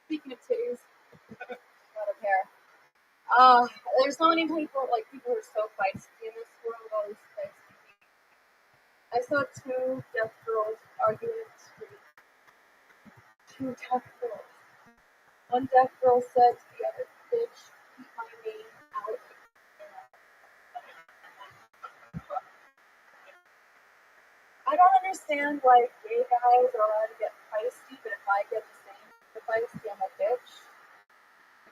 Speaking of titties, not a pair. There's so many people, like people who are so feisty in this world. All these feisty people. I saw two deaf girls arguing in the street. Two deaf girls. One deaf girl said to the other, "Bitch, keep my name out." I don't understand why gay guys are allowed to get feisty, but if I get the same feisty, I'm a bitch.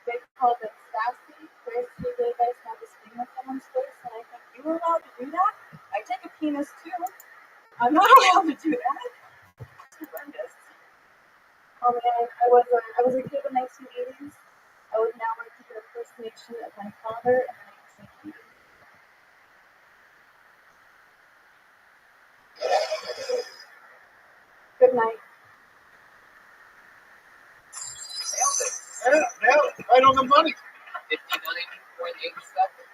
They call it sassy. Where's the gay guys have this thing with someone's face, and I think you were allowed to do that? I take a penis too. I'm not allowed to do that. It's horrendous. Oh man, I was a kid in the 1980s. I would now like to do an impersonation of my father in the 1980s. Good night. Nailed it. Right on the money. 59.8 seconds.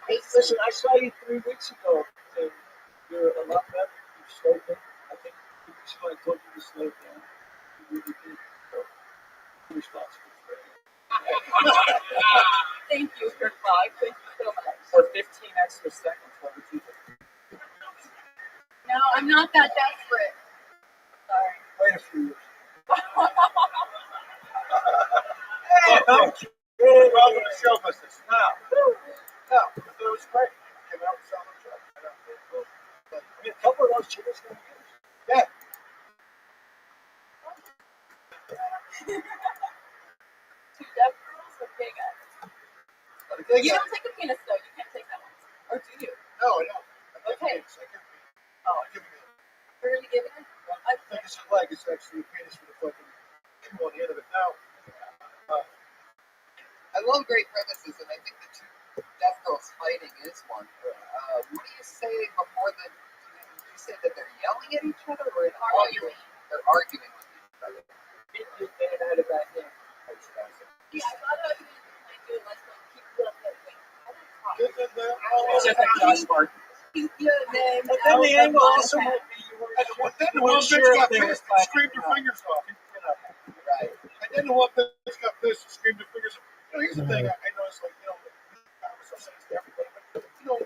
Hey, listen, I saw you 3 weeks ago, and you're a lot better. You slowed down. I think 3 weeks ago I told you to slow down. You really did. So, you're responsible for it. Thank you, Kirk Bog. Thank you so much. For 15 extra seconds, what would you do? No, I'm not that desperate. Sorry. Wait a few years. Welcome to show business. Now, it was great. Came out and selling drugs. I mean, a couple of those chicks going to use. Yeah. Two deaf girls or gay guys? You don't take a penis though. You can't take that one. Or do you? No, I don't. Okay. Oh, I give it. We're gonna give it. I think it's a leg. It's actually a penis with a fucking chew on the end of it. Now, I love great premises, and I think the two deaf girls fighting is one. What do you say before the? Do you say that they're yelling at each other, or arguing? They're arguing with each other. They had it back in. Yeah, I thought I was gonna do it. Let's keep going that way. It's just like Josh Martin. He's good, man. But then the angle also might be you weren't then the one bitch got pissed and screamed her fingers off. Right. And then the one bitch got pissed and screamed her fingers off. You know, here's the thing. I noticed, like, you know, I was so saying to everybody, but, you know,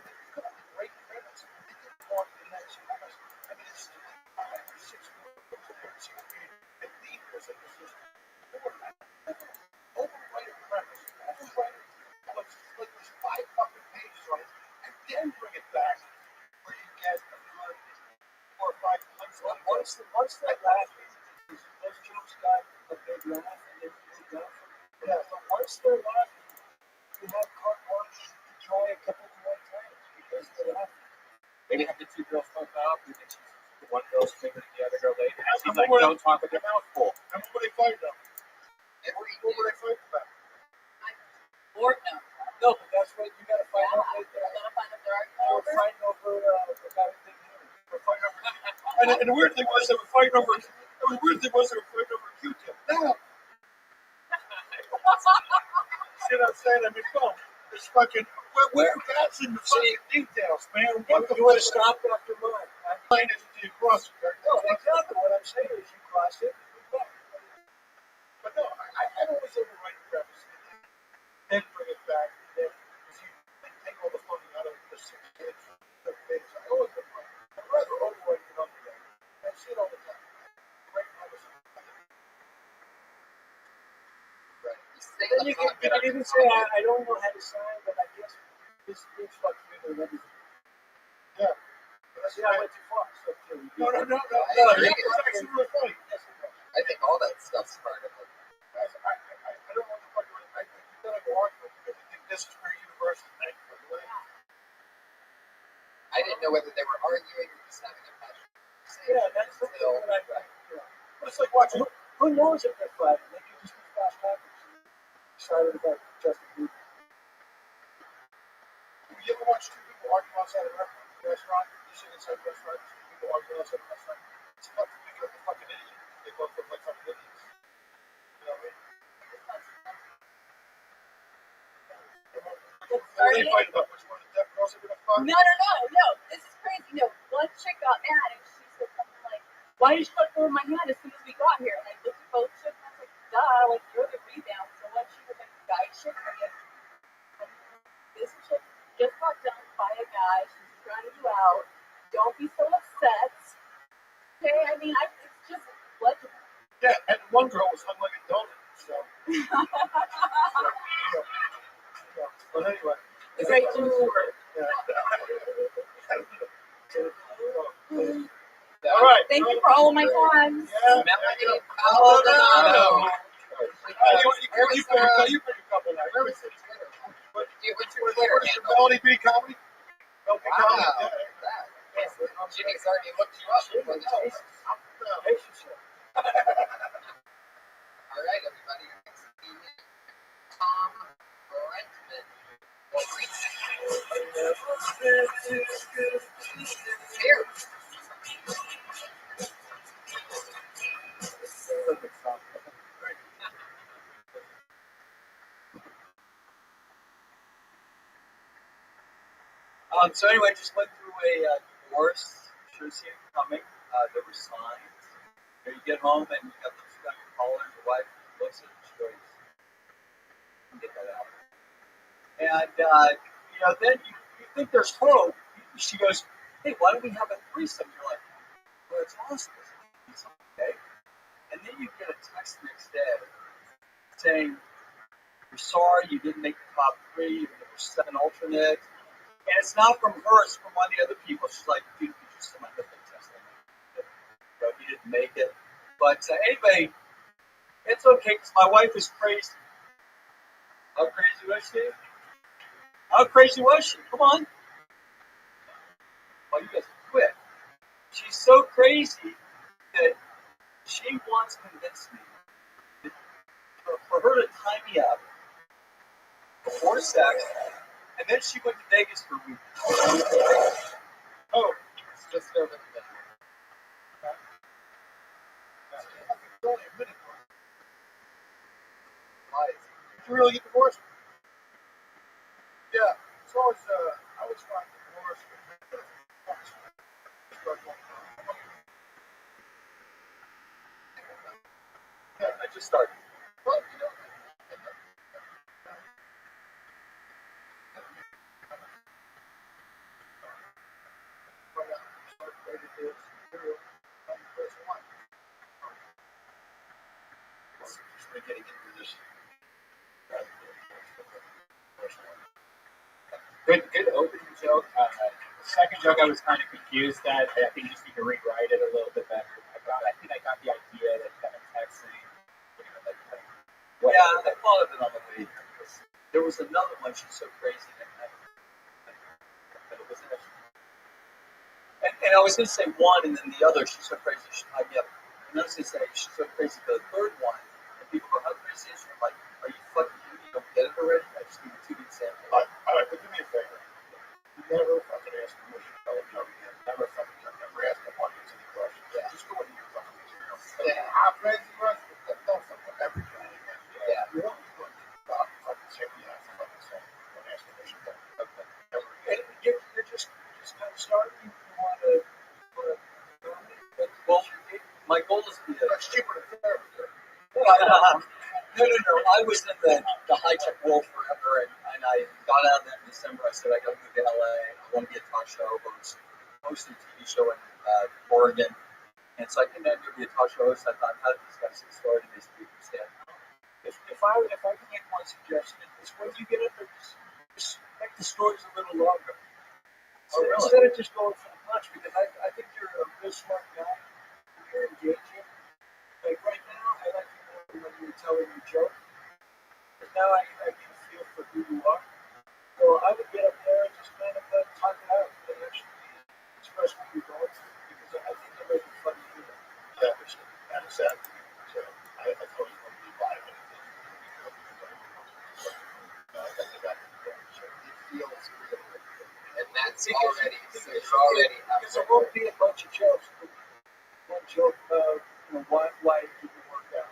great premise. They didn't want the next premise. I mean, it's like 5 or 6 movies there. It seems to be at leaders that was just overrated premise. Overrated. Like there's 5 fucking pages on it. And then bring it back where you get a good 4 or 5 months. Once that last those jokes got a big laugh and they moved on. Yeah, but once they're laughing, you have carte blanche to try a couple more times because they're laughing. Maybe have the two girls hook up, and then the one girl's fingering the other girl later. She's like, Remember "Don't talk with your mouth full." Remember what they fight about? What were they fighting about? Or no. No, but that's what you got to find out right there. We're gonna find out they're They were fighting over the guy who didn't hear. They were fighting over. And the weird thing was they were fighting over. The weird thing was they were fighting over a Q-tip. No. See what I'm saying? I mean, come on. It's fucking. Where that's in the fucking details, man. What you want to stop after mine? I'm playing it until you cross it. No, exactly. What I'm saying is you cross it. But no, I always overwrite the premise. Then bring it back. Then take all the funding out of the 6 kids. I always been fun. I'd rather overwrite than underwrite. I see it all the time. Great premise. Right. Then you can even say, I don't know how to sign, but I guess this fucks me with everything. Yeah. See, I went too far. So, no. It's actually really funny. I think all that stuff's part of it. I don't want to fuck with it. You gotta go on with it because I think this is where university thing, by the way. I didn't know whether they were arguing or just having a passion. Yeah, that's the thing that I But it's like watching. Who knows if they're fighting? They could just be fast talkers. Excited about Justin Bieber. You ever watch 2 people argue outside of a restaurant? You sit inside a restaurant, 2 people argue outside a restaurant. It's about to make you like a fucking idiot. They both look like fucking idiots. You know what I mean? what They started fight it. about which one of the deaf girls are gonna fuck. No. This is crazy. No, one chick got mad and she said something like, "Why did you start throwing my hand as soon as we got here?" And I looked at both chicks and I was like, "Duh, like you're the rebound." So when she was like, "Guy chick," like, this chick just got done by a guy. She's trying you out. Don't be so upset. Okay, I mean, it's just legible. Yeah, and one girl was hung like a donut. So. But anyway. Great to work. All right. Thank you for all of my times. Yeah. Melanie Palladino. You pick a couple now. Where was it? Twitter. What's your Twitter handle? Melanie B. Comedy. Wow. Jimmy's already looked you up. All right, everybody. Tom Brentman. Here. So anyway, just went through a divorce. Should have seen it coming. There were signs. You get home and you got this guy calling your wife looks at it, she goes, get that out. And then you think there's hope. She goes, hey, why don't we have a threesome? You're like, well, it's awesome. Okay. And then you get a text the next day saying, we're sorry you didn't make the top 3, there were 7 alternates. And it's not from her, it's from one of the other people. She's like, dude, you just said my husband testing. He didn't make it. But anyway, it's okay because my wife is crazy. How crazy was she? How crazy was she? Come on. Well, you guys quit. She's so crazy that she once convinced me that for her to tie me up before sex, and then she went to Vegas for a week. Oh, it's just over the minute. Did you really get divorced? Yeah. So I was trying to divorce. Yeah, I just started. Well, Getting into this. Good opening joke. The second joke I was kind of confused at. I think you just need to rewrite it a little bit better. I think I got the idea that kind of texting. Yeah, I thought of it on the way here. There was another one, she's so crazy. But it was actually. And I was going to say one, and then the other, she's so crazy, she tied me up. And I was going to say, she's so crazy, the third one, and people go, how crazy is she? I'm like, are you fucking kidding me? You don't get it already? I just give you 2 examples. All right, but do me a favor. Never fucking ask permission. Never fucking ask the audience any questions. Yeah. Just go into your fucking material. Yeah. How crazy was it? Don't fucking everything. Yeah. You don't fucking say yes. Fucking say. Don't ask permission. Okay. Never again. You're just kind of starting. You want to well, my goal is to be That's cheaper than therapy. No. I was in the high-tech world forever, and I got out of that in December. I said, I got to move to LA. I want to be a talk show host, hosting a TV show in Oregon. And so I came down here to be a talk show host. I thought, how did these guys get started? These people stand. If I can make one suggestion, is when you get up there, just make the stories a little longer. So instead of just going for the punch, because I think you're a real smart guy. You're engaging. Like right now, I like you more when you're telling your joke. Because now I can feel for who you are. So I would get up there and just kind of talk it out and actually express what you're going through. Because I think they're making fun of you. Yeah, and exactly. So I thought it was going to be violent. it feels real. And that's already, so you're already Because there won't be a bunch of jokes. One joke about why it didn't work out.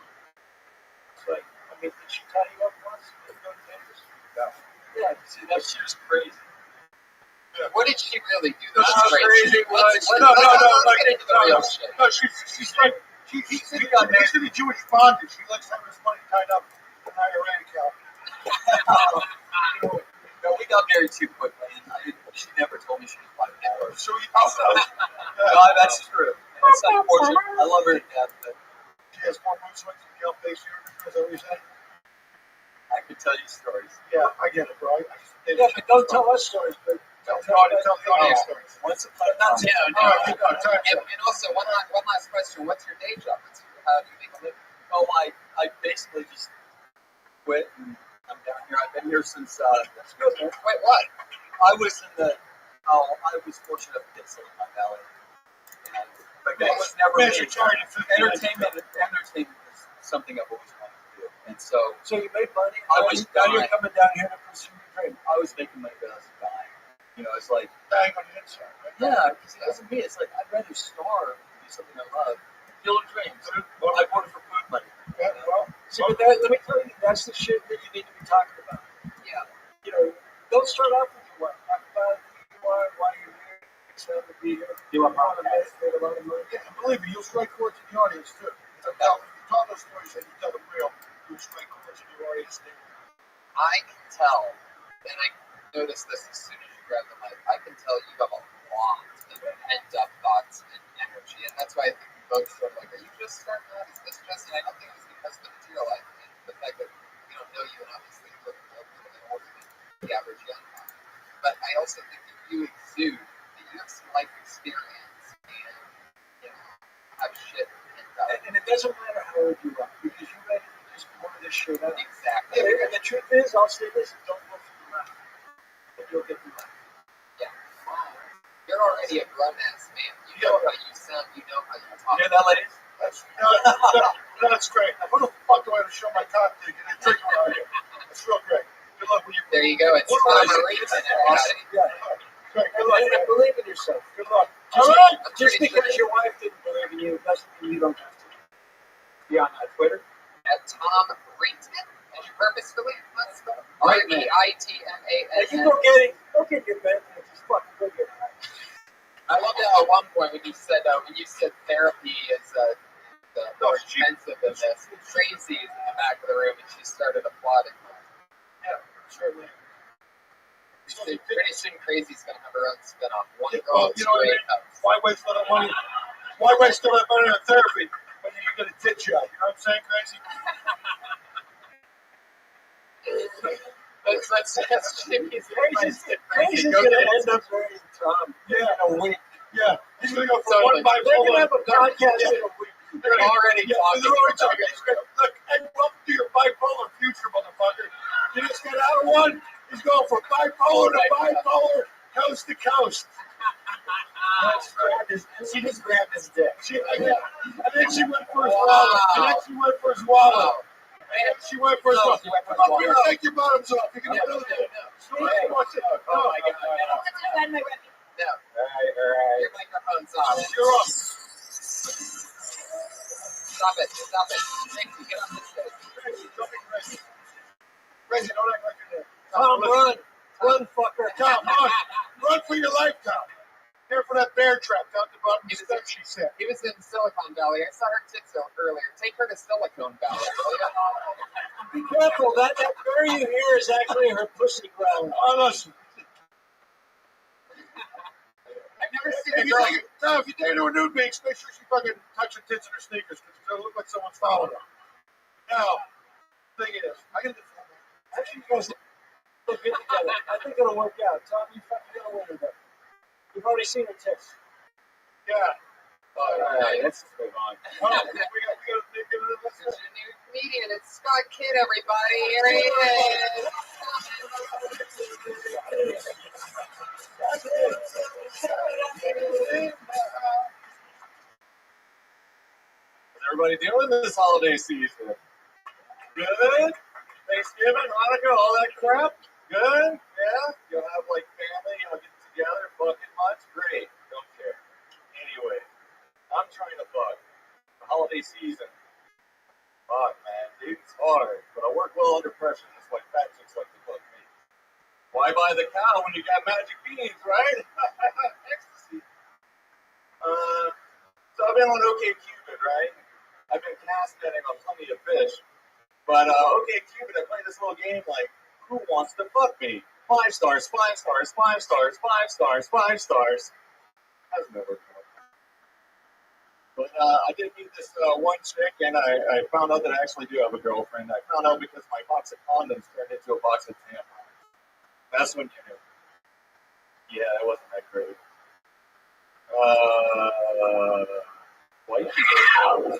It's like, I mean, did she tie you up once? No. Yeah, see, that shit was crazy. What did she really do? No, That's she's crazy. Let's No, get into the real shit. No, she's like, she's in the Jewish bondage. She likes having his money tied up in an IRA account. No, we got married too quickly. She never told me she was my divorce. So you No, that's true. It's unfortunate. I love her to death, but she has more mood swings than Cal Face here. Is that what you're saying? I could tell you stories. Yeah, I get it, bro. Yeah, but don't tell us stories, but Tell the audience stories. Once upon a time. All right, keep going. Time check. And also, one last question. What's your day job? How do you make a living? Oh, I basically just quit and I'm down here. I've been here since, That's good, man. Wait, what? I was I was fortunate enough to get Silicon Valley. And, but that was never me. Entertainment is something I've always wanted to do. And so you made money. I was now you're coming down here to pursue your dream. I was making money, but I was dying. You know, it's like, Bang on the inside, right? yeah, because it wasn't me. It's like, I'd rather starve and do something I love. Field dreams. I work for food money. Yeah, well, See, but let me tell you, that's the shit that you need to be talking about. Yeah. You know, don't start off with your what. Talk about who you are, why you're here, excited to be here. Do a podcast, make a lot of money. yeah, and believe me, you'll strike chords in the audience too. Now, if you tell those stories and you tell them real, you'll strike chords in your audience too. I can tell, and I noticed this as soon as you grab the mic, I can tell you have a lot of pent-up thoughts and energy, and that's why I think we both sort of like, are you just starting out? Is this just, and I don't think it was because of the material life and the fact that we don't know you and obviously you look a little bit older than the average young guy. But I also think that you exude, that you have some life experience and, you know, have shit pent up. And it doesn't matter how old you are, because you're ready to just pour this shit out. Exactly. And the truth is, I'll say this, don't look for the left. And you'll get the left. Yeah. You're already a grown-ass man. You know how you sound, you know how you talk. You hear that, ladies? That's great. Now, who the fuck do I have to show my cock to? Get a drink around here. That's real great. Good luck with your. There you go. It's Tom Reason, everybody. Yeah. Great. Good luck. And believe in yourself. Good luck. Just, All right. just because your wife didn't believe in you doesn't mean you don't have to. Be on Twitter. At Tom Reason. And you purposefully R-E-I-T-M-A-N. And you go get your bed and just fucking go get it. I love that at one point when you said therapy is more expensive than this. Tracy's in the back of the room and she started applauding. Yeah, certainly. Pretty soon Crazy's gonna have her own spin-off. One Yeah, girl, well, you know what I mean? house. Why waste all that money? Why waste all that money on therapy when you can get a tit shot? You know what I'm saying, Crazy? That's Jimmy's Crazy's going to end up marrying Tom in a week. Yeah. He's going to go for Totally. one They're going to bipolar. have a podcast in a week. They're already talking. They're already talking. He's going to, look, hey, welcome to your bipolar future, motherfucker. You just got out of one. He's going from bipolar to bipolar, coast to coast. She just grabbed his dick. I think she went for his wallet. I think she went for his wallet. She went for his wallet. I'm going to take your bottoms off. You can do it. Oh my God. No. Your microphone's off. You're off. Stop it. Thank you. Get on the stage. Crazy, don't act like you're there. Tom, run, fucker. Tom, run for your life, Tom. Care for that bear trap down the bottom of the steps, she said. He was in Silicon Valley. I saw her tits earlier. Take her to Silicon Valley. Be careful. That bear you hear is actually her pussy ground. Oh, listen. I've never seen a girl. Tom, if you take her to a nude beach, make sure she fucking touch her tits in her sneakers because it'll look like someone's following her. Now, thing is, I got to defend that. Actually, you guys look good together. I think it'll work out. Tom, you fucking got a winner there. You've already seen her tits. Yeah. All right. Let's just move on. Oh, we got to give it a This listen. is a new comedian. It's Scott Kidd, everybody. Here he is. How's everybody doing this holiday season? Good? Thanksgiving, Hanukkah, all that crap? Good? Yeah? You'll have like family, you'll get together, fucking much? Great. Don't care. Anyway, I'm trying to fuck. The holiday season. Fuck, man. Dude, it's hard. But I work well under pressure. That's why fat chicks like to fuck me. Why buy the cow when you got magic beans, right? Ecstasy. So I've been on OkCupid, right? I've been cast getting on plenty of fish. But OkCupid, I play this little game like, who wants to fuck me? 5 stars, 5 stars, 5 stars, 5 stars, 5 stars. Has never come. But I did meet this one chick, and I found out that I actually do have a girlfriend. I found out because my box of condoms turned into a box of tampons. That's when you knew. Yeah, that wasn't that great. White people.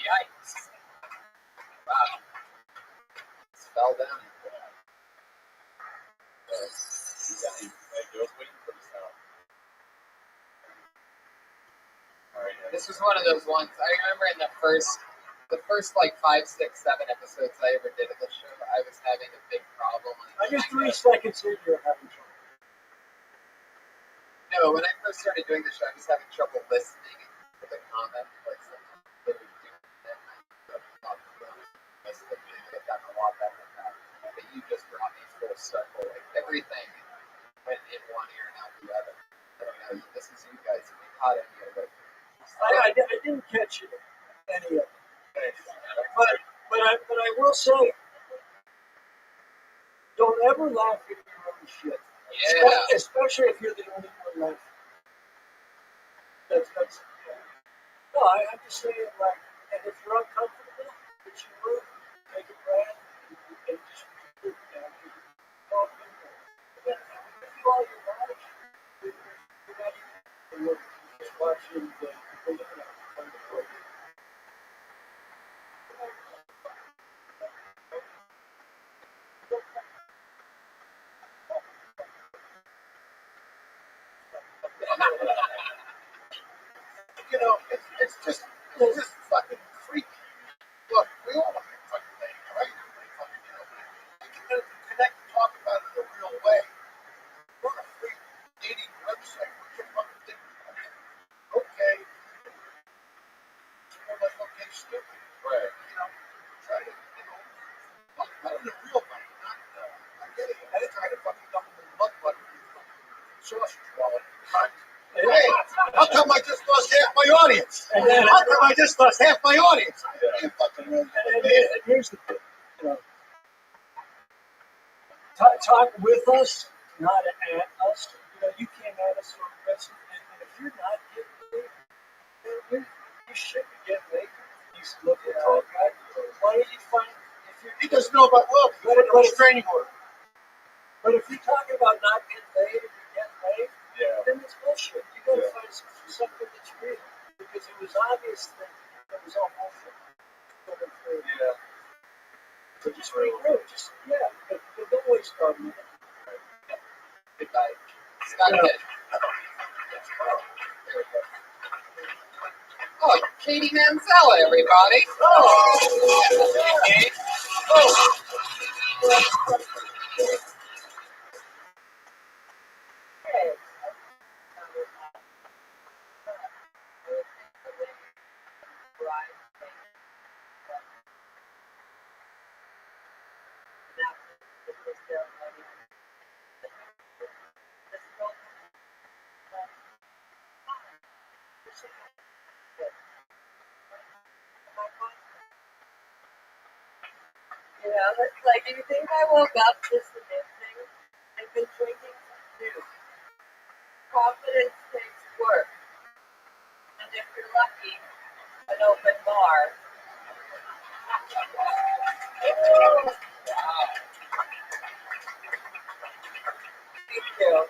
Yikes. Wow. Just fell down. This was one of those ones. I remember in the first like 5, 6, 7 episodes I ever did of the show, I was having a big problem. I just 3 seconds in, you're having trouble. No, when I first started doing the show, I was having trouble listening to the comments. Like sometimes they were doing that, and I thought, I had gotten a lot better at that. But you just brought me full circle. Like everything went in one ear and out the other. I don't know. This is you guys. You caught it. I didn't catch it, any of it. But I will say, don't ever laugh at your own shit. Yeah. Especially if you're the only one laughing. That's no, I'm just saying, like, and if you're uncomfortable, which you will, take a breath and just do it down. Talk to them. If you do all your knowledge, you're not even just watching the internet on the board. You know, it's just fucking freaky. Look, we all want to fucking thing, right? Fucking, you know, we can connect and talk about it in a real way. We're on a free dating website. What you fucking think? Okay. You're like, okay, stupid. Right. You know, try to, you know, talk about it in a real way. Not, I get it. I try to fucking dump in the mud butter and sausage wallet. Hey, how come I just lost half my audience? How come I just lost half my audience? You fucking really And here's the thing, you know, talk with us, not at us. You know, you came at us from the rest, and if you're not getting laid, you should be getting laid. You should look at all right. Why don't you find if you're He doesn't know about love. He's a restraining order. But if you're talking about not getting laid and you're getting laid, then it's bullshit. You gotta find something that's real. Because it was obvious that it was all bullshit. Yeah. So just be real. Just, but don't waste our minute. Goodbye. Scott Pitt. Oh, Katie Manzella, everybody. You know, it's like, do you think I woke up just amazing? I've been drinking too. Confidence takes work. And if you're lucky, an open bar. Thank you.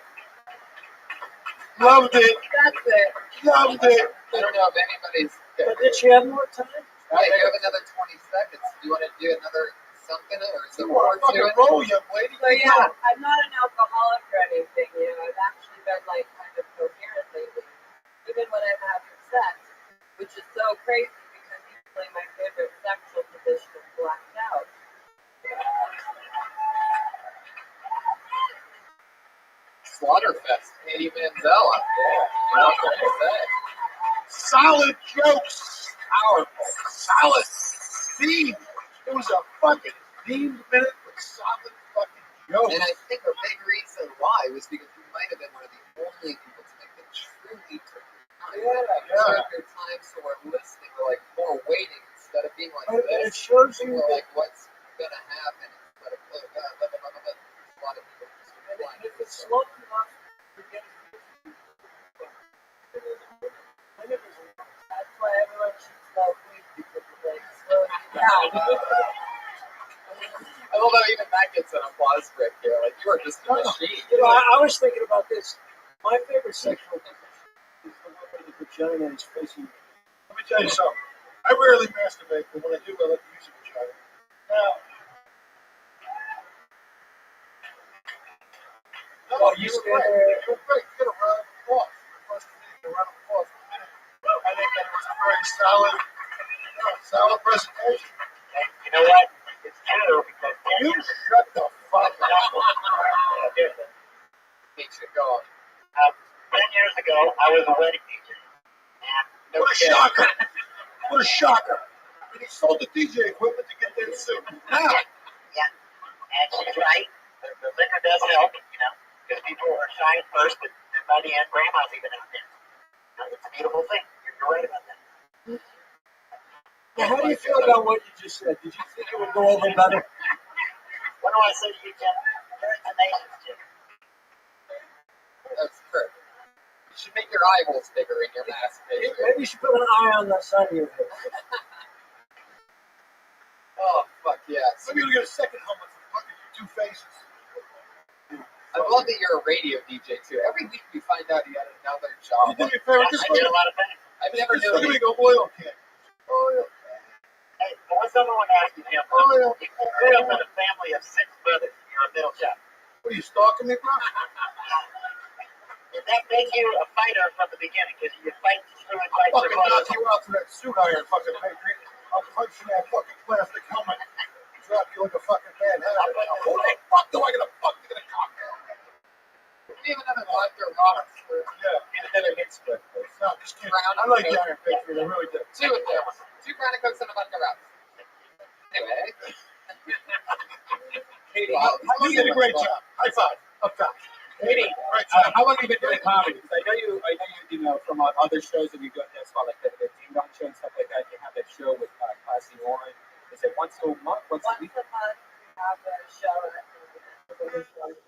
Loved it. That's it. Loved it. I don't know if anybody's. But did she have more time? Right, you have another 20 seconds. Do you want to do another something, or is it You want more to fucking to it? roll, young lady? So yeah, I'm not an alcoholic or anything, you know, I've actually been like kind of coherent lately. Even when I'm having sex, which is so crazy because usually my favorite sexual position is blacked out. Slaughterfest, Katie Manzella. Yeah, you know what I'm saying. Solid jokes. Powerful. Solid. Themed. It was a fucking themed minute with solid fucking Yo, And I think a big reason why was because you might have been one of the only people to make that truly took your time. Took your time, so we're listening, we're like more waiting instead of being like And it this. shows you We're that like, what's gonna happen instead of oh god, blah, blah, blah, blah, blah. A lot of people just and replying if to it's stuff. slow enough, you're getting when it is, That's why everyone shoots that weed because it's like slowing you down. I love how even that gets an applause break here. Like you are just a machine. you know, I was thinking about this. My favorite sexual position is the one where the vagina is facing you. let me tell you something. I rarely masturbate, but when I do, I like to use a vagina. Now, no, you were great. You were great. You get a round of applause. The first comedian, a round of applause. I think that was a very solid presentation. And you know what? It's true because You shut the fuck up. Makes it go. 10 years ago, I was a wedding teacher. And What a shocker. What a shocker. And he sold the DJ equipment to get that suit. Now, And she's right. The liquor does help, because people are shy at first, but by the end, grandma's even out there. It's a beautiful thing. You're right about that. Now, how do you feel about what you just said? Did you think it would go over better? What do I say to you, Jim? You're tenacious, Jim. That's true. You should make your eye holes bigger in your masturbation. Maybe you should put an eye on the side of your head. Oh, fuck yes. maybe you'll get a second helmet for fucking your two faces. I love that you're a radio DJ too. Every week we find out you got another job. You do me a favor, I just did look a lot of things. I've never at known me you. go oil can. Oil. Hey, what's someone asked you, Jim? Oil. You grew up in a family of 6 brothers. You're a middle child. What are you stalking me, bro? Did that make you a fighter from the beginning? Because you fight through and fight I'll through. fucking knock you out for that suit iron, fucking Patriot. I'll punch you in that fucking plastic helmet. Drop you like a fucking bad habit. Who the fuck do I get a fuck to get a cock? We have another vodka rocks. Yeah. And another hit split. No, just kidding. I like the Iron Patriot, I really do. Two of them. 2 Brown Coats and a vodka rocks. Anyway. Katie, Wow. You did a great job. High five. Up top. Katie, Great job. how long have you been doing comedy? I know from other shows that you go that's called like the Team Gun show and stuff like that. You have that show with Classy Warren. Is it once a month? Once a Once week? a month, we have a show at the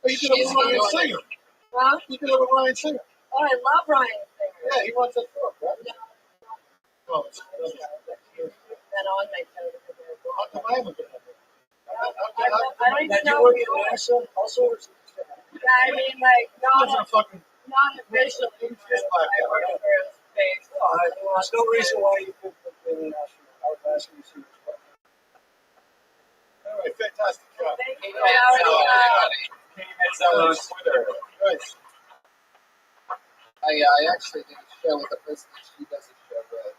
Oh, you did it with Ryan Singer. Huh? You did it with Ryan Singer. Oh, I love Ryan Singer. Yeah, he wants that book, right? Oh, it's Been on my show because it was how come I haven't been on it? I don't even Did you know work who at you are. NASA also? Or Yeah, I mean, like, I wasn't a fucking. non-officially, I work for his space. there's no reason why you couldn't have been an astronaut. I was asking you serious questions. All right, fantastic job. Thank you. Katie Manzella on Twitter. Nice. I actually did a show with a person. She does a show with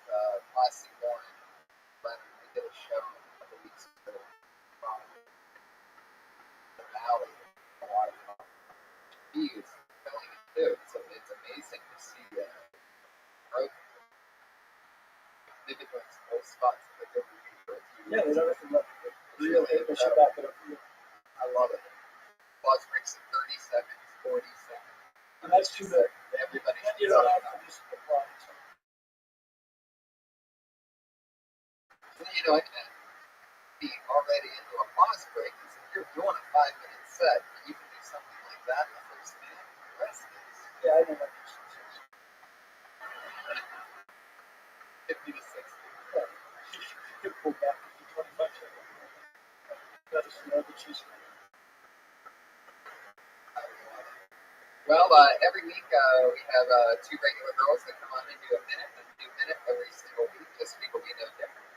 Classy Warren. But we did a show a couple weeks ago from the Valley. A lot of fun. He is filming it too. So it's amazing to see growth. They've been doing some old spots like every week for a few Yeah, years. they don't have to look. Really They should incredible. back it up for you. I love it. Applause breaks in 30 seconds, 40 seconds. And that's too bad. Everybody And you should don't know have to just apply. you know, I can be already into a pause break because if you're doing a 5-minute set and you can do something like that in the first minute, the rest is Yeah, I know that. 50 to 60. You could pull back to 25 seconds. That is another cheese. Well, every week we have 2 regular girls that come on and do a minute and do a minute every single week. This week will be no different.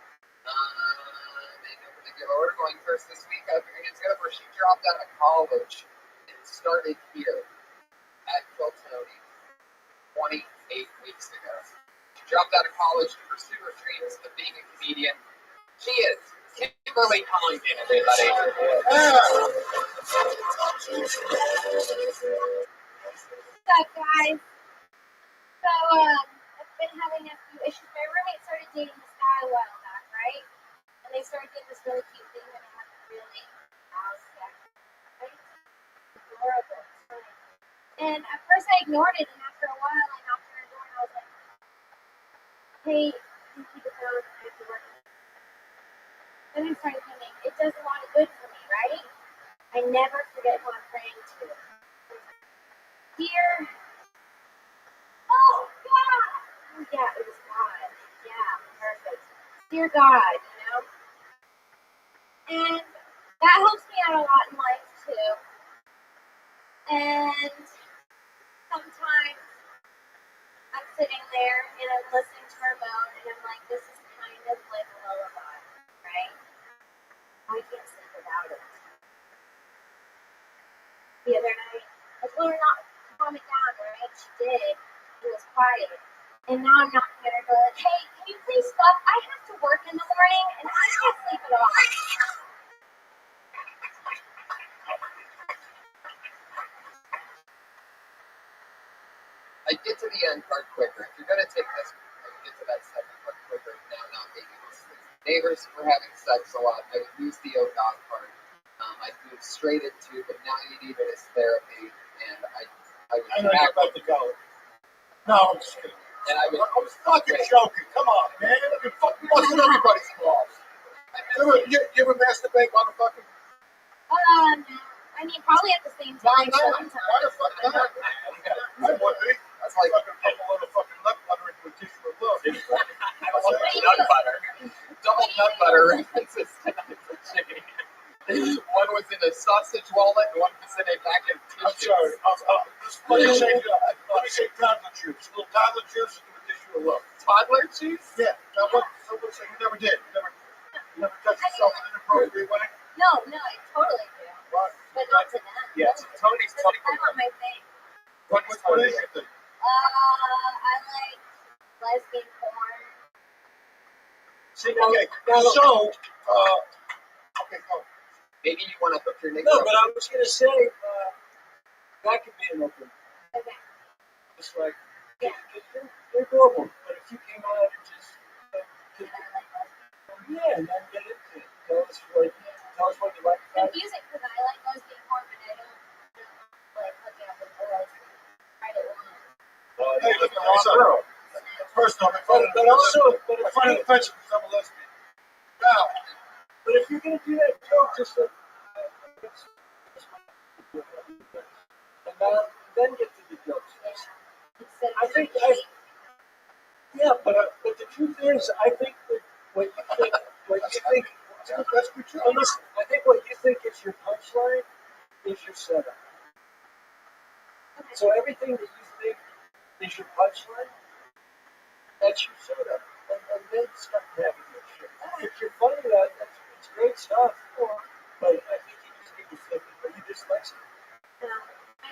In no particular order, going first this week, it's good where she dropped out of college and started here at Quiltony 28 weeks ago. She dropped out of college to pursue her dreams of being a comedian. She is Kimberly Collington, everybody. What's up, guys? So, I've been having a few issues. My roommate started dating this guy a while back, right? And they started getting this really cute thing that I have really adorable. And at first I ignored it, and after a while I knocked on her door and I was like, hey, you keep it down, I have to work. Then I started thinking, it does a lot of good for me, right? I never forget who I'm praying to. Dear, oh God! Yeah, it was God. Yeah, perfect. Dear God, you know? And that helps me out a lot in life too. And sometimes I'm sitting there and I'm listening to her moan and I'm like, this is kind of like a lullaby, right? I can't sleep without it. The other night, I told her not to calm it down, right? She did. It was quiet. And now I'm knocking at her door like, hey, can you please stop? I have to work in the morning and I can't sleep at all. I get to the end part quicker. If you're going to take this, get to that second part quicker, now not making mistakes. Neighbors were having sex a lot. I would use the oh God part. I'd move straight into, but now you need it as therapy, and I would I know you're about to go. No, I'm just kidding. And I was fucking joking. Come on, man. You're fucking busting everybody's balls. You ever masturbate, motherfucker? I mean, probably at the same time. Sometimes. Why the fuck not? I would be. That's like fucking put a little fucking nut butter into a tissue of love. nut butter. Double nut butter references tonight. One was in a sausage wallet, and one was in a packet of tissues. I'm sorry. Let me say toddler juice. A little toddler juice into a tissue of love. Toddler juice? Yeah. Now what? Someone say you never did. You never touched yourself in an inappropriate way? No, I totally do. What? But not to them. Yeah, Tony's That's not my thing. What is your thing? I like lesbian porn. See, okay. So, okay, go. Maybe you want to hook your nigga No, up. but I was going to say, that could be an open. Okay. It's like, Yeah. you're normal, but if you came out and just, And I like lesbian. yeah, and then get into it. Tell us what you like about it. Confusing because I like lesbian porn, but I don't like hooking up with a lesbian. Right at once. Hey, look at my son. First off, But also, I find it offensive because I'm a lesbian. Now, but if you're going to do that joke, just like, and then get to the jokes. Instead I of think, cheap. yeah, but the truth is, I think that what you think, that's good too. well, listen, I think what you think is your punchline is your setup. Okay. So everything that you think is your punchline, that's your setup. And then start having your shit. If you're funny, it's great stuff. But I think you just need to flip it. Are you dyslexic? No.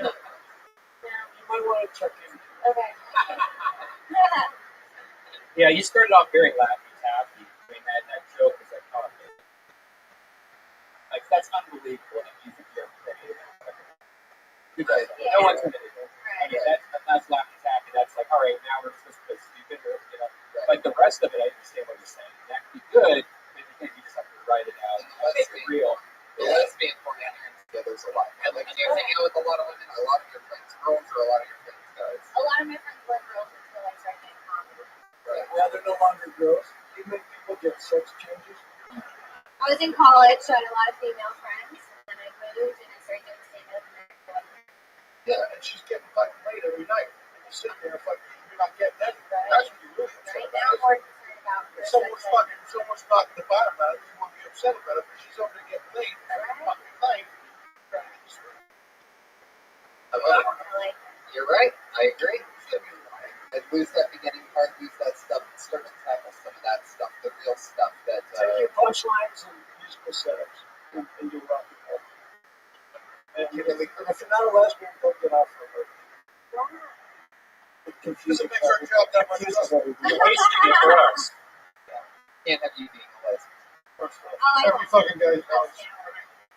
You might want to check in. Okay. Yeah, you started off very laughy-taffy. I mean, that joke was like, oh, like that's unbelievable that you think you're pretty. Because no one's gonna do it. I mean, that's laughy-taffy. That's like, all right, now we're supposed to be stupid, or, you know. Like the rest of it, I understand what you're saying. That could be good, but you think you just have to write it out, make it real. The lesbian porn there's a lot. And like, you're hanging out with a lot of women, a lot of your friends girls, or a lot of your friends guys. A lot of my friends were girls until I started getting comedy. Right. Now they're no longer girls. You make people get sex changes. I was in college, so I had a lot of female friends, and then I moved and I started doing stand-up. Yeah, and she's getting fucking laid every night. And you're sitting there fucking, you're not getting that. That's what you're really upset Right now, I'm about. more concerned about If someone's knocking the bottom out of it, you won't be upset about it, but she's over there getting laid every fucking night. Trying to get you straight. like, You're right. I agree. And lose that beginning part, lose that stuff, and start to tackle some of that stuff, the real stuff that. Take your punchlines and musical setups and do rock and roll. And if you're not a lesbian, don't get off of it. It confuses Doesn't make her job that much everybody. You're wasting it for us. Can't have you being a lesbian. First of all, oh, I every fucking guy knows.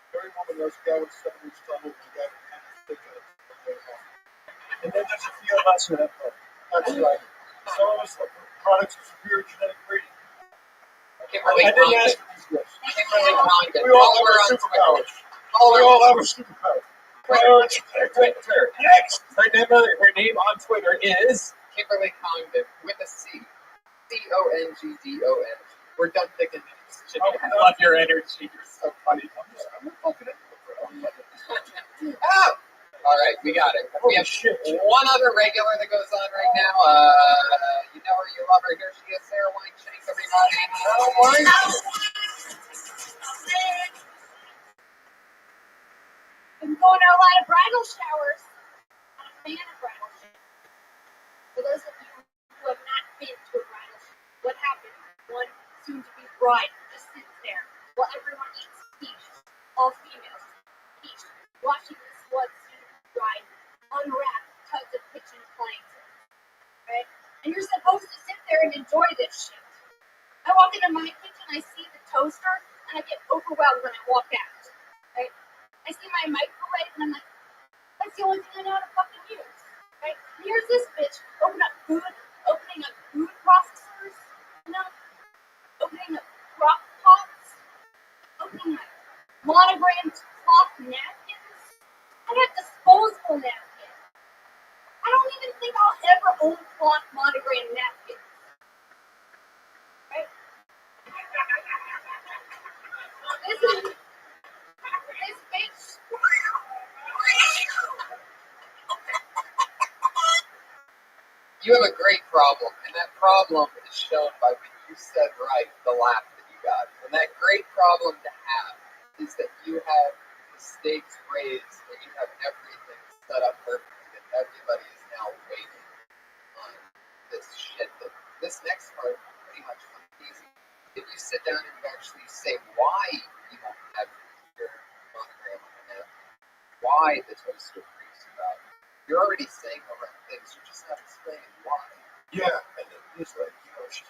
Every woman knows a guy with somebody's stomach, a guy with kind of thick of it. And then there's a few of us who have both. That's right. Some of us are products of superior genetic breeding. I can't I really didn't comment. ask for these gifts. We all have a superpower. We all have a superpower. Twitter. Next. Her name on Twitter is Kimberly Congdon with a C. Congdon. We're done picking names. I love your energy. You're so funny. I'm not fucking it. Oh! All right, we got it. We have one other regular that goes on right now. You know her, you love her. Here she is, Sarah Wineshank, everybody. Sarah Wineshank. Been going to a lot of bridal showers. I'm a fan of bridal showers. For those of you who have not been to a bridal shower, what happens? One soon-to-be bride just sits there while everyone eats quiche. All females, quiche, watching this one soon-to-be bride unwrap tons of kitchen appliances. Right? And you're supposed to sit there and enjoy this shit. I walk into my kitchen, I see the toaster, and I get overwhelmed when I walk out. Right? I see my microwave, and I'm like, that's the only thing I know how to fucking use. Right? And here's this bitch opening up food processors, you know, opening up crock pots, opening up monogrammed cloth napkins. I have disposable napkins. I don't even think I'll ever own cloth monogrammed napkins. Right? This bitch. You have a great problem, and that problem is shown by when you said right, the laugh that you got. And that great problem to have is that you have the stakes raised and you have everything set up perfectly, and everybody is now waiting on this shit. This next part pretty much comes easy. If you sit down and you actually say why you won't have your monogram on the napkin, why the toaster freaks you out. You're already saying the right things, you're just not explaining why. Yeah, and then he's like, she's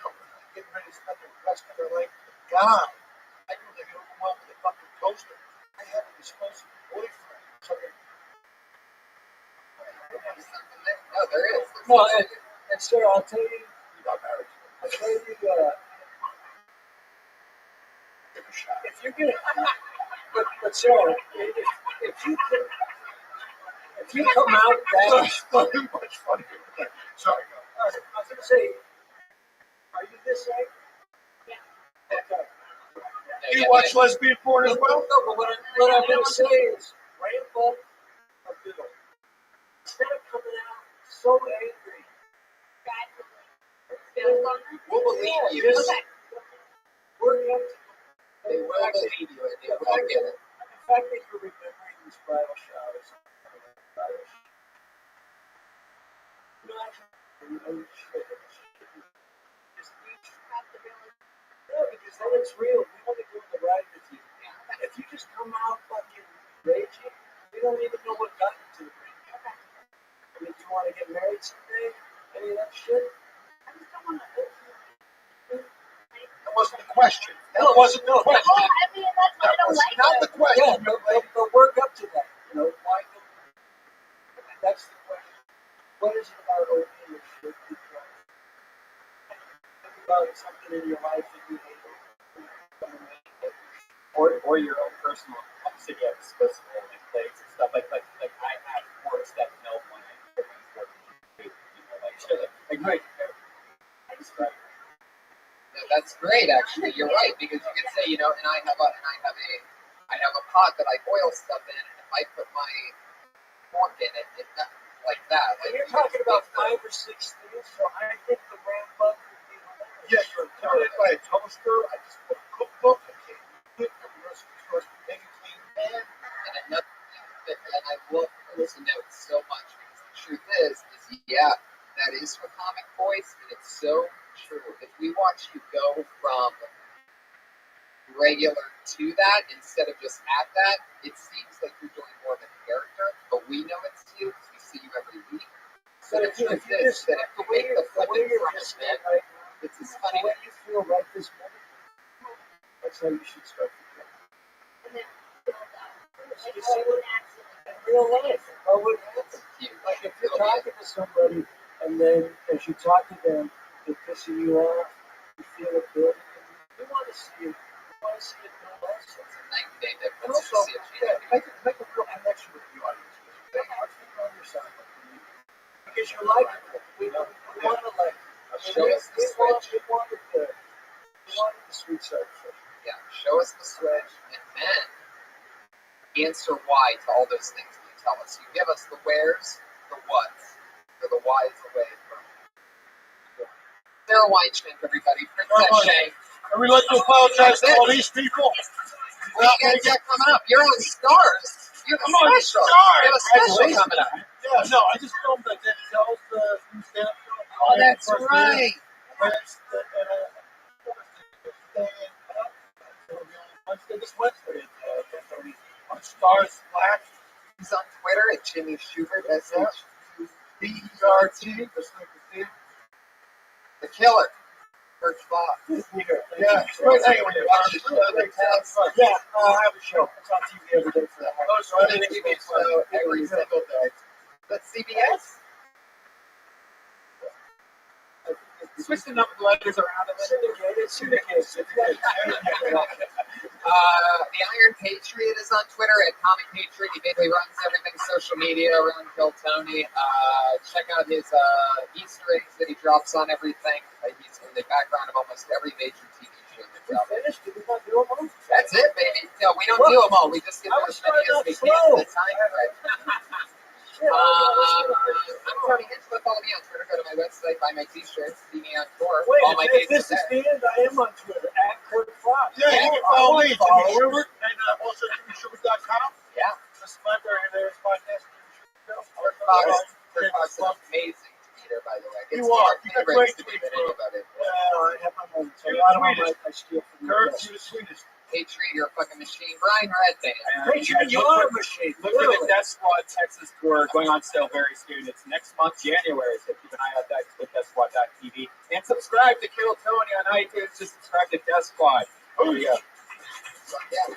getting ready to spend the rest of her life with a guy. I know they get overwhelmed with a fucking toaster. I have a disposable boyfriend. No, there is. No, and Sarah, I'll tell you, Not married. I'll tell you, Give it a shot. if you're gonna, but Sarah, if you come out that, That's fucking much funnier than that. Sorry, go. I was gonna say, are you this way? Yeah. Okay. You watch lesbian porn as well? No, but what I'm gonna say is, ramp up a bill. Instead of coming out so angry, We'll believe you. just Okay. work up to They will believe you and they will get it. the fact that you're remembering these bridal showers. No, because then it's real. We want to do the right with you. If you just come out fucking raging, we don't even know what got you to the rage. I mean, do you want to get married someday? Any of that shit? I just don't want to. That wasn't the question. That wasn't the question. Well, I mean, that's why I That don't was like not it. the question. Yeah, but work up to that. You know, why don't that's the question. What is it about opening your shit because think about something in your life that you hate? Or your own personal, obviously you have disposable like plates and stuff like I have forks that melt when I put my fork in food, like No, that's great, actually. You're right, because you could say, and I have a pot that I boil stuff in, and if I put my fork in it, it's not like that. And you're talking about 5 or 6 things, so I think the ramp up would be hilarious. Yeah, you're intimidated by a toaster. I just put a cookbook. I can't use it. Every recipe's supposed to make a clean pan. And another thing and I love those notes so much, because the truth is yeah, that is for comic boys, and it's so true. If we watch you go from regular to that instead of just at that, it seems like you're doing more of a character, but we know it's you because we see you every week. So But the truth is that if you make the flipping from a man, it's as funny. The way you feel right this minute, that's how you should start to feel. And then build up. Like, You see what naturally. in real life, what would happen? Like if you're talking to somebody and then as you talk to them, they're pissing you off, you feel it building, you want to see it build also. It's a And Let's also, just see if she make a real connection with the audience. They watch people on your side. Because you're likable. We want to like. show us the switch. We wanted the sweet side. Yeah, show us the switch, and then answer why to all those things that you tell us. You give us the wheres, the whats, or the whys away from. Sarah Weinschenk, everybody. Princess Shank. And we'd like to apologize to all these people. What do you guys got coming up? You're on Stars. You have a special. You have a special coming up. Yeah, no, I just filmed that Denzel's new stand-up show. Oh, that's right. This Wednesday on Stars Black. He's on Twitter at Jimmy Schubert, SHBERT. The Killer. Birch Bob. Yeah, great hanging with you. Yeah, I have a show. It's on TV every day for that. So I'm going to give you a show every single day. That's CBS? Switch the number letters around a bit. The Iron Patriot is on Twitter at Comic Patriot. He basically runs everything social media around Kill Tony. Check out his Easter eggs that he drops on everything. He's in the background of almost every major TV show that's out there. That's it, baby. No, we don't do them all. We just get as many as we can at a time. Right? I'm Tony Hinchcliffe. Follow me on Twitter. Go to my website, buy my t-shirts, see me on tour. All my Wait, if dates this is there. the end, I am on Twitter, @Kurt Fox. Yeah, you can follow me, Jimmy Schubert, and also JimmySchubert.com. Yeah. This is my very latest podcast. Kurt Fox is amazing to be there, by the way. You It's are. more You got favorites great to tweets, than bro. anybody. Well, I have my moments. A lot of them I steal from you. Kurt, you're the sweetest. Patriot, you're a fucking machine. Brian Redband. Patriot, you are a machine. Look for the Death Squad Texas tour going on sale very soon. It's next month, January, so keep an eye out that at DeathSquad.tv. And subscribe to Kill Tony on iTunes. Just subscribe to Death Squad. There you go. Yeah.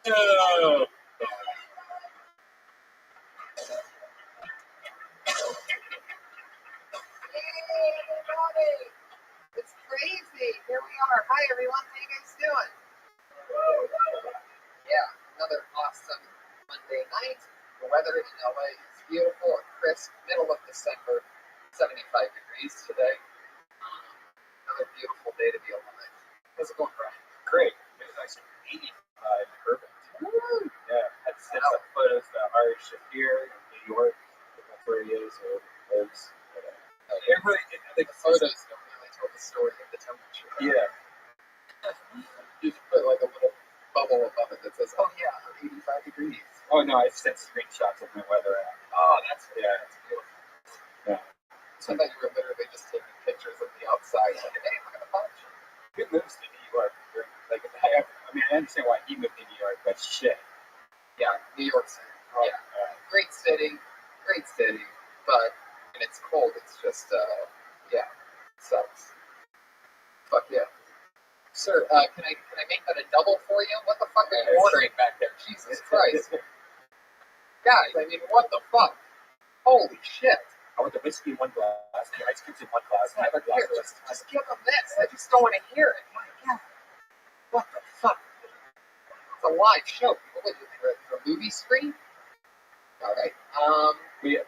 Oh. Hey, everybody. It's crazy. Here we are. Hi, everyone. How you guys doing? Yeah, another awesome Monday night. The weather in LA is beautiful and crisp. Middle of December, 75 degrees today. Another beautiful day to be alive. How's it going, Brian? Great. It was actually 85 in Irving. Yeah, I sent some photos to Ari Shafir in New York. That's where he is or lives. I think The photos don't really tell the story of the temperature. Yeah. You should put like a little bubble above it that says, oh yeah, 85 degrees. Oh no, I sent screenshots of my weather app. Oh, that's beautiful. Yeah. So I thought you were literally just taking pictures of the outside. Like, hey, look at the bunch. He moves to New York. Like, I understand why he moved to New York, but shit. Yeah, New York City. Yeah, great city, but when it's cold, it's just, yeah, sucks. Fuck yeah. Sir, can I make that a double for you? What the fuck are you ordering back there? Jesus Christ. Guys, I mean, what the fuck? Holy shit. I want the whiskey in one glass, the ice cubes in one glass, and another glass. Here, just give them this. I just don't want to hear it. My God. What the fuck? It's a live show. What was it? A movie screen? All right. We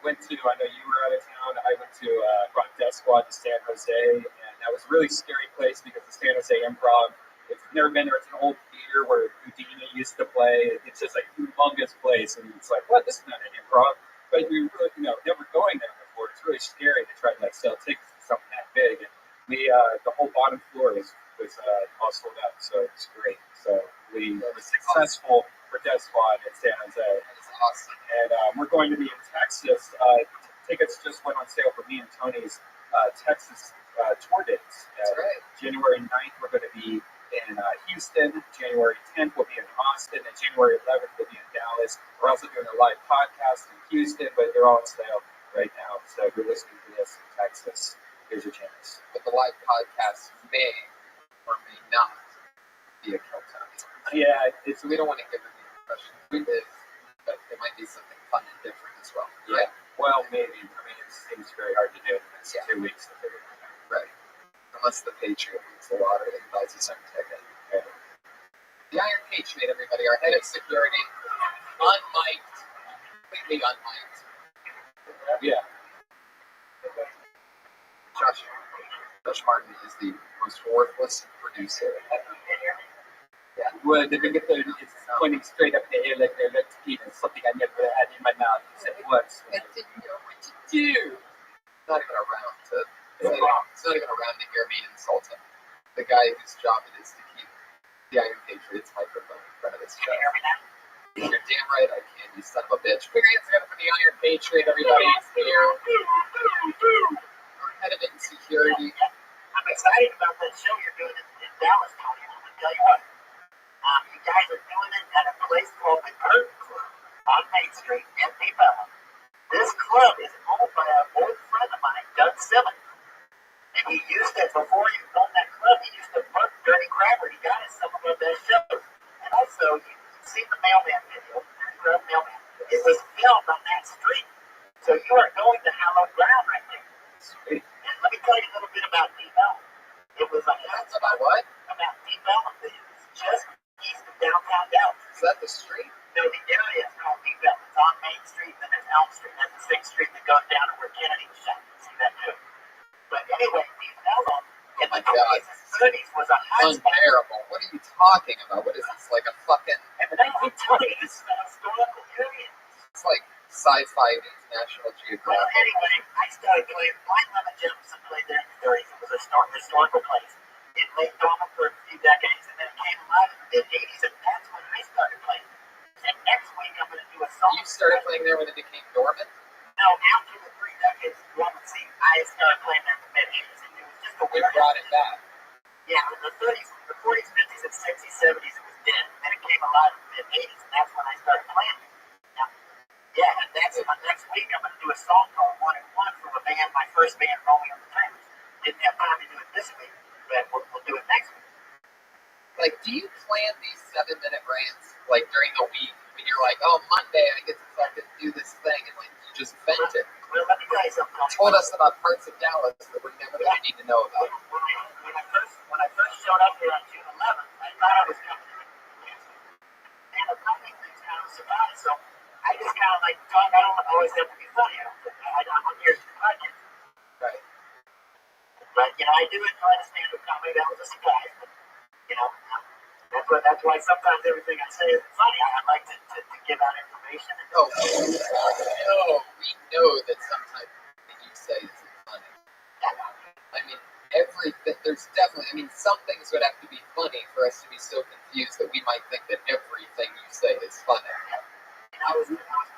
went to, I know you were out of town, I went to brought Death Squad to San Jose, and that was a really scary place because the San Jose Improv, if you've never been there, it's an old theater where Houdini used to play. It's just like a humongous place, and it's like, what, this is not an improv? But we were, never going there before. It's really scary to try to like sell tickets to something that big, and we, the whole bottom floor was all sold out, so it's great. So we were successful for Death Squad at San Jose. That's awesome. And we're going to be in Texas. Tickets just went on sale for me and Tony's Texas tour dates. That's right. January 9th, we're going to be in Houston. January 10th, we'll be in Austin. And January 11th, we'll be in Dallas. We're also doing a live podcast in Houston, but they're all on sale right now. So if you're listening to this in Texas, here's your chance. But the live podcast may or may not be a Kill Tony. Yeah, So we don't want to give it But there might be something fun and different as well. Yeah. Well, maybe. I mean, it seems very hard to do in the next 2 weeks to figure it out. Right. Unless the Patriot wins the lottery and buys his own ticket. Yeah. The Iron Patriot, everybody, our head of security, unmiked, completely unmiked. Yeah. Josh Martin is the most worthless producer. Yeah. Well, the big thing is pointing straight up the air like they're left eat and something I never had in my mouth except once. I didn't know what to do. Not even around to. It's not even around to hear me insult him. The guy whose job it is to keep the Iron Patriot's microphone in front of his chest. You're damn right I can, you son of a bitch. Put your hands together for the Iron Patriot, everybody. It's here. Our head of insecurity. I'm excited about that show you're doing in Dallas, Tony. I'm going to tell you what. You guys are doing it at a place called the Curtain Club on Main Street in Belleville. This club is owned by an old friend of mine, Doug Simmons. And he used it before he owned that club. He used to work Dirty Crabber. He got us some of our best shows. And also, you've seen the Mailman video, Dirty Crab Mailman. It was filmed on that street. So you are going to hallowed ground right there. Sweet. And let me tell you a little bit about D-Bell. It was a That's about what? about D-Bell. It's just east of downtown Dallas. Is that the street? No, the area is called D-Bell. It's on Main Street, then there's Elm Street. That's the 6th street that goes down to where Kennedy was shot. You see that too. But anyway, D-Bell in the 20s and 30s was a hot spot. Unbearable. What are you talking about? What is this, like a fucking... And the 1920s, a historical area. It's like sci-fi meets National Well, Geographic. anyway, I started playing. Blind Lemon Jefferson played there in the 30s. It was a historical place. It lay dormant for a few decades, and then it came alive in the mid-80s, and that's when I started playing. And next week, I'm going to do a song. You started playing there when it became dormant? No, after the 3 decades of dormancy, I started playing there in the mid-80s, and it was just a We weird. brought it back. Yeah, in the 30s, the 40s, 50s, and 60s, 70s, it was dead. Then it came alive in the mid-80s, and that's when I started playing it. Yeah, and that's next week. I'm going to do a song called 1 and 1 from a band, my first band, Romeo and the Timbers. Didn't have time to do it this week, but we'll do it next week. Like, do you plan these 7-minute rants, like, during the week, when you're like, oh, Monday, I get to fucking do this thing, and, like, you just vent it? Well, let me tell you something. You told us about parts of Dallas that we never need to know about. When I first showed up here on June 11th, I thought I was coming to and a couple of things kind of surprised. So I just kind of like talk. I don't always have to be funny. I'm here to podcast. Right. But I do enjoy the stand-up comedy. That was a surprise. But that's why sometimes everything I say isn't funny. I like to give out information. And We know that sometimes what you say isn't funny. I mean, there's definitely, some things would have to be funny for us to be so confused that we might think that everything you say is funny. And I was concerned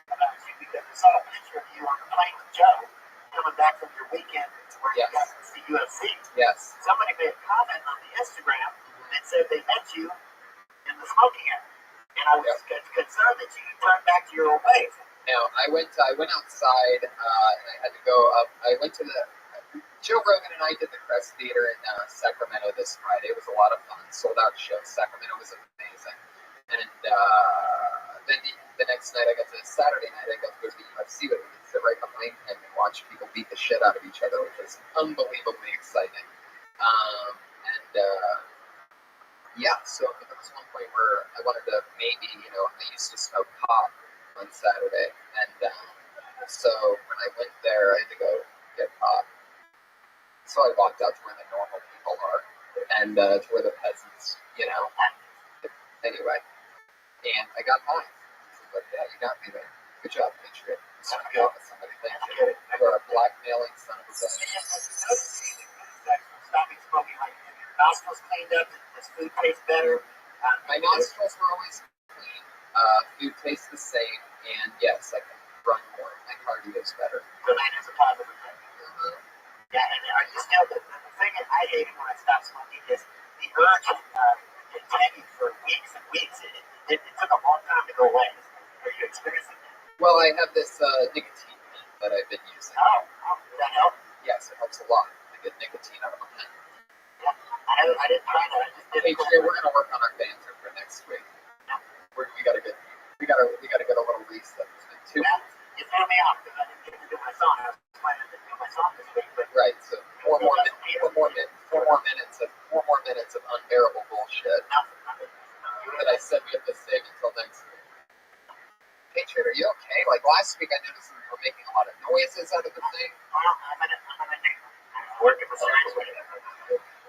about you because I saw a picture of you on the plane with Joe coming back from your weekend where you got to see UFC. Yes. Somebody made a comment on the Instagram that said they met you in the smoking area. And I was concerned that you turned back to your old ways. Now, I went outside, and I had to go up. I went to Joe Rogan and I did the Crest Theater in Sacramento this Friday. It was a lot of fun. Sold out show. Sacramento was amazing. And then the next night, Saturday night, I got to go to the UFC with him and sit right behind him and watch people beat the shit out of each other, which was unbelievably exciting. So there was one point where I wanted to maybe, I used to smoke pot on Saturday. And so when I went there, I had to go get pot. So I walked out to where the normal people are and to where the peasants, Anyway, and I got high. But yeah, you got me there. Good job, Patriot. Somebody, thank you. You are a blackmailing son of a bitch. Stopping smoking, like your nostrils cleaned up, does food taste better? My nostrils were always clean. Food tastes the same, and yes, I can run more. My cardio is better. So that is a positive thing. Yeah, and are you still, the thing that I hated when I stopped smoking is the urge continued for weeks and weeks. It took a long time to go away. Are you experiencing that? Well, I have this nicotine pen that I've been using. Oh, does that help? Yes, it helps a lot. I get nicotine out of my pen. Yeah, I didn't try that. I just did it. Hey, Jay, we're going to work on our banter for next week. Yeah. We got to get that I said we have to save until next week. Patriot, are you okay? Like last week, I noticed we were making a lot of noises out of the thing. Well, I'm working for serious way.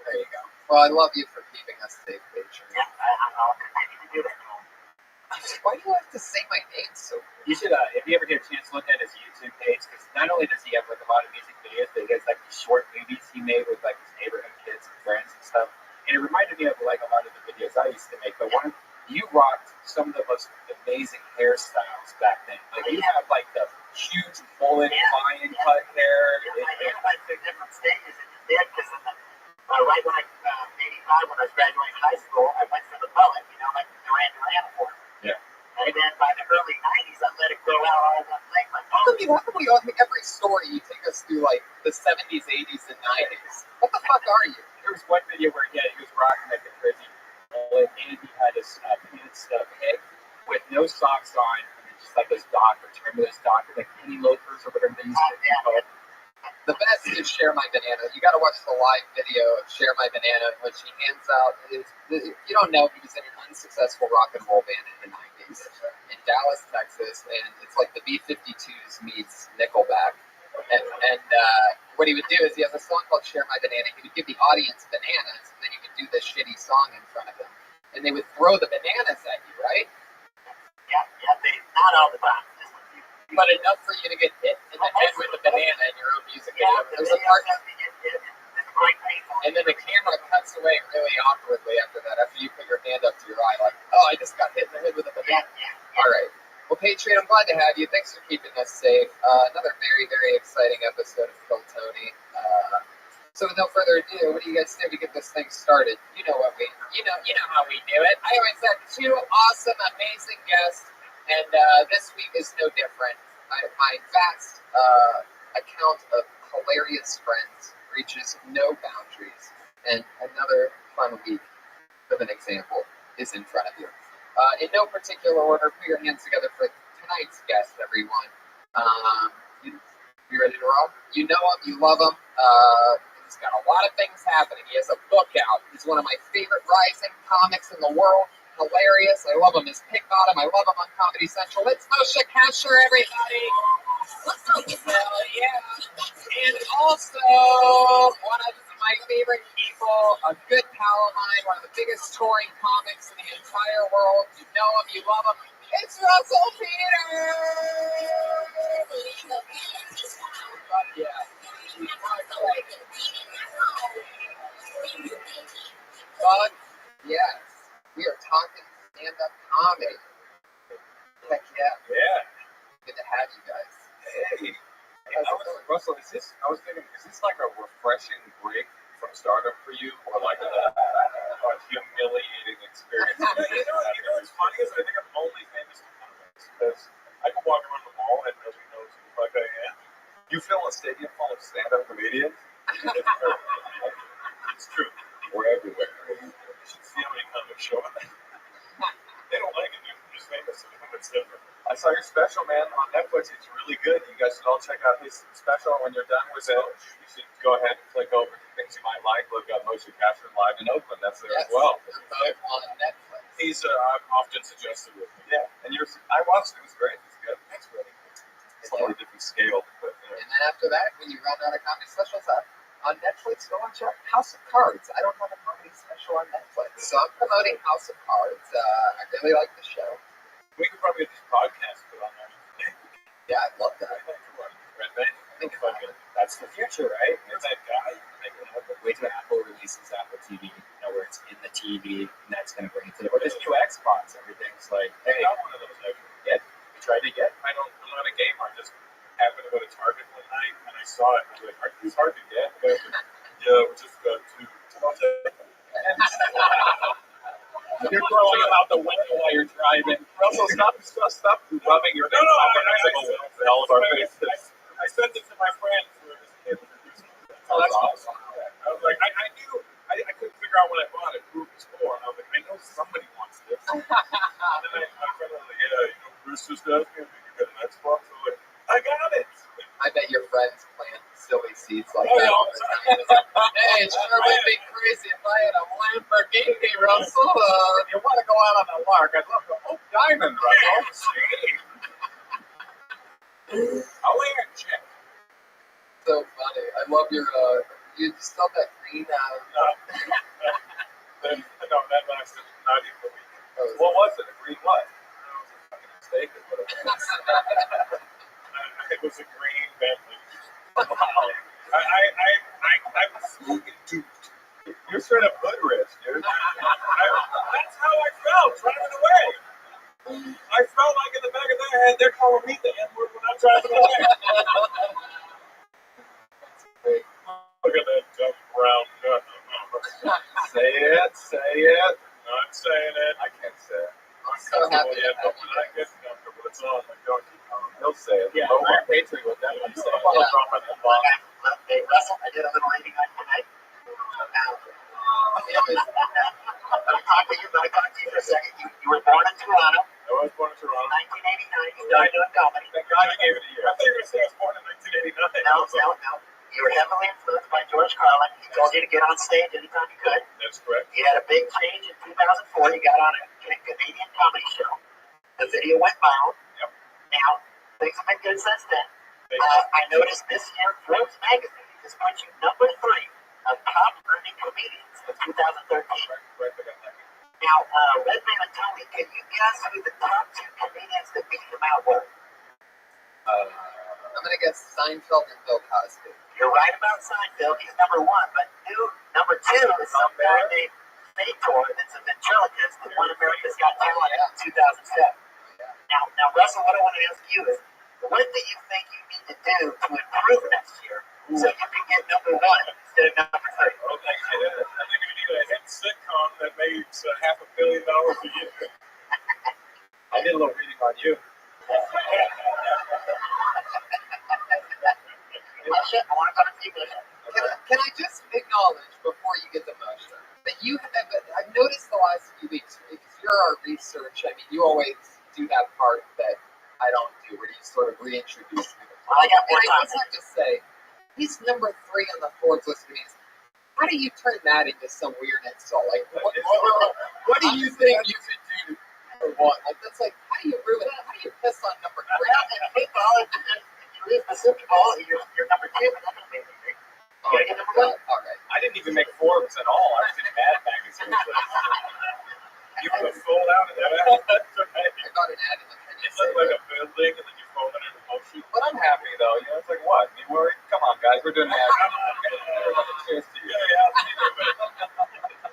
There you go. Well, I love you for keeping us safe, Patriot. Yeah, I'll continue to do that. Why do you have to say my name so weird? You should, if you ever get a chance, look at his YouTube page, because not only does he have like a lot of music videos, but he has like these short movies he made with like his neighborhood kids and friends and stuff. And it reminded me of like a lot of the videos I used to make. But one, you rocked some of the most amazing hairstyles back then. Like you have like the huge bullet lion cut hair. I went through different stages and you did, because right when I, 85, when I was graduating high school, I went for the mullet, like the Duran Duran form. Yeah. And then by the early 90s, I let it grow out all one thing. How come we on every story you take us through like the 70s, 80s, and 90s? What the fuck are you? There was one video where he was rocking like a crazy mullet, and he had his pants stuff hit with no socks on, and just like those Dockers. Remember those Dockers, like penny loafers or whatever they used to be called? The best is Share My Banana. You got to watch the live video of Share My Banana when she hands out if you don't know, he was in an unsuccessful rock and roll band in the 90s in Dallas, Texas, and it's like the B-52s meets Nickelback. And what he would do is he has a song called Share My Banana. He would give the audience bananas, and then he would do this shitty song in front of them. And they would throw the bananas at you, right? Yeah, not all the time. But enough for you to get hit in the head with a banana in your own music video. There's a part, and then the camera cuts away really awkwardly after that, after you put your hand up to your eye, like, oh, I just got hit in the head with a banana. All right. Well, Patriot, I'm glad to have you. Thanks for keeping us safe. Another very, very exciting episode of Kill Tony. So with no further ado, what do you guys say we get this thing started? You know how we do it. I always have two awesome, amazing guests. And this week is no different. My vast account of hilarious friends reaches no boundaries. And another fun week of an example is in front of you. In no particular order, put your hands together for tonight's guest, everyone. You ready to roll? You know him, you love him. He's got a lot of things happening. He has a book out. He's one of my favorite rising comics in the world. Hilarious. I love him as Pick Bottom. I love him on Comedy Central. It's Moshe Kasher, everybody. Hell yeah. And also, one of my favorite people, a good pal of mine, one of the biggest touring comics in the entire world. You know him, you love him. It's Russell Peters. But yeah. But yes. We are talking stand-up comedy. Heck yeah. Yeah. Good to have you guys. Hey. Russell, I was thinking, is this like a refreshing break from stardom for you, or like a humiliating experience? you know what's funny is I think I'm only famous for comics, because I can walk around the mall and nobody knows who the fuck I am. You fill a stadium full of stand-up comedians? It's true. We're everywhere. You should see how many comics show up. They don't like it, dude. I'm just famous. It's different. I saw your special, man, on Netflix. It's really good. You guys should all check out his special when you're done with it. You should go ahead and click over the things you might like. Look up Moshe Kasher live in Oakland. That's there as well. Both on Netflix. He's often suggested with me. Yeah. And I watched it. It was great. It's good. Thanks, buddy. It's a totally different scale. But, And then after that, when you run out of comedy specials on Netflix, go and check House of Cards. I don't have a comedy special on Netflix, so I'm promoting House of Cards. I really like the show. we could probably get this podcast put on there. Yeah, I'd love that. Red Band. That's the future, right? It's that guy. Wait till Apple releases Apple TV, where it's in the TV, and that's going to bring it to the. Or this new Xbox, everything's like, hey, I got one of those. Yeah, you tried to get. I'm not a gamer. I just happened to go to Target one night, and I saw it. I was like, are these hard to get? Yeah, we just got two. You're throwing them out the window while you're driving. Russell, stop rubbing your face all of our faces. I sent it to my friend for his kid. Oh, that's awesome. I was like, I knew, I couldn't figure out what I bought it, who it was for. And I was like, I know somebody wants this. And then my friend was like, yeah, Bruce just asked me if you could get an Xbox. I was like, I got it. I bet your friends plant silly seeds like that all the time. Hey, it sure would be crazy if I had a Lamborghini, Russell. It out on a lark. I'd love to. Oh, diamond, Russell. I'll wear a check. So funny. I love your, you still have that green, No, that lasted not even a week. What was it? A green what? It was a fucking mistake. Is what it was. It was a green Bentley. Wow. I was fucking duped. You're straight up hood rich, dude. That's how I felt driving away. I felt like in the back of their head, they're calling me the N-word when I'm driving away. Look at that dumb brown nut. Say it, say it. I'm saying it. I can't say it. I'm so happy Yet, to but have when I you get comfortable, it's on. Like, don't keep calling. He'll say it. Yeah, Low I'm Patriot with that one. Say it. Yeah. Drop it in the box. Hey, Russell, I did a little reading on tonight. Let me talk to you for a second. You were born in Toronto, I was born in Toronto. 1989. You started doing comedy. Thank God you gave it a year. I thought you were going to say I was born in 1989. No. You were heavily influenced by George Carlin. He told you to get on stage anytime you could. That's correct. You had a big change in 2004. You got on a Canadian comedy show. The video went viral. Yep. Now, things have been good since then. I noticed this year, Forbes magazine has put you number 3 of top earning comedians of 2013. Right, I got that. Now, Redman and Tony, can you guess who the top 2 comedians that beat him out were? I'm gonna guess Seinfeld and Bill Cosby. You're right about Seinfeld. He's number 1, but number 2 is some guy named Fator that's a ventriloquist that won America's Got Talent in 2007. Now, Russell, what I want to ask you is, what do you think you need to do to improve next year so you can get number 1 instead of number 3? Well, I think we need a hit sitcom that makes $500 million a year. I did a little reading on you. I want to talk to you, Misha. Can I just acknowledge before you get the motion that you have, I've noticed the last few weeks, because you're our research, I mean, you always do that part that I don't do, where you sort of reintroduce me. Well, I got more And I time. just have to say, he's number 3 on the Forbes list of meetings. How do you turn that into some weird insult? Like, what do you think you could do for what? Like, that's like, how do you ruin it? How do you piss on number 3? Well, in football, if you lose the Super Bowl, you're number 2, but that's not amazing. You gotta get number 1. All right. I didn't even make Forbes at all. I was in Mad Magazine. You would have sold out of that. That's okay. I got an ad in the It looked like a building, and then you fold it into motion. But I'm happy, though. You know, it's like, what? You worry? Come on, guys. We're doing Mad Cheers to you.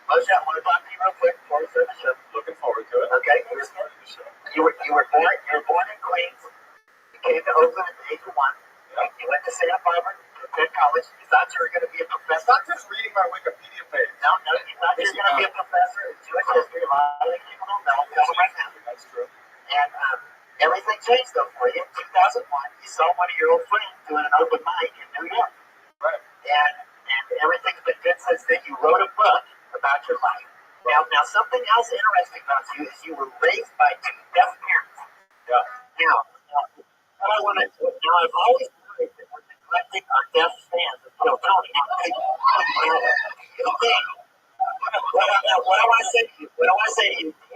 Moshe, I want to talk to you real quick before we start the show. Looking forward to it. Okay? We're starting the show. You were born in Queens. You came to Oakland at the age of 1. You went to Santa Barbara, to college. You thought you were going to be a professor. Not just reading my Wikipedia page. No, you thought you were going to be a professor in Jewish history. A lot of people don't know. Tell them right now. That's true. And everything changed though for you. In 2001, you saw one of your old friends doing an open mic in New York. Right. And everything's been good since then. You wrote a book about your life. Now something else interesting about you is you were raised by 2 deaf parents. Yeah. Now, I've always worried that we're neglecting our deaf fans until Tony. What I want to say to you, do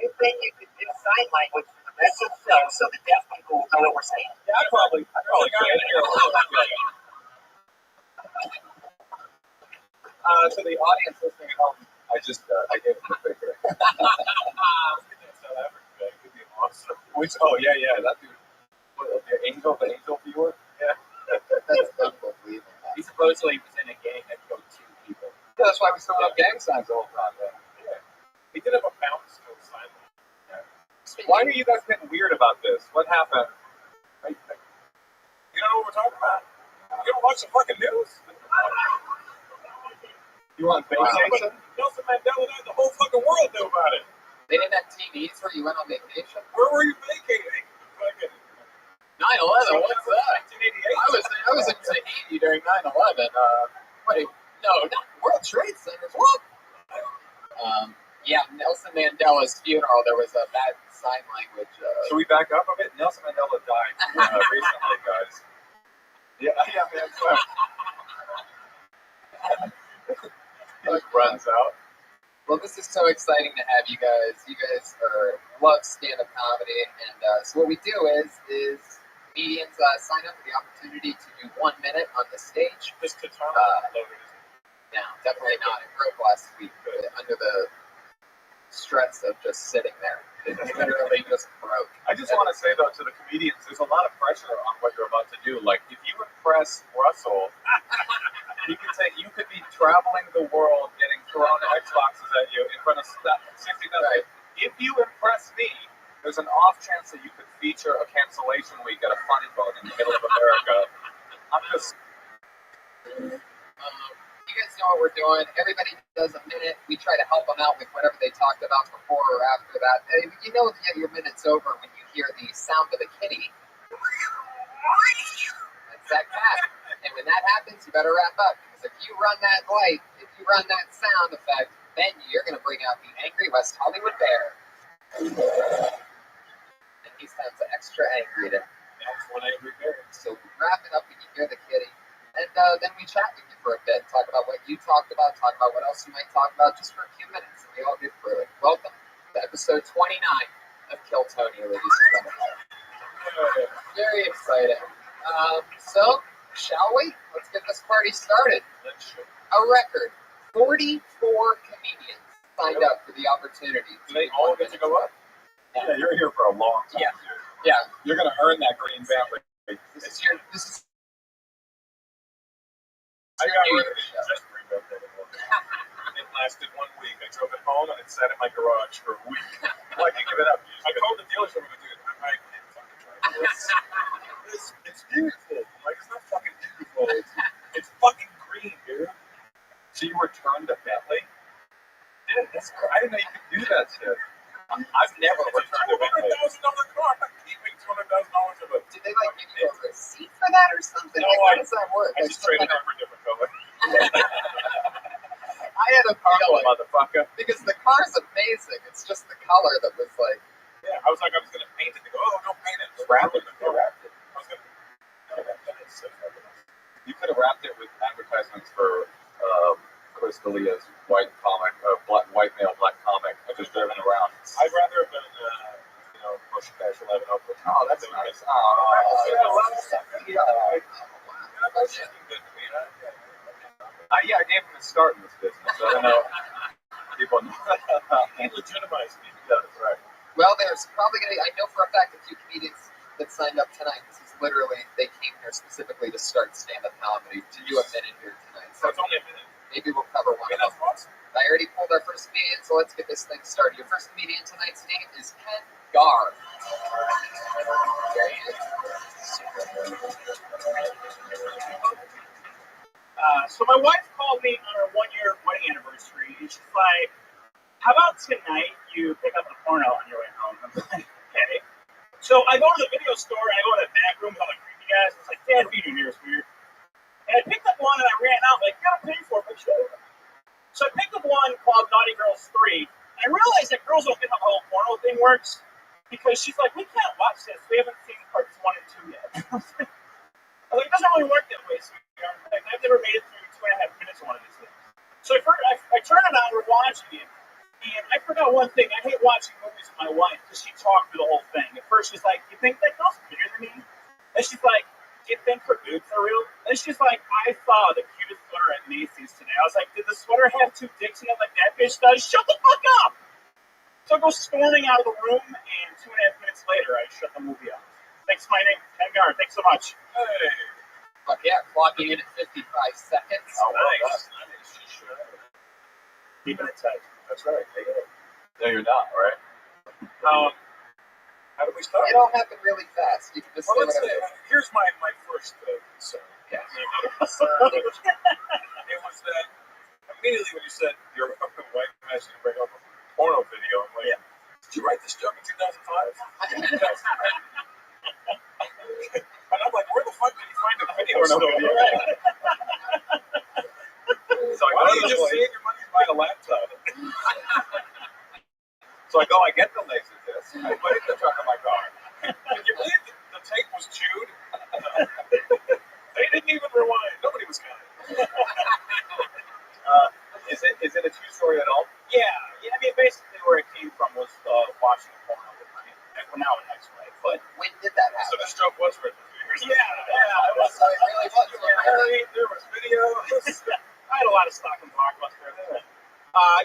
you think you could do sign language for the rest of the show so the deaf people will know what we're saying? Yeah, I probably got it. To the audience listening at home, I gave them a picture. South Africa, could be awesome. That dude. The angel viewer? Yeah. That's unbelievable. He supposedly was in a gang that killed 2 people. Yeah, that's why we still have gang signs all the time. Yeah. He did have a bounce to a sign. Yeah. Why are you guys getting weird about this? What happened? You don't know what we're talking about? You don't watch the fucking news? You want vacation? Nelson Mandela died, the whole fucking world knew about it. They didn't have TVs where you went on vacation? Where were you vacating? Fucking 9/11, what's that? 1988. I was in Tahiti during 9/11. Wait, no, not World Trade Center. What? Yeah, Nelson Mandela's funeral, there was a bad sign language. Should we back up a bit? Nelson Mandela died recently, guys. Yeah, man. He just runs out. Well, this is so exciting to have you guys. You guys love stand-up comedy, and so what we do is comedians sign up for the opportunity to do 1 minute on the stage. This guitar loaded. No, definitely not. It broke last week under the stress of just sitting there. It literally just broke. I just want to say though to the comedians, there's a lot of pressure on what you're about to do. Like if you impress Russell, you could be traveling the world getting Corona Xboxes at you in front of 60,000. Right. If you impress me, there's an off chance that you could feature a cancellation week at a funny bone in the middle of America. I'm just. You guys know what we're doing. Everybody does a minute. We try to help them out with whatever they talked about before or after that. And you know that your minute's over when you hear the sound of a kitty. That's that cat. And when that happens, you better wrap up. Because if you run that light, if you run that sound effect, then you're going to bring out the angry West Hollywood bear. And he sounds extra angry to That's one angry bear. So we wrap it up when you hear the kitty. And then we chat with you for a bit, talk about what you talked about, talk about what else you might talk about, just for a few minutes, and we all get through it. Welcome to episode 29 of Kill Tony, ladies and gentlemen. Very exciting. So, shall we? Let's get this party started. A record, 44 comedians signed up for the opportunity. Do they all get to go up? Yeah, you're here for a long time, dude. Yeah. You're going to earn that green band. This is I got rid of it just for it lasted 1 week. I drove it home and it sat in my garage for a week. Why'd you give it up? I told the dealership, dude, I can't fucking drive this. It's beautiful. Like, it's not fucking beautiful. It's fucking green, dude. So you returned a Bentley? Dude, I didn't know you could do that shit. I've never returned a Bentley. $200,000 car. I'm not keeping $200,000 of it. Did they give you a receipt for that or something? No, how does that work? I just traded it for a different color. I had a feeling, motherfucker. because the car's amazing. It's just the color that was like. Yeah, I was like, I was gonna paint it. They go, oh, don't paint it. Just wrap it. Go wrap it. I was gonna. You could have wrapped it with advertisements for Chris D'Elia's white male black comic. I just driven around. I'd rather have been, Bush Cash 11 Oakland. Oh, that's nice. I gave him a start in this business. I don't know. People know. He legitimized me. Yeah, that's right. Well, there's probably going to be, I know for a fact, a few comedians that signed up tonight. This is literally, they came here specifically to start stand-up comedy, to do a minute here tonight. So it's only a minute. Maybe we'll cover one of them. Awesome. I already pulled our first comedian, so let's get this thing started. Your first comedian tonight's name is Ken Gar. There he is. So my wife called me on our 1-year wedding anniversary, and she's like, how about tonight you pick up the porno on your way home? I'm like, okay. So I go to the video store, and I go to the back room with all the creepy guys, and it's like, Dad, what are you doing here? It's weird. And I picked up one, and I ran out, like, you gotta pay for it, but sure. So I picked up one called Naughty Girls 3, and I realized that girls don't get how the whole porno thing works, because she's like, we can't watch this, we haven't seen parts 1 and 2 yet. I was like, it doesn't really work that way, sweetheart. Like, I've never made it through 2.5 minutes of one of these things. So I turned it on, we're watching it, and I forgot one thing. I hate watching movies with my wife because she talked through the whole thing. At first, she's like, you think that girl's bigger than me? And she's like, do you think her boobs are real? And she's like, I saw the cutest sweater at Macy's today. I was like, did the sweater have 2 dicks in it like that bitch does? Shut the fuck up! So I go storming out of the room, and 2.5 minutes later, I shut the movie off. Thanks, my name, Ken Gar. Thanks so much. Hey. Fuck yeah, clocking in at 55 seconds. Oh, nice. Keep it tight. That's right. No, you're not, right? How do we start? It all happened really fast. You can just say whatever. Here's my first concern. Yeah. It was that immediately when you said your wife asked you to bring up a porno video, I'm like, did you write this joke in 2005? And I'm like, where the fuck did you find a video? So why don't you just save your money and buy a laptop? So I go, I get the laser disc, I put it in the trunk of my car. Can you believe the tape was chewed? They didn't even rewind. Nobody was counting. Is it a true story at all? Yeah. watching porn with my now an ex-wife. But When did that so happen? the stroke was written a few years ago. Yeah, it was. So it really was. You were married. There was videos. I had a lot of stock in Blockbuster.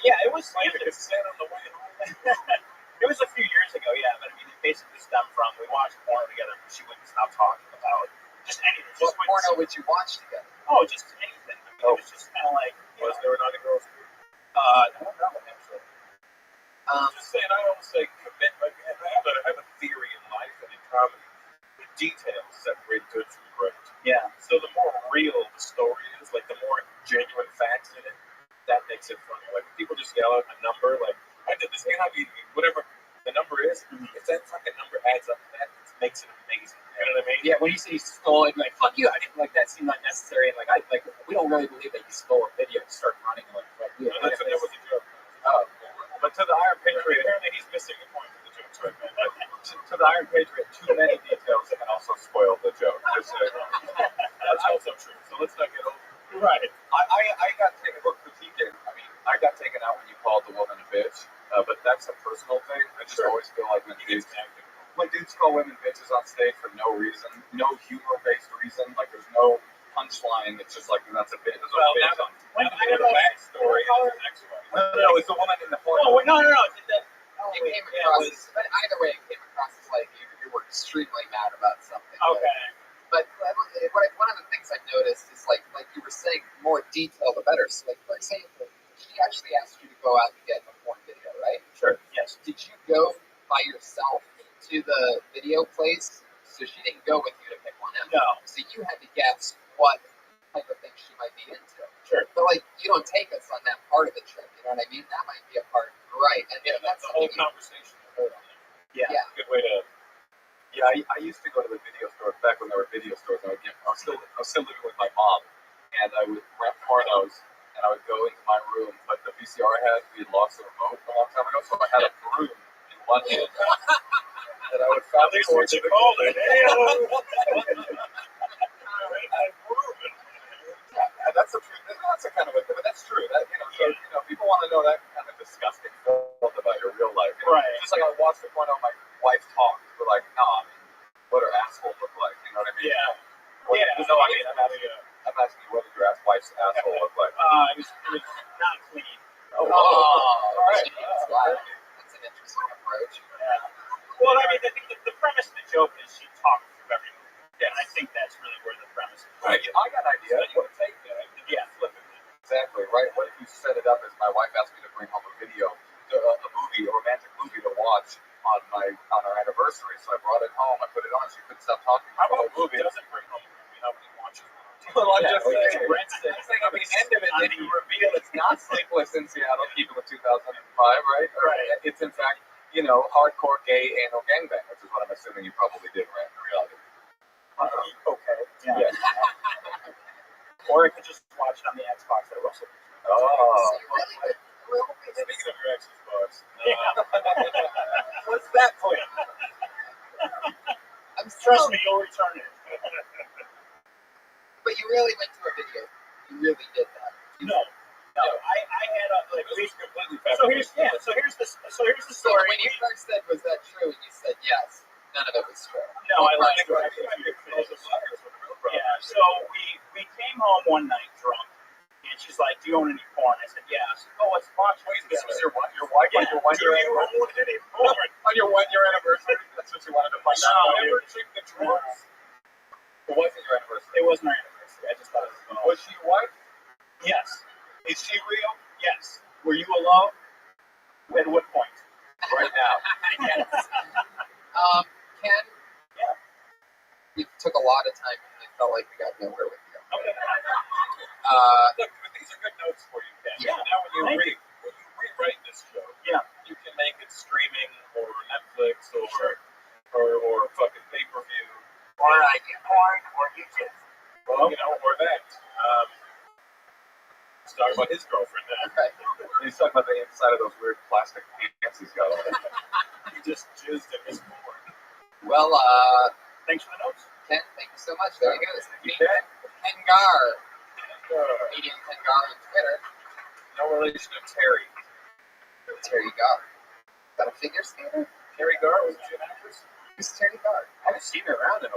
Yeah, it was. My kid sat on the way home. It was a few years ago, yeah, but I mean, it basically stemmed from we watched porn together, but she wouldn't stop talking about just anything. What Just porno would you watch together? Oh, just anything. I mean, it was just kind of like, Was there another girl's group? no, that one actually. I'm just saying, I always say commit. Like, I have a theory in life and in comedy. The details separate good from great. Yeah. So the more real the story is, like the more genuine facts in it, that makes it funny. Like when people just yell out a number, like I did this, whatever the number is, if that fucking number adds up to that, it makes it amazing. You know what I mean? Yeah, when you say you stole it, like fuck you, I didn't like that seemed unnecessary. And like we don't really believe that you stole a video to start running. Like we No, that was a joke. Oh, But to the Iron Patriot, apparently he's missing the point of the jokes right now. But to the Iron Patriot, too many details can also spoil the joke. That's also true. So let's not get over. Right. I got taken. Look, he did. I mean, I got taken out when you called the woman a bitch. But that's a personal thing. I just always feel like when dudes call women bitches on stage for no reason, no humor-based reason, like there's no punchline. It's just like that's a bit. Well, I have a backstory. No, it's the woman in the porno. Oh, no. It came across, but either way, it came across as like you were extremely mad about something. Okay. But one of the things I noticed is like you were saying, more detail the better. So like for example, she actually asked you to go out and get a porn video, right? Sure. Yes. Did you go by yourself to the video place? So she didn't go with you to pick one out. No. So you had to guess what type of thing she might be into. Sure. But like you don't take us on that part of the trip. You know what I mean? That might be a part, right? And Yeah, that's the whole something conversation. Yeah. Good way to. Yeah, I used to go to the video store back when there were video stores. I was still living with my mom, and I would rent pornos, and I would go into my room. But the VCR we had lost the remote a long time ago, so I had a broom in one hand that I would fast forward to the called it. That's a true. That's a kind of a. But that's true. That so people want to know that kind of disgusting stuff about your real life. Right. Just like I watched the porno my wife talk. We're like, nah, what her asshole look like? You know what I mean? Yeah. No, I mean, I'm asking you what did your wife's asshole look like? It was not clean. Oh, all right. That's an interesting approach. Well, I mean, the premise of the joke is she talks through every movie. Yeah, and I think that's really where the premise is. Right. I got an idea. You want to take that? Yeah. Flip it. Exactly. Right. What if you set it up as my wife asked me to bring home a video, a movie, a romantic movie to watch on our anniversary? So I brought it home. I put it on. She couldn't stop talking. How about a movie doesn't bring home a movie? Nobody watches one. Well, I'm just saying. I'm saying at the end of it, then you reveal it's not Sleepless in Seattle, keeping with 2005, right? Right. It's in fact, hardcore gay anal gangbang, which is what I'm assuming you probably did, right? In reality. Okay. Yeah. Or I could just watch it on the Xbox at Russell. Oh. Well, Speaking of your ex's box, What's that for? Trust me, you'll return it. But you really went to a video. You really did that. No. I had it was completely So here's the So story. when you first said, "Was that true?" and you said yes, none of it was true. No, I lied. Yeah. So we came home one night drunk, and she's like, "Do you own any porn?" I said, "Yes." Oh, let's watch. Wait, this was your wife on your 1 year anniversary? On your 1 year anniversary? That's what you wanted to find out? No. Never checked the drawers. It wasn't your anniversary. It wasn't our anniversary. I just thought it was going. Was she your wife? Yes. Is she real? Yes. Were you alone? At what point? Right now. Yes. Ken? Yeah. We took a lot of time and I felt like we got nowhere with you. Okay. Look, these are good notes for you, Ken. Yeah. Now when you rewrite this show, you can make it streaming or Netflix or fucking pay-per-view. Or YouPorn or YouTube. Well, or that. He's talking about his girlfriend now. Right. He's talking about the inside of those weird plastic pants he's got on. He just jizzed in his porn. Well, Thanks for the notes. Ken, thank you so much. There you go. You bet. Ken Gar. Comedian Ken Gar on Twitter. No relation to Terry. Terry Gar. Is that a figure skater?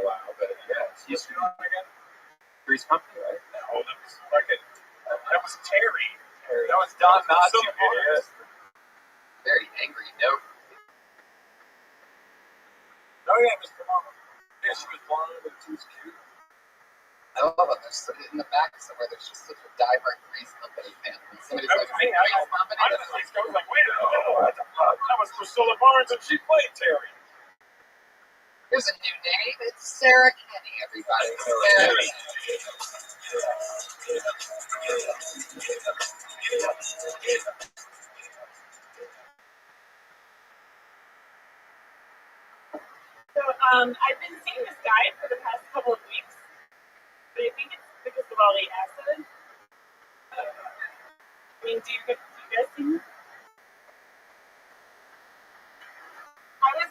while, but yes. He's doing it again? Three's Company, right? No, that was fucking. That was Terry. That was Don Nazi. Very angry note. Oh yeah, Mr. Mama. Yeah, she was blonde and she was cute. I love it. There's in the back somewhere. There's just such a diehard Three's Company fan. When somebody's That like, was me. Three's Company. I was like, wait a minute. That was Priscilla Barnes and she played Terry. Here's a new name. It's Sarah Kenny, everybody. Sarah Kenny. So, I've been seeing this guy for the past couple of weeks, but I think it's because of all the acid. I mean, do you guys see him? I was,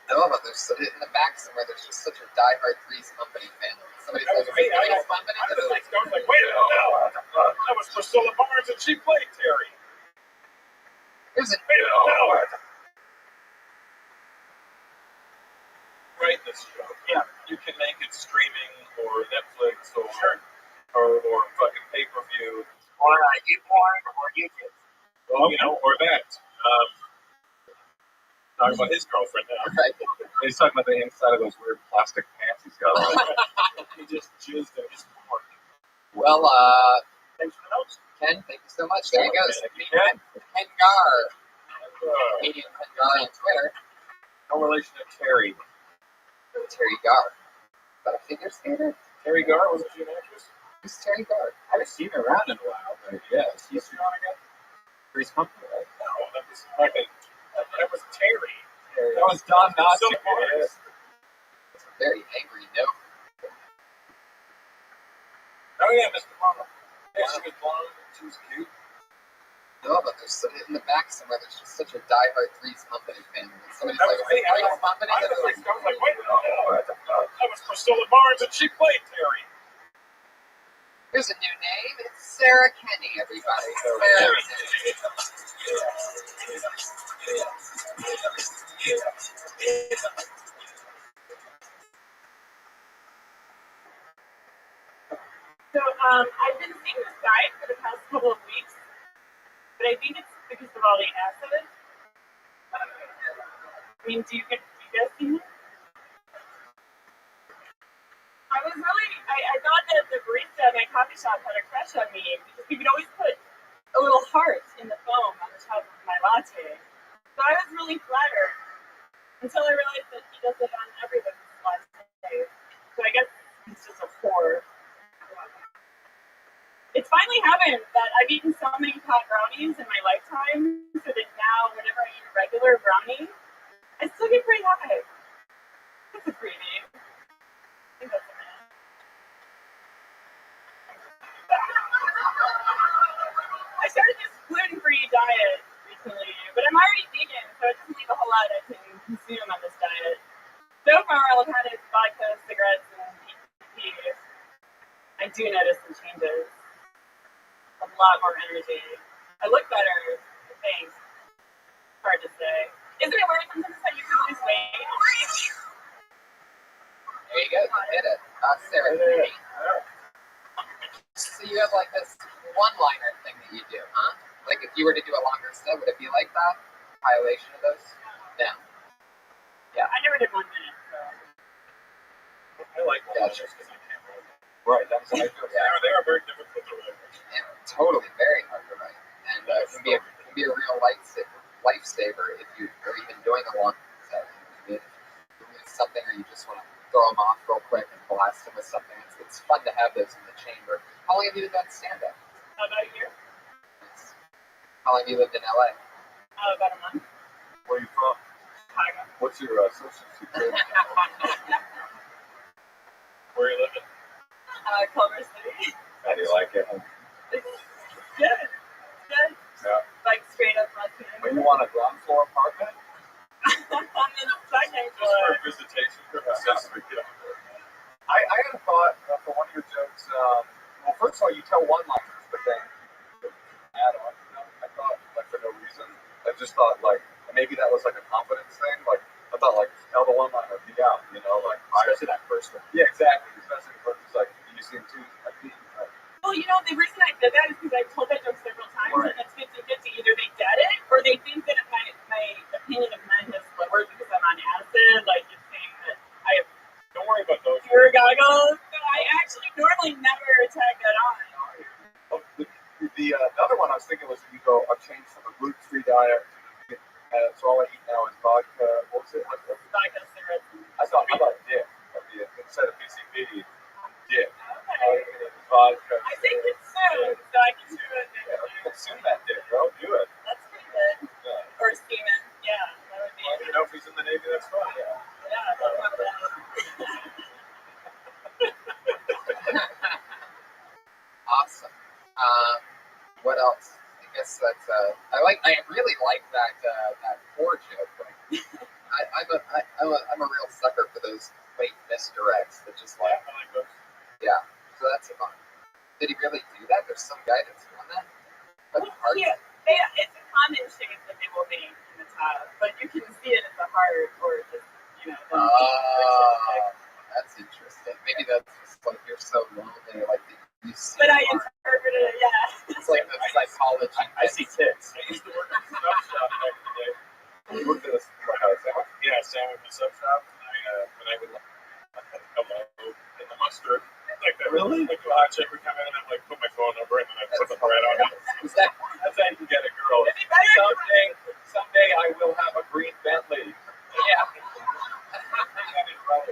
I love it. There's in the back somewhere. There's just such a diehard Three's Company fan. When somebody's That like, was me. Three's Company. I was like, wait a minute. That was Priscilla Barnes and she played Terry. Here's a Wait a minute. Write this show. Yeah, you can make it streaming or Netflix or fucking pay-per-view. Or YouPorn or YouTube. Well, you know, or that. Talking about his girlfriend now. right. He's talking about the inside of those weird plastic pants he's got on. He just jizzed in his pork. Well, Thanks for the notes. Ken, thank you so much. There you go. Ken? Ken Gar. Comedian Ken Gar on Twitter. No relation to Terry. Terry Gar. Is that a figure skater? Terry Gar, wasn't she an actress? Who's Terry Gar? I haven't seen her around in a while, but yes. He's doing it again? Three's Company, right? No, that was fucking. That was Terry. That was Don Nazi. It's a very angry note. Oh yeah, Mr. Mama. Yeah, she was blonde and she was cute. No, but there's in the back somewhere. There's just such a diehard Three's Company fan. When somebody's That like, was me. Three's Company. I was like, wait a minute. That was Priscilla Barnes and she played Terry. Here's a new name. It's Sarah Kenny, everybody. Sarah Kenny. so, I've been seeing this guy for the past couple of weeks, but I think it's because of all the acid. I mean, do you guys see him? I thought that the barista at my coffee shop had a crush on me because he would always put a little heart in the foam on the top of my latte. So I was really flattered until I realized that he does it on everyone's latte. So I guess he's just a whore. It's finally happened that I've eaten so many pot brownies in my lifetime, so that now whenever I eat a regular brownie, I still get pretty high. That's a freebie. I think that's a man. I started this gluten-free diet recently, but I'm already vegan, so it doesn't leave a whole lot I can consume on this diet. So far, all I've had is vodka, cigarettes, and EPP. I do notice some changes. A lot more energy. I look better, I think. Hard to say. Isn't it weird sometimes that you can lose weight? There you go. You did it. Sarah Kenny. So you have like this one-liner thing that you do, huh? Like if you were to do a longer set, would it be like that? Violation of those? No. Yeah, I never did 1 minute, so. I like Gotcha. just because I can't write. Right, that's what I do. They are very difficult to write. Yeah, totally. Very hard to write. And it can be a real lifesaver if you are even doing a long set. You lose something or you just want to throw them off real quick and blast them with something. It's fun to have those in the chamber. How long have you done stand-up? About a year? How long have you lived in LA? About a month. Where are you from? Chicago. What's your social security? Where are you living? Culver City. How do you like it? It's good. Good. Yeah. Like straight up Latino. When you want a ground floor apartment? I'm in the second Just floor. for visitation purposes. I had a thought for one of your jokes. Well, first of all, you tell one-liners, but then you add on. I thought, like, for no reason. I just thought, like, maybe that was like a confidence thing. Like I thought, like tell the one-liner, be out, you know, like Especially that first one. yeah, exactly. Especially when it's like you seem too. Well, you know, the reason I did that is because I told that joke several times, Right. and it's 50-50. Either they get it, or they think that my opinion of men has lowered because I'm on acid. Like, it's saying that I have Don't worry about those. pure goggles. So I actually normally never tag that on. Oh, the other one I was thinking was you go, I've changed from a gluten-free diet. So all I eat now is vodka. What was it? Vodka syrup. I thought dip. Instead of PCP, dip. Okay. Vodka. I think it's soon, so I can do it. Consume that dip, bro. Do it. That's pretty good. Yeah. Or semen. Yeah, that would be. Well, you know, if he's in the Navy, that's fine. Yeah. Yeah, that's not bad. Awesome. What else? I guess that's I really like that poor joke. I'm a real sucker for those late misdirects that just like I like those. yeah. So that's fun. Did he really do that? There's some guy that's doing that. That's hard. Yeah, it's a common shape that they will make in the top, but you can see it as a heart or just, you know. That's interesting. Maybe that's just like you're so lonely, like you see. But I art. interpreted it, yeah. It's like the psychology. I see tits. I used to work at a sub shop back in the day. You looked at a sandwich? Yeah, sandwich and sub shop. And I would like hello and the mustard. Like that. Really? Like the hot chick would come in and I'd like put my phone number and then I'd put the bread on it. Was that That's how you can get a girl. It'd be better Someday I will have a green Bentley. yeah?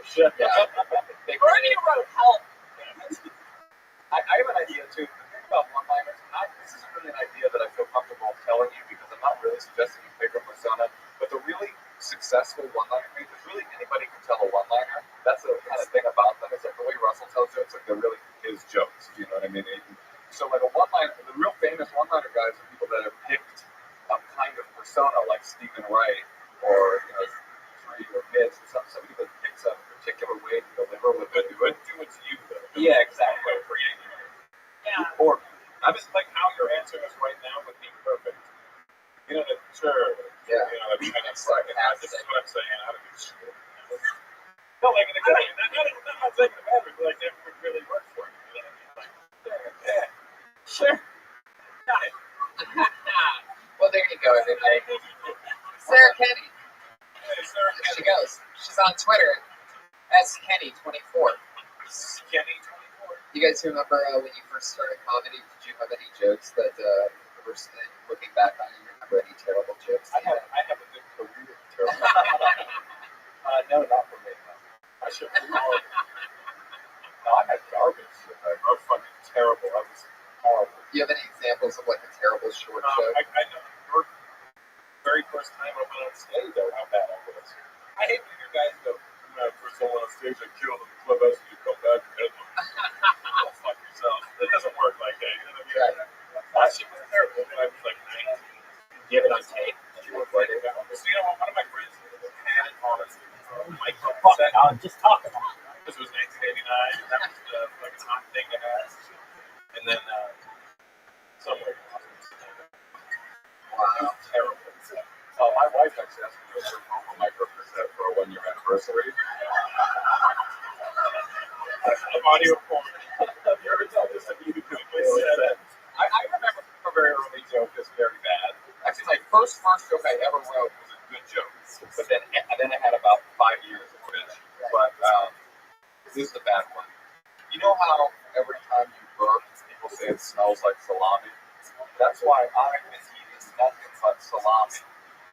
Shit. Yeah. Or you wrote help. I have an idea too. The thing about one-liners, this isn't really an idea that I feel comfortable telling you because I'm not really suggesting you pick a persona, but the really successful one-liner makers, really anybody can tell a one-liner. That's the kind of thing about them. It's like the way Russell tells jokes, like they're really his jokes. You know what I mean? So like a one-liner, the real famous one-liner guys are people that have picked a kind of persona, like Stephen Wright or Tree or Mitch or somebody that picks a particular way to deliver what they do. But do it to you though. Yeah, exactly. Yeah. Or I just like how you're answering us right now with being perfect. You know, sure. Yeah. You know, that's kind of It's like this is what I'm saying. I don't give a shit. No, like in a good way. I'm not saying the bad, but like that would really work for you. You know what I mean? Like, yeah. Sure. Got it. Well, there you go, everybody. Sarah Kenny. Hey, Sarah There she Kenny. goes. She's on Twitter. SKenny24. Kenny 24. You guys remember when you first started comedy? Did you have any jokes that were looking back on you? Remember any terrible jokes? I have a good career. No, not for me. No. I should have all of it. No, I had garbage. I was fucking terrible. I was horrible. Do you have any examples of like a terrible short joke? I know your very first time I went on stage, how bad I was. I hate when you guys go, first time on stage, I killed them in the clubhouse, and you come back and hit them. Go fuck yourself. It doesn't work like that. You know what I mean? Right. That shit was terrible when I was like 19. Do you have it on tape? Did you record it? So, you know, one of my friends had it on his Fuck it, I'll just talk about it. This was 1989. That was the fucking hot thing to have. And then, somewhere. Wow. Terrible. Oh, my wife actually asked me to bring home a microcassette for a 1-year anniversary. Of audio form. Have you ever told this to me? Because it makes sense. I remember a very early joke that's very bad. Actually, my first joke I ever wrote was a good joke. But then I had about 5 years of it. But this is the bad one. You know how every time you burp, people say it smells like salami? That's why I've been eating nothing but salami.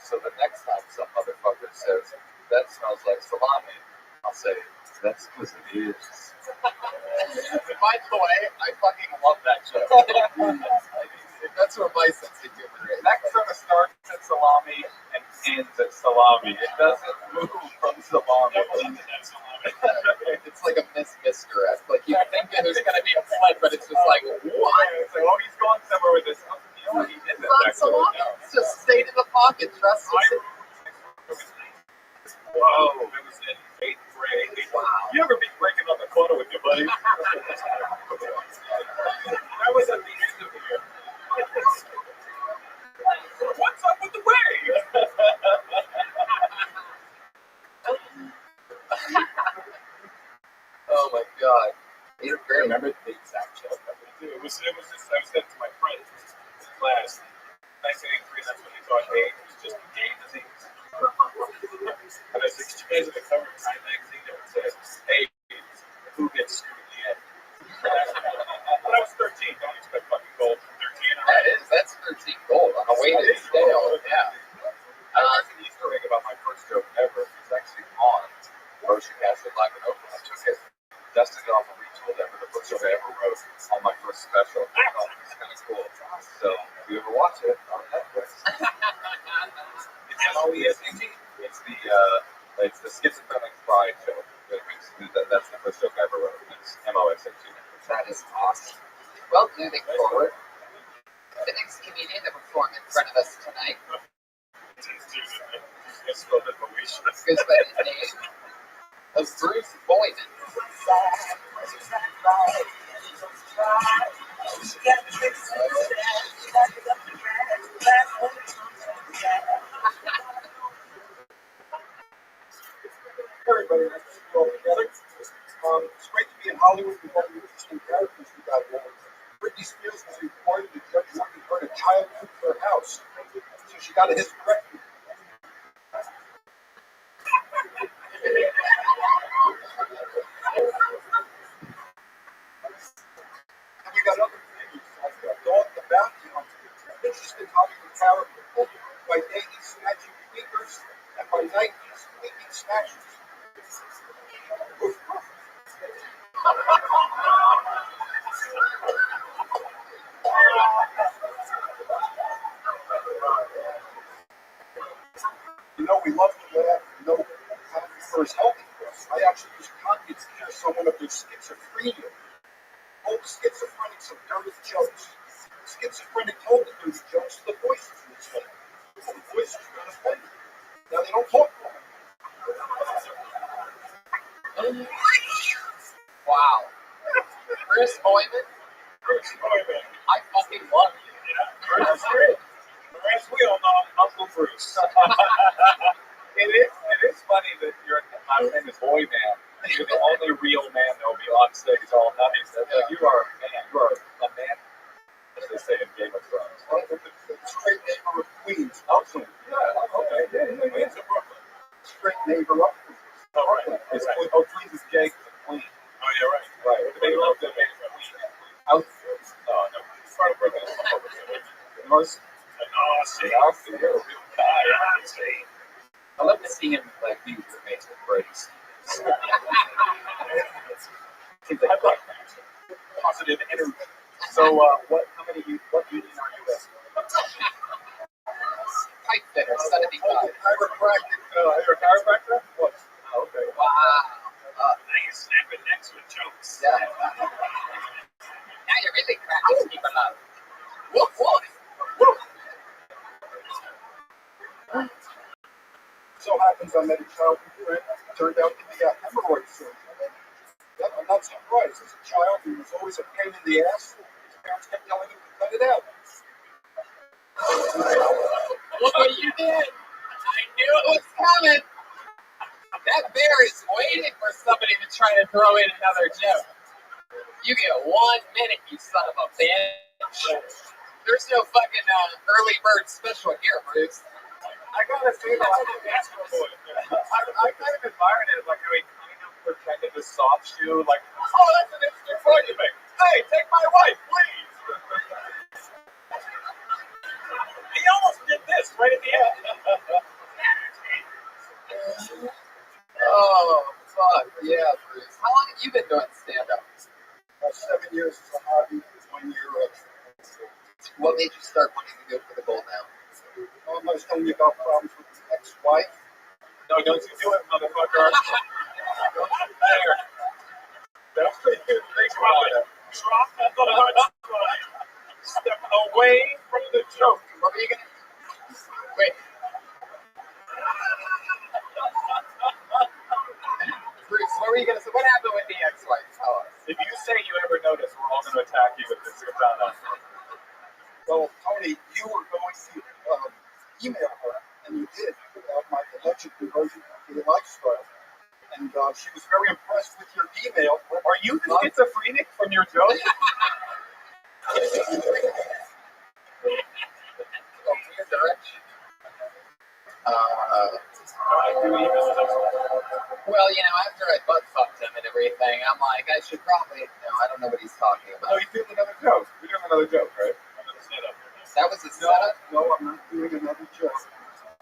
So the next time some motherfucker says, that smells like salami, I'll say, that's because it is. By the way, I fucking love that joke. That's what my sense of humor is. That sort of starts at salami and ends at salami. It doesn't move from salami. It's like a misdirect. Like you think that there's gonna be a flood, but it's just like, what? It's like, oh, he's going somewhere with this. You know what he did? It's not salami. It's just stayed in the pocket. Trust me. Whoa, it was in 8th grade. Wow. You ever be breaking up a quota with your buddy? That was at the end of the year. What's up with the wave? remember the exact joke? It was just, I said to my friends in class, 1983, that's when they taught AIDS, it was just gay disease. And I said, you guys are the cover of Time magazine that would say, hey, who gets screwed in the end? When I was 13, don't expect fucking gold from 13. That's 13 gold on a weighted scale. Yeah. There's an Easter egg about my first joke ever. It's actually on Motion Castle Live in Oakland. I took it, dusted it off, and retooled it for the first joke I ever wrote on my first special. It's kind of cool. So if you ever watch it on Netflix, it's MOESNG. It's the schizophrenic pride joke. That's the first joke I ever wrote. It's MOSNG. That is awesome. Well, moving forward, the next comedian to perform in front of us tonight It's a little bit Moesha. goes by the name of Bruce Boyman. Everybody, let's just go together. It's great to be in Hollywood. We've got interesting characters we got there. Britney Spears was reported that Judge Judy heard a child poop her house, so she got a hysterectomy. And we got other things like Dog the Bounty Hunter, an interesting Hollywood character, by day he's snatching sneakers, and by night he's sneaking snatchers. You know, we love to laugh. You know, for his healthy for us. I actually use condoms to cure someone of their schizophrenia. Old schizophrenics have dirty jokes. Schizophrenic told the dirty jokes to the voices in his head. The voices got offended. Now they don't talk to him. Wow. Bruce Boyman, Bruce Boyman. I fucking love you. Yeah, that's great. As we all know, Uncle Bruce. It is funny that my name is Boy Man. You're the only real man that will be on stage all night. Like, you are a man. You are a man, as they say in Game of Thrones. Straight neighbor of Queens. Okay. Yeah, okay. Yeah. Queens of Brooklyn. Straight neighbor up. Oh, right. It's Right. Queens is gay because of Queen. Oh, you're right. Right. They love the name of Queen. Out Oh, no. It's part of Brooklyn. north. Oh, see, you're a real guy. See. I love to see him like be roommates with Brady Stevens. Seems like Positive energy. So, what union are you with? Pipe fitter, son of the God. Chiropractic. You're a chiropractor? What? Oh, okay. Wow. Now you're snapping necks with jokes. Yeah. Now you're really cracking people up. Woof woof. So happens I met a child who turned out to be a hemorrhoid surgeon. I'm not surprised. As a child, he was always a pain in the ass. His parents kept telling him to cut it out. Look what you did. I knew it was coming. That bear is waiting for somebody to try to throw in another joke. You get 1 minute, you son of a bitch. There's no fucking early bird special here, Bruce. I gotta say though, I kind of admired it, like how he kind of pretended to soft shoe, like, oh, that's an instant argument. Hey, take my wife, please. He almost did this right at the end. Oh, fuck. Yeah, Bruce. How long have you been doing stand-up? 7 years as a hobby, 1 year of. What made you start wanting to go for the gold now? I was telling you about problems with his ex-wife. No, don't you do it, motherfucker. There. That's pretty good. Thanks for that. Drop that line. Step away from the joke. What were you gonna... Wait. Bruce, what were you gonna say? What happened with the ex-wife? Tell us. If you say you ever notice, we're all going to attack you with this katana. So, Tony, you were going to email her, and you did, about my alleged diversion to the lifestyle. And she was very impressed with your email. Are you the schizophrenic from your joke? Well, after I butt fucked him and everything, I'm like, I should probably, I don't know what he's talking No, about. he's doing another joke. You're doing another joke, right? That was his setup? No, I'm not doing another joke.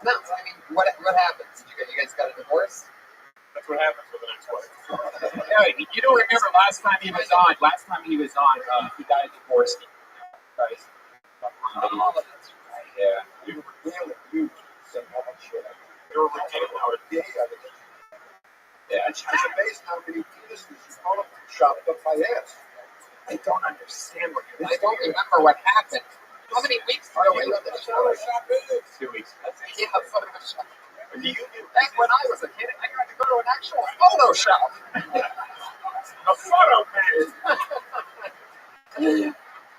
No, I mean, what happened? You guys got a divorce? That's what happens with an ex-wife. No, you don't remember last time he was on, he got a divorce. Guys. Oh, that's right. Yeah. You were really said how much shit. You were retaining our Yeah. It's amazing how many penises you photoshopped up my ass. I don't understand what you're I don't remember what happened. How many weeks ago were you on the show? Photoshop is. 2 weeks. That's it. Yeah, Photoshop. Do you Back when I was a kid, I got to go to an actual photo shop. a photo man?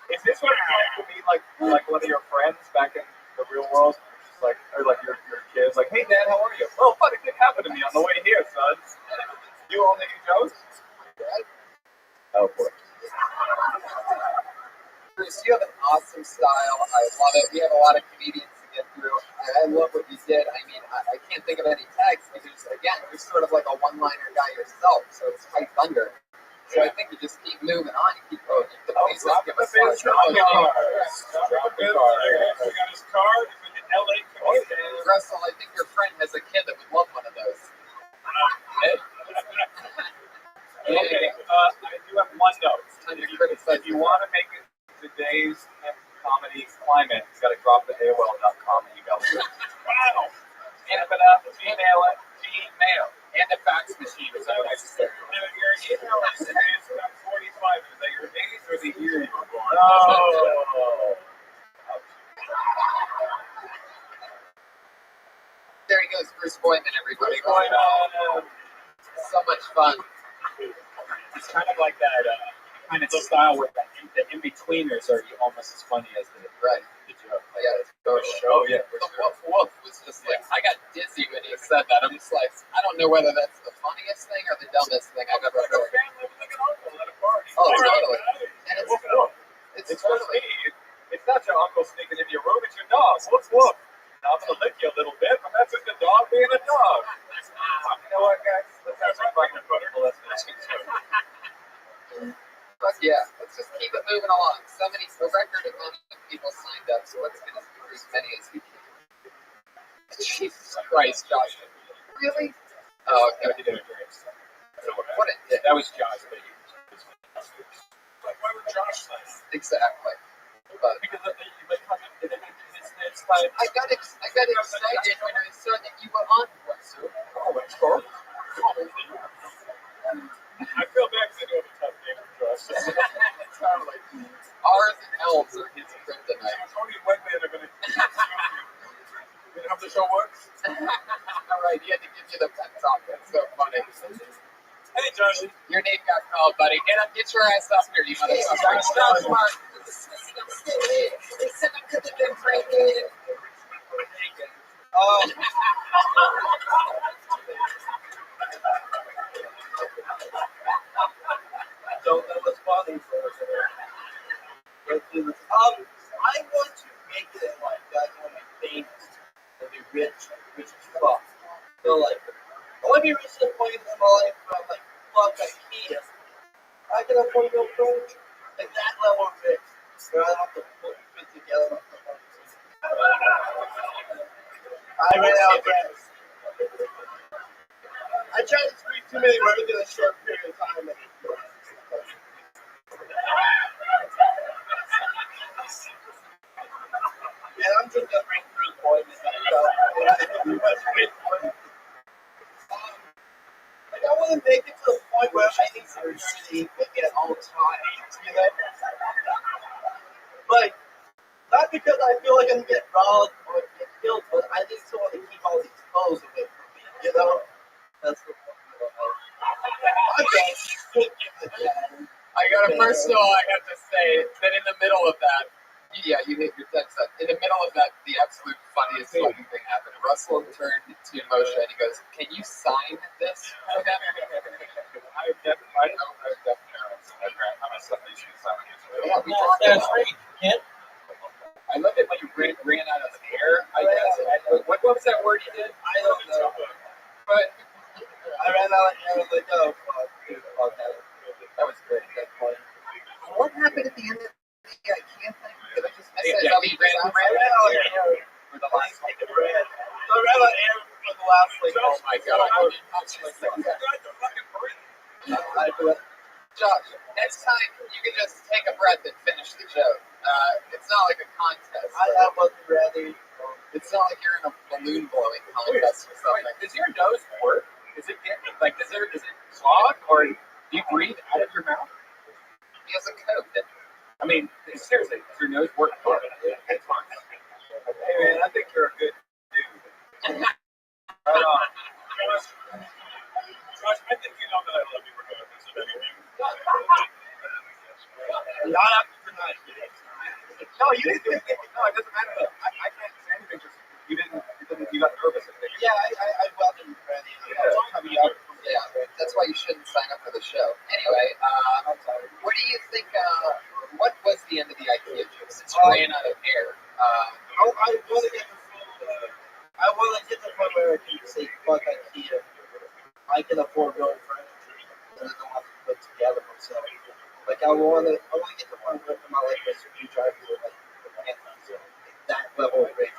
Is this what it's like to be like one of your friends back in the real world? Just like, or like your kids, like, hey Dad, how are you? Oh, funny thing happened to me on the way here, son. You only do jokes? Oh boy. Bruce, you have an awesome style. I love it. We have a lot of comedians to get through. And I love what you did. I mean, I can't think of any tags because, again, you're sort of like a one-liner guy yourself, so it's high thunder. So I think you just keep moving on. You keep going. Please just give us We got his card. He's in the LA community. Russell, I think your friend has a kid that would love one of those. Okay, I do have one note. Time to criticize If you want to make it today's comedy climate, you got to drop the AOL.com email. Wow. And put up Gmail. And the fax machine is what I just said. Your email is 45. Is that your age or the year you were born? Oh. There he goes, Bruce Boyman, everybody. What's going on? So much fun. It's kind of like that kind of style where the in-betweeners are almost as funny as the Right. joke. Like, Yeah, it's for sure. Yeah. The woof woof was just like, I got dizzy when he said that. I'm just like, I don't know whether that's the funniest thing or the dumbest thing I've ever heard. Oh, totally. And it's totally. It's not your uncle sneaking into your room, it's your dog. Woof. Now I'm gonna lick you a little bit, but that's just a dog being a dog. You know what, guys? Let's have some fucking butter. But yeah, let's just keep it moving along. A record amount of people signed up, so let's get through as many as we can. Jesus Christ, Josh. Really? Oh, okay. He did a great. What a dick. That was Josh, but Why would Josh say? Exactly. But Because it's like, I got excited when I saw that you were on Wetsuit. oh, it's cool. I feel bad because I do have a tough name for Josh. Totally. R's and L's are his kryptonite. Tony and Wegman are gonna. You know how the show works? All right, he had to give you the pep talk. That's so funny. Hey, Josh. Your name got called, buddy. Get your ass up here, you motherfucker. Stop smart. I'm still here. They said I could have been breaking. Oh. Don't know what's funny for us. I want to make it like that. I want to be famous and be rich as fuck. So like, I want to be rich to the point in my life where I'm like, fuck, I can't. I can afford to go furniture. Like that level of rich. Where I don't have to put it together. I ran out of friends. I tried to squeeze too many words in a short period of time. And I'm just a bring through the point. Like I want to make it to the point where I think security will get all time. You know? Like, not because I feel like I'm gonna get robbed or get killed, but I just want to keep all these clothes away from me. You know? That's the point. I got to first of all, I have to say that in the middle of that, yeah, you hit your 10 cents. In the middle of that, the absolute funniest fucking thing happened. Russell turned to Moshe and he goes, "Can you sign this for them?" I would definitely I'm a Sunday shoe sign. Yeah, we talked That's about right, kid. I loved it when you ran out of air. I guess. What was that word you did? I don't know. But I ran out and I was like, oh, fuck. Dude, fuck that. that was great. That's funny. what happened at the end of the IKEA thing. Did I just miss it? Yeah, How he ran I ran out of air for the last for the bread. I ran out of air for the last, like, Oh my god. I do it. Josh, next time you can just take a breath and finish the joke. It's not like a contest. I wasn't ready. It's not like you're in a balloon blowing contest or something. Does your nose work? Is it clog or do you breathe out of your mouth? He has a coat. I mean, seriously, does your nose work? Hey man, I think you're a good dude. Right on. Josh, I think you know that I love you regardless of anything. Not after tonight. No, you didn't do anything. No, it doesn't matter. I can't say anything. Just you got nervous. Yeah, I wasn't ready. Yeah, that's why you shouldn't sign up for the show. Anyway, what do you think? What was the end of the IKEA joke? Since you ran out of air. I want to get the full. I want to get the point where I can say fuck IKEA. I can afford real furniture, and I don't have to put together myself. Like I want to get the point where I'm not like a screwdriver with like that level of rage.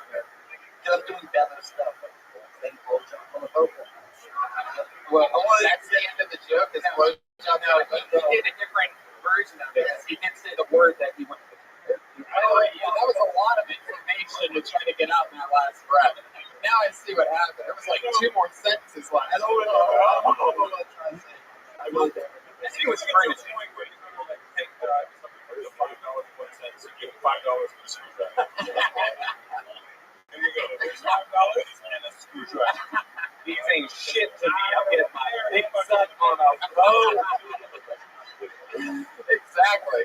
Because I'm doing better stuff, like playing blowjob on the boat. Well, that's the end of the joke. Is blowjob? No, he did a different version of it. He didn't say the word that he wanted to do. That was a lot of information to try to get out in that last breath. Now I see what happened. There was like 2 more sentences left. I don't know what I'm trying to say. I really don't. I think it was furniture. Point where you're going to like take something for the $5.01 and give $5 for the screwdriver. And you go, there's $5 and a screwdriver. These ain't shit to me. I'm getting my big son on a boat. Exactly.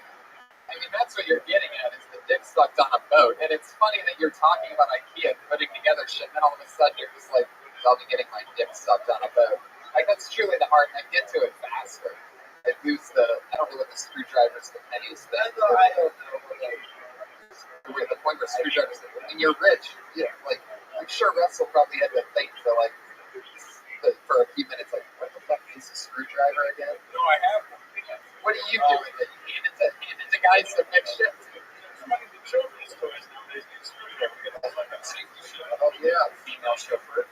I mean, that's what you're getting at, is the dick sucked on a boat. And it's funny that you're talking about IKEA putting together shit, and then all of a sudden you're just like, I'll be getting my dick sucked on a boat. Like, that's truly the heart, and I get to it faster. I lose I don't know what the screwdriver's the pennies. I don't know. We're at the point where screwdrivers, I mean, you're rich. Yeah, like, I'm sure Russell probably had to think for like, for a few minutes, like, what the fuck is a screwdriver again? No, I have one. What do you do with it? You hand it to guys to fix shit? Somebody the children's toys nowadays need a screwdriver. Get all like that safety shit. Oh, yeah. Female chauffeur.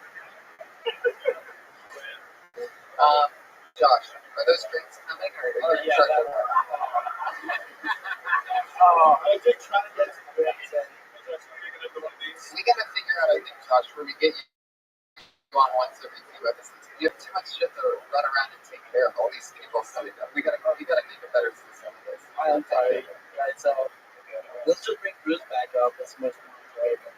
Josh, are those drinks coming, or are you Yeah. I was just trying to get some drinks in. We gotta figure out, I think, Josh, where we get you on once every few episodes. You have too much shit to run around and take care of. All these people study up. We gotta make a better system of this. I'm sorry, guys. Let's just bring Bruce back up. It's much more enjoyable.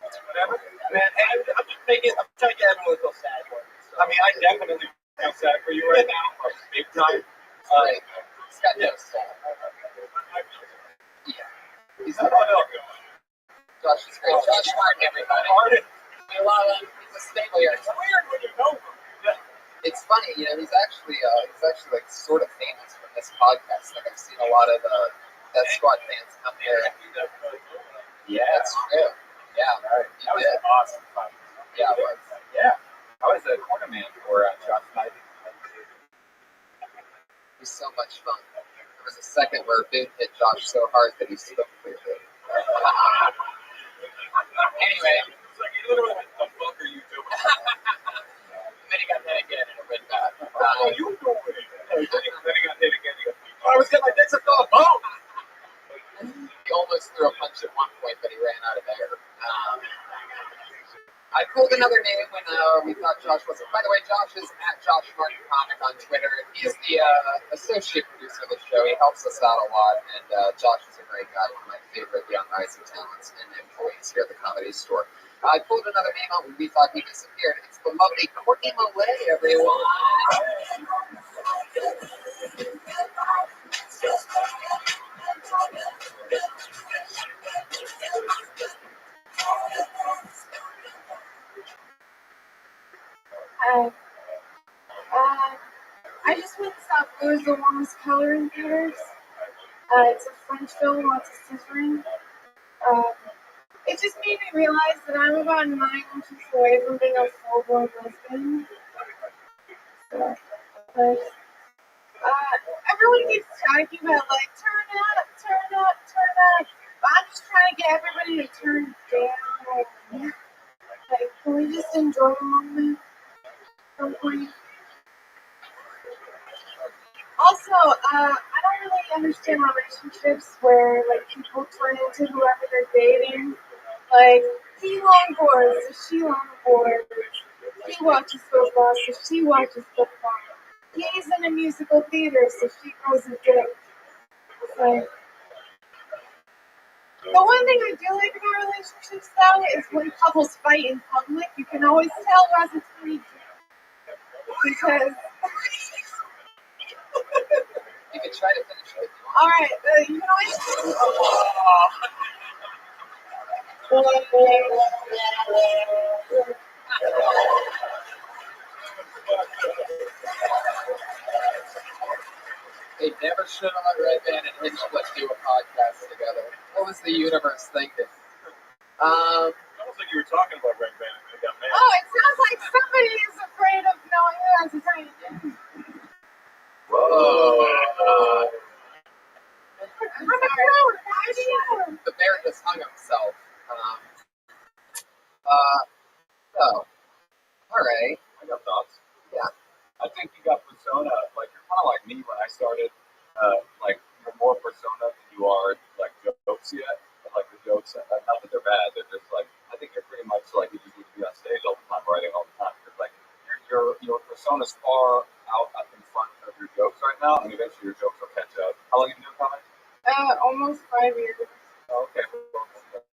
Whatever. Man, I'm trying to get everyone to feel sad for me. So. I mean, I definitely feel sad for you right now, like, big time. Right. He's got no stuff. Yeah. He's How about that? Josh is great. Josh Martin, everybody. We love him. He's a staple here. It's weird when you know him. It's funny, you know, he's actually like sort of famous from this podcast. Like, I've seen a lot of that squad fans come here. Yeah, That's true. Yeah, that was did. an awesome fight. Yeah, it was. Yeah, I was a corner man for Josh Taik. It was so much fun. There was a second where Big hit Josh so hard that he spoke clearly. Anyway. It's like, literally, what the fuck are you doing? And then he got hit again and it went back. What are you doing? Then he got hit again. I was getting my dick sucked on a boat. He almost threw a punch at one point, but he ran out of air. I pulled another name when we thought Josh wasn't. By the way, Josh is at Josh Martin Comic on Twitter. He's the associate producer of the show. He helps us out a lot, and Josh is a great guy, one of my favorite young rising talents and employees here at the Comedy Store. I pulled another name out when we thought he disappeared. It's the lovely Courtney Millay, everyone. I just went and saw Blues the Warmest Color in theaters. It's a French film, lots of scissoring. It just made me realize that I'm about 9 inches away from being a full-blown lesbian. So, but, everyone keeps talking about, like, turn up, turn up, turn up. But I'm just trying to get everybody to turn down. Like, can we just enjoy the moment at some point? Also, I don't really understand relationships where, like, people turn into whoever they're dating. Like, he longboards, so she longboards. He watches football, so she watches football. He's in a musical theater, so she goes and dick. Like, the one thing I do like about relationships, though, is when couples fight in public, you can always tell who it's free. Because... You can try to finish it. Alright, you can always... They never should have let Red Band and Hinchcliffe do a podcast together. What was the universe thinking? I don't think you were talking about Red Band when you got mad. Oh, it sounds like somebody is afraid of knowing who has a tiny dick. Whoa. I'm sorry. The bear just hung himself. Alright. I got thoughts. Yeah. I think you got persona, like you're kind of like me when I started. Like you're more persona than you are like jokes yet. But, like the jokes, not that they're bad. They're just like I think you're pretty much like you just need to be on stage all the time, writing all the time. Because like your persona's far out up in front of your jokes right now, and eventually your jokes will catch up. How long have you been doing comedy? Almost 5 years. Oh, okay, well, that's a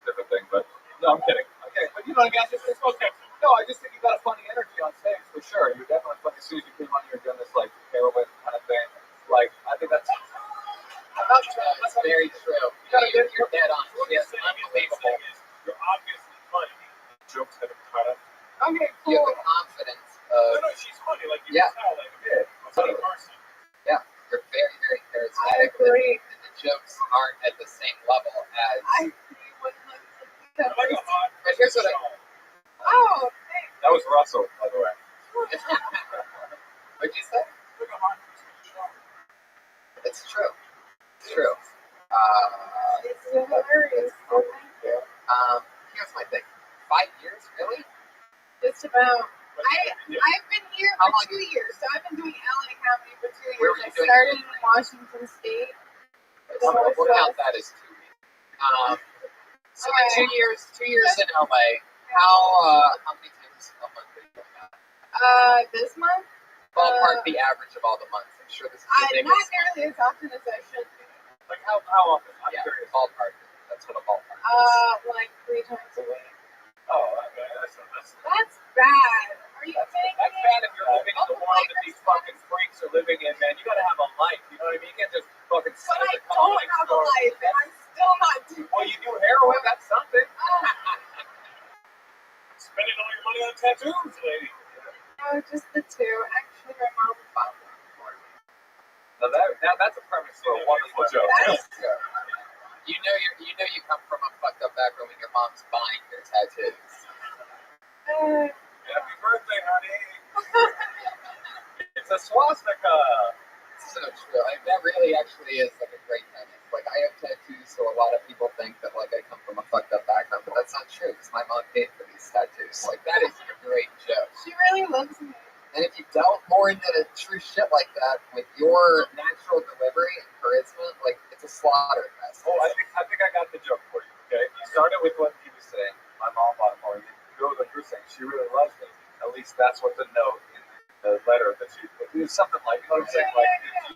different thing. But no, I'm kidding. Okay, but you know what I mean. It's okay. No, I just think you got a funny energy on stage for sure. You're definitely funny. As soon as you came on, you're doing this like heroin kind of thing. Like I think that's very true. You're dead on. Yes, unbelievable. You're obviously funny. Jokes that are kind of. Okay, You cool. have the confidence No, of. she's funny. Like you can tell, like a funny person. Yeah, you're very, very I charismatic. agree. And the jokes aren't at the same level as. I agree 100%. Like a hot. But here's what I. Oh, thanks. that was Russell, by the way. What'd you say? Like a hot. It's true. It's true. It's hilarious. So thank you. Here's my thing. 5 years, really? Just about. I've been here for 2 years, so I've been doing LA comedy for 2 years. Where were you I doing started in Washington State. We'll count that as 2 weeks. So Okay. 2 years. 2 years in LA. How many times a month are you doing that? This month? Ballpark the average of all the months. I'm sure this is the Not biggest. nearly as often as I should be. Like how often? I'm Yeah, curious. ballpark. That's what a ballpark is. Like 3 times a week. Oh, okay. That's That's bad. Are you kidding That's me? bad if you're living in the world that these fucking freaks are living in, man. You gotta have a life. You know what I mean? You can't just fucking sit But at I the don't comedy have a store. life, and I'm still not doing Well, you do heroin. That's something. Spending all your money on tattoos, lady. No, just the 2. Actually, my mom bought one for me. Now that's a premise for a wonderful joke. That's You know you come from a fucked up background when your mom's buying your tattoos. Happy birthday, honey. It's a swastika. So true. That really actually is like a great premise. Like I have tattoos, so a lot of people think that like I come from a fucked up background, but that's not true because my mom paid for these tattoos. Like that is a great joke. She really loves me. And if you delve more into the true shit like that, with your natural delivery and charisma, like it's a slaughter fest. Oh, I think I got the joke for you. Okay, you started with what he was saying. My mom bought it for me. You go with what you're saying. She really loves me. At least that's what the note in the letter that she put. It was something like, you know what I'm saying? Like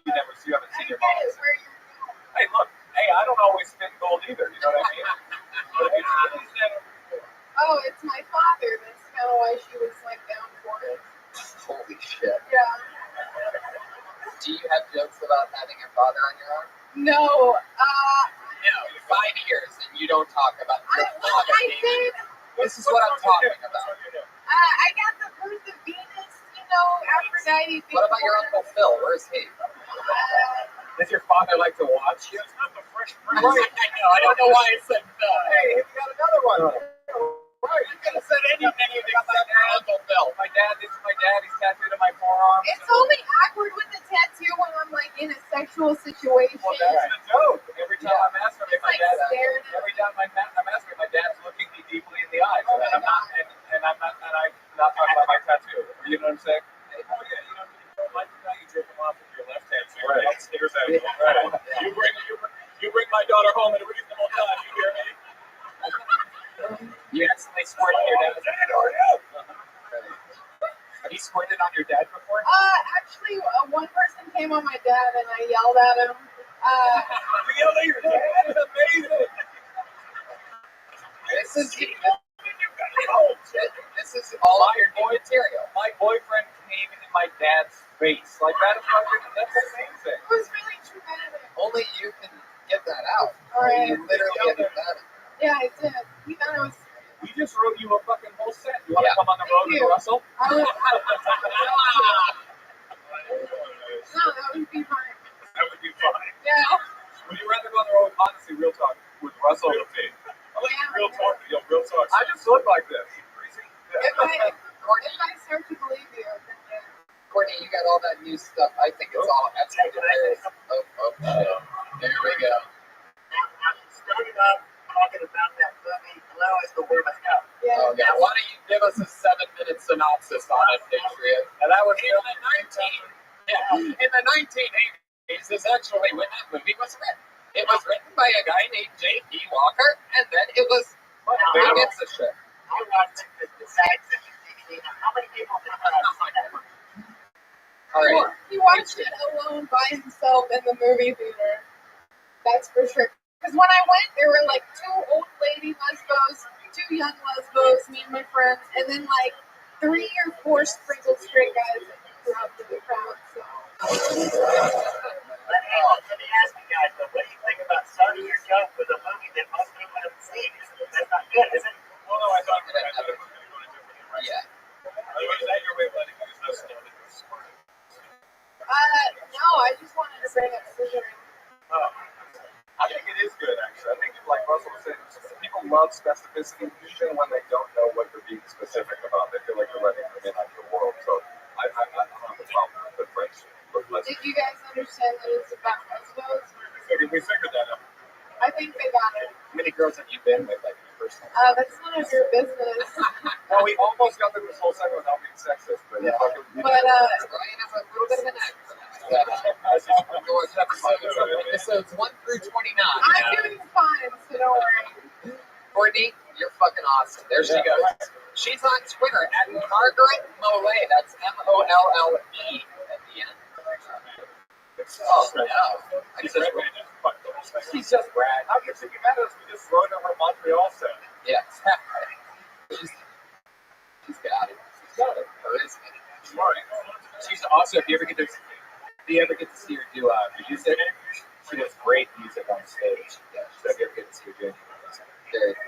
you haven't seen your mom. Hey, look. Hey, I don't always spin gold either. You know what I mean? But it's really never. Oh, it's my father. That's kind of why she was like down for it. Holy shit. Yeah. Do you have jokes about having your father on your arm? No. I No, 5 years, and you don't talk about it. I did. This is what I'm talking about. I got the birth of Venus, Aphrodite. What about your Uncle Phil? Where's he? Does your father like to watch you? It's not the fresh Right. I don't know why I said Phil. Hey, we got another one. Right. You could have said anything except your Uncle Phil. My dad, this is my dad. He's tattooed on my forearm. It's only awkward with the tattoo when I'm like in a sexual situation. Well, that's the joke. Every time I'm masturbating, It's like staring at every time I'm masturbating, my dad's looking me deeply in the eyes, and I'm not talking about my tattoo. You know what I'm saying? Oh yeah, like now you jerk him off with your left hand. So Right. upstairs at him. Right. You bring my daughter home at a reasonable time. You hear me? You accidentally squirted on your dad. Dad, are you? Have you squirted on your dad before? Actually, one person came on my dad and I yelled at him. You yelled at your dad. It's amazing. This is all your new material. My boyfriend came in my dad's face. Like that's amazing. It was really traumatic. Only you can get that out. Right. You literally get that. Yeah, I did. He thought it was. We just wrote you a fucking whole set. You want to Yeah. come on the road Thank with you. Russell? No, that would be fine. That would be fine. Yeah. Would you rather go on the road, honestly, real talk, with Russell? Real talk. I like real talk. Yo, real talk. I just look like this. If I start to believe you, then yeah. Courtney, you got all that new stuff. I think it's all absolutely hilarious. Oh, shit. There we go. Now, you started off talking about that movie, Hello is the Way Must Go. Yeah. Oh, yeah. Why don't you give us a 7-minute synopsis on it, Patriot? And that was In the 1980s is actually when that movie was written. It was written by a guy named J.P. Walker, and then it was. Who gives a shit? I watched it besides the DVD. Now, how many people did not see that movie? All right. He watched it alone by himself in the movie theater. That's for sure. Because when I went, there were like 2 old lady lesbos, 2 young lesbos, me and my friends, and then like 3 or 4 sprinkled straight guys throughout the crowd. So. Let me ask you guys, though, what do you think about starting your joke with a movie that most people haven't seen? That's not good, is it? Well, no, I thought we were going to do it in a different direction. Yeah. Is that your way of letting us know that you're smart? No, I just wanted to bring up scissoring. Oh. I think it is good, actually. I think, like Russell was saying, people love specificity, even when they don't know what you're being specific about. They feel like you're letting them in on your world. So I don't have a problem with French. Did you guys understand that it's about lesbos? We figured that out. I think they got it. How many girls have you been with, like, personally? That's none of your business. Well, we almost got through this whole segment without being sexist, but Yeah. fucking. But Ryan is a little bit of an actor. Episodes 1 through 29. I'm doing fine, so don't worry. Courtney, you're fucking awesome. There she goes. She's on Twitter at Margaret Mollet. That's Molle at the end. Oh, no. She's just rad. How can she be mad at us? We just wrote her Montreal set. Yeah. She's got it. She's got it. Smart. She's also, if you ever get to see her do music, she does great music on stage. Yeah. So if you ever get to see her do music, there you go.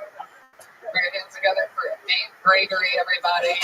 Put your hands together for Dave Gregory, everybody.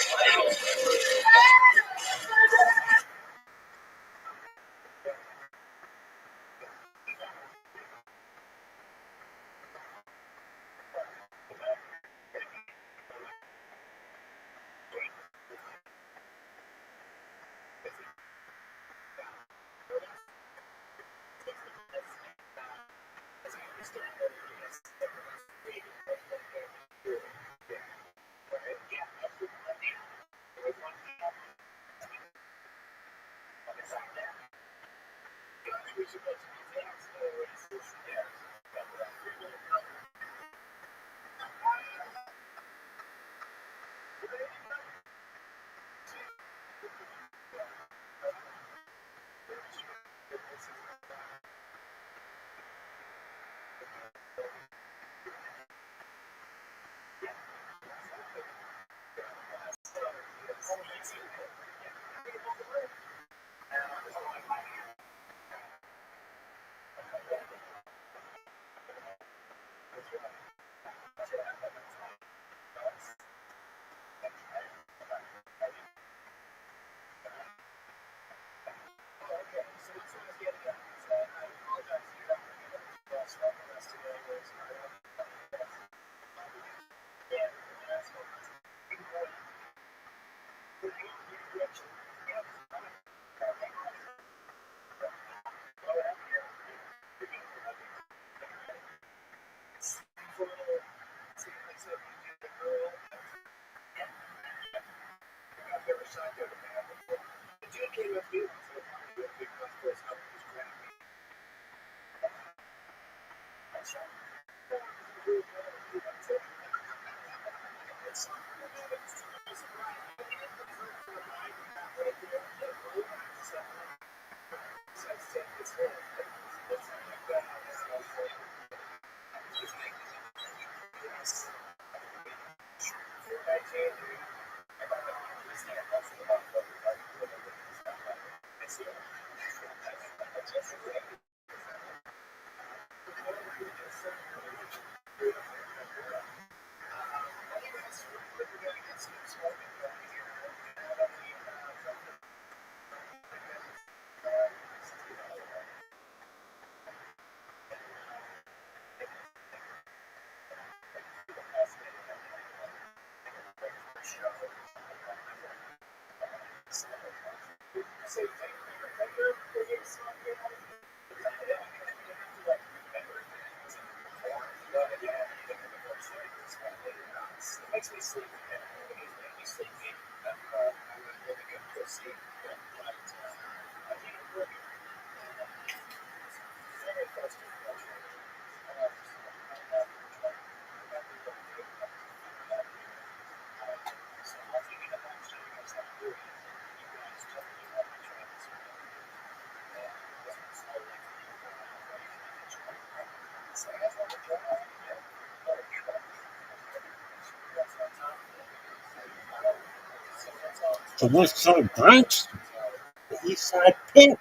The West Side Bronx, the East Side Pink.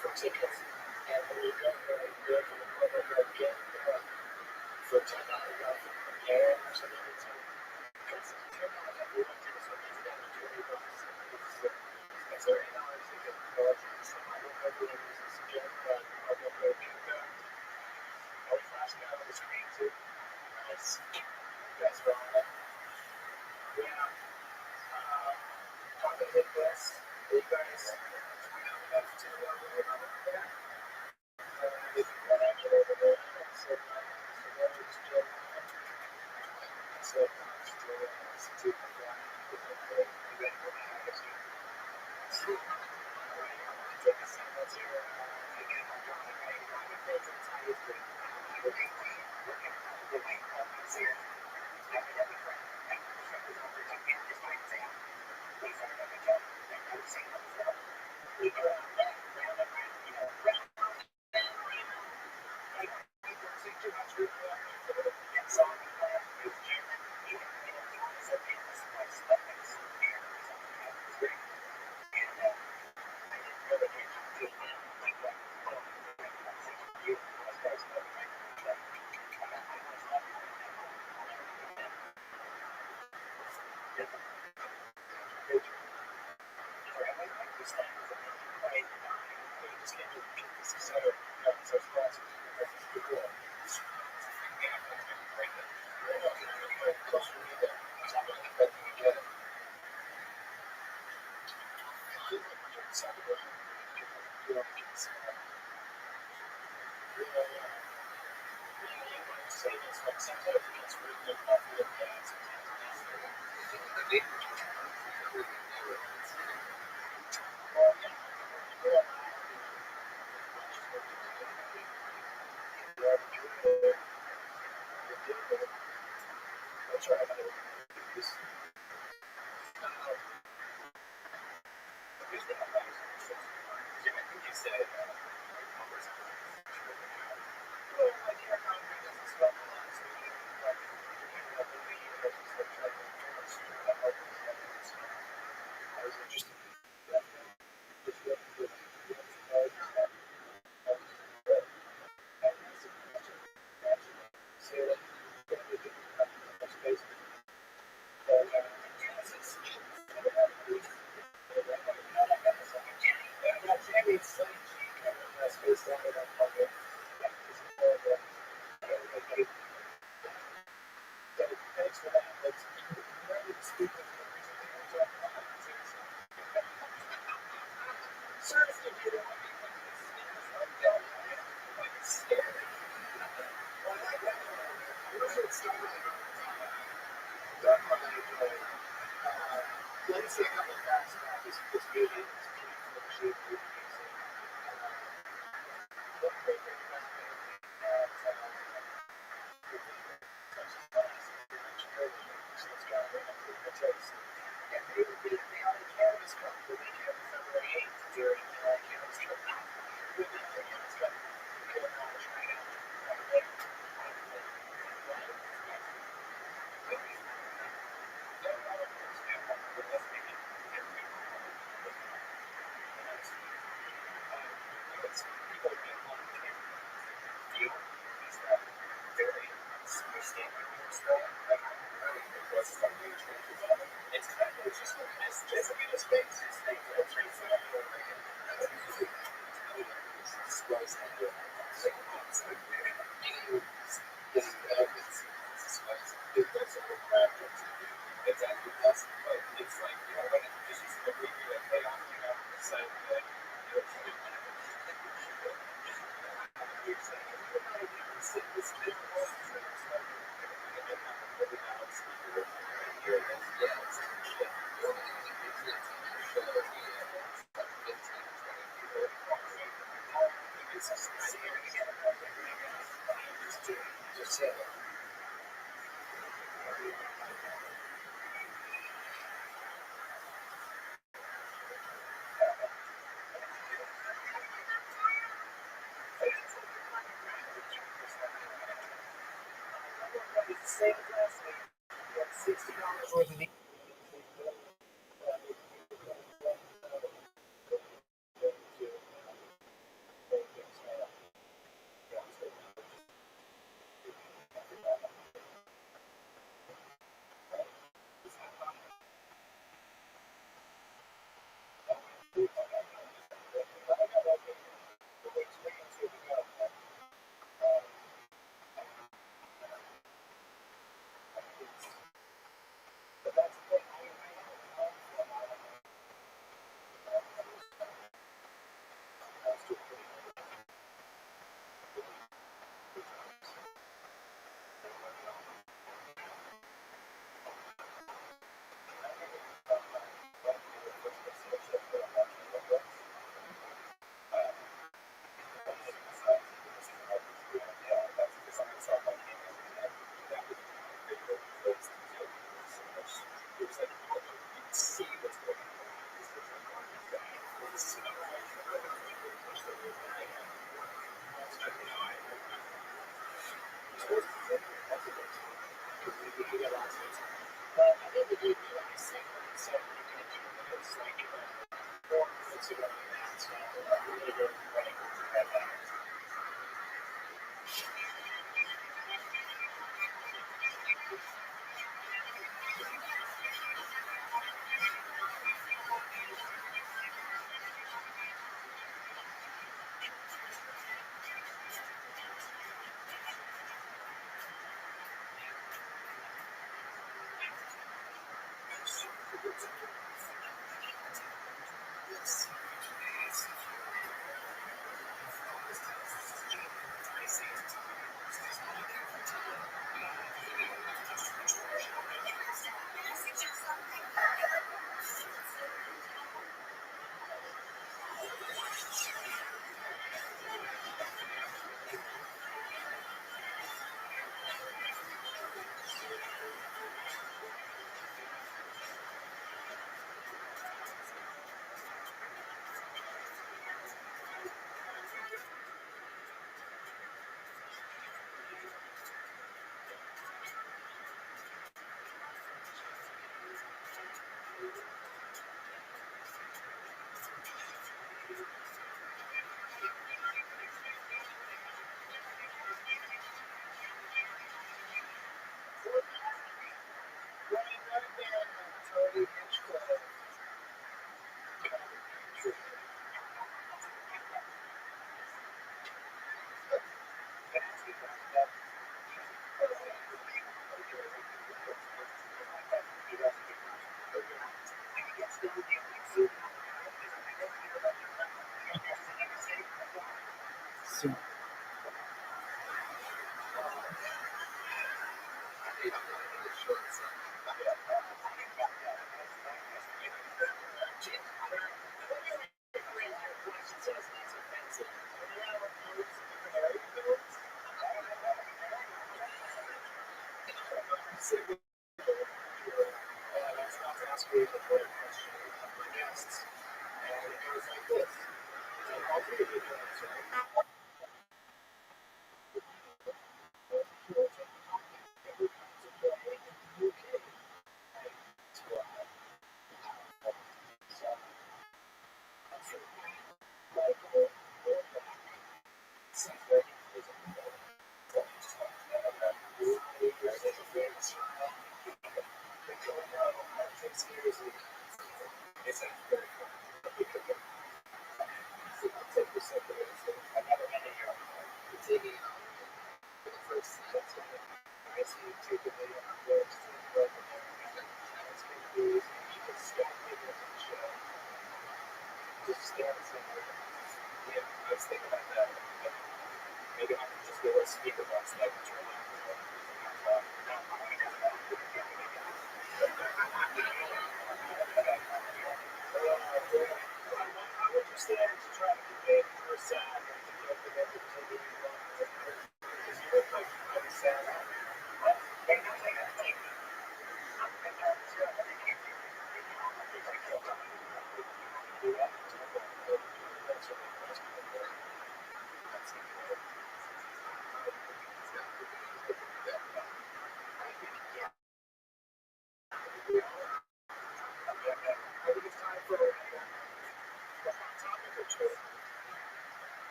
For tickets, and we don't really good for the program again.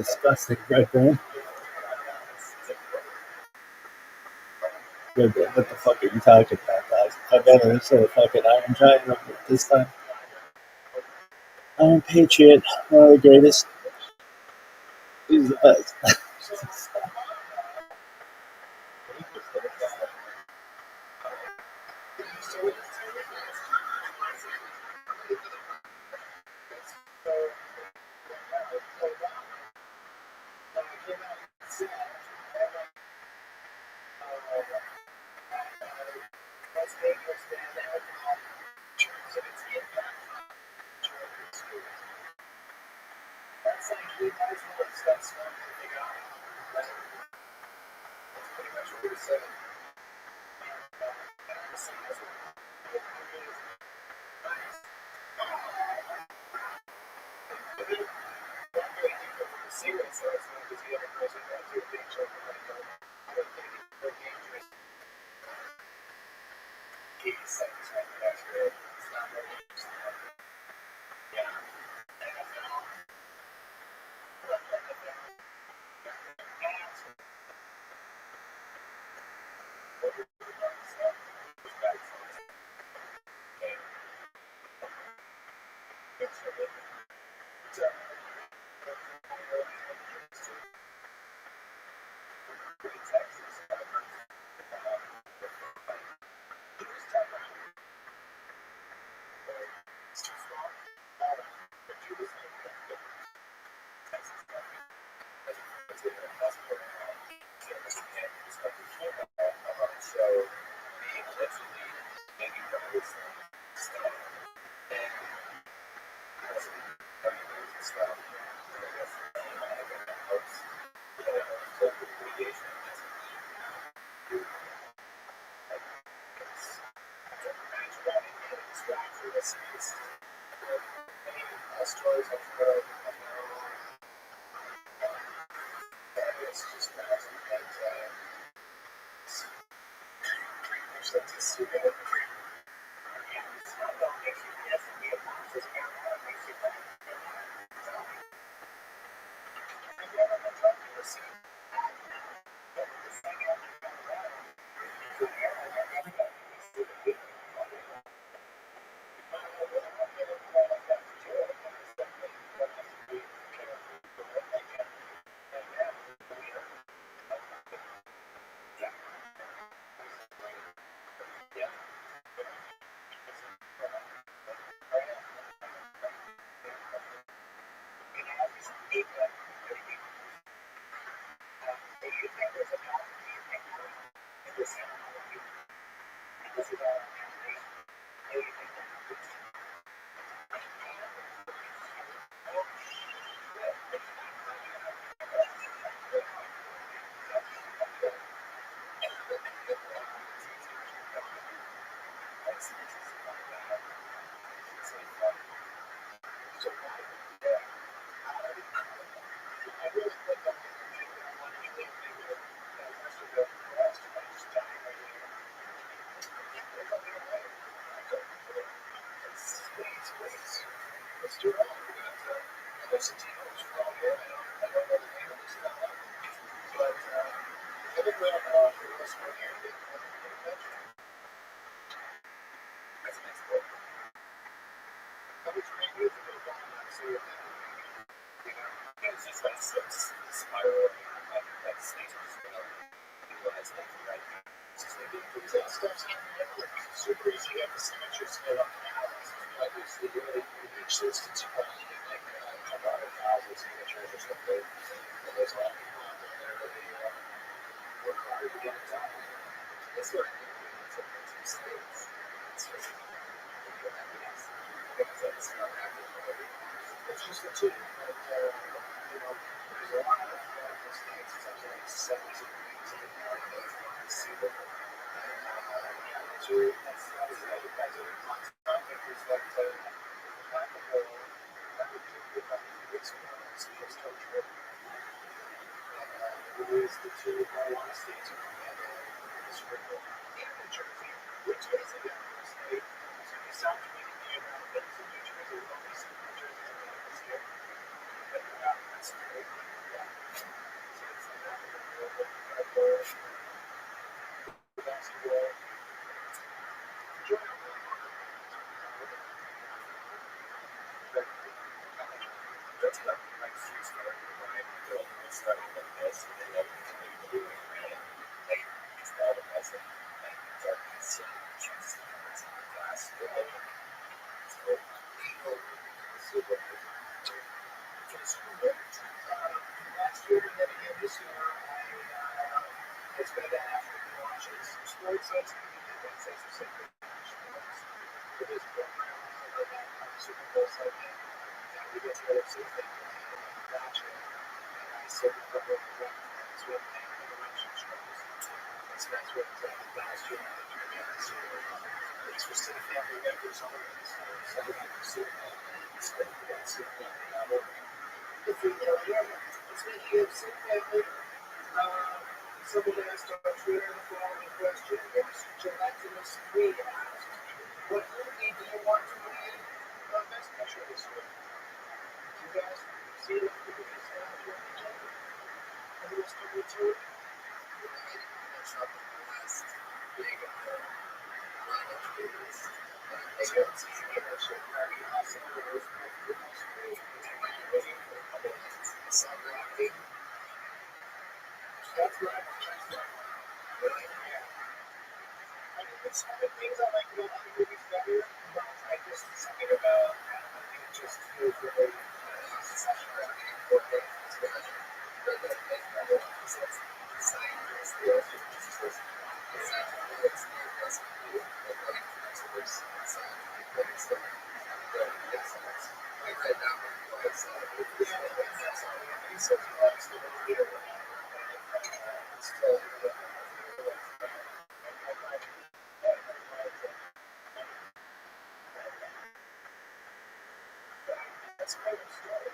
disgusting. Red Bull. Red Bull. What the fuck are you talking about, guys? I've been in this little fucking Iron Giant this time. Iron Patriot, one of the greatest. He's the best. that's what my shoes started to remind me of. I started like this, and then everything blue and red. Like, it's all the best of like darkness and juice and it's in the glass. So, super good. Last year and then again this year, I spent an afternoon watching some sports sites and events as a simple for this program like that Super Bowl Sunday. And we get together Tuesday and watch it. And I sit with a couple of friends with intervention shows. So that's what last year I did again this year. It's for city family members only. So we got to sit and spend that city family level. If you know, speaking of city family, someone asked on Twitter the following question. Gelatinous 3 asked, what movie do you want to win Best Picture this year? You guys see the movies and the rest of the tour? That's not the last big run of movies. They don't see that shit very awesome. That's what I'm interested in. Really? Yeah. I mean, there's some good things I like about other movies better, but I just something about I think it just feels really that's kind of story.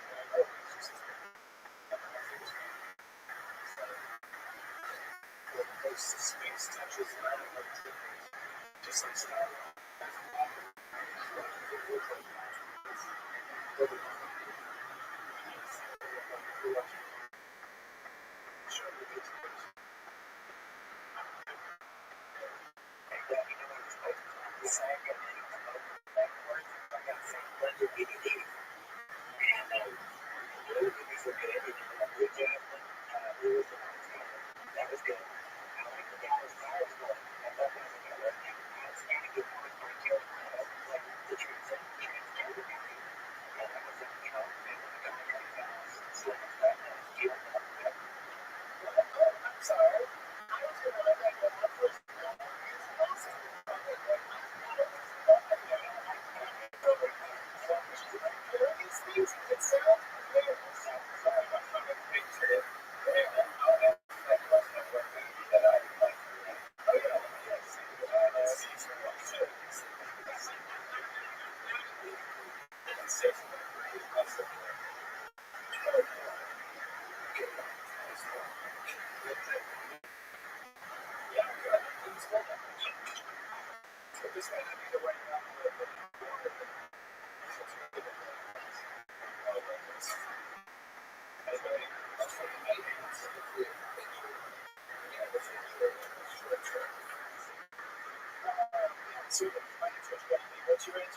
Those space touches and I don't like just like Star Wars. What's your answer?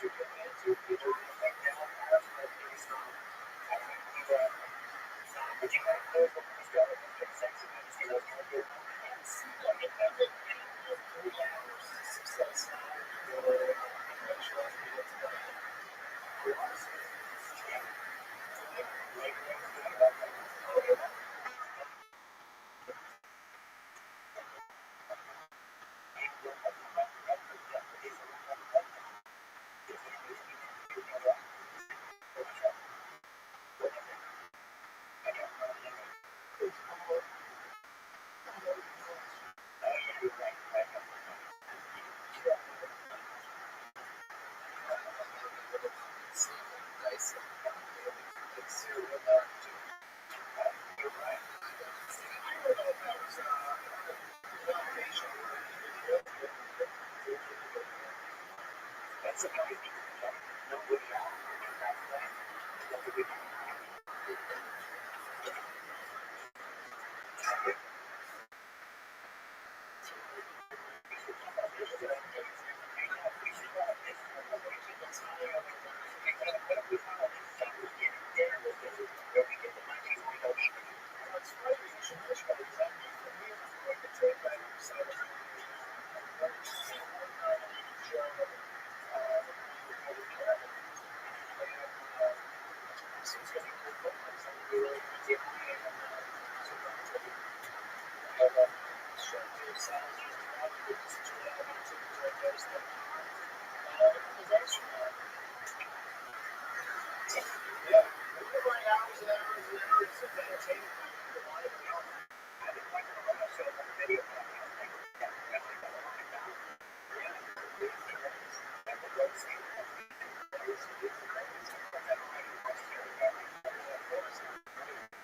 Yeah. We could write hours and hours and hours of entertainment for the live beyond. I've been watching a lot of shows on the video podcast. Definitely got a lot of time. Yeah. And the road scene.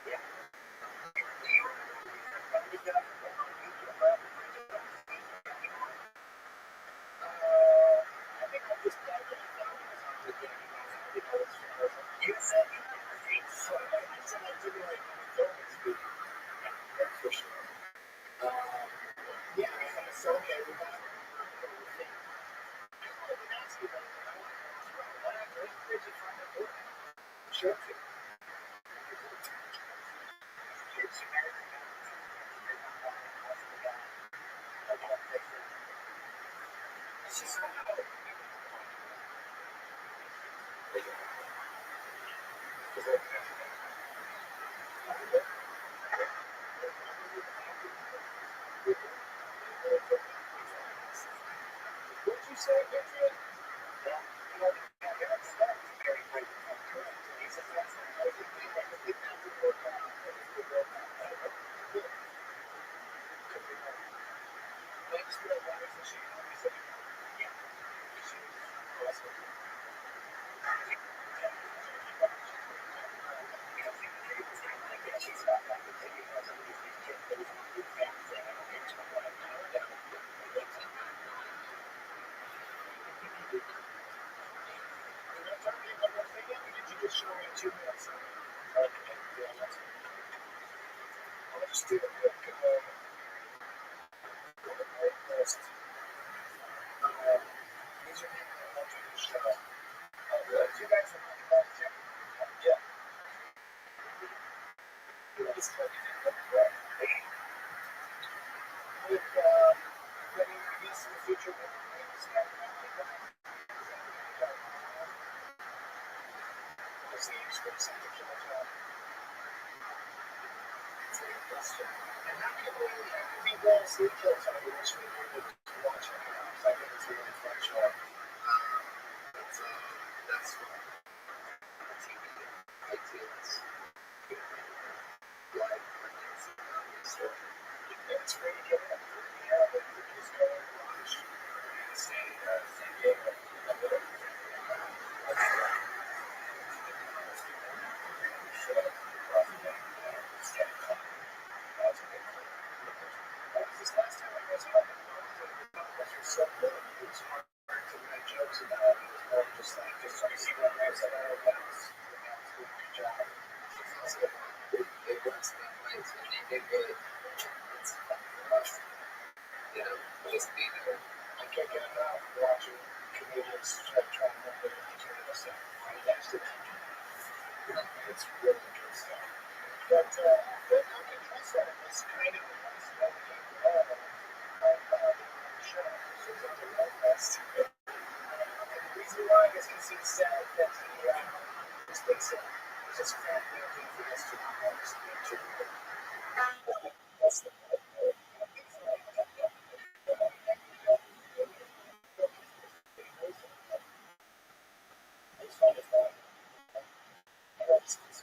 Yeah. I think I'm just glad that you said so I said I didn't like film. That's for sure. Yeah, so okay, we got sure. What'd you say, Adrian? Show me 2 minutes. I'll just do a quick list. These are people that want to do the show. You guys are not about to. Yeah. It's like with getting released in the future with what's the age for the center of the job? It's a good question. And how can we go and see kills on it? Which we need to watch it now. So I think it's a really fun show. That's fun. TV, iTunes, live so it's free to get it. Yeah, but you just go and watch. San Diego. This last time I was on the phone, so good. It was hard to make jokes about it. It was more just like, just trying to see what I said. Oh, that's a good job. It was nice when they did it. It's fun for us. You know, just being there. I can't get enough watching comedians try to make it entertaining stuff. That's the it's really good stuff. But I can trust that it's kind of a nice level of show. So it's a real best. And the reason why is because he said that he was basically just family and he has to be honest to that's the part. It's fun to find. That's good.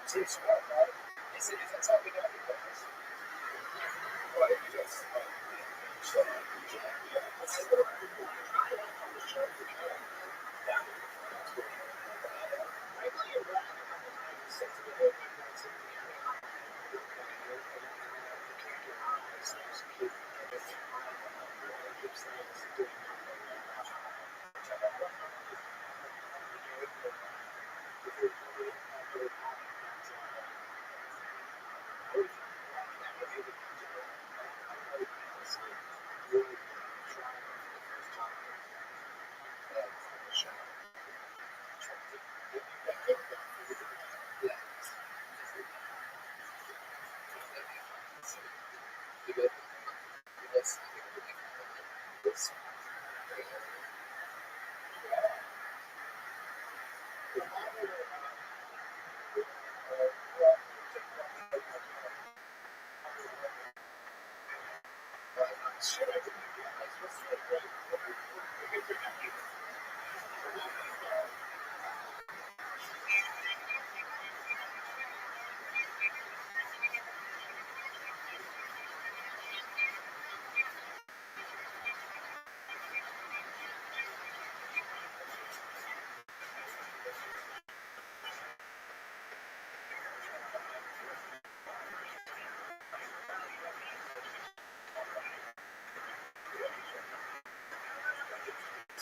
Seems smart, right? Is that something that you guys? Well, if you just so yeah, this is what I'm doing. I'm the show. Yeah.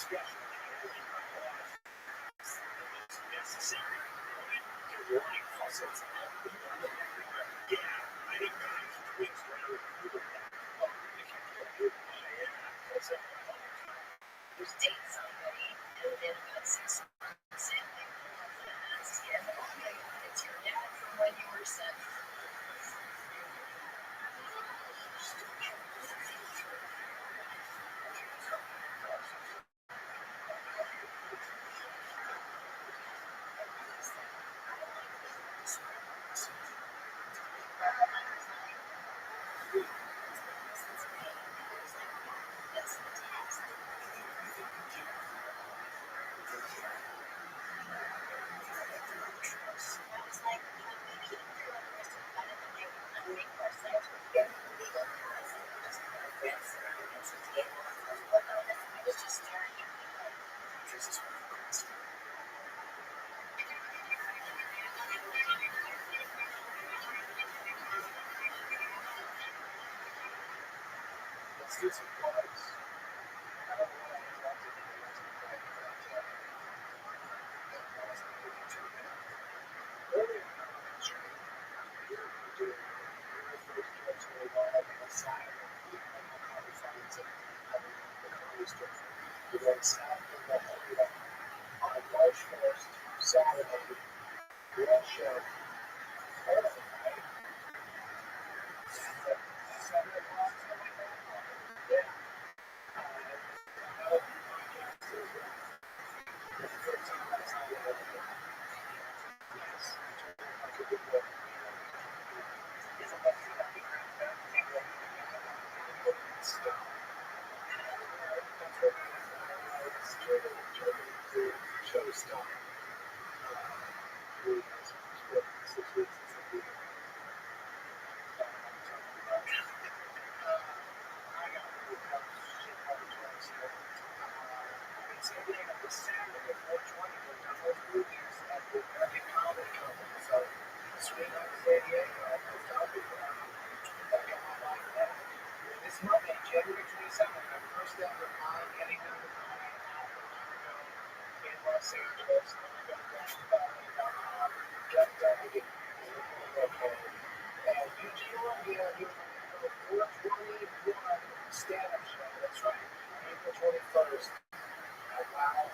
discussion is necessary when you're learning all sorts of things. Yeah, I think guys tweaks when I recruited them. Oh, if you can't do it, that's a Just date somebody, and then about 6 months in, they pull up the ass. Yeah, okay, it's your dad from when you were 7. Let's do some quotes. I don't know what I interrupted you guys with that, earlier in our ministry, we were doing very first trips where we all had a side of the coffee farms and having the coffee store. We went south and went on March 1st, Saturday, lunch show, early, right? 7 o'clock, something like that? Yeah. This Monday, January 27th, my first ever live getting down to comedy in Los Angeles. I'm going to go to Jeff Deputy, and Eugene Olympia, he was on the 421 stand-up show. That's right, April 21st. Wow.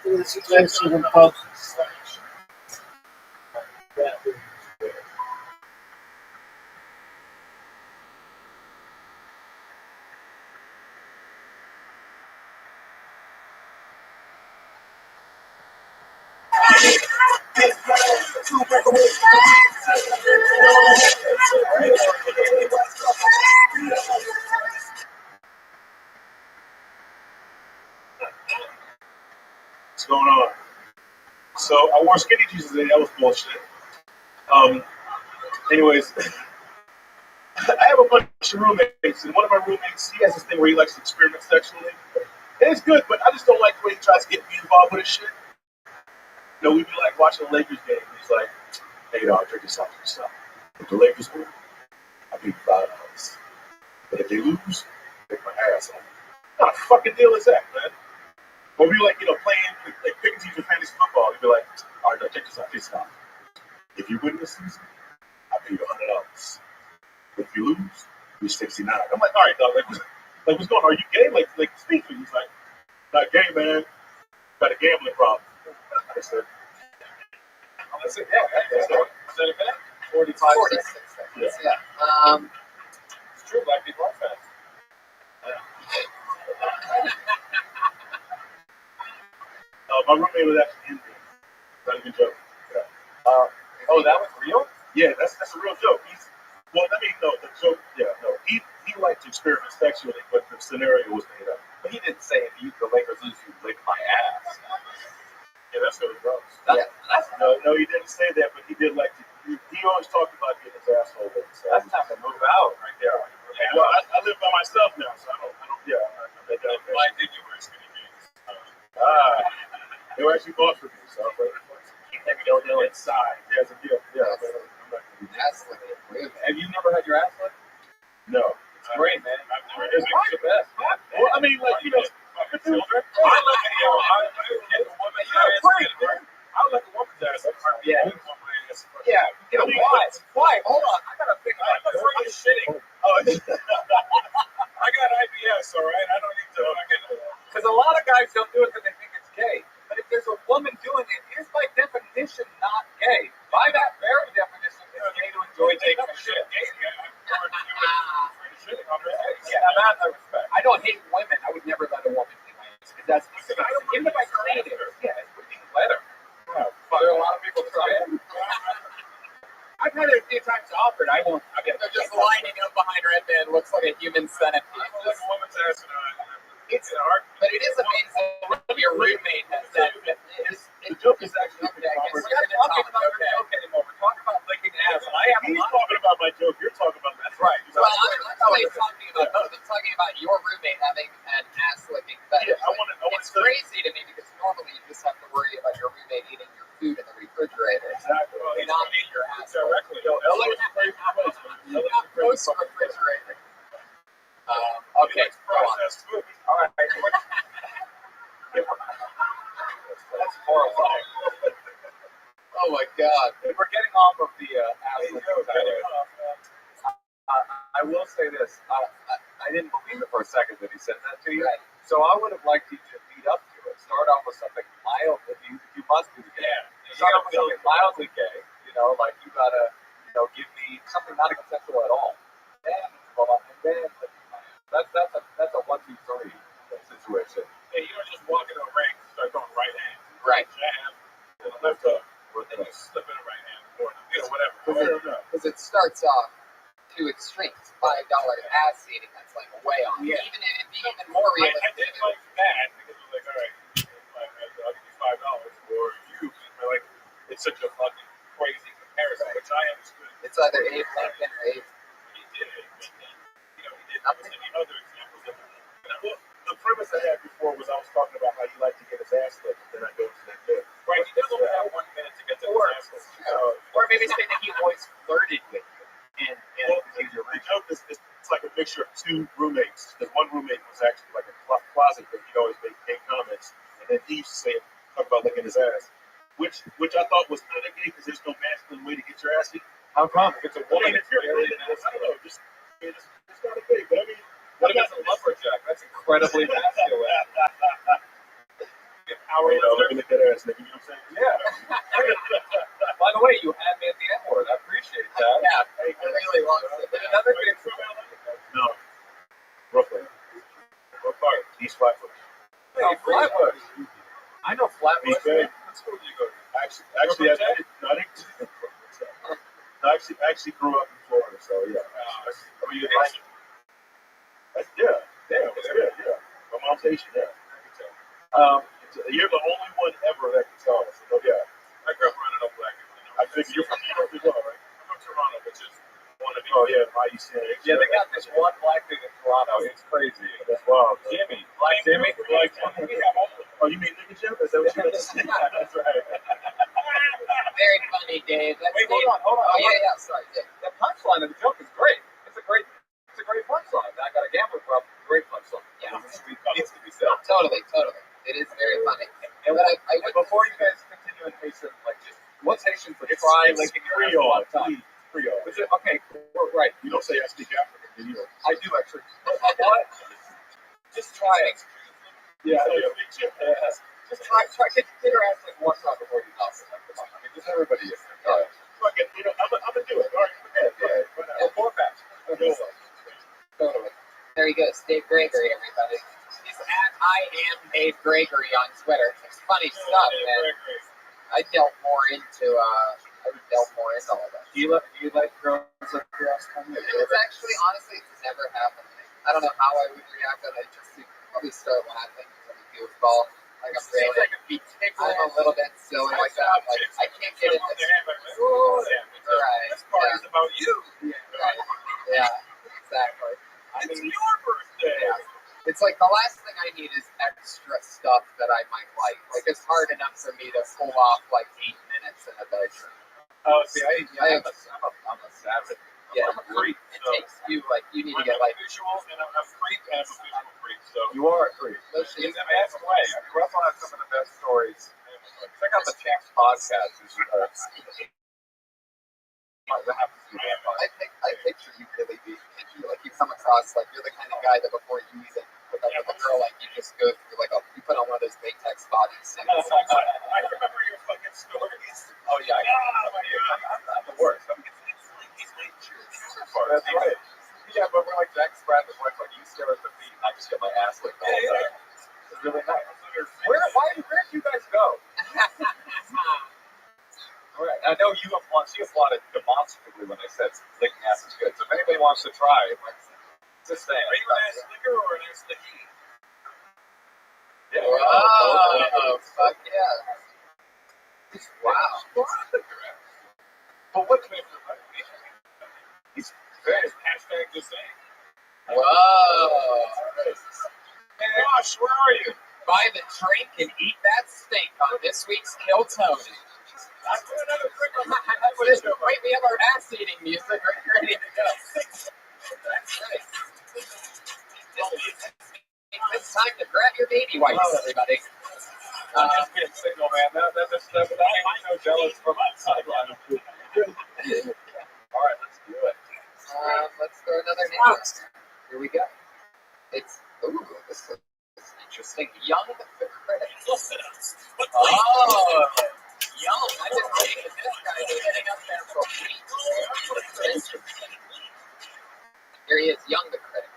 It's a case of the pub. What's going on? So I wore skinny jeans today. That was bullshit. Anyways, I have a bunch of roommates, and one of my roommates, he has this thing where he likes to experiment sexually. And it's good, but I just don't like the way he tries to get me involved with his shit. You know, we'd be like watching a Lakers game, and he's like, "Hey, dog, check this out, If the Lakers win, I'll give you $5. But if they lose, take my ass off." What kind of fucking deal is that, man? Or we like, playing, like picking teams in fantasy football. You'd be like, "All right, now check this out. If you win this season, I'll pay you $100. But if you lose, you're 69. I'm like, "All right, dog, what's going on? Are you gay? Like, speak to me." He's like, "Not gay, man. Got a gambling problem." I said, "Yeah, that's it. Is that a minute? 46 seconds. Yeah. It's true, black people are fast. My roommate was actually Indian. Not even joking. Yeah. Oh, that was real? Yeah, that's a real joke. The joke. Yeah, no. He liked to experiment sexually, but the scenario was made up. But he didn't say if the Lakers lose, you lick my ass. Yeah, that's really gross. That's No, he didn't say that, but he did like to. He always talked about getting his asshole licked. So time to move out right there. yeah, well, I live by myself now, so I don't. Yeah, Why did you wear skinny jeans? They were actually bought for me, so I was like, keep that dildo inside. Yeah, it's a deal. Yeah, I'm not gonna do that. That's like a weird. Have you never had your ass licked? No. It's great, man. I've never had the best. Well, I mean, like, fucking children. I like a woman's ass. I like a woman's ass. Yeah. Yeah. You know why? Why? Hold on. I gotta think. I'm afraid of shitting. I got IBS, all right? I don't need to. Because a lot of guys don't do it because they think it's gay. But if there's a woman doing it, it's by definition not gay. By that very definition, it's gay to enjoy taking a shit. Yeah, that I respect. I don't hate women. I would never let a woman clean my ass because that's disgusting. Even if I clean it, yeah, it would be better. There are a lot of people try it. I've had it a few times offered. I won't. They're just lining up behind Red Man. Looks like a human centipede. like a woman's ass But it is amazing when your roommate has that. The joke is actually We're not talking about your joke anymore. We're talking about licking ass. And I have He's talking about my joke. You're talking about that. Right. Well, I'm not talking about both. I'm talking about your roommate having an ass licking fetish. Yeah, it's crazy to me because normally you just have to worry about your roommate eating your food in the refrigerator. Exactly. Well, not eating your ass directly. Close to refrigerator. Okay. Processed food. All right. That's horrifying. Oh my God. We're getting off of the I will say this. I didn't believe it for a second that he said that to you. Right. So I would have liked you to lead up to it. Start off with something mild. You must be gay. Start off with something mildly gay. Like you gotta, give me something not consensual at all. And then that's a 1, 2, 3 situation. Hey, you don't just walk into a ring and start going right hand. Right. Jab, and left hook, or then you slip in a right hand, or whatever. Because it starts off two extremes. $5 ass eating, that's like way off. Yeah. Even more I realistic. did like that because it was like, all right, I'll give you $5, or you. Like, it's such a fucking crazy comparison, which I understood. It's either Abe Lincoln or Abe. He did it, but then, he did any other examples of it. Well, the premise I had before was I was talking about how he liked to get his ass licked, and then I go to that bit. Right, he does only have 1 minute to get to his ass licked. Or maybe say that he always flirted with you. Well, the joke is it's like a mixture of two roommates. The one roommate was actually like a closet, but he'd always make gay comments, and then he used to talk about licking his ass, which I thought was kind of gay because there's no masculine way to get your ass eaten. How come? If it's a woman, if you're really, I don't know, just it's kind of gay. But I mean, what if it's a lumberjack? That's incredibly masculine. hour, looking at that ass, nigga. You know what I'm saying? Yeah. By the way, you had me at the N-word. I appreciate that. Yeah, I really want to. But another thing from No. Brooklyn. What part? East Flatbush. Hey, Flatbush. I know Flatbush. East Bay. What school did you go to? Actually, I actually grew up in Florida, so yeah. Were you Haitian? Yeah. Yeah, my mom's Haitian, yeah. You're the only one ever that can tell us. So, yeah. I grew up around enough black people. I think you're from New York as well, right? I'm from Toronto, which is one of the. Oh, yeah, my East End. Yeah, they got this one black thing in Toronto. It's crazy. That's wild. Jimmy. Jimmy? Like, we have all of them. Oh, you mean Nigga Jim? Is that what you meant to say? That's right. very funny, Dave. That's Wait, hold on. Oh, yeah, sorry. Yeah. The punchline of the joke is great. It's a great punchline. I got a gambling problem. Great punchline. Yeah. It needs to be said. Totally. It is very funny. And But I would before you guys continue in Haitian, like just what's Haitian for It's try licking your ass Creole. one time? Creole. Is it okay? We're right. You don't say I speak African, do you? I do actually. What? Just try it. Yeah. Just try. Get your ass like one time before you toss it. Come on. I mean, just everybody is. All right. Fucking, I'm gonna do it. All right, Yeah. Four packs. totally. There he goes, Dave Gregory, everybody. He's at I am Dave Gregory on Twitter. It's funny stuff, man. I delve more into all of that. Do you like girls up your ass coming? It's actually, honestly, it's never happened. I don't know how I would react, but I just probably start laughing as a goofball. Like I'm a little bit silly like that. Like I can't get into right. This part is about you. Right. Yeah, exactly. It's your birthday. Yeah. It's like the last thing I need is extra stuff that I might like. Like it's hard enough for me to pull off like 8 minutes in a bedroom. Oh, see, I'm a savage. Yeah, I'm a freak. It takes you like you need to get like visual, and I'm a freak, and I'm a visual freak. So You are a creep. in the best way. I mean, Russell has some of the best stories. Check out the Champs podcast. I picture you really being picky. Like you come across like you're the kind of guy that before you even hook up with a girl, like you just go through like you put on one of those latex bodysuits. I remember your fucking stories. Oh yeah, I'm the worst. That's right. Yeah, but we're like Jack Sprat's wife. Like you stare at the feet, and I just get my ass licked all the time. It's really nice. Where did you guys go? All right. I know she applauded demonstratively when I said licking ass is good. So if anybody wants to try, just saying. Are you an ass licker or an ass licky? Yeah. Oh, fuck yeah! Wow. But what can he's very hashtag just saying. Whoa! Hey, Josh, where are you? Buy the drink and eat that steak on this week's Kill Tony. I put another drink on my Wait, we have our ass-eating music ready to go. That's right. It's time to grab your baby wipes, everybody. I'm just being single, man. That's I'm so jealous from my sideline. All right, let's do it. Let's throw another name. Here we go. This is interesting. Young the Critic. Oh, Young. I've been waiting for this guy getting up there for weeks. Here he is, Young the Critic.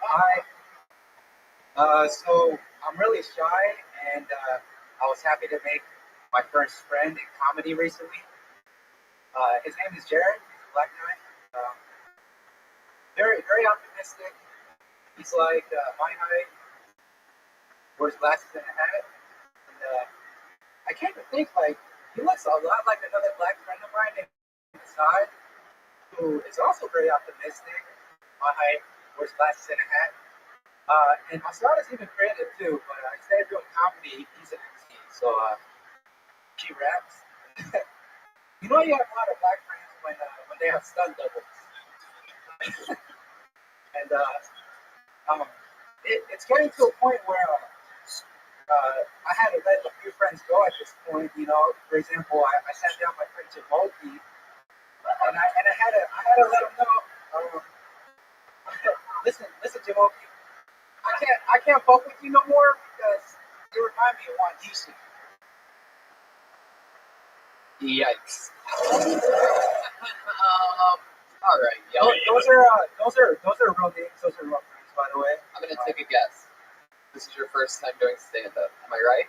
Hi. So I'm really shy, and I was happy to make my first friend in comedy recently. His name is Jared. He's a black guy. Very, very optimistic. He's like my height. Wears glasses and a hat. And I came to think like he looks a lot like another black friend of mine named Assad, who is also very optimistic. My height, wears glasses and a hat. And Assad is even creative too, but instead of doing comedy, he's an MC. So she raps. You know, you have a lot of black friends when they have stunt doubles. And it's getting to a point where I had to let a few friends go at this point. You know, for example, I sat down my friend Jamoki, and I had to let him know. Listen, Jamoki. I can't fuck with you no more because you remind me of one DC. Yikes. All right. Yeah. Those are real names. Those are real friends, by the way. I'm gonna take a guess. This is your first time doing stand-up. Am I right?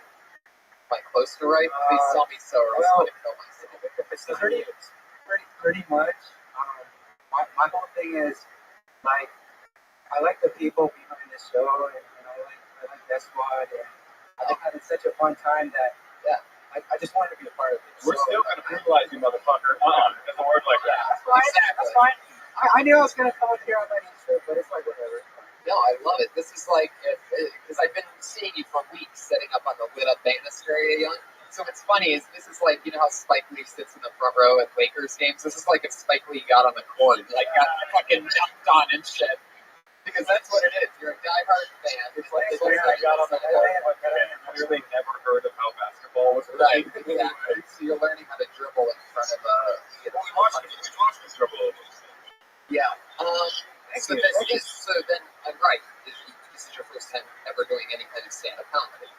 Am I close to right? Please tell me so, or else I'm gonna kill myself. It's pretty much. My whole thing is like I like the people behind the show, and I like Death Squad, and I think having such a fun time that I just wanted to be a part of it. We're still going to brutalize you, motherfucker. It doesn't work like that. That's fine. Exactly. That's fine. I knew I was gonna come up here on my Easter, but it's like whatever. No, I love it. This is like, because I've been seeing you for weeks setting up on the lit up banister area, Young. So what's funny is this is like, you know how Spike Lee sits in the front row at Lakers games? This is like if Spike Lee got on the court, like got fucking jumped on and shit. Because that's what it is. You're a diehard fan. It's like I got on the court, but I clearly never heard of how basketball was right, played. exactly. So you're learning how to dribble in front of We watched this dribble. Yeah. So then, I'm right. This is your first time ever doing any kind of stand-up comedy.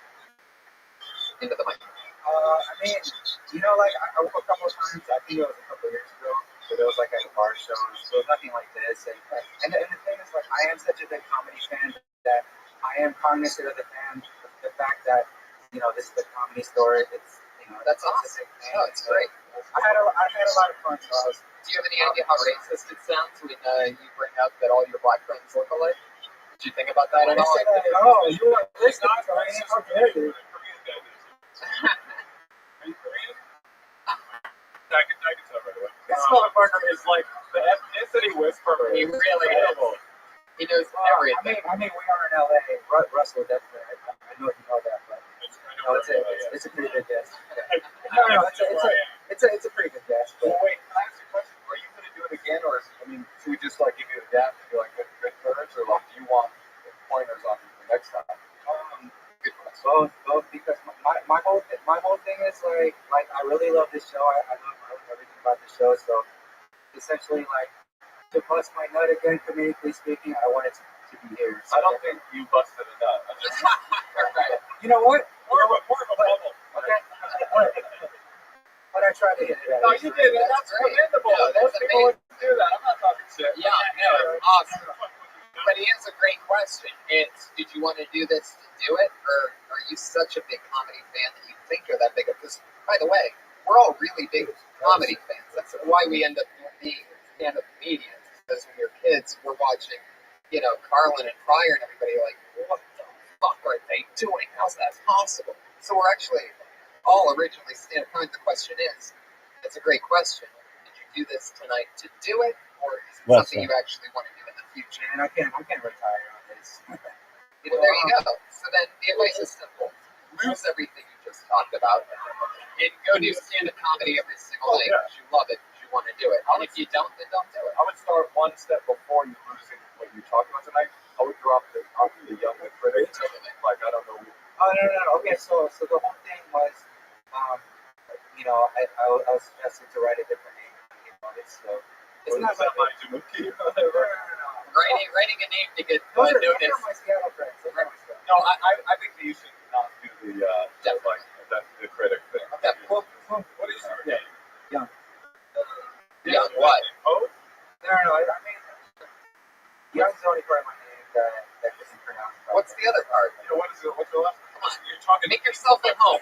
Into the mic. I mean, you know, like I went a couple of times. I think it was a couple of years ago. But it was like at a bar show. So it was nothing like this. And the thing is, like, I am such a big comedy fan that I am cognizant of the fact that, you know, this is a comedy store. It's, you know, That's awesome. No, it's great. I had a lot of fun. So do you have any idea how racist it sounds when you bring up that all your black friends look alike? Did you think about that at all? Oh, you are listening to me. How dare you? Are you Korean? I can tell right away. This Oh. motherfucker is like the ethnicity whisperer. He really is. He knows everything. I mean, we are in LA. Russell, definitely. I know you know that, but it's a pretty good guess. No, it's a pretty good guess. Well, wait, can I ask you a question? Are you going to do it again, or should we just like give you a gap and be like good turns, or like do you want pointers on the next time? Good question. Both, because my whole thing is like I really love this show. I love everything about the show. So essentially, like, to bust my nut again, comedically speaking, I wanted to be here. So I don't think you busted a nut. Right. You know what? More of a bubble. Okay. But I tried to hit it. No, you did, and that's great. commendable. No, that's Most people wouldn't do that. I'm not talking shit. Yeah, no, it's awesome. But he has a great question. It's, did you want to do this to do it, or are you such a big comedy fan that you think you're that big of? Because, by the way, we're all really big comedy fans. That's why we end up being stand-up comedians. Because when we're kids, we're watching, you know, Carlin and Pryor and everybody like, what the fuck are they doing? How's that possible? So we're actually all originally stand-up comedy. The question is, it's a great question. Did you do this tonight to do it, or is it something you actually want to do in the future? And I can't retire on this. Well, there you go. So then the advice is simple. Lose everything you just talked about and go do stand-up comedy every single day because you love it, because you want to do it. And if you don't, then don't do it. I would start one step before you losing what you talked about tonight. I would drop the young and critic. Like, I don't know. Oh, no. Okay, so the whole thing was, you know, I was suggesting to write a different name. You know, it's not like Jamuki. Writing a name to get those are noticed. my Seattle friends. No, I think that you should not do the critic thing. Okay. Well, What is your name? Young. Young what? Oh, No, I mean, Young's the only part of my name that isn't pronounced. What's the other part? what's the last? Come on. You're talking. Make yourself at home.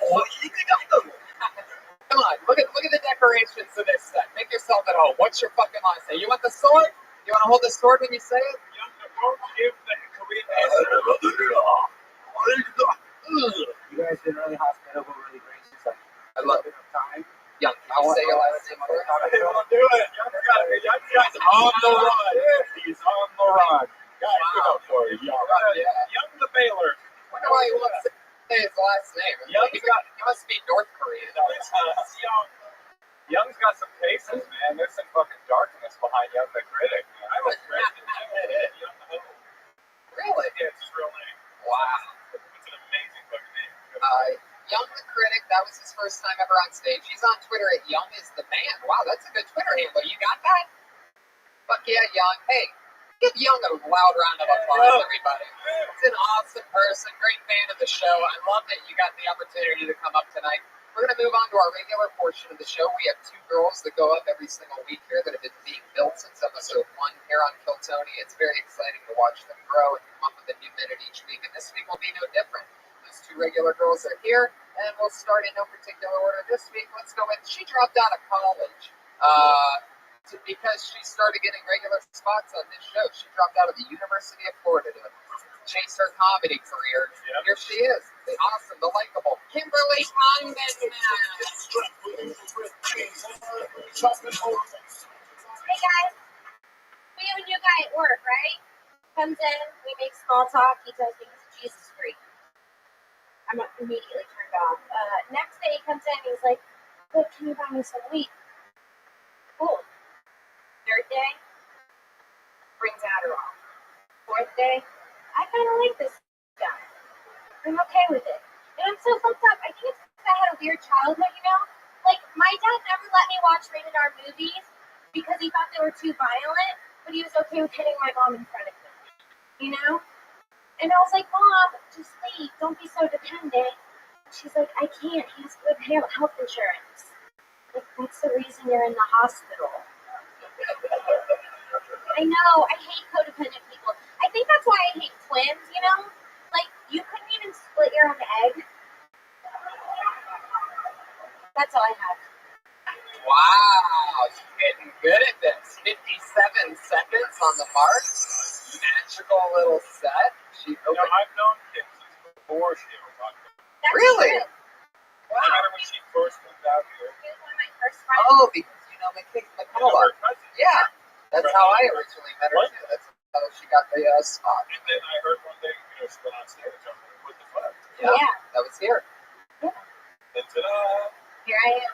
Come on, look at the decorations of this set. Make yourself at home. What's your fucking last name? You want the sword? You want to hold the sword when you say it? Give the Korean You guys been really hospitable, really gracious. I love it. Time. Young, can you say your last name first? Do it. Young guy's on the run. He's on the run. Guys, good up for you, Young. Young the Baylor. I wonder why he wants to say his last name. He must be North Korean. Young's got some faces, man. There's some fucking darkness behind Young the Critic. Man. I was ready to Young the Hope. Really? Yeah, it's his real name. Wow. It's an amazing fucking name. Young the Critic, that was his first time ever on stage. He's on Twitter at Young is the Man. Wow, that's a good Twitter handle. You got that? Fuck yeah, Young. Hey, Give Young a loud round of applause, everybody. He's an awesome person, great fan of the show. I love that you got the opportunity to come up tonight. We're going to move on to our regular portion of the show. We have 2 girls that go up every single week here that have been being built since episode 1 here on Kill Tony. It's very exciting to watch them grow and come up with a new minute each week, and this week will be no different. Those 2 regular girls are here, and we'll start in no particular order this week. Let's go with, she dropped out of college. Because she started getting regular spots on this show. She dropped out of the University of Florida to chase her comedy career. Here she is, the awesome, the likable Kimberly Condon. Hey guys, we have a new guy at work, right? Comes in, we make small talk, he tells me he's a Jesus freak. I'm immediately turned off. Next day he comes in, he's like, "Look, can you buy me some weed?" Cool. 3rd day, brings Adderall. 4th day, I kind of like this guy. I'm okay with it. And I'm so fucked up. I think it's because I had a weird childhood, you know? Like, my dad never let me watch rated R movies because he thought they were too violent, but he was okay with hitting my mom in front of me, you know? And I was like, "Mom, just leave. Don't be so dependent." She's like, "I can't. He has good health insurance." Like, that's the reason you're in the hospital. I know, I hate codependent people. I think that's why I hate twins, you know? Like, you couldn't even split your own egg. That's all I have. Wow, she's getting good at this. 57 seconds on the mark. Magical little set. She opened. I've known kids before she ever talked to me. That's Really? true. Wow. I remember when she first moved out here. He was one of my first friends. Oh, because you know McCullough. Her cousin. Yeah, that's how I originally met her too. That's how she got the spot. And then I heard one day, she went on stage with the flag. Yeah, that was here. And ta-da! Here I am.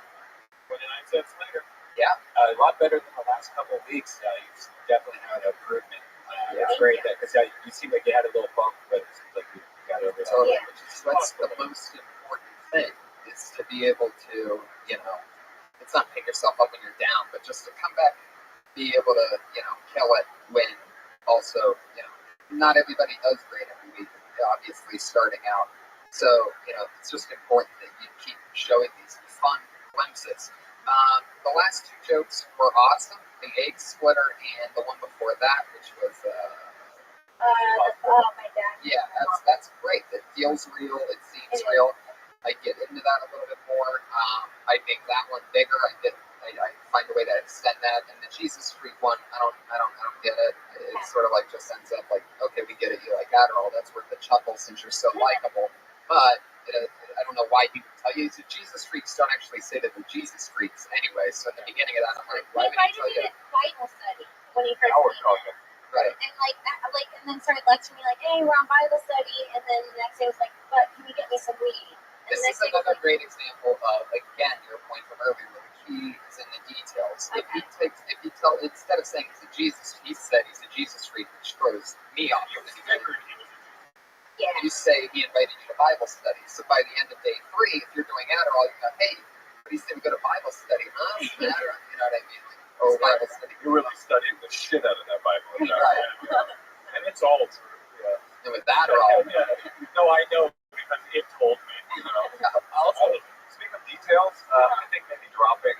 29 cents later. Yeah. A lot better than the last couple of weeks. You've definitely had an improvement. It's great because you seem like you had a little bump, but it seems like you got over it. Totally. Yeah. That's the most important thing, is to be able to, it's not pick yourself up when you're down, but just to come back, be able to, kill it when also, not everybody does great every week, obviously starting out. So, it's just important that you keep showing these fun glimpses. The last 2 jokes were awesome. The egg splitter and the one before that, which was my dad. yeah, that's great. It feels real. It seems real. I get into that a little bit more. I make that one bigger. I find a way to extend that. And the Jesus Freak one, I don't get it. It sort of like just ends up like, okay, we get it. You like Adderall. That's worth the chuckle since you're so likable. But I don't know why people tell you. The Jesus Freaks don't actually say that they're Jesus Freaks anyway. So in the beginning of that, I'm like, why would he tell you? Bible study when he first came. Right. And and then started lecturing me like, "Hey, we're on Bible study," and then the next day was like, "But can you get me some weed?" And This the is next day was another like, great example of, again, your point from earlier, where the key is in the details. Okay. Instead of saying he's a Jesus, he said he's a Jesus freak, which throws me off. yeah. You say he invited you to Bible study. So by the end of day 3, if you're doing Adderall, you go, "Hey, but he's going to go to Bible study, huh?" Adderall, you know what I mean? Or Bible study. You're really studying the shit out of that Bible. Right. And it's all true. Yeah. And with Adderall, No, I know because it told me. Also, speaking of details, I think maybe dropping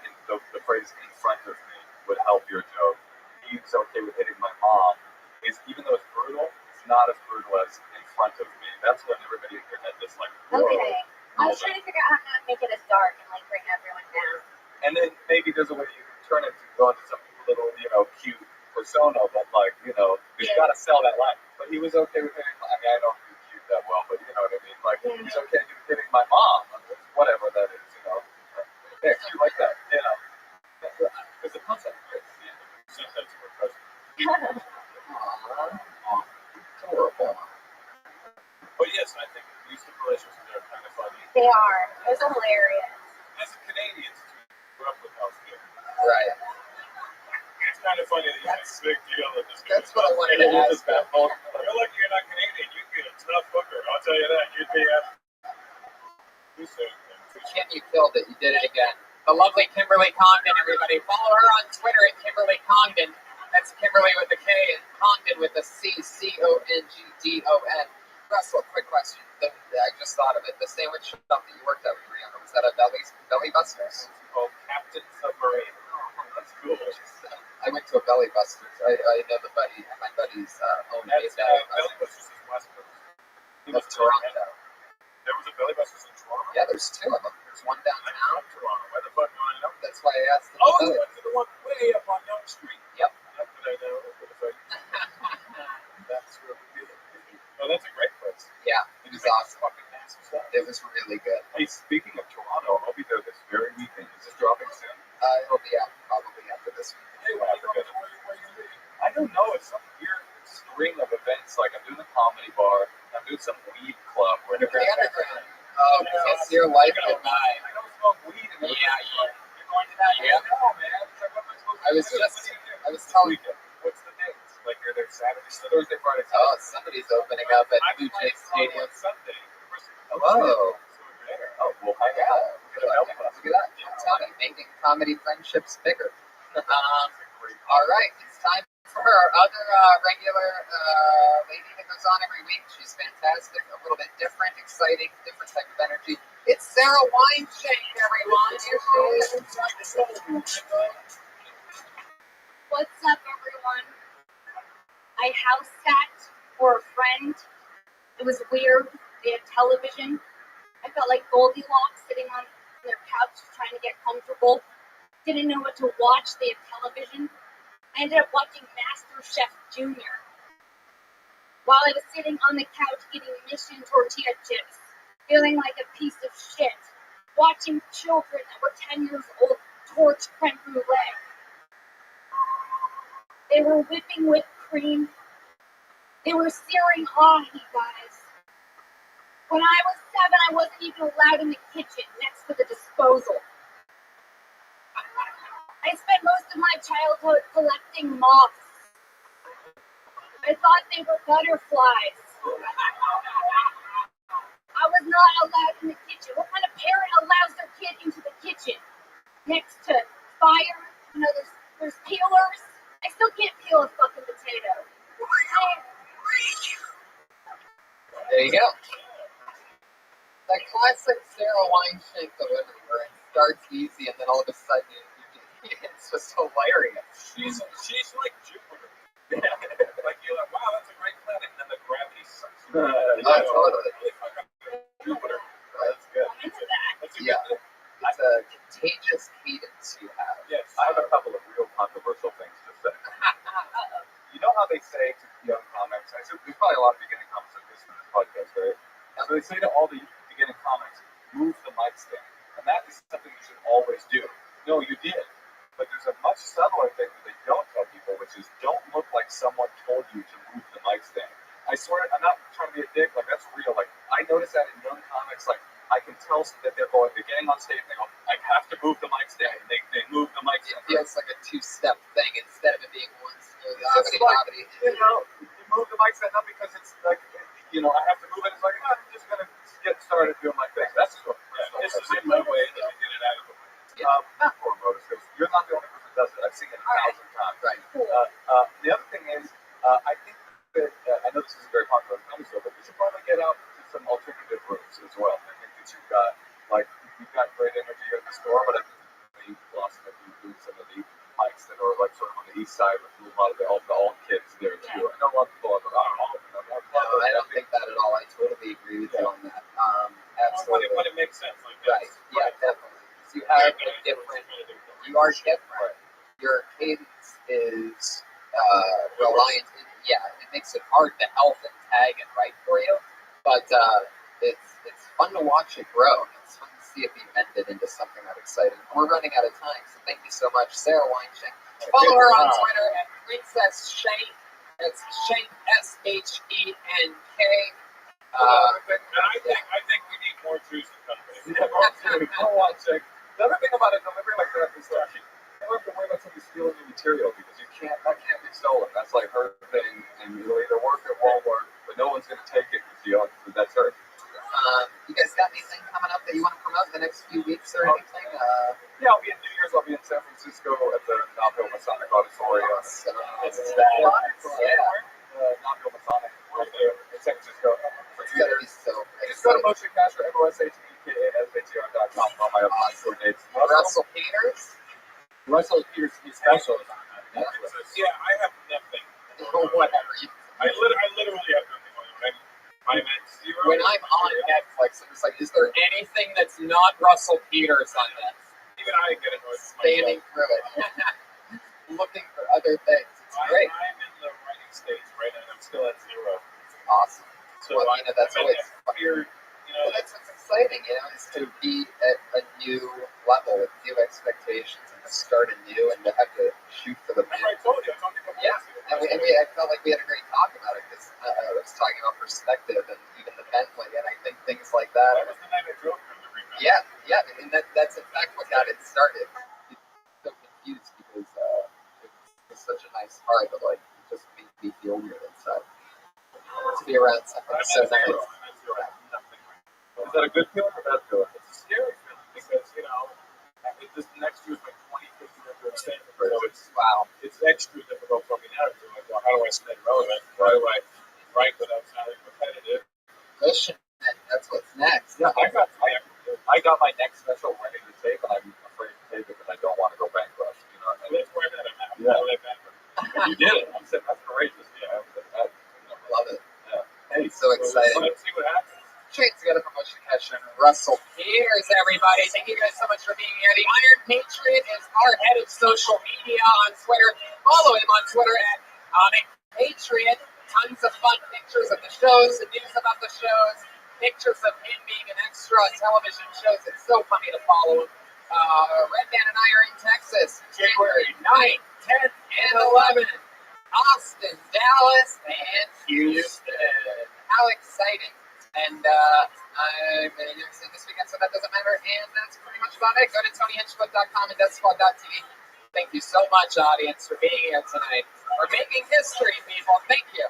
in the phrase "in front of me" would help your joke. He's okay with hitting my mom. Even though it's brutal, it's not as brutal as "in front of me." That's when everybody in your head is like, "Whoa." Okay. I was trying to figure out how to make it as dark and like bring everyone down. And then maybe there's a way you can turn it to go into some little, cute persona, but you got to sell that line. But he was okay with hitting. I mean, I don't do cute that well, but you know what I mean. Like he's okay with hitting my mom, whatever that is. Yeah, cute like that. Because the concept is that's for president. horrible. But yes, I think these two relationships are kind of funny. They are. It was hilarious. As a Canadian, grew up with those kids. Right. It's kind of funny that you make a big deal that this That's what I wanted to ask. You're lucky you're not Canadian. You'd be a tough hooker. I'll tell you that. You'd be too soon. Kim, you killed it. You did it again. The lovely Kimberly Condon, everybody. Follow her on Twitter at Kimberly Condon. That's Kimberly with a K and Congdon with a C, Congdon. Russell, quick question. I just thought of it. The sandwich shop that you worked at when you were younger, was that a Belly Busters? It's called Captain Submarine. That's cool. I went to a Belly Busters. I know my buddy's owned a That's Belly Belly Busters. Busters is West Coast. Of Toronto. There was a Belly Busters in Toronto. Yeah, there's two of them. There's one I'm downtown. from Toronto. Why the fuck do I know? That's why I asked them. Oh, you went to the one way up on Yonge Street. Yep. That's what I know. That's really good. Oh, that's a great place. Yeah, it was awesome. Fucking massive stuff. It was really good. Hey, speaking of Toronto, I'll be there this very weekend. Is this dropping soon? It'll be out probably after this week. Hey, where you leaving? I don't know. It's some weird string of events. Like I'm doing a comedy bar. I'm doing some weed club. The underground. Oh, it's your life goodbye. I don't smoke weed. Yeah, you're going to that? Yeah. No, man. I was telling you. What's the dates? Like, are there Saturday, Thursday, Friday? Oh, somebody's opening up at Blue Jays Stadium. Sunday. Oh. Oh, well, I got it. Look at that. I'm telling you, making comedy friendships bigger. All right, it's time for our other regular lady that goes on every week. She's fantastic, a little bit different, exciting, different type of energy. It's Sarah Wineshank, everyone. Here she is. What's up, everyone? I house sat for a friend. It was weird. They had television. I felt like Goldilocks sitting on their couch trying to get comfortable. Didn't know what to watch. They had television. I ended up watching MasterChef Junior while I was sitting on the couch eating Mission tortilla chips, feeling like a piece of shit, watching children that were 10 years old torch creme brulee. They were whipping whipped cream. They were searing ahi, guys. When I was 7, I wasn't even allowed in the kitchen next to the disposal. I spent most of my childhood collecting moths. I thought they were butterflies. I was not allowed in the kitchen. What kind of parent allows their kid into the kitchen? Next to fire, there's peelers. I still can't peel a fucking potato. There you go. That classic Sarah Wineshank delivery where it starts easy and then all of a sudden it's just hilarious. She's like Jupiter. Like you're like, wow, that's a great planet, and then the gravity sucks. Totally. Jupiter. That's good. That's a good thing. It's a contagious cadence you have. Yes, I have a couple of real controversial things to say. You know how they say to young comics, I said, there's probably a lot of beginning comics that listen to this podcast, right? And so they say to all the beginning comics, move the mic stand. And that is something you should always do. No, you did. But there's a much subtler thing that they don't tell people, which is don't look like someone told you to move the mic stand. I swear, I'm not trying to be a dick, like that's real. Like I notice that in young comics, like I can tell that they're getting on stage and they go, I have to move the mic stand. And they move the mic stand. It feels like a two-step thing instead of it being one smooth you move the mic stand not because it's like, I have to move it. It's like, I'm just going to get started doing my thing. That's just what this is in my way that I get it out of the way. Not for motor skills. You're not the only person that does it. I've seen it 1,000 times. Right. The other thing is, I think that, I know this is a very popular comedy show, but you should probably get out to some alternative rooms as well. I think that you've got great energy at the store, but I think you've lost it. You do some of the mics that are like sort of on the east side with a lot of the all kids there too. I know a lot of people are No, I don't think that at all. I totally agree with you on that. Absolutely. When it makes sense. Like right. Yeah, definitely. So you have a different, you are different. Your cadence is reliant, it makes it hard to help and tag and write for you, but it's fun to watch it grow. It's fun to see it be mended into something that exciting. We're running out of time, so thank you so much, Sarah Wineshank. Follow her on Twitter at Princess Shank. That's Shank, SHENK. I think we need more Jews in company. The other thing about a delivery like that is that you never have to worry about somebody stealing your material because that can't be stolen. That's like her thing, and you'll either work at Walmart, but no one's going to take it because that's her. You guys got anything coming up that you want to promote? out in the next few weeks or anything? Yeah, I'll be in New Year's. I'll be in San Francisco at the Nashville Masonic Auditorium. Awesome. It's that. Nashville Masonic right there in San Francisco. It's going to be so Just go to exciting. Motioncaster, MOSHEKASHR.com for all my upcoming tour dates. Russell Peters? Russell Peters to be special is on that. Yeah, I have nothing. Whatever. I literally have nothing on it. I'm at zero. When I'm on Netflix, I'm just like, is there anything that's not Russell Peters on this? Even I get annoyed with Spanning myself. through it. Looking for other things. It's great. I'm in the writing stage right now, and I'm still at zero. Awesome. So Well, you know, that's I'm in always that weird, Well, that's what's exciting, you know, is to be at a new level with new expectations and to start anew and to have to shoot for the remember moon. I told you a couple Yeah, months ago. I felt like we had a great talk about it because I was talking about perspective and even the Bentley, and I think things like that. That was the night I drove from the rebound. Yeah, and that's in fact what got it started. So confused because it was such a nice car, but like it just made me feel weird inside. To be around something I'm so at zero. nice. I'm at zero. I have nothing right now. Is that a good feeling or a bad feeling? It's a scary feeling because, this next year is my 25th year of stand up. So it's extra difficult for me now to do it. Well, how do I stay relevant? How do I write without sounding repetitive? Listen, that's what's next. Yeah, I got my next special ready to tape, and I'm afraid to tape it because I don't want to go bankrupt. You know, So that's where I'm at. I'm Yeah. not that bad. you did it. I'm saying that's courageous. Yeah, Love it. yeah. Hey, so exciting. Let's see what happens. Straight together promotion cash and Russell Peters, everybody. Thank you guys so much for being here. The Iron Patriot is our head of social media on Twitter. Follow him on Twitter at Patriot. Tons of fun pictures of the shows, the news about the shows, pictures of him being an extra on television shows. It's so funny to follow him. Redman and I are in Texas, January 9th, 10th, and 11th. Austin, Dallas, and Houston. How exciting. And I'm in New York City this weekend, so that doesn't matter. And that's pretty much about it. Go to TonyHinchcliffe.com and DeathSquad.tv. Thank you so much, audience, for being here tonight. We're making history, people. Thank you.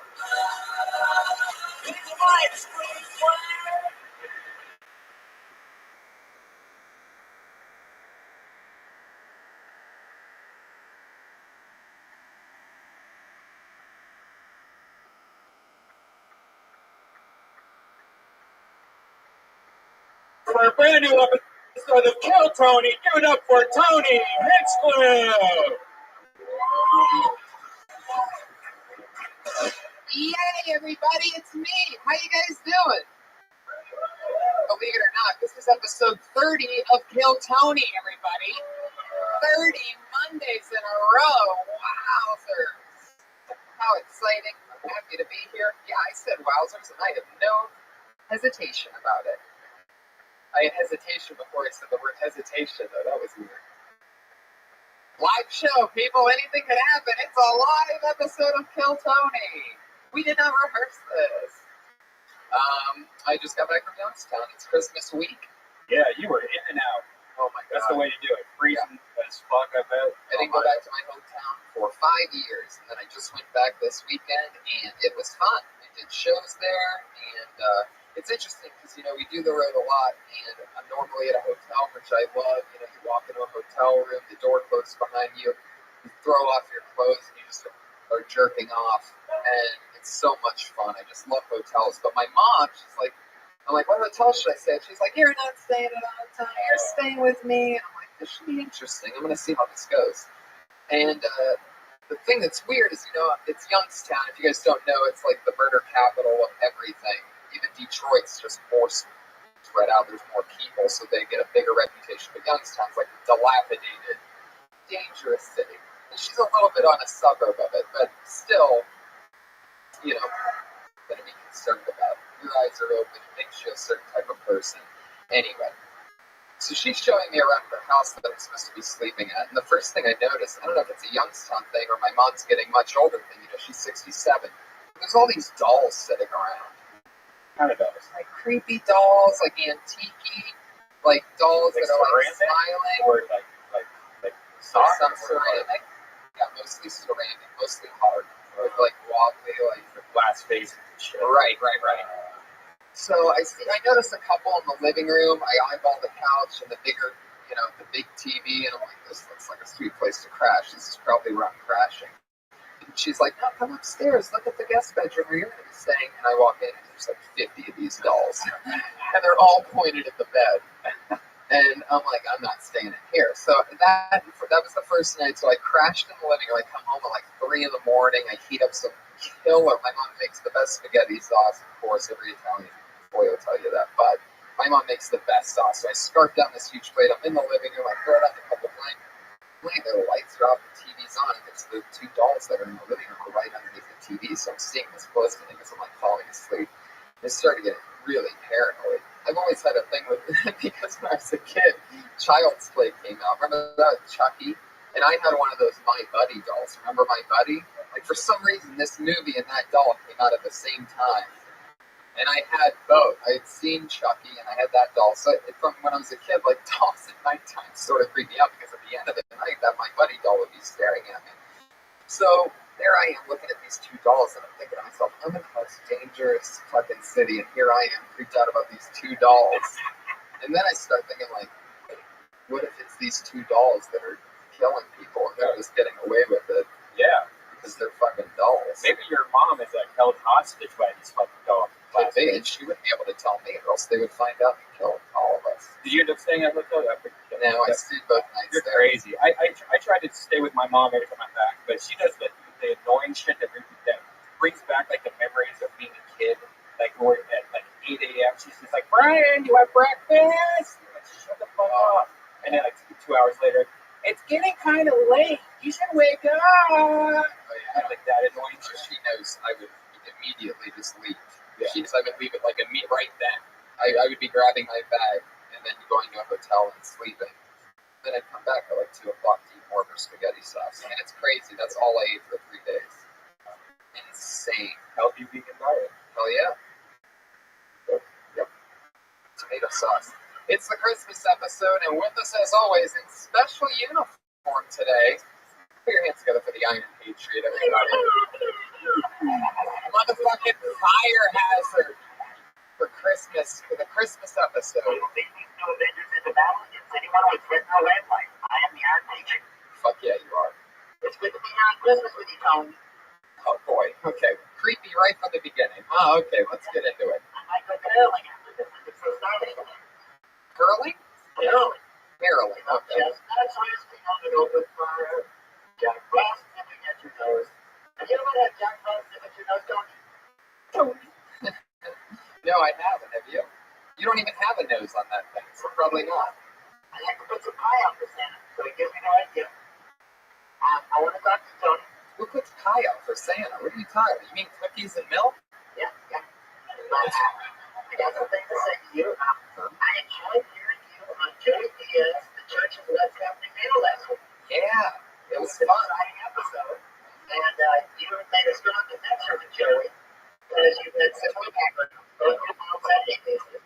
For a brand new episode of Kill Tony, give it up for Tony Hinchcliffe. Yay, everybody, it's me. How you guys doing? Believe it or not, this is episode 30 of Kill Tony, everybody. 30 Mondays in a row. Wowzers. How exciting. I'm happy to be here. Yeah, I said wowzers, and I have no hesitation about it. I had hesitation before I said the word hesitation, though. That was weird. Live show, people. Anything could happen. It's a live episode of Kill Tony. We did not rehearse this. I just got back from Youngstown. It's Christmas week. Yeah, you were in and out. Oh my That's God. the way to do it. Freezing as fuck, I bet. I didn't go back to my hometown for 5 years, and then I just went back this weekend, and it was fun. I did shows there, and it's interesting because, we do the road a lot, and I'm normally at a hotel, which I love. You walk into a hotel room, the door closes behind you, you throw off your clothes, and you just are jerking off, and it's so much fun. I just love hotels. But my mom, I'm like, what hotel should I stay at? She's like, you're not staying at a hotel, you're staying with me. And I'm like, this should be interesting. I'm going to see how this goes. And the thing that's weird is, it's Youngstown. If you guys don't know, it's like the murder capital of everything. Even Detroit's just more spread out. There's more people, so they get a bigger reputation. But Youngstown's like a dilapidated, dangerous city. And she's a little bit on a suburb of it, but still, going to be concerned about. Your eyes are open. It makes you a certain type of person. Anyway, so she's showing me around her house that I'm supposed to be sleeping at. And the first thing I noticed, I don't know if it's a Youngstown thing or my mom's getting much older than, she's 67. There's all these dolls sitting around. Kind of dolls. Like creepy dolls, like antique-y, like dolls Like that are like ceramic? smiling. Or like Some ceramic. Yeah, mostly ceramic, mostly hard. With like wobbly, like glass face. Right. So I noticed a couple in the living room. I eyeballed the couch and the bigger, the big TV, and I'm like, this looks like a sweet place to crash. This is probably where I'm crashing. And she's like, no, come upstairs. Look at the guest bedroom where you're going to be staying. And I walk in, and there's like 50 of these dolls. And they're all pointed at the bed. And I'm like, I'm not staying in here. So that was the first night. So I crashed in the living room. I come home at like 3 in the morning. I heat up some killer. My mom makes the best spaghetti sauce. Of course, every Italian boy will tell you that. But my mom makes the best sauce. So I scarf down this huge plate. I'm in the living room. I throw it on the couple blankets. The lights are off, the TV's on, and it's the 2 dolls that are in the living room right underneath the TV. So I'm seeing this close to them as I'm like falling asleep. I started getting really paranoid. I've always had a thing with because when I was a kid, Child's Play came out. Remember that, Chucky? And I had one of those My Buddy dolls. Remember My Buddy? Like, for some reason, this movie and that doll came out at the same time. And I had both. I had seen Chucky and I had that doll. So from when I was a kid, like, dolls at nighttime sort of creeped me out because at the end of the night, that My Buddy doll would be staring at me. So there I am looking at these 2 dolls, and I'm thinking to myself, I'm in the most dangerous fucking city, and here I am freaked out about these 2 dolls. And then I start thinking, like, what if it's these 2 dolls that are killing people, and they're just getting away with it? Yeah. Because they're fucking dolls. Maybe your mom is like held hostage by these fucking dolls. Could be, and she wouldn't be able to tell me, or else they would find out and kill all of us. Did you end up staying at Hotel? No, I stayed both nights. You're there. crazy. I tried to stay with my mom every time I'm back, but she does the annoying shit that brings back like the memories of being a kid. Like we're at like 8 a.m. She's just like, Brian, you have breakfast? Like, shut the fuck up. And then like 2 hours later, it's getting kind of late. You should wake up. Oh, yeah. Like that annoying shit. She knows I would immediately just leave. Yeah. She knows I would leave it like right then. I would be grabbing my bag and then going to a hotel and sleeping. Then I'd come back at like 2 o'clock to eat more of her spaghetti sauce. I mean, it's crazy. That's all I ate for 3 days. Insane. Healthy vegan diet. Hell yeah. Yep. Tomato sauce. It's the Christmas episode, and with us, as always, in special uniform today. Put your hands together for the Iron Patriot, everybody. Motherfucking fire hazard for Christmas, for the Christmas episode. Fuck yeah, you are. It's good to be here on Christmas with you, Tony. Oh boy. Okay. Creepy right from the beginning. Oh, okay. Let's get into it. I might go curling after this. It's so starting. Curling? Curling. Barreling. Okay. Just that's resting on an open fire. Jack Frost nipping at your nose. Have you ever had Jack Frost nip at your nose, Tony? No, I haven't. Have you? You don't even have a nose on that thing, so probably not. I like to put some pie out for Santa, so it gives me no idea. I want to talk to Tony. Who puts pie out for Santa? What are you talking about? You mean cookies and milk? Yeah. But I got something to say to you. I enjoyed hearing you on Joey Diaz, the Church's What's Happening Mail last week. Yeah, it was an fun. exciting episode. And you made a strong connection with Joey, because you've had such a background, both your mom's and atheism.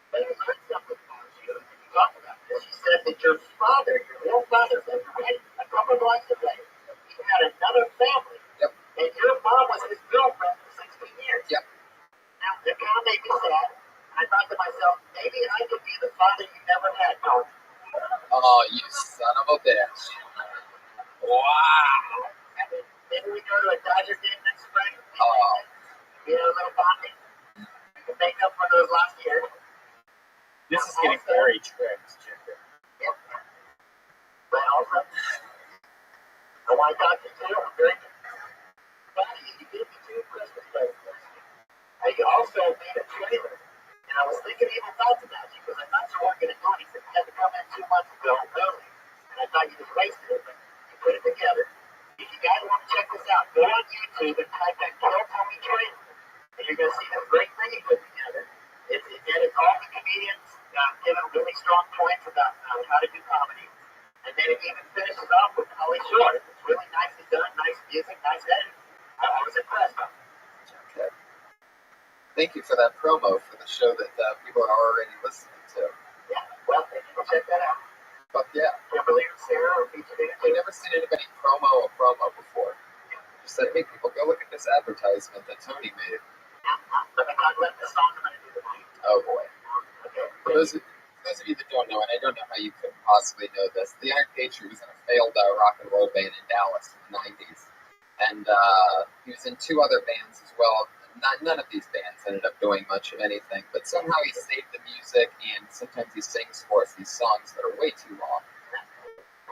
But I learned something about you, and you talked about this. You said that your father, your real father, lived right a couple blocks away. He had another family. Yep. And your mom was his girlfriend for 16 years. Yep. Now, it kind of made me sad. I thought to myself, maybe I could be the father you never had, Tony. Oh, you son of a bitch. Wow. And then maybe we go to a Dodger game next spring. Oh. You know, a little bonding. We can make up for those last years. This is getting very tricked, Ginger. Yep. But also, I want to talk to you too. I'm very funny. You gave me 2 Christmas presents. I also made a trailer. And I was thinking evil thoughts about you because I thought you weren't going to do anything. You had to come in 2 months ago early. And I thought you just wasted it, but you put it together. If you guys want to check this out, go on YouTube and type in Kill Tommy Trailer. And you're going to see this great thing he put together. It's all the comedians giving really strong points about how to do comedy. And then it even finishes off with Holly Short. It's really nicely done, nice music, nice editing. I was impressed. Okay. Thank you for that promo for the show that people are already listening to. Yeah, well, if you can check that out. Fuck yeah. Kimberly or Sarah or featured in it. I've never seen anybody promo a promo before. Just said, hey, people, go look at this advertisement that Tony made. Let me talk about this song I'm going to do tonight. Oh boy. Okay. For those of you that don't know, and I don't know how you could possibly know this, the Iron Patriot was in a failed rock and roll band in Dallas in the 90s. And he was in 2 other bands as well. None of these bands ended up doing much of anything, but somehow he saved the music, and sometimes he sings for us these songs that are way too long.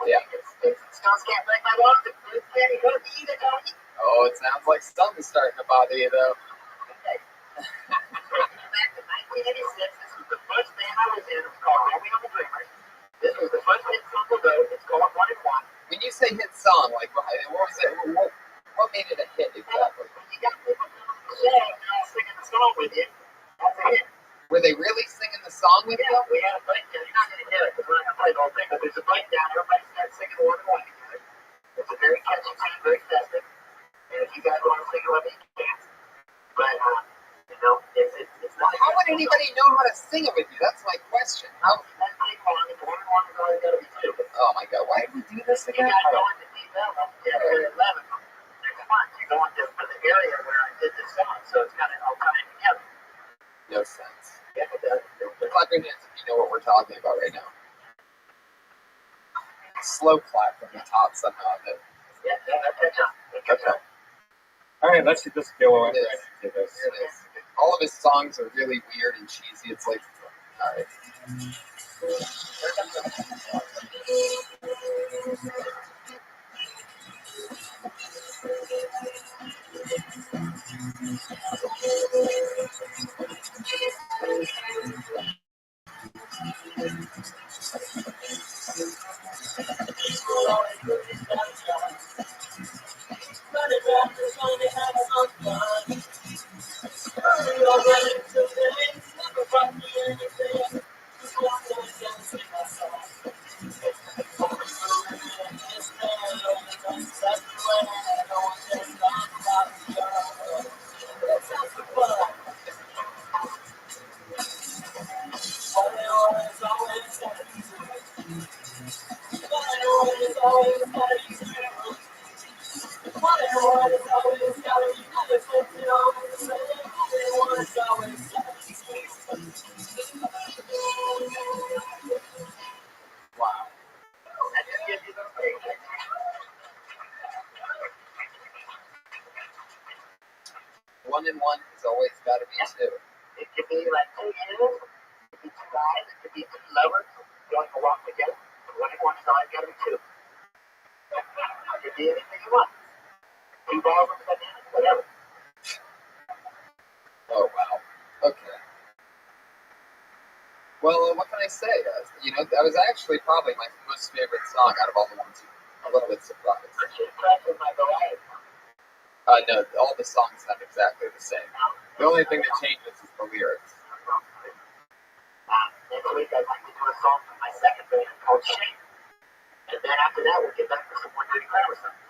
Yeah. Stones can't break my bones. It's very good. Either, don't you? Oh, it sounds like something's starting to bother you, though. Okay. Back in 1986, this was the first band I was in. It was called Rabbi and the Dreamers. This was the first hit song to go. It's called 1 and 1. When you say hit song, like, what was it? What made it a hit exactly? When you got people coming to the show and they're all singing the song with you, that's a hit. Were they really singing the song with you? Yeah, we had a breakdown. You're not going to hear it because we're not going to play the whole thing, but there's a breakdown. Everybody starts singing 1 and 1 together. It's a very catchy tune, very festive. And if you guys want to sing it with me, you can. But, you know, it's not. How would anybody know how to sing it with you? That's my question. How? That's pretty fun. It's 1 and 1 is always got to be 2. Oh my God! Why did we do this You again? guys go into D11, area 11. It's fun. You go into the area where I did this song, so it's kind of all tying together. No sense. Yeah, it does. Clap your hands if you know what we're talking about right now. Slow clap from the top somehow. Yeah, that's it. Okay. All right, let's just go on Here it right is. into this. Here it is. All of his songs are really weird and cheesy. It's like, all right. Wow. 1 and 1 has always got to be 2. It could be like 2 years, it could be 2 guys, it could be 2 lovers going to walk together. 1 and 1 is always got to be 2. It could be anything you want. 2 balls on the banana, whatever. Oh wow. Okay. Well, what can I say? You know, that was actually probably my most favorite song out of all the ones. I'm a little bit surprised. Aren't you impressed with my variety? No, all the songs sound exactly the same. The only thing that changes is the lyrics. Next week I'd like to do a song from my second band called Shame. And then after that we'll get back to some more Dirty Grammar songs.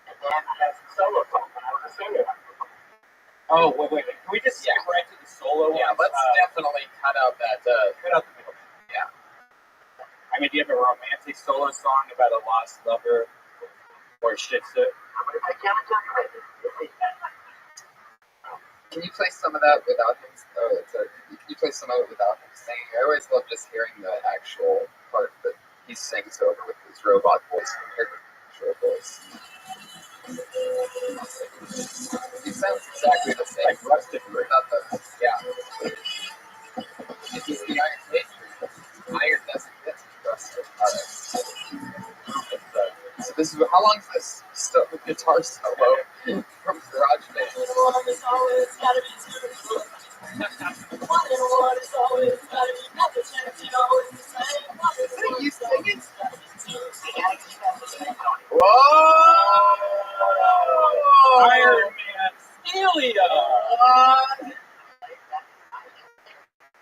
And then I have some solo songs when I was a solo. Oh, wait. Can we just skip right to the solo Yeah, ones? let's definitely cut out that. Cut out the middle. Yeah. I mean, do you have a romantic solo song about a lost lover or shit? I'm going to take Kevin John crazy. Can you play some of that without him? Oh, sorry. Can you play some of it without him singing? I always love just hearing the actual part that he sings over with his robot voice compared to his actual voice. He sounds exactly the same. Like Rusted Without the, yeah. He's the Iron Patriot. Iron doesn't get Rusted. Alright. So this is, how long is this guitar solo from GarageBand? Is it you singing? Whoa! Iron Man Celia!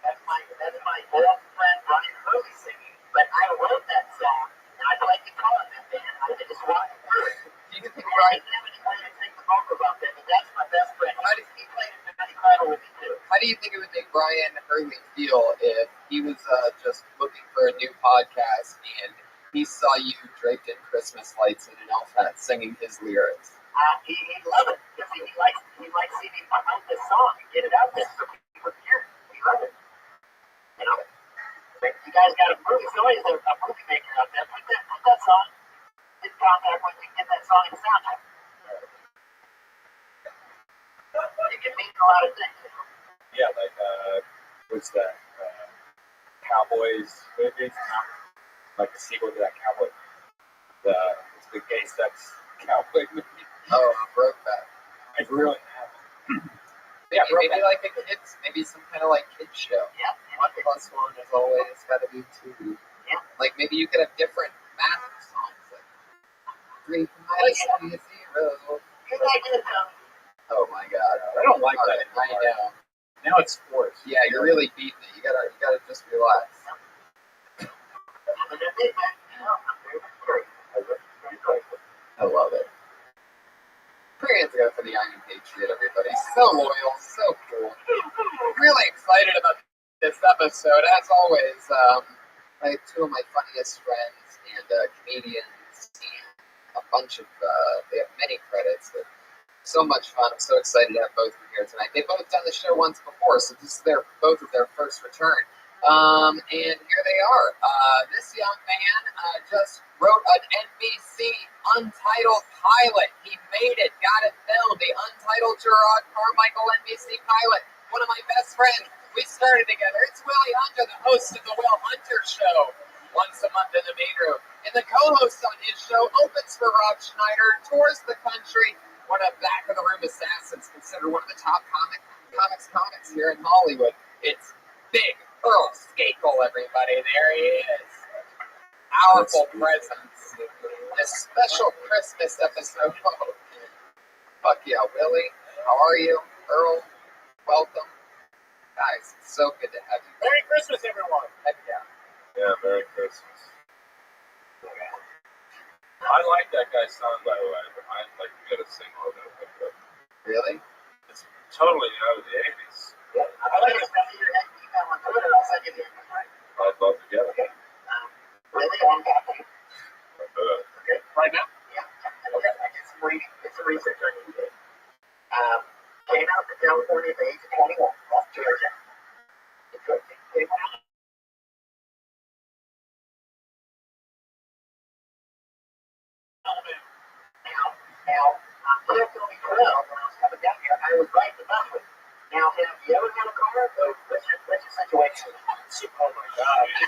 That's my old friend Brian Hurley singing, but I wrote that song, and I'd like to call it that band. I just walk through it. Do you think Brian didn't have any way to take the vocal about that, but that's my best friend. He played in Johnny Carter with me too. How do you think it would make Brian Hurley feel if he was just looking for a new podcast and he saw you draped in Christmas lights in an elf hat singing his lyrics? He'd love it because he likes seeing me promote this song and get it out there so people can hear it. guys got a movie. Somebody's a movie maker out there. Put that song in contact with me. Get that song in the soundtrack. It can mean a lot of things. Yeah, like what's that? Cowboys movie, like the sequel to that cowboy. It's the gay sex cowboy movie. Oh, I broke that. I really haven't. Yeah, maybe like a kids, maybe some kind of like kids show. Yeah. 1 plus 1 is always got to be 2. Yeah. Like maybe you could have different math songs. Like 3 minus 3 is 0. Good idea, Tom. Oh my God. I don't like All that. right, I know. Now it's sports. Yeah, you're really beating it. You gotta just relax. I love it. Put your hands together for the Iron Patriot, everybody. So loyal, so cool. Really excited about this episode. As always, I have 2 of my funniest friends and comedians, and a bunch of, they have many credits. So much fun. I'm so excited to have both of you here tonight. They've both done the show once before, so this is both of their first return. And here they are. This young man just wrote an NBC Untitled pilot. He made it, got it filmed. The Untitled Gerard Carmichael NBC pilot. One of my best friends. We started together. It's Willie Hunter, the host of the Will Hunter Show. Once a month in the main room. And the co-host on his show opens for Rob Schneider, tours the country. One of Back of the Room Assassins, considered one of the top comics here in Hollywood. It's Big Earl Skakel, everybody. There he is. Powerful presence. A special Christmas episode. Fuck yeah, Willie. How are you? Earl, welcome. Guys, it's so good to have you. Merry Christmas, everyone. Heck yeah. Yeah, Merry Christmas. I like that guy's song, by the way. I'd like to get a single of it. Really? It's totally out of the 80s. Yeah. I like to send you your email on Twitter. I'll send you the invite. I'd love to get it. Okay. Really, I'm happy. Okay. Right now? Yeah. Okay. I did some reading. Did some research on you. Came out to California at the age of 21. Off Georgia. Came out. Now, I'm only 12 when I was coming down here. I was riding the bus with. Now, have you ever had a car? What's your situation? Oh my God. You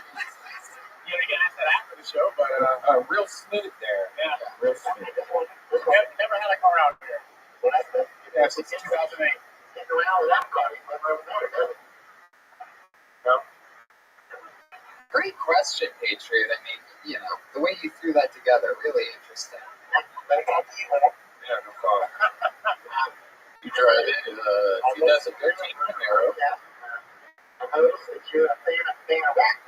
gotta get into that after the show, but Real smooth there. yeah. Real smooth. Never had a car out here. Well, that's good. Yeah, since 2008. Sitting around with that car, you never met it, does it? Great question, Patriot. I mean, you know, the way you threw that together, really interesting. Yeah, no problem. You drive in a 2013 Camaro. Yeah. I noticed that you're a fan of Rack.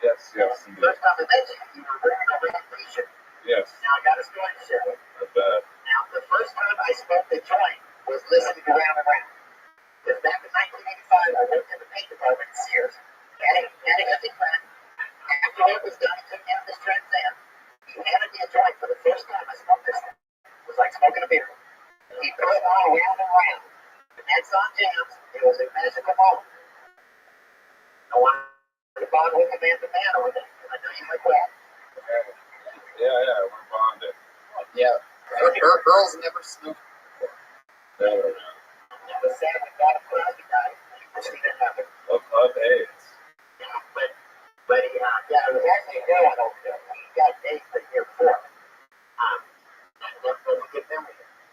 Yes, yes, indeed. First time I met you, you were wearing a Rack t-shirt. Yes, Now, I got a story to share with you. I bet. Now, the first time I smoked a joint was listening to Round and Round. Because back in 1985, I worked in the paint department at Sears, adding a plant. After it was done, he took me out this Trans Am. He handed me a joint for the first time I smoked this thing. It was like smoking a beer. He put it on Round and Round. The that song jams, it was a magical moment. I wanted to bond with the man to man with it, and I know you like that. Yeah, we're bonded. Yeah. Girls never smoked before. No. Now, the sad we got a plastic guy, I've seen it happen. Of AIDS. Yeah, but yeah, it was actually a girl I don't know. He got dates the year before. That was a good memory.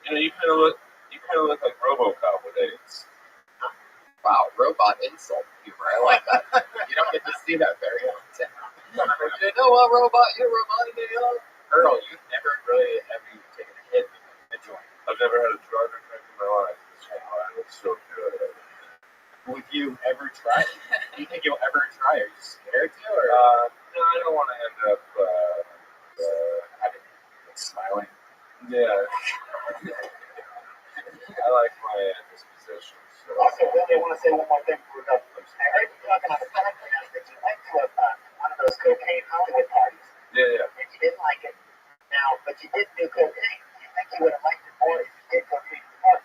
You know, you kind of look like RoboCop with AIDS. Wow, robot insult humor. I like that. You don't get to see that very often. You know what robot you remind me of? Earl, you've never really ever taken a hit in a joint. I've never had a drug effect in my life. It's so good. Would you ever try it? Do you think you'll ever try it? Are you scared to? Or? No, I don't want to end up smiling. Yeah. I like my disposition. So. Also, really, I want to say one more thing before we go. I heard you talking on the podcast that you went to one of those cocaine Hollywood parties. Yeah. And you didn't like it. Now, but you did do cocaine. Do you think you would have liked it more if you did cocaine at the party?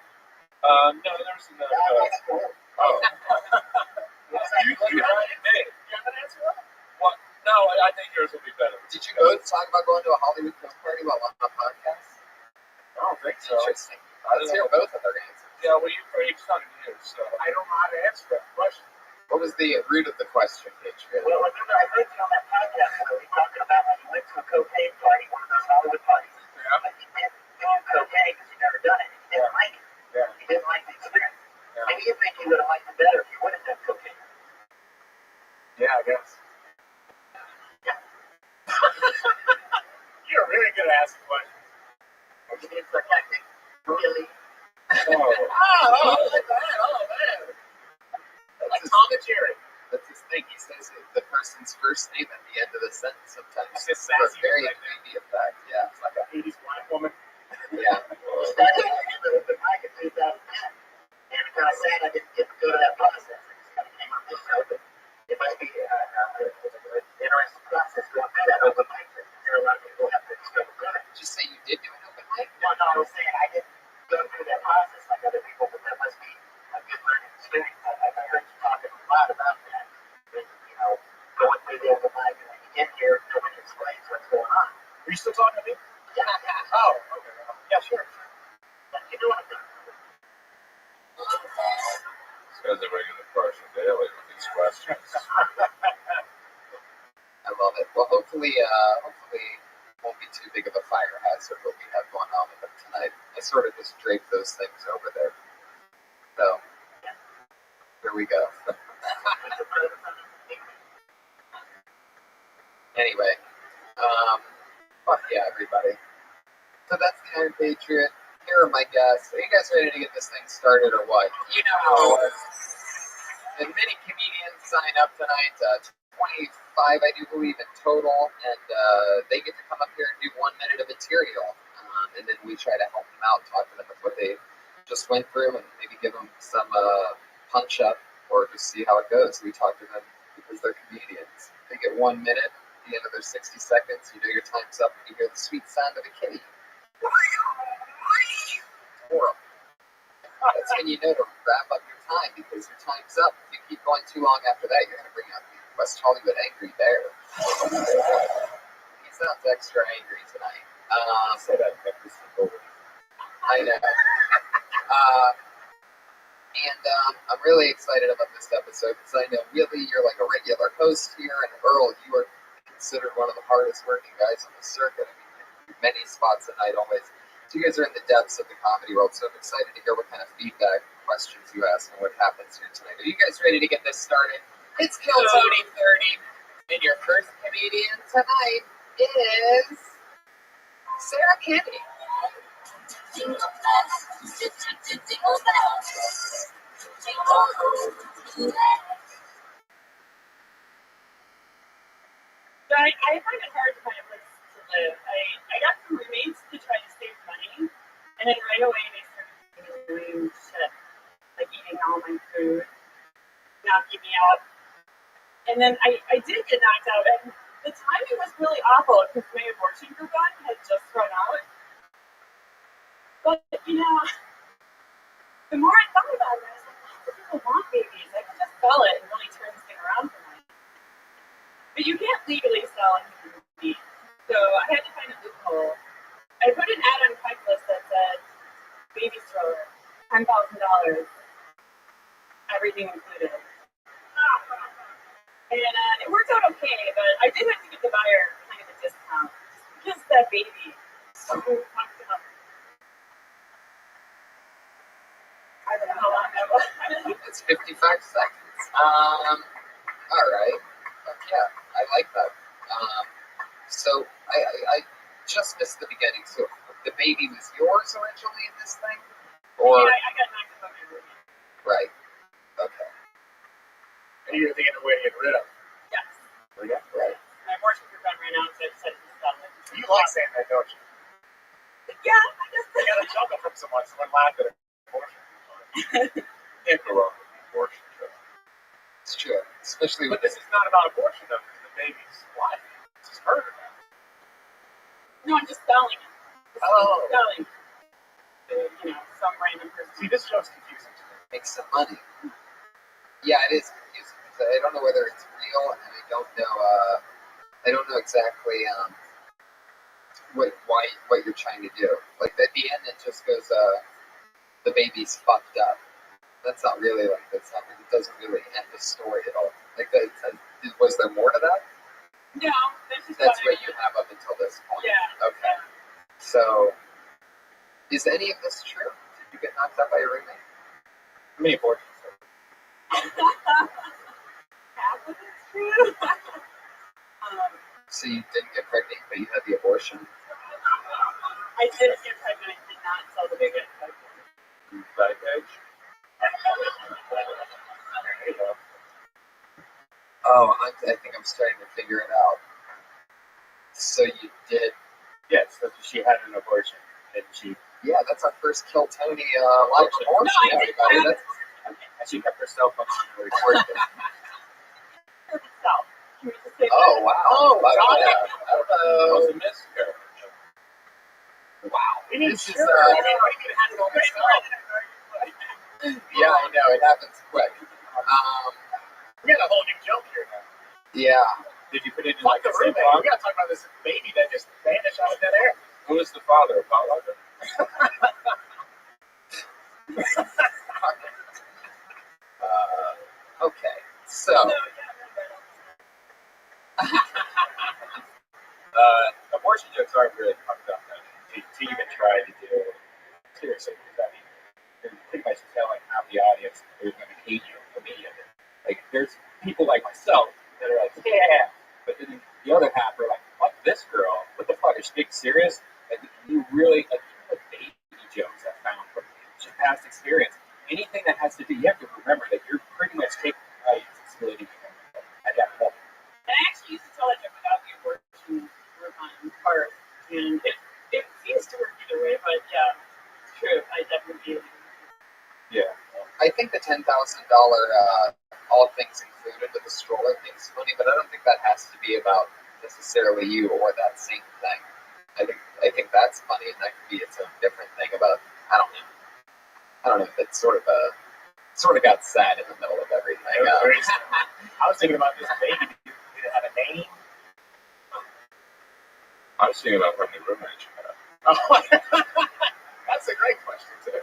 No, there's enough. That's cool. Oh. You have an answer? What? Did you both talk about going to a Hollywood film party while on a podcast? I don't think so. Interesting. Let's hear both of their answers. Yeah, well, it's not news, so. I don't know how to answer that question. What was the root of the question, Patriot? Well, remember, I heard you on that podcast where we talked about when you went to a cocaine party, one of those Hollywood parties. Yeah. But you didn't do cocaine because you never done it. You didn't like it. Yeah. You didn't like the experience. Yeah. Maybe you think you would have liked it better if you would have done cocaine. Yeah, I guess. Yeah. You're really good at asking questions. Or you being sarcastic. Really? Oh. Oh, look at that. Oh, man. Like Tom and Jerry. That's his thing. He says the person's first name at the end of the sentence sometimes. It's just For a sassy. very Like creepy effect. Yeah. It's like an 80s black woman. Yeah. Well, started at the open mic in 2010. And I'm kind of sad I didn't get to go to that process. I just kind of came on this show, but it might be an interesting process going through that open mic. There are a lot of people who have to discover that. Did you say you did do an open mic? No, I was saying I didn't go through that process like other people, but that must be a good learning experience. I heard you talking a lot about that. And, you know, going through the open mic and when you get here, nobody explains what's going on. Are you still talking to me? Yeah. Oh, okay. Yeah, sure. What you doing? This guy's a regular person daily with these questions. I love it. Well, hopefully it won't be too big of a fire hazard what we have going on with them tonight. I sort of just draped those things over there. So, here we go. Anyway, fuck yeah, everybody. So that's the Iron Patriot. Here are my guests. Are you guys ready to get this thing started or what? You know how it was. And many comedians sign up tonight, 25, I do believe, in total, and they get to come up here and do 1 minute of material. And then we try to help them out, talk to them with what they just went through, and maybe give them some punch up or just see how it goes. We talk to them because they're comedians. They get 1 minute. At the end of their 60 seconds, you know your time's up, and you hear the sweet sound of a kitty. Horrible. That's when you know to wrap up your time because your time's up. If you keep going too long after that, you're going to bring out the West Hollywood Angry Bear. He sounds extra angry tonight. Say that every single week. I know. I'm really excited about this episode because I know Willie, you're like a regular host here, and Earl, you are considered one of the hardest working guys on the circuit. I mean, many spots a night always. So you guys are in the depths of the comedy world, so I'm excited to hear what kind of feedback questions you ask and what happens here tonight. Are you guys ready to get this started? It's Kill Tony 30, and your first comedian tonight is Sarah Kenny. I find it hard to find a place to live. I got some roommates to try to save money, and then right away they started doing shit, like eating all my food, knocking me out. And then I did get knocked out, and the timing was really awful because my abortion coupon had just run out. But, you know, the more I thought about it, I was like, lots of people want babies. I can just sell it and really turn this thing around for me. But you can't legally sell anything with me. So I had to find a loophole. I put an ad on Craigslist that said, baby stroller, $10,000, everything included. And it worked out okay, but I did have to give the buyer kind of a discount. Just that baby. So fucked up. I don't know how long that was. It's 55 seconds. All right. Yeah, I like that. So I just missed the beginning. So the baby was yours originally in this thing? Or Yeah, I got knocked out my room. right. Okay. And you're thinking of a way to get rid of it. Yes. Right. My abortion coupon ran out, so I decided to sell it. You like saying that, don't you? Yeah, I guess. You gotta jump it from someone laughed at abortion. Abortion. It's true. Especially But with this is not about abortion, though, because the baby's life. This is murder now. No, I'm just selling it. Oh. Selling to, some random person. See, this show's confusing to me. make some money. Yeah, it is confusing because I don't know whether it's real and I don't know I don't know exactly what you're trying to do. Like at the end, it just goes, the baby's fucked up. That's not really like it doesn't really end the story at all. Like was there more to that? No, that's what you have up until this point. Yeah. Okay. Yeah. So, is any of this true? Did you get knocked up by your roommate? How many abortions? Half of it's true. So you didn't get pregnant, but you had the abortion? I did get pregnant. I did not tell the baby I was pregnant. Back edge. Oh, I think I'm starting to figure it out. So you did? Yes, she had an abortion, and she. Yeah, that's our first Kill Tony live abortion. No, I didn't. And she kept herself on the recording. Oh wow! Oh wow! Hello. Was a miscarriage. Wow. This is yeah, I know it happens quick. We got a whole new joke here now. Yeah. Did you put it in like the roommate? We gotta talk about this baby that just vanished out of thin air. Who is the father of Paolo? Okay, so abortion jokes aren't really fucked up to even try to do seriously. I mean, you're pretty much telling half the audience they're going to hate you immediately. Like, there's people like myself that are like, yeah, but then the other half are like, fuck this girl. What the fuck? Is she being serious? Like, you really, like, the baby jokes I found from past experience. Anything that has to do, you have to remember that you're pretty much taking responsibility at that point. And I actually used to tell that joke without the abortion part, and it seems to work either way, but yeah, it's true. I definitely do. Yeah. I think the $10,000 all things included with the stroller thing's funny, but I don't think that has to be about necessarily you or that same thing. I think that's funny, and that could be its own different thing about, I don't know if it's sort of got sad in the middle of everything. I was thinking about this baby. Did it have a name? I was thinking about how many roommates you had. Oh, that's a great question too.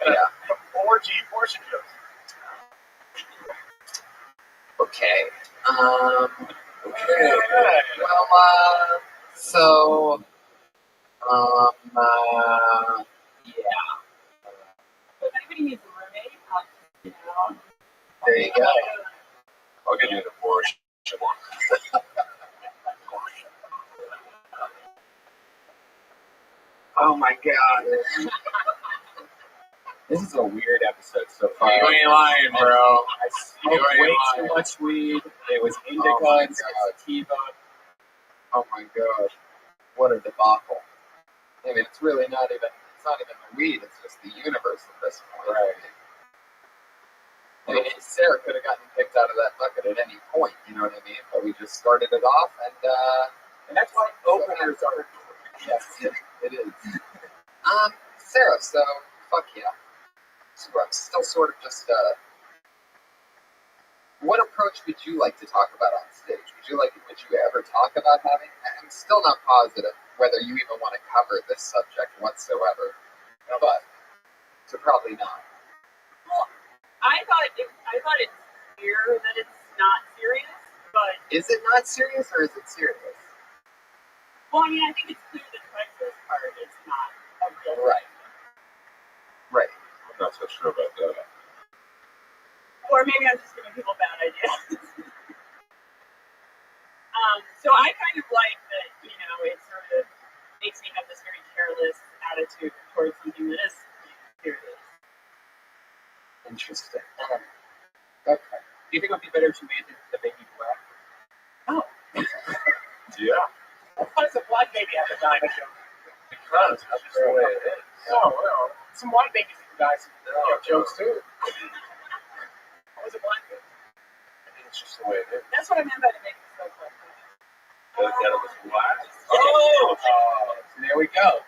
Yeah. Orgy abortion jokes. Okay. Okay. Well, so, yeah. If anybody needs a roommate, There you go. I'll give you an abortion. Oh my god. This is a weird episode so far. You ain't lying, bro. I smoked way too much weed. It was indica and sativa. Oh my god. What a debacle. I mean, it's really not even the weed, it's just the universe at this point. Right. I mean, Sarah could have gotten picked out of that bucket at any point, you know what I mean? But we just started it off, and that's why openers are. Yes, it is. Sarah, so, fuck yeah. So I'm still sort of just, what approach would you like to talk about on stage? Would you ever talk about having? I'm still not positive whether you even want to cover this subject whatsoever, but so probably not. Well, I thought it's clear that it's not serious, but is it not serious or is it serious? Well, I mean, I think it's clear the Craigslist part is not a real right. Right. I'm not so sure about that. Or maybe I'm just giving people bad ideas. So I kind of like that, it sort of makes me have this very careless attitude towards something that is serious. Interesting. Okay. Do you think it would be better if you made the baby black? Oh. Yeah. Why does a black baby have to die in a joke? Because that's just the way it is. Oh, well. Some white babies can die some jokes too. What was a black baby? I think it's just the way it is. That's what I meant by the baby so black. That it was black. Oh! So there we go.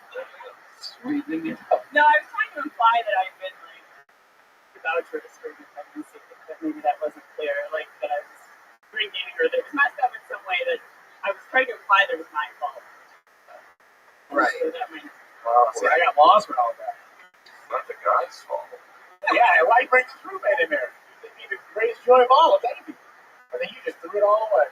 Sweetening it up. No, I was trying to imply that I've been vouch for this pregnancy, but maybe that wasn't clear. Like that I was drinking or there was messed up in some way that I was trying to imply that it was my fault. Right. So that might, See, I got lost with all that. It's not the guy's fault. Yeah, why bring his roommate in there? You need the greatest joy of all, a baby. I think you just threw it all away.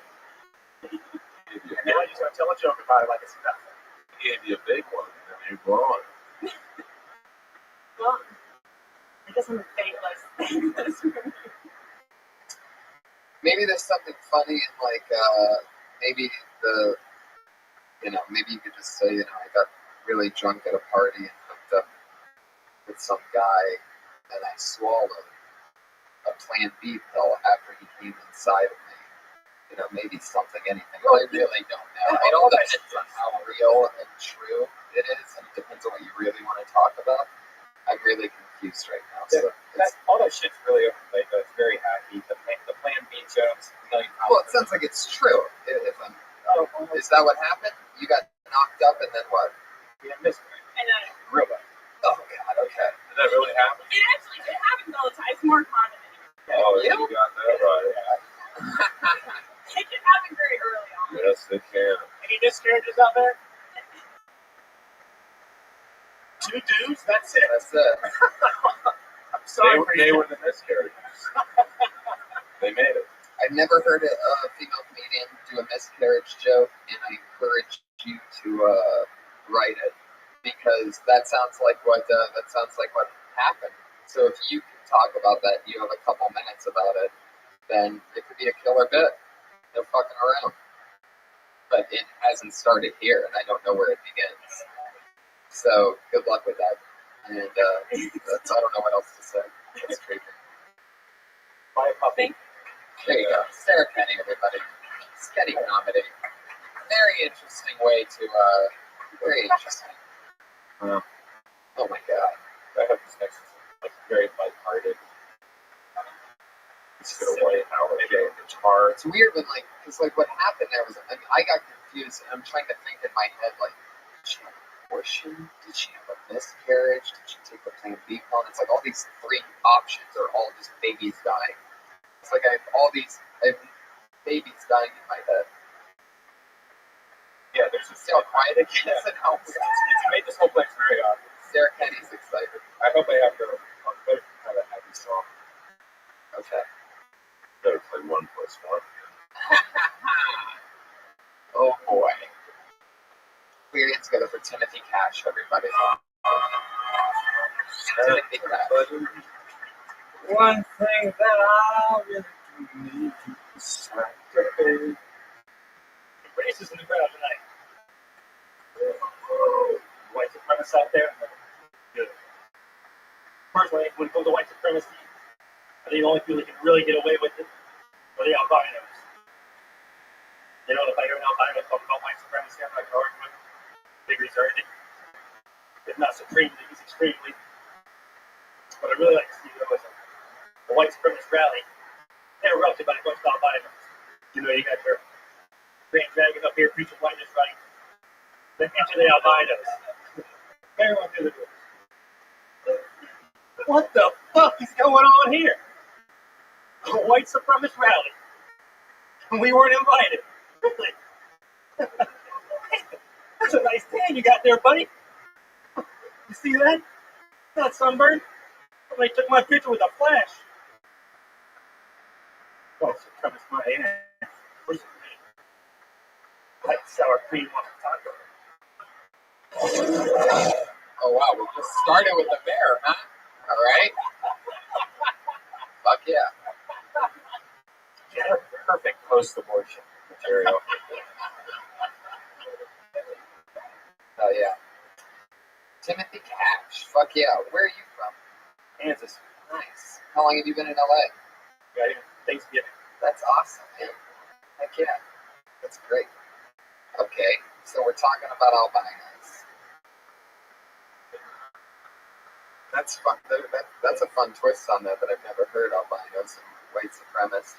And now you're just going to tell a joke about it like it's nothing. He gave you a big one, and then you're gone. well, I guess I'm thankless. Maybe there's something funny in like maybe the maybe you could just say I got really drunk at a party and hooked up with some guy and I swallowed a Plan B pill after he came inside of me. Maybe something, anything. I really don't know. It all depends on how real and true it is, and it depends on what you really want to talk about. I'm really confused right now. So all that shit's really overplayed, though. It's very hacky. The Plan B jokes, a million times. Well, it sounds like it's true. Is that what happened? You got knocked up and then what? Yeah, miscarriage. And then Real bad. Oh, God, okay. Did that really happen? it actually it happens all the time. It's more common than you Oh, Yeah. you got that right. It can happen very early on. Yes, they can. Any miscarriages out there? 2 dudes? That's it. That's it. I'm sorry for They you. were the miscarriages. They made it. I've never heard a female comedian do a miscarriage joke, and I encourage you to write it because that sounds like what happened. So if you can talk about that, you have a couple minutes about it, then it could be a killer bit. No fucking around. But it hasn't started here, and I don't know where it begins. So good luck with that. And I don't know what else to say. That's creepy. Buy a puppy. There you go. Sarah Kenny, everybody. Sketty comedy. Very interesting way to, very interesting. Oh my God. I have this next, like, very lighthearted. Just go away. Maybe a guitar. It's weird when, because, what happened there was, I got confused, and I'm trying to think in my head, did she have an abortion? Did she have a miscarriage? Did she take the Plan B pill? And it's like all these 3 options are all just babies dying. It's like I have babies dying in my head. Yeah, there's just See how quiet it gets and how it's made this whole place very odd. Sarah Kenny's excited. I hope I have to have a happy song. Okay. Better play 1 + 1. Oh boy. We're in together for Timothy Cash, everybody. Timothy Cash. One thing that I really need to sacrifice. Grace is in the crowd tonight. White supremacists out there. Good. Personally, when it comes to white supremacy, I think the only people that can really get away with it are the albinos. If I hear an albino talk about white supremacy, I'm not going to argue with him. Degrees are anything. If not supremely, he's extremely. What I really like to see was a white supremacist rally. They were erupted by a bunch of albinos. You got your Grand Dragon up here preaching whiteness right. Then enter the albinos. Everyone through the doors. What the fuck is going on here? A white supremacist rally. And we weren't invited. Really? That's a nice tan you got there, buddy. You see that? Not sunburned. Somebody took my picture with a flash. White supremacist, my ass. Where's your name? White sour cream on a taco. Oh wow, we just started with the bear, huh? Alright. Fuck yeah. Yeah, perfect post-abortion material. Oh yeah. Timothy Cash. Fuck yeah. Where are you from? Kansas. Nice. How long have you been in LA? Got here Thanksgiving. That's awesome, man. Heck yeah. That's great. Okay, so we're talking about albinos. That's fun. That's a fun twist on that I've never heard. Albinos and white supremacists,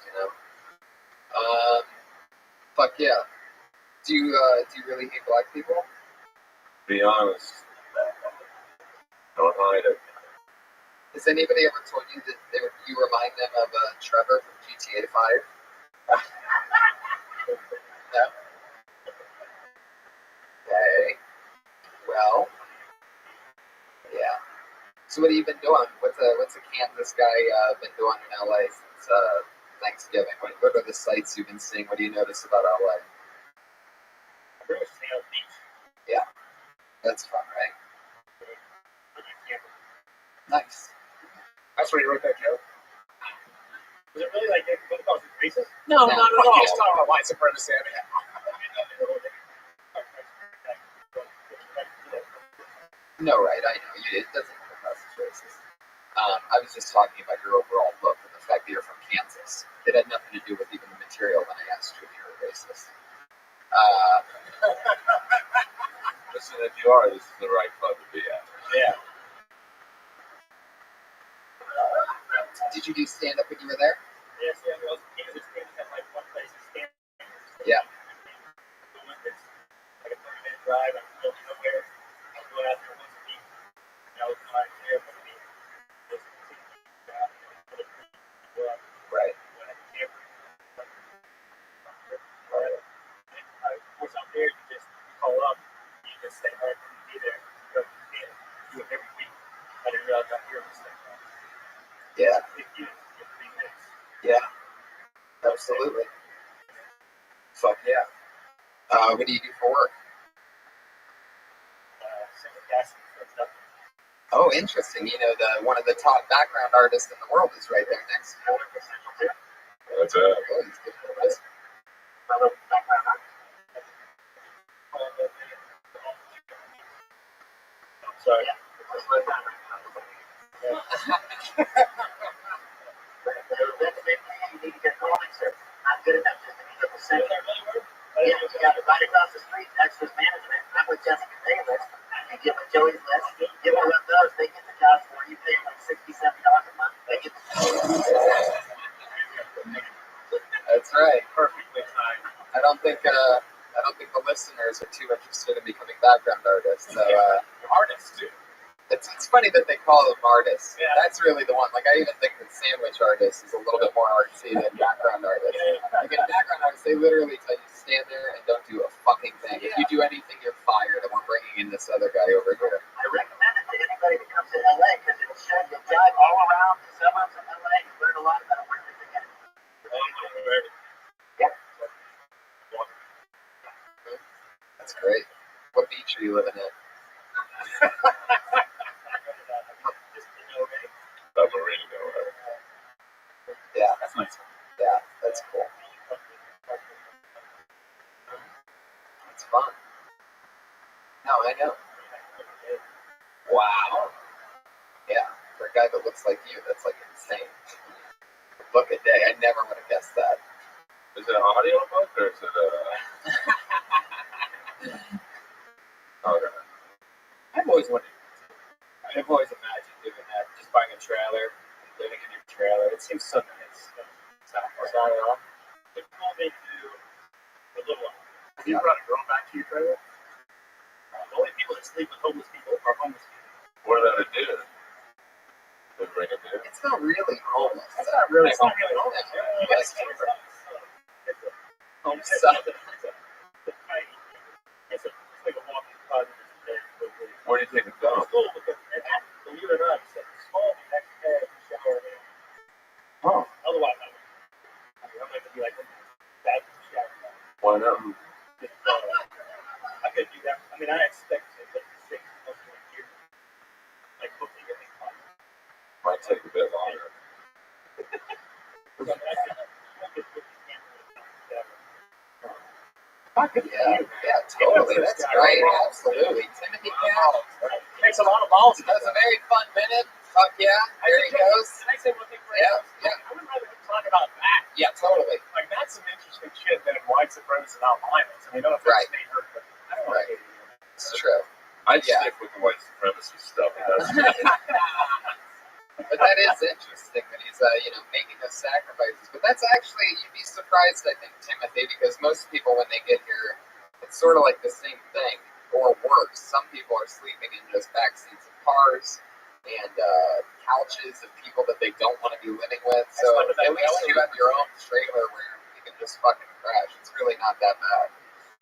Fuck yeah. Do you really hate black people? Be honest. Don't hide it. Has anybody ever told you that you remind them of Trevor from GTA 5? No. Okay. Well, yeah. So what have you been doing? What's a Kansas guy been doing in LA since Thanksgiving? What are the sights you've been seeing? What do you notice about LA? Pretty much staying on the beach. Yeah, that's fun, right? Nice. That's where you wrote that joke? Was it really like what about racist? No, No. not at all. He's talking about white supremacy. I mean, No, right, I know. It doesn't come across as racist. I was just talking about your overall look and the fact that you're from Kansas. It had nothing to do with even the material when I asked you if you were racist. Listen, if you are, this is the right club to be at. Yeah. Did you do stand-up when you were there? Yes, yeah, I was Kansas at like one place to stand. Yeah. It's like a 30-minute drive. I'm going nowhere. I'm going out there once a week. I was not here for me. Right. Of course, out there, you just call up. You just say, all right, I'm going to be there. You do it every week. I didn't realize out here was like that. Yeah. Big deal. You get 3 minutes. Yeah. Absolutely. Fuck yeah. What do you do for work? Oh, interesting. You know, one of the top background artists in the world is right there next to you. That's it. Oh, he's good for this. Sorry. You need to get rolling, sir. Not good enough just to be at the center. Yeah, you got it right across the street. That's just management. I'm with Jessica Davis. You give them Joey's list. Give them those. They get the job for you. Pay them like $60, $70 a month. They get That's right. Perfectly timed. I don't think the listeners are too interested in becoming background artists. So artists too. it's funny that they call them artists. Yeah. That's really the one. Like I even think that sandwich artist is a little bit more artsy than background artist. Like in background artists, they literally tell you to stand there and don't do a fucking thing. If you do anything, you're fired, and we're bringing in this other guy over here. I recommend it to anybody that comes to LA because it'll show you drive all around the suburbs of LA and learn a lot about where everything is. Yep. That's great. What beach are you living at? Yeah, That's nice. yeah, that's cool. It's fun. No, I know. Wow. Yeah, for a guy that looks like you, that's like insane. Look a day. I never would have guessed that. Is it an audio book or is it a? Okay. I've always wondered. I've always imagined doing that, just buying a trailer, living in your trailer. It seems so nice. It's cool thing to do for a little while. Have you brought a girl back to your trailer? The only people that sleep with homeless people are homeless people. What did that do? Did it bring it there? It's not really homeless. That's not really It's not homeless. really homeless. You Like, guys can't homeless. It's like a walking closet. Where do you take it down? It's cool because, believe it or not, it's small next bed, shower, Oh, otherwise I'm going to be like that shower. why not? I could do that. I mean, I expect to get sick most of the year. Like, hopefully get things fine. Might take a bit longer. Yeah, totally. That's great. Absolutely. Timothy Cal Takes a lot of balls. that was a very fun minute. Fuck yeah. There he goes. Can I say one thing for Yeah, yeah. I would rather talk about that. Yeah, totally. Like, that's some interesting shit than white supremacy and albinos. I mean, no offense Right. to hurt, but I don't Right. like it. It's true. I'd Yeah. stick with the white supremacy stuff. But that is interesting that he's, making those sacrifices. But that's actually, you'd be surprised, I think, Timothy, because most people, when they get here, it's sort of like the same thing, or worse. Some people are sleeping in just backseats of cars and couches of people that they don't want to be living with. So at least you have your own trailer where you can just fucking crash. It's really not that bad.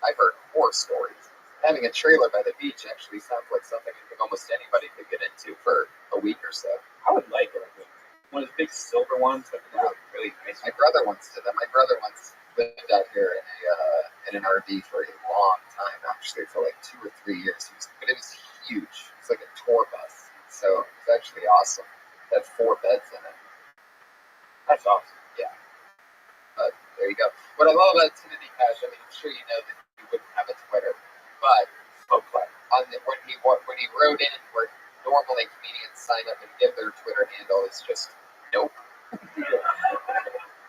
I've heard horror stories. Having a trailer by the beach actually sounds like something I think almost anybody could get into for a week or so. I would like it. I think. One of the big silver ones, like really nice. My brother once did that. My brother once lived out here in an RV for a long time, actually, for like 2 or 3 years. But it was huge. It's like a tour bus. So it was actually awesome. It had 4 beds in it. That's awesome. Yeah. But there you go. What I love about Timothy Cash, I mean, I'm sure you know that he wouldn't have a Twitter, but when he wrote in where normally comedians sign up and give their Twitter handle, it's just nope.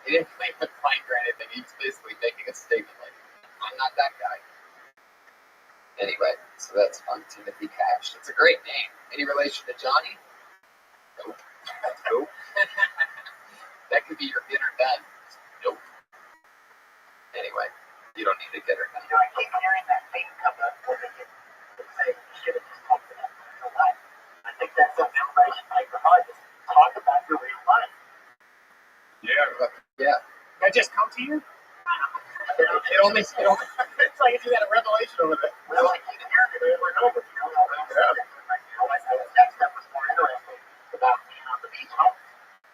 He didn't claim a blank or anything. He's basically making a statement like, I'm not that guy. Anyway, so that's fun. Timothy Cash. It's a great name. Any relation to Johnny? Nope. Nope. That could be your get her done. Nope. Anyway, you don't need to get her done. I keep hearing that thing come up where they can say you should have just talked about your real life. I think that's something everybody should take to heart. Just talk about your real life. Yeah. That just come to you? It only it's like you had a revelation over there. Well, I keep hearing it over and over. That stuff was more interesting about being on the beach.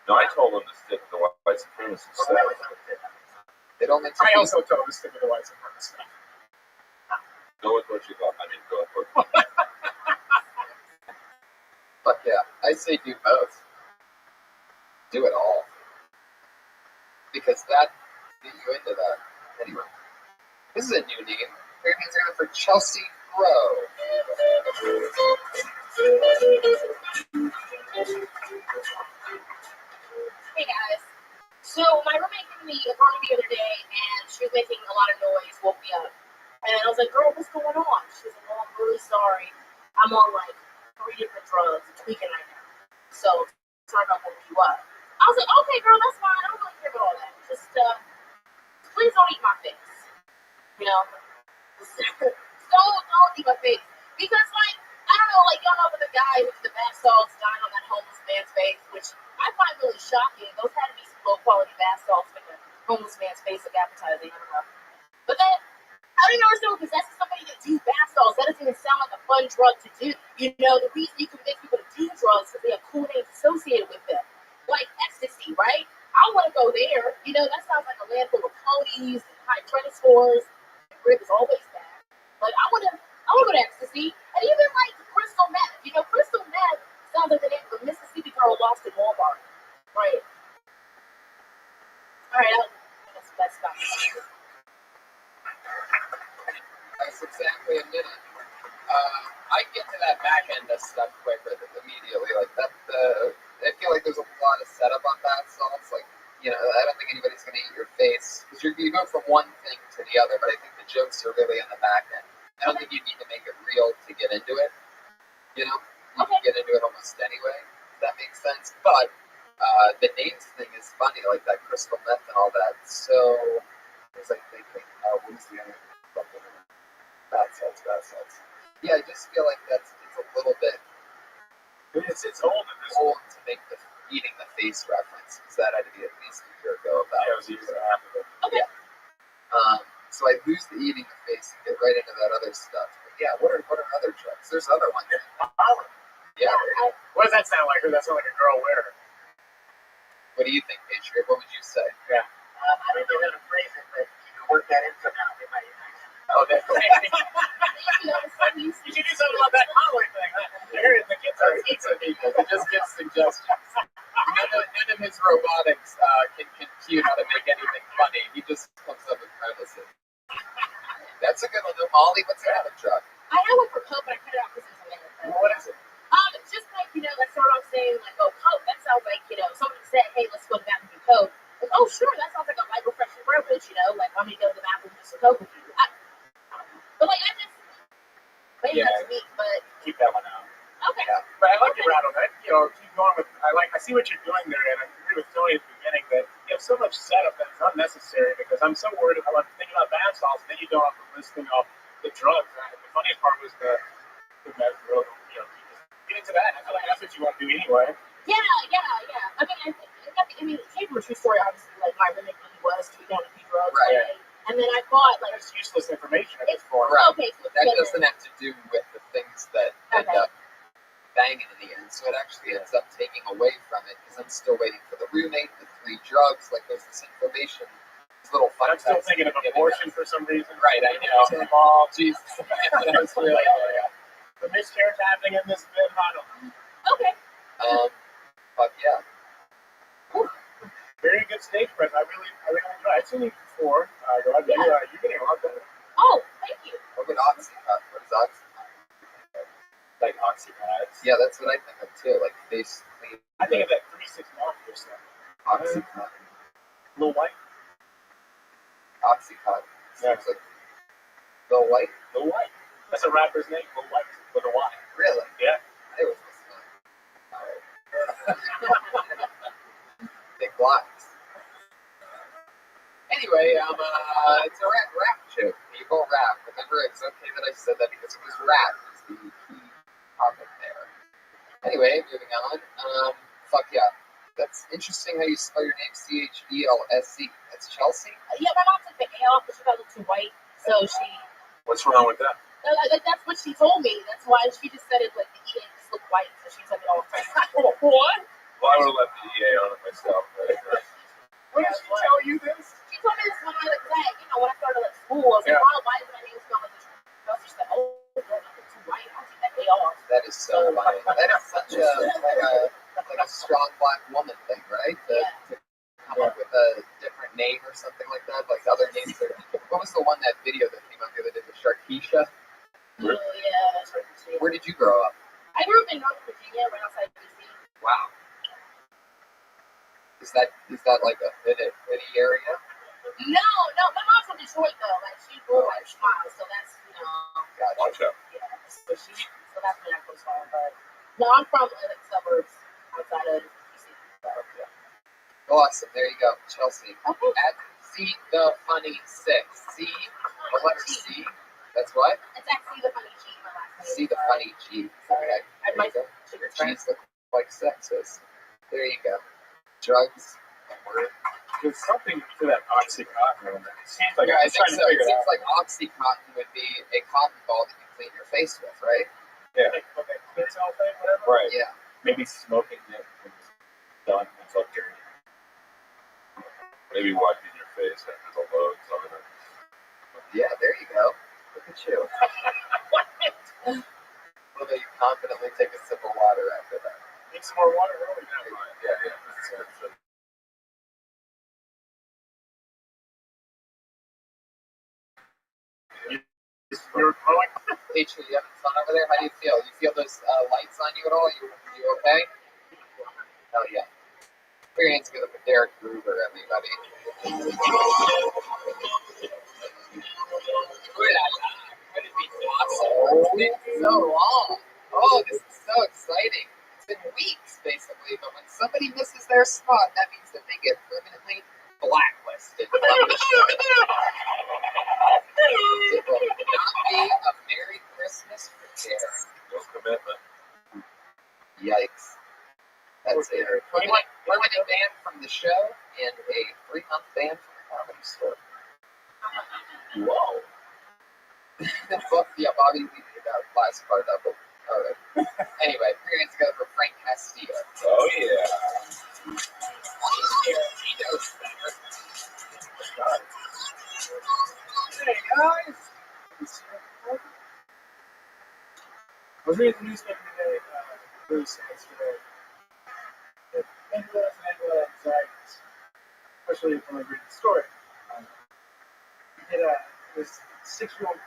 No, I told him to stick to the white supremacist stuff. It only I also told him to stick with the white supremacist stuff. Go with what you got. I mean, go with what. Fuck yeah. I say do both. Do it all. Because that get you into that. Anyway. This is a new name. Your hands are for Chelsea Rowe. Hey guys. So my roommate came to me apartment the other day and she was making a lot of noise, woke me up. And I was like, girl, what's going on? She was like, oh, I'm really sorry. I'm on like 3 different drugs, tweaking right now. So sorry about waking you up. I was like, okay, girl, that's fine. I don't really care about all that. Just please don't eat my face. You know? don't eat my face. Because like, I don't know, like y'all know about the guy with the bath salts dying on that homeless man's face, which I find really shocking. Those had to be some low quality bath salts for the homeless man's face of appetizing. I don't know. But then I don't know someone possesses somebody that do bath salts. That doesn't even sound like a fun drug to do. You know, the reason you convince people to do drugs is because they have cool names associated with them. Like ecstasy, right? I want to go there. You know, that sounds like a land full of ponies and high credit scores. The grip is always bad. Like I want to go to ecstasy. And even like crystal meth. You know, crystal meth sounds like the name of a Mississippi girl lost in Walmart. Right. Alright, that's about it. That's exactly a minute. I get to that back end of stuff quicker immediately. Like that, I feel like there's a lot of setup on bath salts. Like, you know, I don't think anybody's going to eat your face because you go from one thing to the other. But I think the jokes are really on the back end. I don't think you need to make it real to get into it. You know, you can get into it almost anyway. If that makes sense. But the names thing is funny, like that crystal meth and all that. So I was like thinking, what is the other something? Bath salts. Yeah, I just feel like it's a little bit. It's old at this old to make the eating the face reference because that had to be at least a year ago. About it was a year and a half ago. Okay. Yeah. So I lose the eating the face and get right into that other stuff. But yeah, what are other drugs? There's other ones. Yeah. What does that sound like? Or does that sound like a girl wearer? What do you think, Patriot? What would you say? Yeah. I don't know how to phrase it, but you can work that in somehow. It might be nice. Oh, definitely. You should do something about that Conway thing. The kids are pizza people. He just gives suggestions. None of his robotics can compute how to make anything funny. He just comes up with premises. That's a good one. Molly, what's your other drug? I had one for coke, but I cut it out because it was a minute. What is it? It's just like, you know, let's start off saying, like, oh, coke, that sounds like, you know, somebody said, hey, let's go to the bathroom and do coke. Like, oh, sure, that sounds like a light refreshing beverage, you know, like, I'm going to go to the bathroom and do some coke with you. But, like, I just, maybe that's me, but. Keep that one out. Okay. Yeah. But I like your rattle. You know, keep going with, I see what you're doing there, and I agree with Tony at the beginning that you have so much setup that is unnecessary because I'm so worried about thinking about bath salts, and then you go off and listing off the drugs. And the funniest part was the meth, you know, get into that. I feel like that's what you want to do anyway. Yeah. I mean, it came from a true story, obviously. Like, my roommate really was tweeting on a few drugs. drugs Right. today. And then I thought, like, That's useless information at it's this point. Right. okay. So it's That good doesn't have to do with the things that end Okay. up banging in the end. So it actually ends up taking away from it because I'm still waiting for the roommate, the 3 drugs. Like there's this information, this little fun I'm still facts thinking of that giving abortion us. for some reason. Right, I know. Oh, Jesus. That's really The miscarriage happening in this bit, I don't know. Okay. But yeah. Very good stage press. I really enjoy. I've seen you before. Rabbi, Yeah. you're getting a lot better. Oh, thank you. What about Oxycontin? What is Oxycontin? Like oxypads. Yeah, that's what I think of too. Like basically, I think of that 3-6 mafia stuff. Oxycontin. Lil White. Oxycontin. Yeah. Sounds like Bill White. Lil White. That's a rapper's name. Lil White with a Y. Really? Yeah. I was listening. Alright. Big blocks. Anyway, it's a rap joke. People rap. Remember, it's okay that I said that because it was rap. It's the key topic there. Anyway, moving on. Fuck yeah. That's interesting how you spell your name Chelse. That's Chelsea? Yeah, my mom took the A off because she got a little too white. So she, What's wrong with that? that's what she told me. That's why she just said it like the EA just looked white. So she took it off. What? Well, I would have left the EA on it myself. But, When did she tell you this? She told me this when I when I started like school. I was like, wow, why does my name smell like this? She said, oh, you're too white. I'll take that A off. That is so funny. That is such a strong black woman thing, right? To come up with a different name or something like that. Like other names are. What was the one that video that came out the other day? The Sharkeisha? Oh, yeah. Where did you grow up? I grew up in Northern Virginia, right outside D.C. Wow. Is that like a hoodie area? No. My mom's from Detroit, though. Like, she grew up at Smile, so that's, Gotcha. watch out. yeah. So that's where that comes from. But, no, I'm from like suburbs outside of D.C. So, yeah. Awesome. There you go, Chelsea. Okay. At C the Funny 6. C. What letter C? That's what? It's actually the funny G, my last name. C the Funny G. Okay. I There you go. Your G's look like sexes. There you go. Drugs and word. There's something to that Oxycontin one. It seems like Yeah, I I'm think trying so. to It figure it seems out. like Oxycontin would be a cotton ball that you clean your face with, right? Yeah. Okay, clear cell thing, whatever. Right. Yeah. Maybe smoking it and just done. It's all dirty. Maybe wiping your face after the loads on it. Yeah, there you go. Look at you. Will they confidently take a sip of water after that? Need some more water, really? Yeah. You're growing. Teacher, you having fun over there? How do you feel? You feel those lights on you at all? You okay? Hell yeah. Put your hands together for Derek Gruber, everybody. Could it be awesome? It's been so long. Oh, this is so exciting. It's been weeks, basically, but when somebody misses their spot, that means that they get permanently blacklisted from the show. It will not be a Merry Christmas for Derek. No commitment. Yikes. That's a permanent ban from the show and a 3-month ban from the comedy store. Whoa. Yeah, Bobby, we did that last part of it. All right. Anyway, put your hands together for Frank Castillo. Oh, yeah. He knows better. Hey, guys. I was reading the newspaper today. Really sad story. Angela and anxieties, especially when I read the story. This 6-year-old,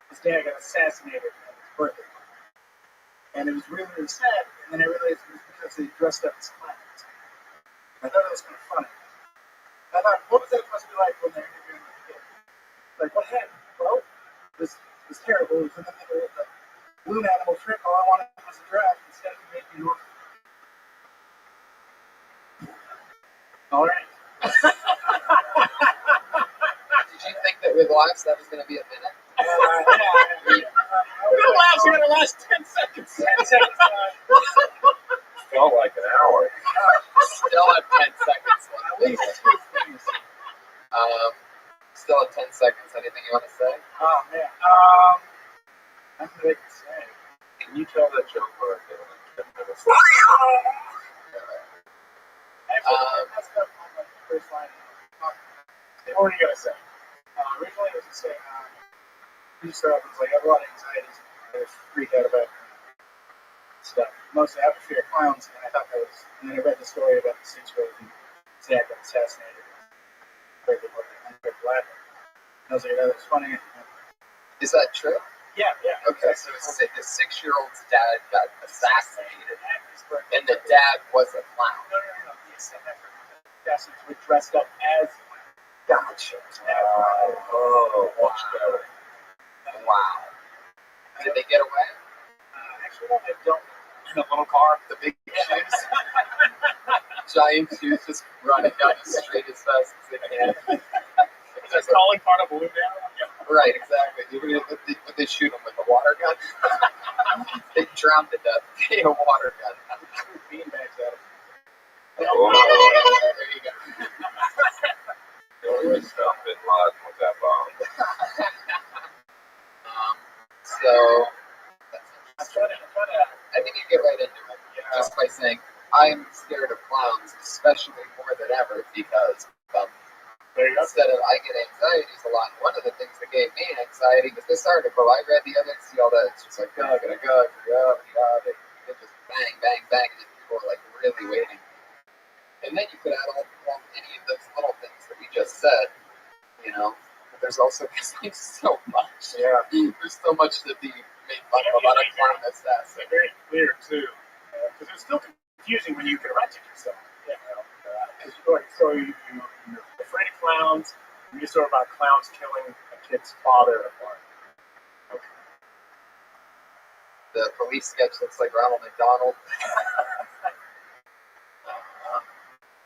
his dad got assassinated on his birthday. And it was really, really sad. And then I realized it was because they dressed up as clowns. I thought it was kind of funny. I thought, what was that supposed to be like when they're interviewing the kid? Like, what happened? Well, it was terrible. It was in the middle of the balloon animal trick. All I wanted was a draft instead of making North. All right. Did you think that with laughs that was going to be a minute? The laughs are going to last 10 seconds. 10 seconds. Felt like an hour. Still have 10 seconds left. At least 2 things. Still have 10 seconds. Anything you want to say? Oh man. Nothing they can say. Can you tell that joke where I did it? Actually, that's the first line. What were you gonna say? Originally, it was to say, you start off, it was like, I have a lot of anxieties. I was freaked out about stuff. Mostly I have a fear of clowns, and I thought that was. And then I read the story about the 6-year-old who got assassinated. I started laughing. And I was like, that was funny. Is that true? Yeah. Okay, so the 6-year-old's dad got assassinated, and the dad was a clown. No. The assassins were dressed up as. Gotcha. Oh, wow. Did they get away? Actually, no, they don't. In a little car, the big shoes, giant shoes, just running down the street as fast as they can. They're calling part of balloon down. Right, exactly. Would they shoot them with a water gun? They drowned to death. They had a water gun. Beanbags at them. Oh, there you go. Always stop it live with that bomb. So, I think you get right into it just by saying, I'm scared of clowns, especially more than ever, because instead of I get anxieties a lot. And one of the things that gave me anxiety was this article. I read the other, see all that. It's just like, go. They just bang, and then people are like really waiting. And then you could add all any of those little things that we just said, But there's also so much. Yeah. There's so much to be made fun of about a clown assassin. It's very clear too, because it's still confusing when you correct it yourself. So you're afraid of clowns. And you story about clowns killing a kid's father. Okay. The police sketch looks like Ronald McDonald.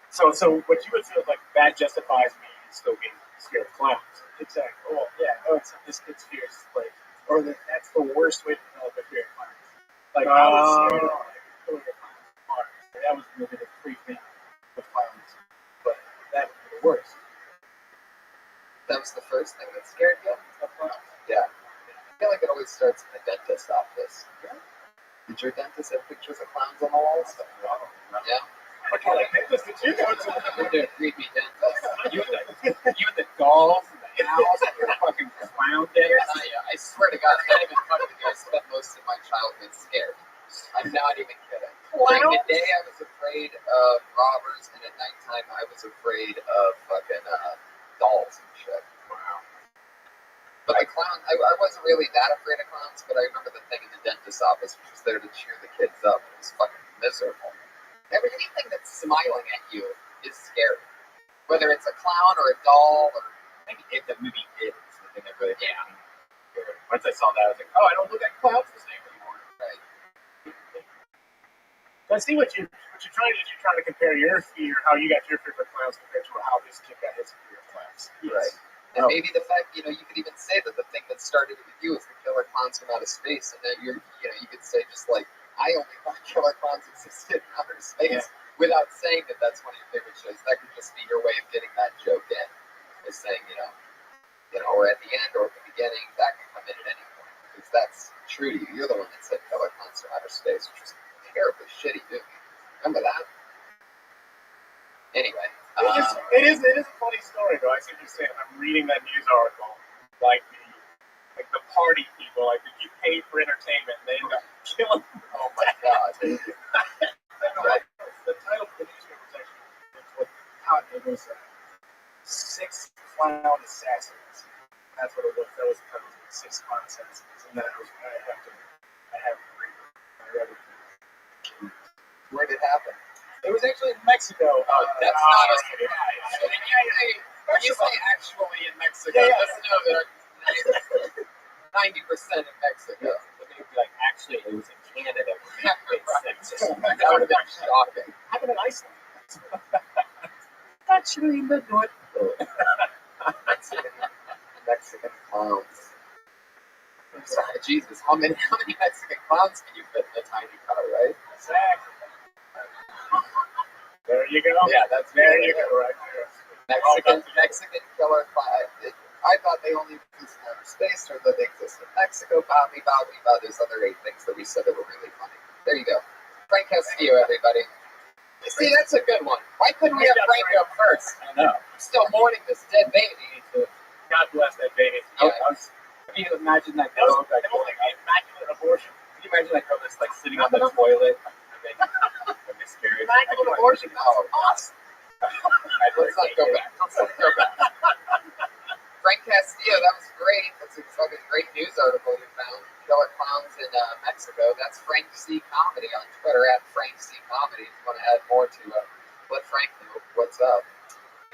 So what you would feel like that justifies me still being scared of clowns. Exactly. Well, yeah. No, it's this kid's fear is like, or that's the worst way to develop a fear of clowns. Like I was scared of clowns. That was the movie that freaked me out with clowns. But that was the worst. That was the first thing that scared you of clowns? Yeah. I feel like it always starts in the dentist office. Yeah. Did your dentist have pictures of clowns on the walls? Yeah. What kind of dentist did you go to? They're creepy dentists. You and the dolls and the owls and the fucking clown dentist. I swear to God, I'm not even fucking with you. I spent most of my childhood scared. I'm not even kidding. During the day, I was afraid of robbers, and at nighttime, I was afraid of fucking dolls and shit. Wow. But the clown, I wasn't really that afraid of clowns, but I remember the thing in the dentist's office, which was there to cheer the kids up. It was fucking miserable. Anything that's smiling at you is scary. Whether it's a clown or a doll or maybe the movie It is the thing that really made me scared. Once I saw that, I was like, oh, I don't look at clowns the same anymore. Right. So I see what you're trying to do. You're trying to compare your fear, how you got your fear for clowns compared to how this kid got his fear of clowns. Yes. Right. And maybe the fact, you could even say that the thing that started with you is the killer clowns from outer space, and then you could say just like, I only thought killer clowns existed in outer space without saying that that's one of your favorite shows. That could just be your way of getting that joke in, is saying, or at the end or at the beginning, that can come in at any point, because that's true to you. You're the one that said killer clowns from outer space, which was a terribly shitty movie. Remember that? Anyway. It is a funny story, though. I see what you're saying. I'm reading that news article, like the party people, like if you pay for entertainment, they end up killing. Oh my God! The title of the newspaper section was 6 clown assassins. That's what it was. That was the title. 6 clown assassins, and that was I have to read it. Where did it happen? It was actually in Mexico. That's not a surprise. When you say actually in Mexico, let's know that 90% in Mexico. But they would be like, actually, it was in Canada. That would have been shocking. Happened in Iceland. Actually, in the North Pole. Mexican clowns. Sorry, Jesus, how many Mexican clowns can you fit in a tiny car, right? Exactly. There you go. Yeah, that's there you go, right there. Mexican killer clown. I thought they only exist in outer space, or that they exist in Mexico. Bobby, Bobby, Bobby. There's other 8 things that we said that were really funny. There you go. Frank Castillo, everybody. See, that's a good one. Why couldn't we have Frank up first? I know. I'm still mourning this dead baby. God bless that baby. Yeah. Can you imagine that girl? That was like an immaculate abortion. Can you imagine that girl that's like sitting on the toilet and then miscarriage? Immaculate abortion. Oh, awesome. Let's not go back. Frank Castillo, that was great. That's a fucking great news article you found. Killer clowns in Mexico. That's Frank C. Comedy on Twitter at Frank C. Comedy. If you want to add more to let Frank know what's up.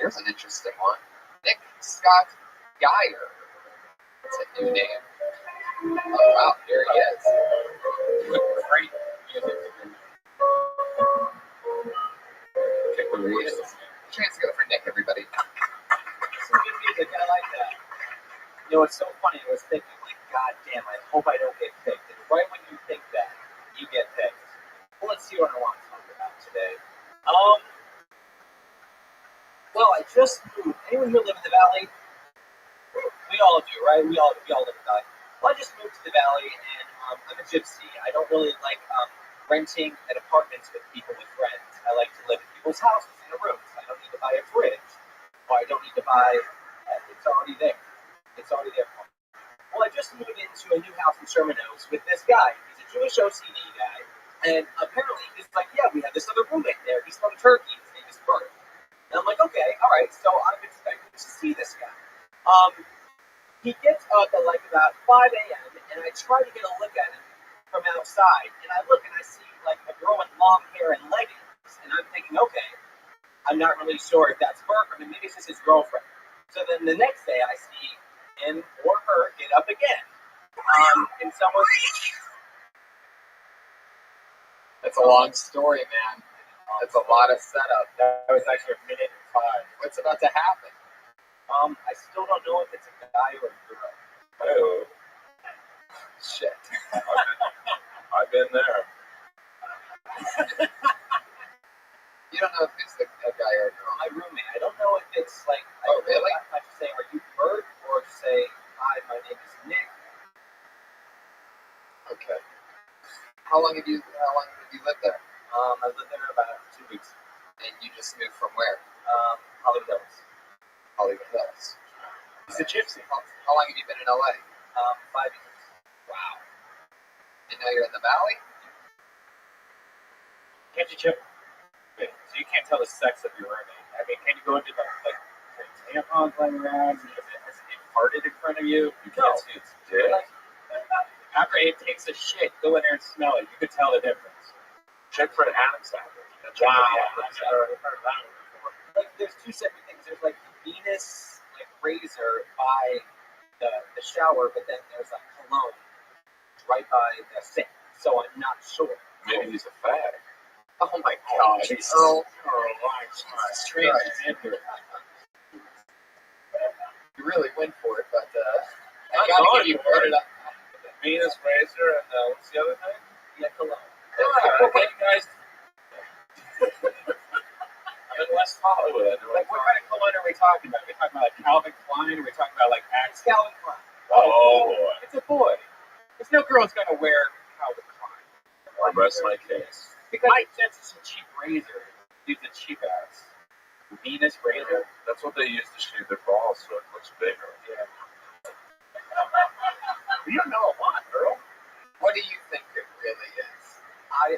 Here's an interesting one. Nick Scott Geyer. That's a new name. Oh wow, here he is. Great music. Chance together for Nick, everybody. Some good music. I like that. You know, it's so funny. I was thinking, like, God damn, I hope I don't get picked. And right when you think that, you get picked. Well, let's see what I want to talk about today. Well, I just moved. Anyone here live in the Valley? We all do, right? We all live in the Valley. Well, I just moved to the Valley, and I'm a gypsy. I don't really like renting at apartments with people with friends. I like to live in people's houses in the rooms. I don't need to buy a fridge, or I don't need to buy. It's already there. It's already there for me. Well, I just moved into a new house in Sherman Oaks with this guy. He's a Jewish OCD guy, and apparently he's like, yeah, we have this other roommate there. He's from Turkey. His name is Bert. And I'm like, okay, all right. So I'm expecting to see this guy. He gets up at like about 5 a.m. and I try to get a look at him from outside. And I look and I see like a girl with long hair and leggings. And I'm thinking, okay, I'm not really sure if that's Bert or maybe it's just his girlfriend. So then the next day I see him or her get up again. And someone. That's a long story, man. That's a lot of setup. That was actually a minute and 5. What's about to happen? I still don't know if it's a guy or a girl. Oh, Shit. I've been there. You don't know if it's a guy or a girl. My roommate. I don't know if it's like. Oh, really? I have to say, are you Bert? Or say, hi, my name is Nick. Okay. How long have you lived there? I lived there about 2 weeks. And you just moved from where? Hollywood Hills. Hollywood Hills. He's a gypsy. How long have you been in LA? 5 years. Wow. And now you're in the Valley? Can't you chip? Okay, so you can't tell the sex of your roommate. I mean, can you go into like tampons lying around? Has it farted in front of you? You can't see its dick. After it takes a shit, go in there and smell it. You could tell the difference. Check for an Adam's apple. Wow. I've never heard of that one before. Like, there's 2 separate things. There's like the Venus like razor by the shower, but then there's like cologne right by the sink. So I'm not sure. Maybe he's a fag. Oh my God. Earl. Transgender. You really went for it, but I I'm gotta going give you for credit. Venus razor and what's the other thing? Yeah, cologne. What you guys? I'm in West Hollywood. Like, what kind of cologne are we talking about? Are we talking about like Calvin Klein? Or are we talking about like Axe? Calvin Klein. Oh boy. It's a boy. There's no girl's gonna wear Calvin Klein. I rest my case. Because that's just a cheap razor. Use a cheap ass Venus razor. That's what they use to shave their balls so it looks bigger. Yeah. You don't know a lot, Earl. What do you think it really is? I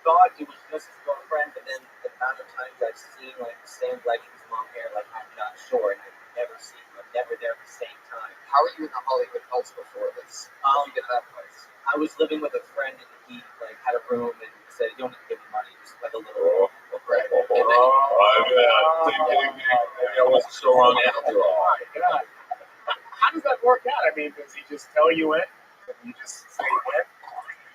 thought it was just his girlfriend, but then the amount of times I've seen like the same leggings, long hair, like I'm not sure, and I've never seen them. I'm never there at the same time. How were you in the Hollywood Hills before this? How did you get to that place? I was living with a friend, and he like had a room, and he said, "You don't need to give me money, just like a little." Right. I wasn't so wrong after all. God. How does that work out? I mean, does he just tell you it? And you just say it?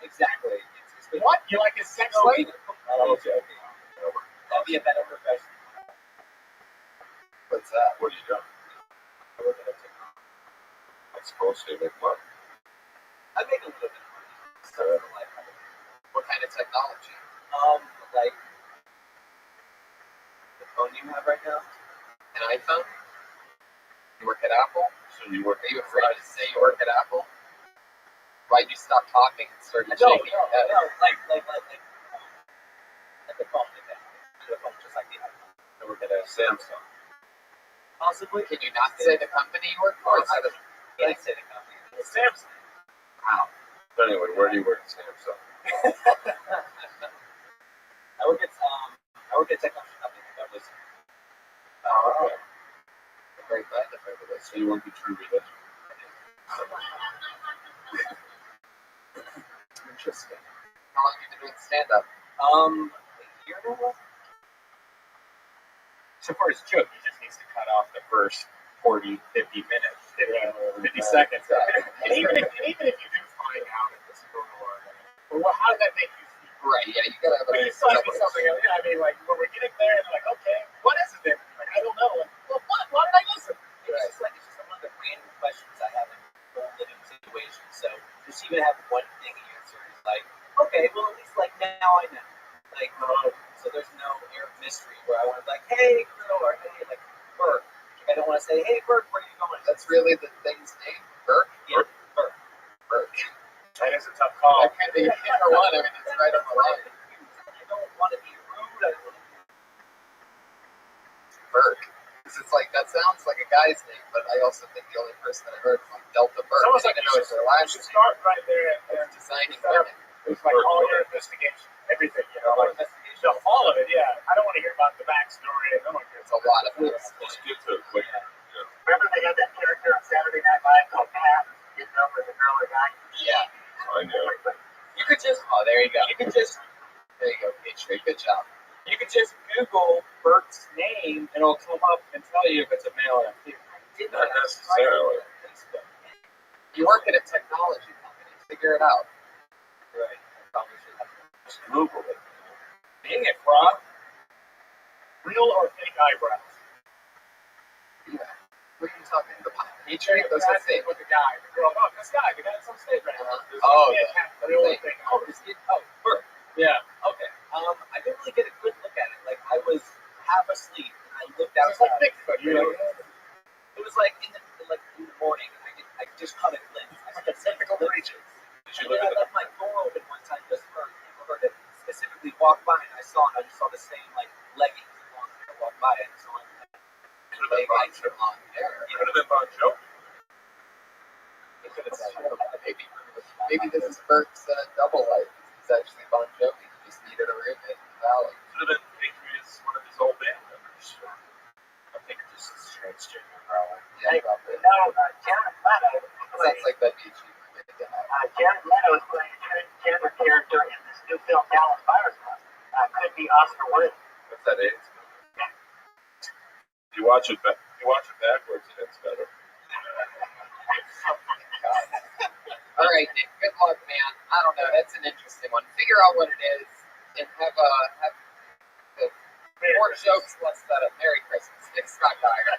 Exactly. It's What? You like his sex slave? Okay. That'd be a better profession. What's that? What are you doing? I work at a technology. I suppose you make money. I make a little bit of money. So I don't like it. What kind of technology? Like the phone you have right now. An iPhone? You work at Apple? So you work Are you afraid to say you work at Apple? Why'd you stop talking and started No, shaking your head? like the phone like that. The phone just like the iPhone. I work at a Samsung. Possibly. Can you not say the company you work for? Instead of Yeah, I say the company. It's Samsung. wow. But anyway, where do you work at Samsung? I work at technology company. That was Oh, okay. I'm very glad to hear this. So you work at True Religion. Interesting. How long have you been doing stand-up? a year ago. So for his joke, he just needs to cut off the first 40, 50 minutes, 50 seconds. And even if you do find out that this is going on, well, how does that make you feel? Right, yeah, you gotta have a But it's like something, yeah, I mean, like, when we're getting there, and like, okay, what is it then? Like, I don't know. Like, well, what? Why did I listen? It's just one of the random questions I have in whole living situations. So just even have one thing answer is like, okay, well at least like now I know. Like so there's no air of mystery where I want to be like, hey girl, or hey like Burke. I don't want to say, hey Burke, where are you going? That's really the thing's name? Burke? Yeah, Burke. Burke. That is a tough call. That could be either one. I mean, it's right on the line. I don't want to be rude. I don't want to be Burke. Because it's like, that sounds like a guy's name, but I also think the only person that I heard was like Delta Burke. It's almost I like didn't you know it's their should last name. start right there and Designing set up. women. It's like all your investigation, everything, you know, like all of it, yeah. I don't want to hear about the backstory. No one cares. It's a lot of it. Just get to it quick. Remember they had that character on Saturday Night Live called Pat, getting over the girl or guy? Yeah. I know. You could just there you go. You could just There you go, Petrie. Good job. you could just Google Burke's name and it'll come up and tell you if it's a male or a female. Not necessarily. You work at a technology company. Figure it out. Right. Probably should have Just Google it. Dang it, Rob. Real or fake eyebrows? Yeah. What are you talking about? Petrie? Those are fake. With the guy, the girl, oh, this guy, the guy that's on stage right now. Oh, Real or the fake? Burke. Yeah. Okay. I didn't really get a good look at it. Like I was half asleep and I looked It's like outside. Bigfoot. You're like, It was like in the morning. I just caught a glimpse. I like a typical creature. Did you And look then I at the left my door open one time just for her to specifically walk by, and I just saw the same like leggings and long hair walk by, and so could have been Bon Jovi? long hair. Could have been Bon Jovi. Maybe this is Burke's double life. He's actually Bon Jovi. He just needed a roommate in the valley. Could have been Patriots, one of his old band members. I think it's just a transgender, probably. Yeah, probably. Jared Leto Sounds like that'd be a cheap roommate to have. Jared Leto is playing a transgender character in this new film, Dallas Buyers Club. Could be Oscar worthy. What's that age? You watch it backwards, and it's better. All right, Nick. Good luck, man. I don't know. That's an interesting one. Figure out what it is and have the more jokes less set up. Merry Christmas, Nick Scott Dyer.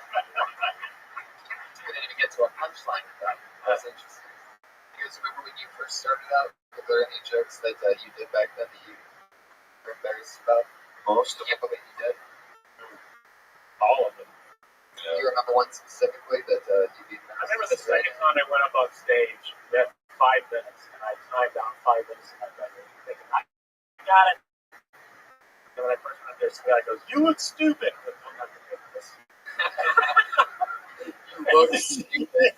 We didn't even get to a punchline with that. That was interesting. You guys remember when you first started out? Were there any jokes that you did back then that you were embarrassed about? Most I of can't believe you did. All of them. Do you remember one specifically that you'd be I remember the second time I went up on stage, we had 5 minutes, and I timed down 5 minutes in my bedroom, thinking, I got it. And when I first went up there, some guy goes, you look stupid. I'm like, I'm not going to get this. You look stupid.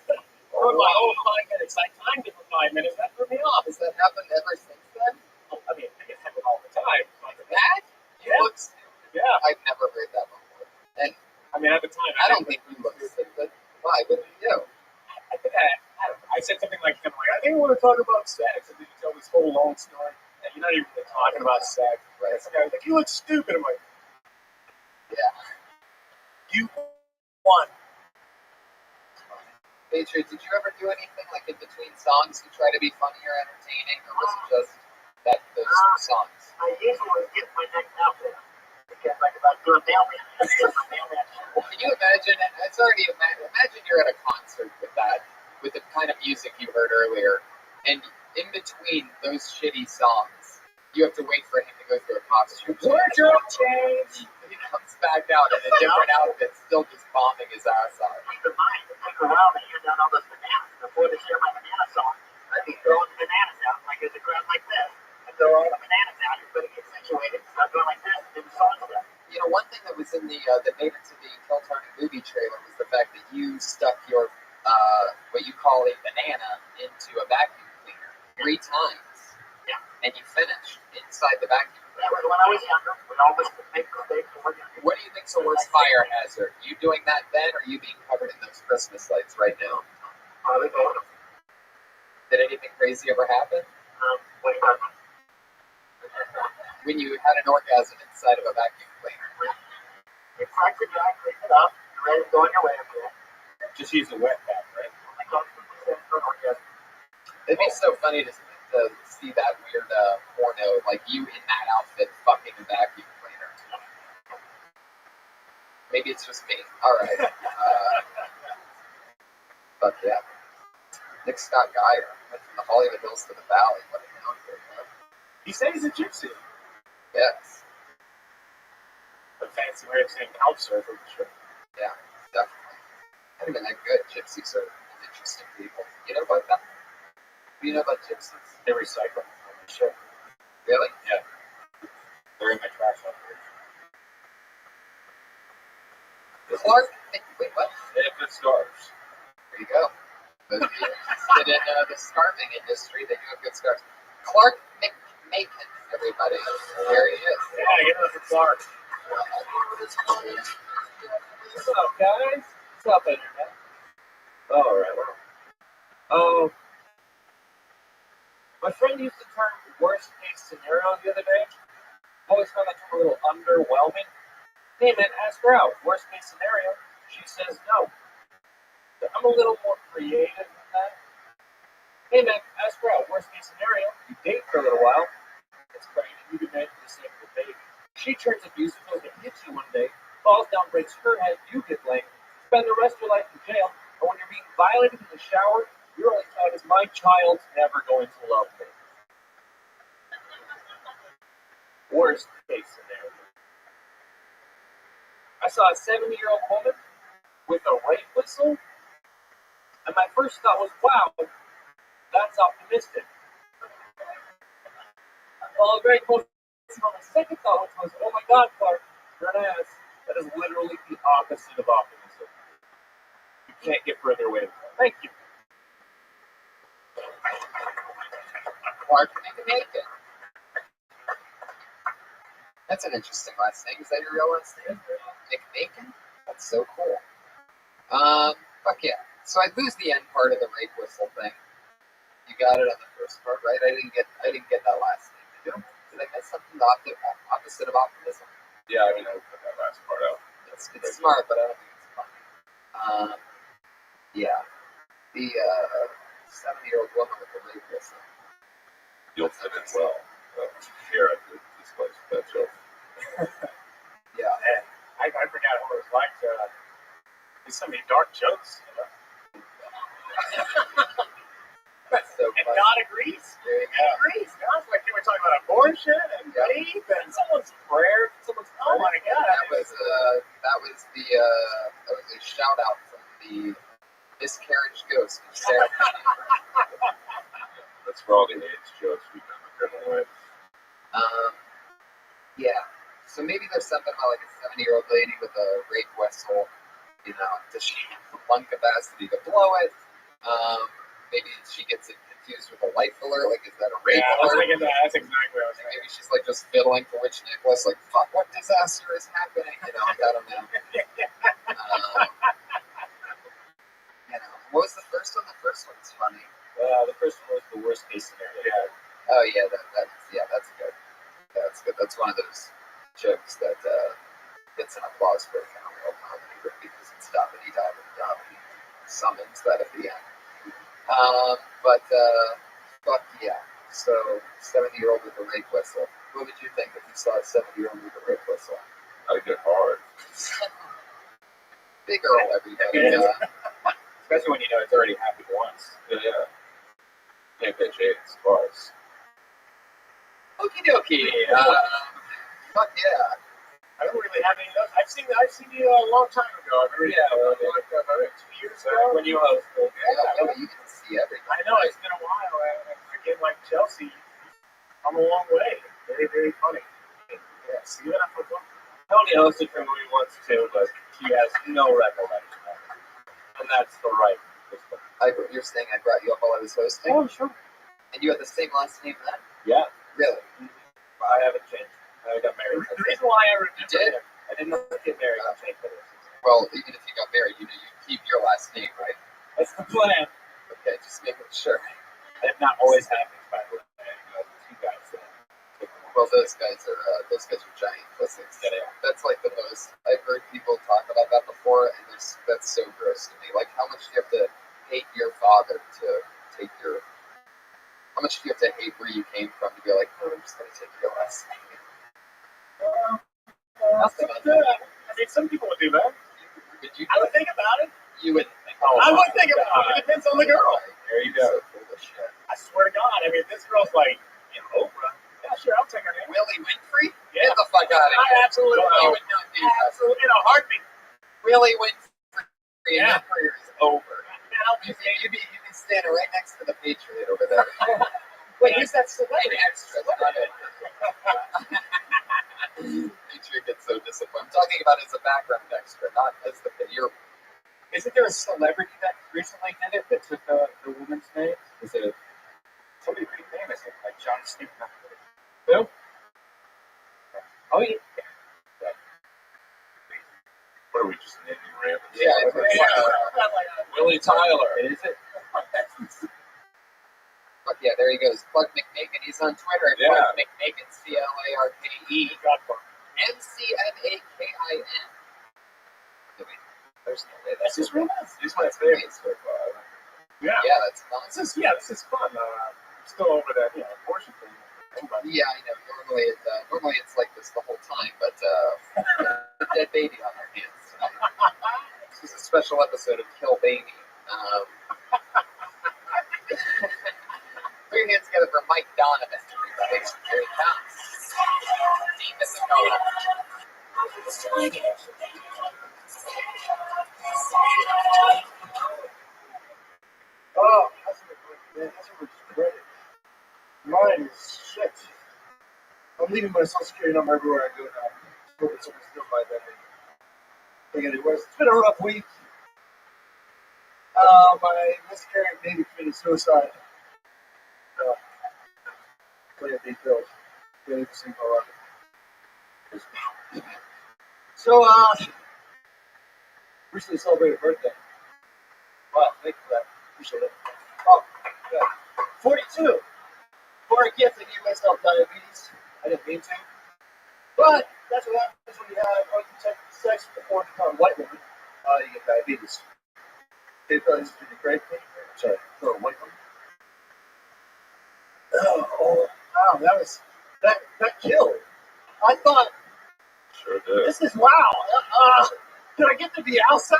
For my whole 5 minutes, I timed it for 5 minutes, that threw me off. Has that happened ever since then? Oh, I mean, it happens all the time. Like That? You Yeah. look stupid. Yeah. I've never heard that before. And I mean, at the time, I don't think we look stupid. Why? What did you do? I think I said something like, I think I want to talk about sex, and then you tell this whole long story, and you're not even talking about sex. Right. Some guy was like, you look stupid. I'm like, Yeah. you won. Patriot, did you ever do anything like in between songs to try to be funny or entertaining, or was it just those songs? I usually get my neck out there because like if I do a mailman, Well, can you imagine? It's already imagine you're at a concert with the kind of music you heard earlier, and in between those shitty songs, you have to wait for him to go through a costume change. Wardrobe change. And he comes back out in a different outfit, still just bombing his ass off. keep in mind, after a while, they hand out all those bananas. Before they share my banana song, I'd be throwing the bananas out like there's a crowd like this. I throw all the bananas out, everybody gets situated, start going like this, and do the song stuff. You know, one thing that was in the that made it to the Kill Tony movie trailer was the fact that you stuck your what you call a banana into a vacuum cleaner 3 times. Yeah. And you finished inside the vacuum cleaner. That was when I was younger. We always make mistakes when we're younger. What do you think's the worst fire hazard? You doing that then, or you being covered in those Christmas lights right now? Probably both. Did anything crazy ever happen? What do you talking about? When you had an orgasm inside of a vacuum cleaner. You crack the dry, clean it up, you're ready to go on your way again. Just use the wet pad, right? It'd be so funny to see that weird porno, like you in that outfit fucking a vacuum cleaner. Maybe it's just me. Alright. But yeah. Nick Scott Geyer went from the Hollywood Hills to the Valley. What a downgrade, man. He said he's a gypsy. Yes. A fancy way of saying couch surfer, for sure. Yeah, definitely. Not even that good. Gypsies are interesting people. You know about that? What do you know about gypsies? They recycle. Sure. Really? Yeah. They're in my trash operation. Clark, wait, what? They have good scarves. There you go. Those of you interested in the scarving industry, they do have good scarves. Clark McMakin, everybody. There he is. Yeah, get it for Clark. What's up, guys? What's up, Internet? All right, well. My friend used the term worst case scenario the other day. Always found that term a little underwhelming. Hey man, ask her out. Worst case scenario, she says no. I'm a little more creative than that. Hey man, ask her out. Worst case scenario, you date for a little while. It's pregnant, you demand the same for the baby. She turns abusive and hits you one day, falls down, breaks her head, you get blamed, spend the rest of your life in jail, and when you're being violated in the shower, your only thought is, my child's never going to love me. Worst case scenario. I saw a 70-year-old woman with a rape whistle, and my first thought was, wow, that's optimistic. Well, very close to my second thought, which was, oh my God, Clark, you're an ass. That is literally the opposite of optimism. You can't get further away from that. Thank you. Clark McMakin. That's an interesting last name. Is that your real last name? McMakin? That's so cool. Fuck yeah. So I lose the end part of the rape whistle thing. You got it on the first part, right? I didn't get that last name. Did you? Did I miss something? The opposite of optimism? Yeah, I mean, I put that last part out. It's smart, but I don't think it's funny. Yeah. The 70-year-old woman with the rape whistle. You'll fit in well. Here at this place, that joke. Yeah. Man, I forgot what it was like to do so many dark jokes, you know? That's so And funny. God agrees. There you God go. agrees. God's like, we're talking about abortion and rape and someone's prayer. Someone's, oh my God. That was a shout out from the miscarriage ghost. That's for all the AIDS jokes we've done the criminal way. Yeah. So maybe there's something about like a 70-year-old lady with a rape whistle. You know, does she have the lung capacity to blow it? Maybe she gets it confused with a life alert. Like, is that a rape alert? That's exactly what I was saying. Maybe she's like just fiddling for which necklace. Like, fuck, what disaster is happening? You know, I don't know. You know, what was the first one? The first one's funny. The first one was the worst case scenario. Yeah. Oh yeah, that's good. That's good. That's one of those jokes that gets an applause for a real comedy because it's Dobbity summons that at the end. But fuck yeah. So 70-year-old with a rape whistle. What would you think if you saw a 70-year-old with a rape whistle? I'd get hard. Big Earl, everybody. Especially when you know it's already happened once. Yeah. Can't catch AIDS, bars. Okie dokie. Fuck yeah. I don't really have any of those. I've seen you a long time ago. Like 2 years ago when you hosted. Yeah, you can see everything. I know, it's been a while. Again, like Chelsea, I'm a long way. Very, very funny. Yeah, see what I'm doing? Tony hosted for me once too, but he has no recollection of it. And that's the right response. You're saying I brought you up while I was hosting? Oh, sure. And you had the same last name then? Yeah. Really? I haven't changed. I got married. The reason why I remember did? I did not get married. I changed it. Well, even if you got married, you keep your last name, right? That's the plan. Okay, just making sure. That not always happens, by the way. Two guys that. Well, those guys are giant pussies. Yeah, that's like the most. I've heard people talk about that before, and that's so gross to me. Like, how much do you have to hate your father to take your? How much do you have to hate where you came from to be like, oh, I'm just gonna take your last name? I mean, some people would do that. I would think about it. You would think. I would think about it. It depends on the girl. There you go. So full of shit. I swear to God. I mean, this girl's like, Oprah. Yeah, sure, I'll take her name. Willie Winfrey? Yeah. Get the fuck out of here. I absolutely You will. would not do that. Absolutely, in a heartbeat. Willie Winfrey. Yeah. Your career is over. You'd be standing right next to the Patriot over there. Wait, who's that celebrity? Extra. Patriot gets so disappointed. I'm talking about as a background extra, not as the your. Isn't there a celebrity that recently did it that took the woman's name? Is it somebody pretty famous, like John Stewart? Who? Oh, yeah. What are we just naming random? Yeah. Willie Tyler. Is it? Fuck yeah, there he goes. Plug McNakin. He's on Twitter. Yeah. Plug McNakin. CLARKE. MCNAKIN. There's no way That's his real name. He's my favorite so far. Yeah. Yeah, that's fun. This is fun. I'm still over that, abortion thing. Yeah, I know. Normally it's like this the whole time, but a dead baby on our hands tonight. This is a special episode of Kill Baby. Put your hands together for Mike Donovan, everybody. Here he comes. Deep in the color. Oh, that's a great. Mine is shit. I'm leaving my social security number everywhere I go now. Hoping someone still buy that thing. Anyways, it's been a rough week. My miscarriage baby committed suicide. Play a details. Really interesting for So, recently celebrated a birthday. Wow, thank you for that. Appreciate it. Oh, yeah. 42. For a gift, I gave myself diabetes. I didn't mean to. But that's what happens when you have unprotected sex with a 40-pound white woman. You get diabetes. They thought this was pretty great. Sorry, for a white woman. Oh, wow, that killed. I thought, Sure did. this is wow. Did I get the Bialsa?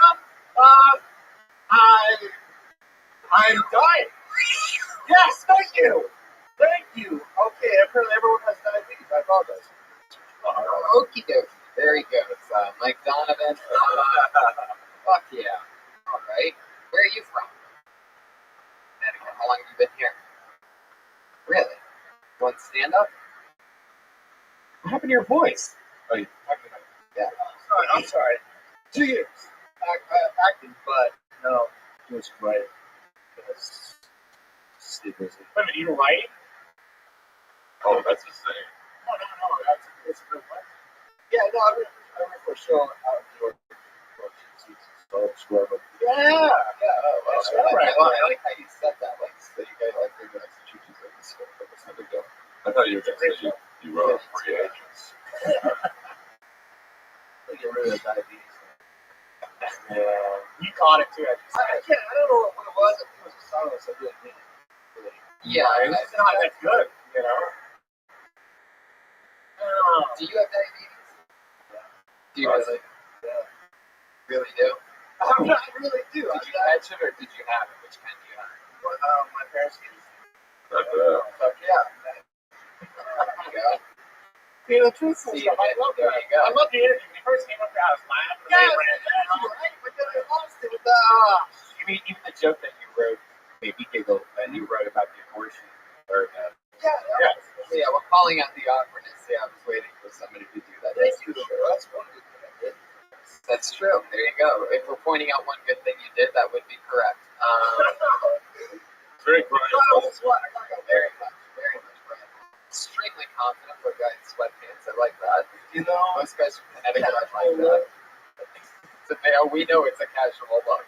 I'm dying. Yes, thank you. Thank you. Okay, apparently everyone has diabetes. I apologize. Okie dokie. There he goes. Mike Donovan. Fuck yeah. All right. Where are you from? Connecticut. How long have you been here? Really? You want to stand up? What happened to your voice? Oh, you talking about? Yeah. I'm sorry. 2 years. Acting, but no, just right. Stay busy. Wait a minute, you were writing? Oh, that's the same. No. It's a good one. Yeah, no, I went for a show out in New York. Yeah. That's right. Well, I like how you said that. Like, so you guys like the Massachusetts like this. That's how they go. I thought you were going to say you wrote free agents. Get rid of the diabetes. Yeah. You caught it too. I don't know what it was. I think it was a silence. I didn't mean it. Really. Yeah. It's not that good, Do you have diabetes? Do you really? Yeah. Really do? I really do. Did you catch it or did you have it? Which kind do you have? My parents gave me. But, Fuck yeah. Yeah. See, the truth is, See, I love there that. you go. I love the interview. When he first came up there, I was laughing. Yeah, They ran down. right, but then I lost it with the. Even the joke that you wrote made me giggle, and you wrote about the abortion. Or, Yeah, well, calling out the awkwardness. Yeah, I was waiting for somebody to do that. That's for sure. That's one good thing I did. That's true. There you go. If we're pointing out one good thing you did, that would be correct. very bright. Very much, Brian. Extremely confident for a guy in sweatpants. I like that. You know, Most guys from Connecticut are like that. It's a veil. We know it's a casual look.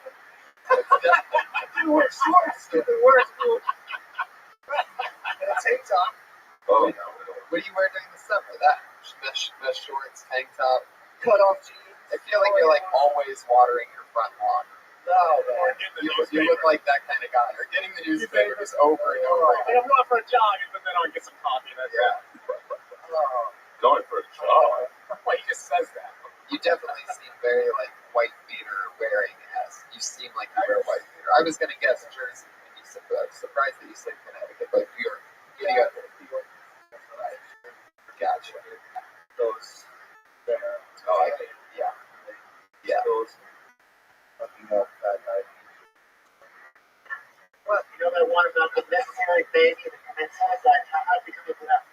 it works, stupid words, dude. And a tank top. Oh, no. What do you wear during the summer? That mesh shorts, tank top, Cut off jeans. I feel like you're like always watering your front lawn. No, man. You look like that kind of guy. Or getting the newspaper just over and over Hey, again. I'm going for a jog, but then I'll get some coffee. That's Going for a jog. Well, he just says that. You definitely seem very like white beater wearing as. You seem like you wear white beater. I was gonna guess Jersey, and you said I was surprised that you said Connecticut, but you're right. Gotcha. Those there. Oh, I get it. Yeah. Those fucking up that night. What? You know that one about the necessary baby that commits suicide? How'd you come up with that?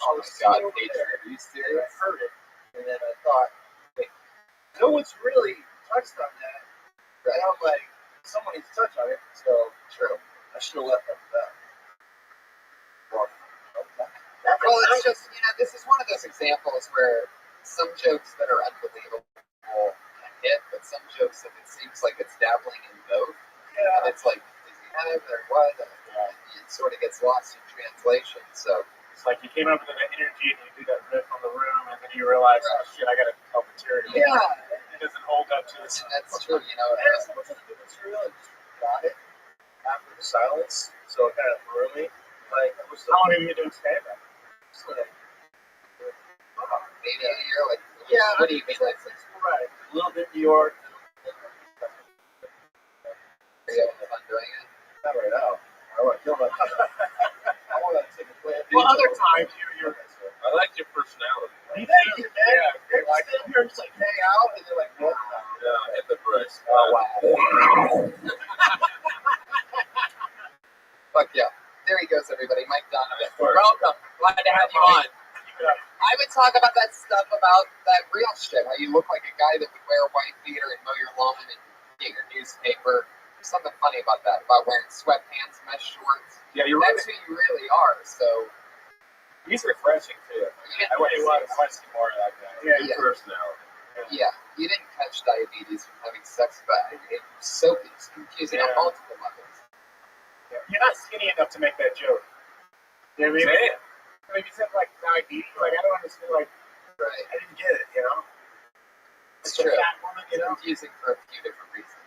Oh my God, Adrian, are you serious? I heard it, and then I thought, wait, no one's really touched on that. Right. And I'm like, someone needs to touch on it, so True. I should have left that for that. Well, Well, it's just, this is one of those examples where some jokes that are unbelievable can hit, but some jokes that it seems like it's dabbling in both. And it's like, is he have it or what? And it sort of gets lost in translation. So It's like you came up with that energy and you do that riff on the room, and then you realize, oh shit, I gotta tell material. It doesn't hold up to this. and that's true, there's so much of the good material and just got it after the silence, so it kind of threw me. Like, I was How long have you been doing stand-up? maybe a year, like, Yeah, what do you mean? Like, right. A little bit New York. are you having fun doing it? Not right now. I want to kill myself. I want to take a play. Well, other times you're I like your personality. Thank you, man. Yeah, You're like sitting here and just like hang out and they're like, what? Yeah, hit the bricks. Oh, wow. Fuck yeah. There he goes, everybody. Mike Donovan. Welcome. Glad to have you on. I would talk about that stuff about that real shit. How you look like a guy that would wear a white beater and mow your lawn and get your newspaper. There's something funny about that, about wearing sweatpants, mesh shorts. Yeah, you're That's right. who you really are. So He's refreshing too. I want to see more of that guy. Yeah. Good personality. yeah, you didn't catch diabetes from having sex, but it's so confusing on Yeah. multiple levels. You're not skinny enough to make that joke. You know what I mean? Man. Like you said, like diabetes. Like I don't understand. Like Right. I didn't get it. You know? It's It's a true. fat woman. You It's know? confusing for a few different reasons.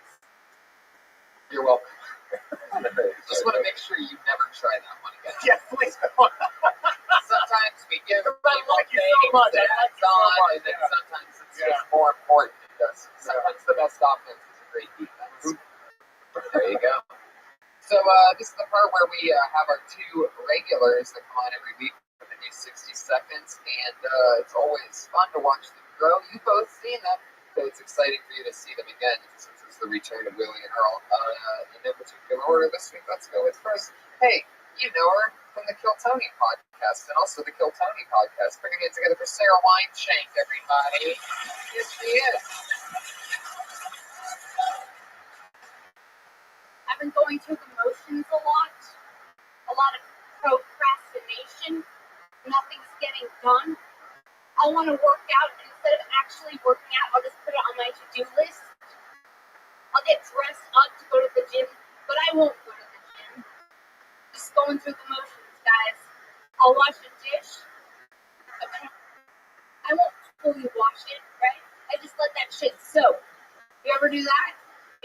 You're welcome. Just want to make sure you never try that one again. Yeah, please don't. Sometimes we give people like you so things much. that I like adds you so on, much, and then yeah. sometimes it's Yeah. just more important. Sometimes the best offense is a great defense. There you go. So this is the part where we have our two regulars that come on every week for the new 60 seconds, and it's always fun to watch them grow. You've both seen them, so it's exciting for you to see them again since it's the return of Willie and Earl. In no particular order this week, let's go with first. Hey, you know her from the Kill Tony podcast and also the Kill Tony podcast. Bringing it together for Sarah Wineshank, everybody. Yes, she is. I've been going through the motions a lot of procrastination. Nothing's getting done. I want to work out, and instead of actually working out, I'll just put it on my to-do list. I'll get dressed up to go to the gym, but I won't go to the gym. Just going through the motions, guys. I'll wash a dish. I won't fully wash it, right? I just let that shit soak. You ever do that?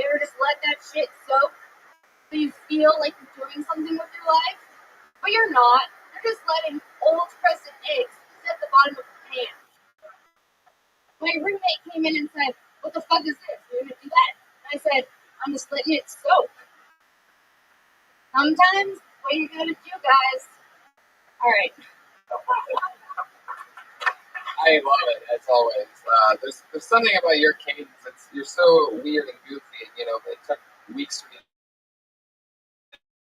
You ever just let that shit soak? So you feel like you're doing something with your life, but you're not. You're just letting old crescent eggs sit at the bottom of the pan. My roommate came in and said, "What the fuck is this? You're gonna do that?" And I said, "I'm just letting it soak." Sometimes what you gotta do, guys. All right. I love it as always. There's something about your cadence. You're so weird and goofy. And, it took weeks for me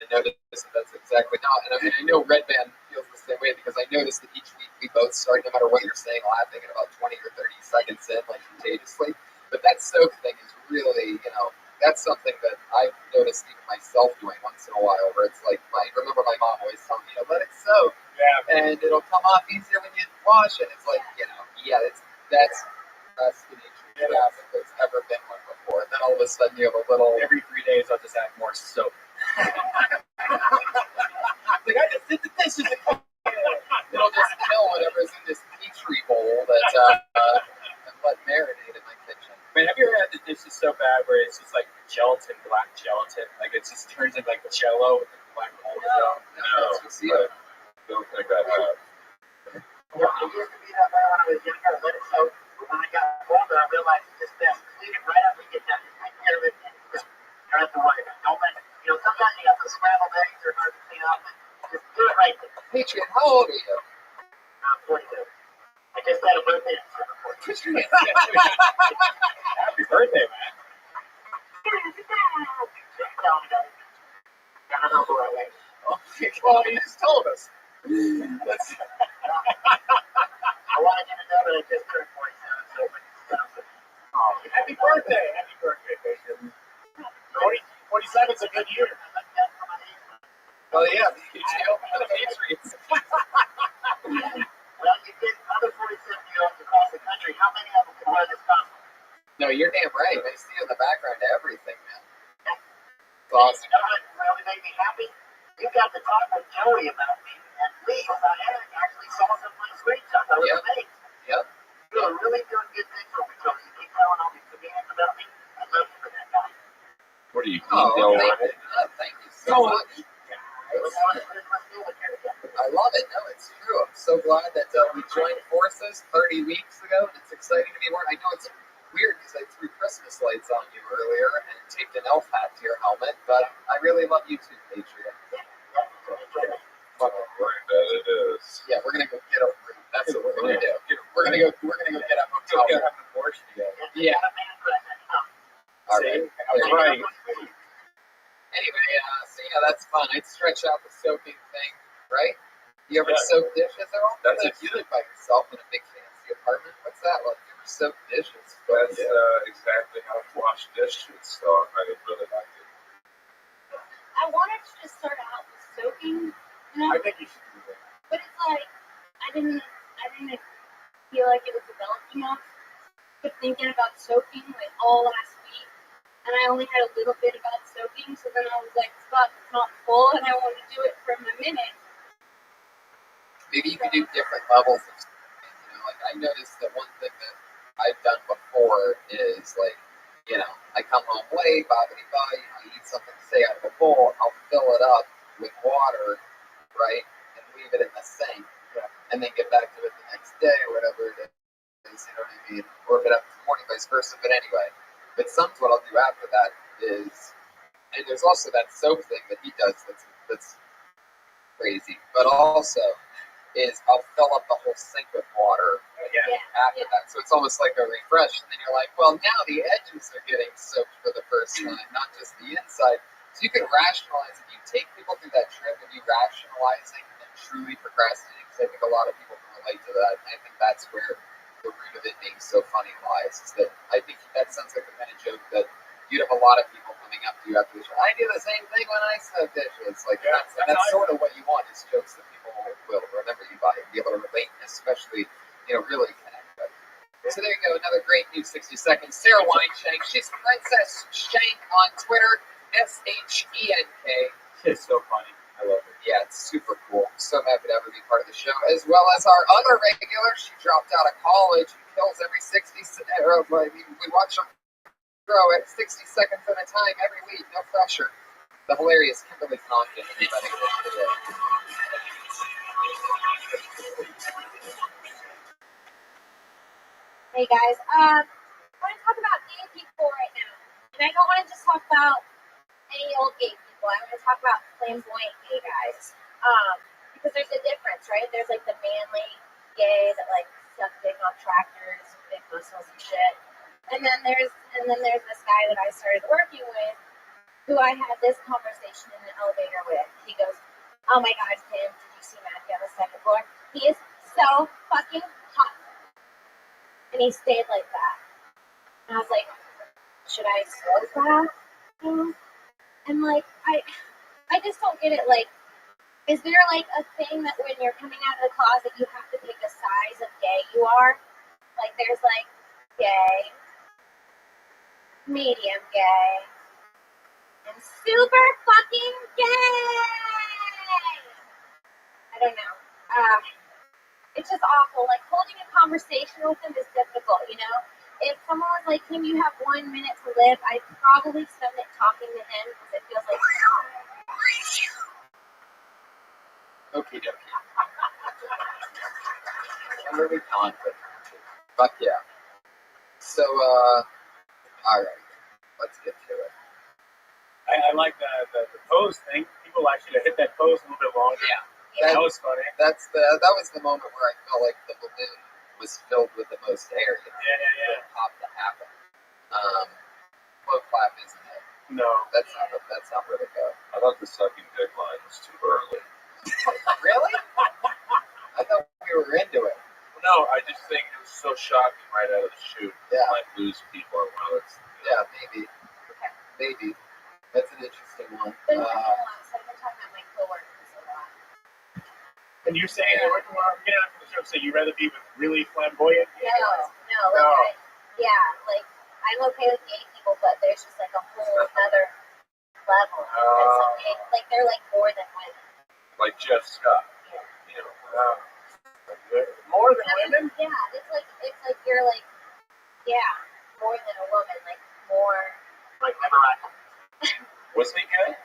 to notice that that's exactly not. And I know Red Band feels the same way because I noticed that each week we both start, no matter what you're saying, laughing at about 20 or 30 seconds in, like contagiously. But that soak thing is really, that's something that I've noticed even myself doing once in a while, where it's like, I remember my mom always telling me, let it soak. Yeah. And it'll come off easier when you wash it. It's like, that's best nature traffic there's ever been one before. And then all of a sudden you have a little. Every 3 days I'll just add more soap. Like, I just did the dishes. It'll just kill whatever's in this Petri bowl that I've let marinate in my kitchen. Man, have you ever had the dishes so bad where it's just like gelatin, black gelatin? Like it just turns into like jello with the black mold? No. Don't think I have. Yeah, it used to be that way when I was younger. I let it soak. But when I got older, I realized it's just best. Clean it right after you get done. Just take care of it. And you don't have to worry about it. Don't let it. Sometimes you got the scrambled eggs. They're hard to clean up. Just do it right there. Patriot, how old are you? I'm 42. I just had a birthday in December 14th. Happy birthday, man. I don't know who I was. Well, you just told us. I wanted you to know that I just turned 47, so Happy birthday. Happy birthday, Patriot. 47 is a good year. Oh, yeah, the Patriots. Well, you get other 47-year-olds across the country. How many of them can wear this costume? No, you're damn right. I see you in the background to everything, man. It's awesome. You know what really made me happy? You got to talk with Joey about me, and Lee, Eric, actually saw some of my screenshots. I was amazed. Yep. You're really doing good things for me, Joey. You keep telling all these comedians about me. I love you for that, guy. What are you? Thank you so much. I love it. No, it's true. I'm so glad that we joined forces 30 weeks ago, and it's exciting to be more. I know it's weird because I threw Christmas lights on you earlier and taped an elf hat to your helmet, but I really love you too, Patriot. It is. Yeah, we're gonna go get a room. That's what we're gonna do. We're gonna go get a hotel. We're gonna have an abortion together. Yeah. All right. That's right. Anyway, so that's fun. I'd stretch out the soaking thing, right? You ever soak dishes at all? That's if you live by yourself in a big fancy apartment, what's that like? You ever soak dishes? That's exactly how to wash dishes, so I really like it. I wanted to just start out with soaking, I think you should do that. but it's like I didn't feel like it was developed enough. I kept thinking about soaking like all last week, and I only had a little bit about soaking, so then I was like, fuck, it's not full, and I want to do it for a minute. Maybe you could do different levels of soaking, like I noticed that one thing that I've done before is like, I come home late, bobbity-bye, I eat something, say out of a bowl, I'll fill it up with water, right, and leave it in the sink, and then get back to it the next day or whatever it is, you know what I mean? Or if it happens in the morning, vice versa, but anyway. But sometimes what I'll do after that is, and there's also that soap thing that he does that's crazy, but also is I'll fill up the whole sink with water after that. So it's almost like a refresh, and then you're like, well, now the edges are getting soaked for the first time, not just the inside. So you can rationalize, if you take people through that trip and you rationalizing and truly procrastinating, because I think a lot of people can relate to that, and I think that's where the root of it being so funny lies, is that I think that sounds like the kind of joke that you'd have a lot of people coming up to you after the show. I do the same thing when I soak dishes. Like that's sort of what you want, is jokes that people will remember you by and be able to relate, and especially, really connect with. So there you go, another great new 60 seconds. Sarah Wineshank, she's Princess Shank on Twitter, SHENK. It's so funny. I love it. Yeah, it's super cool. So happy to have her be part of the show, as well as our other regular. She dropped out of college and kills every 60 seconds. We watch her grow at 60 seconds at a time every week, no pressure. The hilarious Kimberly Compton, everybody. Hey guys, I want to talk about gay people right now, and I don't want to just talk about any old gay people. I want to talk about flamboyant gay guys, because there's a difference, right? There's like the manly gay that like suck dick on tractors, big muscles and shit. And then there's this guy that I started working with, who I had this conversation in the elevator with. He goes, "Oh my God, Kim, did you see Matthew on the second floor? He is so fucking hot." And he stayed like that. And I was like, should I slow clap? And like, I just don't get it. Like, is there like a thing that when you're coming out of the closet, you have to pick a size of gay you are? Like, there's like gay, medium gay, and super fucking gay. I don't know. It's just awful. Like, holding a conversation with them is difficult, you know? If someone was like, Kim, you have 1 minute to live, I'd probably spend it talking to him because it feels like... Okay, dokie. I'm really confident. Fuck yeah. So, alright. Let's get to it. I like the pose thing. People actually hit that pose a little bit longer. Yeah. That was funny. That was the moment where I felt like the balloon was filled with the most air. Yeah. Pop to happen. Slow clap, isn't it? No. That's not where to go. I thought the sucking dick line was too early. Really? I thought we were into it. No, I just think it was so shocking right out of the chute. Yeah. Might lose people or wallets. Yeah, maybe. Maybe. That's an interesting one. I've been talking about my coworkers a lot. And you're saying that we're getting out from the show, so you'd rather be with really flamboyant gay guys? No. Like, I'm okay with gay people, but there's just like a whole other level. Like, they're like more than women. Like Jeff Scott. You know. More than women? Yeah, it's like you're like, more than a woman, like more. Like never mind. Was he gay?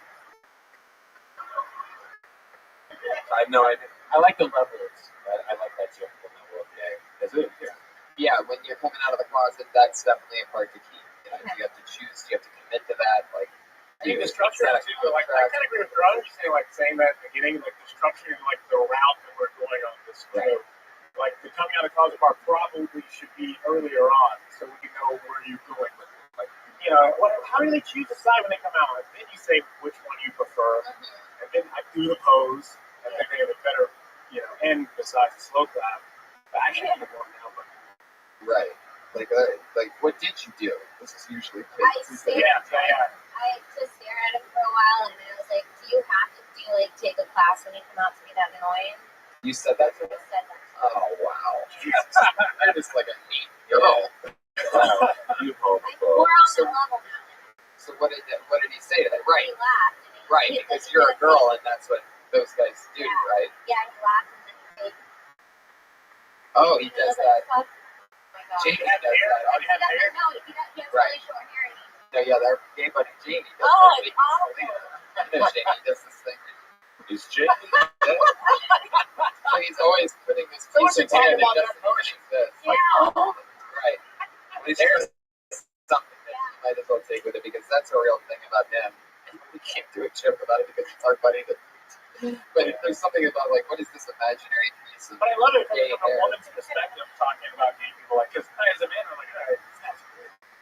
I have no idea. I like the levels. I like that joke, the level of gay. Is it? Yeah, when you're coming out of the closet, that's definitely a part to keep. You know, you have to choose, you have to commit to that. Like, I think the structure too, but like I kind of agree with your other saying that at the beginning, like the structure and like the route that we're going on this show. Like the coming out of the closet part probably should be earlier on, so we can know where you're going with it. Like, you know, how do they choose a side when they come out? And then you say which one you prefer, and then I do the pose, and then they have a better, you know, end besides the slow clap. I can't even work now, but right. Like what did you do? This is usually I just stare at him for a while, and I was like, do you have to take a class when you come out to be that annoying? You said that to me? I said that. Oh, wow. That is like a neat girl. Wow. You homophobe. We're on the level now. So what did he say to that? Right. He laughed. Right, because you're a girl and that's what those guys do, right? Yeah, he laughed and then he said, oh, he does that. Oh my God. Jamie does that. No, he has really short hair. No, yeah, their gay buddy Jamie does Oh, that. it's awful. Jamie does this thing. Is Jamie dead? So he's always putting this piece of hair that doesn't exist. Yeah. Right. There's something that you might as well take with it because that's a real thing about him. And we can't do a joke about it because it's our buddy that. But there's something about like, what is this imaginary piece of? But I love it from gay a hair? woman's perspective, talking about gay people. Like, because as a man, I'm like, all right, that's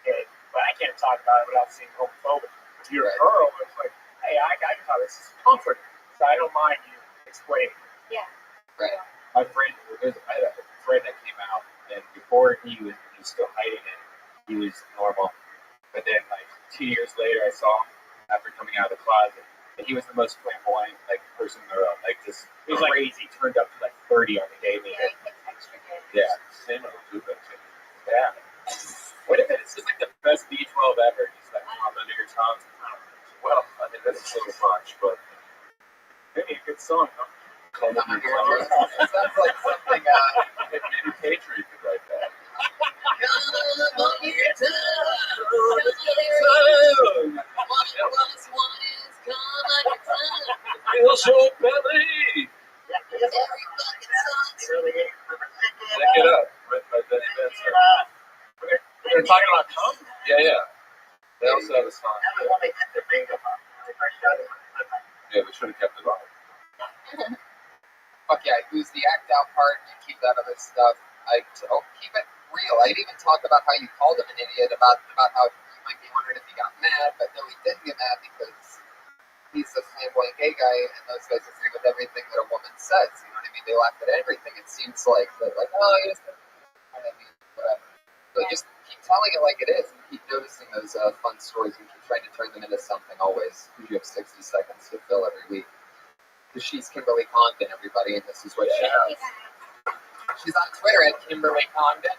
gay, but I can't talk about it without seeing homophobic. If you're a girl, it's like, hey, I can talk. This is comforting, so I don't mind you explaining. Yeah. Right. My friend, I had a friend that came out, and before he was still hiding it, he was normal. But then, like 2 years later, I saw him after coming out of the closet, and he was the most flamboyant person in the world. Like just He was crazy. Turned up to like 30 on the gay meeting. Yeah, he gets extra gay. Yeah. Same with Luba, too. Yeah. What if it's just like the best B12 ever? Just like pop under your tongue. Well, I mean, that's so much, but Maybe a good song, huh? It sounds like something. maybe Patriot could write that. Feel so belly. Lick it up. Written by Benny Benson. They're talking about cum? Yeah. They also have a song. Yeah, we should have kept it on. Fuck yeah, lose the act out part, you keep that other stuff. Keep it real. I'd even talk about how you called him an idiot, about how you might be wondering if he got mad, but no, he didn't get mad because he's a flamboyant gay guy, and those guys agree with everything that a woman says. You know what I mean? They laugh at everything. It seems like they're like, oh, you just, whatever. So just keep telling it like it is, and keep noticing those fun stories, and keep trying to turn them into something always. You have 60 seconds to fill every week. Because she's Kimberly Condon, everybody, and this is what she has. She's on Twitter at Kimberly Condon.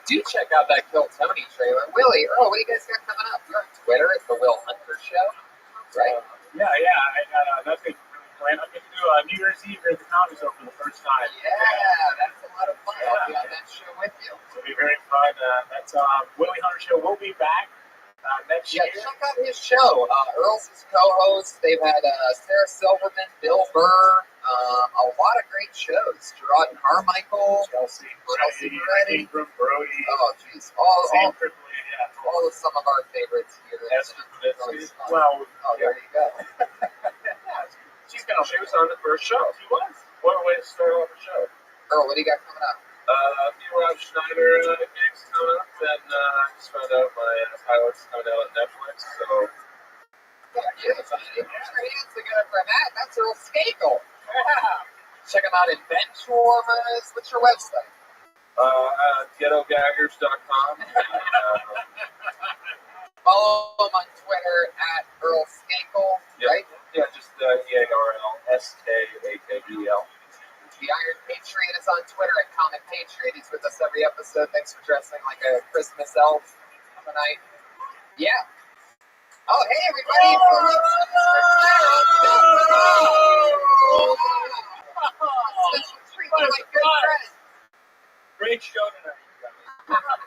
Do check out that Kill Tony trailer. Willie, Earl, what do you guys got coming up? You're on Twitter. It's the Will Hunter Show, right? Yeah. I got nothing really planned. I'm going to do New Year's Eve here at the Comedy Store for the first time. Yeah, that's a lot of fun. I'll be on that show with you. It'll be very fun. That's Willie Hunter Show. We'll be back next year. Yeah, check out his show. Earl's his co-host. They've had Sarah Silverman, Bill Burr, a lot of great shows. Gerard Carmichael, Chelsea Moretti, Brody. Oh, jeez. All of some of our favorites here. Well, there you go. She was on the first show. She was. What a way to start off a show. Earl, what do you got coming up? Me and Rob Schneider gigs coming up, and just found out my pilot's coming out on Netflix, so. Put your hands together for that. That's Earl Skakel. Check him out at Benchwarmers. What's your website? Ghettogaggers.com. Follow him on Twitter at Earl Skakel, right? Yeah, just EARLSKAKEL. The Iron Patriot is on Twitter at Comic Patriot. He's with us every episode. Thanks for dressing like a Christmas elf tonight. Yeah. Oh, hey, everybody. Special treat to my good friend. Great show tonight.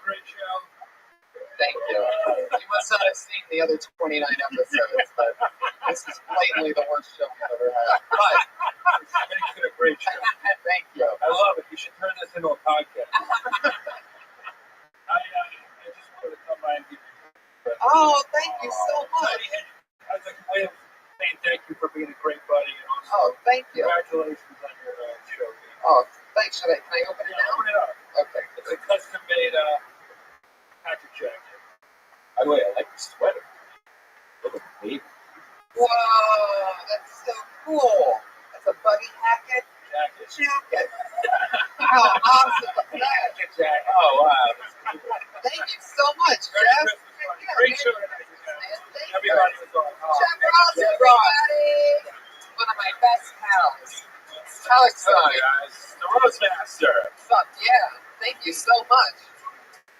Great show. Thank you. You must not have seen the other 29 episodes, but this is blatantly the worst show we've ever had. But You did a great show. thank you. I love it. You should turn this into a podcast. I just wanted to come by and give you Oh, thank you so much. as a way of saying thank you for being a great buddy and Oh, also thank you. congratulations on your show. Oh, thanks. Can I open it now? Open it up. Okay. It's a custom-made Patrick jacket. By the way, I like the sweater. Look at the baby. Whoa, that's so cool. That's a Buddy Hackett jacket. How awesome is that? Jacket. Oh, wow. Thank you so much, Merry Jeff. Christmas, buddy. Great show tonight, you guys. Everybody was on. Jeff Ross, everybody. One of my best pals. How What's up, exciting. guys? The Roastmaster. What's up? Yeah, thank you so much.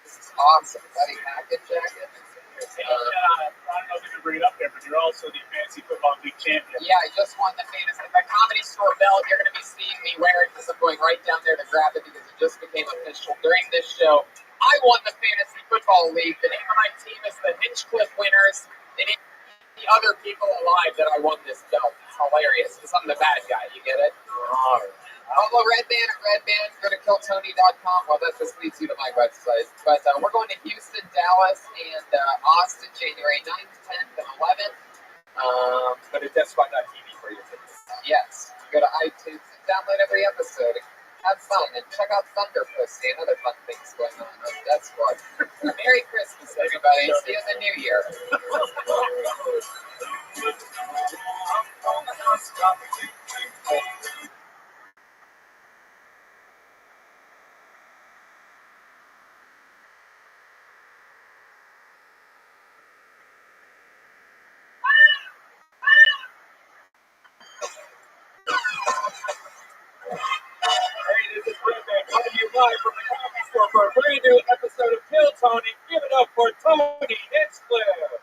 This is awesome. Buddy Hackett jacket. I don't know if we can bring it up there, but you're also the fantasy football league champion. Yeah, I just won the fantasy. The Comedy Store belt you're going to be seeing me wearing because I'm going right down there to grab it because it just became official during this show. I won the fantasy football league. The name of my team is the Hinchcliffe Winners. The name of the other people alive that I won this belt. It's hilarious because I'm the bad guy. You get it? All right. Follow Redband at Redband. Go to killtony.com. Well, that just leads you to my website. But we're going to Houston, Dallas, and Austin, January 9th, 10th, and 11th. But at DeathSpot.tv for your tickets. Yes. Go to iTunes and download every episode. Have fun. And check out Thunder Pussy and other fun things going on Death Squad. Merry Christmas, everybody. See you in the new year. Hey, this is Redman coming to you live from the Comedy Store for a brand new episode of Kill Tony. Give it up for Tony Hinchcliffe.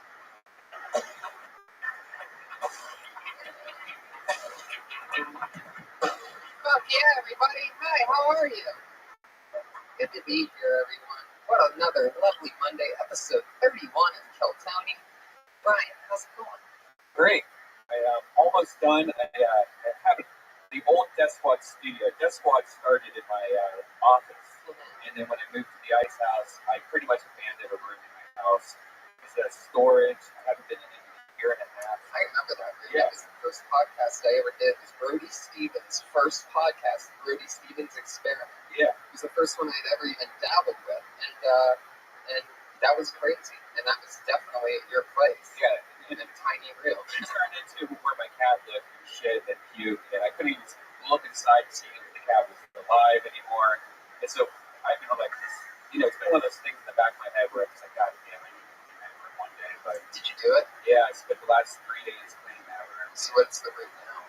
Fuck yeah, everybody. Hi, how are you? Good to be here, everyone. What another lovely Monday, episode 31 of Kill Tony. Brian, how's it going? Great. I am almost done. I have the old Death Squad studio. Death Squad started in my office, and then when I moved to the Ice House, I pretty much abandoned a room in my house. It's storage. I haven't been in it in a year and a half. I remember that. Yeah. That was the first podcast I ever did. It was Brody Stevens' first podcast, Brody Stevens Experiment. Yeah. was the first one I'd ever even dabbled with, and that was crazy. And that was definitely at your place. Yeah, in a tiny room. it turned into where my cat lived and shit and puked, and I couldn't even look inside to see if the cat was alive anymore. And so I like this, it's been one of those things in the back of my head where I'm just like, God damn, I need to do that for one day. But did you do it? Yeah, I spent the last 3 days cleaning that room. So what's the room now?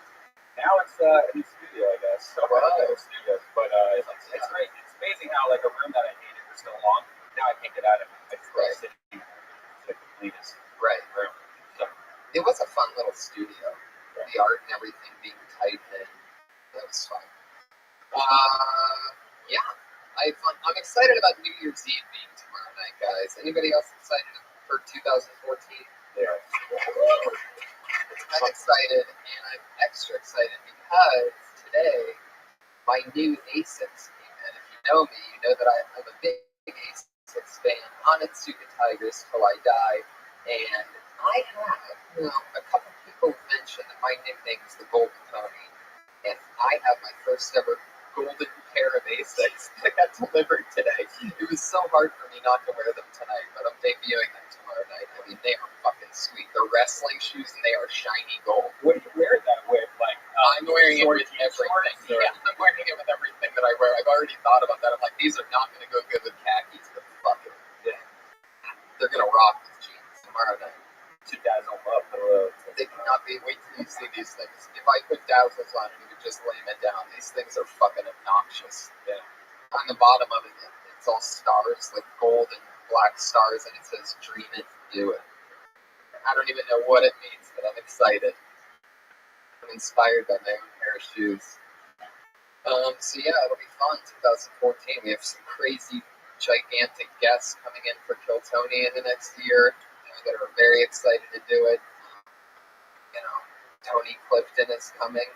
Now it's a new studio, I guess. So Wow. studios, but it's great. It's amazing how like a room that I hated for so long, now I can't get out of it. I just Right. sitting in it. It's like the cleanest Right. room. So It was a fun little studio. The art and everything being tight in. That was fun. Yeah. I'm excited about New Year's Eve being tomorrow night, guys. Anybody else excited for 2014? yeah. I'm excited, and I'm extra excited because today my new ASICs came in. If you know me, you know that I'm a big ASICs fan. Onitsuka Tigers till I die. And I have, a couple people mentioned that my nickname is the Golden Pony. And I have my first ever golden pair of ASICs that got delivered today. It was so hard for me not to wear them tonight, but I'm debuting them tomorrow night. I mean, they are fucking sweet. They're wrestling shoes and they are shiny gold. What do you wear that with? Like I'm wearing it with jeans, everything. shorts, or- Yeah, I'm wearing it with everything that I wear. I've already thought about that. I'm like, these are not going to go good with khakis, but fuck it. Yeah. They're going to rock with jeans tomorrow night. To dazzle up. They cannot be. Wait till you see these things. If I put dazzles on it, it would just lay it down. These things are fucking obnoxious. Yeah. On the bottom of it, it's all stars, like gold and black stars, and it says "Dream It, Do It." I don't even know what it means, but I'm excited. I'm inspired by my own pair of shoes. So yeah, it'll be fun. 2014. We have some crazy, gigantic guests coming in for Kill Tony in the next year that are very excited to do it. Tony Clifton is coming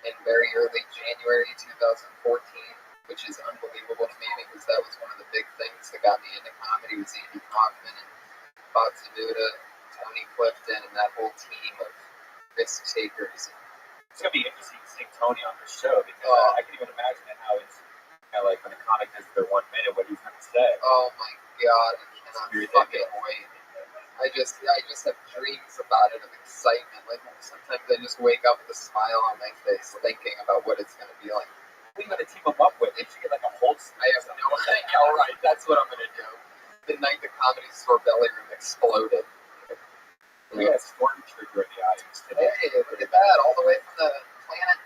in very early January 2014, which is unbelievable to me because that was one of the big things that got me into comedy was Andy Kaufman and Bob Zanuda, Tony Clifton, and that whole team of risk takers. It's gonna be interesting to see Tony on the show because I can even imagine how it's like when a comic does their 1 minute, what he's gonna say. Oh my god, I cannot fucking wait. I just have dreams about it of excitement. Like sometimes I just wake up with a smile on my face thinking about what it's gonna be like. Who are you gonna team him up with? They should get like a Holtz. I have no idea. All right, that's what I'm gonna do. The night the Comedy Store belly room exploded. We had Stormtrooper in the audience today. Hey, look at that! All the way from the planet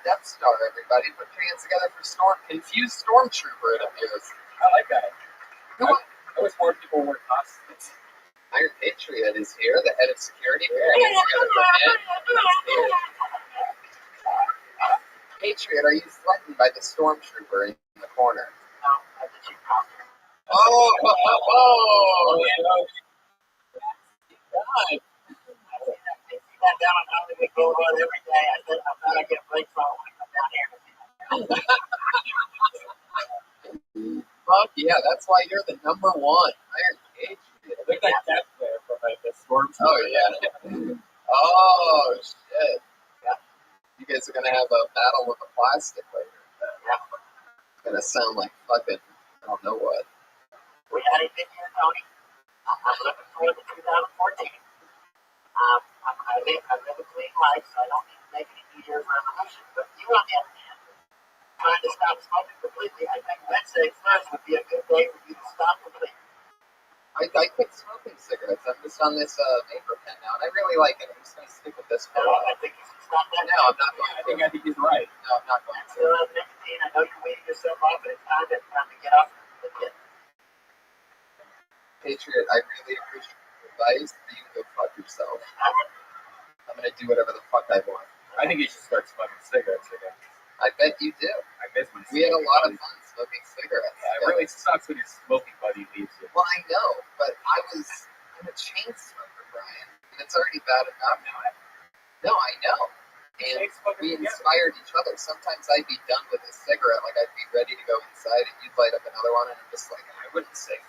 Death Star. Everybody, put your hands together for confused Stormtrooper. It appears. I like that. I wish more people wore costumes. Iron Patriot is here, the head of security. Put your hands together for him. Patriot, are you threatened by the Stormtrooper in the corner? No, I did you copy. Oh, God. I see that down on Hollywood Boulevard every day. I said, I'm gonna get breaks on when I come down here. fuck yeah, that's why you're the number one. Iron Patriot. Look at that cat there from like the Stormtrooper. Oh yeah. Oh shit. Yeah. You guys are gonna have a battle with the plastic later. Yeah. It's gonna sound like fucking I don't know what. We had a good year, Tony. I'm looking forward to 2014. I live a clean life, so I don't need to make any New Year's resolutions. But you, on the other hand, trying to stop smoking completely, I think Wednesday first would be a good day for you to stop completely. I quit smoking cigarettes. I'm just on this vapor pen now, and I really like it. I'm just gonna stick with this for a while. I think you should stop that. No, I'm not going to. I think he's right. No, I'm not going And to. still have nicotine. I know you're weaning yourself off, but it's time to get off the kid. Patriot, I really appreciate your advice. You can go fuck yourself. I'm gonna do whatever the fuck I want. I think you should start smoking cigarettes again. I bet you do. I miss my We had a lot of buddy. fun smoking cigarettes. Yeah, it really sucks when your smoking buddy leaves you. Well, I know, but I'm a chain smoker, Brian, and it's already bad enough. No, I know. And we inspired each other. Sometimes I'd be done with a cigarette, like I'd be ready to go inside, and you'd light up another one, and I'm just like, I wouldn't say,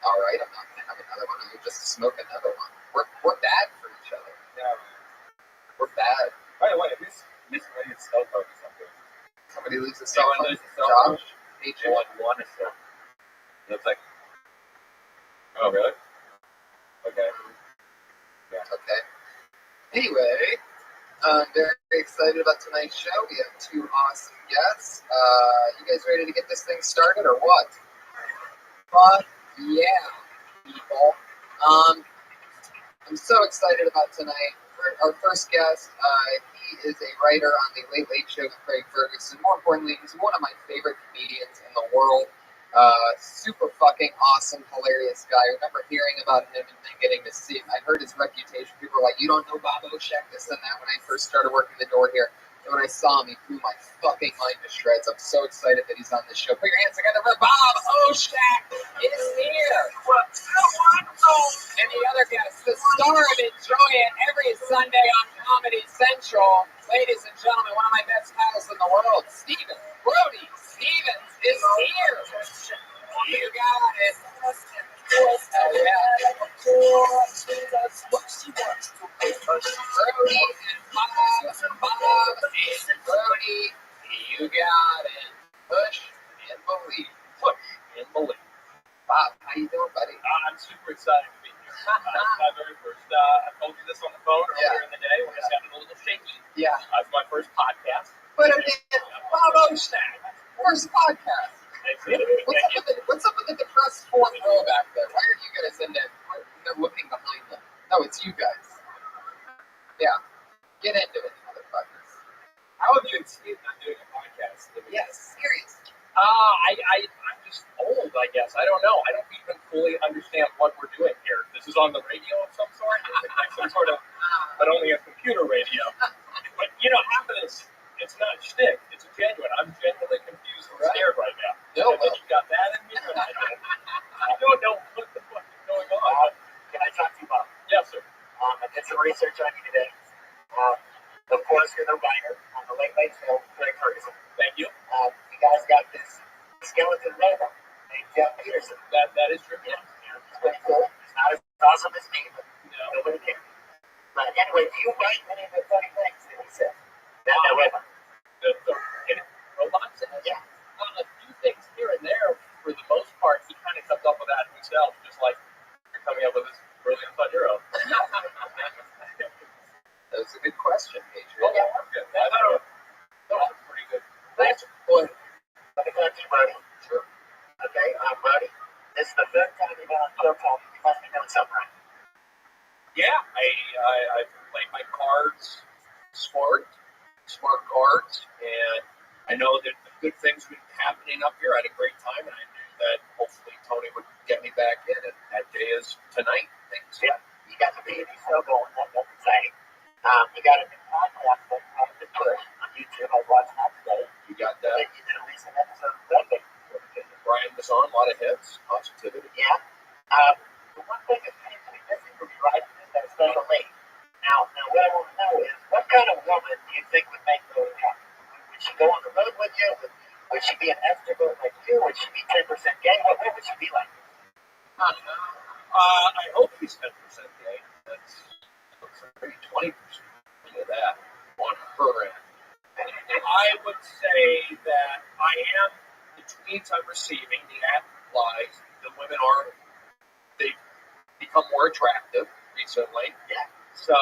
all right, I'm not gonna have another one. I would just smoke another one. We're bad for each other. Yeah. We're bad. By the way, who's misreading cell phone or something? Somebody loses a cell phone. Loses a cell phone? Josh, hey H1 is there. Looks like. Oh, really? Okay. Yeah. Okay. Anyway, I'm very excited about tonight's show. We have two awesome guests. You guys ready to get this thing started or what? But yeah, people. I'm so excited about tonight. Our first guest, he is a writer on the Late Late Show with Craig Ferguson. More importantly, he's one of my favorite comedians in the world. Super fucking awesome, hilarious guy. I remember hearing about him and then getting to see him. I heard his reputation. People were like, you don't know Bob Oshak, this and that, when I first started working the door here. And when I saw him, he blew my fucking mind to shreds. I'm so excited that he's on this show. Put your hands together for Bob Oshak is here. And the other guest, the star of Enjoy It every Sunday on Comedy Central. Ladies and gentlemen, one of my best pals in the world, Stephen Brody Stevens is here. You got it. Oh, yeah. Brody and Bob and Brody, you got it. Push and believe. Push and believe. Bob, how you doing, buddy? I'm super excited to be here. That's my very first. I told you this on the phone earlier in the day when I sounded a little shaky. Yeah. That's my first podcast. But again, Bob Oshak, first podcast. What's up with the depressed fourth row back there? Why are you guys in there? They're looking behind them. No, it's you guys. Yeah. Get into it, motherfuckers. How have you escaped not doing a podcast? Yes, serious. I'm just old, I guess. I don't know. I don't even fully understand what we're doing here. This is on the radio of some sort? Like some sort of, but only a computer radio. But, half of this, it's not shtick. It's genuine. I'm genuinely confused and scared right now. No, and then you got that in me? I don't know what the fuck is going on. Can I talk to you, Bob? Yes, sir. I did some research on you today. Of course, you're the writer on the Late Late Show with Craig Ferguson. Thank you. You guys got this skeleton robot named Jeff Peterson. That is true. Yeah. It's pretty cool. It's not as awesome as me, but nobody cares. But anyway, do you write any of the funny things that he said? That robot. The robot says? Yeah. A few things here and there. For the most part, he kind of comes up with that himself, just like you're coming up with this brilliant on your own. That was a good question, Patriot. Oh, yeah, good. That was pretty good. Thanks. Boy, let me talk to you, Brody. Sure. Okay, Brody, this is the third time you've been on Showtime. You must be doing something right. Yeah, I played my cards smart cards, and I know that the good things have been happening up here. I had a great time, and I knew that hopefully Tony would get me back in, and that day is tonight. Thanks. Yeah, you got the TV show going. That's exciting. You got a new podcast that you have to push on YouTube. I was watching that today. You got that. You did a recent episode of Rabbi. Brian was on, a lot of hits, positivity. Yeah. The one thing that seems to be missing from you, right, is that special lady. Now, what I want to know is, what kind of woman do you think would make those happen? Would she go on the road with you? Would she be an extrovert like you? Would she be 10% gay? What would she be like? I hope she's 10% gay. That's maybe 20% of that on her end. I would say that I am, the tweets I'm receiving, the ad replies, the women they've become more attractive recently. Yeah. So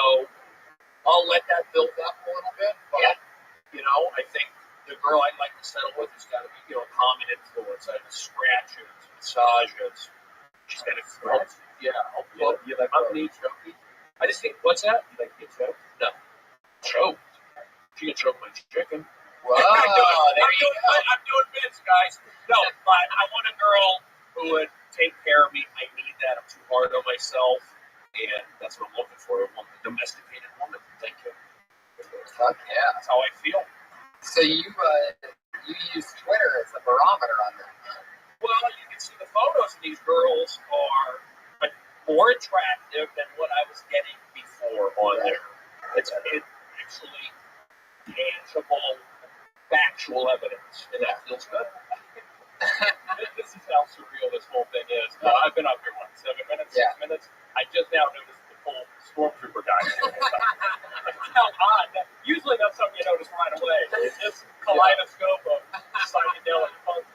I'll let that build up a little bit. But, I think the girl I'd like to settle with has got to be, common influence. I have scratches, massages. She's got to scratch. Yeah. You like my knee choking? I just think, what's that? You like get choked? No. Choked. She can choke my chicken. Whoa, I'm doing bits, guys. No, but I want a girl who would take care of me. I need that. I'm too hard on myself. And that's what I'm looking for. A domesticated woman. Thank you. Fuck yeah. That's how I feel. So you use Twitter as the barometer on that. Well, you can see the photos of these girls are more attractive than what I was getting before on there. It's actually tangible, factual evidence, and that feels good. This is how surreal this whole thing is. I've been up here, 7 minutes, 6 minutes? I just now noticed the full stormtrooper guy. How odd. Usually that's something you notice right away. It's this kaleidoscope of psychedelic fun.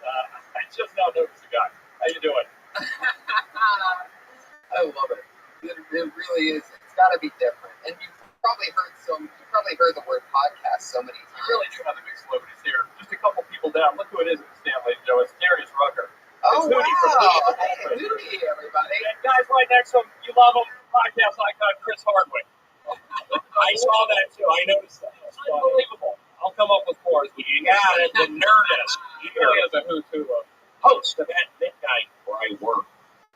got to be different. And you've probably heard the word podcast so many You times. really do have the big celebrities here. Just a couple people down. Look who it is at the stand, ladies and gentlemen. It's Darius Rucker. Oh, It's Hootie from wow. Hootie. Hey, Hootie, everybody. And guys right next to him, you love him, podcast icon Chris Hardwick. I saw that too. I noticed that. Unbelievable. I'll come up with more as we got it. The Nerdist. He really is a who's who host of At Midnight where I work.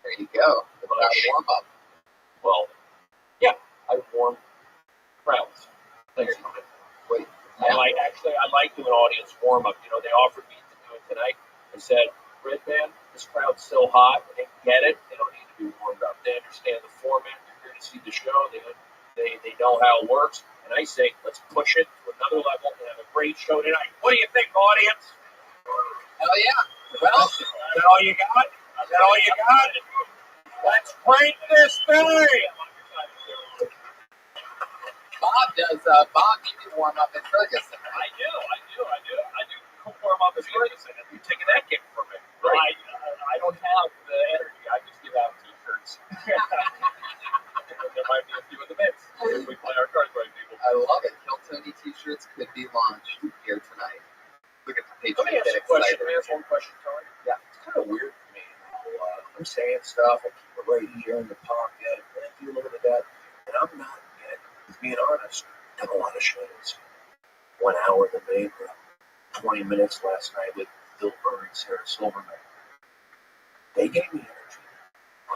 There you go. The warm up. Well, yeah, I warm crowds. Thanks. Wait. I like doing audience warm up. You know, they offered me to do it tonight. I said, Red Man, this crowd's so hot. They get it. They don't need to be warmed up. They understand the format. They're here to see the show. They know how it works. And I say, let's push it to another level and have a great show tonight. What do you think, audience? Hell yeah. Well, Is that all you got? Is that all you got? Let's crank this thing. Bob does. Bob, you do warm up in Ferguson. I do warm up as Ferguson. And you're taking that kick from me. Right. I don't have the energy. I just give out T-shirts. There might be a few in the mix if we play our cards right, people. I love it. Kill Tony T-shirts could be launched here tonight. Look at the page. Let me ask you a question. Can I ask one question, Tony? Yeah. It's kind of weird for me. I'm saying stuff. I keep it right here in the pocket. And I do a little bit of that. And I'm not yet, being honest, done a lot of shows. 1 hour in the Vapor. 20 minutes last night with Bill Burr and Sarah Silverman. They gave me energy.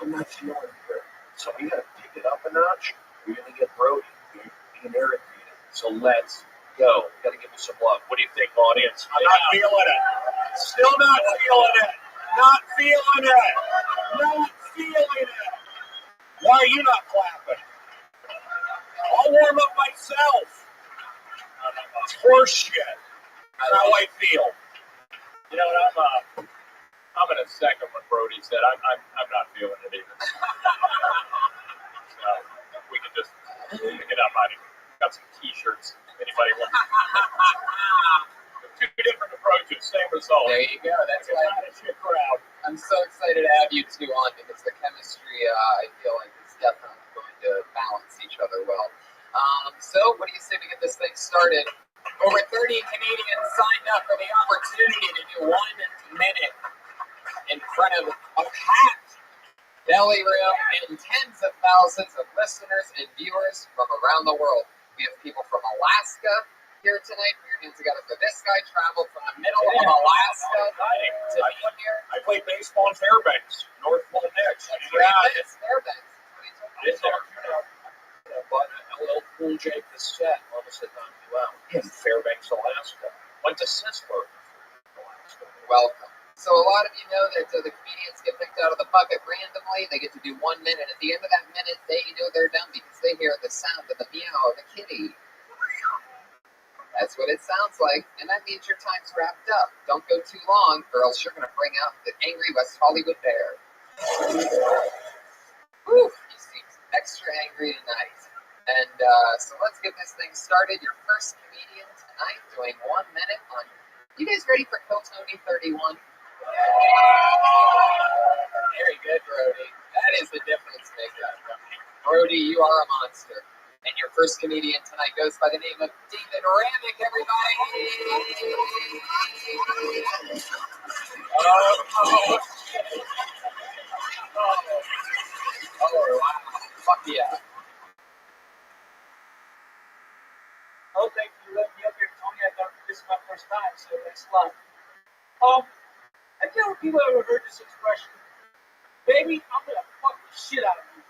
I'm not feeling it here. So we got to pick it up a notch. We're going to get Brody. We're being irritated. So let's go. We got to give me some love. What do you think, audience? I'm not feeling it. Still not feeling it. Not feeling it. Not feeling it. Why are you not clapping? I'll warm up myself. It's horse shit. That's how I feel. You know what? I'm in a second what Brody said. I'm not feeling it either. So we can just pick it up. I got some T-shirts. If anybody wants. Two different approaches, same result. There you go. That's why I'm so excited to have you two on because the chemistry, I feel like, is definitely going to balance each other well. So, what do you say we get this thing started? Over 30 Canadians signed up for the opportunity to do 1 minute in front of a packed belly room and tens of thousands of listeners and viewers from around the world. We have people from Alaska here tonight. Put your hands together for this guy. Traveled from the middle of Alaska to be here. I played baseball in Fairbanks, North Pole next. Fairbanks. Been there. Bought an LL Cool J cassette. Almost had knocked you out. In Fairbanks, Alaska. Went to Sisler, Alaska. Welcome. So a lot of you know that the comedians get picked out of the bucket randomly. They get to do 1 minute. At the end of that minute, they know they're done because they hear the sound of the meow of a kitty. That's what it sounds like, and that means your time's wrapped up. Don't go too long, or else you're going to bring out the angry West Hollywood bear. Whew, he seems extra angry tonight. And so let's get this thing started. Your first comedian tonight doing 1 minute on... You guys ready for Kill Tony 31? Very good, Brody. That is the difference maker. Brody, you are a monster. And your first comedian tonight goes by the name of David Ramick, everybody. Oh, wow. Fuck yeah. Oh, thank you for letting me up here, Tony. I thought this is my first time, so thanks a lot. I tell people ever heard this expression, baby, I'm gonna fuck the shit out of you.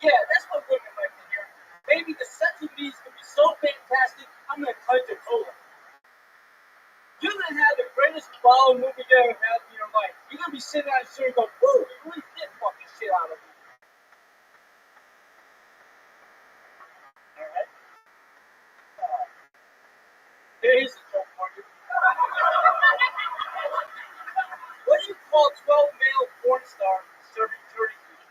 Yeah, that's what women like to hear. Baby, the sex with me is gonna be so fantastic, I'm gonna cut your colon. You're gonna have the greatest ball movie you ever had in your life. You're gonna be sitting out and go, whoa, you really did fuck the shit out of me. Alright? Here's a joke for you. What do you call 12 male porn stars serving dirty food?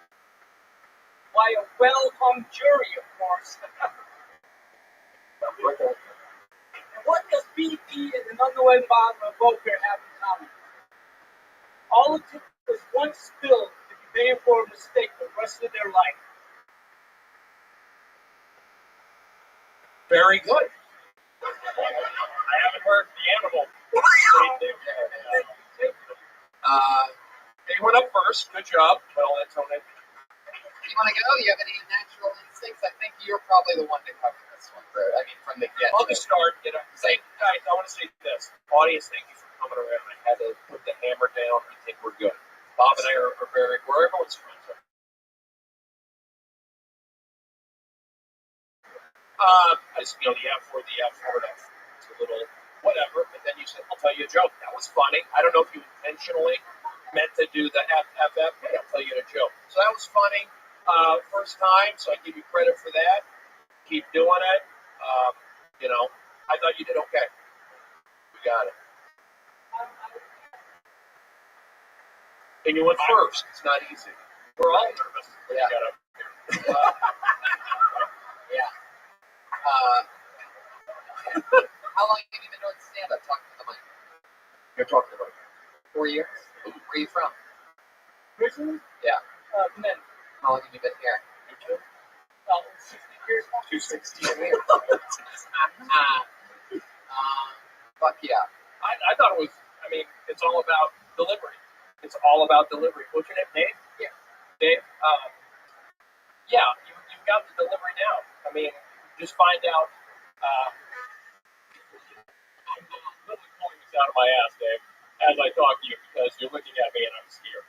Why, a well-hung jury, of course. And what does BP and an unwed bottom of welfare have in common? All it took was one spill to be paying for a mistake the rest of their life. Very good. I haven't heard the animal. Anyone up first? Good job. Well, that's all right. You want to go? You have any natural instincts? I think you're probably the one to cover this one. From the get. I'll just start. Say, guys, I want to say this. Audience, thank you for coming around. I had to put the hammer down. I think we're good. Bob and I are we're everyone's friends. I just, the F4, that's a little whatever. But then you said, I'll tell you a joke. That was funny. I don't know if you intentionally meant to do the FFF. Hey, I'll tell you a joke. So that was funny. First time, so I give you credit for that. Keep doing it. I thought you did okay. We got it. And you went first. It's not easy. We're all nervous. Yeah. Yeah. How long have you been doing stand-up? Talking to the mic. You're talking about it. 4 years. Where are you from? Originally? Yeah. Men. How long have you been here? You too? 60 years. 260 years. Fuck yeah. I thought it was, it's all about delivery. It's all about delivery. What's your name, Dave? Yeah. Dave, you've got the delivery down. Just find out. I'm literally pulling this out of my ass, Dave, as I talk to you because you're looking at me and I'm scared.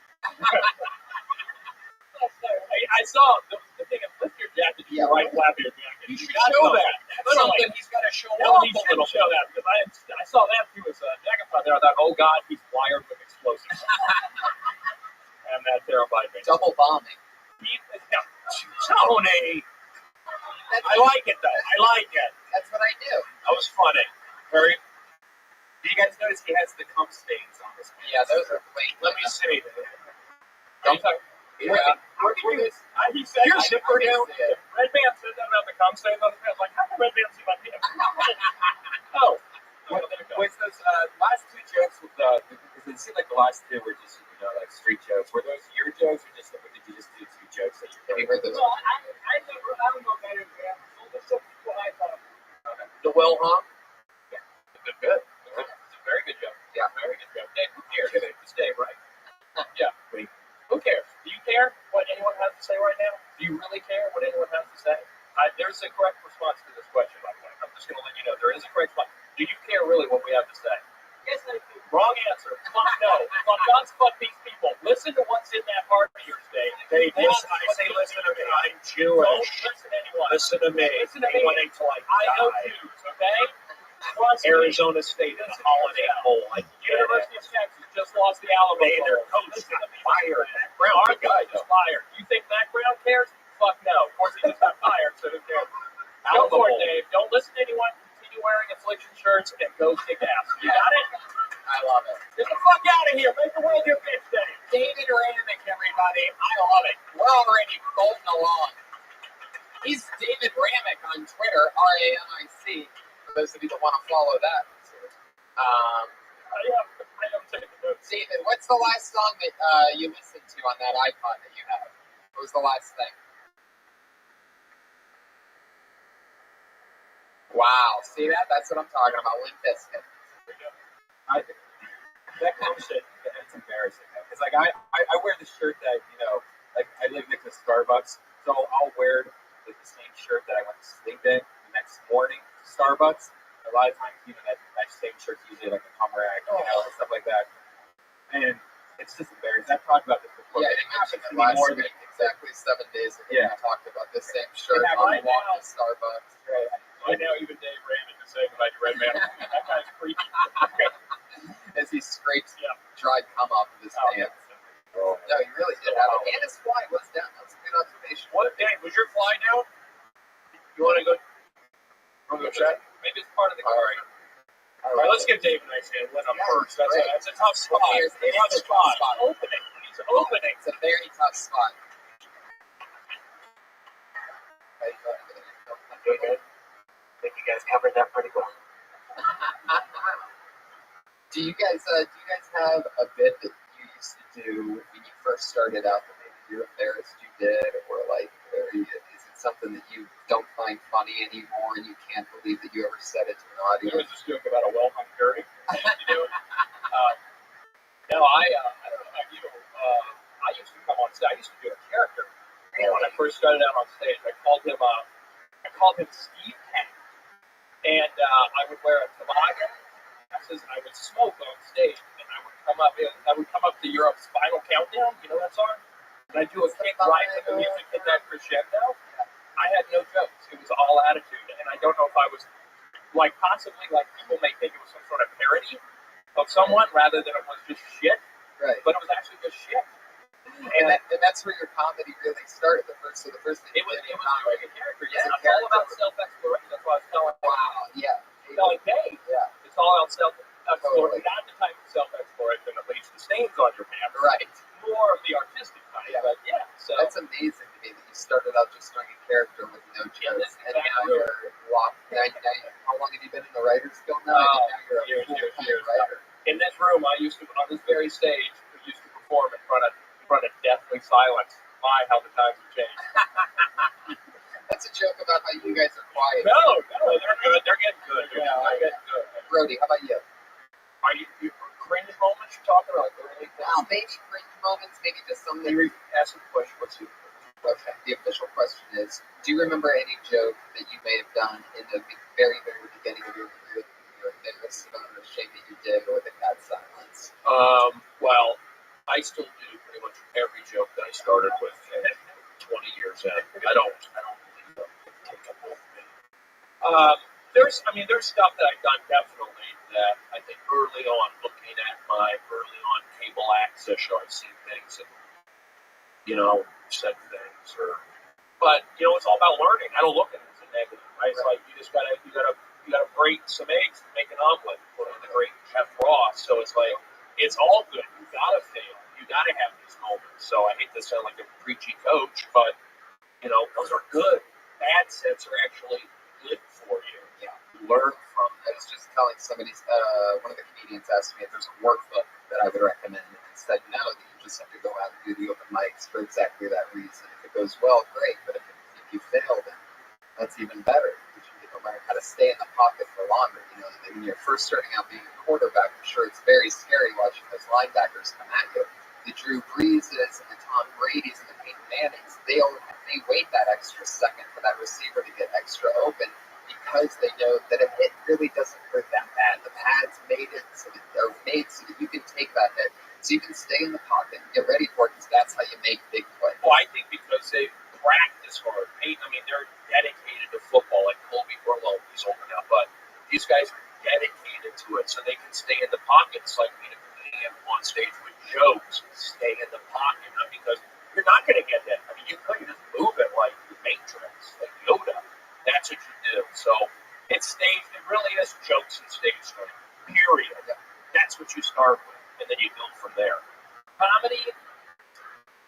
I saw the thing of lift your jacket, you right flap your jacket. You should show that. That's something he's got to show off a little. Show that because I saw that through his jacket flap there. I thought, oh God, he's wired with explosives. And that terrified me. Double bombing. Tony. I like it though. I like it. That's what I do. That was funny. Very. Do you guys notice he has the cum stains on his pants? Yeah, those are quaint. Let me see. Yeah. He said, Here's the Red Man said that about the cum stains on his pants. Like, how can Red Man see my penis? Oh. Was those last two jokes because it seemed like the last two were just like street jokes. Were those your jokes or did you just do two jokes that Have you heard those? No, I don't know better examples. That's just what I thought. The well hung? Yeah. Good. It's a very good joke. Yeah. Very good joke. Dave, who cares? It's Dave, right? Yeah. Who cares? Do you care what anyone has to say right now? Do you really care what anyone has to say? There's a correct response to this question, by the way. I'm just going to let you know. There is a correct response. Do you care really what we have to say? Yes, I do. Wrong answer. Fuck no. Fuck God's fuck these people. Listen to what's in that heart of yours, Dave. I say listen to me. I'm Jewish. Don't listen to anyone. Listen to me. Listen to me. I know Jews, okay? Arizona State is a holiday bowl. University of Texas just lost the Alamo Bowl. Their coach got fired. Our guy just fired. You think Matt Brown cares? Fuck no. Of course he just got fired, so who cares? Go for it, Dave. Don't listen to anyone. Continue wearing affliction shirts and go kick ass. You got it? I love it. Get the fuck out of here. Make the world your bitch day. David Ramick, everybody. I love it. We're already bolting along. He's David Ramick on Twitter, RAMIC. For those of you that want to follow that. I am taking notes. David, what's the last song that you listened to on that iPod that you have? What was the last thing? Wow. See that? That's what I'm talking about. Limp Bizkit. That kind of shit, it's embarrassing. Because I wear the shirt that, I live next to Starbucks, so I'll wear the same shirt that I went to sleep in the next morning to Starbucks. A lot of times, that same shirt's usually like a cum rag, and stuff like that. And it's just embarrassing. I've talked about this before. Yeah, it happens to me last more week, than exactly 7 days ago. Yeah. We talked about this same shirt on the walk to Starbucks. Right now, even Dave Raymond is saying about your Red Man. That guy's creepy. As he scrapes dry cum off of his pants. Oh. No, he really did have it. And his fly was down. That's a good observation. What, Dave, was your fly down? You want to go check? Maybe it's part of the. All right, let's give Dave a nice hand. Let him first. That's a tough spot. It's a tough spot. Opening. He's opening. It's a very tough spot. I think you guys covered that pretty well. Do you guys have a bit that you used to do when you first started out that maybe your therapist you did, or is it something that you don't find funny anymore, and you can't believe that you ever said it to an There was audience? this joke about a well-hung jury. No, I don't know about you. I used to come on stage. I used to do a character when I first started out on stage. I called him Steve Cat, and I would wear a toboggan glasses. I would smoke on stage, and I would come up to Europe's Final Countdown. You know that song? And I do a kick right when the music hit that crescendo. I had no jokes. It was all attitude, and I don't know if I was possibly people may think it was some sort of parody of someone rather than it was just shit. Right. But it was actually just shit. And that's where your comedy really started. The first thing It was doing a character. Yeah, It's a it's all about character. self-exploration. That's why I was telling Wow. Yeah. telling Dave. Yeah. It's all about self-exploration. Totally. Not the type of self-exploration that leaves the stains on your pants. Right. More of the artistic kind. Yeah. But yeah. So That's amazing to me that you started out just doing a character with no jokes, and now you're locked. How long have you been in the writer's guild now? And now you're a years. full-time writer. In this room, I used to on this very stage. We used to perform in front of deathly silence. My, how the times have changed. That's a joke about how you guys are quiet. No, they're good. They're getting good. They're getting good. Brody, how about you? Are you cringe moments you're talking about? Early Well, maybe cringe moments, maybe just something. Ask the question. What's your Okay. The official question is: do you remember any joke that you may have done in the very, very beginning of your career that you were embarrassed about or ashamed that you did, or that got silence? Well, I still do pretty much every joke that I started with 20 years in. I don't take up all of it. There's stuff that I've done definitely that I think early on, looking at my early on cable access show, I've seen things and, said things but it's all about learning. I don't look at it as a negative, right? It's like you gotta break some eggs and make an omelet, according to the great Chef Ross. So it's like, it's all good. You gotta fail. You gotta have these moments. So I hate to sound like a preachy coach, but those are good. Bad sets are actually good for you. Yeah. Learn from I was just telling somebody, one of the comedians asked me if there's a workbook that I would recommend, and I said no, that you just have to go out and do the open mics for exactly that reason. If it goes well, great, but if you fail, then that's even better, because you need to learn how to stay in the pocket for longer. When you're first starting out being a quarterback, I'm sure it's very scary watching those linebackers come at you. The Drew Breeses and the Tom Brady's and the Peyton Mannings, they wait that extra second for that receiver to get extra open, because they know that a hit really doesn't hurt that bad. The pads made it so that they're made so that you can take that hit, so you can stay in the pocket and get ready for it, because that's how you make big plays. Well, I think because they practice hard. They're dedicated to football, like Colby Burlow. He's older now, but these guys are dedicated to it, so they can stay in the pocket. It's like being a comedian on stage with jokes. Stay in the pocket, not because you're not going to get hit. You could just move it like the Matrix, like Yoda. That's what you do. So it's staged. It really is jokes and stage strength. Period. That's what you start with, and then you build from there. Comedy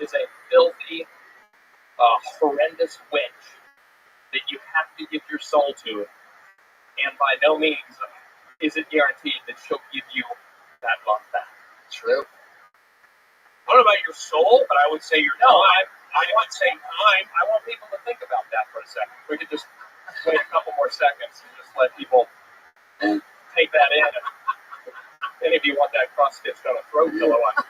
is a filthy, horrendous witch that you have to give your soul to, and by no means is it guaranteed that she'll give you that love back. True. I don't know about your soul, but I would say your time. I would say time. I want people to think about that for a second. We could just wait a couple more seconds and just let people take that in. If any of you want that cross-stitched on a throat pillow, I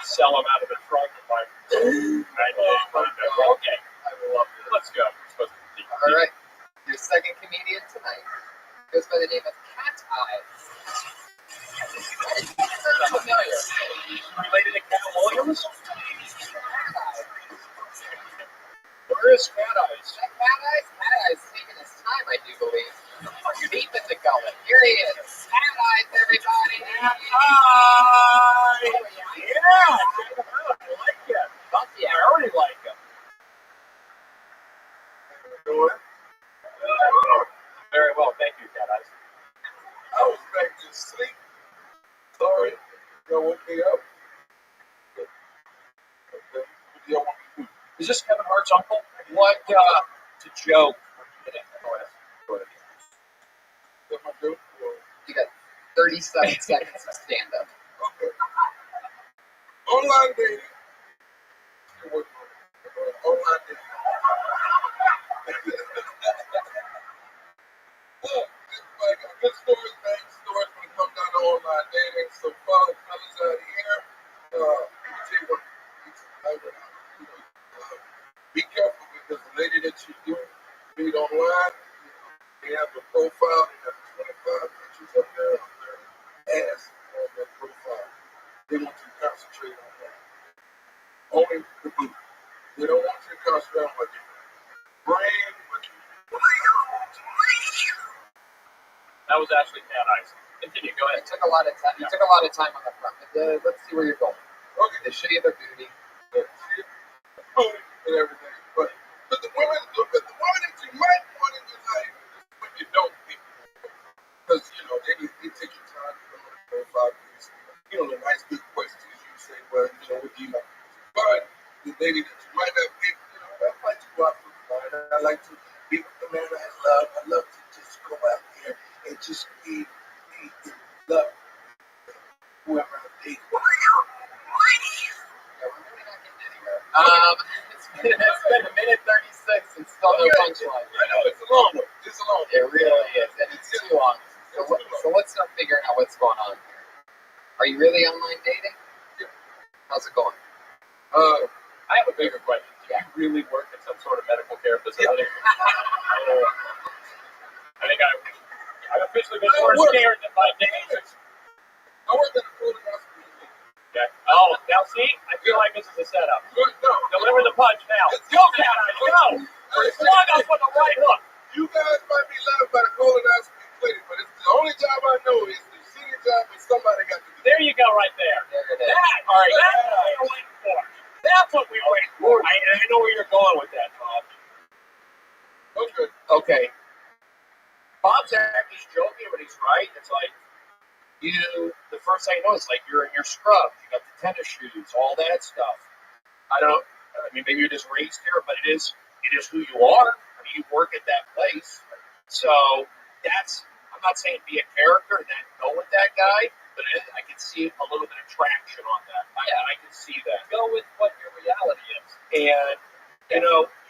sell them out of the trunk of my. Okay. I love it. Let's go. All right. Your second comedian tonight goes by the name of Cat Eyes. Sounds familiar. Related to Cat Williams? Where is Cat Eyes? Cat Eyes taking his time, I do believe. Deep in the gullet. Here he is. Cat Eyes, everybody. Cat Eyes. Yeah. Check him out. I like him. I already like him. Very well. Thank you, Cat Eyes. I was back to sleep. Sorry. Y'all woke me up. Okay. What do y'all want me to do? Is this Kevin Hart's uncle? What, to joke? Go ahead. What am I doing? You got 37 seconds to stand up. Okay. Online dating. Online dating. Look, like good stories, bad stories when it comes down to online dating. So, fellas out here, let me tell you what. Be careful because the lady that you do meet online, they have a profile, they have 25 pictures up there of their ass on their profile. They want you to concentrate on that. Only the booty. They don't want you to concentrate on what your brain, what you. That was actually Cat Ice. Continue, go ahead. It took a lot of time. You took a lot of time on the front. But let's see where you're going. Okay. They show you their booty. And everything. But the women that you might want in your life is when you don't pick. Because, they take your time to go on the profile. The nice big questions you say, well, what do you like? But the lady that you might not pick, I like to go out for fun. I like to be with the man I love. I love to just go out there and just be in love with whoever I date. It's been a minute 36 and still no punchline. I know, it's a long one. It really is, and it's too long. So let's start figuring out what's going on here. Are you really online dating? Yeah. How's it going? I have a bigger question. Do you really work in some sort of medical care facility? I think I've officially been more scared than my days. I work at a colonoscopy. Okay. Oh, now see? I feel like this is a setup. No. Deliver the punch now. Go, Cat Eye, go! Slug us with the right hook. You guys might be loved by the colonoscopy clinic, but it's the only job I know is the senior job that somebody got to do. There you go, right there. There it is. All right, that's what we were waiting for. That's what we were waiting for. I know where you're going with that, Bob. Okay. Bob's actually joking, but he's right. It's like, the first thing I know is like you're in your scrubs, you got the tennis shoes, all that stuff. I mean, maybe you're just raised here, but it is who you are. I mean, you work at that place. So I'm not saying be a character and then go with that guy, but I can see a little bit of traction on that. I can see that. Go with what your reality is. And,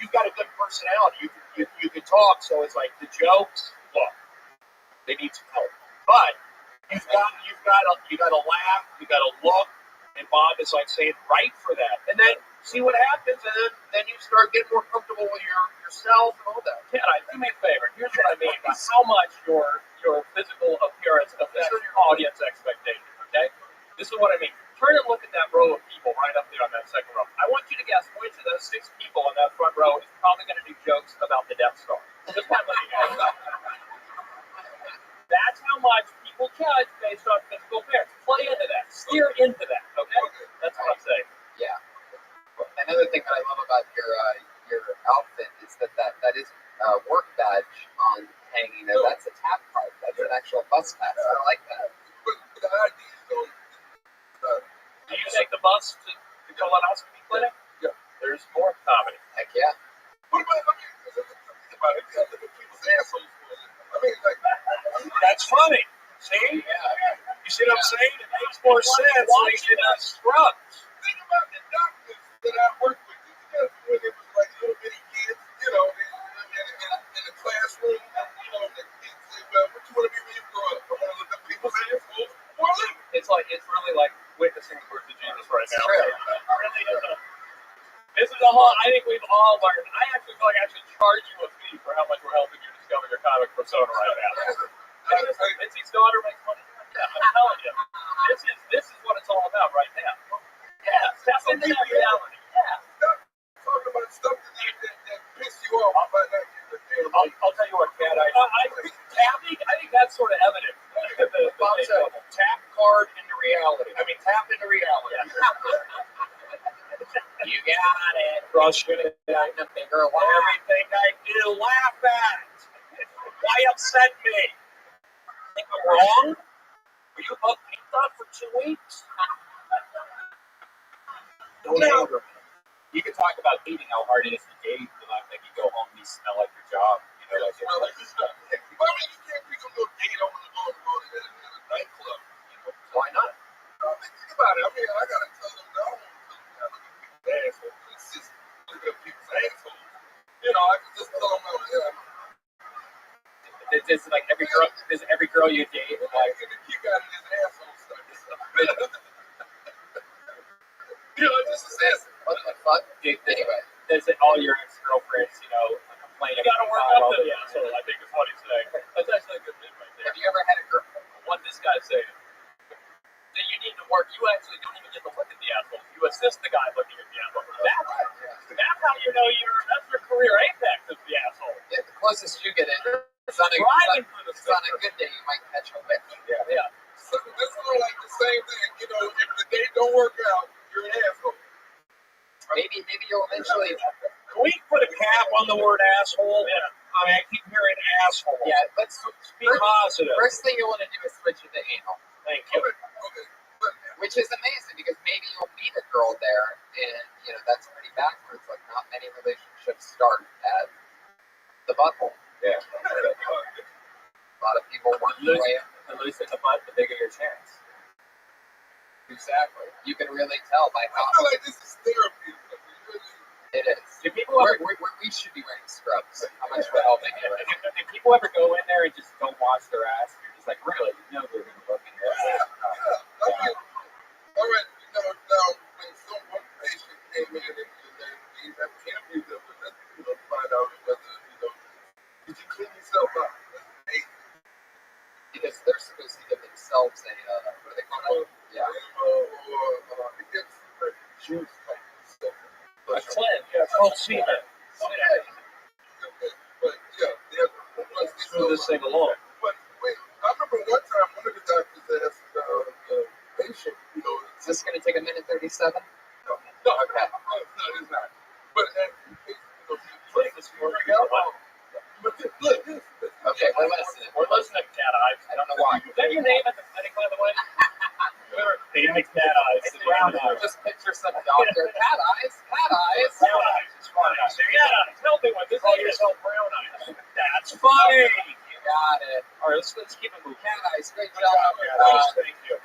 you've got a good personality. You can talk, so it's like the jokes, look, they need some help. But you've got to laugh, you got to look, and Bob is like saying right for that. And then see what happens, and then you start getting more comfortable with yourself and all that. Cat Eye, do me a favor. Here's what I mean by how much your physical appearance affects your audience expectations, okay? This is what I mean. Turn and look at that row of people right up there on that second row. I want you to guess which of those 6 people in that front row is probably going to do jokes about the Death Star. Just by looking at it. That's how much people judge based on physical appearance. Play into that. Steer into that, okay? That's what I'm saying. Yeah. Another thing that I love about your outfit is that is a work badge on hanging there. That's a tap card. That's an actual bus pass. I like that. But the idea is Do you take the bus to the colonoscopy clinic? Yeah. There's more comedy. Heck yeah. what about it? Look at people's assholes. I mean, like, That's funny. See? Yeah. You see what I'm saying? It makes more sense. Like in scrubs. think about the doctors that I worked with. When it was like little bitty kids, in the classroom, the kids say, well, what you want to be when you grow up? I want to look up people's assholes for a living. It's really like witnessing the birth of Jesus right now. True. It really is. This is a whole. I think we've all learned. I actually feel like I should charge you a fee for how much we're helping you discover your comic persona right now. Mitzi's daughter makes money. Yeah, I'm telling you, this is what it's all about right now. Yeah, tap into that reality. Yeah. Talk about stuff that piss you off. I'll tell you what, Cat. I think that's sort of evident. Bob said, tap card into reality. I mean, tap into reality. You got it. Crush it. Bigger Everything I do, laugh at. Why upset me? Think I'm wrong? Were you above pizza for 2 weeks? Don't anger me. You can talk about hating how hard it is to date, but like you go home and you smell like your job. You can't pick up no date on a nightclub. Why not? Think about it. I mean, I gotta tell them no. Look at people's assholes. It's just look at people's assholes. I can just tell them Is like every girl you date like You got his asshole stuck. You know, this is this. What the fuck? Anyway. Does it all your ex-girlfriends, complain? You gotta work up to the asshole, I think is what he's saying. That's actually a good bit right there. Have you ever had a girl? What this guy's saying. That you need to work, you actually don't even get to look at the asshole. You assist the guy looking at the asshole. That's how you know that's your career apex is the asshole. Yeah, the closest you get in. It's on a good day, you might catch a lick. Yeah. So this is like the same thing. You know, if the date don't work out, you're an asshole. Maybe you'll eventually. Can we put a cap on the word asshole? Yeah. I mean, I keep hearing asshole. Yeah, let's be positive. First thing you want to do is switch it to anal. Thank you. Okay. Which is amazing because maybe you'll meet a girl there, and that's pretty backwards. Like not many relationships start at the butthole. Yeah. A lot of people work their way up. The looser the butt, the bigger your chance. Exactly. You can really tell by how. I feel like this is therapy. It is. Do people ever, we should be wearing scrubs. How much we're helping you? do people ever go in there and just don't wash their ass? You're just like, really? You know they're going to look in your ass. Yeah. All right. Now, when one patient came in and they have cameras up with us, find out whether, did you clean yourself up? Because they're supposed to give themselves a, what do they call it? Yeah. Or it gets like juice type stuff. A cleanse. Yeah, it's called semen. Okay. But yeah, Move this thing along. But wait, I remember one time one of the doctors asked the patient, is this going to take a minute 37? No. Okay. No, it's not. But okay, we're listening. We're listening to Cat Eyes. I don't know why. Is that your name at the clinic, by the way? They make Cat Eyes. It's brown eyes. Just picture some doctor. Cat eyes. Cat eyes. Brown eyes. It's fine. Cat Eyes. Help me with this. Call yourself Brown Eyes. That's funny. You got it. All right, let's keep it moving. Cat eyes. Great job. Thank you.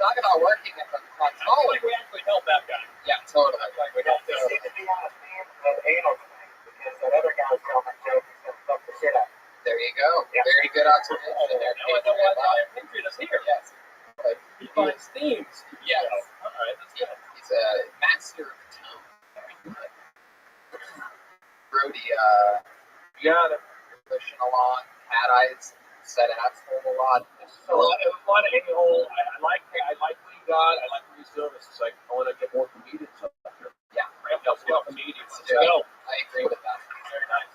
Talk about working at the Oh, like we actually helped that guy. Yeah, totally. Like we helped He him. seems to be on a theme of anal tonight because that other guy was telling a joke he's going to fuck the shit out. There you go. Yeah. Very good observation there. Now I know why Brian Patriot is here. Yes. But He finds themes. yes. All right, that's good. He's a master of tone. Brody, You got it. pushing along. Cat eyes. Said asshole a lot. So, a lot of a-hole. I like what you got. I like what you're doing. It's just like, I want to get more comedians up here. Yeah. Ramp up more comedians. Let's Yeah. go. I agree with that. Very nice.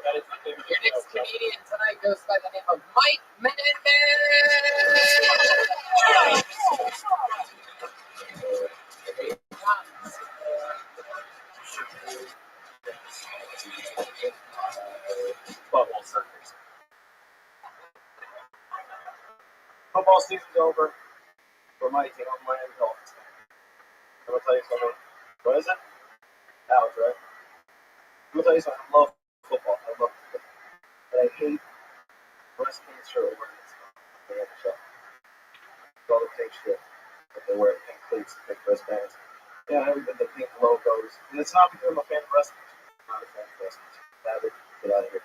That is my favorite Your next show. comedian tonight goes by the name of Mike Menendez. Butthole surfers. Football season's over for my team. I'm Miami Dolphins. I'm gonna tell you something. What is it? Alex, right? I'm gonna tell you something. I love football. I love football. But I hate breast cancer awareness. The NHL. All the pink shit that they wear, pink cleats, pink wristbands. Yeah, everything, the pink logos. And it's not because I'm a fan of breast cancer. I'm not a fan of breast cancer. Get out of here.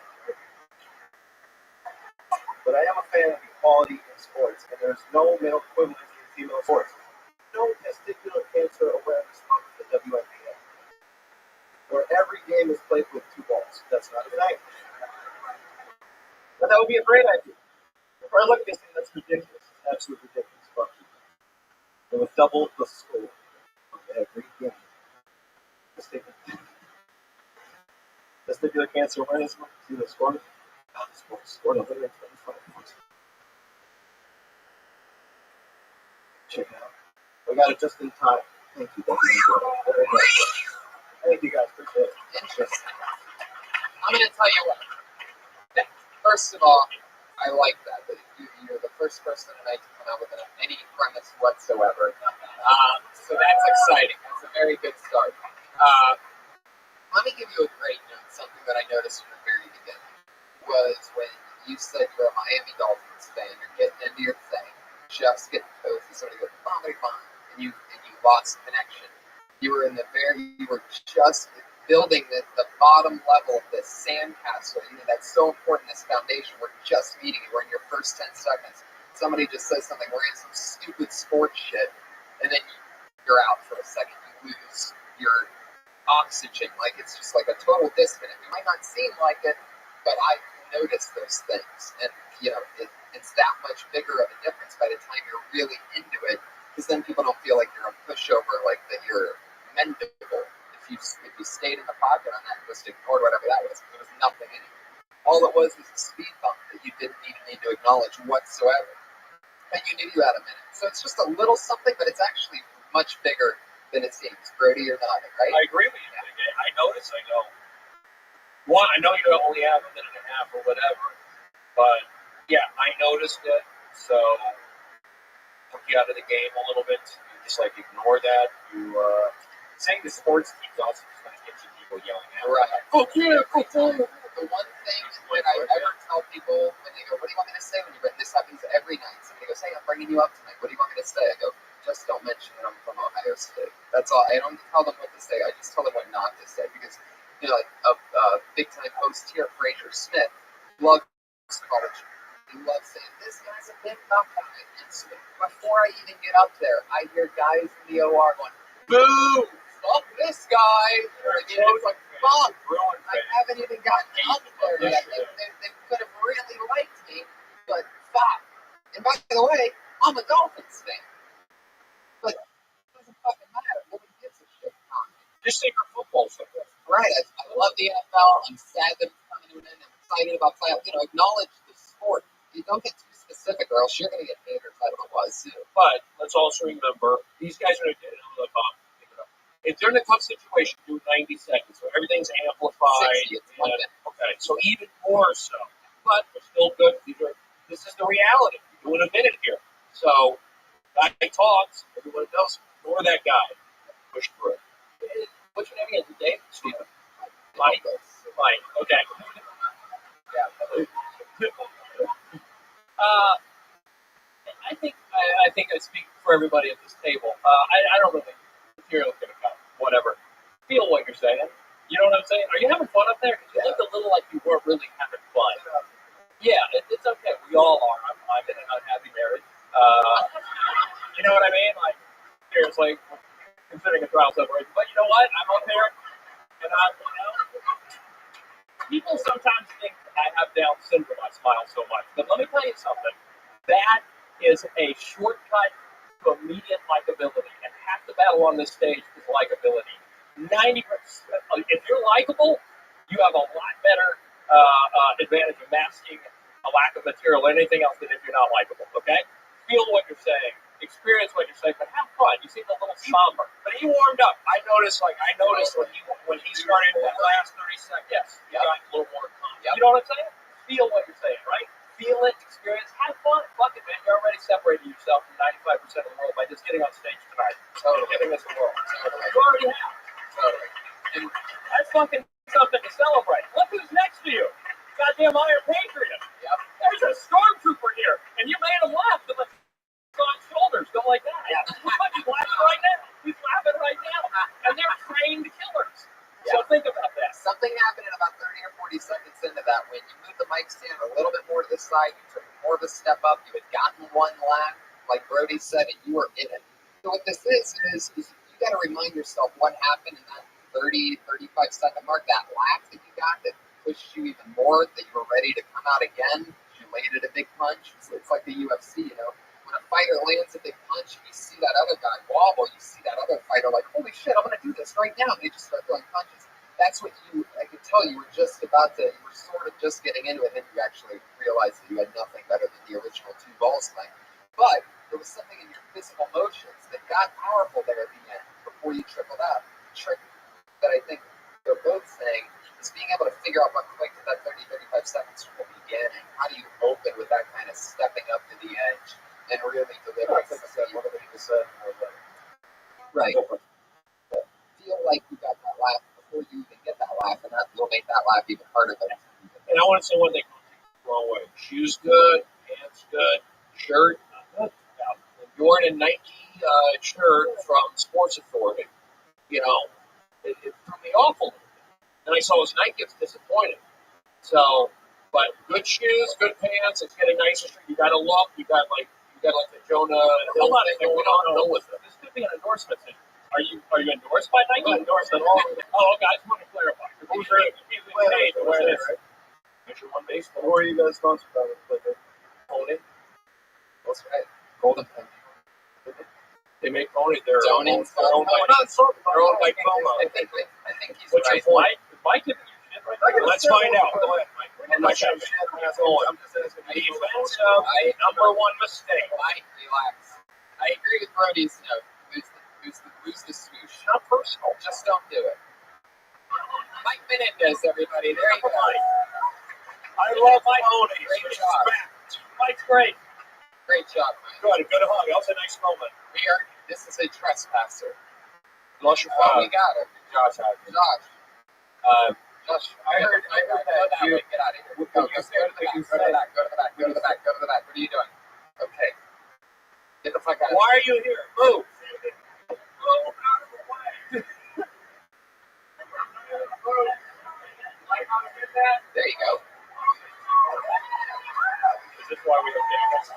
But I am a fan of equality in sports, and there's no male equivalent in female sports. No testicular cancer awareness month in the WNBA, where every game is played with 2 balls. That's not a thing. But that would be a great idea. If I look at this thing, that's ridiculous. Absolutely ridiculous. Fuck you. They would double the score of every game. Testicular cancer awareness month. See the score? Scored 125 points. Check it out. We got it just in time. Thank you, guys. Thank you, guys. Appreciate it. Interesting. I'm going to tell you what. First of all, I like that. You're the first person tonight to come out with any premise whatsoever. So that's exciting. That's a very good start. Let me give you a great note. Something that I noticed from the very beginning was when you said you're a Miami Dolphins fan. You're getting into your thing. Just getting cozy. Sort of go, and you lost connection. You were just building the bottom level of this sandcastle, that's so important, this foundation. We're just meeting it. We're in your first 10 seconds. Somebody just says something, we're in some stupid sports shit, and then you're out for a second. You lose your oxygen. Like, it's just like a total disconnect. It might not seem like it, but I notice those things. And, it's that much bigger of a difference by the time you're really into it, because then people don't feel like you're a pushover, like that you're mendable. If you stayed in the pocket on that and just ignored whatever that was, there was nothing in it. All it was a speed bump that you didn't even need to acknowledge whatsoever. And you knew you had a minute. So it's just a little something, but it's actually much bigger than it seems. Brody, you're nodding, right? I agree with you. I notice. I go, one, I know you only have a minute and a half or whatever, but yeah, I noticed it. So took you out of the game a little bit. You just like ignore that. You saying the sports teams also just kind of gets you people yelling at. Right. Oh yeah, oh yeah. The one thing that I ever tell people when they go, "What do you want me to say when you bring this?" Happens every night. Somebody goes, "Hey, I'm bringing you up tonight. What do you want me to say?" I go, "Just don't mention that I'm from Ohio State." That's all. I don't tell them what to say. I just tell them what not to say, because like a big time host here, Fraser Smith, loves college. He loves saying, "This guy's a big tough guy." And so before I even get up there, I hear guys in the OR going, "Boo! Fuck this guy!" It's like, fuck, I haven't even gotten up there yet. They could have really liked me, but fuck. And by the way, I'm a Dolphins fan. But it doesn't fucking matter. Nobody gives a shit. Just say your football somewhere. Right. I love the NFL. I'm sad that it's coming to an end. I'm excited about playoffs. Acknowledge the sport. You don't get too specific, or else you're going to get haters out of the wazoo. But let's also remember, these guys are going to the top. If they're in a tough situation, do 90 seconds. So everything's amplified. 60, it's 1 minute. Okay, so even more so. But they're still good. This is the reality. You're doing a minute here. So, guy talks. Everyone knows. Ignore that guy. Push through. What's your name again? Dave? Steven. Mike. Okay. I think I speak for everybody at this table. I don't really material's gonna come. Whatever. Feel what you're saying. You know what I'm saying? Are you having fun up there? Because you looked a little like you weren't really having fun. Yeah, it's okay. We all are. I'm in an unhappy marriage. You know what I mean? Like, seriously, considering a trial separation. But you know what? I'm up here, and people sometimes think I have Down syndrome. I smile so much. But let me tell you something. That is a shortcut to immediate likability. And half the battle on this stage is likability. 90%. If you're likable, you have a lot better advantage of masking a lack of material or anything else than if you're not likable. Okay? Feel what you're saying. Experience what you're saying, but have fun. You seem a little somber. But he warmed up. I noticed when he started in that last 30 seconds, yes, he got a little more calm. You know what I'm saying? Feel what you're saying, right? Feel it, experience, have fun. Fuck it, man. You're already separating yourself from 95% of the world by just getting on stage tonight. Totally. Giving us the world. Totally. You already have. Totally. And that's fucking something to celebrate. Look who's next to you. Goddamn Iron Patriot. Yep. There's a stormtrooper here, and you made him laugh. On shoulders, go like that. Yeah. He's laughing right now. He's laughing right now. And they're trained killers. Yeah. So think about that. Something happened in about 30 or 40 seconds into that when you moved the mic stand a little bit more to the side, you took more of a step up, you had gotten one laugh, like Brody said, and you were in it. So what this is you got to remind yourself what happened in that 30, 35 second mark, that laugh that you got that pushed you even more, that you were ready to come out again, you landed a big punch. It's like the UFC, When a fighter lands a big punch and you see that other guy wobble, you see that other fighter like, holy shit, I'm going to do this right now. And they just start throwing punches. That's what I could tell you were just about to, you were sort of just getting into it, and then you actually realized that you had nothing better than the original two balls thing. But there was something in your physical motions that got powerful there at the end before you tripled out. The trick that I think they're both saying is being able to figure out what quick to that 30, 35 seconds from the beginning. How do you open with that kind of stepping up to the edge? And really deliver. Right. Feel like you got that laugh before you even get that laugh, and that will make that laugh even harder. And I want to say one thing wrong way. Shoes good, pants good, shirt not good. Now, you're wearing a Nike shirt from Sports Authority. It threw me off a little bit. And I saw his Nike, it's disappointing. So, but good shoes, good pants, it's getting nicer. You got a look, you got like the Jonah Hill thing going on with it. This could be an endorsement thing. Are you endorsed by Nike? Not endorsed at all. Oh, okay, I just want to clarify. Who's paid to wear this? Measure one baseball. Who are you guys sponsored by? Pony. That's right. Golden Pen. They make Pony. They're Don't owned insult by Como. I think he's What's right. your point? Mike giving you shit right now? Let's find out. Go ahead, Mike. I'm not sure. I'm just asking. Defensive number one mistake. Mike, relax. I agree with Brody's note. Lose the swoosh. Not personal. Just don't do it. Mike Menendez, everybody. There you go. I love my Pony. Great job. Mike's great. Great job, Mike. Good hug. That was a nice moment. This is a trespasser. Lost your Oh, we got it. Josh had it. Josh, I heard that. You get out of here. Go to the back. Go to the back. What are you doing? Okay. Get the fuck out of here. Why are you here? Move. Move out of the way. There you go. Is this why we don't get this?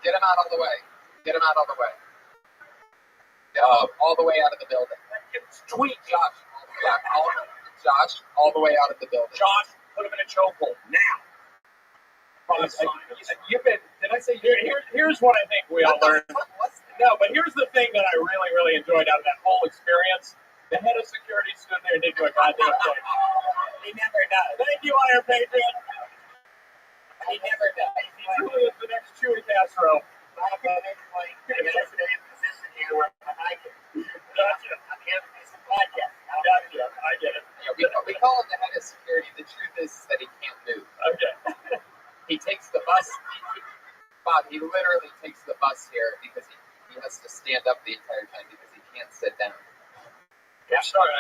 Get him out of the way. Get him out of the way. All the way out of the building. Tweet Josh. Josh, all the way out of the building. Josh, put him in a chokehold now. You've been. Did I say here's what I think we all learned. No, but here's the thing that I really, really enjoyed out of that whole experience. The head of security stood there and didn't do a goddamn thing. He never does. Thank you, Iron Patriot. He never does. He truly is the next Chewy Castro. I'm yesterday's position here with my Nike. Gotcha. I'm here to do some podcast. Gotcha. I get it. Yeah, we call him the head of security. The truth is that he can't move. Okay. He takes the bus. Bob, he literally takes the bus here because he has to stand up the entire time because he can't sit down. I'm sorry.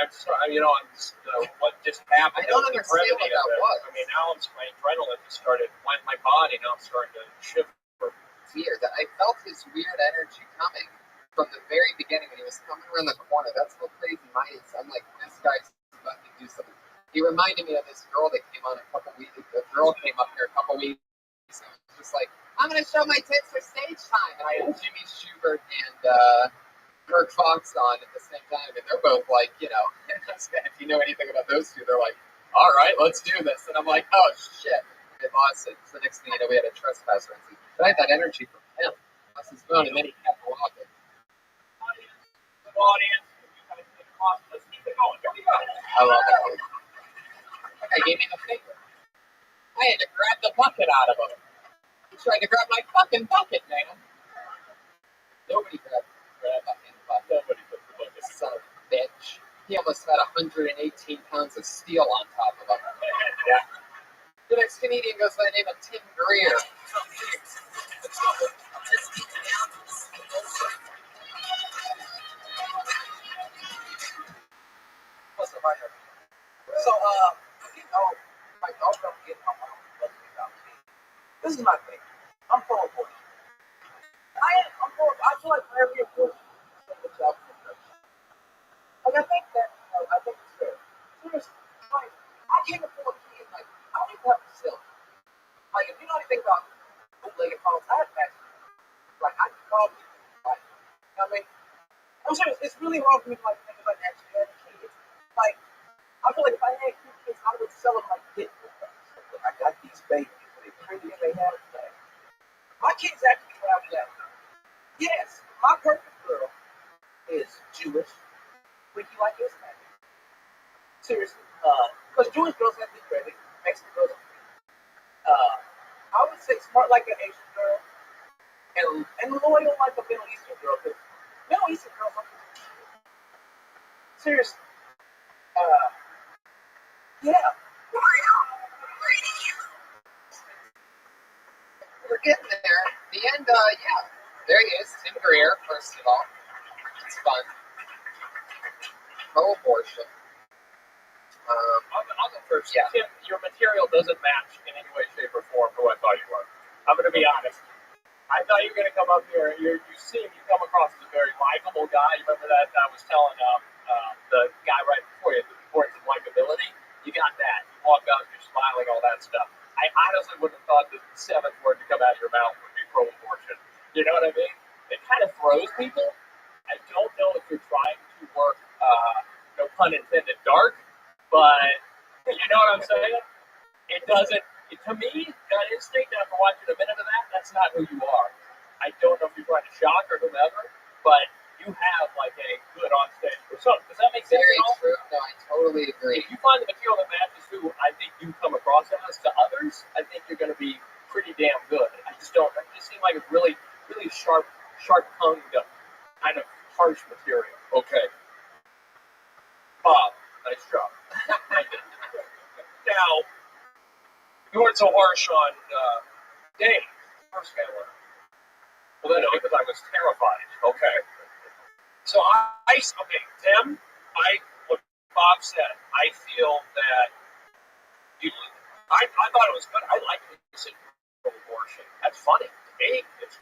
What just happened? I don't understand what that was. I mean, now my adrenaline just started. My body now I'm starting to shift. Weird. I felt his weird energy coming from the very beginning when he was coming around the corner. That's how crazy mine is. I'm like, this guy's about to do something. He reminded me of this girl that came on a couple weeks ago. A girl came up here a couple weeks ago. Just like, I'm going to show my tits for stage time. And I had Jimmy Schubert and Kirk Fox on at the same time. And they're both like, if you know anything about those two, they're like, all right, let's do this. And I'm like, oh, shit. They lost it. So the next thing you know, we had a trespasser. But I had that energy from him. That's his phone, and then he kept walking. Audience, let's keep it going. Here we go. I love that. That guy gave me the finger. I had to grab the bucket out of him. He tried to grab my fucking bucket, man. Nobody grabbed the fucking bucket. Nobody took the bucket. Son of a bitch. He almost had 118 pounds of steel on top of him. Yeah. The next comedian goes by the name of Tim Greer. What's up, right here? So, my dog don't get my mom doesn't get out. This is my thing. I'm full of bullshit. I feel like for every abortion, it's a job for the church. Like, I think it's fair. Seriously, like, I can't afford kids. Like, I don't even have a facility. Like, if you know anything about bootlegging phones, I have that. Like, I can call people. Like, you know what I mean? I'm serious. It's really hard for me to, like, think about actually having kids. Like, I feel like if I had 2 kids, I would sell them like dick. Like, I got these babies. They pretty and they have that. My kids actually travel that. Yes, my perfect girl is Jewish. Freaky like his man. Seriously. Because Jewish girls have the credit. Mexican girls are I would say smart like an Asian girl, and loyal like a Middle Eastern girl. Because Middle Eastern girls are seriously. Yeah. We're getting there. The end, yeah. There he is, Tim Greer, first of all. It's fun. Pro-abortion. I'll go first. Yeah. Tim, your material doesn't match in any way, shape, or form who I thought you were. I'm going to be honest. I thought you were going to come up here. You come across as a very likable guy. You remember that I was telling the guy right before you, the importance of likability? You got that. You walk up, you're smiling, all that stuff. I honestly wouldn't have thought the seventh word to come out of your mouth would be pro-abortion. You know what I mean? It kind of throws people. I don't know if you're trying to work, no pun intended, dark, but you know what I'm saying? It doesn't, to me, that instinct after watching a minute of that, that's not who you are. I don't know if you're trying to shock or whomever, but you have like a good on stage persona. Does that make sense? Very true. No, I totally agree. If you find the material that matches who I think you come across as to others, I think you're going to be pretty damn good. I just seem like it's really, really sharp-tongued, kind of harsh material. Okay. Bob, nice job. Now, you weren't so harsh on Dave, first guy learned. Well, then, because I was terrified. Okay. So Tim, what Bob said, I feel that I thought it was good. I like when you said pro-abortion. That's funny. To me, it's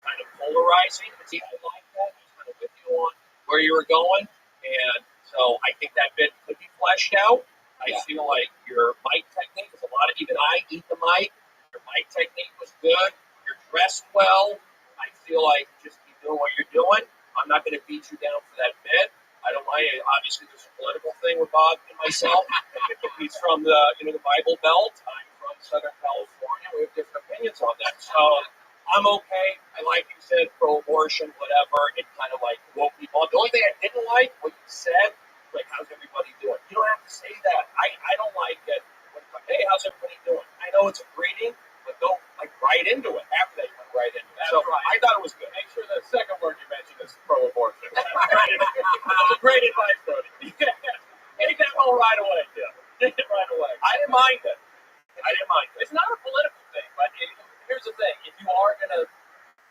kind of polarizing. I like that. It's kind of with you on where you were going. And so I think that bit could be fleshed out. I feel like your mic technique, because a lot of, even I eat the mic, your mic technique was good. You're dressed well. I feel like just keep doing what you're doing. I'm not going to beat you down for that bit. I don't mind. Obviously, there's a political thing with Bob and myself. He's from the Bible Belt. I'm from Southern California. We have different opinions on that. So I'm okay. I like you said pro-abortion, whatever. It kind of like woke people up. The only thing I didn't like, what you said, like, how's everybody doing? You don't have to say that. I don't like it. Hey, how's everybody doing? I know it's a greeting, but don't like right into it. After that, you went right into it. So right. I thought it was good. Make sure the second word you mentioned is pro-abortion. Great advice, Brody. Take that home right away, Jim. Take it right away. I didn't mind it. It's not a political thing, but here's the thing. If you are going to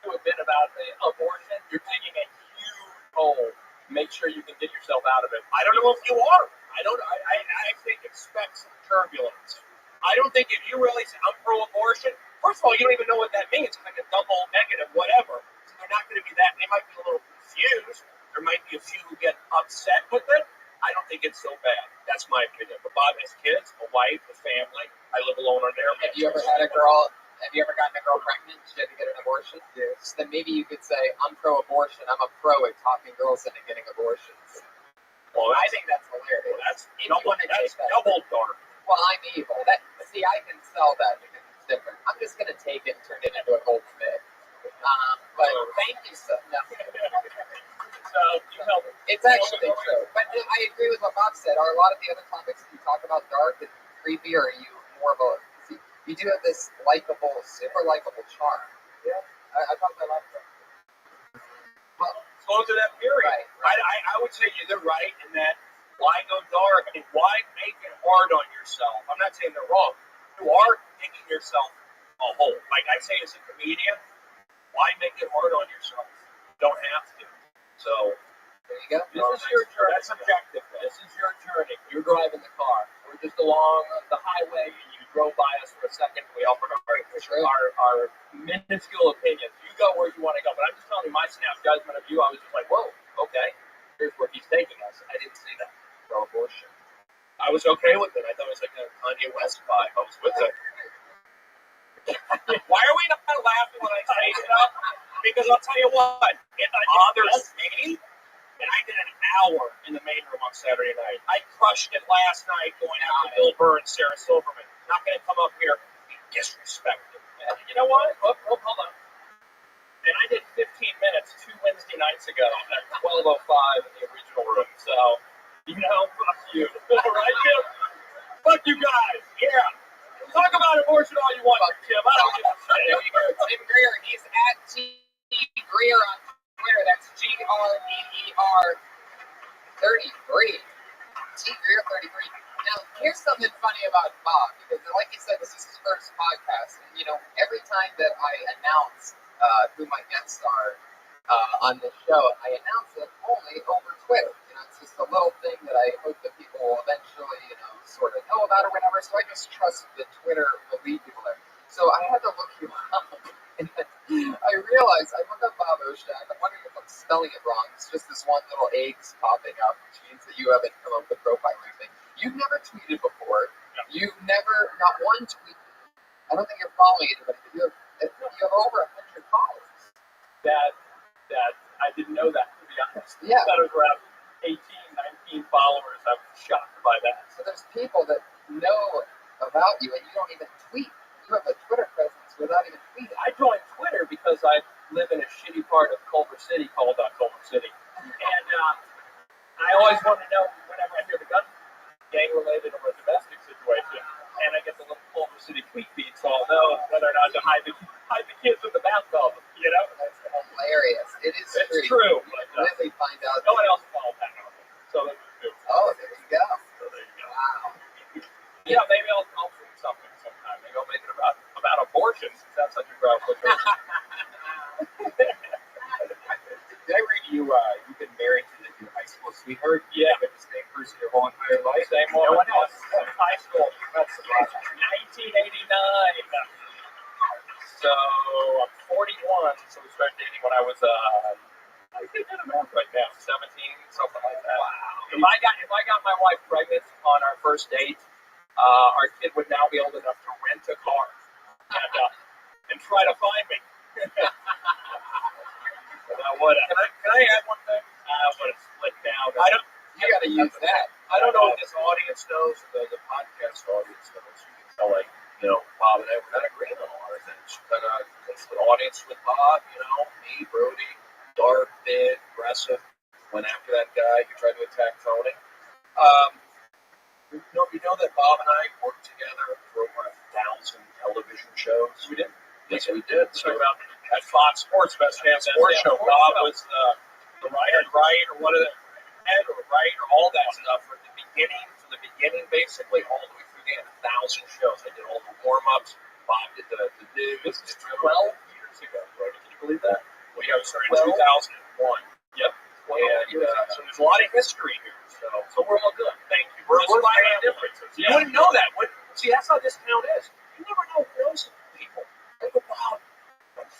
do a bit about the abortion, you're taking a huge hole. Make sure you can get yourself out of it. I don't know if you are. I think expect some turbulence. I don't think if you really say, I'm pro-abortion, first of all, you don't even know what that means. It's like a double negative, whatever. So they're not going to be that. They might be a little confused. There might be a few who get upset with it. I don't think it's so bad. That's my opinion. But Bob has kids, a wife, a family. I live alone on there. Have you ever gotten a girl pregnant? She had to get an abortion? Yes. So then maybe you could say, I'm pro-abortion. I'm a pro at talking girls into getting abortions. Well, I think that's hilarious. That's double dark. Well, I'm evil. See, I can sell that because it's different. I'm just going to take it and turn it into a whole bit. But thank you so much. It's actually true. But I agree with what Bob said. Are a lot of the other topics you talk about dark and creepy, or are you more of a... You do have this likable, super likable charm. Yeah. I thought I liked that. Well, going to that period. Right. I would say you're right in that why go dark and why make it hard on yourself? I'm not saying they're wrong. You are digging yourself a hole. Like I say as a comedian, why make it hard on yourself? You don't have to. So there you go. This is your journey. That's objective. This is your journey. You're driving the car. We're just along the highway and you drove by us for a second. We offered our minuscule opinions. You go where you want to go. But I'm just telling you my snap judgment of you. I was just like, whoa, okay. Here's where he's taking us. I didn't see that. Pro-abortion. I was okay with it. I thought it was like a Kanye West vibe. I was with it. Why are we not laughing when I say stuff? Because I'll tell you what, it bothers me. And I did an hour in the main room on Saturday night. I crushed it last night going out with Bill Burr and Sarah Silverman. Not going to come up here and be disrespected. And you know what? Oh, hold on. And I did 15 minutes 2 Wednesday nights ago at 12:05 in the original room. So, fuck you. Right, Jim? Fuck you guys. Yeah. Talk about abortion all you want, Jim. I don't give a shit. There you go. Tim Greer. He's at T. Greer on Twitter. That's GREER 33. T. Greer 33. Now, here's something funny about Bob, because like you said, this is his first podcast. And, every time that I announce who my guests are on this show, I announce it only over Twitter. It's just a little thing that I hope that people will eventually, sort of know about or whatever. So I just trust that Twitter will lead people there. So I had to it's just this one little eggs popping up, which means that you haven't come up with a profile or anything. You've never tweeted before. No. You've never, not one tweet. I don't think you're following anybody, but you have over 100 followers. That I didn't know that, to be honest. Yeah. I thought it was around 18, 19 followers. I'm shocked by that. So there's people that know about you and you don't even tweet. You have a Twitter presence without even tweeting. I joined Twitter because I live in a shitty part of Culver City called Culver City. And I always want to know whenever I hear the gun gang-related or a domestic situation, and I get the little Culver City tweet feed, so I'll know whether or not to hide the kids in the bathtub, you know? That's hilarious. It's true. But, really find out. No one else followed that out. So that's true. Oh, there you go. So there you go. Wow. Yeah, maybe I'll tweet something sometime. Maybe I'll make it about abortion, since that's such a growth. Did I read you've been married to your high school sweetheart? Yeah. You've been the same person your whole entire life? Same No one. one else. High school. That's 1989. So I'm 41, so we started dating when I was I think I'm right now, 17, something like that. Wow. If I got my wife pregnant on our first date, our kid would now be old enough to rent a car and try to find me. Can I add one thing? But it's split down. You got to use that. I don't know if this audience knows, the podcast audience knows. You can tell, like, Bob and I were not agreeing on a lot of things. Kind of, it's an audience with Bob, me, Brody, dark, big, aggressive. Went after that guy who tried to attack Tony. You know that Bob and I worked together for over 1,000 television shows. We did. Yes, we did. So about at Fox Sports, Best Damn Sports Show, Bob was the writer, or one of the head or writer, all that stuff from the beginning, basically all the way through the end. 1,000 shows. I did all the warm-ups. Bob did the news. This is 12 years ago, right? Can you believe that? Well, yeah, we started in 2001. Yep. And so there's a lot of history here. So we're all good. Thank you. We're a lot of differences. You wouldn't know that. See, that's how this town is. You never know who knows people. Think about 1,000.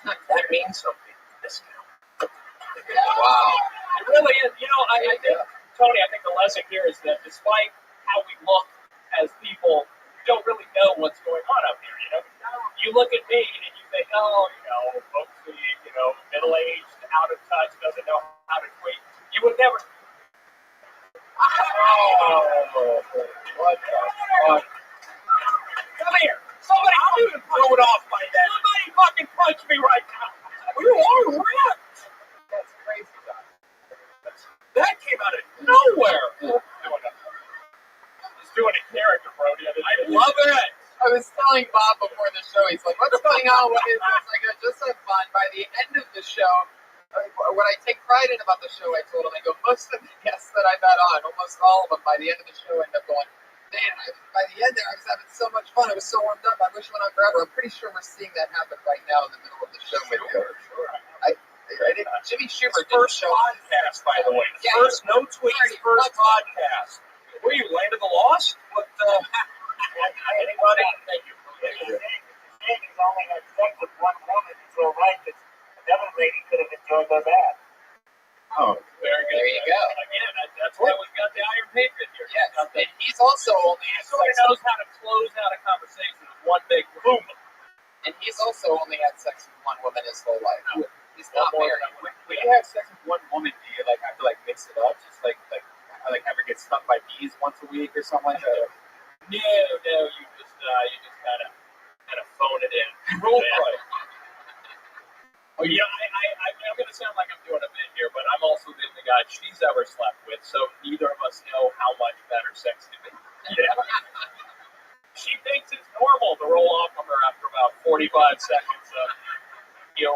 That means something in this town. Wow. It really is. I think, Tony, I think the lesson here is that despite how we look as people, we don't really know what's going on up here, You look at me and you think, folksy, middle-aged, out of touch, doesn't know how to tweet. You would never. Oh, what the fuck? Come here. Somebody fucking throw it off my head. Somebody fucking punch me right now. You are ripped. That's crazy, Doc. That came out of nowhere. He's doing a character, Brody. I love it. I was telling Bob before the show, he's like, what's going on? What is this? Like, just have fun. By the end of the show, what I take pride in about the show, I told him, I go, most of the guests that I've had on, almost all of them, by the end of the show, end up going, man, by the end there, I was having so much fun. I was so warmed up. I wish it went on forever. I'm pretty sure we're seeing that happen right now in the middle of the show with you. Jimmy Schumer first podcast, by the way. Yeah, first, no tweets, first podcast. Were you Land of the Lost? What, anybody? Thank you. He's only had sex with one woman, so right, because another lady could have enjoyed their bath. Oh, very good. There you go. Again, that's why we've got the Iron Patriot here. Yes, and he's also only had Somebody sex. knows how to close out a conversation with one big boom. And he's also only had sex with one woman his whole life. He's not married. When you have sex with one woman, do you have to mix it up? Just like have her get stung by bees once a week or something like that? No, you just kind of phone it in. Role play. Oh yeah, I'm going to sound like I'm doing a bit here, but I'm also been the guy she's ever slept with, so neither of us know how much better sex can be. Yeah. She thinks it's normal to roll off of her after about 45 seconds of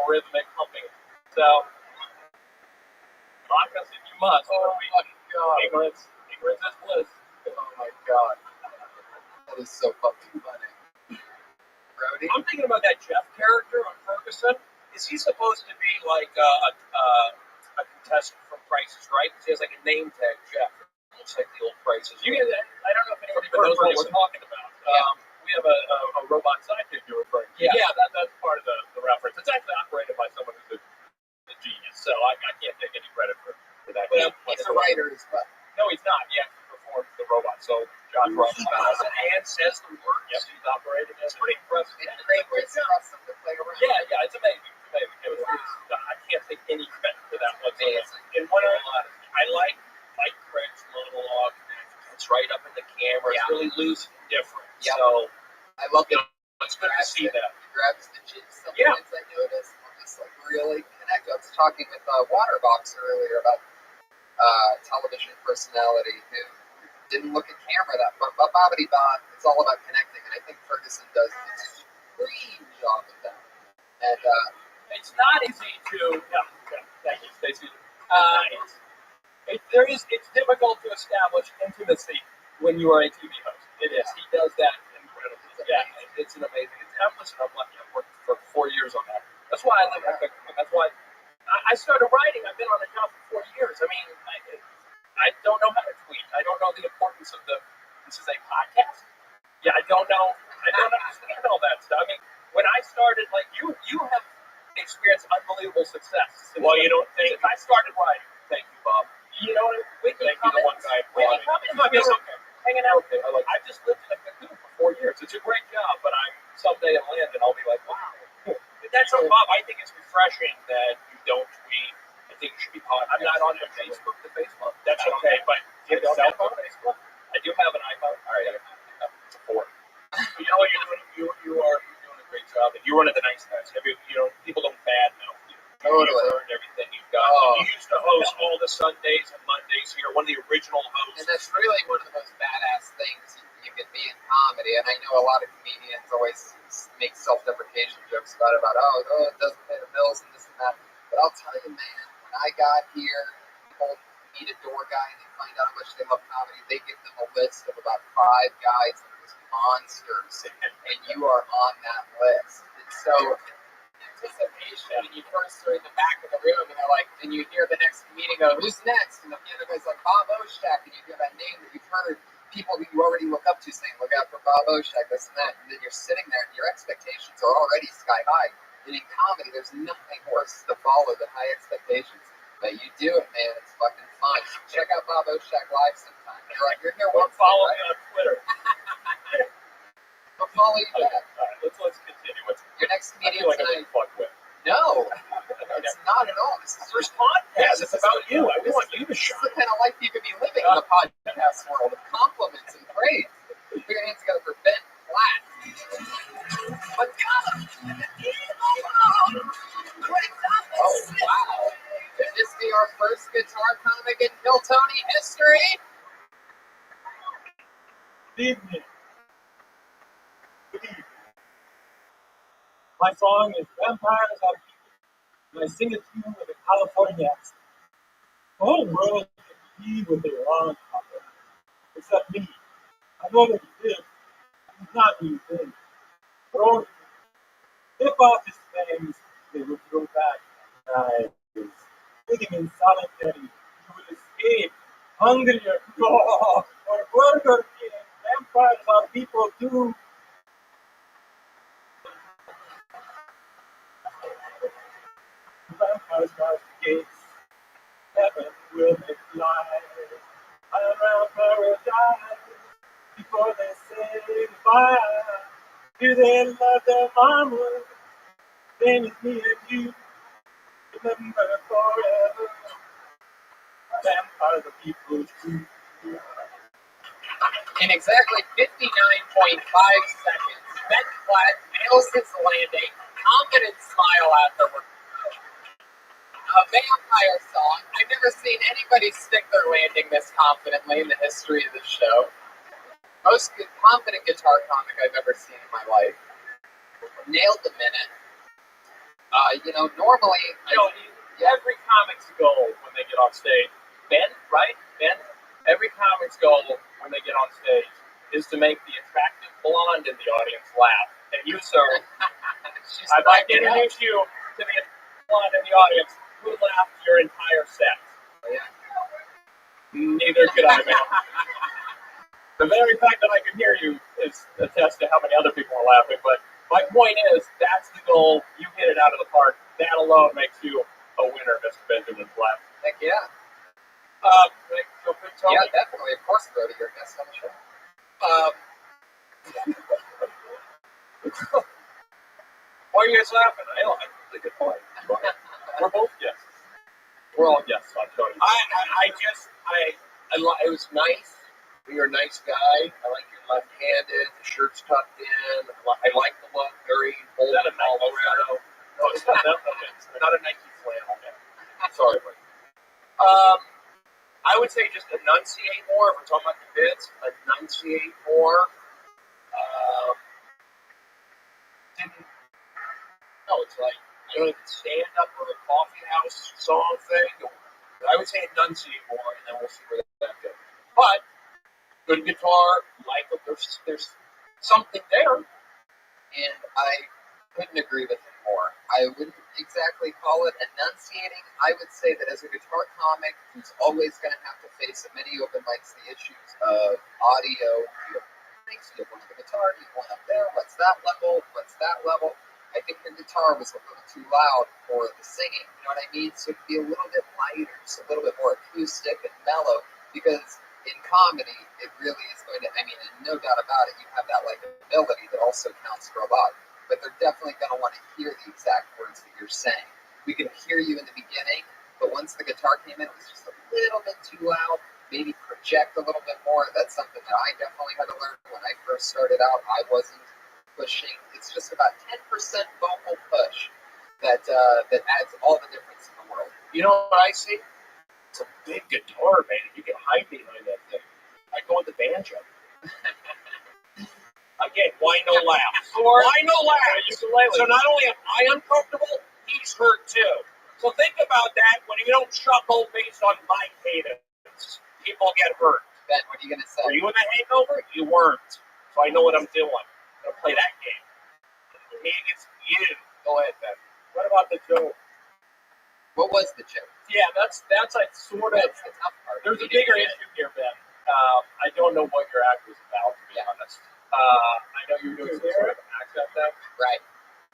rhythmic humping. So, mock us if you must. Oh my God. Ignorance is bliss. Oh my God. That is so fucking funny. Brody? I'm thinking about that Jeff character on Ferguson. Is he supposed to be like a contestant from Price is Right? He has like a name tag, Jeff. Looks like the old Price is Right. I don't know if anybody knows what we're talking about. We have a robot sidekick you're referring to. Yeah, that's part of the reference. It's actually operated by someone who's a genius. So I can't take any credit for that. Well, he's a writer as well. No, he's not. He actually performs the robot. So Josh Ross And says the words. Yep, he's operating. It's pretty impressive. And great ways to trust them to play around. Yeah, it's amazing. It's amazing. I can't take any credit for that whatsoever. And what I like Craig's monologue. It's right up in the camera. It's really loose and different. Yep. So I love it. It's good to see that. He grabs the cheeks sometimes. I noticed. Just like really connect. I was talking with Waterbox earlier about television personality who didn't look at camera that much. It's all about connecting, and I think Ferguson does an extreme job of that. And it's not easy to. Thank you, Stacey. It's difficult to establish intimacy when you are a TV host. It is. He does that incredibly. Yeah, it's an amazing. I've worked for 4 years on that. That's why I live in Bitcoin. That's why I started writing. I've been on the job for 4 years. I mean, I don't know how to tweet. I don't know the importance of this is a podcast. Yeah, I don't know. I don't understand all that stuff. I mean, when I started, like you have experienced unbelievable success. Well, you don't think I started writing. Thank you, Bob. You know, Whitney Cummings. Hanging out with him. I've just lived in a cocoon for 4 years. It's a great job, but someday I'll land and I'll be like, wow. That's so, Bob. I think it's refreshing that you don't tweet. I think you should be podcast. I'm not on the Facebook. That's okay, but do you have a cell phone? Facebook? I do have an iPhone. All right, it's a 4. You know what you're doing? You're doing a great job, and you're one of the nice guys. People don't badmouth you. Totally. You've earned everything you've got. You used to host all the Sundays and Mondays here. One of the original hosts. And that's really one of the most badass things you can be in comedy. And I know a lot of comedians always make self-deprecation jokes about it doesn't pay the bills and this and that. But I'll tell you, man, when I got here, people meet a door guy and they find out how much they love comedy. They give them a list of about 5 guys that are just monsters, and you are on that list. And so anticipation when you first are in the back of the room and they're like, and you hear the next comedian go, who's next? And the other guy's like, Bob Oshak, and you hear that name that you've heard people who you already look up to saying, look out for Bob Oshak, this and that. And then you're sitting there and your expectations are already sky high. And in comedy, there's nothing worse to follow than high expectations. But you do it, man. It's fucking fun. Check out Bob Oshak live sometime. You're here once. Follow me on Twitter. I'll follow you back. All right, let's continue. Your next comedian tonight. With. No, it's not at all. This is your podcast. It's about you. I want you to shine. This is the kind of life you could be living in the podcast world of compliments and praise. Put your hands together for Ben Platt. But oh, wow. Could this be our first guitar comic in Kill Tony history? Good evening. My song is Vampires Are People, and I sing it to you with a California accent. The whole world can be what they want, except me. I know that he did. He's not who you think. Or hip-hop is things they would go back and sitting in solitary. You would escape hungrier. Or Burger King. Vampires are people too. Vampires are the gates. Heaven will make light. Around paradise. Before they say goodbye. Do they love their mama? Same as me and you. Remember forever. Vampires are people too. In exactly 59.5 seconds, Ben Platt nails his landing, confident smile out the window. A vampire song. I've never seen anybody stick their landing this confidently in the history of the show. Most confident guitar comic I've ever seen in my life. Nailed the minute. Normally, every comic's goal when they get on stage, Ben, every comic's goal when they get on stage is to make the attractive blonde in the audience laugh. And you, sir, I'd like to introduce you to the blonde in the audience who laughed your entire set. Neither could I, man. The very fact that I can hear you is attest to how many other people are laughing. But my point is, that's the goal. You hit it out of the park. That alone makes you a winner, Mr. Benjamin Platt. Heck yeah. Can I jump in, Tony? Yeah, definitely. Of course, Brody, you're a guest on the show. Why are you guys laughing? I don't. That's a really good point. We're both guests. We're all guests on Tony. It was nice. You're a nice guy. I like your left-handed. The shirt's tucked in. I like the look. Very bold. Is that a Nike Colorado. No, it's not. It's Not a Nike flannel. sorry, buddy. I would say just enunciate more. If we're talking about the bits, enunciate more. It's like, I don't know if it's stand up or a coffee house song thing. I would say enunciate more, and then we'll see where that goes. But good guitar, like there's something there, and I couldn't agree with him more. I wouldn't exactly call it enunciating. I would say that as a guitar comic who's always going to have to face at many open mics the issues of audio, you have mics, you have one on the guitar, you have one up there, what's that level, what's that level? I think the guitar was a little too loud for the singing, you know what I mean? So it'd be a little bit lighter, just a little bit more acoustic and mellow, because in comedy, it really is going to, I mean, and no doubt about it, you have that likability that also counts for a lot. But they're definitely going to want to hear the exact words that you're saying. We could hear you in the beginning, but once the guitar came in, it was just a little bit too loud. Maybe project a little bit more. That's something that I definitely had to learn when I first started out. I wasn't pushing. It's just about 10% vocal push that adds all the difference in the world. You know what I see? It's a big guitar, man. You can hide behind that thing. I go with the banjo. Again, why no laughs? Why no laughs? So not only am I uncomfortable, he's hurt too. So think about that when you don't chuckle based on my cadence. People get hurt. Ben, what are you going to say? Were you in the hangover? You weren't. So I know what I'm doing. I'm going to play that game. Me against you. Go ahead, Ben. What about the joke? What was the joke? Yeah, that's like sort of. That's the tough part. There's a bigger issue here, Ben. I don't know what your act was about, to be honest. I know you're doing some sort of accent thing. Right.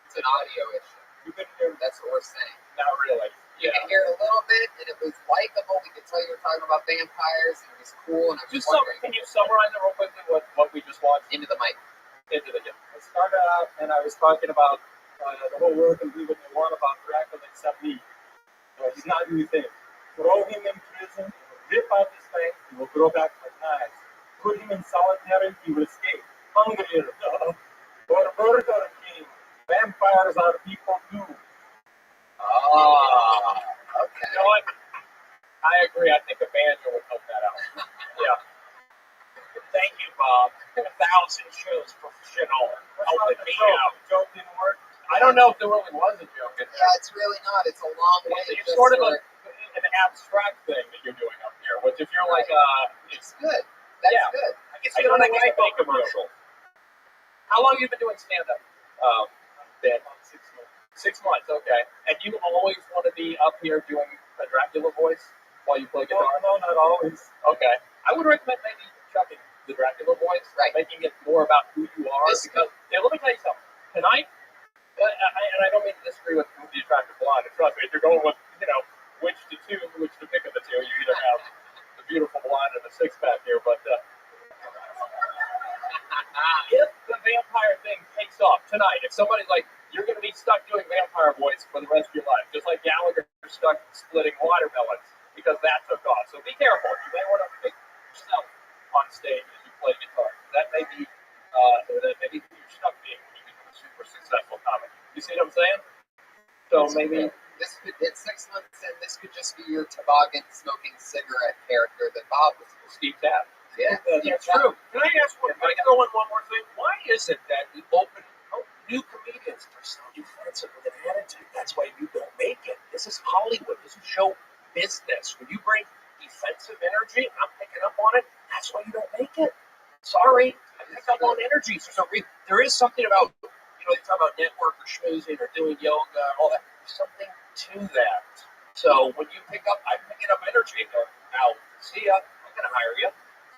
It's an audio issue. You couldn't hear. That's what we're saying. Not really. You can hear it a little bit, and it was likable. We could tell you were talking about vampires, and it was cool. And I was wondering. Can you summarize it real quickly? What we just watched? Into the mic. Into the mic. I started out, and I was talking about the whole world can do what they want about Dracula except me. He's not who you think. Throw him in prison, rip out his fangs, he will grow back like knives. Put him in solitary, he will escape. Hungrier, or murder king. Vampires are people too. Oh, okay. You know what? I agree. I think a banjo would help that out. Yeah. Thank you, Bob. 1,000 shows professional helping me out. The joke didn't work. I don't know if there really was a joke in there. Yeah, it's really not. It's a long way. It's sort of an abstract thing that you're doing up here, which if you're like it's good. That's good. I guess you don't like a commercial. How long have you been doing stand-up? Ben? 6 months. 6 months, okay. And you always want to be up here doing a Dracula voice while you play guitar? No, not always. Okay. I would recommend maybe chucking the Dracula voice, making it more about who you are. Because, let me tell you something. Tonight, and I don't mean to disagree with the attractive blonde. Trust me, if you're going with, which to pick of the two, you either have the beautiful blonde and the six-pack here, but if the vampire thing takes off tonight, if somebody's like, you're going to be stuck doing vampire voice for the rest of your life, just like Gallagher stuck splitting watermelons, because that took off. So be careful. You may want to make yourself on stage as you play guitar. That may be who you're stuck being when you become a super successful comic. You see what I'm saying? So maybe this could, in 6 months in, this could just be your toboggan smoking cigarette character that Bob was Steve Tabb. Yeah, that's true. Can I ask one? Can I throw in one more thing? Why is it that we open new comedians are so defensive with an attitude? That's why you don't make it. This is Hollywood. This is show business. When you bring defensive energy, I'm picking up on it. That's why you don't make it. Sorry, I pick up on energy. So there is something about, they talk about network or schmoozing or doing yoga, all that. There's something to that. So when you pick up, I'm picking up energy and go, now, see ya, I'm going to hire you.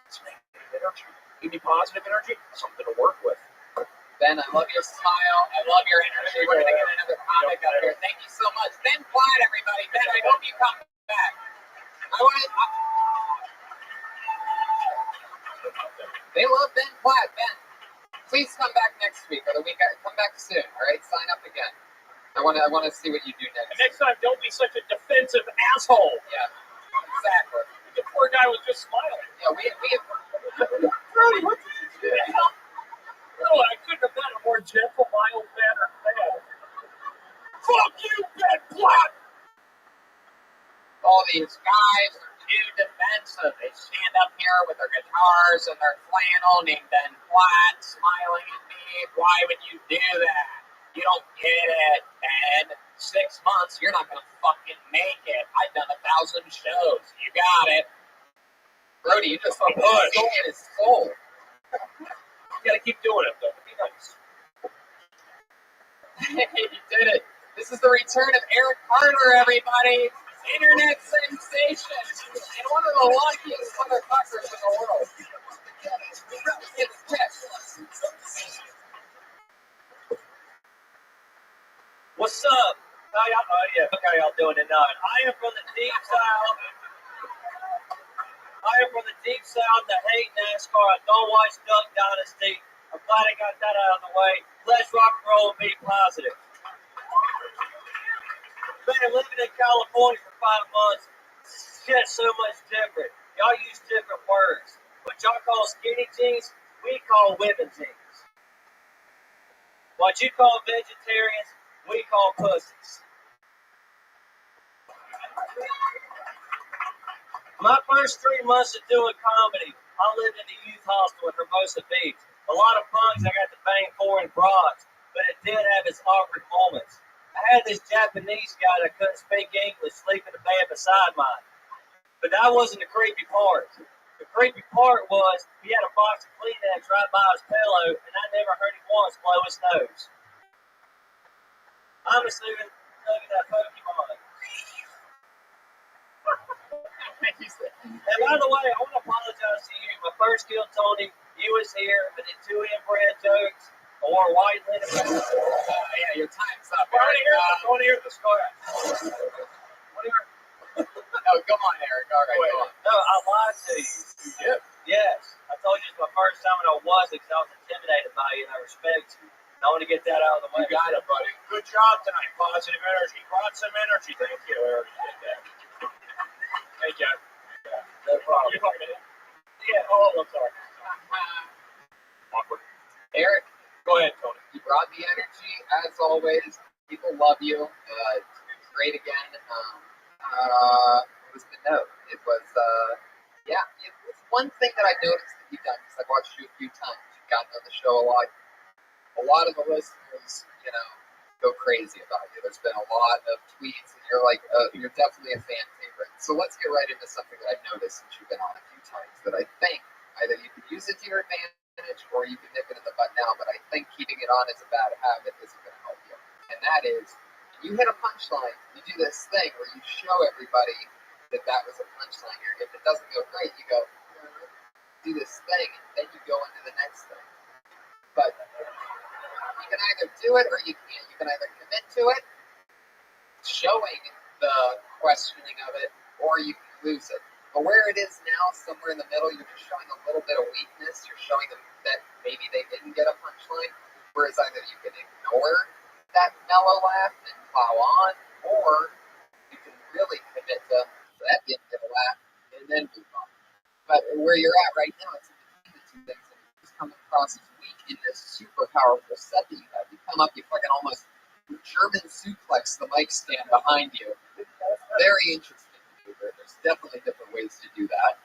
It's negative energy. Give me positive energy, something to work with. Ben, I love your smile. I love your energy. We're going to get another comic up here. Thank you so much. Ben Platt, everybody. Ben, I hope you come back. They love Ben Platt. Ben, please come back next week or the week. Come back soon. All right, sign up again. I want to see what you do next. And next time, don't be such a defensive asshole. Yeah, exactly. The poor guy was just smiling. Yeah, we Brody, what did you do? No, I couldn't have done a more gentle, mild-mannered man. Fuck you, Ben Platt! all these guys are too defensive. They stand up here with their guitars and their flannel named Ben Platt, smiling at me. Why would you do that? You don't get it, Ben. 6 months, you're not going to fucking make it. I've done 1,000 shows. You got it. Brody, you just put his soul. You gotta keep doing it, though. Be nice. You did it. This is the return of Eric Carter, everybody. Internet sensation. And one of the luckiest motherfuckers in the world. It's Tess. What's up? How y'all doing tonight? I am from the deep south. The hate NASCAR. I don't watch Duck Dynasty. I'm glad I got that out of the way. Let's rock and roll and be positive. Been living in California for 5 months. Shit's so much different. Y'all use different words. What y'all call skinny jeans, we call women jeans. What you call vegetarians, we call pussies. My first 3 months of doing comedy, I lived in the youth hostel in Hermosa Beach. A lot of punks I got to bang for in broads, but it did have its awkward moments. I had this Japanese guy that couldn't speak English sleep in the bed beside mine. But that wasn't the creepy part. The creepy part was he had a box of Kleenex right by his pillow, and I never heard him once blow his nose. I'm assuming that Pokemon. And by the way, I want to apologize to you. My first kill, Tony, you was here, but the 2 inbred jokes or white linen. Yeah, your time's up. I want to hear the score. No, come on, Eric. All right, go on. No, I lied to you. You did? Yes. I told you it's my first time, and I wasn't because I was intimidated by you, and I respect you. I want to get that out of the way. You got it, buddy. Good job tonight. Positive energy. Brought some energy. Thank you, Eric. Hey, Jeff. No problem. You're talking to him? Yeah. Oh, I'm sorry. Awkward. Eric, go ahead, Tony. You brought the energy, as always. People love you. It was great again. What was the note? It was, it was one thing that I noticed that you've done, because I've watched you a few times. You've gotten on the show a lot. A lot of the listeners, go crazy about you. There's been a lot of tweets, and you're definitely a fan favorite. So let's get right into something that I've noticed since you've been on a few times that I think either you could use it to your advantage or you can nip it in the bud now, but I think keeping it on as a bad habit isn't going to help you. And that is, you hit a punchline, you do this thing where you show everybody that was a punchline. If it doesn't go great, you go, do this thing, and then you go into the next thing. But you can either do it or you can't. You can either commit to it, showing the questioning of it, or you can lose it. But where it is now, somewhere in the middle, you're just showing a little bit of weakness. You're showing them that maybe they didn't get a punchline, whereas either you can ignore that mellow laugh and plow on, or you can really commit to that didn't get a laugh and then move on. But where you're at right now, it's in between the two things, and it's coming across as weak in this super powerful set that you have. You come up, you fucking almost German suplex the mic stand behind you. Very interesting. There's definitely different ways to do that,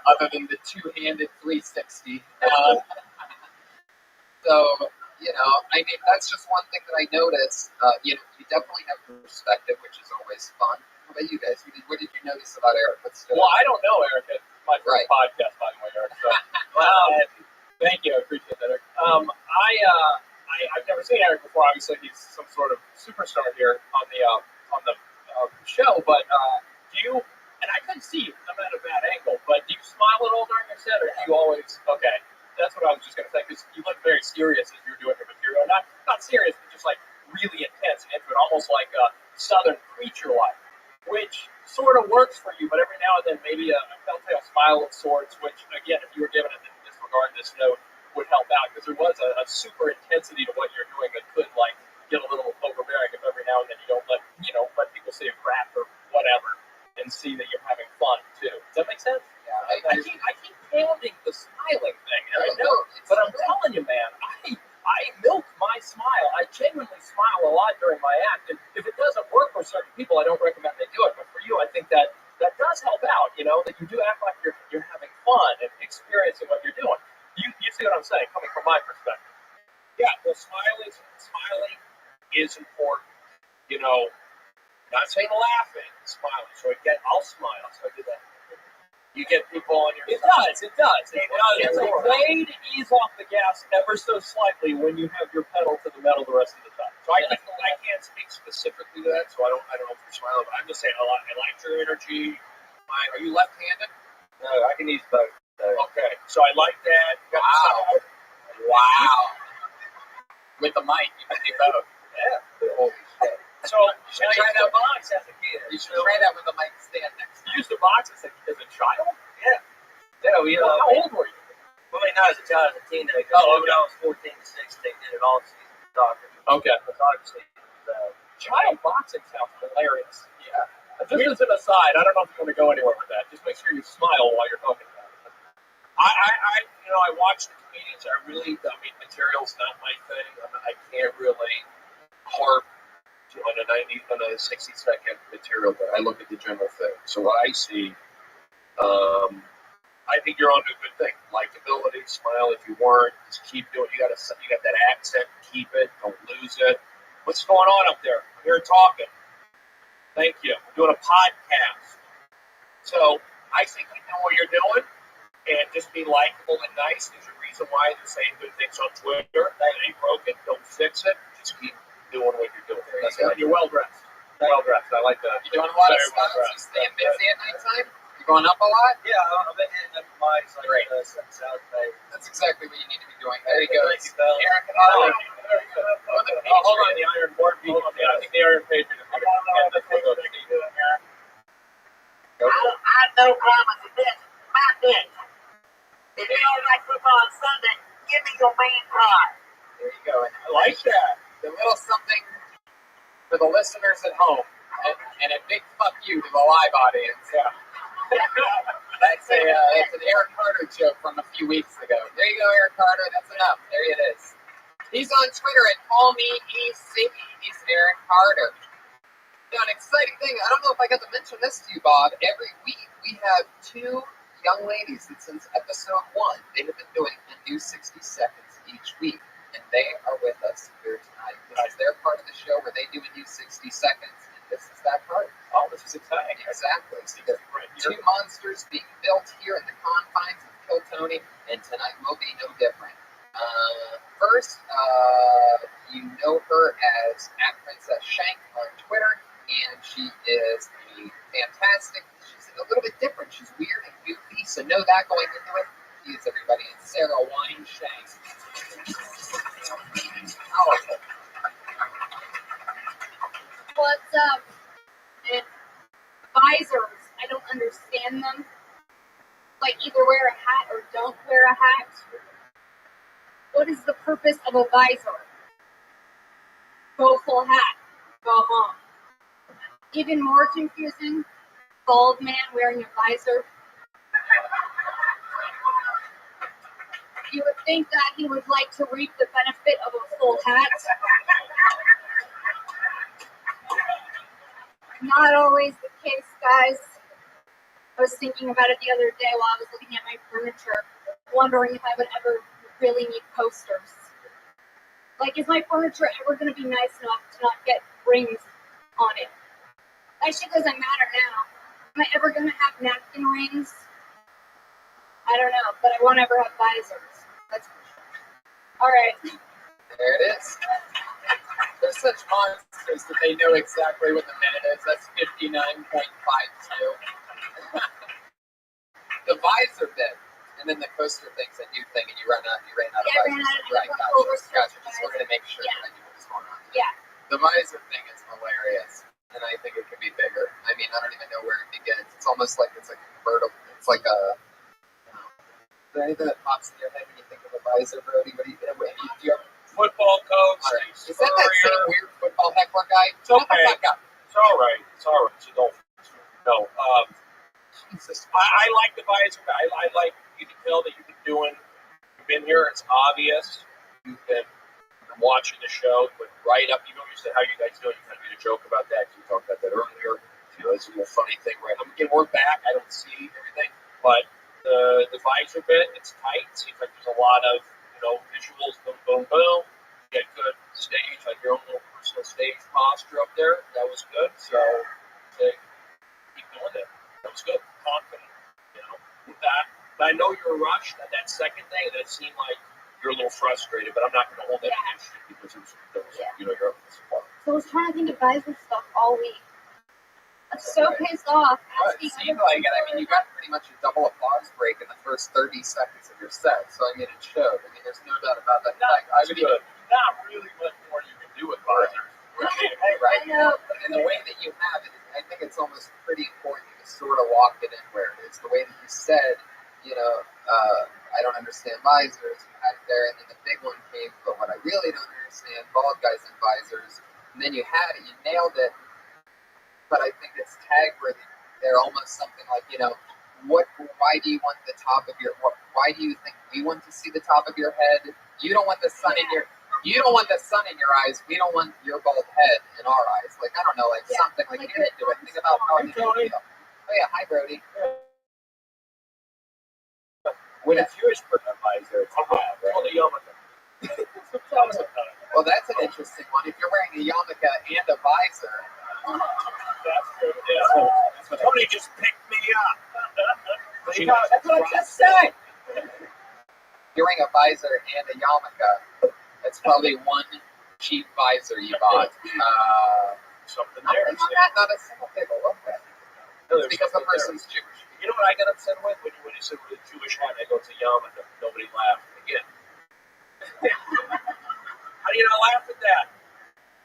other than the two-handed 360. That's just one thing that I noticed. You definitely have perspective, which is always fun. How about you guys? What did you notice about Eric? Well, I don't know Eric. It's my first podcast, by the way, Eric. So, thank you. I appreciate that, Eric. I've never seen Eric before. Obviously, he's some sort of superstar here on the show. But do you? And I couldn't see you. I'm at a bad angle. But do you smile at all during your set, or do you always? Okay. that's what I was just gonna say, because you look very serious as you're doing your material. Not serious, but just like really intense and into it, almost like a Southern preacher like, which sort of works for you, but every now and then maybe a telltale smile of sorts, which again, if you were given it in disregard this note, would help out, because there was a super intensity to what you're doing that could like get a little overbearing if every now and then you don't let people see a crap or whatever and see that you're having fun too. Does that make sense? Yeah, I keep pounding the smiling thing, and I know, but I'm telling you, man, I milk my smile. I genuinely smile a lot during my act, and if it doesn't work for certain people, I don't recommend they do it. But for you, I think that does help out. You know, that you do act like you're having fun and experiencing what you're doing. You see what I'm saying, coming from my perspective. Yeah, well, smiling is important. You know, not saying laughing, smiling. So again, I'll smile. So I do that. You get people on your side. It does. It's a way to ease off the gas ever so slightly when you have your pedal to the metal the rest of the time. So I can't speak specifically to that, so I don't know if you're smiling, but I'm just saying I like your energy. Are you left-handed? No, I can use both. So. Okay, so I like that. Wow. With the mic, you can do both. Yeah. Holy shit. So you should try that box as a kid. You should try that with the mic stand next. You used the box as a child? Yeah. Yeah, how old were you? Well, not as a child, as a teenager. Oh, okay. When I was 14 to 16, did it all season soccer. Okay. Because obviously, child boxing sounds hilarious. Yeah. Just as an aside, I don't know if you want to go anywhere with that. Just make sure you smile while you're talking about it. I watch the comedians. Material's not my thing. I can't really harp on a 60-second material, but I look at the general thing. So what I see, I think you're onto a good thing. Likability, smile. If you weren't, just keep doing. You got that accent. Keep it. Don't lose it. What's going on up there? I'm here talking. Thank you. We're doing a podcast. So I think you know what you're doing, and just be likable and nice. There's a reason why they're saying good things on Twitter. That ain't broken. Don't fix it. Just keep doing what you're doing. You're well dressed. Well dressed. I like that. You doing a lot of stuff? You staying busy at nighttime? You going up a lot? Yeah, I've been hitting up mics like South Bay. That's exactly what you need to be doing. There you go. Aaron, hold on, the Iron Board. I think the Iron Patriot is going to I know Grandma's a bitch. My bitch. If you don't like football on Sunday, give me your main card. There you go. And I like that. A little something for the listeners at home, and a big fuck you to the live audience. Yeah. That's an Eric Carter joke from a few weeks ago. There you go, Eric Carter. That's enough. There it is. He's on Twitter at CallMeEC. He's Eric Carter. Now, an exciting thing. I don't know if I got to mention this to you, Bob. Every week we have two young ladies that since episode 1, they have been doing a new 60 seconds each week. And they are with us here tonight. This is their part of the show where they do a new 60 seconds. And this is that part. Oh, this is exciting. Exactly. Two monsters being built here in the confines of Kill Tony, and tonight will be no different. First, you know her as @Princess Shank on Twitter, and she is fantastic. She's a little bit different. She's weird and goofy, so know that going into it. She is everybody. And Sarah Wine Shank. What's up? And visors, I don't understand them. Like either wear a hat or don't wear a hat. What is the purpose of a visor? Go full hat. Go home. Even more confusing, bald man wearing a visor. You would think that he would like to reap the benefit of a full hat. Not always the case, guys. I was thinking about it the other day while I was looking at my furniture, wondering if I would ever really need posters. Like, is my furniture ever going to be nice enough to not get rings on it? That shit doesn't matter now. Am I ever going to have napkin rings? I don't know, but I won't ever have visors. That's for sure. All right. There it is. They're such monsters that they know exactly what the minute is. That's 59.52. The visor bit And then the coaster thing's a new thing, and you ran out of Yeah, I ran visors. out of Right, over gotcha. Just wanted to make sure that I knew what was going on. Yeah. The visor thing is hilarious, and I think it could be bigger. I mean, I don't even know where it begins. It's almost like it's like a convertible. It's like a. Is there anything that pops in your head when you think of a visor, Brody? What do you have? Football coach. All right. Is that same weird football heckler guy? It's okay. Shut the fuck up. It's all right. It's all right. So don't. No. Jesus. I like the visor. I like, you can tell that you've been doing. You've been here. It's obvious. You've been watching the show, but right up. You know, you said how you guys doing. You kind of made a joke about that. You talked about that earlier. You know, it's a little funny thing, right? Again, we're back. I don't see everything, but the visor bit, it's tight. It seems like there's a lot of visuals. Boom, boom, boom. You get good stage, like your own little personal stage posture up there. That was good. So keep doing it. That was good. Confident, with that. But I know you're rushed at that second thing, and it seemed like you're a little frustrated, but I'm not going to hold that against you because it was you're up to support. So I was trying to think of visor stuff all week. I'm so pissed off. It seemed like it. I mean, you got pretty much a double applause break in the first 30 seconds of your set, so I mean, it showed. I mean, there's no doubt about that. Not really much more you can do with visors. Right. And the way that you have it, I think it's almost pretty important to sort of walk it in where it is. The way that you said, I don't understand visors, you had it there, and then the big one came, but what I really don't understand, bald guys in visors, and then you had it, you nailed it, but I think it's tag worthy. They're almost something like, why do you want the top of your, why do you think we want to see the top of your head? You don't want the sun in your, you don't want the sun in your eyes. We don't want your bald head in our eyes. Like, I don't know, something like you didn't do it. Think about how you feel. Oh yeah, hi Brody. When a Jewish person visor, it's called a yarmulke. Well, that's an interesting one. If you're wearing a yarmulke and a visor. That's true. Yeah. Tony just picked me up. That's what I just said. You're wearing a visor and a yarmulke. That's probably one cheap visor you bought. Something there. Not a single table. Okay. It's because the person's Jewish. You know what I got upset with when you said with a Jewish hat? I go to yarmulke. Nobody laughed again. How do you not laugh at that?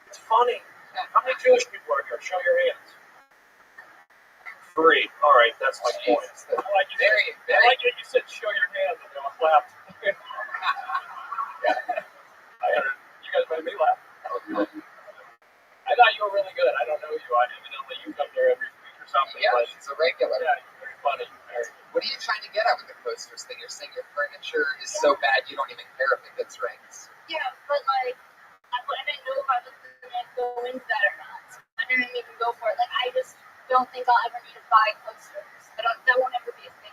It's funny. How many Jewish people are here? Show your hands. 3. All right, that's my point. I like you said show your hands and no one laughed. You guys made me laugh. I thought you were really good. I don't know you. Evidently you come there every week or something. Yeah, she's a regular. Yeah, you're very funny. What are you trying to get at with the coasters thing? You're saying your furniture is so bad you don't even care if it gets rings. Yeah, but I didn't know if I was going to go into that or not. I didn't even go for it. I just don't think I'll ever need to buy coasters. That won't ever be a thing.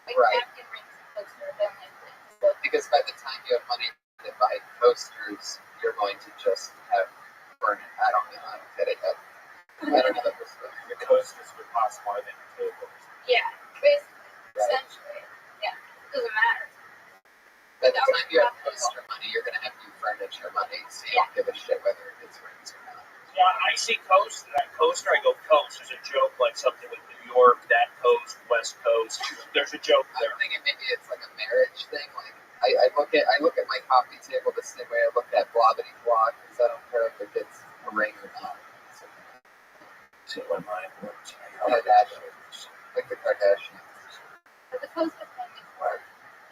Napkin rings and coasters, they're my thing. So. Because by the time you have money to buy coasters, you're going to just have burn it. I don't get it. I don't know the perspective. The coasters would cost more than the tables. Yeah, basically. Right. Essentially. Yeah. It doesn't matter. By the time you have coaster money, you're going to have new furniture money, so you don't give a shit whether it gets rings or not. Yeah, I see coaster, I go coast. There's a joke like something with New York, that coast, West Coast. There's a joke there. I'm thinking maybe it's like a marriage thing. I look at my coffee table the same way I look at Blobbity Blog, because I don't care if it gets a ring or not. See what mine works. Kardashians. Like the Kardashians. But the coaster thing is hard.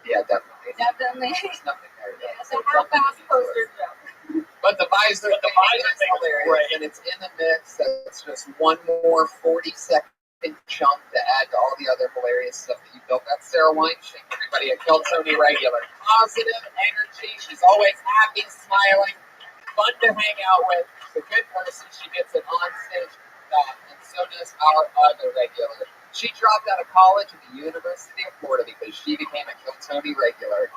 Yeah, definitely. There's nothing there. Yeah, so how fast coasters go? But the visor thing is hilarious, right. And it's in the mix. That's just one more 40-second chunk to add to all the other hilarious stuff that you built. That's Sarah Weinstein, everybody at Kiltony Regular. Positive energy. She's always happy, smiling, fun to hang out with. She's a good person. She gets it on stage, and so does our other regular. She dropped out of college at the University of Florida because she became a Kiltony Regular.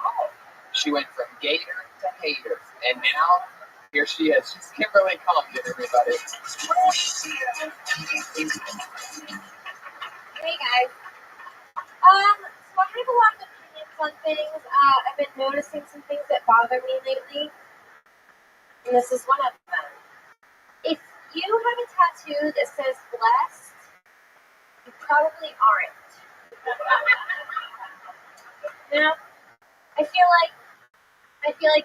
She went from gator to hater, and now here she is. She's Kimberly Compton, everybody. Hey guys. So I have a lot of opinions on things. I've been noticing some things that bother me lately, and this is one of them. If you have a tattoo that says blessed, you probably aren't. You know, I feel like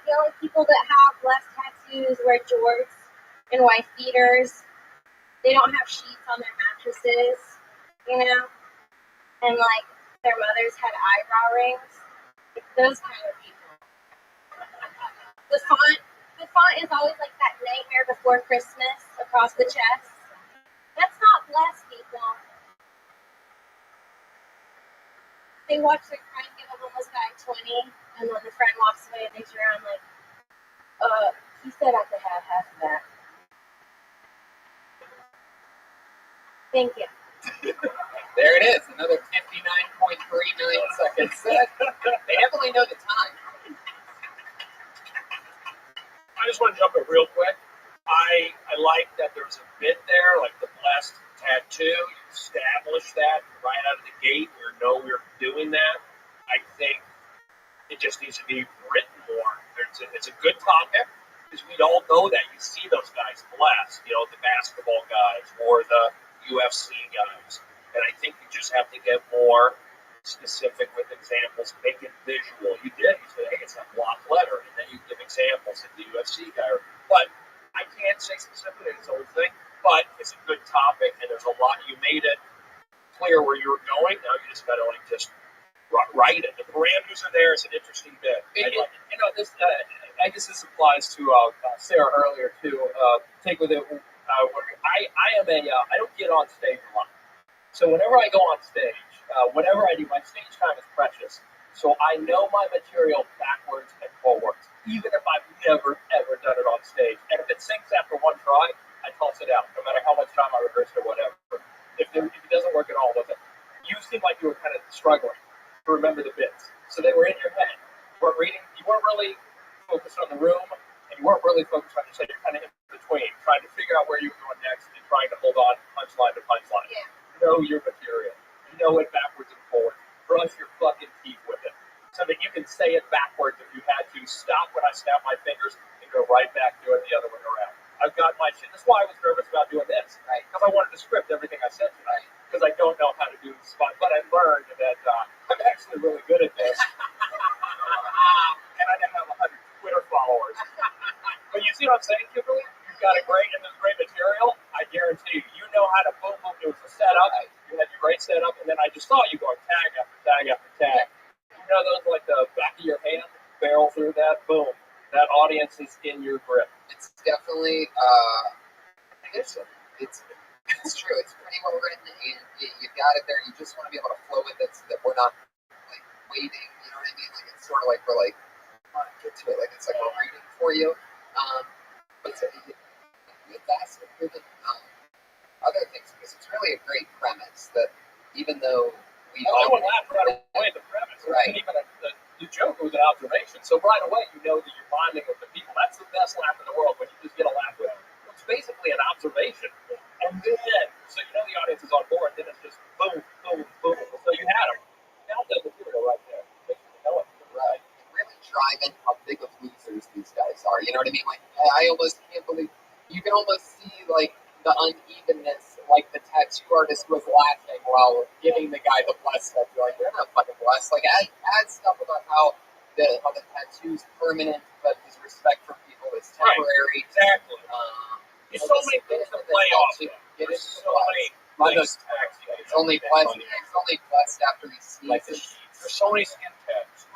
the only people that have less tattoos wear jorts and wife beaters. They don't have sheets on their mattresses, you know, and like their mothers had eyebrow rings. It's those kind of people. The font is always like that Nightmare Before Christmas across the chest. That's not blessed, people. They watch their friend give a homeless guy 20, and then the friend walks away and they turn around like, he said I could have half of that. Thank you. There it is, another 59.39 seconds. They definitely know the time. I just want to jump in real quick. I like that there's a bit there, like the blessed tattoo. You establish that right out of the gate. We know we're doing that. I think it just needs to be written more. It's a good topic because we all know that. You see those guys blessed, the basketball guys or the UFC guys. And I think you just have to get more specific with examples, make it visual. You did. You said, hey, it's a block letter, and then you give examples of the UFC guy. But I can't say specifically it's the whole thing, but it's a good topic, and there's a lot. You made it clear where you were going. Now you just got to just write it. The parameters are there. It's an interesting bit. This. I guess this applies to Sarah earlier too. Take with it. I don't get on stage a lot. So whenever I go on stage, whatever I do, my stage time is precious. So I know my material backwards and forwards, even if I've never, ever done it on stage. And if it sinks after one try, I toss it out, no matter how much time I rehearsed or whatever. If it doesn't work at all with it, you seem like you were kind of struggling to remember the bits. So they were in your head. You weren't reading, you weren't really focused on the room, and you weren't really focused on your set. You're kind of in between, trying to figure out where you were going next and trying to hold on punchline to punchline. Yeah. Know your material. Know it backwards and forwards. Brush your fucking teeth with it. So that you can say it backwards if you had to. Stop when I snap my fingers and go right back to it the other way around. I've got my shit. That's why I was nervous about doing this. Right. Because I wanted to script everything I said tonight. Because I don't know how to do the spot. But I learned that I'm actually really good at this. And I now have 100 Twitter followers. But you see what I'm saying, Kimberly? You've got a great material. I guarantee you know how to boom. It was a setup. You had your great setup, and then I just saw you going tag after tag after tag. You know those like the back of your hand, barrel through that, boom. That audience is in your grip. It's definitely, it's true. It's pretty well written, and you got it there. You just want to be able to flow with it so that we're not like waiting. You know what I mean? Like it's sort of like we're like, come on, get to it. Like it's like we're reading for you. But that's improving other things because it's really a great premise that even though we all laughed right away at the premise. Right. Even the joke was an observation. So right away you know that you're bonding with the people. That's the best laugh in the world when you just get a laugh with them. It's basically an observation. And then, so you know the audience is on board, then it's just boom, boom, boom. So you had them. Now the material right there. You know it. Right. Really driving how big of losers these guys are. You know what I mean? Like I almost can't believe you can almost see like the unevenness, like the tattoo artist was laughing while giving the guy the blessed tattoo. Like they're not fucking blessed. Like add stuff about how the tattoo's permanent, but his respect for people is temporary. Right. Exactly. There's so many things to play off. There's so many things. It's only blessed. It's only blessed after he sees like it. There's so many skin tags.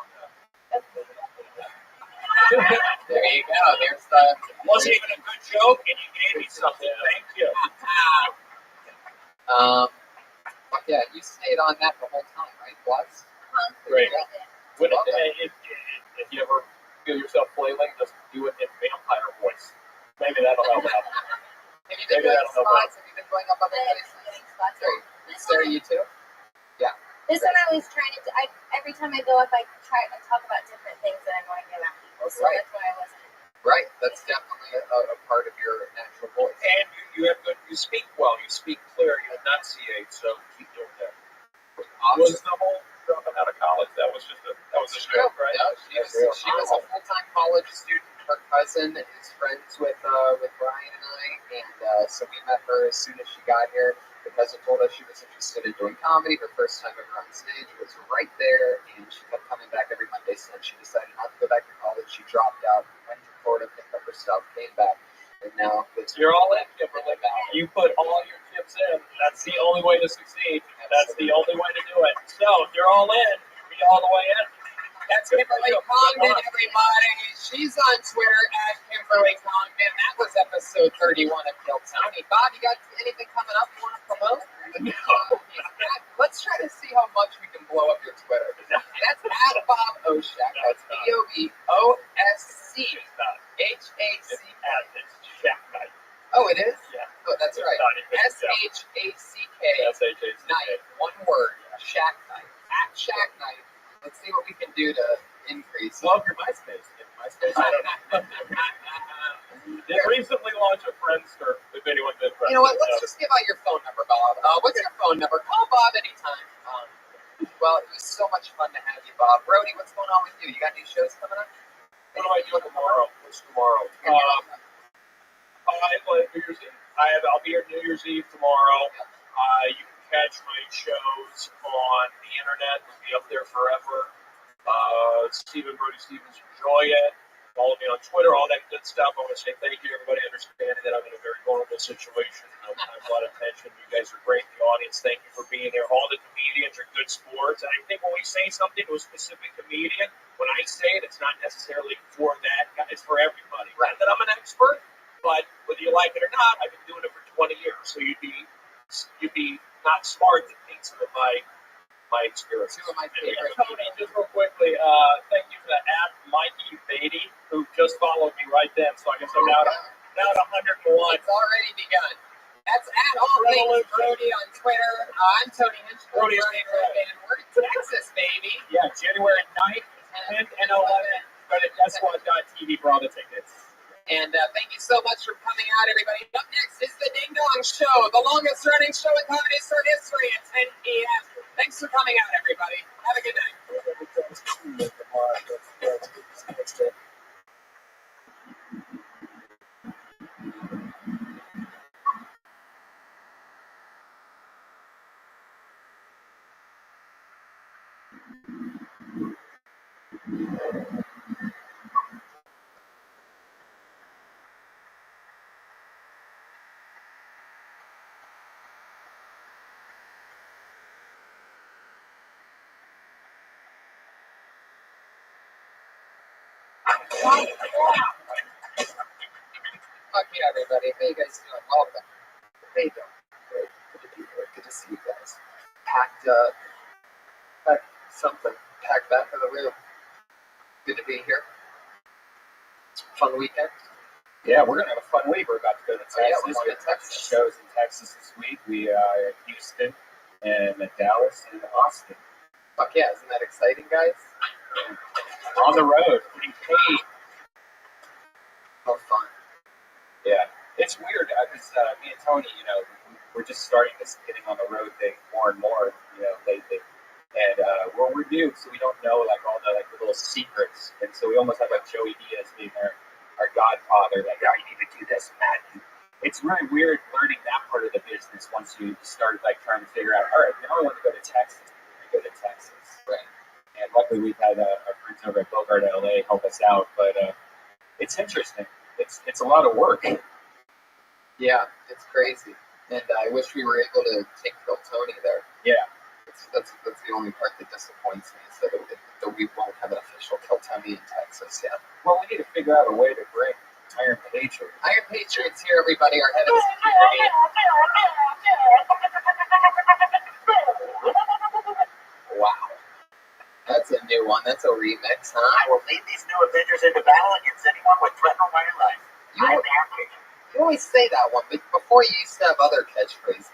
There you go. There's the. Wasn't even a good joke, and you gave me something. Thank you. But yeah, you stayed on that the whole time, right? Blessed. Great. If you ever feel yourself flailing, just do it in vampire voice. Maybe that'll help out. Have you been doing spots? Have you been going up other places? Sarah, you too? Yeah. This one I was trying to. Every time I go up, I try to talk about different things that I'm going to about people. So that's why I wasn't. Right. That's definitely a part of your natural voice. And you have good. You speak well. You speak clear. You enunciate. So keep doing that. Was the whole dropping out of college? That was just a joke, right? Yeah, she was a full-time college student. Her cousin is friends with Brian and I, and so we met her as soon as she got here. The cousin told us she was interested in doing comedy. Her first time ever on stage was right there, and she kept coming back every Monday. So she decided not to go back to college. She dropped out, went to Florida, picked up her stuff, came back, and now You're all in, Kimberly. You put all your chips in. That's the only way to succeed. That's the only way to do it. So if you're all in, be all the way in. That's Kimberly Congdon, everybody. She's on Twitter at Kimberly Congdon. That was episode 31 of Kill Tony. Bob, you got anything coming up you want to promote? No. Let's try to see how much we can blow up your Twitter. That's at Bob Oshak. That's BOBOSCHACK. Oh, it is? Yeah. Oh, that's right. SHACK night. One word. Shack night. At Shack night. Let's see what we can do to increase. Love your MySpace. They recently launched a Friendster, if anyone's interested. You know what? Let's just give out your phone number, Bob. What's your phone number? Call Bob anytime. Well, it was so much fun to have you, Bob. Brody, what's going on with you? You got new shows coming up? What do I do tomorrow? What's tomorrow? New Year's Eve. I'll be here New Year's Eve tomorrow. You can catch my shows on the internet. It'll be up there forever. Brody Stevens, enjoy it. Follow me on Twitter, all that good stuff. I want to say thank you to everybody understanding that I'm in a very vulnerable situation. I have a lot of tension. You guys are great. The audience, thank you for being there. All the comedians are good sports. And I think when we say something to a specific comedian, when I say it, it's not necessarily for that guy. It's for everybody. Right. Not that I'm an expert, but whether you like it or not, I've been doing it for 20 years. So you'd be not smart to think some of my experience. Two of my favorites. Tony, just real quickly, thank you for the app, Mikey Beatty, who just followed me right then. So I guess I'm now at 101. It's already begun. That's at All Things Brody on Twitter. I'm Tony Hinchcliffe. Brody, and we're in Texas, baby. Yeah, January 9th, 10th, and 11th. Go to DeathSquad.tv for all the tickets. And thank you so much for coming out, everybody. Up next is the Ding Dong Show, the longest running show in comedy store history at 10 p.m. Thanks for coming out, everybody. Have a good night. Fuck yeah, everybody. How you guys doing? Welcome. How you doing? Great. Good to be here. Good to see you guys. Packed back of the room. Good to be here. Fun weekend. Yeah, we're going to have a fun week. We're about to go to Texas. Yeah, we're going to Texas. Shows in Texas this week. We are in Houston and Dallas and Austin. Fuck yeah, isn't that exciting, guys? We're on the road, getting paid. How fun. Yeah, it's weird because me and Tony, we're just starting this getting on the road thing more and more, lately. And we're new, so we don't know all the little secrets. And so we almost have Joey Diaz being our godfather. You need to do this, Matt. It's really weird learning that part of the business once you start trying to figure out. All right, now I want to go to Texas. Go to Texas. Right. And luckily we've had our friends over at Bogart LA help us out. But it's interesting. It's a lot of work. Yeah, it's crazy. And I wish we were able to take Kill Tony there. Yeah. That's the only part that disappoints me is that we won't have an official Kill Tony in Texas yet. Well, we need to figure out a way to bring Iron Patriot. Iron Patriot's here, everybody. Our head of security. Wow. That's a new one. That's a remix, huh? I will lead these new Avengers into battle against anyone with threaten or your life. I'm the Iron Patriot. You always say that one, but before you used to have other catchphrases.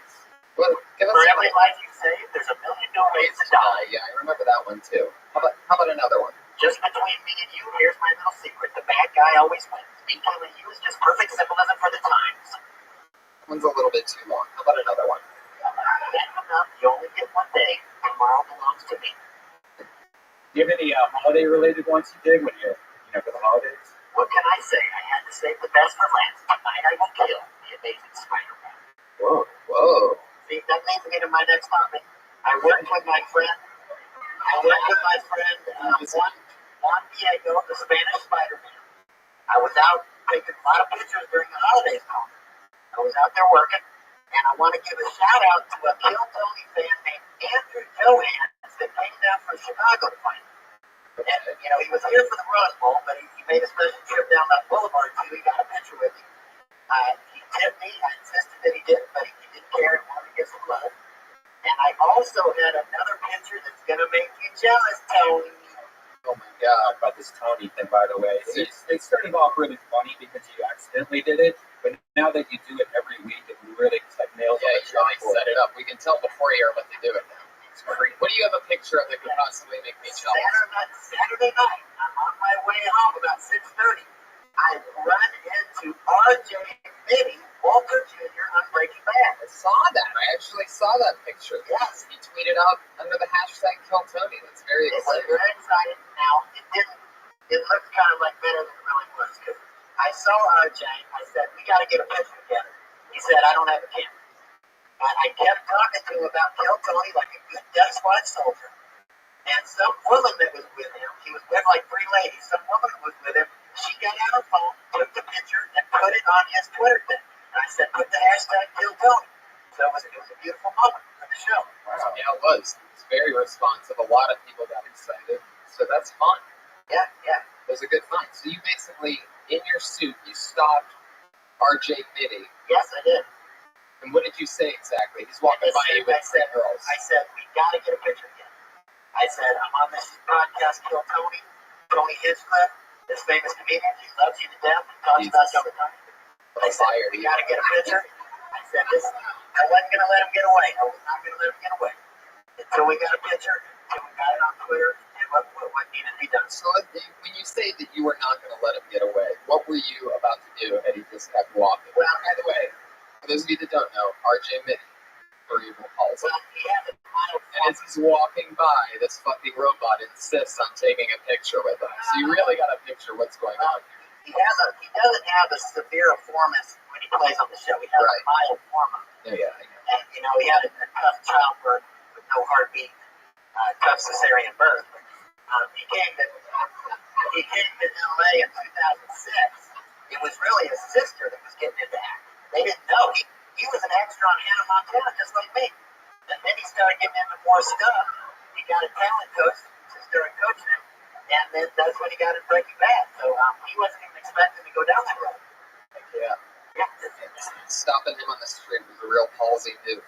Well, give us For every life you save, there's a million new ways to die. Yeah, I remember that one too. How about another one? Just between me and you, here's my little secret. The bad guy always wins. Me killing you is just perfect symbolism for the times. That one's a little bit too long. How about another one? Enough. You only get one day. Tomorrow belongs to me. Do you have any holiday-related ones you did when you're, for the holidays? What can I say? I had to save the best for last. Tonight I will kill the amazing Spider-Man. Whoa. See, leads me to my next topic. I worked with my friend. Juan Diego, the Spanish Spider-Man. I was out taking a lot of pictures during the holidays home. I was out there working, and I want to give a shout out to a Kill Tony fan named Andrew Johans that came down from Chicago to find me. And, he was here for the Rose Bowl, but he made a special trip down that boulevard too. He got a picture with me. He tipped me. I insisted that he didn't, but he didn't care and wanted to get some love. And I also had another picture that's going to make you jealous, Tony. Oh my god, about this Tony thing, by the way. It started off really funny because you accidentally did it, but now that you do it every week, it really nails it. Yeah, you really set it up. We can tell before you what they do it now. It's great. What do you have a picture of that could possibly make me jealous? Saturday night, I'm on my way home about 6:30. I run into RJ Mitty, Walter Jr. on Breaking Bad. I saw that. I actually saw that picture. Yes. He tweeted out under the hashtag #KillTony. That's very exciting. Very excited. Now, it looked kind of like better than it really was. Because I saw RJ. I said, we got to get a picture together. He said, I don't have a camera. I kept talking to him about Kill Tony like a good Death Squad soldier. And some woman that was with him, he was with like 3 ladies, some woman that was with him, she got out her phone, took the picture, and put it on his Twitter thing. And I said, put the hashtag Kill Tony. So it was a beautiful moment for the show. Wow. Yeah, it was. It was very responsive. A lot of people got excited. So that's fun. Yeah. It was a good find. So you basically, in your suit, you stopped RJ Mitty. Yes, I did. And what did you say exactly? He's walking by you with 3 girls. I said, we got to get a picture together. I said, I'm on this podcast, Kill Tony. Tony Hinchcliffe, this famous comedian. He loves you to death and talks about you all the time. I said, we got to get a picture. I said, I wasn't going to let him get away. I was not going to let him get away. Until we got a picture, until we got it on Twitter, and what needed to be done. So when you say that you were not going to let him get away, what were you about to do? And he just kept walking. Well, by the way, for those of you that don't know, RJ Mitty, cerebral palsy. And as he's walking by, this fucking robot insists on taking a picture with him. So you really got to picture what's going on here. He doesn't have a severe formis when he plays on the show. He has a mild forma. Yeah, I know. And, he had a tough childbirth with no heartbeat, tough cesarean birth. He came to LA in 2006. It was really his sister that was getting into acting. They didn't know. He was an extra on Hannah Montana, just like me. And then he started getting into more stuff. He got a talent coach to start coaching him. And then that's when he got in Breaking Bad. So he wasn't even expecting to go down that road. Yeah. Stopping him on the street was a real palsy move.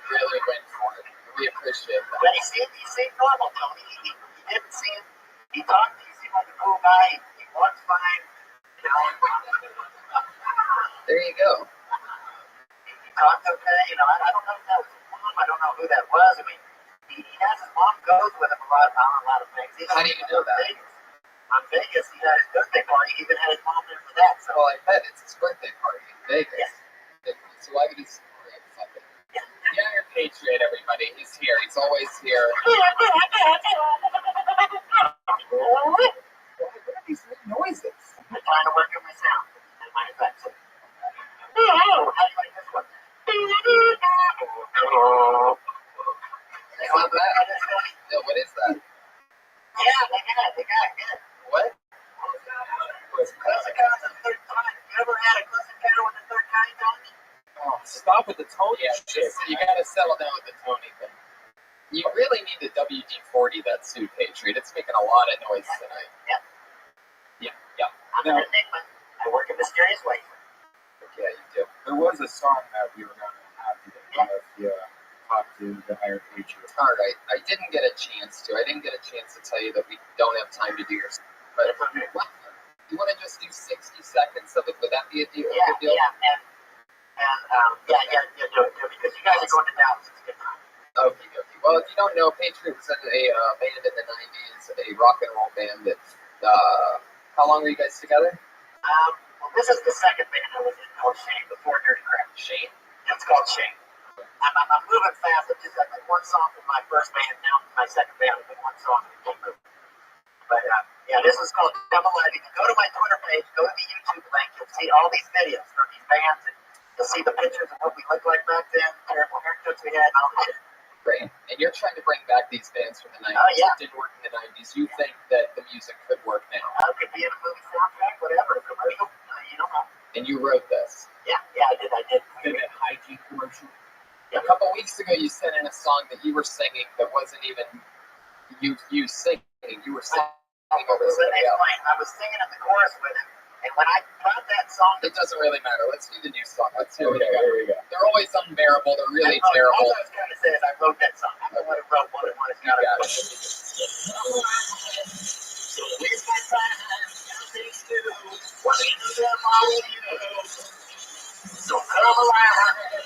Really went for it. We appreciate that. But he seemed normal, Tony. He didn't seem, he talked, he seemed like a cool guy. He walked fine. There you go. He talked okay. I don't know if that was his mom. I don't know who that was. I mean, he has his mom goes with him on a lot of things. How do you know that? On Vegas, he had his birthday party. He even had his mom there for that. So I bet it's his birthday party in Vegas. Yeah. So why would he support something? Yeah, your Patriot, everybody. He's here. He's always here. What are these noises? I'm trying to work on my sound and my effects. How do you like this one? It's not bad. No, what is that? Yeah, they got it. What? Close encounter the third kind. You ever had a close encounter with the third kind, Tony? Oh, stop with the Tony shit. You gotta settle down with the Tony thing. You really need to WD-40 that suit, Patriot. It's making a lot of noise tonight. Yeah. I'm an enigma. I work in mysterious ways. Yeah, you do. There was a song that we were going to have today if you talked to the higher Patriot. All right. I didn't get a chance to. I didn't get a chance to tell you that we don't have time to do your stuff. But what? You want to just do 60 seconds of it? Would that be a deal? Yeah, do it, because you guys are going to Dallas. It's a good time. Okay. Well, if you don't know, Patriot was in a band in the 90s, a rock and roll band that, how long were you guys together? Well, this is the second band I was in called Shane before Dirty Crap. Shane? It's called Shane. I'm moving fast. I just got one song from my first band. Now my second band, I did one song and keep moving. But this is called Come Alive. You can go to my Twitter page, go to the YouTube link. You'll see all these videos from these bands. And You'll see the pictures of what we looked like back then, terrible haircuts we had, and all that. Great. And you're trying to bring back these bands from the 90s Oh, yeah. that didn't work in the 90s. You think that the music could work now. It could be in a movie soundtrack, whatever, a commercial, you don't know. And you wrote this. Yeah, I did. Did that hygiene commercial? A couple weeks ago, you sent in a song that you were singing that wasn't even you singing. You were singing over somebody else. I was singing in the chorus with him, and when I brought that song, It doesn't really matter. Let's do the new song. Let's do it. Here we go. They're always unbearable. They're really all terrible. I was trying to say is I wrote that song. I'm the one who wrote what it was. You got it. So waste my time, got things to do. What do you do them all with you? So come alive.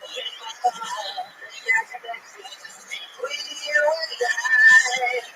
Waste my time, got connections between you and I.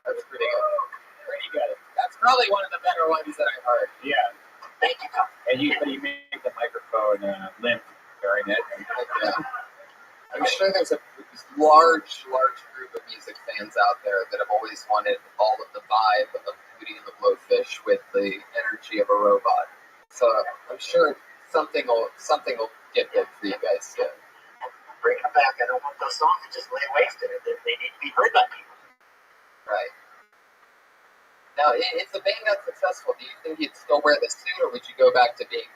That's pretty good. Pretty good. That's probably one of the better ones that I've heard. Yeah. Thank you, Tom. And you made the microphone limp during it. I'm sure there's a large group of music fans out there that have always wanted all of the vibe of Beauty and the Blowfish with the energy of a robot. So I'm sure something will get good for you guys soon. Bring them back. I don't want those songs to just lay wasted. They need to be heard by people. Right. Now, if the band got successful, do you think you'd still wear the suit, or would you go back to being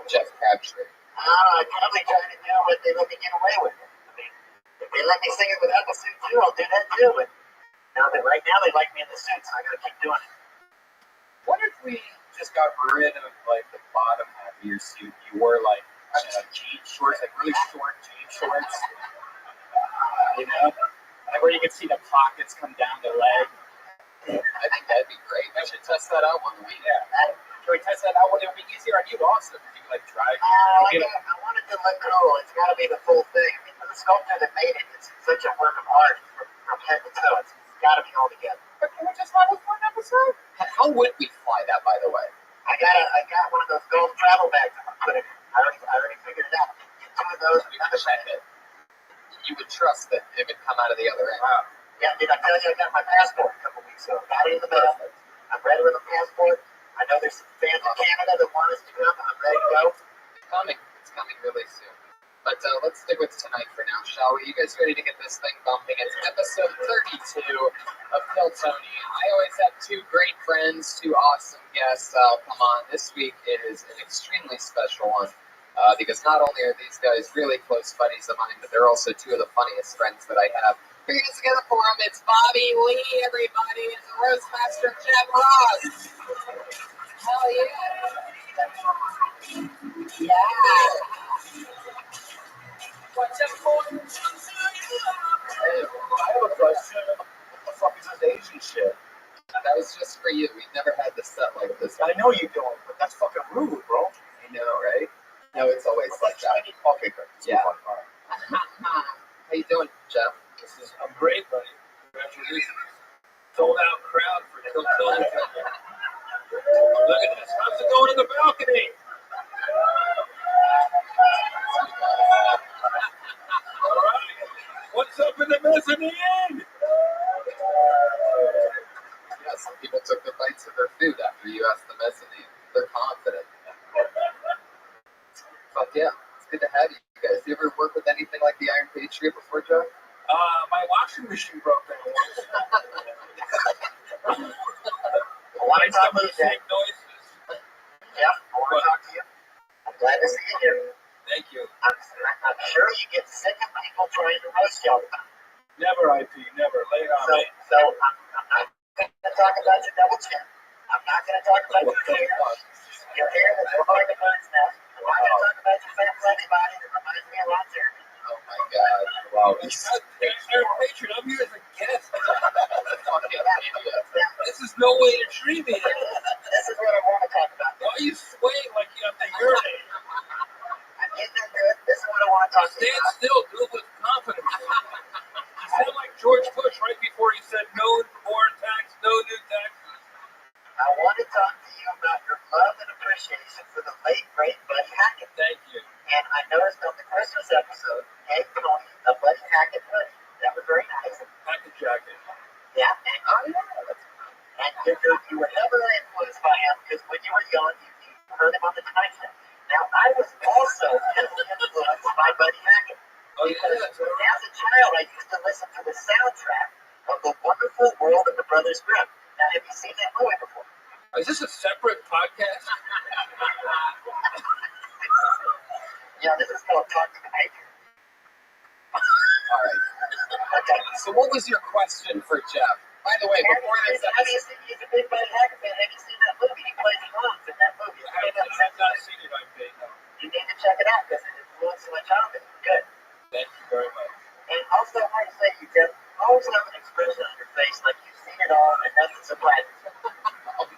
Jeff Crabtree? I'd probably try to do what they let me get away with. I mean, if they let me sing it without the suit too, I'll do that too. But right now they like me in the suit, so I gotta keep doing it. What if we just got rid of like the bottom half of your suit? You wore like jean shorts, like really short jean shorts. You know, like where you can see the pockets come down the leg. I think that'd be great. We should test that out one week. Yeah. Can we test that out? Would it be easier on you also? Could you like drive? I wanted to let go. It's got to be the full thing. I mean, for the sculptor that made it, it's such a work of art from head to toe. It's got to be all together. But can we just fly with one episode? How would we fly that, by the way? I got one of those gold travel bags I'm gonna put it in. I already figured it out. Get two of those and another bag. You would trust that it would come out of the other end. Wow. Yeah, did I tell you I got my passport a couple weeks ago? Got it in the mail. I'm ready with a passport. I know there's some fans in Canada that want us to come. I'm ready to go. It's coming really soon. But let's stick with tonight for now, shall we? You guys ready to get this thing bumping? It's episode 32 of Kill Tony. I always have two great friends, two awesome guests come on. This week is an extremely special one because not only are these guys really close buddies of mine, but they're also two of the funniest friends that I have. Put your hands together for them. It's Bobby Lee, everybody, and the roast master, Jeff Ross. Hell yeah. Yeah. What's important to you? Hey, I have a question. What the fuck is this Asian shit? That was just for you. We've never had this set like this. I know you don't, but that's fucking rude, bro. I know, right? No, it's always like that. Okay, good. Yeah. All right. How you doing, Jeff? I'm great, buddy. Congratulations. Sold out crowd for Kill Tony. Look at this. How's it going in the balcony? All right. What's up in the mezzanine? Yeah, some people took the bites of their food after you asked the mezzanine. They're confident. But yeah, it's good to have you guys. You ever work with anything like the Iron Patriot before, Joe? My washing machine broke down once. I want to talk to you, Jack. Yeah, I want to talk to you. I'm glad to see you here. Thank you. I'm sure you get sick of people trying to roast you all the time. Never, IP. Never. Lay it on me. So I'm not going to talk about your double chin. I'm not going to talk about your hair. Your hair that's like a bird's nest. I'm not going to talk about your fat flex body that reminds me of Ron Jeremy. Oh my God! Wow, this is Patron, I'm here as a guest. fucking idiot. This is no way to treat me. This is what I want to talk about. Why are you swaying like you have to urinate? I'm getting into it. This is what I want to talk Stand about. still, do it with confidence. You sound like George Bush right before he said no more tax, no new taxes. I want to talk to you about your love and appreciation for the late, great Buddy Hackett. Thank you. And I noticed on the Christmas episode, Hank Tony, a Buddy Hackett hoodie. That was very nice. Hackett jacket. Yeah, and you were never influenced by him because when you were young, you heard him on the Tonight Show. Now, I was also heavily influenced by Buddy Hackett. Oh, yeah. As a child, I used to listen to the soundtrack of The Wonderful World of the Brothers Grimm. Now, have you seen that movie before? Is this a separate podcast? Yeah, this is called Talk to the Nature. All right. Okay. So, what was your question for Jeff? By the way, before this Obviously, he's a big Buddy Hackett fan. Have you seen that movie? He plays drums in that movie. I have not seen it, I think. No. You need to check it out because it influenced my childhood. Good. Thank you very much. And also, I want to say, you just always have an expression on your face like you've seen it all and nothing surprises you.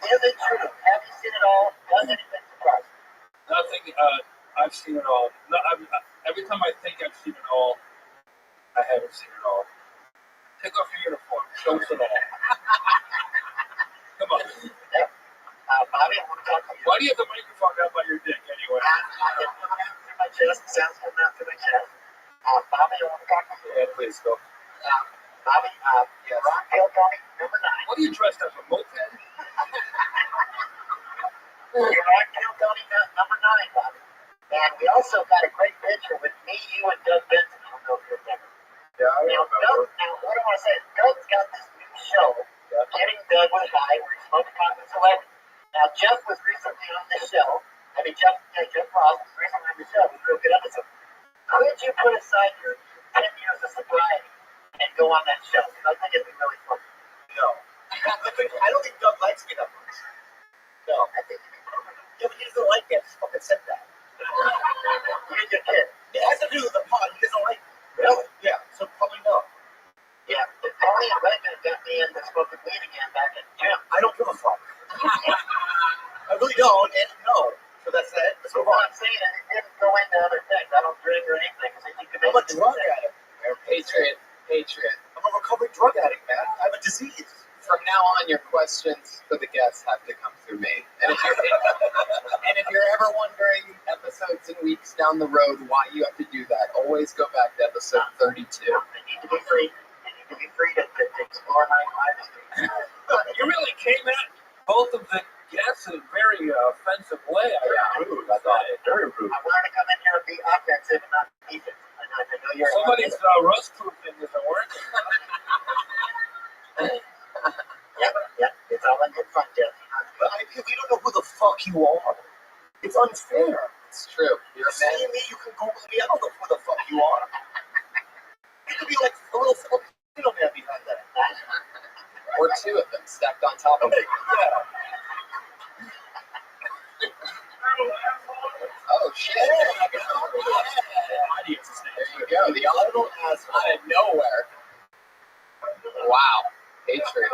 Is it true? Have you seen it all? Does anything surprise you? Nothing. I've seen it all. No, every time I think I've seen it all, I haven't seen it all. Take off your uniform. Show us it all. Come on. Yep. Bobby, I want to talk to you. Why do you have the microphone up on your dick anyway? It's coming out through my chest. It sounds coming out through my chest. Bobby, I want to talk to you. Yeah, please go. Bobby, Yes. Ron Tony, number 9. What are you dressed as, a moped? You're Ron Tony, number 9, Bobby. And we also got a great picture with me, you, and Doug Benson. I don't know if you remember. Yeah, I Now, remember. what I want to say is Doug's got this new show, Getting Doug with High, where he's smoking pot with celebrities. Now, Jeff was recently on this show. Jeff Ross was recently on the show. It was a real good episode. Could you put aside your 10 years of sobriety and go on that show? Because I think it'd be really fun. No. I don't think Doug likes me that much. No, I think it'd be perfect. Yeah, but he doesn't like me. I just fucking said that. You're a good kid. It has to do with the pot. He doesn't like me. Really? Yeah, so probably no. Yeah, but Tony and Redmond got me into smoking weed again back in the gym. I don't give a fuck. I really don't, and no. So that's it. Let's So move what on. I'm saying is it didn't go into other things. I don't drink or anything because I think you I'm a can drug addict. You're a patriot. Patriot. I'm a recovering drug addict, man. I have a disease. From now on, your questions for the guests have to come through me. And if you're ever wondering, episodes and weeks down the road, why you have to do that, always go back to episode 32. I need to be free. I need to be free to explore my life. You really came at both of the guests in a very offensive way. Rude, I thought. Very rude. I wanted to come in here and be offensive and not defensive. I know you're Somebody's rust proofing isn't working. Yeah, it's all in good fun, Jeff. But we don't know who the fuck you are. It's unfair. It's true. You're a See man. me, you can Google me. I don't know who the fuck you are. You could be like a little Filipino man behind that. Or two of them stacked on top of Okay, it. yeah. Oh, shit. There you go. The audible asshole out of nowhere. Wow. Patriot.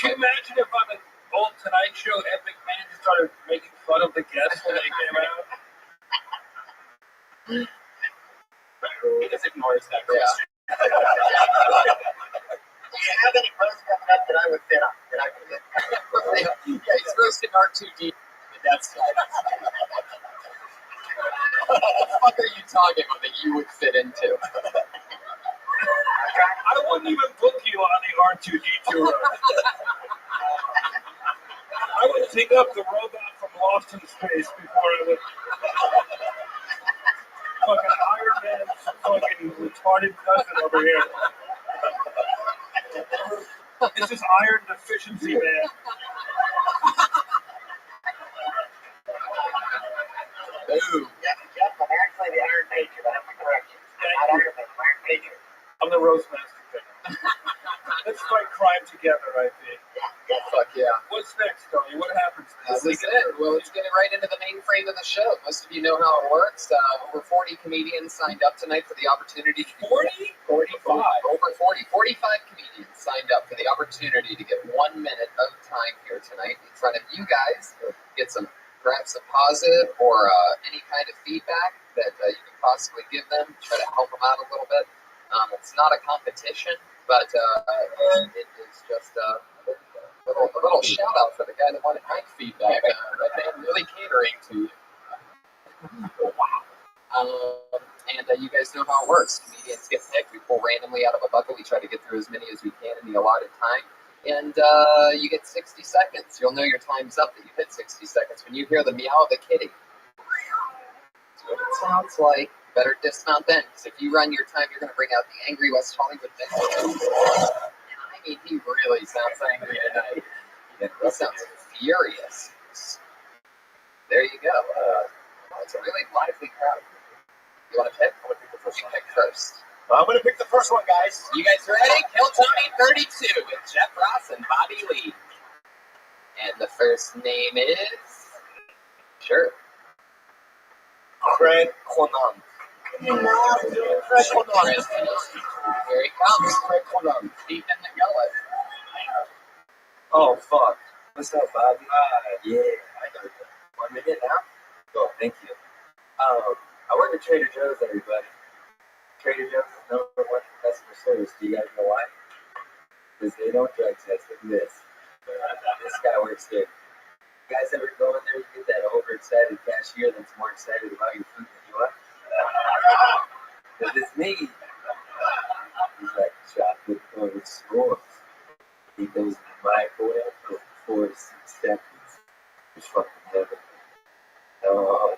Can you imagine if on the old Tonight Show, Ed McMahon just started making fun of the guests when they came out? He just ignores that Do you have any roasts coming up that I would fit on? That I could fit? Yeah, he's roasting R2D. That's what the fuck are you talking about that you would fit into? I wouldn't even book you on the R2D2 road. I would pick up the robot from Lost in Space before I would. Fucking Iron Man's fucking retarded cousin over here. This is iron deficiency, man. Ooh. Yeah, Jeff, I'm actually the Iron Patriot. I have to correct you. I'm not Iron Man, I'm Iron Patriot. I'm the roast master. Let's fight crime together, I think. Yeah, Fuck yeah. What What's next, Tony? What happens next? This is it. Well, let's get right into the main frame of the show. Most of you know how it works. Over 40 comedians signed up tonight for the opportunity to 40? 45. Over 40. 45 comedians signed up for the opportunity to get 1 minute of time here tonight in front of you guys. Get some, perhaps some positive or any kind of feedback that you can possibly give them. Try to help them out a little bit. It's not a competition, but it is just a little shout out for the guy that wanted my feedback. I'm really catering to you. Wow. And you guys know how it works. Comedians get picked. We pull randomly out of a bucket. We try to get through as many as we can in the allotted time. And you get 60 seconds. You'll know your time's up that you've hit 60 seconds when you hear the meow of a kitty. That's what it sounds like. Better dismount then, because if you run your time, you're going to bring out the angry West Hollywood man. I mean, he really sounds angry tonight. He sounds furious. There you go. It's a really lively crowd. You want to pick? I want to pick the first one. Pick first. I'm going to pick the first one, guys. You guys ready? Kill Tony 32 with Jeff Ross and Bobby Lee. And the first name is... Sure. Craig Conan. Here he comes. Craig Conan. Deep in the gullet. Oh, fuck. What's up, Bobby? Yeah, I know you. 1 minute now? Oh, thank you. I work at Trader Joe's, everybody. Trader Joe's is number one for customer service. Do you guys know why? Because they don't drug test with this. This guy works there. You guys ever go in there, you get that overexcited cashier that's more excited about your food than you are? Because it's me. He's like chocolate covered s'mores. He goes in the microwave for 4 to 6 seconds. It's fucking heaven. Oh,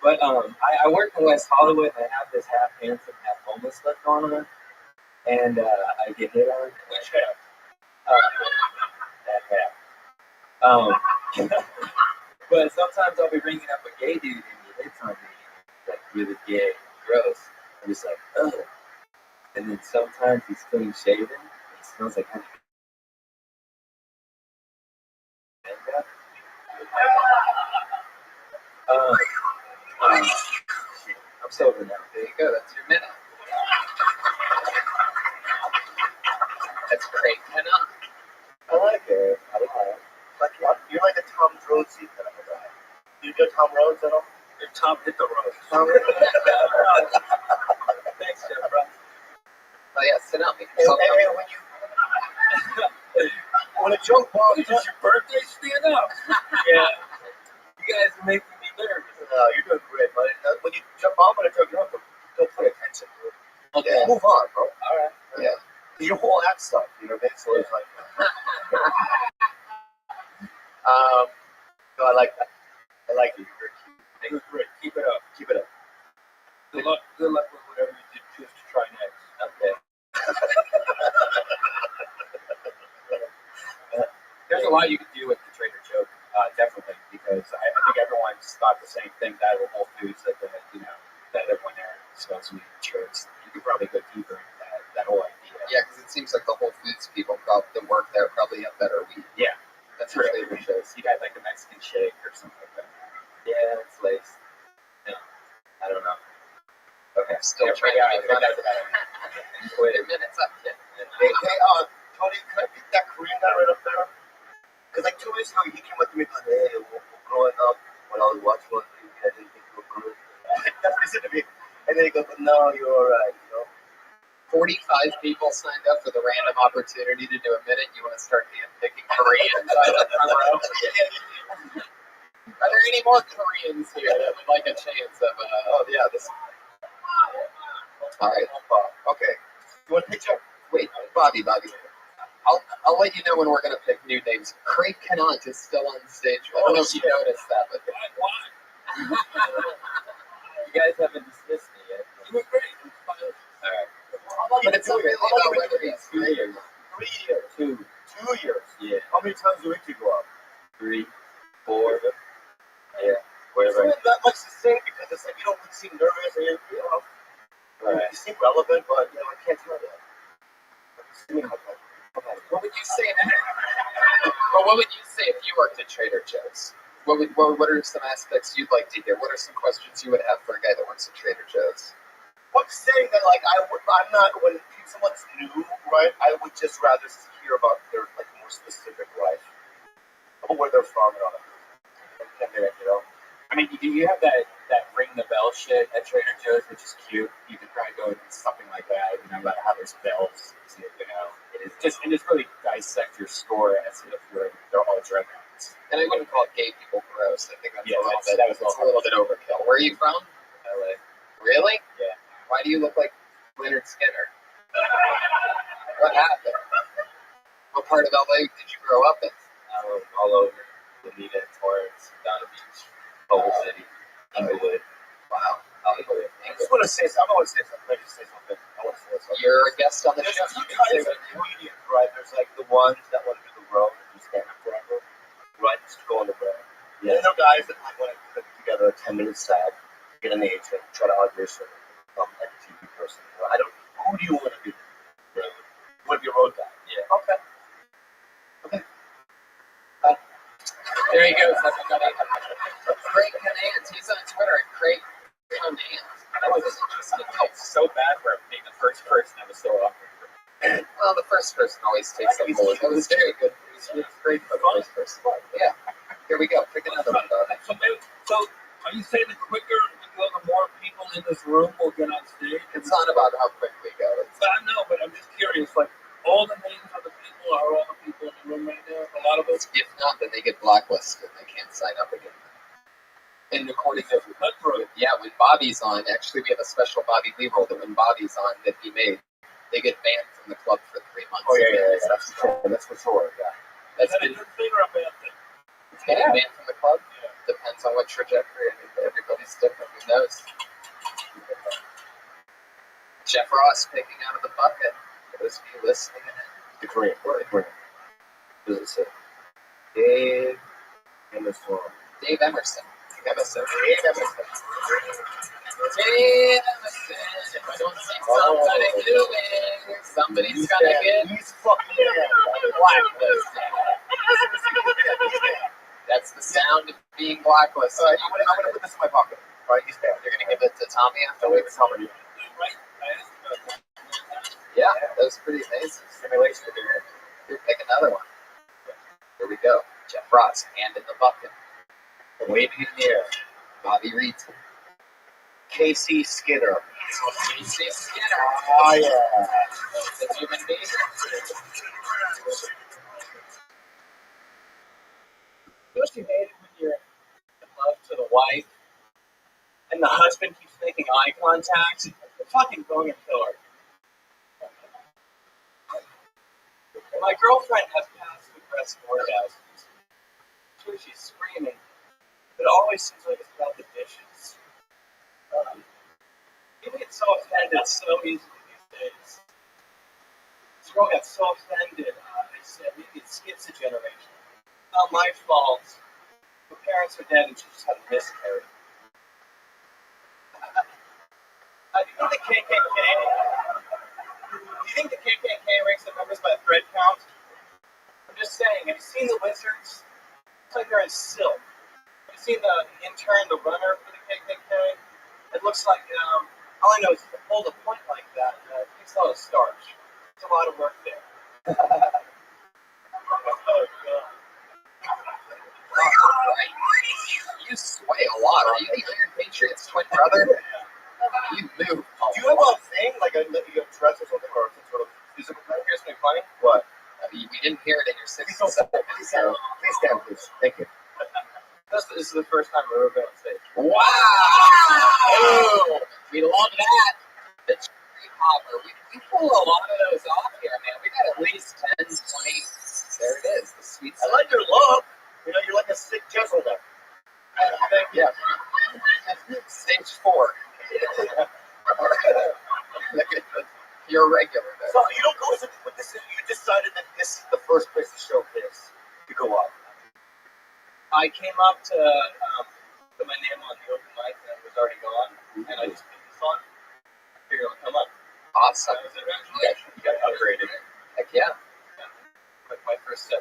but I work in West Hollywood and I have this half handsome, half homeless look going on. And I get hit on. Which half? That half. But sometimes I'll be ringing up a gay dude and he hits on me. Like really gay, gross. I'm just like, ugh. And then sometimes he's clean shaven. He smells like honey. I'm sober now. There you go. That's your minute. That's great. I like it. I like it. Like, you're like a Tom Rhodesy kind of a guy. You get Tom Rhodes at all? If Tom hit the road. Thanks, Jeff, bro. Oh, yeah, sit down. Hey, when you... when a joke bombs... It's your birthday, stand up. Yeah. You guys are making me nervous. No, you're doing great, buddy. When you jump on a joke, you don't pay attention to it. Okay. Yeah, move on, bro. All right. Yeah. Your whole act stuff, you know, that's what it's like. No, I like that. I like it. You're great. Keep it up. Keep it up. Good luck with whatever you choose to try next. Okay. There's a lot you can do with the Trader Joe, definitely, because I think everyone's thought the same thing that with Whole Foods that everyone there smells some insurance. You could probably go deeper into that whole idea. Yeah, because it seems like the Whole Foods people that work there probably have better weed. Yeah, That's usually what shows. You got like a Mexican shake or something like that. Yeah, it's laced. No, I don't know. Okay, still trying to make fun of it. Wait a minute, up, kid. Hey, Tony, can I pick that Korean guy right up there? Because like 2 weeks ago, he came up to me and goes, hey, growing up, when I was watching one thing, I didn't think you were good. That's what he said to me. And then he goes, but no, you're all right, you know? 45 people signed up for the random opportunity to do a minute. You want to start picking Koreans out of the front row? Are there any more Koreans here that would like a chance of, yeah, this... All right. Okay. You want a picture? Wait, Bobby. I'll let you know when we're going to pick new names. Craig Canont is still on stage. I don't know if you noticed that, but... You guys haven't dismissed me yet. You were great. All right. But it's not really about whether he's 3 years. 3 years. 2. 2 years. Yeah. How many times a week do you go out? 3, 4. Yeah. Whatever. It's not that much to say because it's like you don't seem nervous or you know. Right. You seem relevant, but you know I can't tell that. What would you say now? worked at Trader Joe's, what are some aspects you'd like to hear? What are some questions you would have for a guy that works at Trader Joe's? I'm saying that, like, I'm not, when someone's new, right, I would just rather hear about their, like, more specific life, or where they're from and all that. You know? I mean, you have that ring the bell shit at Trader Joe's, which is cute. You could try to go into something like that, you know, about how there's bells, you know. Just really dissect your store as if they're all drug addicts. And I wouldn't call gay people gross. I think that's a little bit overkill. Where are you from? LA. Really? Yeah. Why do you look like Leonard Skinner? What happened? What part of LA did you grow up in? All over. Bonita, Torrance, Donna Beach, Culver City, Inglewood. Wow. I just want to say something. I want to say something. You're a guest on the show. There's two kinds of comedians, right? There's like the ones that want to do the road and just stand up forever, right? Just go on the road. Yeah. And there are guys that like want to put together a 10-minute set, get an agent, try to audition, become like a TV person. I don't. Who do you want to be? Road. You want to be a road guy? Yeah. Okay. There he goes, everybody. Craig Canans. He's on Twitter at Craig Canans. That was interesting. I felt so bad for him being the first person. That was so awkward. Well, the first person always takes the bullet. That was very good. It was great for the first person. Yeah. Here we go. Pick another one, though. So, are you saying the quicker we go, the more people in this room will get on stage? It's not about how quick we go. I know, but I'm just curious. Like, all the names of the people are all the people in the room right now. A lot of us. If not, then they get blacklisted. They can't sign up again. And according to when Bobby's on, actually we have a special Bobby Lee role that when Bobby's on that he made, they get banned from the club for 3 months. Oh yeah. That's for sure. Yeah. Is that a good thing or a bad thing? Getting banned from the club depends on what trajectory. I mean, everybody's different. Who knows? Jeff Ross picking out of the bucket. For those of you listening in. The Korean. Does it say? Dave Emerson. Dave Emerson. Dave Emerson. If I don't see somebody doing, somebody's gonna get. He's fucking blacklisted. That's the sound of being blacklisted. I'm gonna put this in my pocket. All right, he's bad. You're gonna give it to Tommy afterwards. Yeah, that was pretty amazing. Simulation. Here, pick another one. Here we go. Jeff Ross, hand in the bucket. Waving in the air. Bobby Reed. Casey Skinner. Casey Skinner. Oh, yeah. The human being. Don't you hate it when you're in love to the wife and the husband keeps making eye contact? Fucking going and kill her. My girlfriend has passive aggressive orgasms. She's screaming. It always seems like it's about the dishes. People get so offended so easily these days. This girl got so offended. They said maybe it skips a generation. It's not my fault. Her parents are dead and she just had a miscarriage. Do you think the KKK ranks the members by thread count? I'm just saying, have you seen the wizards? It's like they're in silk. Have you seen the intern, the runner for the KKK? It looks like, all I know is to hold a point like that, it takes a lot of starch. It's a lot of work there. Oh, God. You sway a lot. Are you the Iron Patriot's twin brother? You move. Do you have a thing, like a dress or something, or some sort of physical thing? Here's something funny. What? We didn't hear it in your 60 seconds. Please stand, please. Thank you. This is the first time I've ever been on stage. Wow! Oh, we love that. The cherry popper. We pull a lot of those off here, man. We got at least 10, 20. There it is. The sweet. I like your look. You know, you're like a sick gentleman. Thank you. Stage 4. You're regular. Though. So you don't go with this. You decided that this is the first place to showcase to go up. I came up to put my name on the open mic that was already gone, and I just put this on. Figured I'll come up. Awesome. You got upgraded. Heck yeah. Like my first set.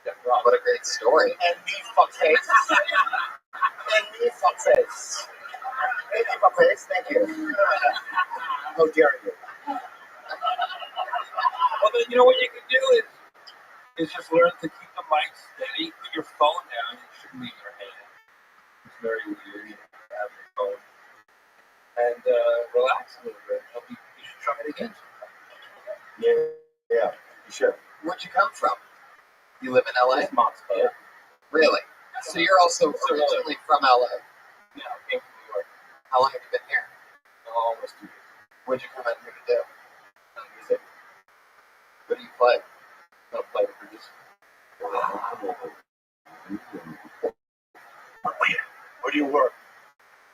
Yeah. What a great story. And me fuckface. And me fuckface. Thank you, fuckface. Thank you. How dare you? Well, then you know what you can do is just learn to keep the mic steady. Put your phone down. You shouldn't leave your hand. It's very weird to have your phone. And relax a little bit. You should try it again. Yeah, you should. Where'd you come from? You live in LA? Yeah. Really? So you're also originally from LA? Yeah, I came from New York. How long have you been here? Almost 2 years. What'd you come out here to do? Music. What do you play? I'm gonna play the producer. Where do you work?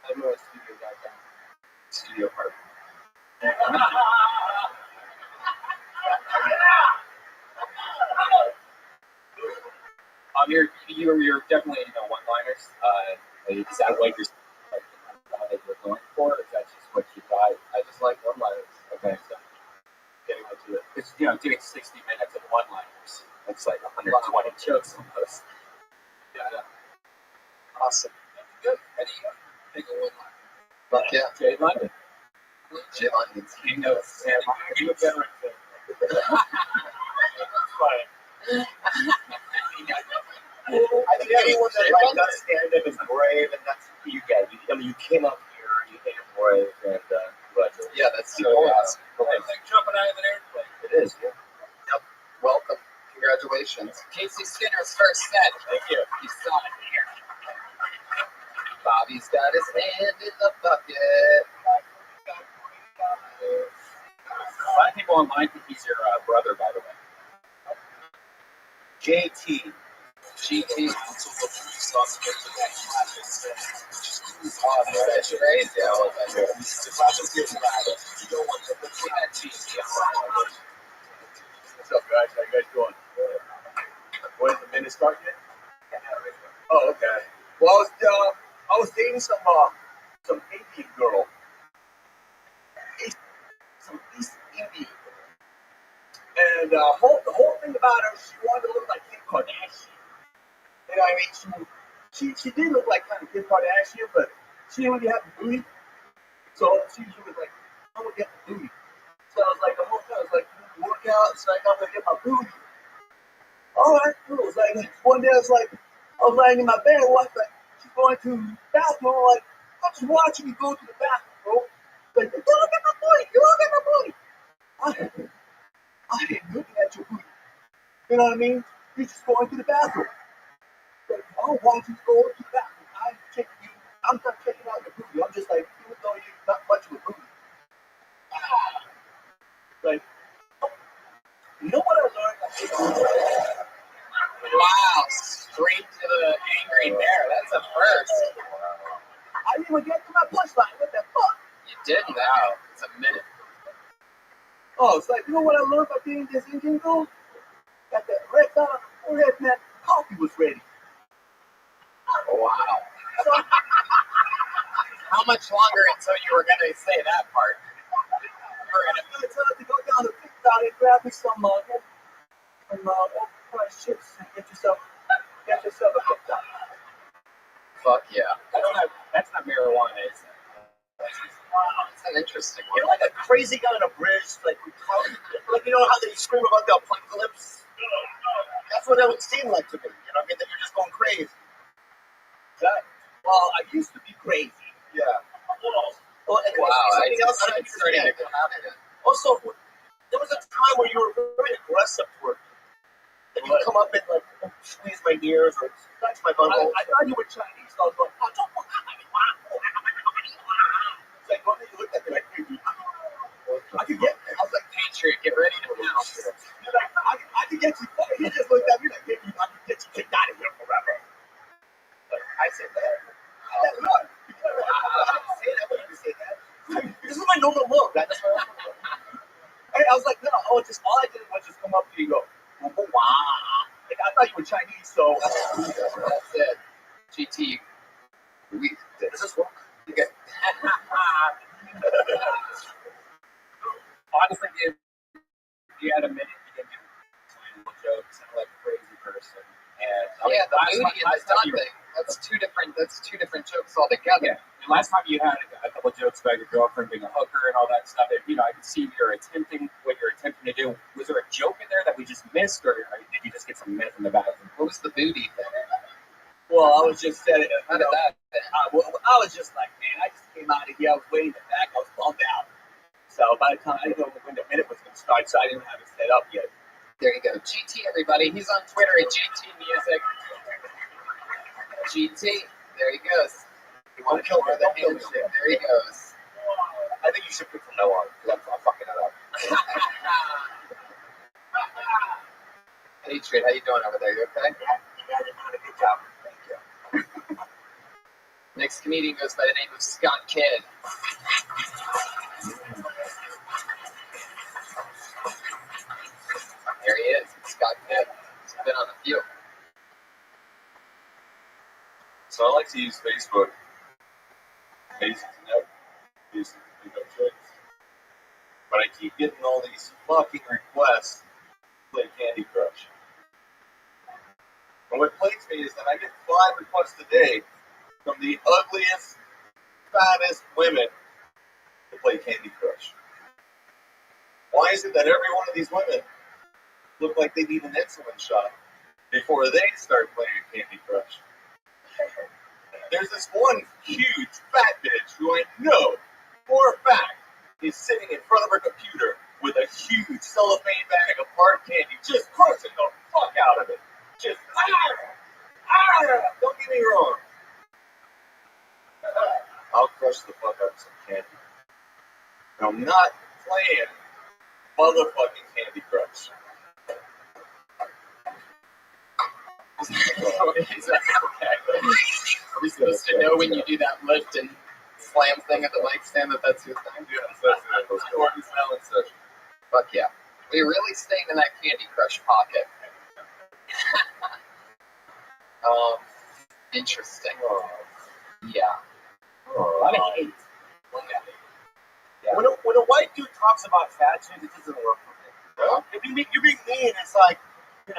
I'm a studio guy down. Studio partner. You're definitely one-liners. Is that what you're going for? Or is that just what you got? I just like one-liners. Okay, so getting into it. It's doing 60 minutes of one-liners. That's like 120 jokes almost. Yeah. Awesome. Good. Any big one-liner? Fuck yeah. Jay London. Jay London's King of Sam. You a veteran film. I think anyone that does stand-up is brave, and that's what you get. You came up here, you came brave, and yeah, that's so awesome. It's like jumping out of an airplane. It is, yeah. Yep. Welcome. Congratulations. Casey Skinner's first set. Thank you. You saw it here. Bobby's got his hand in the bucket. A lot of people online think he's your brother, by the way. JT. GT. Oh, that's crazy. What's up, guys? How you guys doing? When is the minute start yet? Oh, okay. Well, I was dating some Indian girl. Some East Indian. And the whole thing about her, she wanted to look like Kim Kardashian. You know what I mean? She did look like kind of Kim Kardashian, but she didn't really have the booty. So she was like, I'm gonna get the booty. So I was like, the whole time I was like, work out, so I'm gonna get my booty. All right, cool. It was like one day I was laying in my bed, she's going to the bathroom. I'm like, I'm just watching you go to the bathroom, bro. Like, go look at my booty, go look at my booty. I ain't looking at your booty. You know what I mean? You're just going to the bathroom. Like, I don't want you to go to the bathroom. I'm not checking out your booty. I'm just like, even though you're not much of a booty. Like, you know what I learned? Wow, straight to the angry bear. That's a first. I didn't even get to my punchline. What the fuck? You did now. It's a minute. Oh, it's like, you know what I learned by being this Indian girl? That the red dot on the forehead meant coffee was ready. Wow. So, how much longer until you were going to say that part? I'm going to tell her to go down to Big Dot and grab me some overpriced chips and get yourself a Big Dot. Fuck yeah. That's not marijuana, is it? It's an interesting one. You're like a crazy guy on a bridge, like you know how they scream about the apocalypse? That's what it would seem like to me. You know what I mean? That you're just going crazy. Well, I used to be crazy. Yeah. Well, and something else I understand. Also, there was a time where you were very aggressive toward me. Like you come up and like squeeze my ears or touch my butthole. I thought you were Chinese, so I was going, it's like, what did you look at me like, I could get there. I was like, Patriot, get ready to pounce. You're like, I could get you fired. He just looked at me like, I could get you kicked out of here forever. Like, I said that. I didn't say that. Why did you say that? This is my normal look. That's my normal look. I was like, no, all I did was just come up to you and go, wow. Like, I thought you were Chinese, so. That's it. GT. Does this work? Okay. Honestly, if you had a minute, you can do jokes, sound like a crazy person, and nothing. That's two different jokes altogether. Yeah. And last time you had a couple jokes about your girlfriend being a hooker and all that stuff. And, I could see what you're attempting to do. Was there a joke in there that we just missed, or did you just get some myth in the bathroom? What was the booty thing? Well, I was just saying, How did that? I was just like, man, I just came out of here. I was waiting in the back. I was bummed out. So by the time I didn't know when the minute was going to start, so I didn't have it set up yet. There you go. GT, everybody. He's on Twitter at GT Music. GT. There he goes. You want to kill her? There he goes. I think you should pick from now on, because I'm fucking it up. Patriot, how you doing over there? You okay? You guys are doing a good job. Thank you. Next comedian goes by the name of Scott Kidd. There he is, Scott Kidd. He's been on a few. So I like to use Facebook. But I keep getting all these fucking requests to play Candy Crush. And what plagues me is that I get 5 requests a day from the ugliest, fattest women to play Candy Crush. Why is it that every one of these women look like they need an insulin shot before they start playing Candy Crush? There's this one huge fat bitch who I know for a fact is sitting in front of her computer with a huge cellophane bag of hard candy, just crushing the fuck out of it. Just, don't get me wrong. I'll crush the fuck out of some candy. And I'm not playing motherfucking Candy Crush. Are we supposed to know when you do that lift and slam thing at the mic stand that's your thing? Yes, that's it. Those Gordon Smelling sessions. Fuck yeah. We're really staying in that Candy Crush pocket. Interesting. Yeah. A lot of hate. Yeah. When a white dude talks about fat shit, it doesn't work for me. Yeah. If you're being mean, it's like, if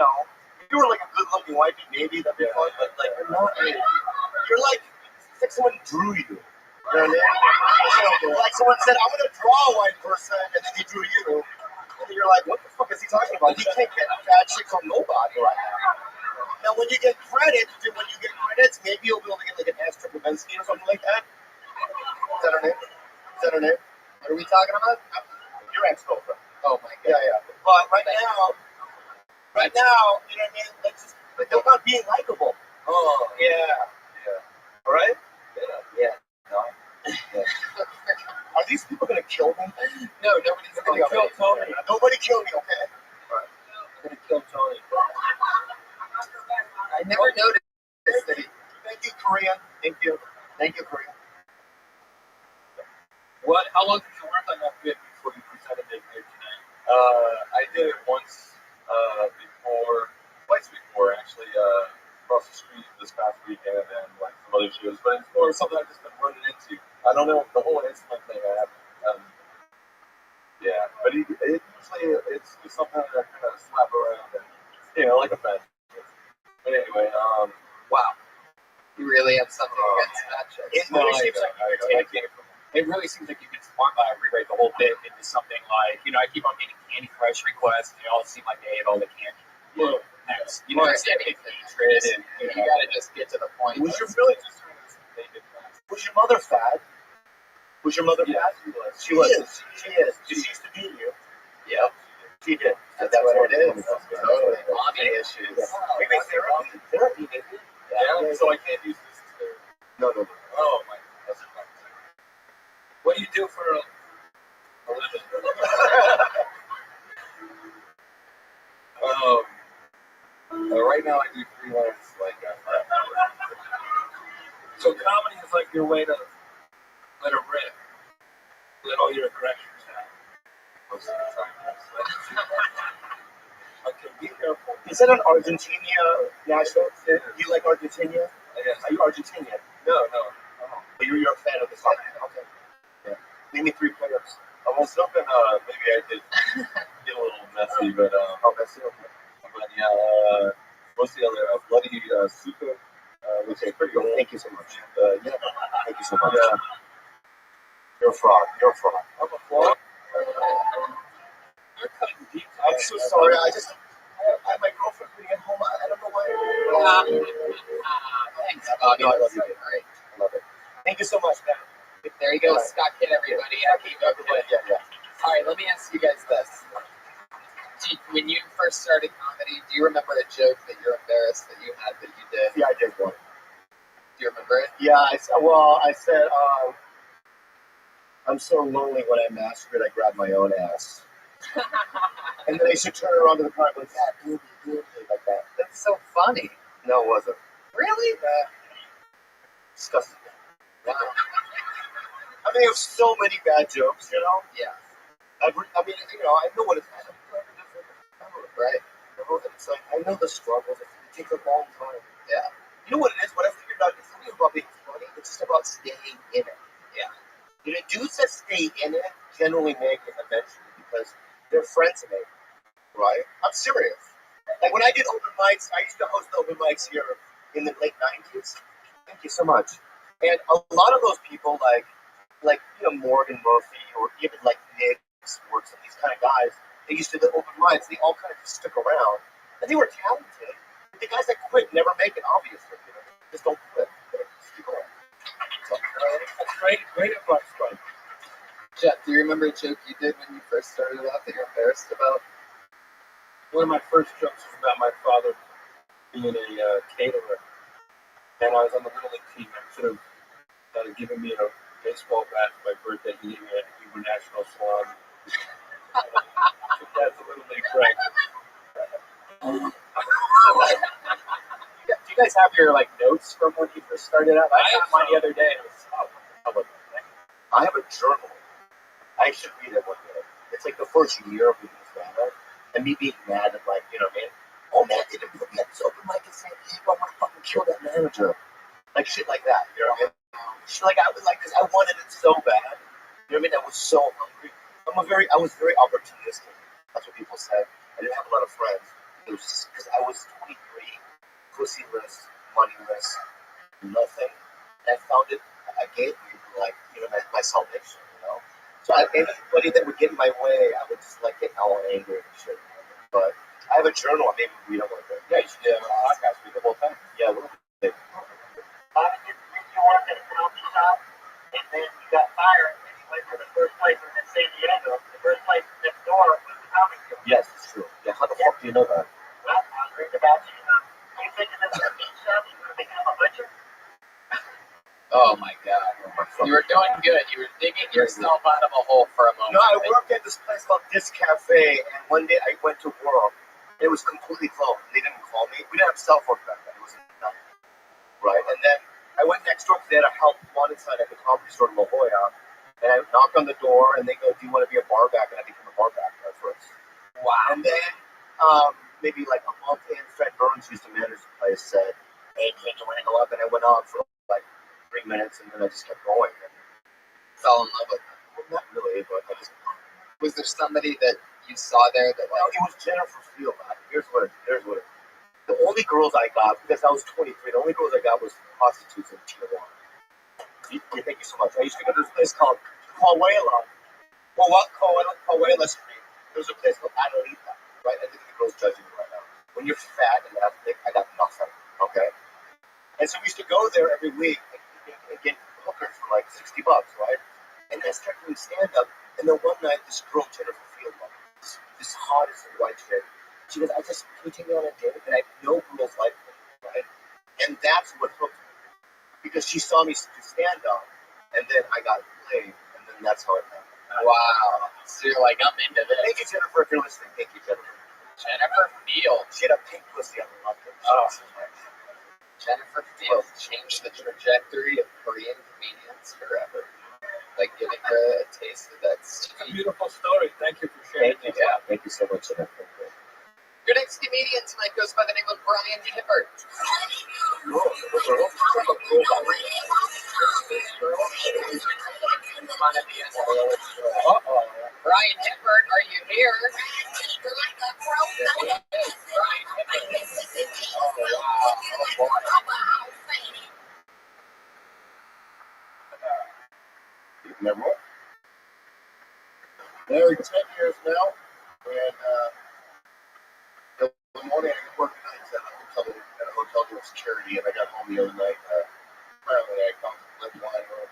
you were like a good-looking white dude, maybe that'd be fun. But like, you're not. You're like, it's like someone drew you. You know what I mean? Like someone said, I'm gonna draw a white person, and then he drew you, and then you're like, what the fuck is he talking about? You can't get fat shit from nobody right now. Now, when you get credits, maybe you'll be able to get like an Astra Babensky or something like that. Is that her name? What are we talking about? Your ex-girlfriend. Oh my god. Yeah. But right now, you know what I mean? They're not being likable. Oh. Yeah. All right? Yeah. No. Are these people gonna kill me? No, nobody's gonna kill Tony. Nobody kill me, okay? Right. I'm gonna kill Tony. I never noticed that he... Thank you, Korean. Thank you, Korean. How long did you work on that bit before you presented it here tonight? I did it twice before actually, across the street this past weekend and like some other shows, but it's more something I've just been running into. I don't know the whole insulin thing I haven't, yeah, but it usually it's just something that I kind of slap around and, like a fat. But anyway, Wow. You really have something against that shit. It really seems like you could rewrite the whole bit into something like, I keep on getting Candy Crush requests, and they all seem like they ate all the candy. Well, next, you gotta just get to the point. Was your really just was your mother fat? Was your mother fat? She is. She used to beat you. Yep. She did. That's what it is. Totally. Mommy issues. Maybe therapy, maybe. yeah, so I can't use this to... No. Oh my, that's fine. What do you do for a living? Right now I do freelance, So comedy is like your way to let it rip, let all your aggressions out. most of the time. Okay, be careful. Is that an Argentina national? Do you like Argentina? Yes. Are you Argentinian? No. But you're a fan of the soccer. Okay. Yeah. Name me 3 players. I was hoping maybe I could get a little messy, but Oh, that's it. Okay. but yeah, what's the other? Bloody Suka. You're a fraud. You're a fraud. I'm a fraud. You're cutting deep. I'm so sorry. My girlfriend couldn't get home. I don't know why. Thanks, Bobby. No, I love That's you. so great. I love it. Thank you so much, man. There you go, Right. Scott Kid, everybody. Yeah, keep up with it. Yeah. All right, let me ask you guys this. When you first started comedy, do you remember a joke that you're embarrassed that you had that you did? Yeah, I did one. Do you remember it? Yeah, I said, I'm so lonely when I masturbate, I grab my own ass. And then I used to turn around to the car and go, yeah, do like that. That's so funny. No, it wasn't. Really? Disgusting. Wow. I mean, there's so many bad jokes, you know? Yeah. I mean, you know, I know what it's like. Right? It's like, I know the struggles. It takes a long time. Yeah. You know what it is? What I figured out, it's not even about being funny. It's just about staying in it. Yeah. You know, dudes that stay in it generally make it eventually because they're friends of it, right? I'm serious. Like when I did open mics, I used to host open mics here in the late 90s. Thank you so much. And a lot of those people, like you know, Morgan Murphy or even like Nick Sports and these kind of guys, they used to do the open mics. They all kind of just stuck around, and they were talented. But the guys that quit never make it, obviously. You know, they just don't quit. They just keep going. So, That's great advice, Frank. Jeff, do you remember a joke you did when you first started out that you're embarrassed about? One of my first jokes was about my father being a caterer, and I was on the Little League team. I should have given me a baseball bat for my birthday. He gave me a Cuban National Salon. That's a Little League prank. Do you guys have your like notes from when you first started out? I got mine the other day. And it was I have a journal. I should read it one day. It's like the first year of being stand-up, and me being mad at like, you know, man, oh man, they didn't put me at this open mic in San Diego. I'm gonna fucking kill that manager. Like shit like that. You know what I mean? Shit like I was like, cause I wanted it so bad. You know what I mean? I was so hungry. I was very opportunistic. That's what people said. I didn't have a lot of friends. It was just because I was 23, pussyless, moneyless, nothing. And I found it a gateway to like, you know, my salvation, you know? So anybody that would get in my way, I would just like get all angry and shit. But I have a journal. Maybe we don't want to. Yeah, you should do a podcast. We the whole time. Yeah, we'll do it. Bobby, didn't you work at a coffee shop and then you got fired and you went to the first place in San Diego? The first place next door was the comic shop. Yes, it's true. Yeah, how the fuck do you know that? Well, I was reading about you. You think this is a meat shop? You were become a butcher? Oh my God. You were doing good. You were digging yourself out of a hole for a moment. No, I worked at this place called This Cafe, and one day I went to work. It was completely closed. They didn't call me. We didn't have cell phones back then. It was nothing. Right? And then I went next door because they had a help wanted sign at the comedy store in La Jolla. And I knocked on the door, and they go, do you want to be a bar back? And I became a bar back at first. Wow. And then maybe like a month in, Fred Burns used to manage the place, said, hey, can you hang up? And I went on for like 3 minutes, and then I just kept going. And Fell in love with her. well, not really, but I just... Was there somebody that you saw there that Well, it was Jennifer Field. Here's what it. The only girls I got, because I was 23, the only girls I got was prostitutes in Tijuana. Thank you so much. I used to go to this place called Coahuila. Coahuila Street. There was a place called Adelita, right? I think the girls judging me right now. When you're fat and athletic, I got nothing, okay? And so we used to go there every week and get hookers for like $60, right? And I started doing stand-up, and then one night, this girl, Jennifer Field, this hottest white chick, she goes, can you take me on a date? And I know girls like me, right? And that's what hooked me. Because she saw me do stand-up, and then I got laid, and then that's how it happened. Wow. So you're like, I'm into this. Thank you, Jennifer, if you're listening. Thank you, Jennifer. Jennifer Field. She had a pink pussy on the left. Jennifer Field changed the trajectory of Korean comedians forever. Like giving her a taste of that It's a beautiful story. Thank you for sharing it. Yeah, thank you so much, Jennifer. Your next comedian tonight goes by the name of Brian Hibbert. Brian Hibbert, are you here? Brian Hibbert. Oh, wow. Remember what? Married 10 years now, and the morning I work nights at a hotel doing security, and I got home the other night. Apparently, I come to the wine room,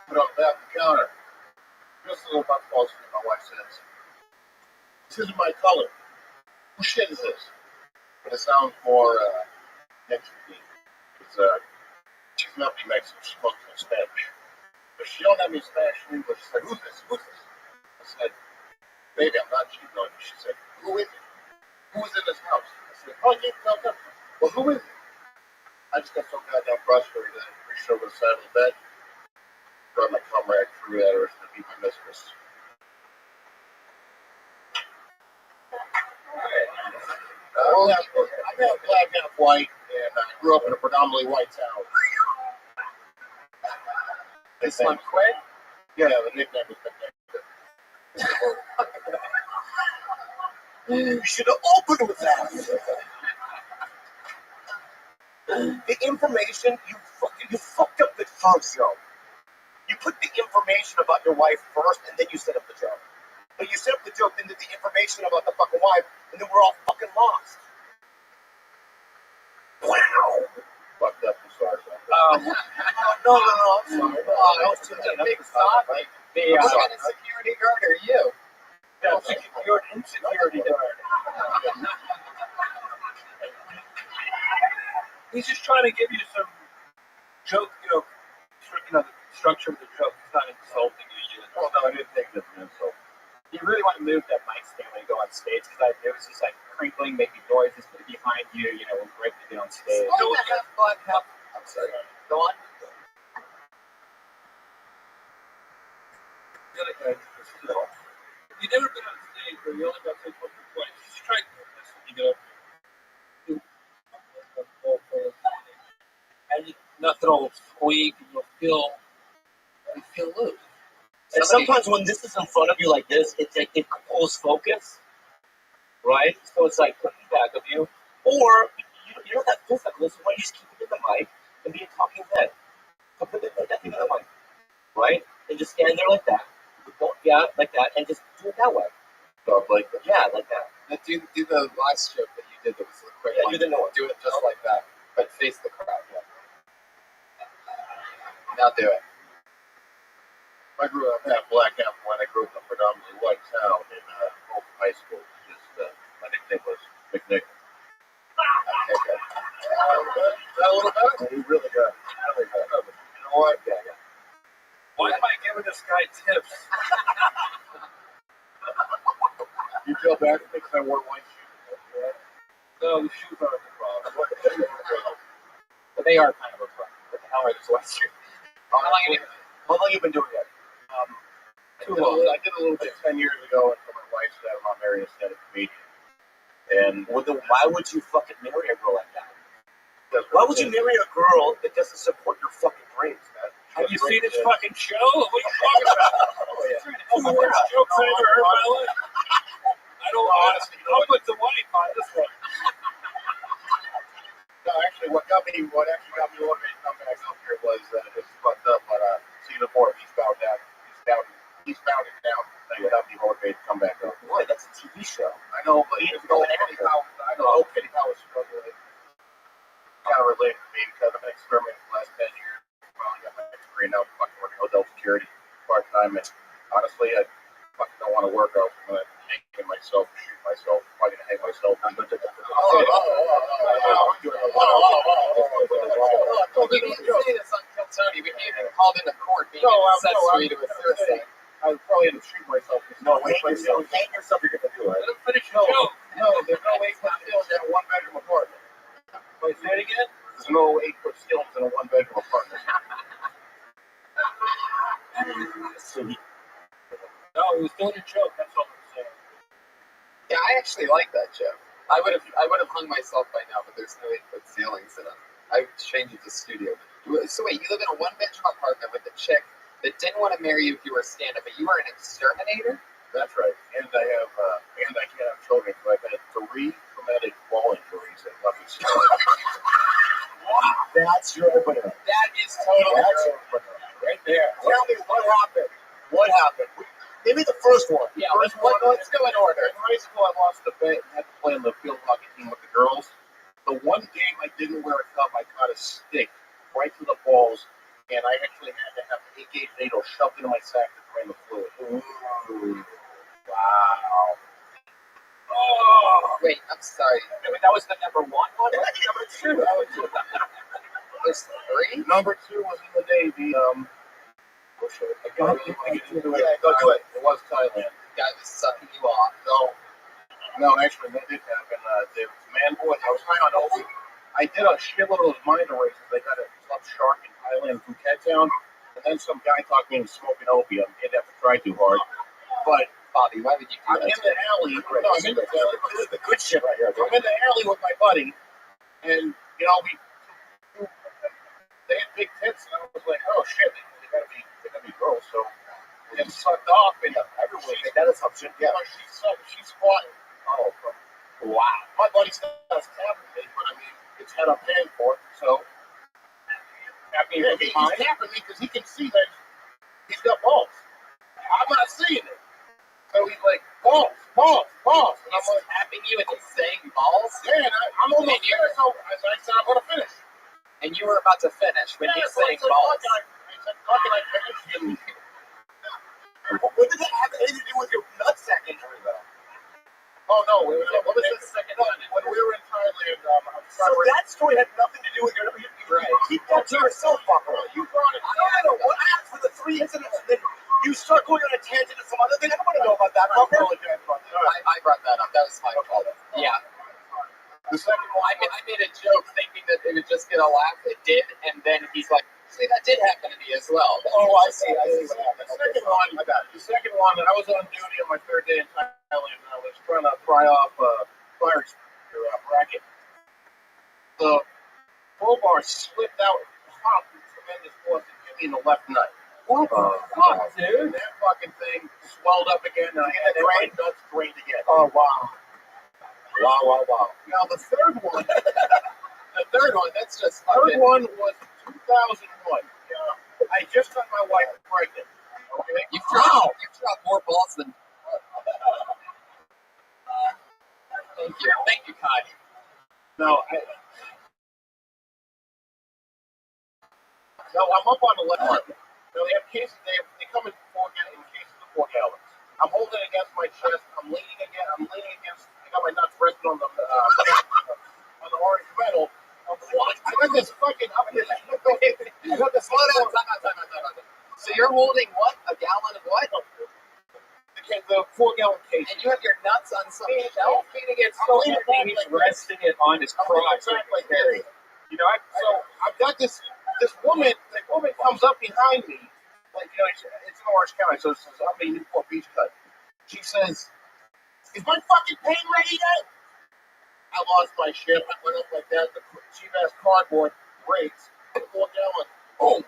put on the bathroom counter. Just a little bit closer, and my wife says, "This isn't my color. Who shit is this?" But it sounds more Mexican. It's she's not be Mexican. She's supposed to be Spanish, but she don't have any Spanish or English. She's like, "Who's this? Who's this?" I said, "Baby, I'm not cheating on you." She said, "Who is it? Who is in this house?" I said, "Oh, you tell them." "Well, who is it?" I just got so goddamn frustrated that I reached over the side of the bed, grabbed my comrade, threw it at her, to be my mistress. I'm half black, half white, and I grew up in a predominantly white town. This one quick? Yeah, the nickname was Nick. You should have opened with that. The information, you fucked up the first joke. You put the information about your wife first, and then you set up the joke. But you set up the joke, then did the information about the fucking wife, and then we're all fucking lost. Wow. Fucked up, I'm sorry. No, I'm sorry. That was too big sock. What kind of security guard are you? You're an insecurity guard. He's just trying to give you some joke, the structure of the joke. It's not insulting you. Oh, no, I didn't take it as an insult. You really want to move that mic stand when you go on stage because it was just like crinkling, making noises behind you, when Greg would get on stage. I'm sorry. Go on. You've never been on stage where you only got to say once or twice. Just try to do this when you get up there. And nothing will squeak and you'll feel loose. And sometimes when this is in front of you like this, it pulls focus, right? So it's like putting back of you. Or you don't have physical, so why don't you just keep it in the mic and be a talking head? So put it like that in the mic, right? And just stand there like that. Yeah, like that, and just do it that way. So, like that. Yeah, like that. Now do the last joke that you did that was the quick Yeah, one. Do it just like that, but face the crowd. Yeah. Now do it. I grew up half black, half white. I grew up in a predominantly white town in Bolton High School. My nickname was McNick. A little bit? You really got it. Really got it. You know what? Yeah. Why am I giving this guy tips? You feel bad because I wore white shoes? No, the shoes aren't the problem. But they are kind of a problem. What the hell are those white shoes? How long you been doing that? Too long. I did a little bit 10 years ago, and for my wife's dad, I'm not married a stand-up comedian. And why would you fucking marry a girl like that? Why would you marry a girl that doesn't support your fucking dreams, man? Have you seen this fucking show? What are you talking about? It's the worst jokes I ever heard in my life. I don't honestly. I'll put the wife on this one. No, actually, what actually got me motivated coming back up here was it's fucked up, but season 4, he's bound down. He's bounded down. That got me motivated to come back up. Boy, that's a TV show. I know, but he's going Kenny Powell. I know Kenny Powell was struggling. Kind of related to me because I've been experimenting for the last 10 years. Well, I got my degree now, fucking working hotel security part time, and honestly, I fucking don't want to work out. I'm gonna hang myself, shoot myself, I'm gonna hang myself. You didn't say this on Kill Tony. We can't even call into court being accessory to a suicide. I would probably end up shooting myself. No, hang yourself, you're gonna do it. Let him finish the joke. No, there's no 8-foot ceilings in a 1-bedroom apartment. Wait, say it again? There's no 8-foot ceilings in a 1-bedroom apartment. No, he was doing a joke. That's all I'm saying. Yeah, I actually like that joke. I would have hung myself by now, but there's no 8-foot ceilings in it. I would change it to studio. So wait, you live in a 1-bedroom apartment with a chick that didn't want to marry you if you were a stand-up, but you were an exterminator? That's right. And I can't have children, so I've had 3 traumatic ball injuries and nothing. Wow, that's your opener. That is totally your opener. Right there. Tell me what happened. What happened? Maybe the first one. Yeah, let's go in order. In high school, I lost a bet and had to play on the field hockey team with the girls. The one game I didn't wear a cup, I caught a stick right to the balls, and I actually had to have an 8-gauge needle shoved into my sack to drain the fluid. Ooh. Wow. Oh. Wait, I'm sorry. That was the number one one? Number two. There's three? Number two was in the Navy. I really want to do it. Yeah, go do it. It was Thailand. Guy was sucking you off. No, actually, that did happen. The man boy, I was high on opium. I did a shitload of those minor races. They got a club shark in Thailand, Phuket town, and then some guy talked me into smoking opium. Didn't have to try too hard. But Bobby, why would you do I'm that? in the alley. No, I'm in the alley. This is the good shit right here. I'm in the alley with my buddy, and they had big tits, and I was like, oh shit, they gotta be girls. So we get sucked off, and everyone. That assumption, yeah. She's squatting. Oh, wow. My buddy still has tapping me, but I mean, it's head up paying for it, so. He's tapping me because he can see that he's got balls. I'm not seeing it. So he's like, balls. And I'm like, tapping you and he's saying balls? Yeah, and I'm almost there, so I said, I'm going to finish. And you were about to finish when he's saying balls. How can I finish? what did that have anything to do with your nutsack injury, though? Oh, no. What was the second one? When we were in Thailand, so that story had nothing to do with your... Right. Keep that to yourself, fucker. You brought it. No. What happened for the 3 incidents, and then you start going on a tangent to some other thing? I don't want to know about that, fucker. I brought that up. That was my fault. Yeah. The second one, I made a joke thinking that they would just get a laugh. It did, and then he's like, see, that did happen to me as well. Oh, I see. The second one, I was on duty on my third day in Thailand, and I was trying to pry off fire bracket. The crowbar slipped out, popped with tremendous force, and hit me in the left nut. What the fuck, dude? That fucking thing swelled up again, and I had my nuts drained again. Oh, wow. Wow. Now, the third one, that's just third one was 2001. I just got my wife pregnant. Okay? You've dropped more balls than... Thank you, Kai. No, I'm up on the left one. Now, they have cases, they come in cases of 4 gallons. I'm holding it against my chest. I'm leaning against, I got my nuts resting on the orange metal. I got this fucking up here. Slow down. Time. So you're holding what? A gallon of what? The 4-gallon case. And you have your nuts on some shelf? He's resting it on his crotch. Exactly. So I've got this woman. The woman comes up behind me, like it's in Orange County, so it's up in Newport Beach cut. She says, "Is my fucking pain ready yet?" I lost my shit. I went up like that. The cheap ass cardboard breaks. 4-gallon. Boom.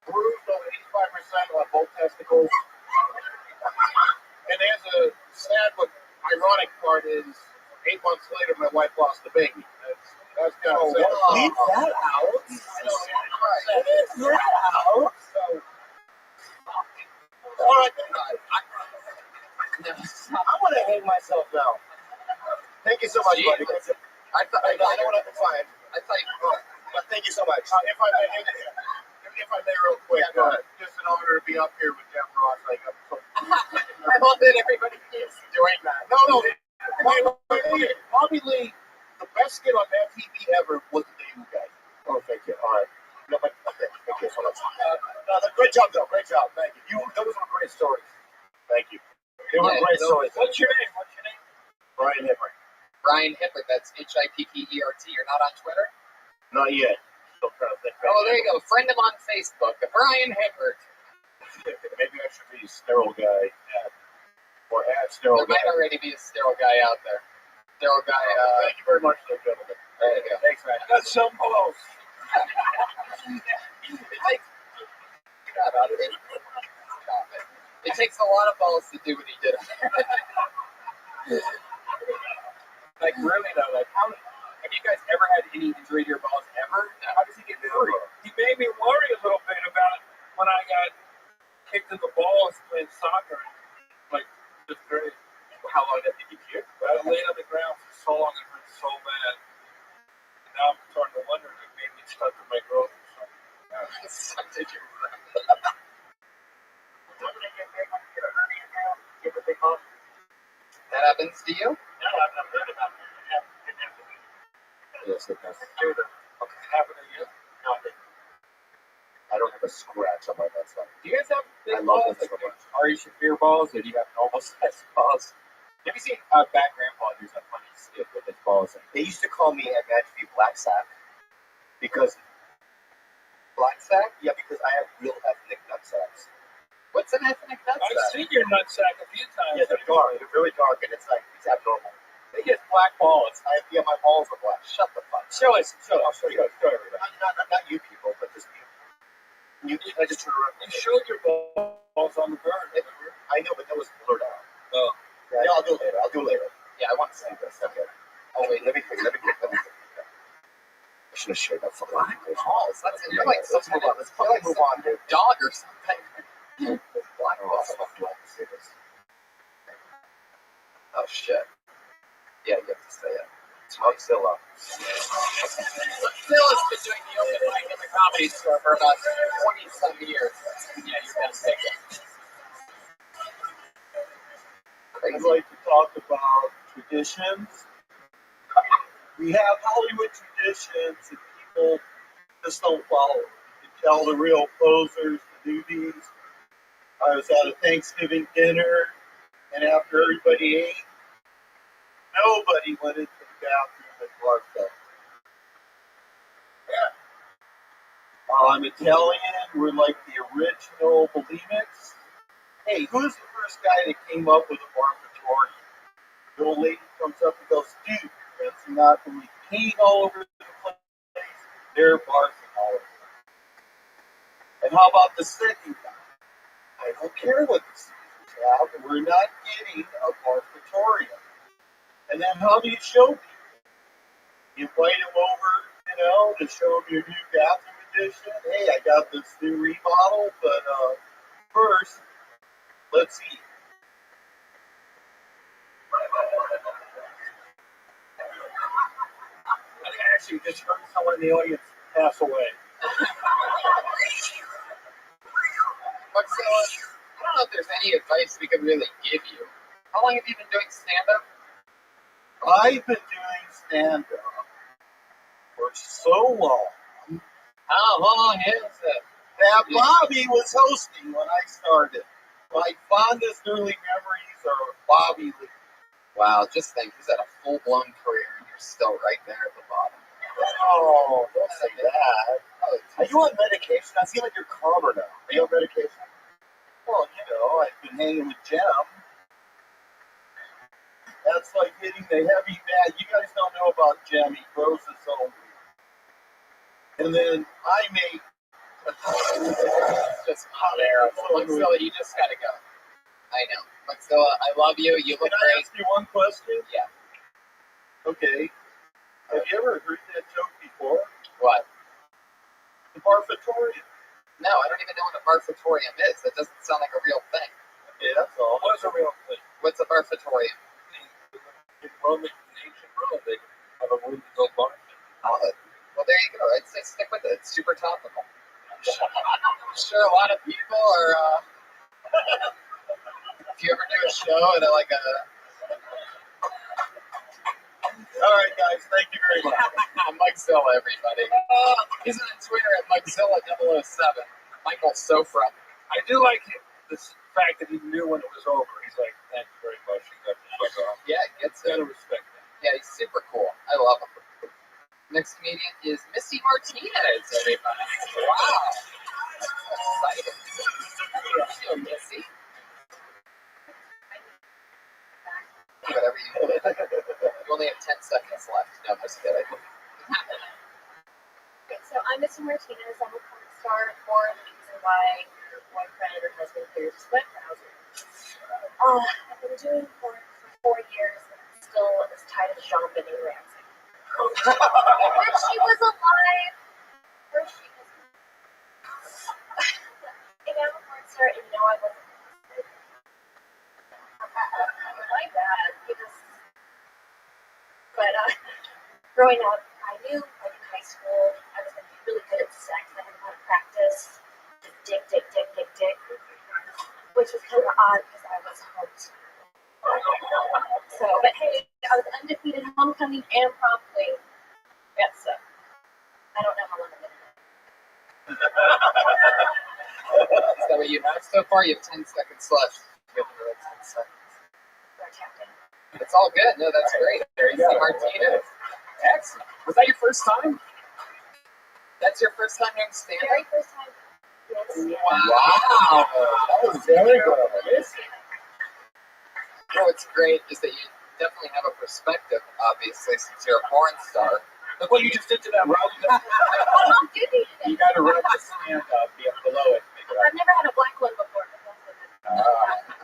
Bruised over 85% on both testicles. And there's a sad but ironic part is 8 months later my wife lost the baby. That's kind of sad. Leave that out. Leave that out. All right. I want to hang myself now. Thank you so much, buddy. I know what I can find. But thank you so much. If I may, real quick, just an honor to be up here with Jeff Ross. I love that everybody keeps doing that. No. Bobby Lee, the best skit on that TV ever was the Daily Guy. Oh, thank you. All right. No, but thank you so much. Great job, though. Great job. Thank you. Those were great stories. Thank you. They were great stories. What's your name? Brian Hippert. Brian Hippert. That's Hippert. You're not on Twitter? Not yet. Still trying to think. Oh, there you go. Friend him on Facebook. Brian Hippert. Maybe I should be a sterile guy or at sterile guy. There might already be a sterile guy out there. Sterile guy. Thank you very much, ladies and gentlemen. There you go. Thanks, man. Got some balls. It takes a lot of balls to do what he did. Like, really, though, have you guys ever had any injury to your balls ever? How does he get free? He made me worry a little bit about when I got kicked in the balls playing soccer. Like, fifth grade. How long did you keep? I laid on the ground for so long, it hurt so bad. And now I'm starting to wonder if it maybe stunted my growth or something. Stunted your growth. That happens to you? No, I've heard about it. It happened to me. Yes, it does. Okay, it happened to you? No, it didn't. I don't have a scratch on my nutsack. Do you guys have big I love balls? this Like so much. Ari Shafir balls, or do you have normal size balls? Have you seen Bad Grandpa do that funny skit with his balls? They used to call me at Matchview Black Sack because Black sack? yeah, because I have real ethnic nutsacks. What's an ethnic I've nutsack? seen your nutsack a few times. Yeah, they're dark. They're really dark, and it's like it's abnormal. They get black balls. Yeah, my balls are black. Shut the fuck. Show us. Show I'll us. show you. Show everybody. Not you people, but just you. I just turn around. You showed your balls on the burn, remember? I know, but that was blurred out. Oh. Yeah, I'll do it later. I'll do it later. Yeah, I want to see this. Okay. Oh wait, let me think. I should have showed that for Black balls. That's it. You're like some let's move kind on. Let's fucking move on, dude. dog or something. Black balls. I'll say this. Oh shit. Yeah, you have to say it. It's Mozilla. Phil has been doing the open mic in the comedy store for about 20-some years. Yeah, you're gonna take it. I'd like to talk about traditions. We have Hollywood traditions that people just don't follow. You can tell the real posers, the newbies. I was at a Thanksgiving dinner, and after everybody ate, nobody went into the bathroom and barfed up. I'm Italian. We're like the original bulimics. Hey, who's the first guy that came up with a barfatory? The old lady comes up and goes, dude, that's not only paint all over the place, they're barfing all over the place. And how about the second guy? I don't care what the Caesars have, we're not getting a barfatorium. And then how do you show people? You invite them over, to show them your new bathroom edition. Hey, I got this new remodel, but first, let's eat. I actually just heard someone in the audience pass away. But so, I don't know if there's any advice we could really give you. How long have you been doing stand-up? I've been doing stand-up for so long. How long is it? That Bobby was hosting when I started. My fondest early memories are Bobby Lee. Wow, just think, he's had a full-blown career and you're still right there at the bottom. Oh, don't say that. Are you on medication? I feel like you're calmer now. Are you on medication? Well, I've been hanging with Jem. That's like hitting the heavy bag. You guys don't know about Jem. He grows his own weed. And then I make just unbearable. Maxilla, you just gotta go. I know. Maxilla, I love you. You look Can I great. ask you one question? Yeah. Okay. Have you ever heard that joke before? What? The barfatorium. No, I don't even know what a barfatorium is. That doesn't sound like a real thing. Okay, that's all. What's a real thing? What's a barfatorium? In ancient Rome, they have a room to go barf. Oh, well, there you go. I'd say stick with it. It's super topical. I'm sure a lot of people are. If you ever do a show at like a. All right, guys. Thank you very much. Mike'Zilla, everybody. He's on Twitter at Mike'Zilla007. Michael Sofra. I do like this fact that he knew when it was over. He's like, thank you very much. He got the fuck off. Yeah, gets it. Gotta respect that. Yeah, he's super cool. I love him. Next comedian is Missy Martinez, everybody. Wow. That's exciting. Hello, Missy. Whatever you want. You only have 10 seconds left. No, I'm just kidding. Okay, so I'm Missy Martinez. I'm a porn star for the reason why your boyfriend or husband clears his sweat browser. I've been doing porn for 4 years and I'm still as tight as Jean Benet Ramsey. When she was alive, and I'm a porn star and no I wasn't. I like that. But growing up, I knew like in high school I was going to be really good at sex. I had a lot of practice. Dick, which was kind of odd because I was homeschooled. So, but hey, I was undefeated homecoming and prom queen. Yes, so I don't know how long I'm going to Is that what you have so far? You have 10 seconds left. You have another 10 seconds. It's all good. No, that's great. There you go. Martinez. Excellent. Was that your first time? That's your first time doing stand-up? Very first time. Yes. Wow. That was very good. You know what's great is that you definitely have a perspective, obviously, since you're a porn star. Look what you just did to that rug. You got to rub the stand up below it. I've never had a black one before.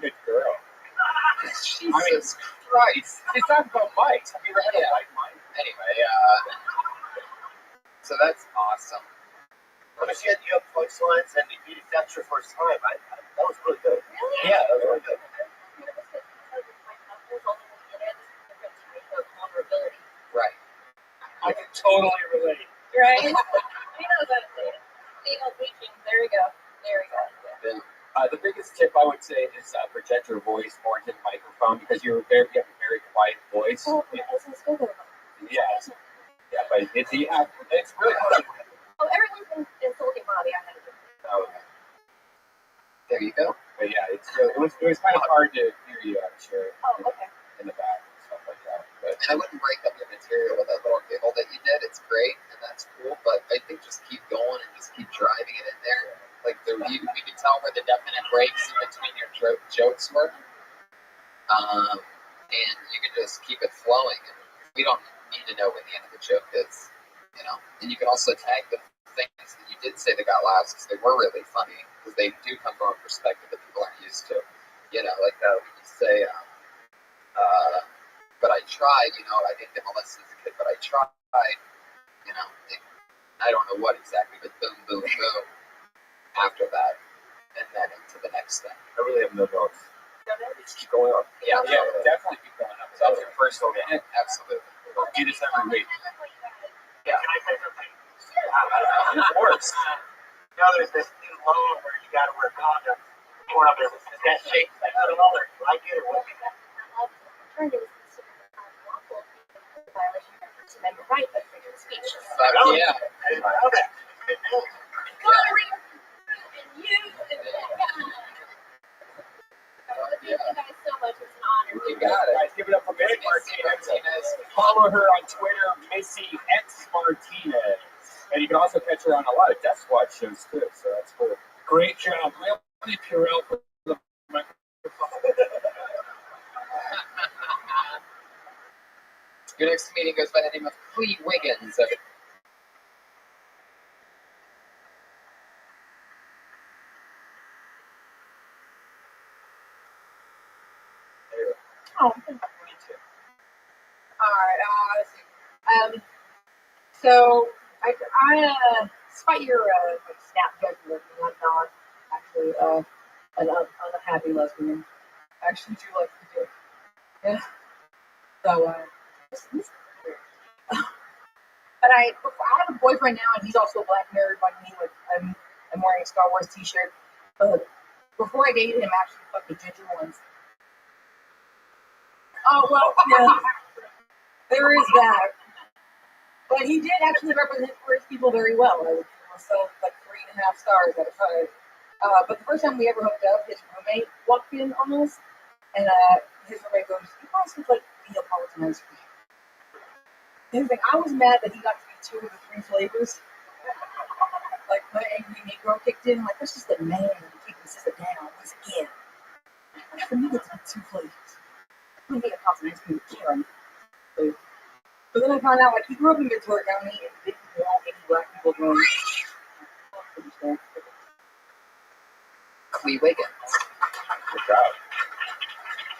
Good girl. Jesus Christ. He's talking about mics. Have you ever had a white mic? Anyway, so that's awesome. I'm just getting you up punchlines, and that's your first time. That was really good. Really? Yeah, that was really good. Right. I can totally relate. Right? We know that. Anal bleaching. There we go. The biggest tip I would say is project your voice more into the microphone because you have a very quiet voice. Oh, let's go there. Yeah, but it's really hard. Oh, everyone's been insulting Bobby. I had to do it. Oh, there you go. But yeah, it was kind of hard to hear you, I'm sure. Oh, okay. In the back and stuff like that. But And I wouldn't break up your material with that little giggle that you did. It's great and that's cool, but I think just keep going and just keep driving it in there. Like you can tell where the definite breaks in between your jokes were, and you can just keep it flowing. And we don't need to know what the end of the joke is, you know. And you can also tag the things that you did say that got laughs because they were really funny because they do come from a perspective that people aren't used to, you know. Like when you say, "But I tried," you know. I didn't get molested as a kid, but I tried, you know. I don't know what exactly, but boom, boom, boom. After that, and then into the next thing. I really have no notes. Just keep going up. Yeah, Definitely keep going up. That's your first one. Absolutely. Do this every week. Yeah. Can I say something? Of course. You know, there's this new law where you got to wear condoms. Porn up business. Is that shaped like I don't know, do you like it or what? Trying to listen to lawful violation of First Amendment right of freedom of speech. Yeah. I didn't know that. Good news. You and that guy. Thank you guys so much. It's an honor. You got it. Guys, give it up for Missy Martinez. Follow her on Twitter, Missy X Martinez. And you can also catch her on a lot of Death Squad shows too, so that's cool. Great job. Really Purell for the microphone. Your next meeting goes by the name of Clee Wiggins. Oh, thank you. All right. So despite your snap judgment, I'm not actually an unhappy lesbian. I actually do like to do it. Yeah. So but I have a boyfriend now, and he's also a black nerd like me. Like I'm wearing a Star Wars T-shirt. But before I dated him, I actually fucked the ginger ones. Oh well, yeah. There is that. But he did actually represent queer people very well. I would give myself like 3.5 stars out of 5. But the first time we ever hooked up, his roommate walked in on us, and his roommate goes, "You guys look like Neapolitan ice cream." And he's like, I was mad that he got to be 2 of the 3 flavors. Like my angry Negro kicked in. I'm like, that's just a man keeping his sister down once again. For me, it's like 2 flavors. I'm gonna get Neapolitan ice cream with Karen. But then I found out, like, he grew up in Midtour County and didn't know any black people growing up. Clee Wiggins. Good job.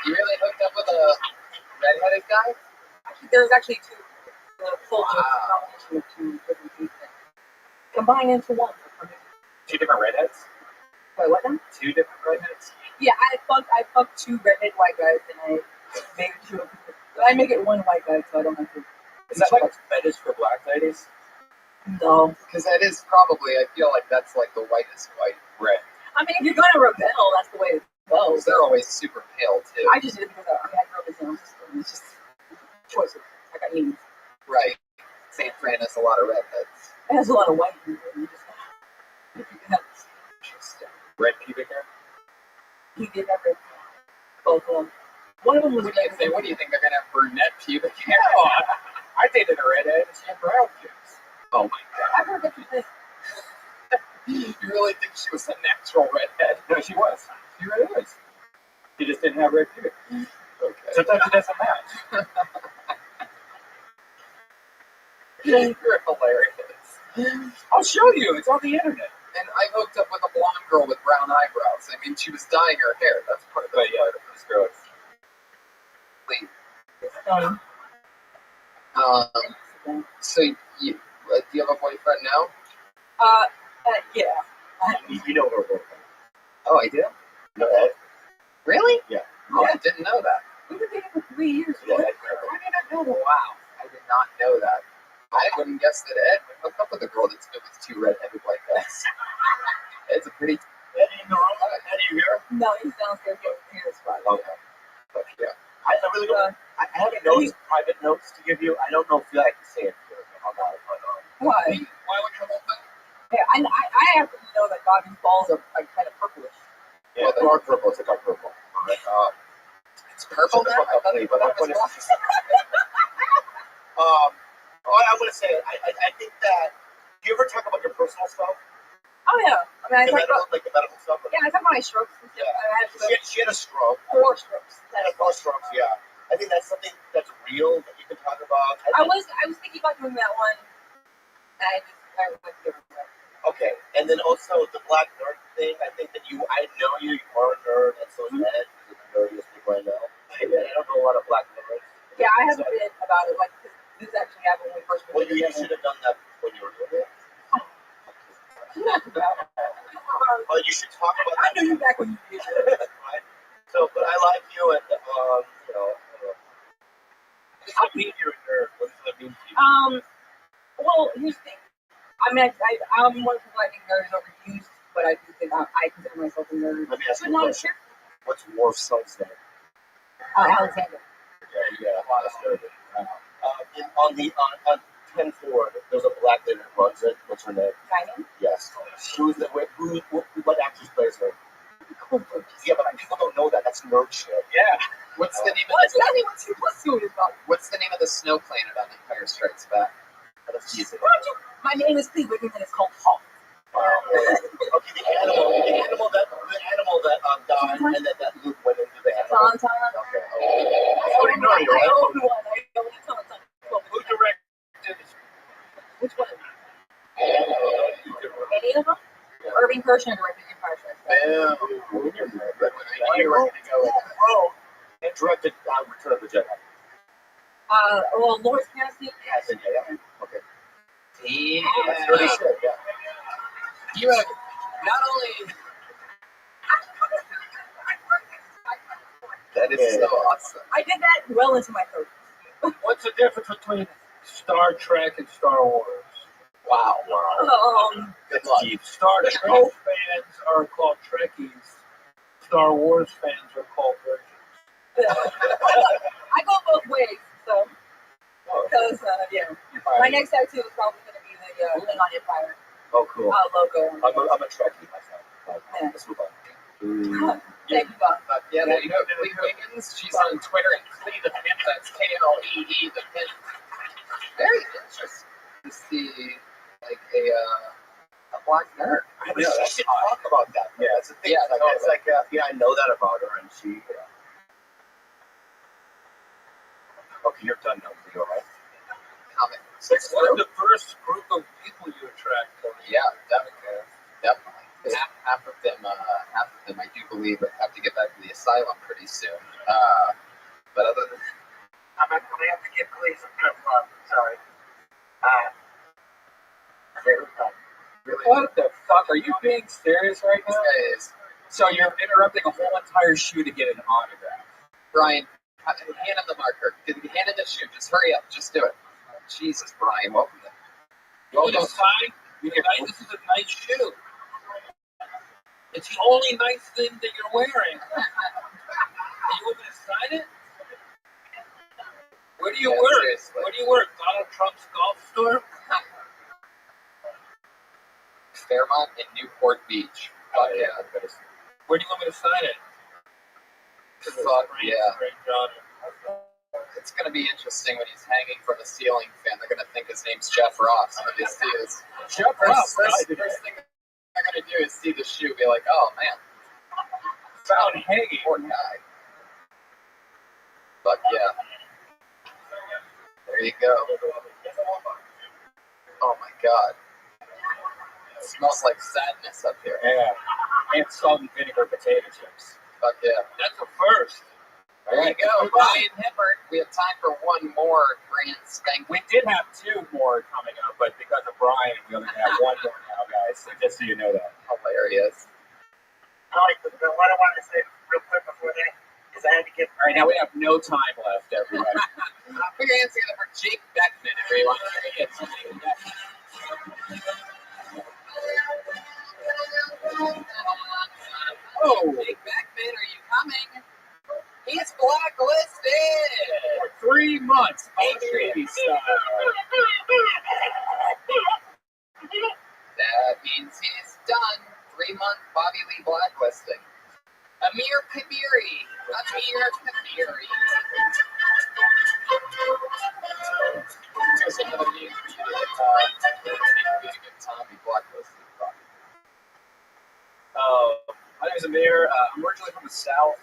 You really hooked up with a redheaded guy? There's actually 2. The full combination of 2 different people. Combined into 1. 2 different redheads? Wait, what now? 2 different redheads? Yeah, I fucked 2 redhead white guys, and I made 2 of them. I make it 1 white guy, so I don't have to. Is that like a fetish for black ladies? No. Because that is probably, I feel like that's like the whitest white red. I mean, if you're gonna rebel, that's the way it goes. They're always super pale too. I just did it because I grew up in San Francisco. It's just choices. I got needs. Right. San Fran has a lot of redheads. It has a lot of white people. Red pubic hair? He did everything. Both of them. One of them was What do you think they're gonna have brunette pubic hair? No, I dated a redhead and she had brown pubes. Oh my god. I've heard different things. You really think she was a natural redhead? No, she was. She really was. She just didn't have red pubic. Okay. Sometimes it doesn't match. You're hilarious. I'll show you. It's on the internet. And I hooked up with a blonde girl with brown eyebrows. I mean, she was dyeing her hair. That's part of This girl. So you do you have a boyfriend now? Yeah. You know her boyfriend. Oh, I do? No, Ed? Really? Yeah. Oh, I didn't know that. We've been dating for 3 years. Yeah, How Ed. did I know that? Wow, I did not know that. I wouldn't guess that Ed would hook up with a girl that's good with 2 redheaded white guys. It's a pretty. Eddie in the room? Eddie, you here? No, he's downstairs getting his hair spot. Okay. But yeah. I really don't. I have notes, private notes to give you. I don't know if I can say it here on that, but Why? Why would you hold that? Yeah, I happen to know that Bobby's balls are like kind of purplish. Yeah, the dark purple. It's a dark purple. It's purple now? I thought it was black. what I want to say, I think that. Do you ever talk about your personal stuff? Oh yeah. I mean, I talk about the medical stuff. yeah, I talk about my strokes. And stuff. Yeah. I had She had a stroke. 4 strokes. And 4 strokes. Yeah. I think that's something that's real that you can talk about. I was thinking about doing that one. And I went to different way. Okay, and then also the black nerd thing. I think that I know you are a nerd, and so is Ed. He's the nerdiest people I know. I don't know a lot of black nerds. Yeah, I have a bit about it. Like this actually happened when we first. Well, you should have done that when you were doing it. Well, you should talk about. I knew you back when you did it. Right. So, but I like you, and you know. How mean you're a nerd? What does that mean to you? Well, here's the thing. I mean, I'm one of the people I think nerds are overused, but I do think I consider myself a nerd. Let me ask But you a not a question. shit. What's Worf's son's name? Alexander. Yeah, that's good. On 10-4, there's a black lady that runs it. What's her name? Diamond? Yes. What actress plays her? Yeah, but people don't know that. That's nerd shit. Yeah. What's the name Well, of that's exactly what she was doing about. What's the name of the snow planet on Empire Strikes Back? That's easy. My name is Cleve Wiggins and it's called Hawk. Wow. Okay, the animal that died and that Luke went into the animal. Tauntaun. Okay. I own one. I own a Tauntaun. Who directed? Which one? Any of them? Irving Kershner directed Empire Strikes Back. You're ready to go. Oh, and directed Return of the Jedi. Well, Lawrence Kasdan. Yeah. Okay. Yeah. That's really shit, yeah. You have not only. That is so awesome. I did that well into my 30s. What's the difference between Star Trek and Star Wars? Wow. Good luck. Star Trek fans are called Trekkies. Star Wars fans are called Virgins. I go both ways, so. Because, my next tattoo is probably going to be the Klingon Empire Oh, cool. logo. I'm a Trekkie myself. Yeah. Let's move on. Thank you, Bob. Yeah, you know Cleve Wiggins? She's on Twitter at Cleve the Pin. That's Klee the Pin. Very interesting to see like a black nerd. We should talk about that. Yeah, it's a thing. Yeah, It's like I know that about her, and she. Okay, you're done now. You all right? Comment. What are the first group of people you attract? Yeah, definitely. Half of them, I do believe, have to get back to the asylum pretty soon. But other than I'm actually have to give Cleve some good love. Sorry. Really? What the fuck? Are you being serious right now? Guys, So you're interrupting a whole entire shoe to get an autograph. Brian, hand him the marker. Hand him the shoe. Just hurry up. Just do it. Jesus, Brian. Welcome to You want to sign? This is a nice shoe. It's the only nice thing that you're wearing. You want me to sign it? Where do you work? Seriously. Where do you work? Donald Trump's golf store? Fairmont and Newport Beach. Oh, yeah. Where do you want me to sign it? Fuck yeah. It's going to be interesting when he's hanging from a ceiling fan. They're going to think his name's Jeff Ross. When they see his Jeff Ross. First thing they're going to do is see the shoe, be like, oh, man. Found hanging. Poor guy. Fuck yeah. There you go. Oh, my God. It smells like sadness up here. Yeah. And salt and vinegar potato chips. Fuck yeah. That's a first. There you go. Brian Hibbert. We have time for one more grand spank. We did have two more coming up, but because of Brian, we only have one more now, guys. So just so you know that. Hilarious. What I wanted to say real quick before that is I had to get. All right, now we have no time left, everybody. Put your hands together for Jake Beckman, everyone. Oh, Jake Beckman, are you coming? He's blacklisted For 3 months, Patriot style. That means he's done. 3-month Bobby Lee blacklisting. Amir Kabiri. Just another name for you to get Tommy blacklisted. My name is Amir. I'm originally from the South.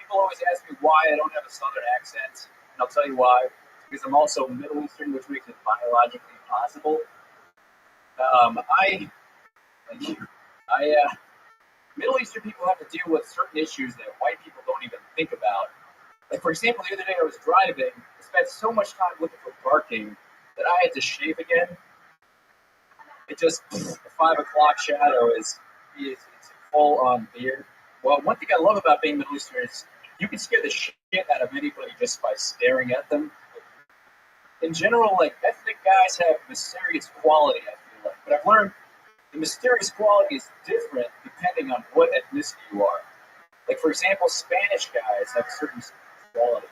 People always ask me why I don't have a Southern accent, and I'll tell you why. Because I'm also Middle Eastern, which makes it biologically possible. Middle Eastern people have to deal with certain issues that white people don't even think about. Like, for example, the other day I was driving, I spent so much time looking for parking that I had to shave again. It just, the 5 o'clock shadow is full on beard. Well, one thing I love about being Middle Eastern is you can scare the shit out of anybody just by staring at them. In general, like, ethnic guys have mysterious quality, I feel like. But I've learned the mysterious quality is different depending on what ethnicity you are. Like, for example, Spanish guys have a certain quality.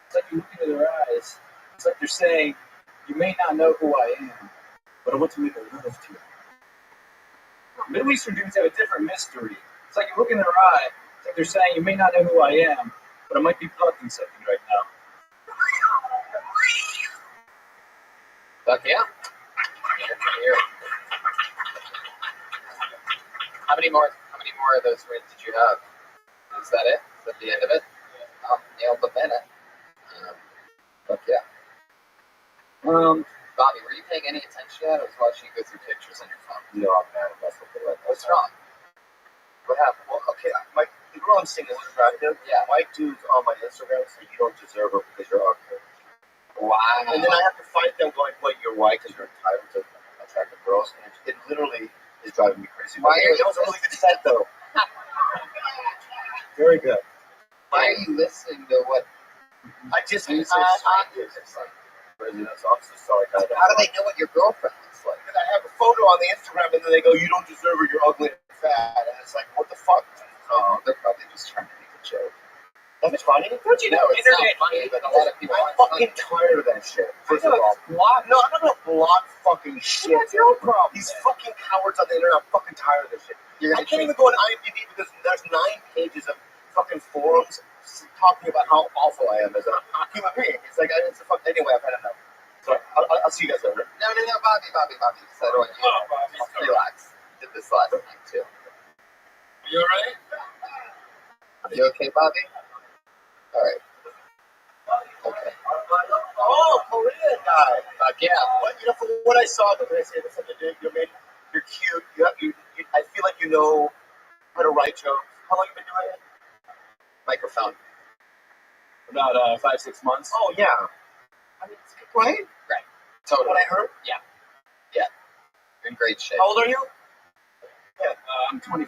It's like you look into their eyes, it's like they're saying, you may not know who I am, but I want to make a love to you. Middle Eastern dudes have a different mystery. It's like you look in their eye, it's like they're saying, you may not know who I am, but I might be plugging something right now. Fuck yeah. Here. How many more of those rings did you have? Is that it? Is that the end of it? Oh, nailed the minute. Fuck yeah. Bobby, were you paying any attention to that? I was watching you go through pictures on your phone. No, man, that's what they like. What's wrong? What happened? Well, okay, the girl I'm seeing is attractive. Yeah. My dude's on my Instagram, so you don't deserve her because you're ugly. Wow. And then I have to fight them going, well, you're white because you're entitled to attractive girls. And it literally is driving me crazy. Why are you? That was a really good set, though. Very good. Why are you listening to what? I just President's office, so I got. How do they know what your girlfriend looks like? Because I have a photo on the Instagram, and then they go, "You don't deserve her. You're ugly and fat." And it's like, what the fuck? Oh, they're probably just trying to make a joke. That's funny. Don't you know it's not funny, but a lot of people. I'm fucking tired of that shit. First of all, no, I'm not gonna block fucking shit. That's your problem. These fucking cowards on the internet. I'm fucking tired of this shit. I can't even go on IMDb because there's 9 pages of fucking forums talking about how awful I am as a human being. It's like it's a fuck. Anyway, I've had enough. So I'll see you guys later. No, Bobby. So I don't want you. Relax. Did this last night too. You alright? Are you okay, Bobby? All right. Okay. Oh, Korean guy. Yeah. What, you know, from what I saw, the way I say this, you're cute. I feel like you know how to write jokes. How long have you been doing it? Microphone. About 5-6 months. Oh yeah. I mean, right? Right. Totally. What I heard? Yeah. in great shape. How old are you? Yeah, I'm 25.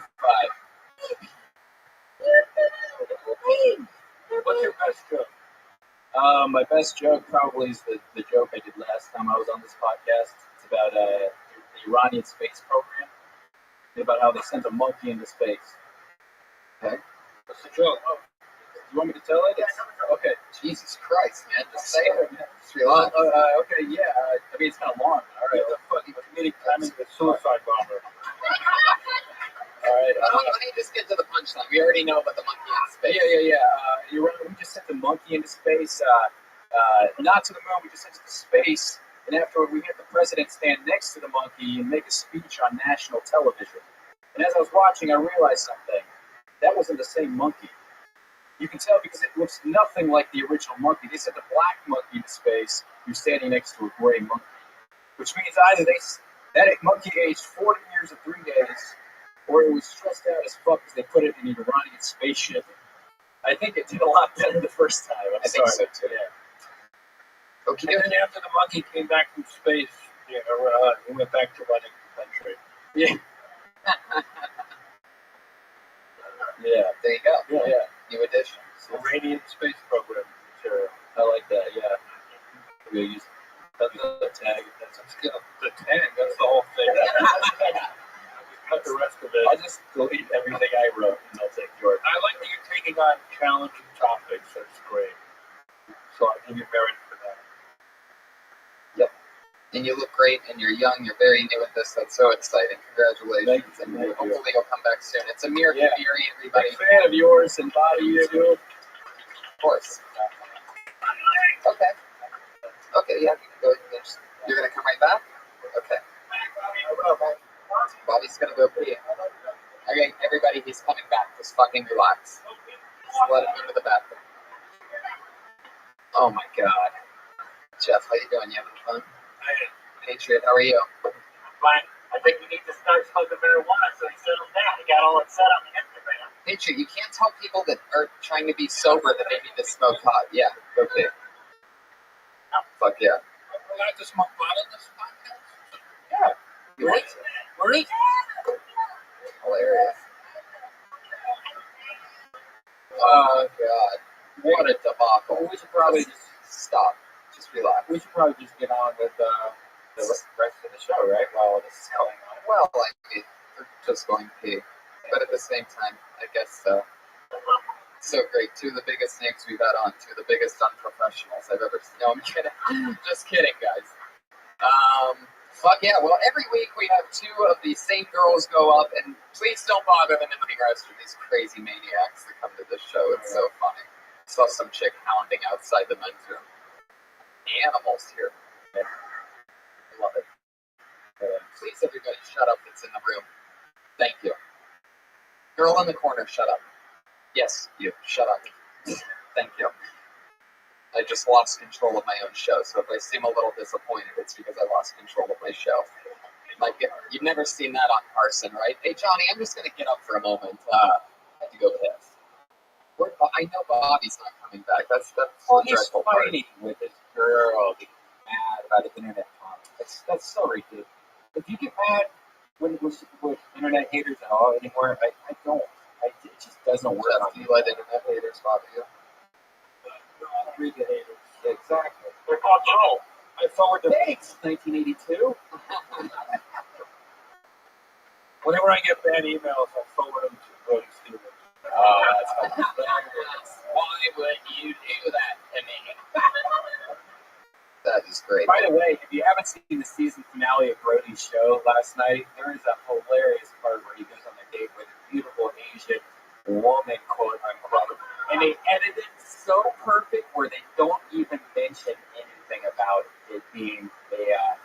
What's your best joke? My best joke probably is the joke I did last time I was on this podcast. It's about the Iranian space program. It's about how they sent a monkey into space. Okay. What's the joke? Oh, do you want me to tell it? Okay. Jesus Christ, man. Just say it. Just relax. Okay, yeah. I mean, it's kind of long. All right. The fucking comedic timing of the suicide bomber. All right. Let me just get to the punchline. We already know about the monkey in space. Yeah. We just sent the monkey into space. Not to the moon. We just sent it to space. And afterward, we had the president stand next to the monkey and make a speech on national television. And as I was watching, I realized something. That wasn't the same monkey. You can tell because it looks nothing like the original monkey. They sent the black monkey into space who's standing next to a gray monkey. Which means either that monkey aged 40 years and 3 days, or it was stressed out as fuck because they put it in an Iranian spaceship. I think it did a lot better the first time. I think so too. Yeah. Okay. And then after the monkey came back from space, he went back to running the country. Yeah. Yeah. There you go. Yeah. New addition. Iranian space program. Sure. I like that. Yeah. We use the tag. That's good. The tag, that's the whole thing. Cut the rest of it. I'll just delete everything I wrote and I'll take yours. I like that you're taking on challenging topics. That's great. So I give you merit for that. Yep. And you look great, and you're young. You're very new at this. That's so exciting. Congratulations. Thank you. And hopefully you'll come back soon. It's Amir Kabiri, everybody. Big fan of yours and body you do. Of course. Okay. Okay, yeah, you can go. You're going to come right back? Okay. Bobby's going to go pee. Okay, everybody, he's coming back. Just fucking relax. Just let him go to the bathroom. Oh my god. Jeff, how you doing? You having fun? Patriot, how are you? Fine. I think we need to start smoking marijuana so he settles down. He got all upset on the Instagram. Patriot, you can't tell people that are trying to be sober that they need to smoke pot. Yeah, okay. Oh, fuck yeah. We're allowed to smoke pot in this podcast? Yeah. You want to? Where is it? Hilarious. Oh, God. What a debacle. We should probably just stop. Just relax. We should probably just get on with the rest of the show, right? While this is going on. Well, I mean, we're just going to pee. But at the same time, I guess so great. Two of the biggest snakes we've had on. Two of the biggest unprofessionals I've ever seen. No, I'm kidding. Just kidding, guys. Fuck yeah. Well, every week we have two of the same girls go up, and please don't bother them in the rest of these crazy maniacs that come to this show. It's so funny. Saw some chick hounding outside the men's room. Animals here. I love it. Please, everybody, shut up that's in the room. Thank you. Girl in the corner, shut up. Yes, you, shut up. Thank you. I just lost control of my own show, so if I seem a little disappointed, it's because I lost control of my show. Like, you've never seen that on Carson, right? Hey, Johnny, I'm just going to get up for a moment. I have to go piss. I know Bobby's not coming back. That's the dreadful part. He's fighting with his girl, getting mad about internet comments. That's so ridiculous. If you get mad with internet haters at all anymore, I don't. It just doesn't work. Do you let internet haters bother you? Read the haters. Exactly. They're called troll. I forward the thanks, 1982. Whenever I get bad emails, I forward them to Brody Stevens. Oh, that's hilarious. Why would you do that to me? That is great. By the way, if you haven't seen the season finale of Brody's show last night, there is a hilarious part where he goes on a date with a beautiful Asian woman, quote unquote, and they edited it so perfect where they don't even mention anything about it being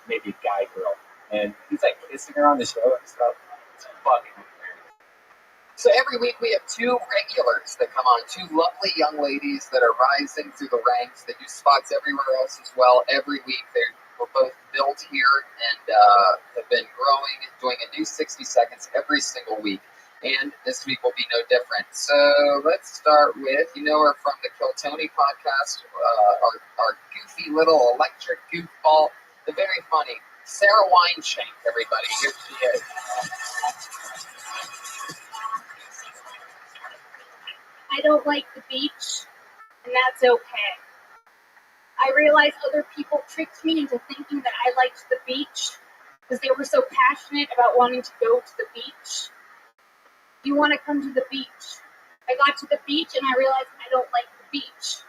maybe a guy girl, and he's like kissing her on the show and stuff. It's fucking hilarious. So every week we have two regulars that come on, two lovely young ladies that are rising through the ranks. They do spots everywhere else as well. Every week we're both built here and have been growing, doing a new 60 seconds every single week. And this week will be no different. So let's start with, you know her from the Kill Tony podcast, our goofy little electric goofball, the very funny Sarah Wineshank, everybody. Here she is. I don't like the beach, and that's okay. I realize other people tricked me into thinking that I liked the beach because they were so passionate about wanting to go to the beach. You want to come to the beach. I got to the beach and I realized I don't like the beach.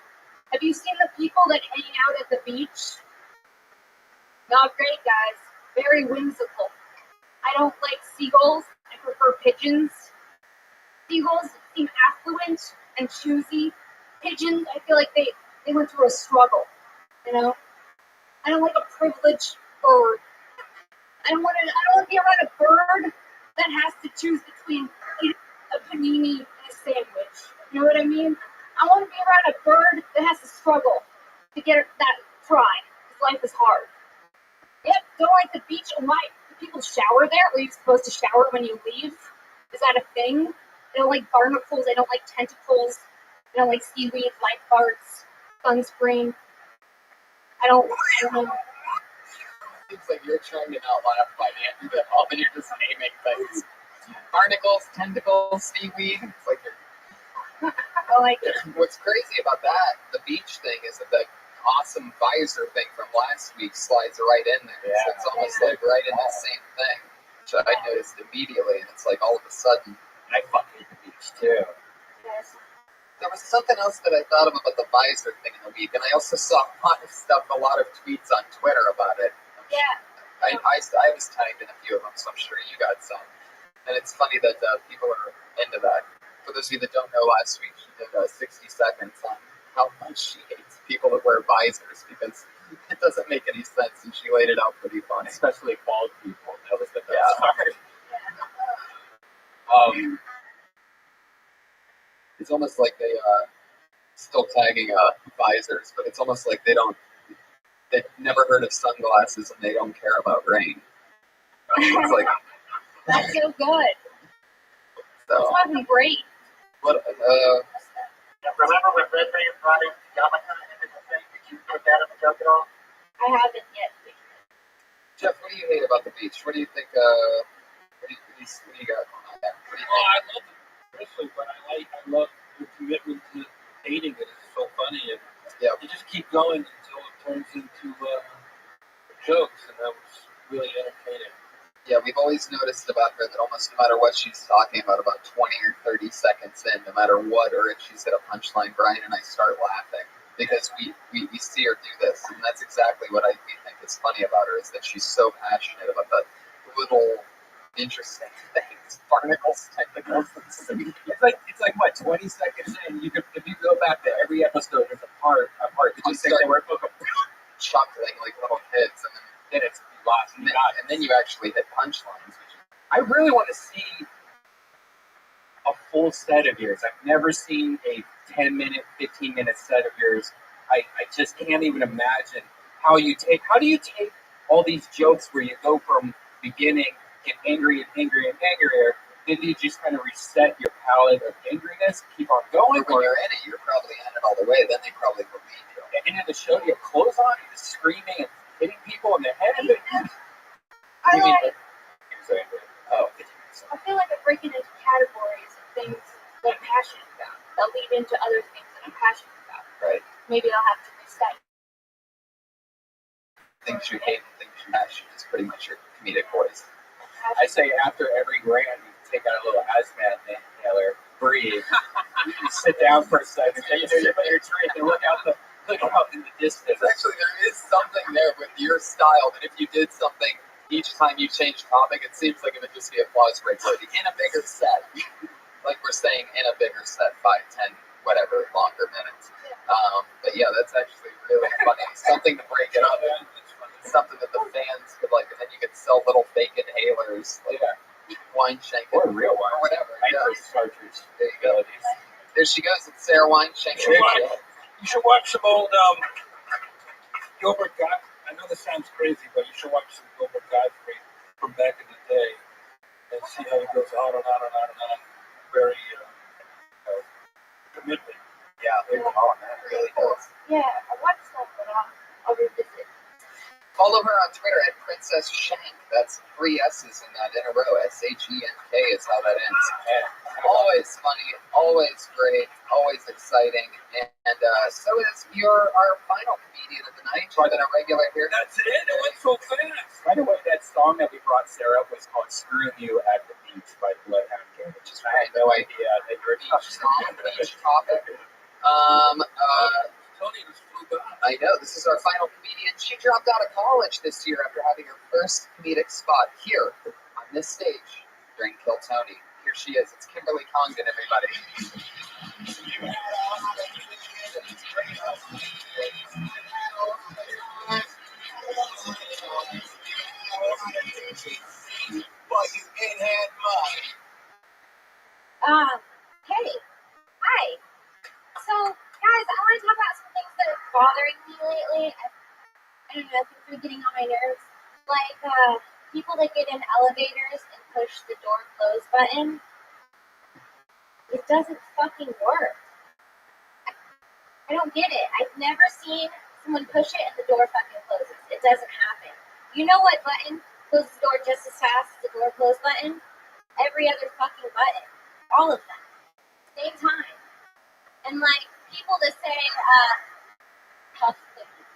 Have you seen the people that hang out at the beach? Not great, guys. Very whimsical. I don't like seagulls. I prefer pigeons. Seagulls seem affluent and choosy. Pigeons, I feel like they went through a struggle, you know? I don't like a privileged bird. I don't want to be around a bird that has to choose between eating a panini and a sandwich. You know what I mean? I want to be around a bird that has to struggle to get that fry, because life is hard. Yep, don't like the beach. Why do people shower there? Are you supposed to shower when you leave? Is that a thing? I don't like barnacles. I don't like tentacles. I don't like seaweed, lifeguards, sunscreen. I don't know. Seems like you're trying to not laugh by Andrew at all, and you're just naming things. Barnacles, tentacles, seaweed. It's like I like it. What's crazy about that, the beach thing, is that the awesome visor thing from last week slides right in there. Yeah. So it's almost like right in the same thing, which I noticed immediately, and it's like all of a sudden, I fucking hate the beach too. Yes. There was something else that I thought of about the visor thing in the week, and I also saw a lot of tweets on Twitter about it. Yeah. I was tagged in a few of them, so I'm sure you got some. And it's funny that people are into that. For those of you that don't know, last week she did 60 seconds on how much she hates people that wear visors, because it doesn't make any sense, and she laid it out pretty funny. Especially bald people. That was the best part. It's almost like they still tagging visors, but it's almost like they've never heard of sunglasses and they don't care about rain. It's like that's so good. So, that's fucking great. What? Remember when Red Ray brought in Yamaha into the thing? Did you put that in the joke at all? I haven't yet. Jeff, what do you hate about the beach? What do you think? What do you got going on there? I love it, especially, but I love your commitment to dating it. It's so funny, and you just keep going until it turns into jokes, and that was really entertaining. Yeah, we've always noticed about her that almost no matter what she's talking about 20 or 30 seconds in, no matter what, or if she's hit a punchline, Brian and I start laughing because we see her do this, and that's exactly what we think is funny about her, is that she's so passionate about the little interesting things, barnacles, tentacles. It's like what, 20 seconds in, if you go back to every episode, there's a part that you think they were chuckling like little kids, and then it's lost. And then you actually hit punchlines. I really want to see a full set of yours. I've never seen a 10-minute, 15-minute set of yours. I just can't even imagine how do you take all these jokes where you go from beginning, get angry and angrier and angrier, then you just kind of reset your palette of angriness, keep on going. Or when you're in it, you're probably in it all the way, then they probably believe you. And in the show, you have clothes on, you're just screaming and hitting people in the head. I feel like I break it into categories of things that I'm passionate about that lead into other things that I'm passionate about. Right. Maybe I'll have to recite. Things you hate and things you passion is pretty much your comedic voice. I say after every grand, you take out a little hazmat inhaler, breathe, sit down for a second, take a sip of your drink, and look out in the distance. Actually, there is something there with your style that if you did something each time you change topic, it seems like it would just be applause break. In a bigger set, like we're saying, in a bigger set, 5, 10, whatever, longer minutes. But yeah, that's actually really funny. Something to break it up. Something that the fans could like, and then you could sell little fake inhalers, like Wineshank or real wine, or whatever. Cartridge. There you go. There she goes. It's Sarah Wineshank. You should watch some old Gilbert Gottfried. I know this sounds crazy, but you should watch some Gilbert Gottfried from back in the day and see how he goes on and on and on and on. Very commitment. Yeah, man, it really does. Yeah, I watched that, but I'll revisit. Follow her on Twitter at Princess Shank. That's 3 S's in that in a row. SHENK is how that ends. Always funny, always great, always exciting, and so is our final comedian of the night. She's been a regular here. That's it. It went so fast. By the way, that song that we brought Sarah up was called "Screw You at the Beach" by Bloodhound Gang. Which I had no idea that you were Beach topic. I know, this is our final comedian. She dropped out of college this year after having her first comedic spot here on this stage during Kill Tony. Here she is. It's Kimberly Congdon, everybody. Hey, hi. So, guys, I want to talk about some things that are bothering me lately. I don't know, things are getting on my nerves. Like, people that get in elevators and push the door close button. It doesn't fucking work. I don't get it. I've never seen someone push it and the door fucking closes. It doesn't happen. You know what button closes the door just as fast as the door close button? Every other fucking button. All of them. Same time. And like, people that say, tough cookie.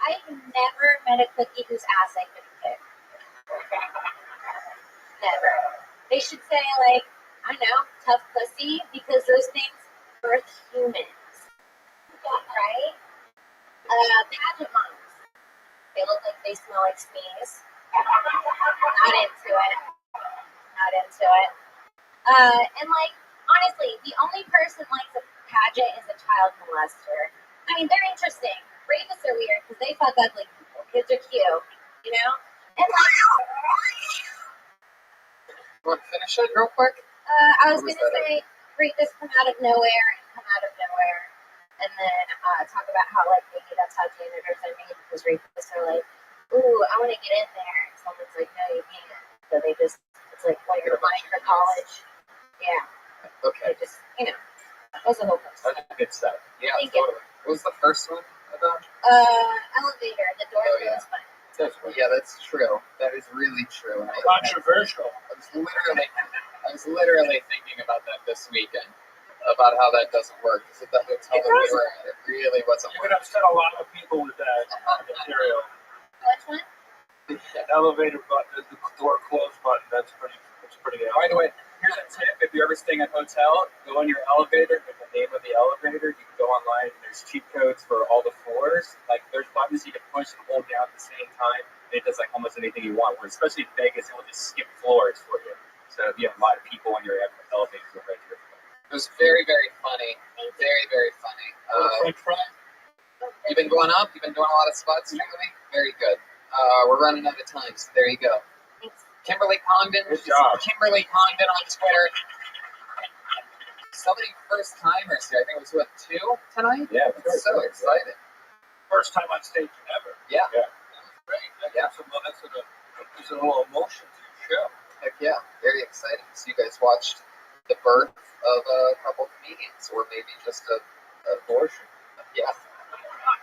I've never met a cookie whose ass I couldn't kick. Never. They should say, like, I don't know, tough pussy, because those things birth humans. Right? Pageant models. They look like they smell like sneeze. Not into it. Not into it. And like, honestly, the only person likes a pageant is a child molester. I mean, they're interesting. Rapists are weird because they fuck ugly people. Kids are cute, you know? And like, you want to finish it real quick? I was going to say, rapists come out of nowhere and come out of nowhere. And then talk about how, like, maybe that's how janitors are made because rapists are like, ooh, I want to get in there. And someone's like, no, you can't. So they just, it's like, well, you're applying for college. Yeah. Okay. They just, you know, that was the whole post. Good stuff. Yeah, totally. What was the first one about? Elevator, the door closed button. Yeah, that's true. That is really true. Controversial. I was literally thinking about that this weekend, about how that doesn't work. Because at the hotel that we were at, it really wasn't You could working. upset a lot of people with that material. Which one? An elevator button, the door close button. That's pretty. By the way, here's a tip: if you're ever staying at a hotel, go in your elevator. Get the name of the elevator. You can go online. And there's cheat codes for all the floors. Like there's buttons you can push and hold down at the same time. And it does like almost anything you want. Where especially in Vegas, it will just skip floors for you. So if you have a lot of people in your elevator, you'll right here. It was very, very funny. Very, very funny. You've been going up. You've been doing a lot of spots lately. Very good. We're running out of time, so there you go. Kimberly Congdon. Good job. Kimberly Congdon on Twitter. So many first timers here. I think it was, what, 2 tonight? Yeah. It's so exciting. First time on stage ever. Yeah. That was great. That's a little emotion to the show. Heck yeah. Very exciting. So you guys watched the birth of a couple comedians, or maybe just an abortion. Yeah.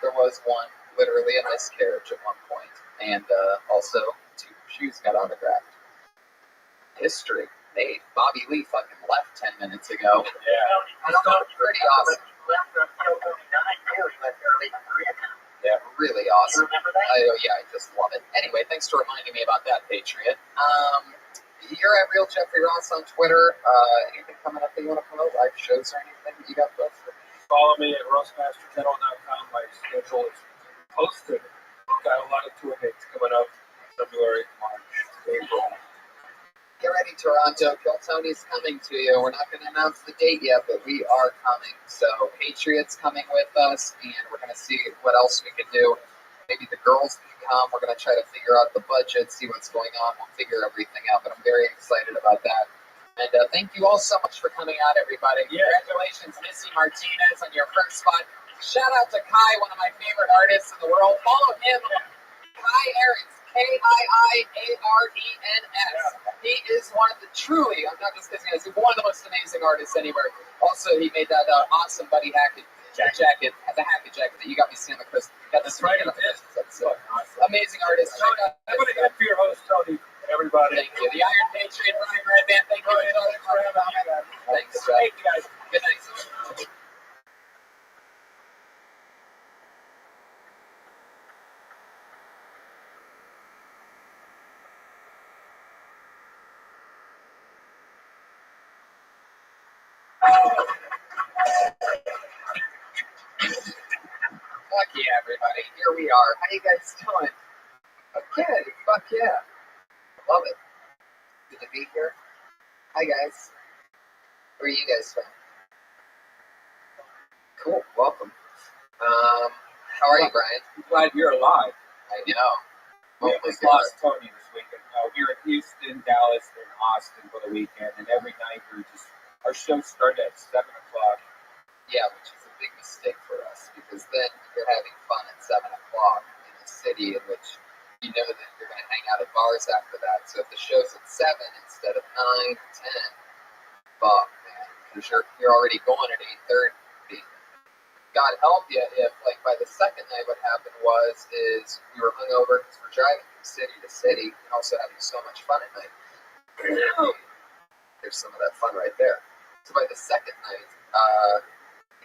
There was one, literally a miscarriage at one point. And also 2 shoes got autographed. History made. Bobby Lee fucking left 10 minutes ago. Yeah. Pretty awesome. Yeah, really awesome. I just love it. Anyway, thanks for reminding me about that, Patriot. You're at Real Jeffrey Ross on Twitter. Anything coming up that you want to promote? Live shows or anything that you got booked? Follow me at roastmastergeneral.com. My schedule is posted. Got a lot of tour dates coming up. February, March, April. Get ready, Toronto. Kill Tony's coming to you. We're not going to announce the date yet, but we are coming. So, Patriot's coming with us, and we're going to see what else we can do. Maybe the girls can come. We're going to try to figure out the budget, see what's going on. We'll figure everything out, but I'm very excited about that. And thank you all so much for coming out, everybody. Yeah. Congratulations, Missy Martinez, on your first spot. Shout out to Kai, one of my favorite artists in the world. Follow him, Kai Ahrens. KIIARDNS. He is one of the truly, I'm not just kidding, he's one of the most amazing artists anywhere. Also, he made that awesome Buddy Hackett jacket, the happy jacket that you got me seeing the Christmas. You got this right on this episode. Amazing artist. Everybody good for your host, Tony. Everybody. Thank you. The Iron Patriot, Ryan Redman. Thank you. Thanks, Thank you, guys. Good night. Fuck yeah, everybody. Here we are. How you guys doing? Okay. Fuck yeah. Love it. Good to be here. Hi, guys. Where are you guys from? Cool. Welcome. How are you, Brian? I'm glad you're alive. I know. We almost lost Tony this weekend. We were in Houston, Dallas, and Austin for the weekend, and every night our show started at 7 o'clock. Yeah, which is a big mistake for us, because then you're having fun at 7 o'clock in a city in which you know that you're going to hang out at bars after that. So if the show's at 7 instead of 9 or 10, fuck, man, because you're already going at 8:30. God help you if, like, by the second night what happened is we were hungover because we're driving from city to city and also having so much fun at night. There's some of that fun right there. So by the second night,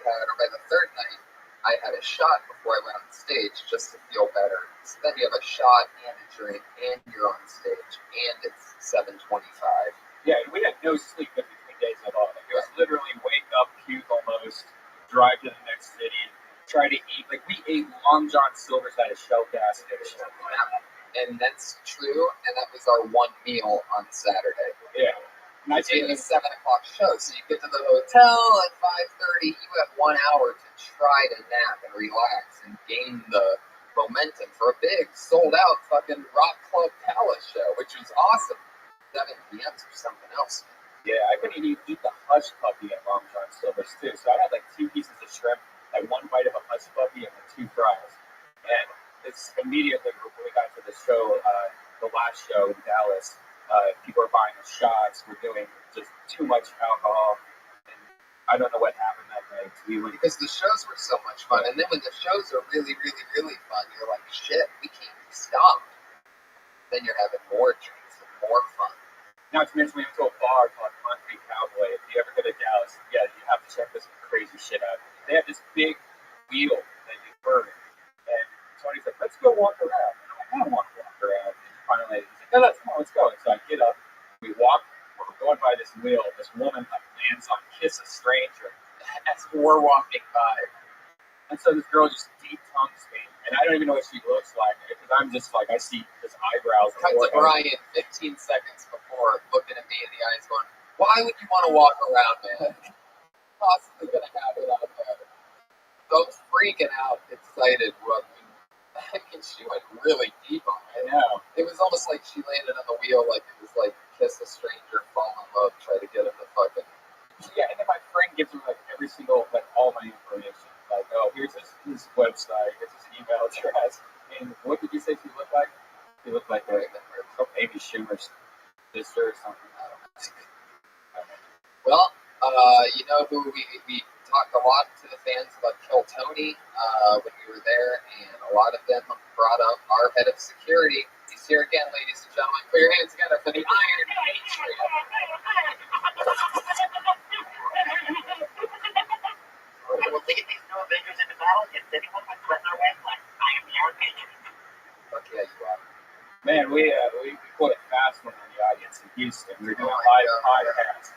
or by the third night, I had a shot before I went on stage just to feel better. So then you have a shot and a drink, and you're on stage, and it's 7:25. Yeah, we had no sleep in between days at all. Like, it was literally wake up, puke almost, drive to the next city, try to eat. Like, we ate Long John Silver's at a Shell gas station. And that's true, and that was our one meal on Saturday. Yeah. And I did a 7 o'clock show, so you get to the hotel at 5:30. You have 1 hour to try to nap and relax and gain the momentum for a big, sold-out fucking Rock Club Palace show, which was awesome. 7 p.m. for something else. Yeah, I couldn't even eat the hush puppy at Long John Silver's, too. So I had like 2 pieces of shrimp, like 1 bite of a hush puppy, and like 2 fries. And it's immediately when we got to the show, the last show in Dallas, people are buying us shots. We're doing just too much alcohol. And I don't know what happened that night. Because the shows were so much fun. And then when the shows are really, really, really fun, you're like, shit, we can't be stopped. Then you're having more drinks and more fun. Not to mention, we went to a bar called Concrete Cowboy. If you ever go to Dallas, yeah, you have to check this crazy shit out. They have this big wheel that you burn. And Tony's like, let's go walk around. And I'm like, I don't want to walk around. And finally, he's like, no, let's go. And so I get up, we walk, we're going by this wheel. This woman lands on Kiss a Stranger as we're walking by. And so this girl just deep tongues me. And I don't even know what she looks like, because I'm just like, I see his eyebrows. Cut to Brian 15 seconds before, looking at me in the eyes going, why would you want to walk around, man? Possibly going to happen out there. So I was freaking out, excited. I mean, she went really deep on it. I know. It was almost like she landed on the wheel like it was like Kiss a Stranger, Fall in Love, try to get him to fucking... Yeah, and then my friend gives me like every single, like all my information. Like, oh, here's his website, here's his email address. And what did you say she looked like? She looked like Amy Schumer's sister or something. I don't know. Well, you know who we talked a lot to the fans about Kill Tony when we were there, and a lot of them brought up our head of security. He's here again, ladies and gentlemen. Put your hands together for the Iron Patriot. We'll take these new Avengers into battle against anyone by threatening our way like I am the Iron Patriot. Fuck yeah, you are. Man, we put a fast one in the audience in Houston. We were doing live podcast.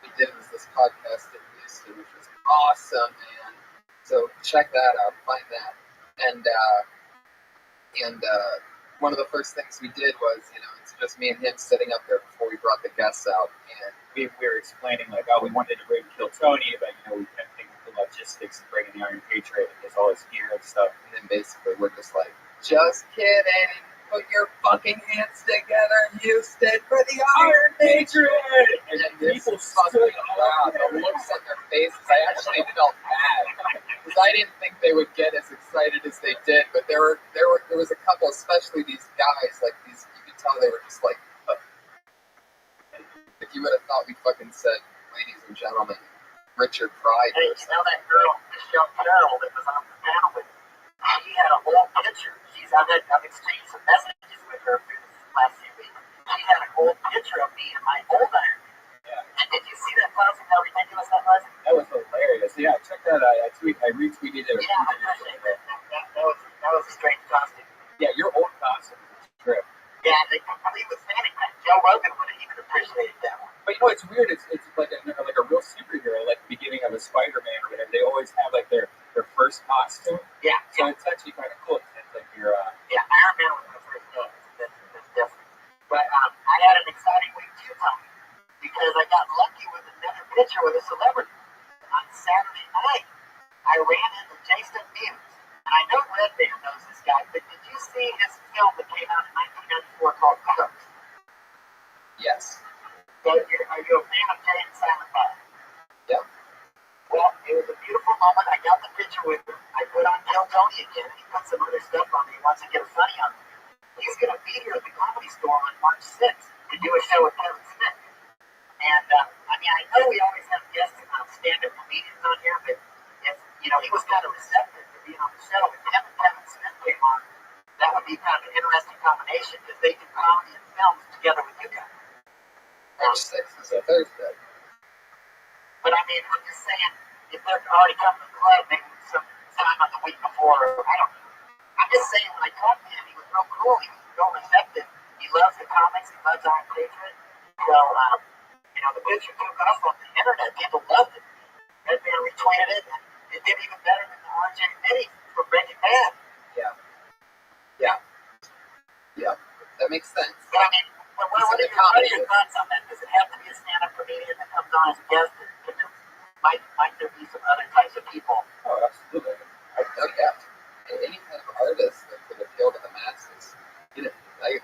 We did this podcast in Houston, which was awesome, man. So check that out, find that. And one of the first things we did was, it's just me and him sitting up there before we brought the guests out, and we were explaining like, oh, we wanted to bring Kill Tony, but we couldn't think of the logistics of bringing the Iron Patriot and his all his gear and stuff. And then basically we're just like, just kidding. Put your fucking hands together, Houston, for the Iron Patriot! And then people fucking crowd, the looks on their faces, I actually felt bad. Because I didn't think they would get as excited as they did, but there was a couple, especially these guys, like these, you could tell they were just like, if you would have thought we fucking said, ladies and gentlemen, Richard Pryor. Hey, you know that girl, Michelle Carroll, that was on the panel with me? She had a whole picture. I've exchanged some messages with her through this last few weeks. She had a whole picture of me in my old Iron Man. Yeah. And did you see that closet? How ridiculous that was? That was hilarious. Yeah, I took that. I retweeted it. Yeah, I appreciate that. That was a strange costume. Yeah, your old costume was a trip. Yeah, they complete with fanny pack. Joe Rogan would have even appreciated that one. But you know, it's weird. It's like a real superhero, like the beginning of a Spider-Man or whatever. They always have like their first costume. Yeah. So it's actually kind of cool. It's like your Yeah, Iron Man was my first name. That's different. But I had an exciting week too, Tony, because I got lucky with another picture with a celebrity. On Saturday night, I ran into Jason Mewes. And I know Red Band knows this guy, but did you see his film that came out in 1994 called Cooks? Yes. So are you a fan of Jay and Silent Bob? Yeah. Well, it was a beautiful moment. I got the picture with him. I put on Kill Tony again, and he put some other stuff on me. He wants to get funny on me. He's going to be here at the Comedy Store on March 6th to do a show with Kevin Smith. And, I mean, I know we always have guests on stand-up comedians on here, but if, you know, he was kind of receptive to being on the show. If Kevin Smith came on, that would be kind of an interesting combination because they do comedy and films together with you guys. March 6th is a Thursday. But I mean, I'm just saying, if they're already coming to the club, maybe some time on the week before, I don't know. I'm just saying, when I talked to him, he was real cool. He was real receptive. He loves the comics. He loves Iron Patriot. So, you know, the picture took off on the internet. People loved it. Red Band retweeted it, and it did even better than the RJ Mitty from Breaking Bad. Yeah. Yeah. Yeah. That makes sense. But I mean, what are your thoughts on that? Does it have to be a stand-up comedian that comes on as a guest? Might there be some other types of people? Oh, absolutely. I know you have to. Any kind of artist that could appeal to the masses. You know, I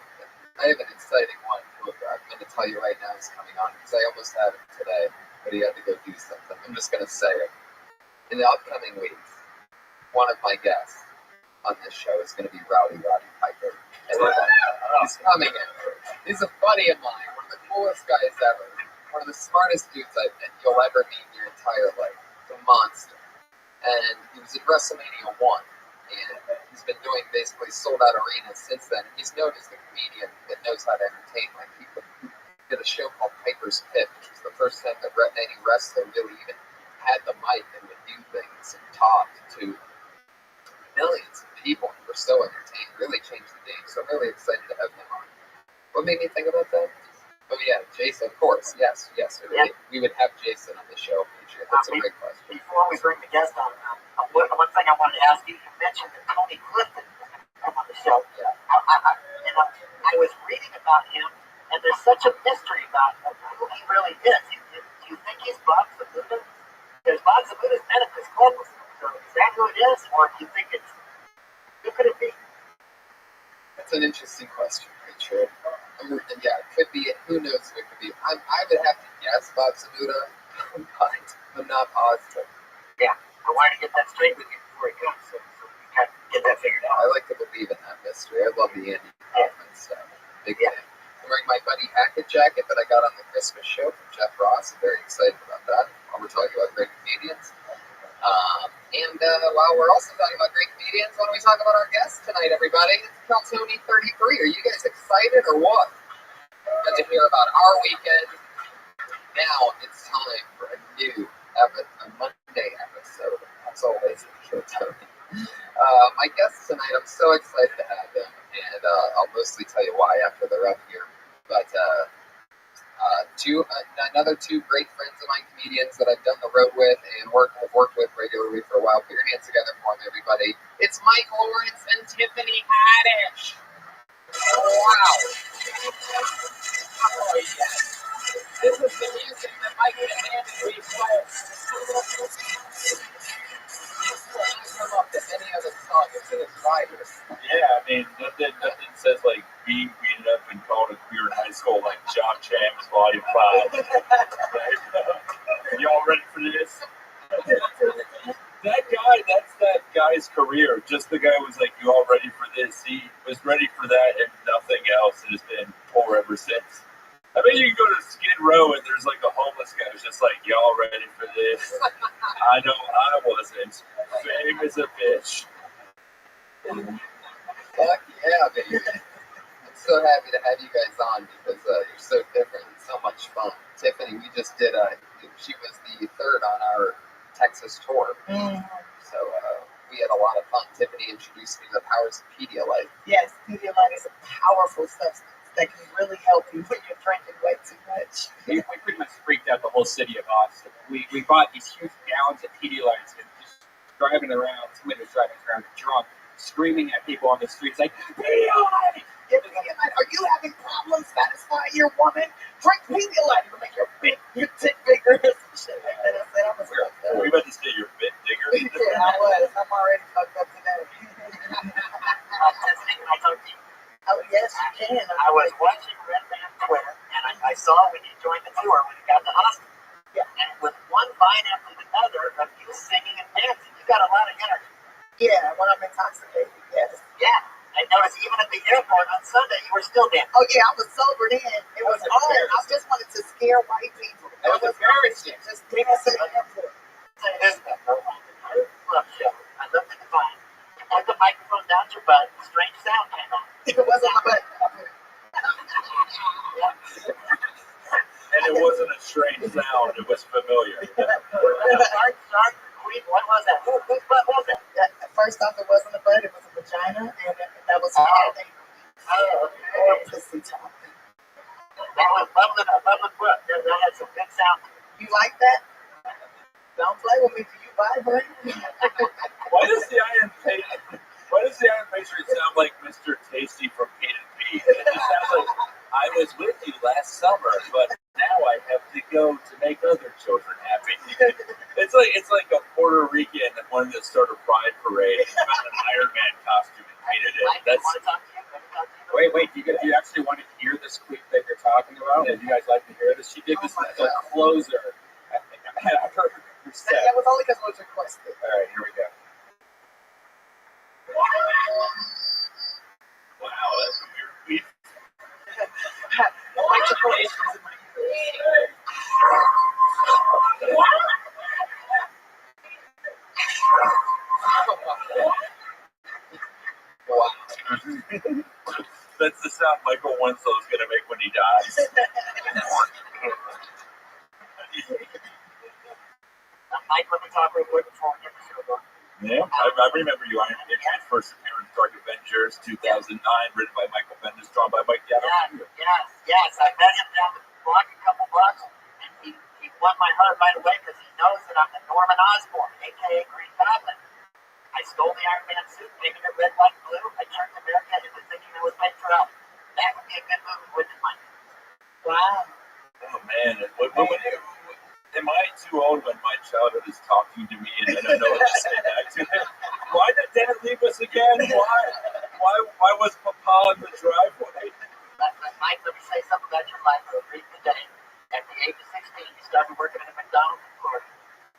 have an exciting one who I'm going to tell you right now is coming on because I almost had him today, but he had to go do something. I'm just going to say it. In the upcoming weeks, one of my guests on this show is going to be Roddy Piper. And he's coming in. He's a buddy of mine, one of the coolest guys ever, one of the smartest dudes you'll ever meet in your entire life. He's a monster. And he was at WrestleMania 1. And he's been doing basically sold-out arenas since then. He's known as the comedian that knows how to entertain. Like, he did a show called Piper's Pit, which was the first time that any wrestler really even had the mic and would do things and talk to millions of people and were so entertained. Really changed the game. So I'm really excited to have him on. What made me think about that? Oh yeah, Jason, of course. Yes. We would have Jason on the show. That's a great question. Before we bring the guest on, one thing I wanted to ask you, you mentioned that Tony Clifton was going to come on the show. Yeah. I was reading about him, and there's such a mystery about who he really is. Do you think he's Bob Sabuda? Because Bob Sabuda's been at this club before. So is that who it is, or do you think it's, who could it be? That's an interesting question, Richard. Yeah, it could be. Who knows who it could be? I would have to guess Bob Sabuda, but I'm not positive. Yeah, I wanted to get that straight with you before he comes, so we can get that figured out. I like to believe in that mystery. I love the Andy Kaufman stuff. Big fan. I'm wearing my Buddy Hackett jacket that I got on the Christmas show from Jeff Ross. I'm very excited about that. We're talking about great comedians. And while we're also talking about great comedians, why don't we talk about our guest tonight, everybody? It's Tony 33. Are you guys excited or what? Got to hear about our weekend. Now it's time for a Monday episode. That's always a show, Tony. My guest tonight, I'm so excited to have him, and I'll mostly tell you why after they're up here. But another two great friends of mine, comedians that I've done the road with and have worked with regularly for a while. Put your hands together for them, everybody. It's Mike Lawrence and Tiffany Haddish. Wow. Oh, yes. This is the music that Mike and Andy replay. Come up to any other song. It's in his writers. Yeah, I mean, nothing says like being beaten up and called a queer in high school like John Champs Volume 5. Y'all ready for this? That's that guy's career. Just the guy was like, you all ready for this? He was ready for that and nothing else. It has been poor ever since. I bet you can go to Skid Row and there's like a homeless guy who's just like, y'all ready for this. I know I wasn't. Fame is a bitch. Fuck yeah, baby. I'm so happy to have you guys on because you're so different and so much fun. Tiffany, we just did, she was the third on our Texas tour. So we had a lot of fun. Tiffany introduced me to the powers of Pedialyte. Yes, Pedialyte is a powerful substance that can really help you when you're drinking way too much. We pretty much freaked out the whole city of Austin. We bought these huge gallons of Pedialyte and just driving around. Somebody was driving around drunk, screaming at people on the streets like, Pedialyte! Get Pedialyte. Are you having problems satisfying your woman? Drink Pedialyte. It'll make your dick bigger or some shit like that. I said, I was fucked up. Were you about to say you're a bit digger? Yeah, I was. I'm already fucked up today. Tiffany, can I talk to you? Oh, yes, you can. I was watching Red Band Twitter, and I saw when you joined the tour, when you got to Austin. Yeah. And with one vine after another of you singing and dancing, you got a lot of energy. Yeah, when I'm intoxicated, yes. Yeah. I noticed even at the airport on Sunday, you were still dancing. Oh, yeah, I was sobered in. It was on. I just wanted to scare white people. That was embarrassing. Just dance at the airport. Say this, club show. I looked at the vine. You put the microphone down your butt, strange sound came on. It wasn't my butt. And it wasn't a strange sound, it was familiar. Sorry, Queen, what was that? Whose butt was that? First off, it wasn't a butt, it was a vagina, and that was or pussy talk. That was bubbling butt. That had some good sound. You like that? Don't play with me. Do you vibrate? Why does the Iron Patriot sound like Mr. Tasty from Pete and Pete? It just sounds like I was with you last summer, but now I have to go to make other children happy. It's like a Puerto Rican that wanted to start a pride parade and found an Iron Man costume and painted it. Wait, do you actually want to hear this clip that you're talking about? Would you guys like to hear this? She did this as a closer. I've heard her set. That was only because it was requested. All right, here we go. Wow, that's a weird tweet. That's the sound Michael Winslow is going to make when he dies. Mike, let me talk real quick before we get the show going. Yeah, I remember you Iron Patriot's first appearance, Dark Avengers, 2009, written by Michael Bendis, drawn by Mike Yaddo. Yes. I met him down the block a couple blocks, and he won my heart right away because he knows that I'm the Norman Osborn, a.k.a. Green Goblin. I stole the Iron Man suit, painted it red, white, and blue. I turned America into thinking it was made for us. That would be a good movie, wouldn't it, Mike? Wow. Oh, man. Am I too old when my childhood is talking to me and I don't know what to say back to him? Why did Dad leave us again? Why was Papa in the driveway? Mike, let me say something about your life real brief today. At the age of 16, you started working at a McDonald's in Florida.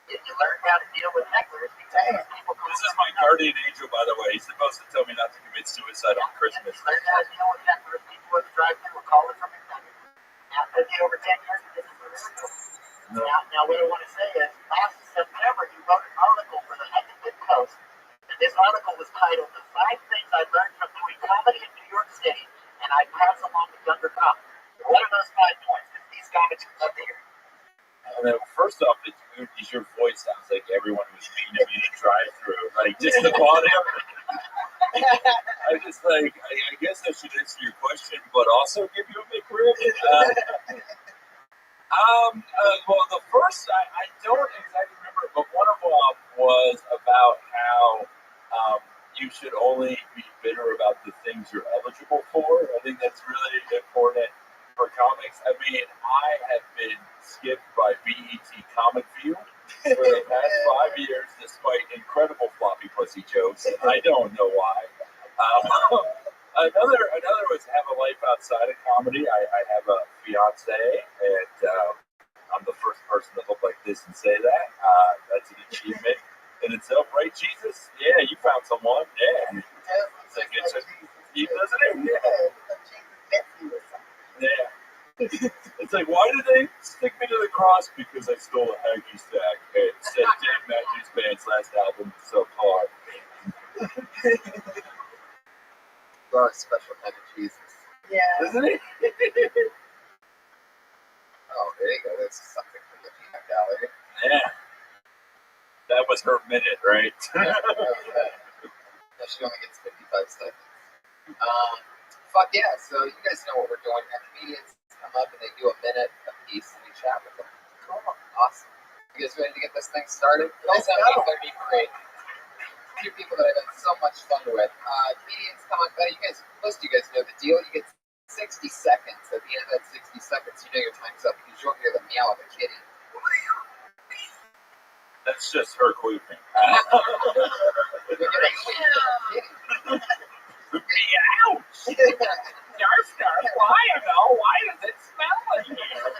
You learned how to deal with hecklers because people come. This is my guardian angel, by the way. He's supposed to tell me not to commit suicide on Christmas. You learned how to deal with hecklers. People at the drive-thru were calling from McDonald's. Now, it took you over 10 years, but this is where this goes. No. Now, what I want to say is, last September, you wrote an article for the Huffington Post, and this article was titled, "The 5 Things I Learned from Doing Comedy in New York City, and I Pass Along to Younger Comics." What are those 5 points? Because these comics would love to hear. First off, it's weird because your voice sounds like everyone who's mean to me in a drive-thru. Like, just the quality of it. I just I guess I should answer your question, but also give you a big rib. Well, the first, I don't exactly remember, but one of them was about how you should only be bitter about the things you're eligible for. I think that's really important for comics. I mean, I have been skipped by BET Comic View for the past 5 years, despite incredible floppy pussy jokes. I don't know why. Another was have a life outside of comedy. I have a fiance, and I'm the first person to look like this and say that. That's an achievement in itself, right, Jesus? Yeah, you found someone. Yeah. He doesn't it? Yeah. Yeah. It's like, why did they stick me to the cross? Because I stole a hacky sack and said Dave Matthews Band's last album was so hard. You're a special kind of Jesus. Yeah. Isn't it? Oh, there you go. That's something for the peanut gallery. Yeah. That was her minute, right? Yeah, she only gets 55 seconds. Fuck yeah. So you guys know what we're doing. Our comedians come up and they do a minute a piece and we chat with them. Cool. Awesome. You guys ready to get this thing started? This is going to be great. Two people that I've had so much fun with. Comedians come on. Most of you guys know the deal. You get 60 seconds. At the end of that 60 seconds, you know your time's up because you'll hear the meow of a kitty. That's just her queefing. Meow! Snarf, snarf. Why though? Why does it smell like here?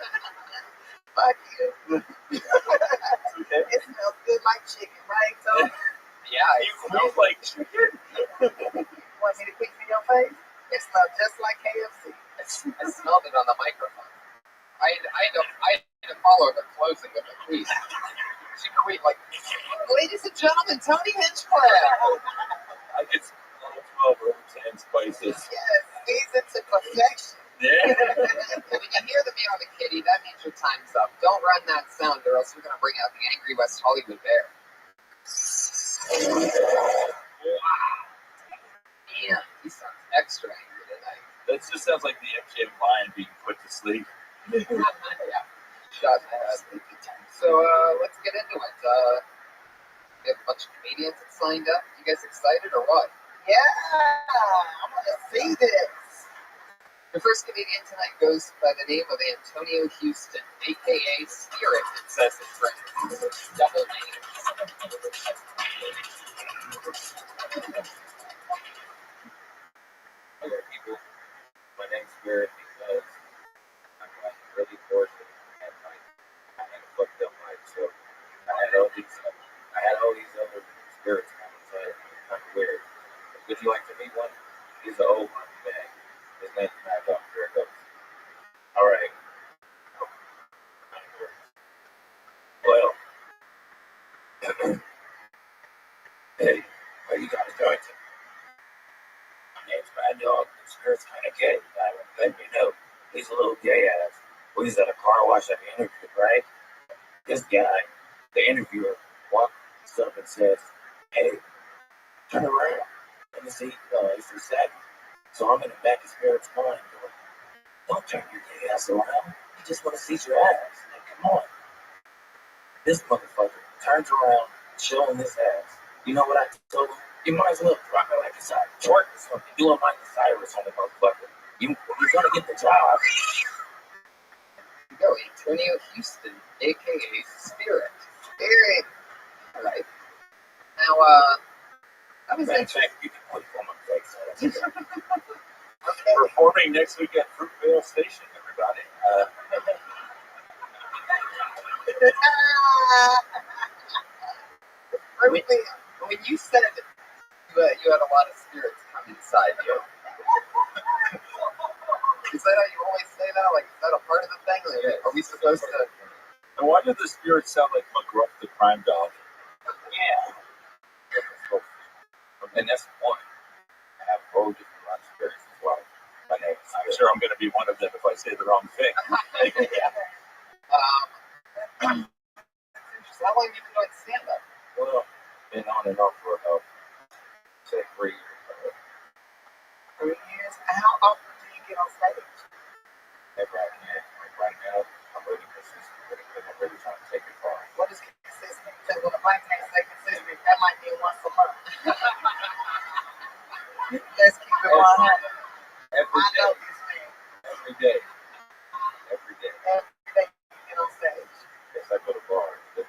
Fuck you. It smells good like chicken, right? So, Yeah, You queef like chicken? you want me to queef in your face? It smells just like KFC. I smelled it on the microphone. I had to follow the closing of the queef. She queefed like, ladies and gentlemen, Tony Hinchcliffe. I could smell 12 herbs and spices. Yes, seasoned to perfection. Yeah. When you hear the meow of a kitty, that means your time's up. Don't run that sound or else we're going to bring out the angry West Hollywood bear. Man, he sounds extra angry tonight. That just sounds like the MGM lion being put to sleep. Yeah. Shot in the head. So let's get into it. We have a bunch of comedians that signed up. You guys excited or what? Yeah, I want to see this. The first comedian tonight goes by the name of Antonio Houston, a.k.a. Spirit, it says in parentheses. Double names. Hello, people. My name's Spirit because I'm like really fortunate and like I had a fucked up life, so I had all these other spirits come inside. Kind of weird. Would you like to meet one? He's an old one, man. His name's Mad Dog. Here it goes. All right. Well, hey, where you got to go to? My name's Mad Dog. The spirit's kind of gay. Let me know. He's a little gay ass. We was at a car wash that we interviewed, right? This guy, the interviewer, walks up and says, "Hey, turn around." Let me see. Is he sad? So I'm in the back of Spirit's mind going, "Don't turn your gay ass around. You just want to see your ass. Like, come on." This motherfucker turns around, showing his ass. You know what I told him? You might as well drop it like a side twerk or something. Do it like the Cyrus on the motherfucker. You're gonna get the job. Here we go, Antonio Houston, a.k.a. Spirit. Spirit. All right. Now, that was Matter of interesting. fact, you can put it on my face. Okay. Performing next week at Fruitvale Station, everybody. When you said you had a lot of spirits come inside you, is that how you always say that? Like, is that a part of the thing? Like, are we supposed to? And why did the spirit sound like McGruff the crime dog? Yeah. And that's the point. I have a whole different lot of spirits as well. My name is I'm sure I'm going to be one of them if I say the wrong thing. Yeah. How long have you been doing stand-up? Well, been on and off for about, say, 3 years. 3 years. How often do you get on stage? Never I can. Like right now, I'm really consistent with it because I'm really trying to take it far. What is consistent? Because when a black man say consistent, that might be once a month. Let's keep it 100. Every I day. know this man. Every day. Every day. Every day you get on stage. Yes, I go to bars. The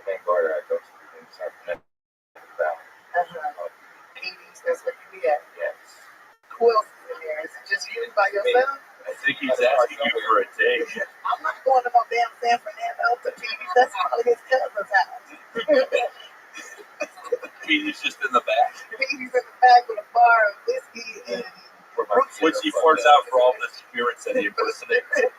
main bar that I go to is in South Valley. Petey's, that's where you be at. Yes. Who else is in there? Is it just you by yourself? I think he's asking you for a date. I'm not going to no damn San Fernando to Petey's. That's probably his cousin's house. He's just in the back. Petey's in the back with a bar of whiskey and Which he pours out for all the spirits that he impersonates.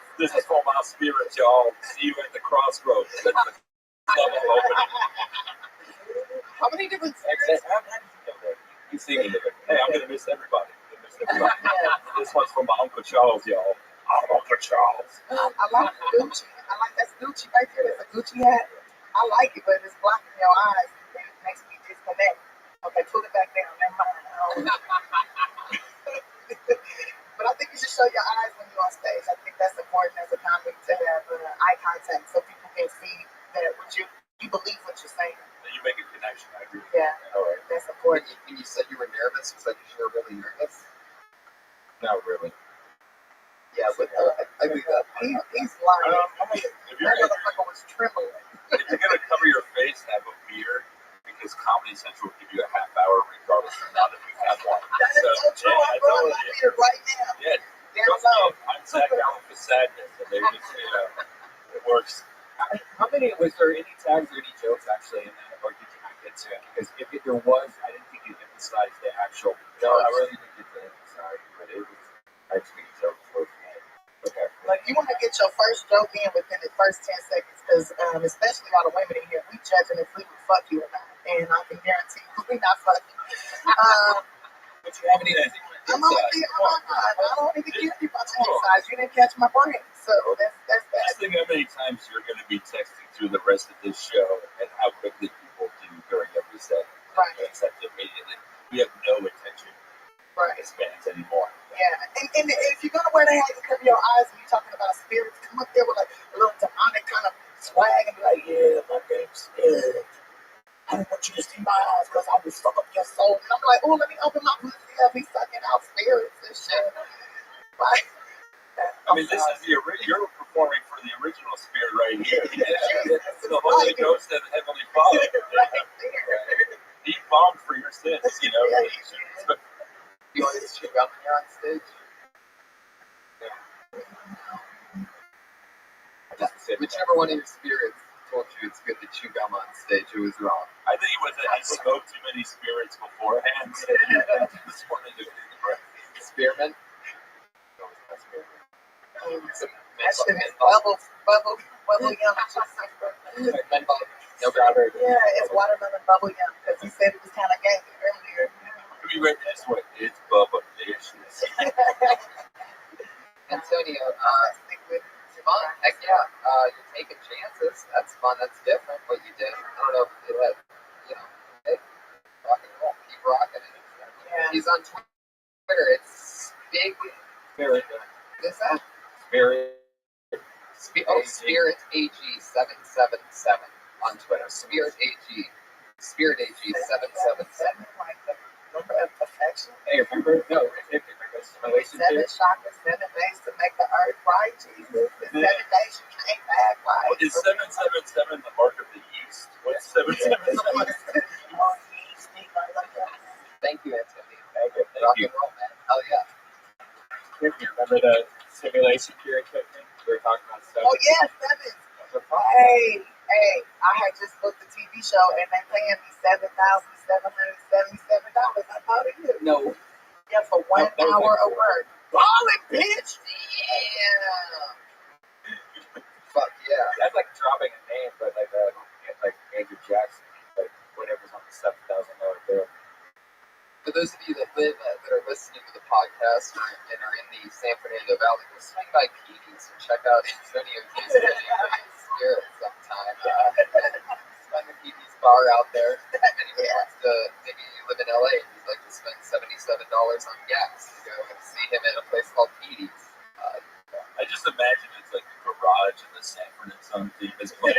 How many different How spirits? did you know that? You see me living. Hey, I'm gonna miss everybody. This one's from my Uncle Charles, y'all. Uncle Charles. I like Gucci. I like that's Gucci right there. That's a Gucci hat. I like it, but it's blocking your eyes. And it makes me disconnect. Okay, pull it back down. Never mind. But I think you should show your eyes when you're on stage. I think that's important as a comic to have eye contact so people can see that what you believe what you're saying. You make a connection. I agree. Yeah, All right. that's important. When you said you were nervous, was that because you were really nervous? Not really. Yeah, but I think he's lying. That motherfucker was trembling. If you're gonna cover your face and have a beard, because Comedy Central will give you a half hour regardless of not if you have one. That is so true. I'm growing my beard right now. Yeah. Damn low. I'm Zach Allen for sadness, and they just, it works. How many, was there any tags or any jokes actually in that, or did you not get to it? Because if there was, I didn't think you emphasized the actual. No, I really didn't get to emphasize, but it was actually jokes for me. Okay. Like, you want to get your first joke in within the first 10 seconds, because especially all the women in here, we judging if we would fuck you or not. And I can guarantee you, we not fucking. But you haven't even seen my I'm only I don't even care about your size. You didn't catch my brain. So that's that. Just think how many times you're going to be texting through the rest of this show and how quickly people do during every set. Right. Except immediately. We have no attention spans anymore. Yeah. And if you're going to wear the hat and cover your eyes and you're talking about spirits, come up there with like a little demonic kind of swag and be like, yeah, my name's Spirit. I don't want you to see my eyes because I will suck up your soul. And I'm like, oh, let me open my pussy up. He's sucking out spirits and shit. Like, I mean, this is the you're performing for the original spirit right here. Yeah. It's the Holy Ghost and the Heavenly Father. He bombed for your sins, Yeah, You always chew gum when you're on stage? Yeah. Whichever one of your spirits told you it's good to chew gum on stage, it was wrong. I think it was that I smoked too many spirits beforehand. This one is spearmint. No, it's not spearmint. Bubble yum. No strawberry. Yeah, it's watermelon bubble yum because he said it was kind of gay earlier. Let me read this one. It's bubble-delicious. Antonio, fun. Heck yeah. You're taking chances. That's fun. That's different what you did. I don't know if it had, hey, rock and roll. Keep rocking it. Yeah. He's on Twitter. It's big. Spirit. What is that? Spirit. Spirit AG 777 on Twitter. Spirit AG. Spirit AG 777. Number of perfection. Hey, remember? No, relationship. 7 chakras, 7 days to make the earth right, Jesus. In 7 days you came back right. Is 777 the mark of the East? What's 777? Thank you, Anthony. Thank you. Rock and roll, man. Hell yeah. Remember the simulation period technique? We were talking about stuff. Oh, yeah, 7. Hey, I had just booked a TV show and they paying me $7,777. I thought of you. No. Yeah, for 1 hour of work. Ballin', bitch! Yeah. Fuck yeah. That's like dropping a name, but like Andrew Jackson, like whatever's on the $7,000 bill. For those of you that live, that are listening to the podcast and are in the San Fernando Valley, go swing by Petey's and check out Antonio Spirit sometime. Find the Petey's bar out there. If anybody wants to, maybe you live in LA and you'd like to spend $77 on gas to go and see him at a place called Petey's. I just imagine it's like a garage in the Sanford and Son theme is playing.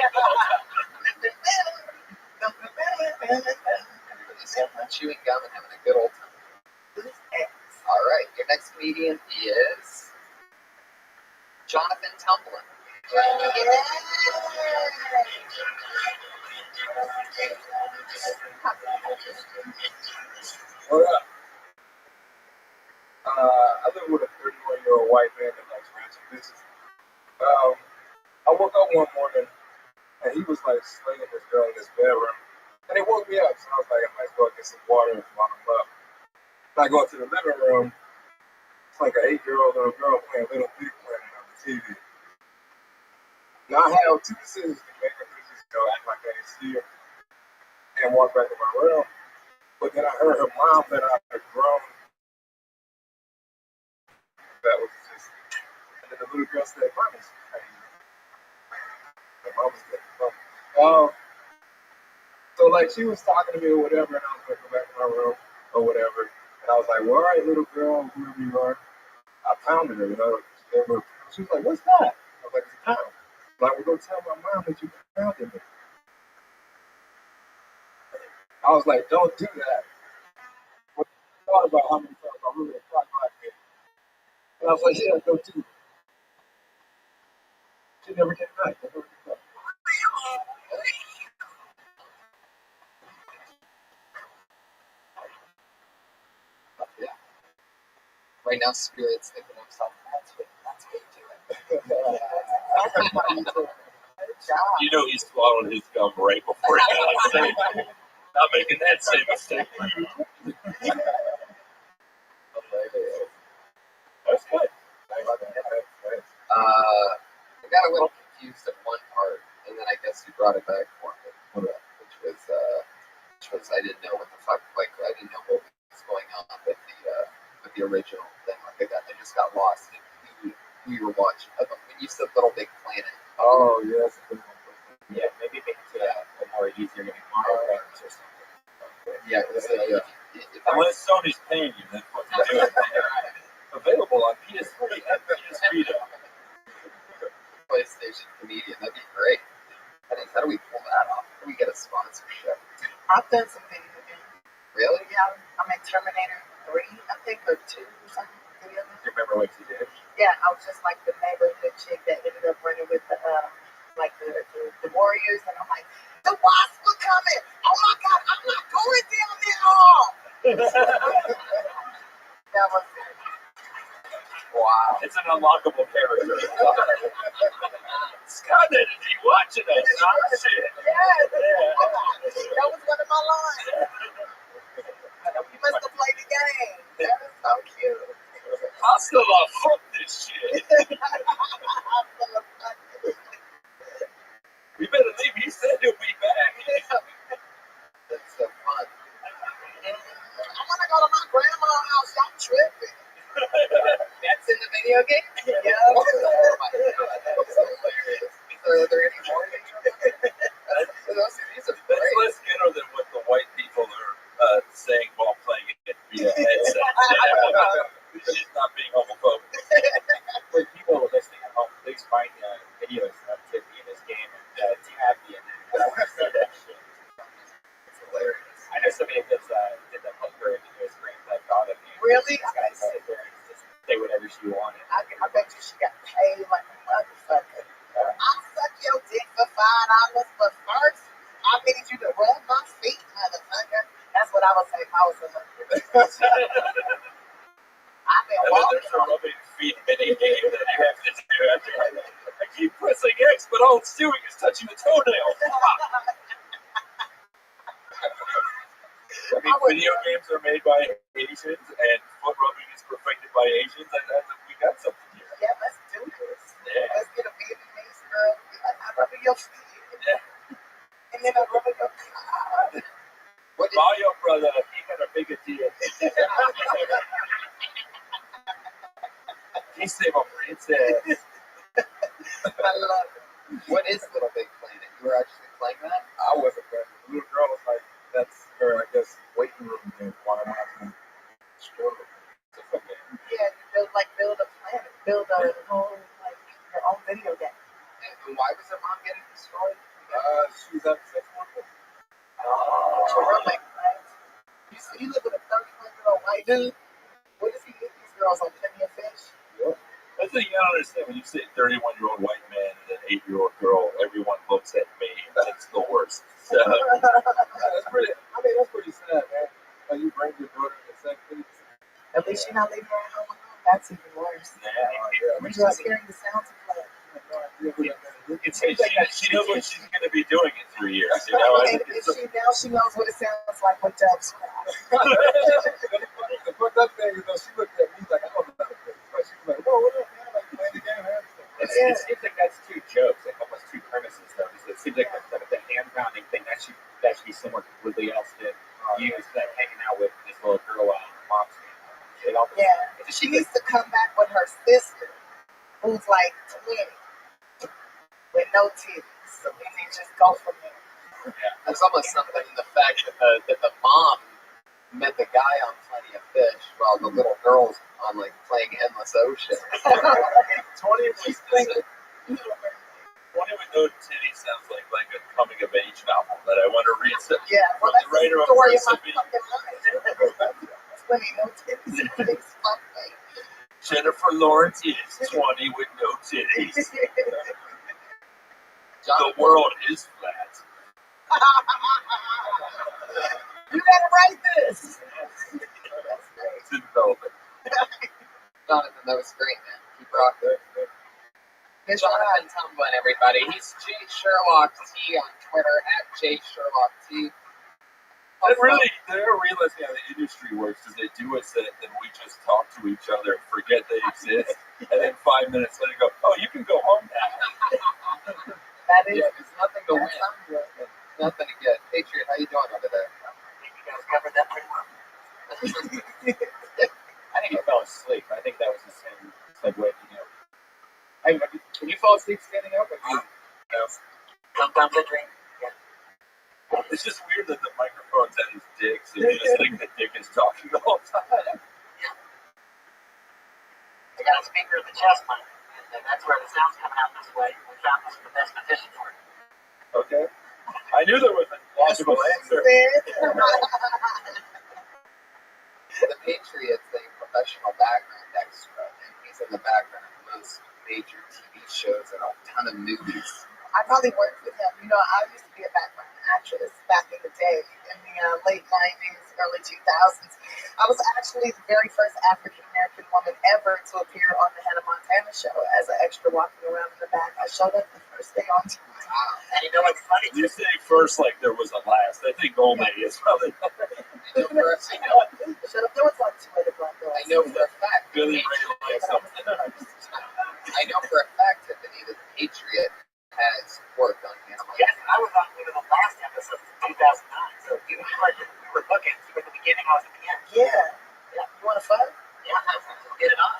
Chewing gum and having a good old time. All right, your next comedian is Jonathan Tumblin. What up? I live with a 31-year-old white man that likes ranching bitches. I woke up one morning and he was like slinging this girl in his bedroom. And it woke me up, so I was like, I might as well get some water and lock him up. So I go to the living room. It's like an 8-year-old little girl playing Little Big Planet on the TV. Now I have 2 decisions to make. I could just go act like I didn't see her, walked back to my room. But then I heard her mom let out a groan. That was just, and then the little girl said, "Mommy's crazy." The mom was getting funny. So like she was talking to me or whatever, and I was gonna go back to my room or whatever, and I was like, "Well, all right, little girl, whoever you are." I pounded her, She was like, "What's that?" I was like, "It's a pound." Like, we're gonna tell my mom that you pounded me. I was like, "Don't do that." I thought about how many times I really tried my head. And I was like, "Yeah, don't do it." She never came back. Yeah. Right now, Spirit's thinking to himself, that's what you do. Good job. You know he's swallowed his gum right before he got to say it. Not making that same mistake. That's good. I got a little confused at one part, and then I guess you brought it back for me, which was I didn't know what the fuck, like I didn't know what was going on with the original thing. Like I just got lost in who you were watching. When you said Little Big Planet. Oh yes. Yeah, maybe make it a more easier, maybe Mario Brothers or something. Yeah, unless Sony's paying you, that's what they're doing. Available on PS3 and PS Vita. PlayStation Comedian, that'd be great. How do we pull that off? How do we get a sponsorship? I've done some video games. Really? Yeah, I'm in Terminator 3, I think, or 2 or something. Do you remember what you did? Yeah, I was just like the neighborhood chick that ended up running with the Warriors, and I'm like, the Wasps were coming! Oh my God, I'm not going down there all! That was it. Wow. It's an unlockable character. Scott didn't be watching us. Oh, shit. Yeah, that was one of my lines. You must have played the game. That was so cute. Hasta la fuck this shit. We better leave. He said he'll be back. That's so fun. I want to go to my grandma's house. Y'all tripping. That's in the video game? Yeah. Oh my God, that was hilarious. Are there any more? These are That's less ghetto than what the white people are saying while playing it via headset. This is not being homophobic. For people listening at home, please find videos of Tiffany in this game and tag me in it. I want to see that shit. It's hilarious. I know somebody did that poker into his screen that thought of me. Really? This guy sit there and just say whatever she wanted. I bet you she got paid like a motherfucker. I'll suck your dick for $5, but first, I need you to rub my feet, motherfucker. That's what I would say if I was a husband. I've been walking. There's a rubbing feet mini game that you have to do. I keep pressing X, but all it's doing is touching the toenail. I mean, video games are made by Asians, and foot rubbing is perfected by Asians, and we got something here. Yeah, let's do this. Yeah. Let's get a Vietnamese girl. I rub your feet. Yeah. And then I rub your God. Mario brother, he got a bigger deal. He saved a princess. I love it. What is Little Big Planet? You were actually playing that? I wasn't playing. The little girl was like, that's her, I guess, waiting room game while I'm watching struggle. Yeah, you build a planet, build a whole, like, your own video game. And why was her mom getting destroyed? She's at sex worker. Terrific, right? You live with a 31-year-old white dude. What does he get these girls on Plenty of Fish? Yep. That's what you gotta understand. When you say 31-year-old white man and an 8-year-old girl, everyone looks at me. That's the worst. So, That's pretty. I mean, that's pretty sad, man. Like you bring your daughter to sex things. At least you're not leaving her at home alone. That's even worse. We're just hearing the sounds of love. It seems like she knows what she's going to be doing in 3 years. You know, And she knows what it sounds like when doves cry. The fucked up thing is, though, she looked at me like I don't know how to play. Like she was like, "Whoa, what up, man? Like playing the game, man." It seems like that's two jokes, like almost two premises, though. It seems like the hand pounding thing that she's someone completely else than you instead of hanging out with this little girl out on mom's family. Yeah. She needs to come back with her sister, who's like 20, with no titties. So we need to just go from there. Yeah, there's almost something in the fact that the mom met the guy on Plenty of Fish while the little girl's on like playing Endless Ocean. 20 with no titty sounds like a coming of age novel that I want to read. Yeah, well, that's the writer story of of my fucking life. 20, no titties. Please fuck me. Jennifer Lawrence is 20 with no titties. The world is flat. You gotta write this. It's in development. Jonathan, that was great, man. Keep rocking. Jonathan Tumblin, everybody. He's J Sherlock T on Twitter @J Sherlock T. And really, they're realizing how the industry works is they do a set, then we just talk to each other, forget they exist, and then 5 minutes later go, oh, you can go home now. That is, yeah, there's nothing to win. Nothing to get. Patriot, how you doing over there? I think you guys covered that pretty well. I think I fell asleep. I think that was the same like waking up. Can you fall asleep standing up? No. Sometimes I dream. Yeah. It's just weird that the microphone's at his dick, so you just think the dick is talking the whole time. Yeah. I got a speaker at the chest mic, and that's where the sound's coming out this way. We found this is the best position for it. Okay. I knew there was a logical answer. The Patriot's a professional background extra, and he's in the background of most major TV shows and a ton of movies. I probably worked with him. You know, I used to be a background actress back in the day, in the late 90s, early 2000s. I was actually the very first African-American woman ever to appear on the Hannah Montana show as an extra walking around in the back. I showed up the first day on TV. Wow. And you know what's funny? You say first like there was a last. I think Omega is probably I know for a fact. Billy Ray likes something. I know for a fact, Tiffany, that the Patriot has worked on Hannah Montana. Yes, I was on one of the last episodes in 2009. So you were looking at the beginning, I was at the end. Yeah. You want to fight? Yeah, get it on.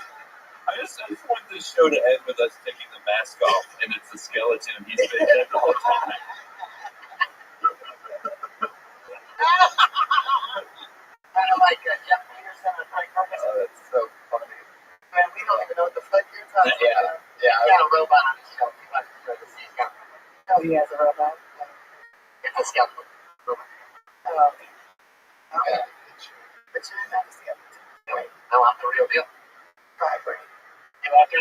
I just want this show to end with us taking the mask off and it's the skeleton and he's been dead the whole time. Kind of like Jeff Peterson and Frank Ferguson. Oh, that's so funny. Man, we don't even know what the fuck you're talking about. Yeah. He's got a robot on his show. He likes to show the sea scout. Oh, he has a robot? It's a scout robot. Oh, okay. Okay. But you're not a skeleton. No, I'm the real deal. Vibrate. You want to?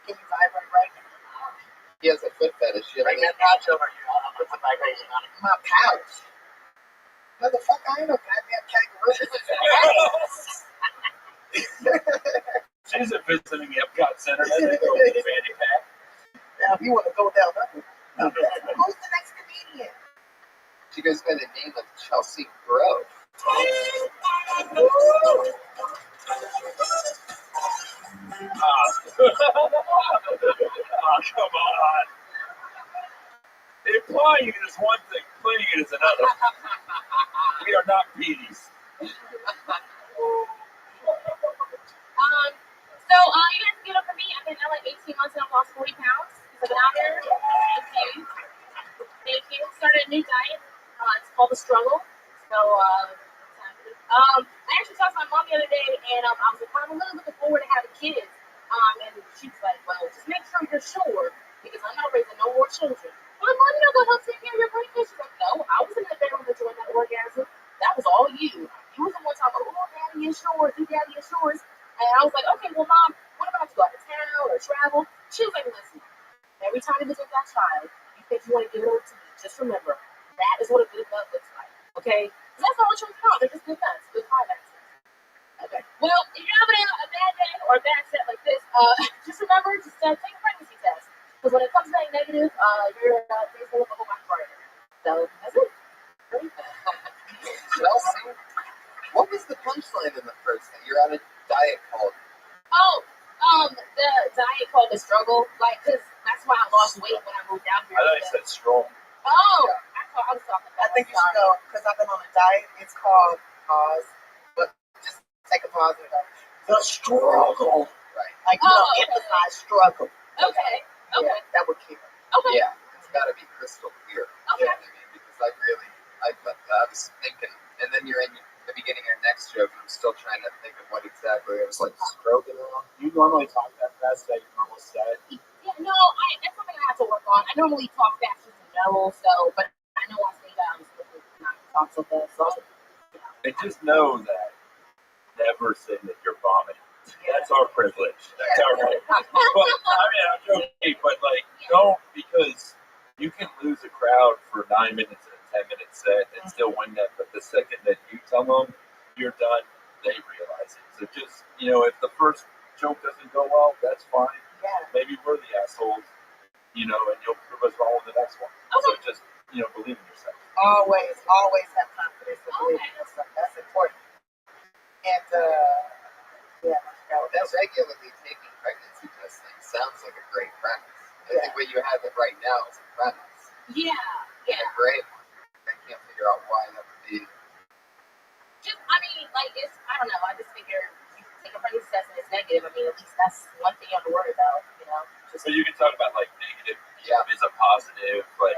Can you vibrate right now? He has a foot fetish. Bring that pouch over here. I'll put some vibration on it. My pouch? Motherfucker, I ain't no goddamn kangaroo. She's a visiting Epcot Center. I think go with the fanny pack. Now, if you want to go down that way, who's the next comedian? She goes by the name of Chelsea Grove. Oh, come on. Implying it is one thing, playing it is another. We are not beaties. So you guys can get up for me. I've been in LA 18 months and I've lost 40 pounds. So I've been out there. Thank you. Started a new diet. It's called The Struggle. So I actually talked to my mom the other day, and I was like, I'm really looking forward to having kids. And she was like, well, just make sure you're sure, because I'm not raising no more children. Well, Mom, you know what helps take care of your pregnancy? She's like, no, I was in the bedroom enjoying that orgasm. That was all you. You was the one talking about, oh, daddy is yours, daddy is yours. And I was like, okay, well, Mom, what about to go out of town or travel? She was like, listen, every time you look at that child, you think you want to give it over to me. Just remember, that is what a good love looks like, okay? That's all children are. They're just good nuts, good finances. Okay. Well, if you're having a bad day or a bad set like this, just remember, just take a pregnancy test. Because when it comes back negative, your things will look a whole lot brighter. So, that's it. Chelsea, what was the punchline in the first thing? You're on a diet called... The diet called The Struggle. Like, because that's why I lost weight when I moved out here. I thought you said strong. Oh, I was talking about. I think you should go because I've been on a diet. It's called pause, but just take a pause and go. The struggle, right? Like you know, emphasize struggle. Okay. Yeah, that would keep it. Okay. Yeah, it's got to be crystal clear. Okay. You know what I mean? Because I was thinking, and then you're in the beginning of your next joke, and I'm still trying to think of what exactly. It was like stroking along. You normally talk that fast that your normal set. Yeah, no, that's something I have to work on. I normally talk fast in general, but I know I say that I'm supposed to not talk so fast. So, And just know that never say that you're vomiting. That's our privilege. That's our privilege. But, I mean, I'm joking, but like, don't, because you can lose a crowd for 9 minutes in a 10-minute set and still win that. But the second that you tell them you're done, they realize it. So just, if the first joke doesn't go well, that's fine. Yeah. Maybe we're the assholes, and you'll prove us wrong with the next one. So just, believe in yourself. Always have confidence and believe in yourself. That's important. And That's regularly taking pregnancy testing sounds like a great premise. I think what you have it right now is a premise. Yeah. And a great one. I can't figure out why that would be. I don't know. I just figure you take a pregnancy test and it's negative. I mean, at least that's one thing you have to worry about, So you can talk about like negative is a positive, like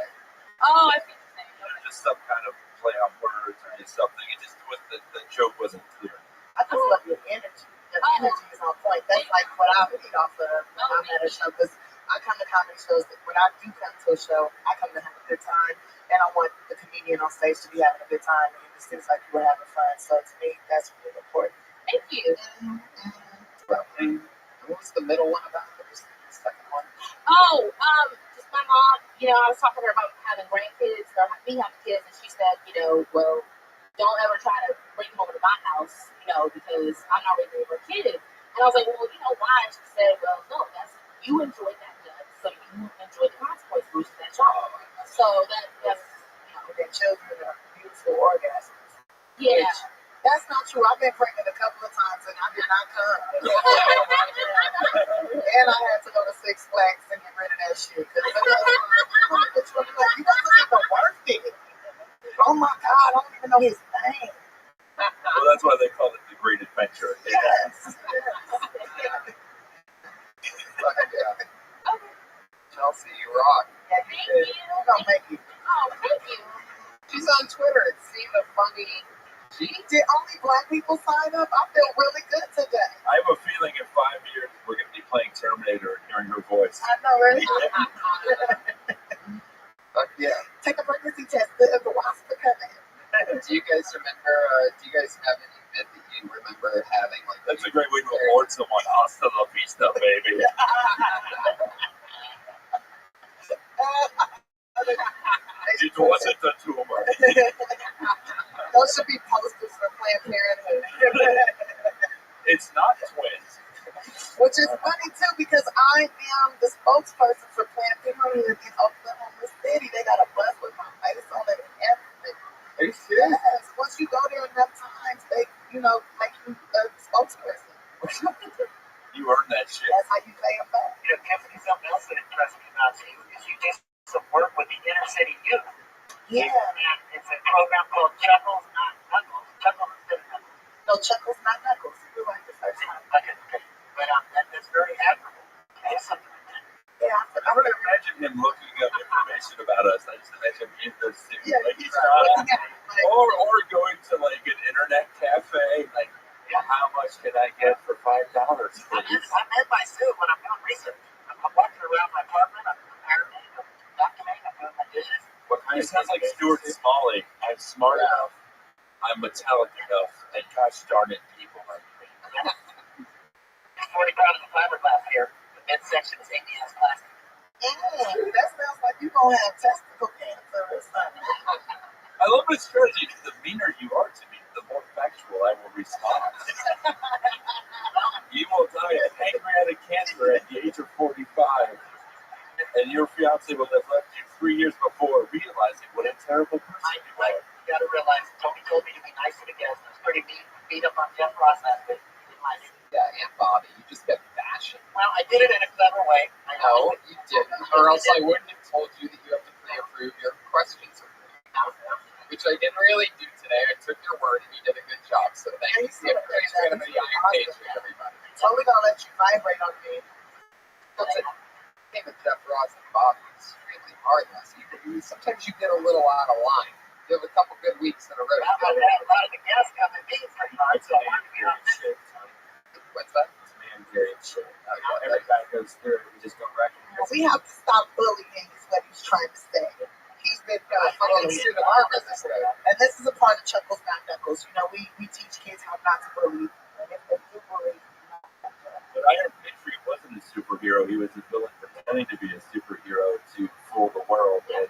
I see what you're saying. just some kind of play on words or just something. It just was the joke wasn't clear. I just love your energy. Your energy is on point. That's like what I feed off of when I'm at a show. Because I come to comedy shows. When I do come to a show, I come to have a good time, and I want the comedian on stage to be having a good time. And it seems like you were having fun. So to me, that's really important. Thank you. What was the middle one about? The second one? Just my mom. I was talking to her about having grandkids or me having kids, and she said, well, don't ever try to bring them over to my house, because I'm not ready for a kid. And I was like, well, why? And she said, well, no, you enjoyed that nut, so you enjoy the consequences, which is that child. So that's their children are beautiful orgasms. Yeah. That's not true. I've been pregnant a couple of times and I did not come. And I had to go to Six Flags and get rid of that shit. You guys look at the worst thing. Oh my God, I don't even know his name. Well, that's why they call it the Great Adventure. Yes. Chelsea, you rock. Yeah, Thank you. I'm gonna make you. Oh, thank you. She's on Twitter. It seemed a funny. Did only black people sign up? I feel really good today. I have a feeling in 5 years we're going to be playing Terminator and hearing her voice. I know, right? Yeah. Take a pregnancy test. The wasp are coming. Do you guys remember? Do you guys have any myth that you remember having? Like that's a great way to award someone. Hasta la vista, baby. It wasn't a tumor. Those should be posters for Planned Parenthood. It's not twins. Which is funny too because I am the spokesperson for Planned Parenthood in Oklahoma City. They got a bus with my face on it and everything. Are you serious? Yes. Once you go there enough times, they, make you a spokesperson. You earned that shit. That's how you pay them back. Tiffany, something else that impressed me about you is you did some work with the inner city youth. Yeah. And it's a program called Chuckles, Not Knuckles. Chuckles instead of Knuckles. No, Chuckles, Not Knuckles. You're right the first time. Okay. But that's very admirable. Do something like that. Yeah, I would imagine him looking up information about us. I just imagine him in the city. Yeah, like he's looking at it, or going to like an internet cafe, like how much can I get for $5, please? I'm in my suit when I'm doing research. I'm walking around my apartment, I'm ironing, I'm documenting, I'm doing my dishes. What kind of sounds like Stuart Smalley. I'm smart enough. I'm metallic enough. And gosh darn it, people like me. 40 pounds of fiberglass here. The midsection is ABS plastic. That sounds like you're going to have testicle cancer or something. I love my strategy. The meaner you are to me, the more factual I will respond. You will die of pancreatic cancer at the age of 45, and your fiance will have left you 3 years before, realizing what a terrible person you are. You got to realize, Tony told me to be nice to the guests. I was pretty beat up on Jeff Ross last week. He didn't like it. Yeah, and Bobby, you just kept bashing. Well, I did it in a clever way. I know you didn't, or else I wouldn't have told you that you have to pre-approve your questions. which I didn't really do today. I took your word and you did a good job. So thank you. See if there's going to be Iron Patriot, everybody. Totally gonna let you vibrate on me. That's it. Came with Jeff Ross and Bob extremely hard last week. Sometimes you get a little out of line. You have a couple good weeks in a row. Well, I had a lot of the guests come and meet pretty hard, so I wanted to be on this. What's that? It's man carrying shit. Every guy goes through it. We just don't recognize We have to stop bullying is what he's trying to say. He's been fucking student of our business, and this is a part of Chuckles Not Knuckles. You know, we teach kids how not to bully. And if they do bully, But Iron Patriot wasn't a superhero. He was a villain pretending to be a superhero to fool the world and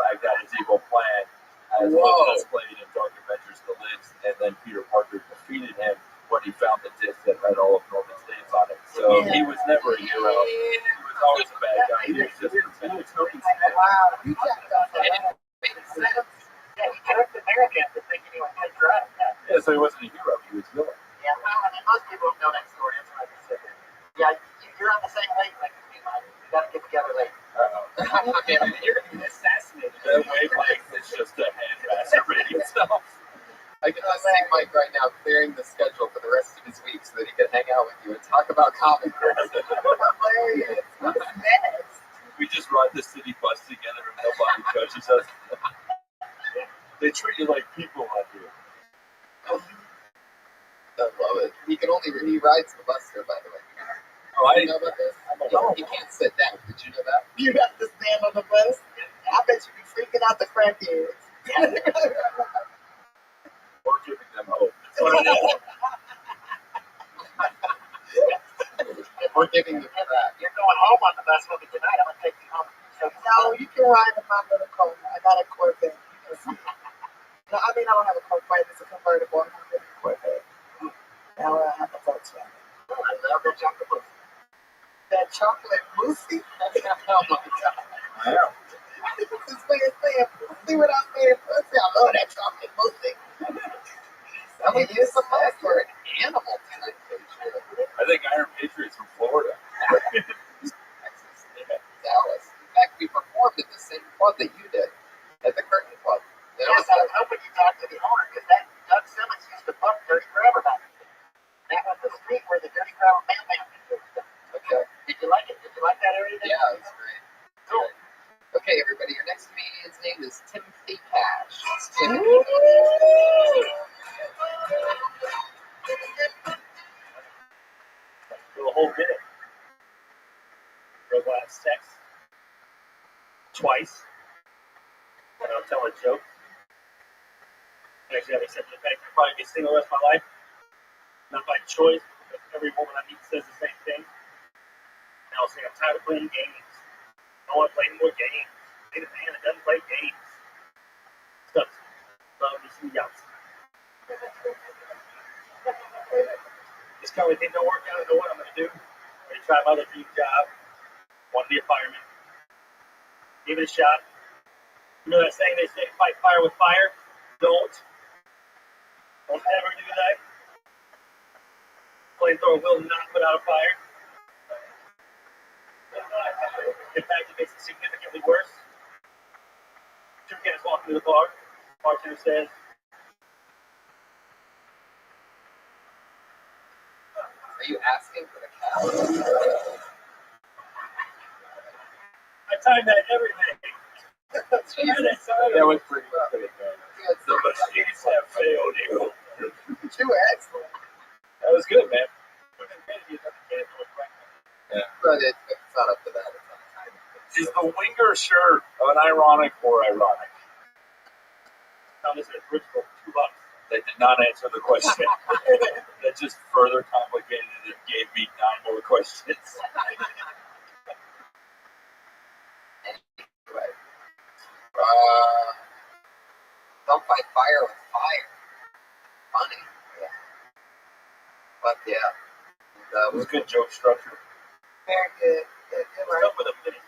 Baghdad his evil plan, as was displayed in Dark Adventures of the Lids. And then Peter Parker defeated him when he found the disc that had all of Norman's names on it. So he was never a hero. He was always a bad guy. He was just pretending. wow, you jacked up. Yeah, he tricked Americans to thinking he was good drug. Yeah, so he wasn't a hero. He was a villain. Yeah, well, I mean, most people know that story. That's why I just said that. Yeah, you're on the same wavelength as me, Mike. We got to get together later. You're going to be assassinated. That wavelength is just a hand masturbating himself. I can just see Mike right now clearing the schedule for the rest of his week so that he can hang out with you and talk about comic books. Hilarious. What's next? We just ride the city bus together and nobody judges us. They treat you like people out here. I love it. He rides the bus there, by the way. Oh, I didn't know about this. He can't sit down. Did you know that? You have to stand on the bus. I bet you be freaking out the crackheads. Or giving them hope. We're giving you that. You're going home on the bus with me tonight. I'm going to take you home. No, you can ride in my little car. I got a Corvette. No, I mean, I don't have a Corvette. It's a convertible. I'm not a Corvette. Now I have a Volkswagen. Oh, I love that chocolate mousse. That chocolate mousse? Oh my God. I know. This man saying, see what I'm saying? Pussy, I love that chocolate mousse. That would use some last for an animal tonight. I think Iron Patriot's from Florida. Texas, Dallas. In fact, we performed at the same club that you did, at the Curtain Club. Yes, I was hoping you talked to the owner because that Doug Simmons used to book Dirty Grabber back in the day. That was the street where the Dirty Grabber man used to. Okay. Did you like it? Did you like that area? Yeah, it was great. Cool. Okay, everybody, your next comedian's name is Timothy Cash. It's Timothy. Do a whole minute. Girl will have sex twice. And I'll tell a joke. Actually, have accepted the fact I'll probably be single the rest of my life. Not by choice, because every woman I meet says the same thing. And I'll say, I'm tired of playing games. I want to play more games. I need a man that doesn't play games. Stuff. Love me some yachts. This kind of thing don't work out. I know what I'm going to do. I'm going to try my other dream job. Want to be a fireman. Give it a shot. You know that saying they say, fight fire with fire? Don't ever do that. Flamethrower will not put out a fire. In fact, it makes it significantly worse. Two guys walk into the bar. Bartender says, Are you asking for the cow? I timed that everything. That was pretty good. The machines have failed you. You were excellent. That was good, man. Yeah. But it's not up to that. It's on time. Is the winger shirt an ironic or ironic? Now this is original $2. That did not answer the question. That just further complicated it and gave me 9 more questions. Anyway. Don't fight fire with fire. Funny. Yeah. But yeah. It was good joke structure. Very good. Right. Up with a minute.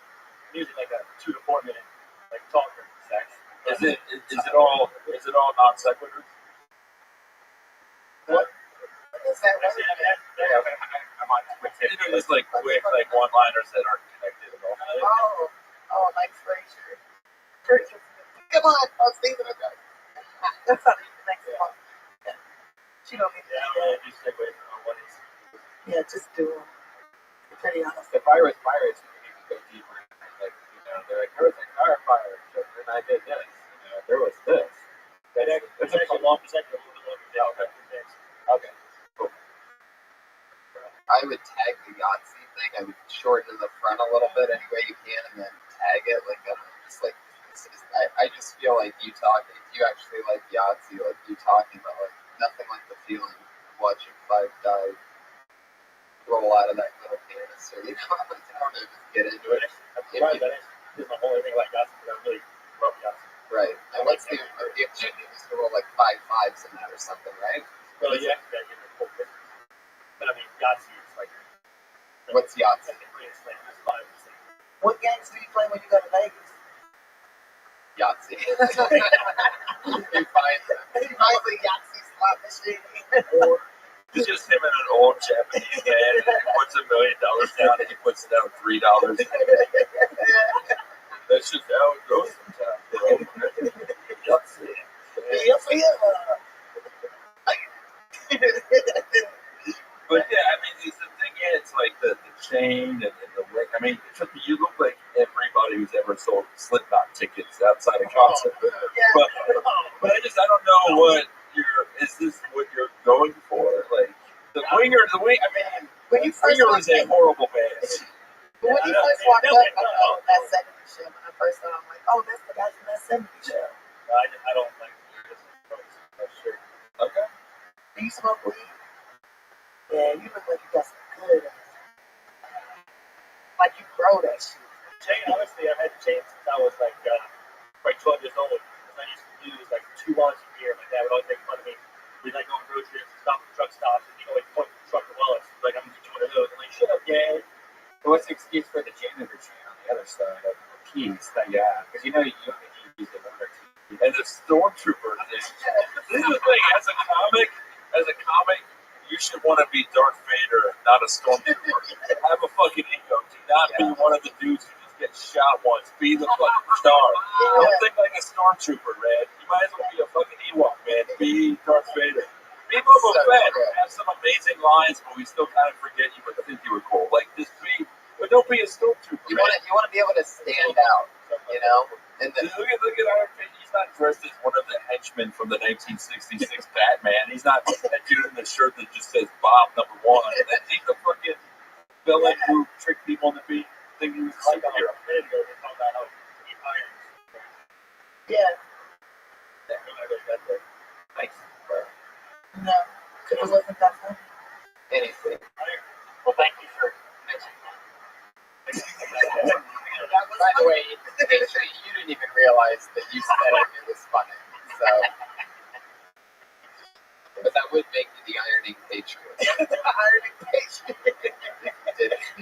Usually like a 2 to 4 minute like talker sex. Is it all non sequiturs? What? Is that right? I'm on Twitter. It's like quick, like one-liners that aren't connected at all. Oh, like Frasier. Come on, I'll see them. That's how they make it. Yeah. She don't need to Yeah, do that. really do segue from what is. Yeah, just do them. Pretty honest. The virus, you need to go deeper. Like, they're like, there was a car fire, and I did this. There was this. It's actually long percent, a little bit longer. Yeah, okay. Cool. I would tag the Yahtzee thing. I would shorten the front a little bit any way you can, and then tag it I just feel like you talking. If you actually like Yahtzee, like you talking about nothing like the feeling of watching 5 guys roll out of that little canister. I don't know, just get into it. Right, that is my whole thing like Yahtzee, because I really love Yahtzee. Right. And what's the objective is to roll 5 5s in that or something, right? Well, yeah, you get the full picture. But I mean, Yahtzee is like. What's Yahtzee? What games do you play when you go to Vegas? Yahtzee. He finds a Yahtzee slot machine. Or it's just him and an old Japanese man, and he puts $1 million down, and he puts down $3. That's just how it goes sometimes. Yahtzee. But yeah, I mean, the thing is, like the chain and the way. I mean, you look like everybody who's ever sold Slipknot tickets outside of concert. But I don't know what is this what you're going for? Like the Winger. I mean, when you first Winger was a horrible band. When you first walked up, that 70s show, when I first saw, I'm like, oh, that's the guy from that 70s show. I don't like that's true. Okay. Do you smoke weed? Yeah, you look like you got some good. Like you grow that shit. Chain, honestly, I've had chains since I was like 12 years old. Because I used to lose like 2 wallets a year. My dad would always make fun of me. We'd like go on road trips, stop at truck stops, and he'd always point to the truck for wallets. Like, I'm just one of those. I'm like, shut up, Dad. So what's the excuse for the janitor chain on the other side of the keys that you have? Because you only use the one or two. And the stormtrooper thing. This is the thing, as a comic, you should want to be Darth Vader, not a stormtrooper. Have a fucking ego. Do not be one of the dudes who just gets shot once. Be the fucking star. Don't think like a stormtrooper, man. You might as well be a fucking Ewok, man. Be Darth Vader. Be Boba Fett. Have some amazing lines, but we still kind of forget you but think you were cool. Like, just be, but don't be a stormtrooper. You want to be able to stand out, And look at Iron Man. He's not dressed as one of the henchmen from the 1966 Batman. He's not that dude in the shirt that just says Bob #1. He's the fucking villain who tricked people into thinking he was a superhero. Yeah. Thanks. No, it wasn't that funny. Anything. Well, thank you for mentioning that. By the way, you didn't even realize that you said it was funny. So, but that would make you the ironing patriot. The ironing patriot.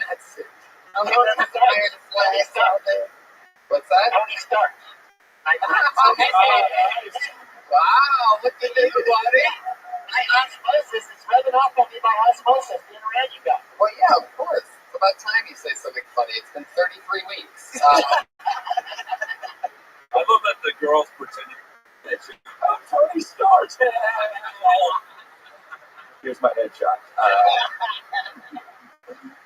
That's it. I'm going to the iron flags all day. What's that? Tony Stark. Wow, look at you, buddy. Osmosis is rubbing off on me by osmosis, being around you guys. Well, yeah, of course. It's about time you say something funny. It's been 33 weeks. I love that the girls pretending that I'm Tony Stark. Here's my headshot.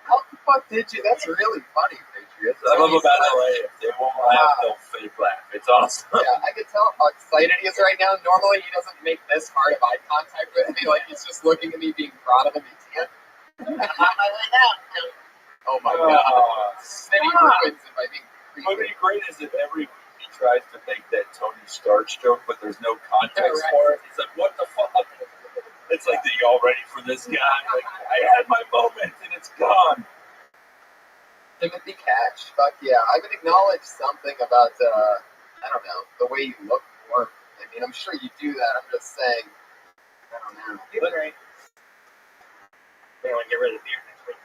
How the fuck did you? That's really funny, Patriots. I love about LA. They won't laugh, they'll fake laugh. It's awesome. Yeah, I can tell how excited he is right now. Normally, he doesn't make this hard of eye contact with me. Like, he's just looking at me, being proud of him. He can't. I'm on my way out. Oh my god. City ruins it by being creepy. What would be great is if every week he tries to make that Tony Stark joke, but there's no context for it. He's like, what the fuck? It's like, are y'all ready for this guy? Like, I had my moment and it's gone. Timothy Catch. Fuck yeah. I would acknowledge something about, I don't know, the way you look more. I mean, I'm sure you do that. I'm just saying, I don't know. You look great. They want to get rid of the beard next week.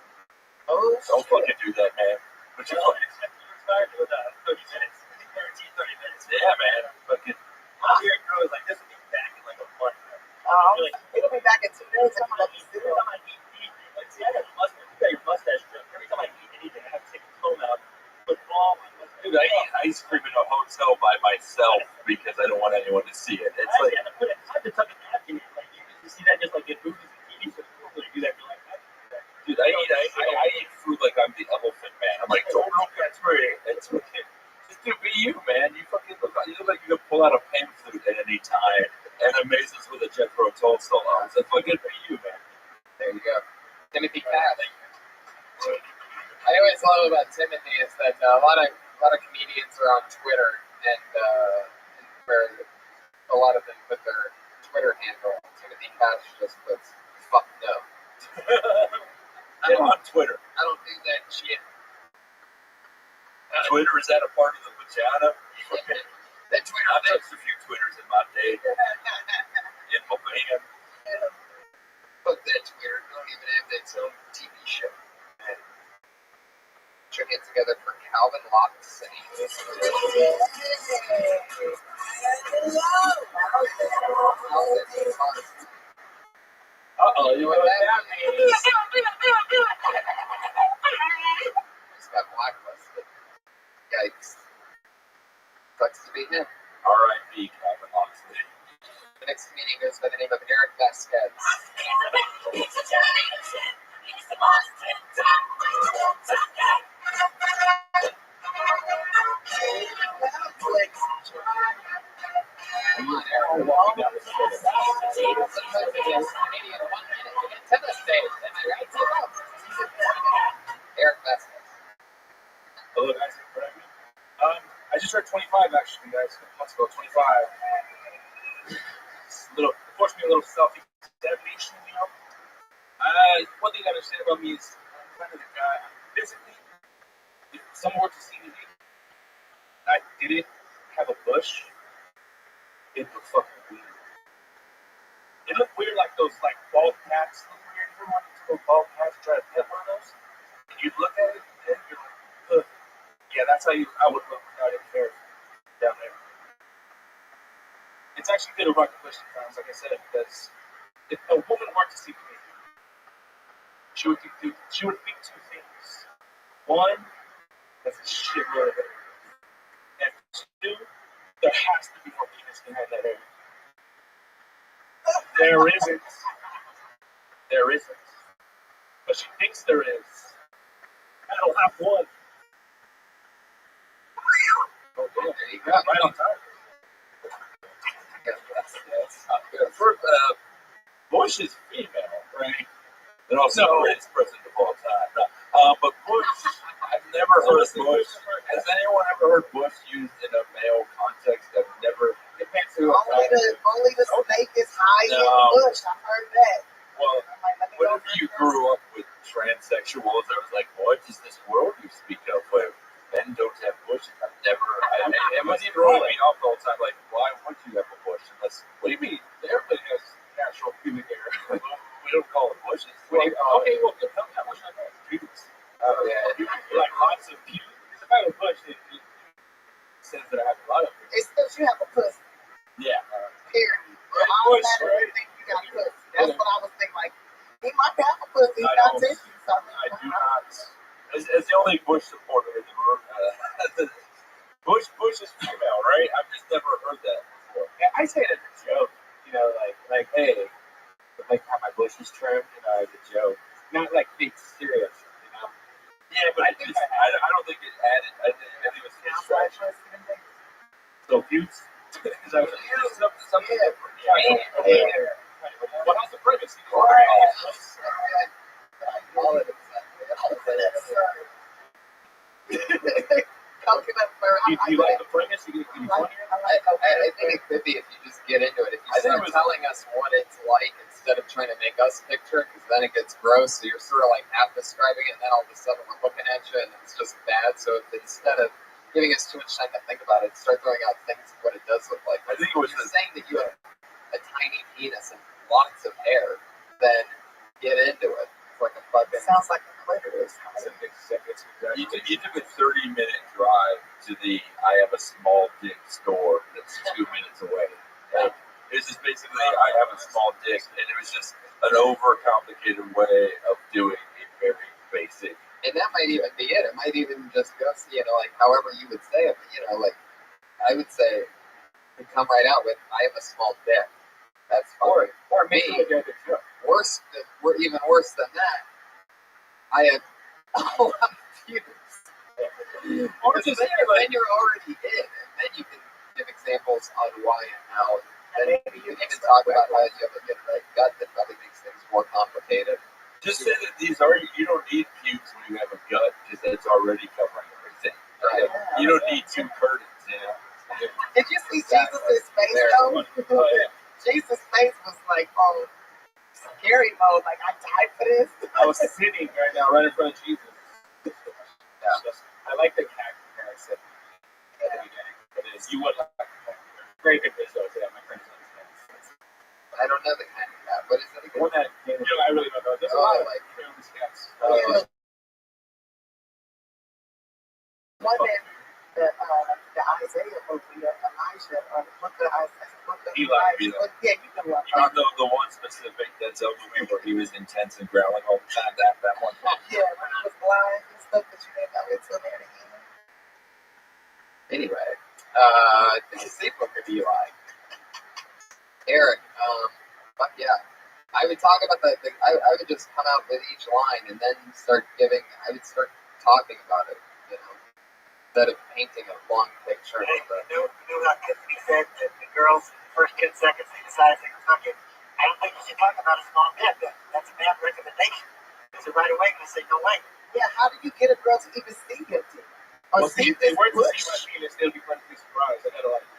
Oh, don't fucking do that, man. But you're expired with 30 minutes. Guaranteed 30 minutes. Yeah, man. Fucking, my beard grows like this will be back in like a month. It'll be back in 2 days. Every time I eat anything, like, see, I got a mustache. You got your mustache joke. Every time I eat anything, I have to take a phone out, put all my mustache. Dude, I eat ice cream in a hotel by myself because I don't want anyone to see it. It's like, at any time and amaze us with a Jethro Tull solo. So it's good for you, man. There you go. Timothy Cash. I always love about Timothy is that a lot of comedians are on Twitter and where a lot of them put their Twitter handle. Timothy Cash just puts "fuck no." Get on Twitter. I don't do that shit. Twitter, is that a part of the vagina? That Twitter. I've touched a few Twitters in my day. In my van. Fuck that Twitter. Don't even have its own TV show. Put your hands together for Calvin Locks. Uh-oh, you know what that means? Just got blacklisted. Yikes. Sucks to be him. R.I.P. Calvin Oxley. The next comedian goes by the name of Eric Vasquez. Eric Vasquez. Hello, guys. I just heard 25, actually, guys. Let's go, 25. Forced me a little self-examination, you know. One thing to understand about me is I'm kind of the guy. Physically, if someone were to see me, I didn't have a bush, it looked fucking weird. It looked weird like those bald cats look weird. You ever want to go bald cats try to pet one of those? And you look at it and you're like, ugh. Yeah, that's how I would look without any hair down there. It's actually good to rock the bush sometimes, like I said, because if a woman were to see me, she would think two things. One, that's a shitload of hair. And two, there has to be more penis behind that hair. There isn't. There isn't. But she thinks there is. I don't have one. Oh, damn, there you go. Right on time. Bush is female, right? And also the greatest president of all time. But Bush, I've never heard Bush. Has anyone ever heard Bush used in a male context? I've never. Only the snake is high in the bush. I heard that. Well, whenever you grew up with transsexuals, I was like, what is this world you speak of where men don't have bushes? I've never. It was throwing me off the whole time. Like, why would you have a bush? Unless, what do you mean? Everybody has natural pubic hair. We don't call it bushes. Okay, well, tell me how much I have pubes. Oh, yeah. Like lots of pubes. If I have a bush, it says that I have a lot of pubes. It says you have a pussy. Yeah. Period. I automatically think you got a pussy. That's what I was thinking. Like, he might have a pussy. He's not tissue. I do not. As the only Bush supporter in the room, Bush is female, right? I've just never heard that before. Yeah, I say it as a joke. You know, like hey, like how my bush is trimmed, you know, as a joke. Not like being serious, you know. Yeah, but I don't think it added. I think it was his strategy. So views. Is that something different? Yeah. Well, how's the premise? Do you like the premise? I think it could be if you just get into it. If you start telling us what it's like instead of trying to make us picture it, because then it gets gross. So you're sort of like half describing it, and then all of a sudden we're looking at you, and it's just bad. So instead of giving us too much time to think about it, start throwing out things of what it does look like. I think it was saying that you have a tiny penis and lots of hair, then get into it. It's like a fucking. Sounds like a clitoris. You took a 30-minute drive to the I have a small dick store that's 2 minutes away. Like, it was just basically I have a small dick, and it was just an overcomplicated way of doing a very basic. And that might even be it. It might even just go, you know, like however you would say it. But, you know, like I would say, come right out with I have a small dick. That's fine. Or maybe worse. Even worse than that. I have a lot of pubes. Or just then you're already in, and then you can give examples on why and how. And you can even talk about how you have a good gut that probably makes things more complicated. Just say that these are, you don't need pubes when you have a gut because it's already covering everything. Right? You don't need two curtains, you know. Did you see Jesus' face though? Oh, yeah. Jesus' face was like on scary mode, like I died for this. I was sitting right now, right in front of Jesus. I like the cat comparison. You would like great pictures though, yeah, my friends understand. I don't know the kind of cat. What is it again? One that, I really don't know. There's a lot of like famous cats. One that the Isaiah movie of Elijah, or the book of Eli. Yeah, you know what? The one specific that's a movie where he was intense and growling all the time. That one. Yeah, when he was blind and stuff that you didn't know until the end. Anyway, the sequel could be like Eric. Fuck yeah. I would talk about I would just come out with each line and then I would start talking about it, you know, instead of painting a long picture. You knew how Tiffany said that the girls, first 10 seconds, they decided they were fucking. I don't think you should talk about a small dick. That's a bad recommendation. Because they're right away going to say, no way. Yeah, how do you get a girl to even see your dick? Or see they this weren't to bush? see my penis, they'll be pleasantly surprised. I gotta like,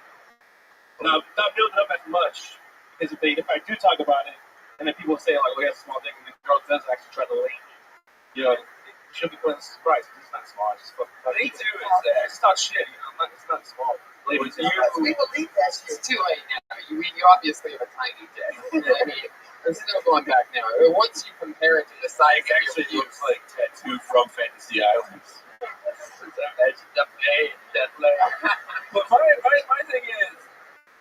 not build it up as much. Because if I do talk about it, and then people say like, "Oh, he has a small dick," and the girl does actually try to lay me, you know, she'll be pleasantly surprised. It's not small. It's just fucking. Me too. It's not shit. You know, it's not small. Ladies, We believe that shit. It's too late now. You obviously have a tiny dick. I mean, there's no going back now. Once you compare it to the size, It actually looks like Tattoo from Fantasy Islands. But my thing is,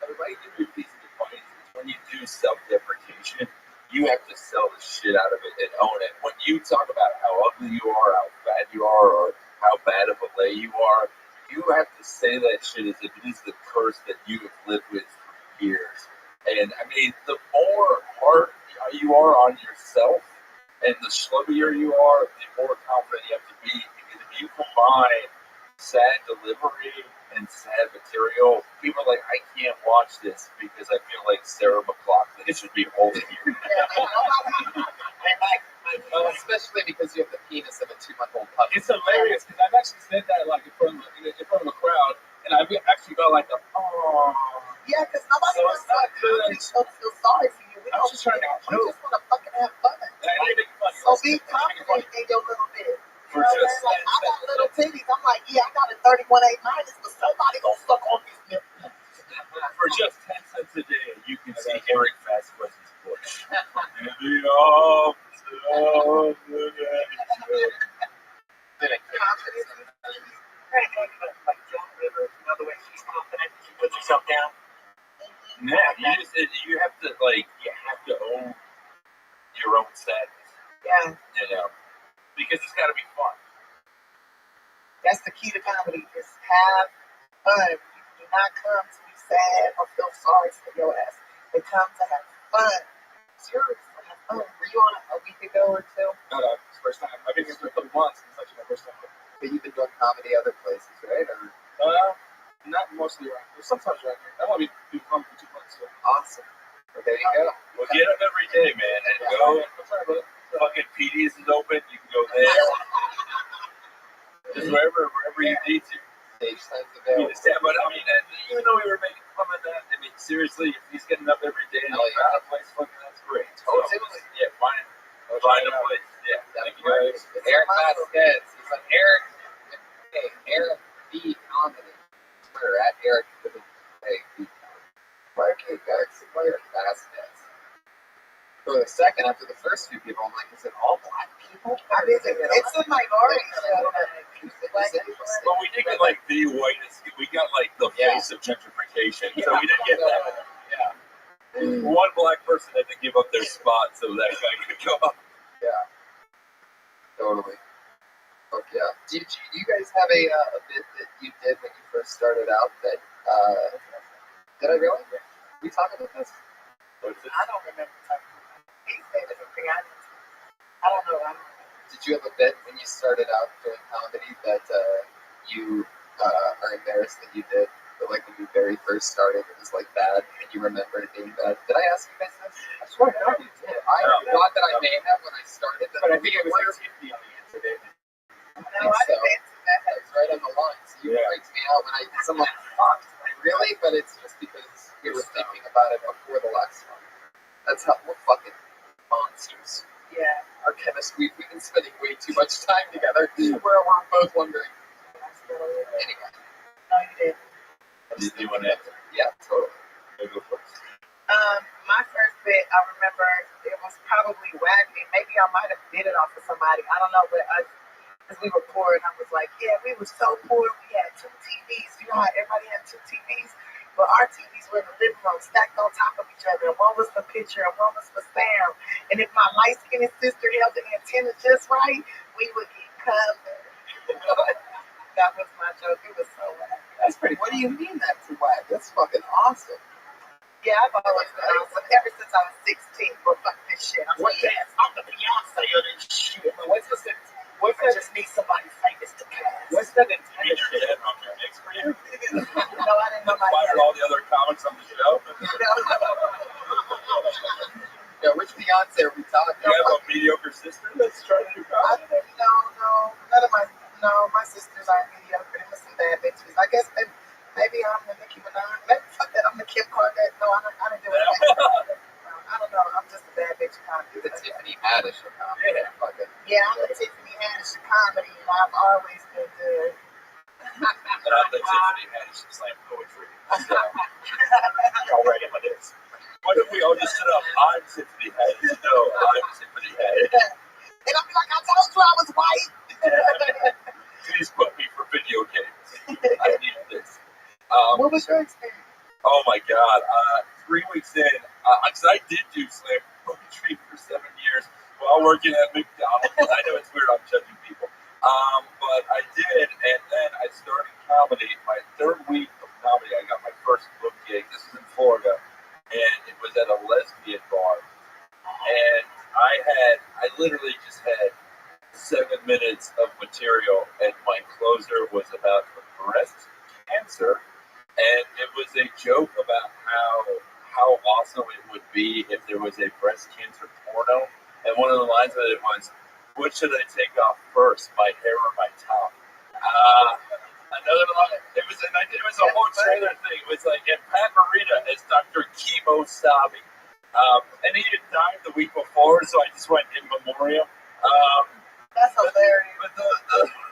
my piece of advice is when you do self-deprecation, you have to sell the shit out of it and own it. When you talk about how ugly you are, how fat you are, or how bad of a lay you are, you have to say that shit as if it is the curse that you have lived with for years. And I mean, the more hard you are on yourself, and the slubbier you are, the more confident you have to be. Because if you combine sad delivery and sad material, people are like, I can't watch this because I feel like Sarah McLachlan should be holding you. Especially because you have the penis of a 2-month-old puppy. It's hilarious because I've actually said that like in front of a crowd, and I've actually got like oh. Yeah, because nobody wants to feel sorry for you. We I'm just trying to we just want to fucking have fun. So be confident in your little bit. For just Like, I got little titties. I'm like, yeah, I got a 31A minus, but somebody gonna suck on these nipples. For just 10 cents a day, you can see Eric Vasquez's bush. And the arms of the Like Joan Rivers, you know the way she's confident, she puts herself down. Yeah, you have to own your own sadness. Yeah. You know, because it's got to be fun. That's the key to comedy, is have fun. You do not come to be sad or feel sorry for your ass. They come to have fun. Seriously, have fun. Were you on a week ago or two? No, it's the first time. I've been here for a couple months. It's actually my first time. But you've been doing comedy other places, right? Or not mostly around here. Sometimes around here. I want to be home for 2 months. So. Awesome. Well, there you go. Well, get up every day, man, and go. Fucking PD's is open. You can go there. Just wherever you need to. Stage signs available. But I mean, even though we were making fun of that, I mean, seriously, if he's getting up every day and he's found a place, fucking that's great. Totally. Yeah, find a place. Yeah. Thank you guys. Eric Vasquez. He's like Eric. Hey, Eric B. Comedy. Twitter at Eric with a B. Eric Vasquez. For the second, after the first few people, I'm like, is it all black people? I mean, it's a minority show. Well, we did get like the whitest. We got like the face of gentrification, so we didn't get that. Yeah. One black person had to give up their spot so that guy could go up. Yeah. Totally. Fuck yeah. Do you guys have a bit that you did when you first started out that, did I really? We talk about this? I don't remember talking about anything. I don't know. Did you have a bit when you started out doing comedy that you are embarrassed that you did? But like when you very first started, it was like bad, and you remember it being bad. Did I ask you guys this? I swear to God, you did. I thought that I may have when I started, but I think it was like Tiffany on the incident. I think so. That was right on the line. So you freaked me out when I'm like, fuck, really? But it's just because we were thinking about it before the last one. That's how we're fucking monsters. Yeah. Our chemistry, we've been spending way too much time together where we're both wondering. Anyway. No, you didn't. Did you want to answer? Yeah, totally. Maybe go first. My first bit, I remember it was probably wagging. Maybe I might have bit it off of somebody. I don't know, but as we were poor, and I was like, yeah, we were so poor. We had 2 TVs. You know how everybody had 2 TVs? But our TVs were in the living room, stacked on top of each other. And one was for picture, and one was for sound. And if my light-skinned sister held the antenna just right, we would get covered. That was my joke. It was so whack. That's pretty. What do you mean that's whack? That's fucking awesome. Yeah, I've always done it. Ever since I was 16, but fuck this shit. I'm like, yes, I'm the Beyonce of this shit. What's that? I just need somebody famous to cast. What's that intention on your mix for you? No, I didn't know my Fired all the other comics on the show. Yeah, which Beyonce are we talking about? You have a mediocre sister that's trying to do comedy? No, none of my sisters aren't mediocre. They're some bad bitches. I guess maybe I'm the Nicki Minaj. Maybe fuck that, I'm the Kim Kardashian. No, I didn't do it. I don't know. I'm just a bad bitch comedy. You're the Tiffany Haddish of comedy. Yeah, I'm the Tiffany Haddish of comedy, and I've always been good. But I'm the Tiffany Haddish of slam poetry. Already on this. Why don't we all just sit up? I'm Tiffany Haddish. No, I'm Tiffany Haddish. And I'll be like, I told you I was white. Please put me for video games. I need this. What was your experience? Oh my God. 3 weeks in, because I did do slam poetry for 7 years while working at McDonald's. I know it's weird, I'm judging people. But I did, and then I started comedy. My 3rd week of comedy, I got my first book gig. This was in Florida, and it was at a lesbian bar. And I literally just had 7 minutes of material, and my closer was about breast cancer. And it was a joke about how awesome it would be if there was a breast cancer porno. And one of the lines of it was, "What should I take off first, my hair or my top?" Another line, it was a whole trailer thing. It was like, and Pat Morita as Dr. Chemo Sabi. And he had died the week before, so I just went in memoriam. That's hilarious.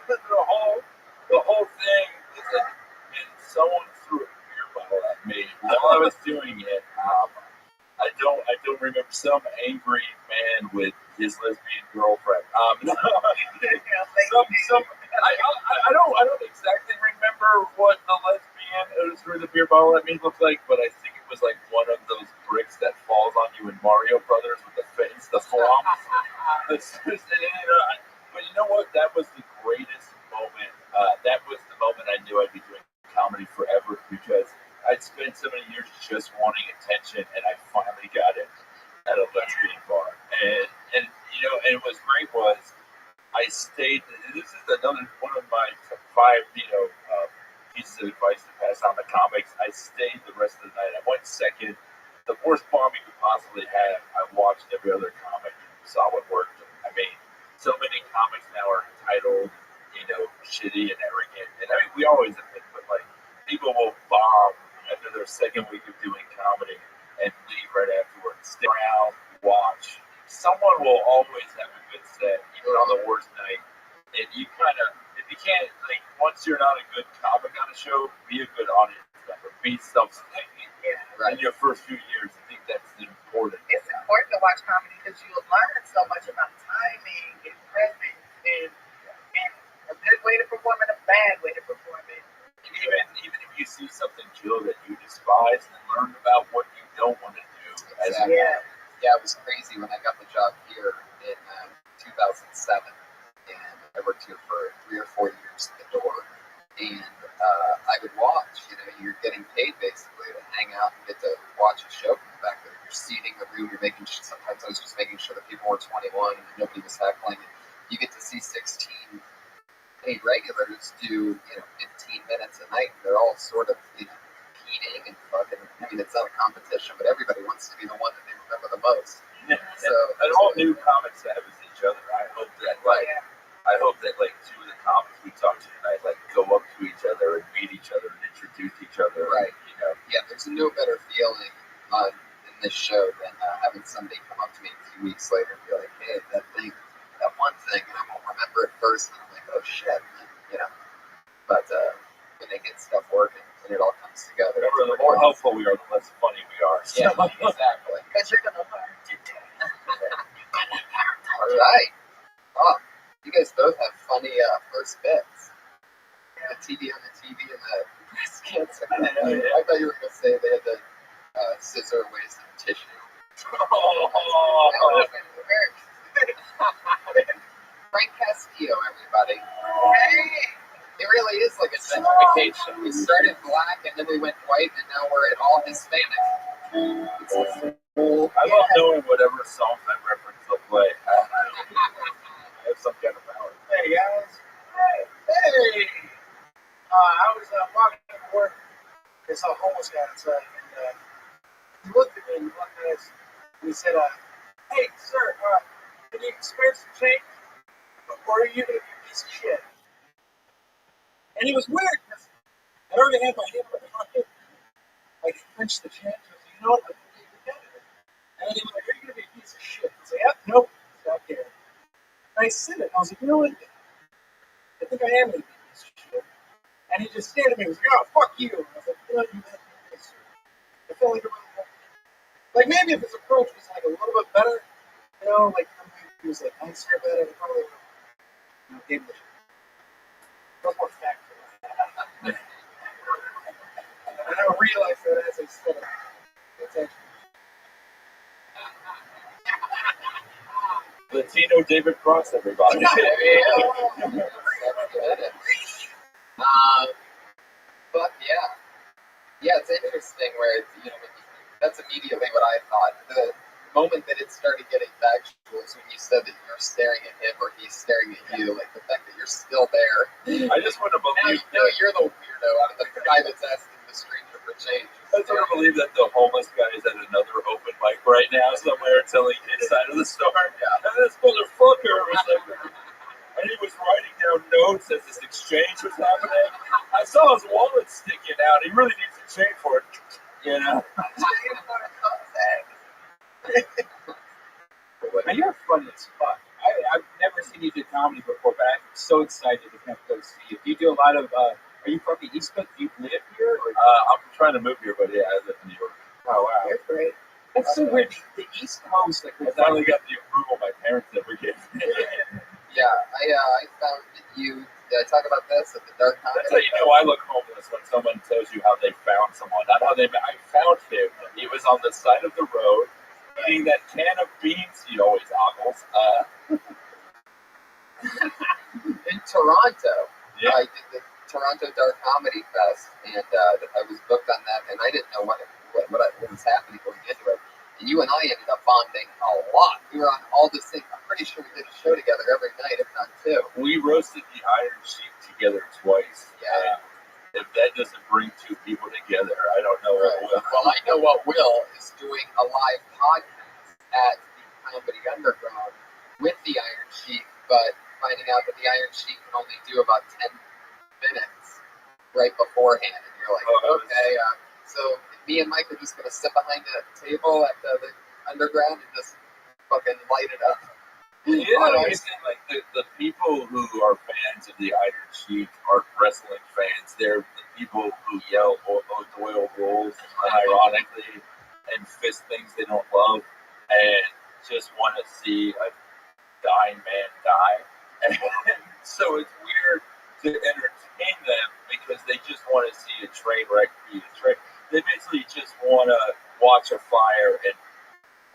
But the whole thing is that, and someone threw a beer bottle at me while I was doing it. I don't remember some angry man with his lesbian girlfriend. I don't exactly remember what the lesbian who threw the beer bottle at me looked like, but I think it was like one of those bricks that falls on you in Mario Brothers with the face, the flop. But you know what? That was the greatest moment. That was the moment I knew I'd be doing comedy forever, because I'd spent so many years just wanting attention, and I finally got it at a lesbian bar. And you know, and what's great was I stayed. This is another one of my 5 pieces of advice to pass on to comics. I stayed the rest of the night. I went second. The worst bar we could possibly have. I watched every other comic and saw what worked. I mean, so many comics now are entitled, shitty and arrogant. And I mean, we always have been, but like, people will bomb after their second week of doing comedy and leave right afterwards. Stay around, watch. Someone will always have a good set, even on the worst night. And you kind of, if you can't, like, once you're not a good comic on a show, be a good audience member. Be self-sustaining. In your first few years, I think that's important. It's important to watch comedy because you'll learn so much about timing and presence and a good way to perform and a bad way to perform it. Even if you see something kill that you despise, and learn about what you don't want to do. Yeah, it was crazy when I got the job here in 2007, and I worked here for 3 or 4 years at the door, and I would watch. You're getting paid basically to hang out and get to watch a show from the back there. You're seating the room. You're making. Sometimes I was just making sure that people were 21 and nobody was heckling. You get to see 16 paid regulars do 15 minutes a night. And they're all sort of, competing and fucking. I mean, it's not a competition, but everybody wants to be the one that they remember the most. Yeah. So And all new comics that have with each other. I hope that like two of the comics we talked to tonight like go up to each other and meet each other and introduce each other. Right. Yeah, there's no better feeling in this show than having somebody come up to me 2 weeks later and be like, hey, that one thing, and I won't remember it first, and I'm like, oh shit, but when they get stuff working and it all comes together. Remember, the more helpful we are, the less funny we are. So. Yeah, exactly. Because you're going to learn today. All right. Oh, you guys both have funny first bits. The TV on the TV and the breast cancer. I thought you were going to say they had the scissor away some tissue. Frank Castillo, everybody. Hey! It really is like a gentrification. We started black and then we went white and now we're at all Hispanic. I love knowing whatever songs I reference they'll play. I have some kind of power. Hey guys. Hey. I was walking to work. I saw a homeless guy outside, and he looked at me and looked at us. And he said, "Hey, sir, can you spare some change, or are you gonna be a piece of shit?" And he was weird because I already had my hand in my pocket. I clenched the change. I said, "You know what? I'm gonna be competitive." And then he was like, "Are you gonna be a piece of shit?" I said, "Yep, nope, not there." And I said it. I was like, "You know what? I think I am gonna be a piece of shit." And he just stared at me and was like, "Oh, fuck you." And I was like, "You know, you have to be nicer." I felt like it was like maybe if his approach was like a little bit better, like he was like nicer about it, I probably gave him a little more factual. And I realized that as I said it. It's actually Latino David Cross, everybody. But yeah, it's interesting where it's, that's immediately what I thought. The moment that it started getting factual is when you said that you're staring at him or he's staring at you, like the fact that you're still there. I just want to believe now you're the weirdo out of the guy that's asking the stranger for change. I just want to believe that the homeless guy is at another open mic right now somewhere telling inside of the store. Yeah. And this motherfucker was like, and he was writing down notes as this exchange was happening. I saw his wallet sticking out. He really needs to change for it. Man, you're funny as fuck. I've never seen you do comedy before, but I'm so excited to come go see you. Do you do a lot of, are you from the East Coast? Do you live here? Or I'm trying to move here, but yeah, I live in New York. Oh, wow. You're great. That's so weird. The East Coast, like, I finally got the approval my parents ever gave me. Yeah, I found that did I talk about this at the Dark Comedy? That's how you know I look homeless, when someone tells you how they found someone. Not how I found him. He was on the side of the road eating that can of beans he always ogles. In Toronto. Yeah. I did the Toronto Dark Comedy Fest, and I was booked on that, and I didn't know what was happening going into it. And you and I ended up bonding a lot. We were on all the same. I'm pretty sure we did a show together every night, if not two. We roasted the Iron Sheik together twice. Yeah. If that doesn't bring two people together, I don't know what will. Well, I know what will is doing a live podcast at the Comedy Underground with the Iron Sheik, but finding out that the Iron Sheik can only do about 10 minutes right beforehand, and you're like, okay, so me and Mike are just going to sit behind a table at the Underground and just fucking light it up. Yeah, I think like the people who are fans of the Iron Sheik aren't wrestling fans. They're the people who yell oil rolls unironically and fist things they don't love and just want to see a dying man die. And so it's weird to entertain them because they just want to see a train wreck be a train. They basically just want to watch a fire and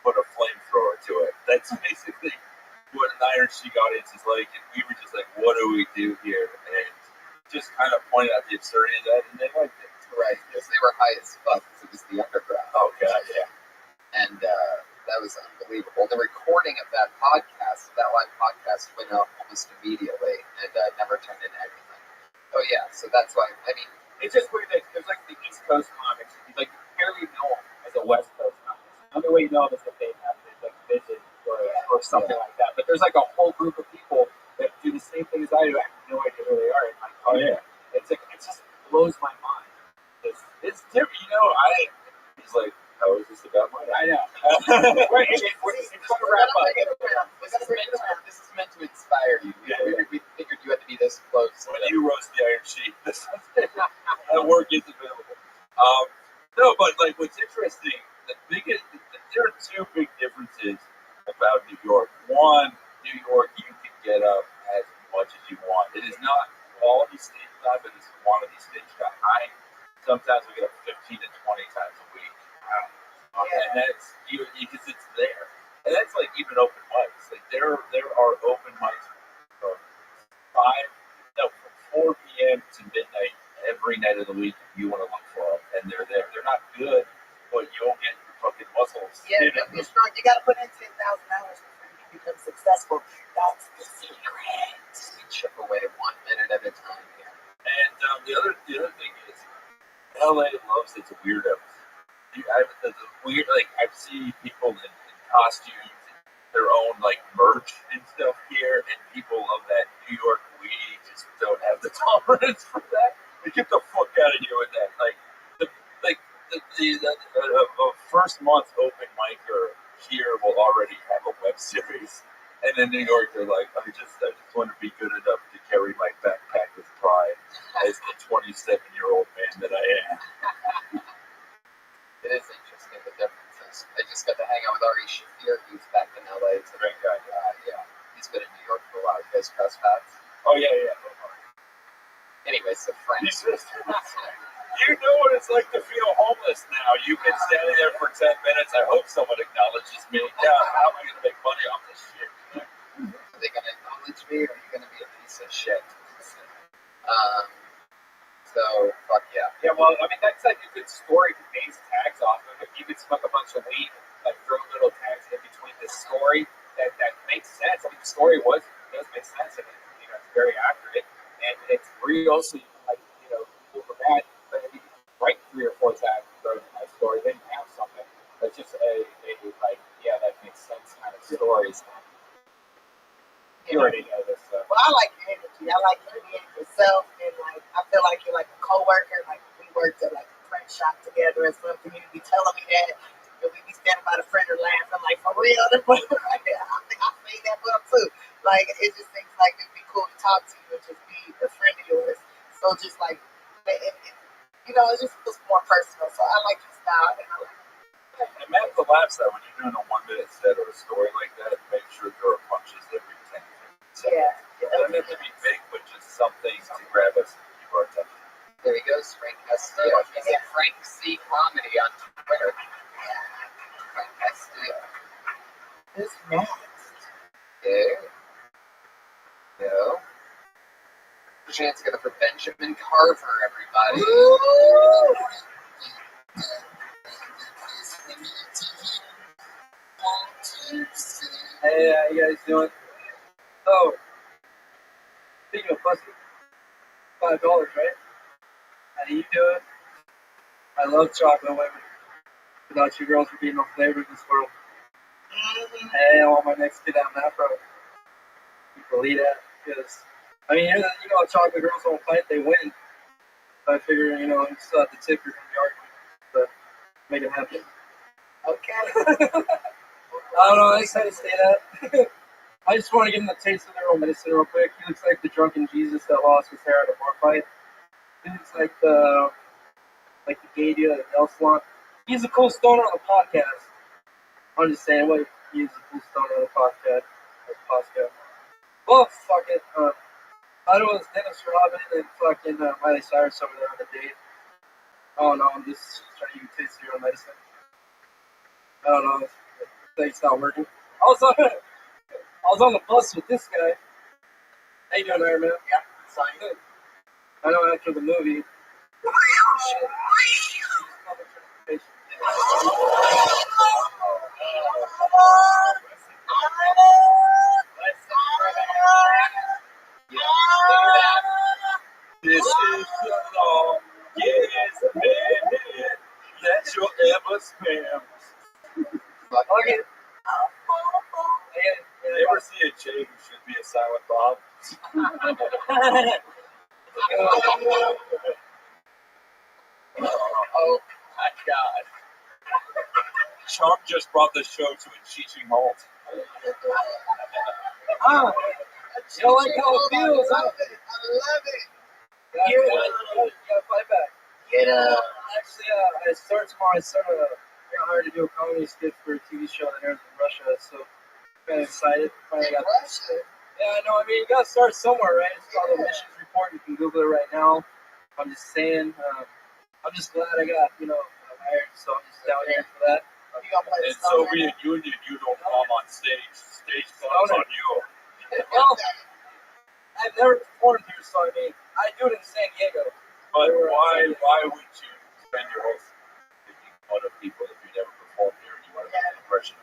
put a flamethrower to it. That's basically what an Iron Sheik audience is like, and we were just like, what do we do here? And just kind of pointed out the absurdity of that, and they liked it. Right, because they were high as fuck, because it was the Underground. Oh, God, yeah. And that was unbelievable. The recording of that live podcast, went out almost immediately, and never turned into anything. Oh yeah, so that's why. I mean, It's just weird that there's like the East Coast comics. You like barely know them as a West Coast comic. The only way you know them is if they have like vision or something like that. But there's like a whole group of people that do the same thing as I do. I have no idea who they are. And like, oh yeah, it's like it just blows my mind. It's different, you know. He's like, how is this about money? I know. Right, it's gonna wrap up. This is meant to inspire you. We figured you had to be this close. When you roast the iron sheet, that work is available. No, but like what's interesting, there are two big differences about New York. One, New York, you can get up as much as you want. It is not quality stage time, but it's quantity stage time. Sometimes we get up 15 to 20 times a week. And that's because it's there. And that's like even open mics. Like there are open mics from 4 p.m. to midnight every night of the week if you want to look for them. And they're there. They're not good, but you'll get your fucking muscles. Yeah, you're strong. You got to put in 10,000 hours before you become successful. That's the secret. You chip away 1 minute at a time here. And the other thing is, LA loves its weirdos. I've seen people in costumes, their own like merch and stuff here, and people of that New York weed just don't have the tolerance for that. Like, get the fuck out of here with that. The first month open micer here will already have a web series, and in New York they're like, I just want to be good enough to carry my backpack with pride as the 27-year-old man that I am. It is interesting, the differences. I just got to hang out with Ari Shafir, who's back in LA. It's a great guy. Yeah, he's been in New York for a while. You guys cross paths? Oh, yeah. Anyway, so friends. You know what it's like to feel homeless now. You've been standing there for 10 minutes. I hope someone acknowledges me. Yeah, how am I going to make money off this shit? Are they going to acknowledge me, or are you going to be a piece of shit? So, fuck yeah. Yeah, well, I mean, that's like a good story to base tags off of. If you could smoke a bunch of weed, like throw little tags in between the story, that makes sense. I mean, the story does make sense, and it's very accurate, and it's real, so you can, people for that. But if you write 3 or 4 tags in that story, then you have something that's just that makes sense kind of stories. You already know this. Well, I like your energy. I like you being yourself, and like I feel like you're like a coworker. Like we worked at like a print shop together or something. You'd be telling me that, and we'd be standing by the printer laughing like for real. I think I made that up too. Like it just seems like it'd be cool to talk to you and just be a friend of yours. So just like it just feels more personal. So I like your style, and I like. And Matt collapsed that when you're doing a 1-minute set or a story like that, make sure there are punches every 10 minutes. Yeah. Doesn't have to be big, but just something to grab us and keep our attention. There he goes, Frank Castillo. He's at Frank C. Comedy on Twitter. Frank Castillo. Who's next? Go. Chance together for Benjamin Carver, everybody. Hey, how you guys doing? Oh, speaking of pussy, $5, right? How do you do it? I love chocolate women. Without you girls would be no flavor in this world. Hey, I want my next kid out in Afro. You believe that? Because, I mean, how chocolate girls don't fight, they win. So I figure, you still have to tip your argument to make it happen. Okay. I don't know, I just had to say that. I just want to give him the taste of their own medicine real quick. He looks like the drunken Jesus that lost his hair at a bar fight. He looks like the gay dude at the nail salon. He's a cool stoner on the podcast. I'm just saying, he's a cool stoner on the podcast. Well, fuck it. I know it's Dennis Robin and fucking Miley Cyrus over there on the date. Oh no, I'm just trying to give you taste of your own medicine. I don't know. It's not working. I was on the bus with this guy. How you doing, Iron Man? Yeah, fine. Good. I know after the movie. This Okay. You ever see a Jay who should be a silent Bob? Oh my God. Trump just brought the show to a cheating halt. Ah, you don't like how it feels, huh? I love it. Yeah, fly back. Get up. Actually, I start tomorrow. I got hired to do a comedy skit for a TV show that airs in Russia, so kind of excited. Finally got Russia. Yeah, I know. I mean, you gotta start somewhere, right? It's called the Missions Report. You can Google it right now. I'm just saying. I'm just glad I got hired, so I'm just down here for that. You gonna play In Soviet Union, you don't bomb on stage. Stage bombs on you. Well, I've never performed here, so I mean, I do it in San Diego. But why would you spend your whole making fun of people if you never performed here and you want to make an impression?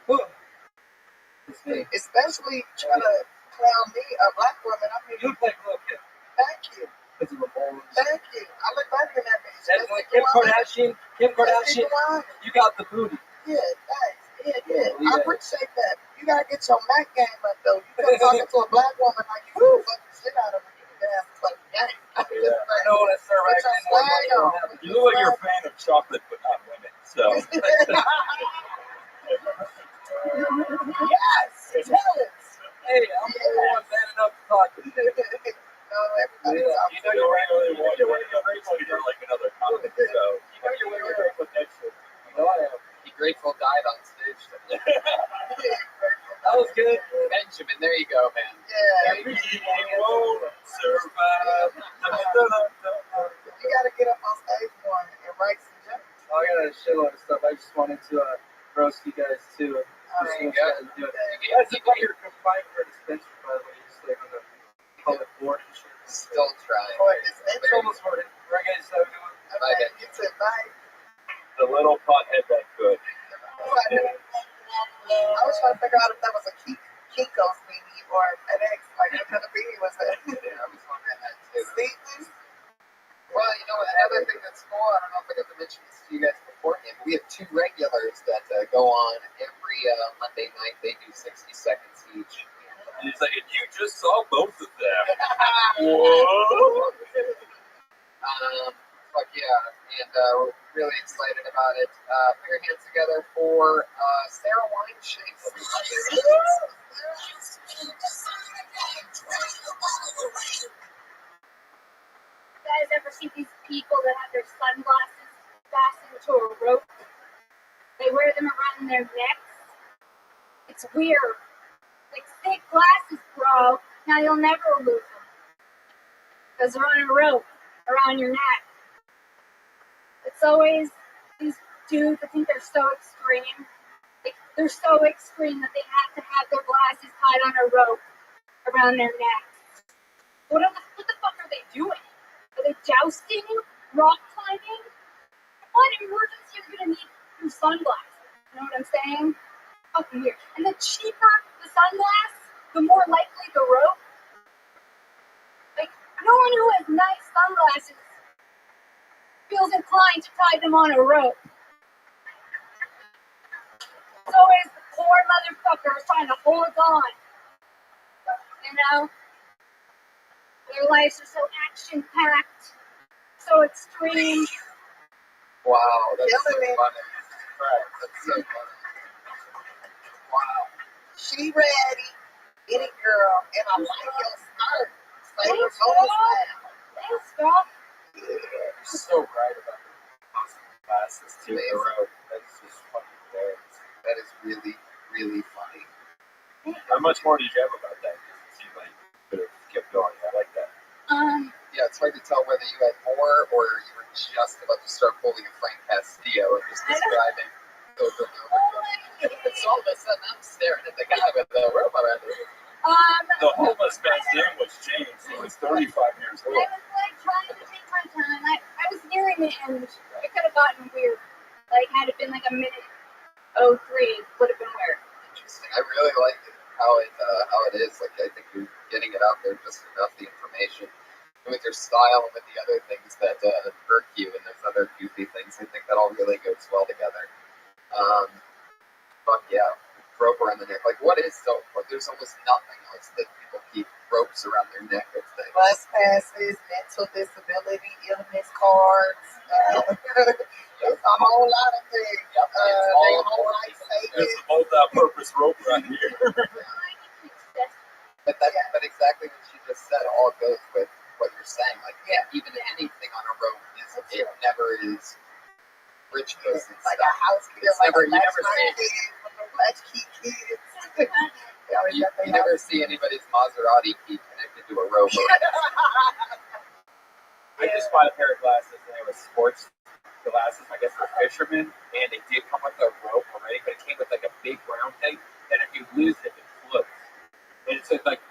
Especially trying to clown me, a black woman. I mean, You look like a little kid. thank you. Because of the balls. Thank you. I look better than that bitch. That's like Kim Kardashian, you got the booty. Yeah, thanks. Yeah. I appreciate that. You gotta get your Mac game up though. You come talking to a black woman like you fuck the shit out of her. You can dance fucking game. I know when I start Get your swag on. You look like you're a fan of chocolate, but not women. So. Yes, tell it. Hey, I'm the one man enough to talk to you. No, everybody's out. You know you're really you're like another comic, so you know you're really potential. You know I am. He grateful died on stage today. That was good. Benjamin, there you go, man. Yeah. We won't survive. You gotta get up on stage more and write some jokes. I got a shitload of stuff. I just wanted to roast you guys too. There you go. That's like you're confined for dispensary, by the way. Just like on the public board and shit. Still trying. It's almost worth it. Right, guys? Have a good one. Okay, you too. Bye. The little pothead that could. I was trying to figure out if that was a Kinko's beanie or an X. Like, what kind of beanie was that? Yeah, I was wondering that too. Sleeveless? Well, you know, another thing that's cool, I don't know if I got to mention this to you guys beforehand, but we have two regulars that go on every Monday night. They do 60 seconds each. And he's like, and you just saw both of them. Whoa. Fuck yeah. And we're really excited about it. Put your hands together for Sarah Wineshakes. You guys ever see these people that have their sunglasses fastened to a rope? They wear them around their necks. It's weird. Like thick glasses, bro. Now you'll never lose them. Because they're on a rope around your neck. It's always these dudes that think they're so extreme. Like, they're so extreme that they have to have their glasses tied on a rope around their necks. What the fuck are they doing? Are they jousting? Rock climbing? What emergency are you gonna need your sunglasses? You know what I'm saying? Fucking weird. And the cheaper the sunglass, the more likely the rope. Like, no one who has nice sunglasses feels inclined to tie them on a rope. It's always the poor motherfuckers trying to hold on. You know? Their lives are so action-packed, so extreme. Wow, that's so Killing it. funny. Right, that's so funny. Wow. She ready. Get it, girl. And I like your skirt. Thanks, girl. Thanks, girl. You're so right about the awesome glasses too. The rope. That's just fucking hilarious. That is really, really funny. How much more did you have about that? It seemed like you could have kept going. I like that. Yeah, it's hard to tell whether you had more or you were just about to start pulling a Frank Castillo and just describing over and over again. So all of a sudden I'm staring at the guy with the rope around him. The homeless man's name was James. He was 35 years old. I was like trying to take my time. I was nearing the end. It could have gotten weird. Like, had it been like a minute 03, would have been weird. Interesting. I really like it, how it is. Like, I think you're getting it out there just enough, the information. And with your style and with the other things that irk you and those other goofy things, I think that all really goes well together. Fuck Yeah, rope around the neck. Like, what is so? There's almost nothing else that people keep ropes around their neck with things. Bus passes, mental disability, illness cards. It's a whole lot of things. They whole life savings. There's a multi-purpose rope right here. But exactly what she just said all goes with what you're saying. Like, even anything on a rope it never is rich person It's like stuff. a house kid, It's like never, a you never see latchkey kids. you never see anybody's Maserati key connected to a rope. I just bought a pair of glasses and they were sports glasses. I guess they're fishermen, and they did come with a rope already, but it came with like a big round thing that if you lose it, it floats. And it's just like a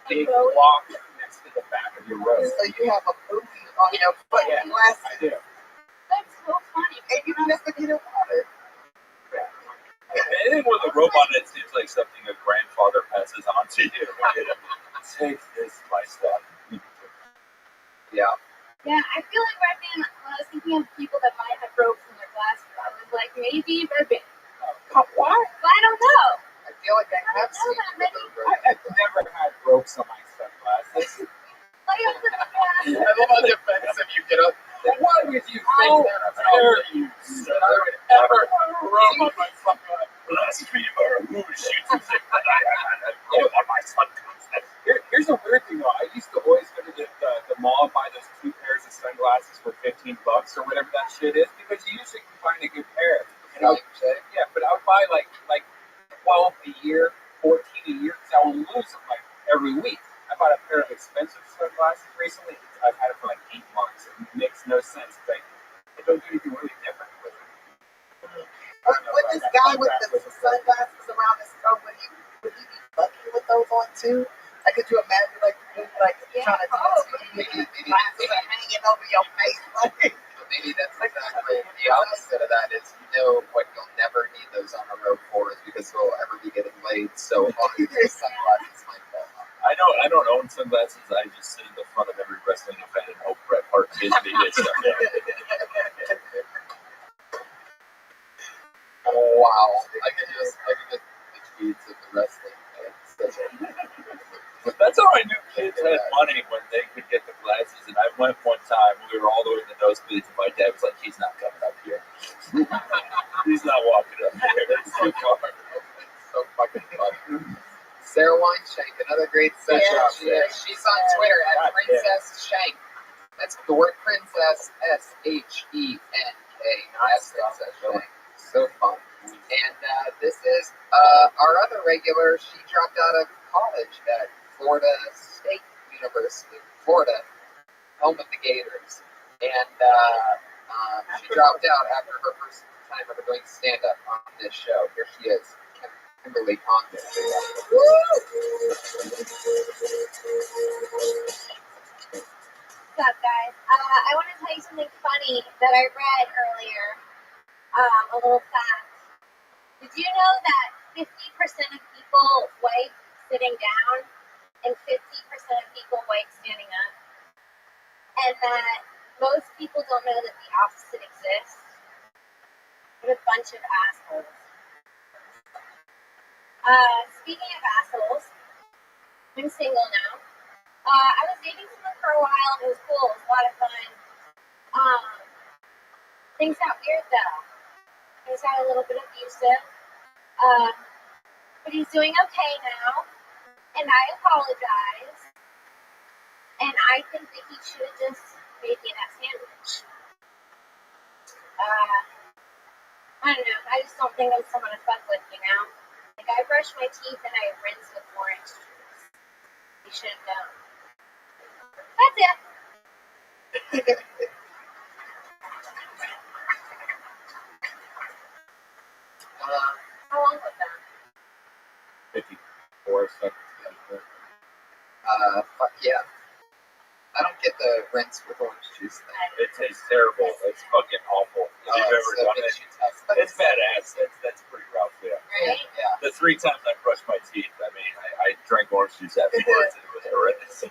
big block next to the back of your rope. So you have a buoy on your foot glasses. I do. That's so funny. And you never get a water. Anything with a rope on it seems like something a grandfather passes on to you. Take this, my son. Yeah. Yeah, I feel like Redman, when I was thinking of people that might have ropes in their glasses, I was like, maybe Redman. What? But I don't know. I feel like I have seen I've never had ropes on my sunglasses. Like, I love how defensive you get up. Why would you think that about me? I would ever rope on my sunglasses. Blasphemer, who shoots you think that I had a rope on my sunglasses? Here's a weird thing though. I used to always go to the mall and buy those 2 pairs of sunglasses for $15 or whatever that shit is, because you usually can find a good pair. And but I would buy like 12 a year, 14 a year, because I would lose them like every week. I bought a pair of expensive sunglasses recently. I've had it for like 8 months. It makes no sense. I don't do anything really different with it. With this guy with the sunglasses around his throat, would he be lucky with those on too? Like, could you imagine, like trying to maybe glasses are hanging over your face? Maybe that's exactly the opposite of that. Is what you'll never need those on a rope for is because you'll ever be getting laid so hard. Sunglasses might fall off. I don't own sunglasses. I just sit in the front of every wrestling event and hope Bret Hart gives me his someday. Wow. I can just the tweets of the wrestling fans. That's how I knew kids had money, when they could get the glasses. And I went one time, we were all the way in the nosebleeds, and my dad was like, he's not coming up here. He's not walking up here. It's too far. It's so fucking funny. Sarah Weinshank, another great session. She's on Twitter at Princess Shank. That's the word princess, SHENK, not Princess Shank. So fun. And this is our other regular. She dropped out of college at Florida State University, Florida, home of the Gators. And she dropped out after her first time ever doing stand-up on this show. Here she is, Kimberly Condon. What's up, guys? I want to tell you something funny that I read earlier. A little fact. Did you know that 50% of people wipe sitting down and 50% of people wipe standing up? And that most people don't know that the opposite exists? What a bunch of assholes. Speaking of assholes, I'm single now. I was dating someone for a while and it was cool. It was a lot of fun. Things got weird though. Things got a little bit abusive. But he's doing okay now. And I apologize. And I think that he should have just made me that sandwich. I don't know. I just don't think I'm someone to fuck with, you know? Like, I brush my teeth and I rinse with orange juice. You should have known. That's it. How long was that? 54 seconds. Fuck yeah. I don't get the rinse with orange juice thing. It tastes terrible. It's fucking awful. If you've ever done it, it's badass. That's pretty rough, yeah. Right? Yeah. The 3 times I brushed my teeth, I mean, I drank orange juice afterwards, and it was horrendous.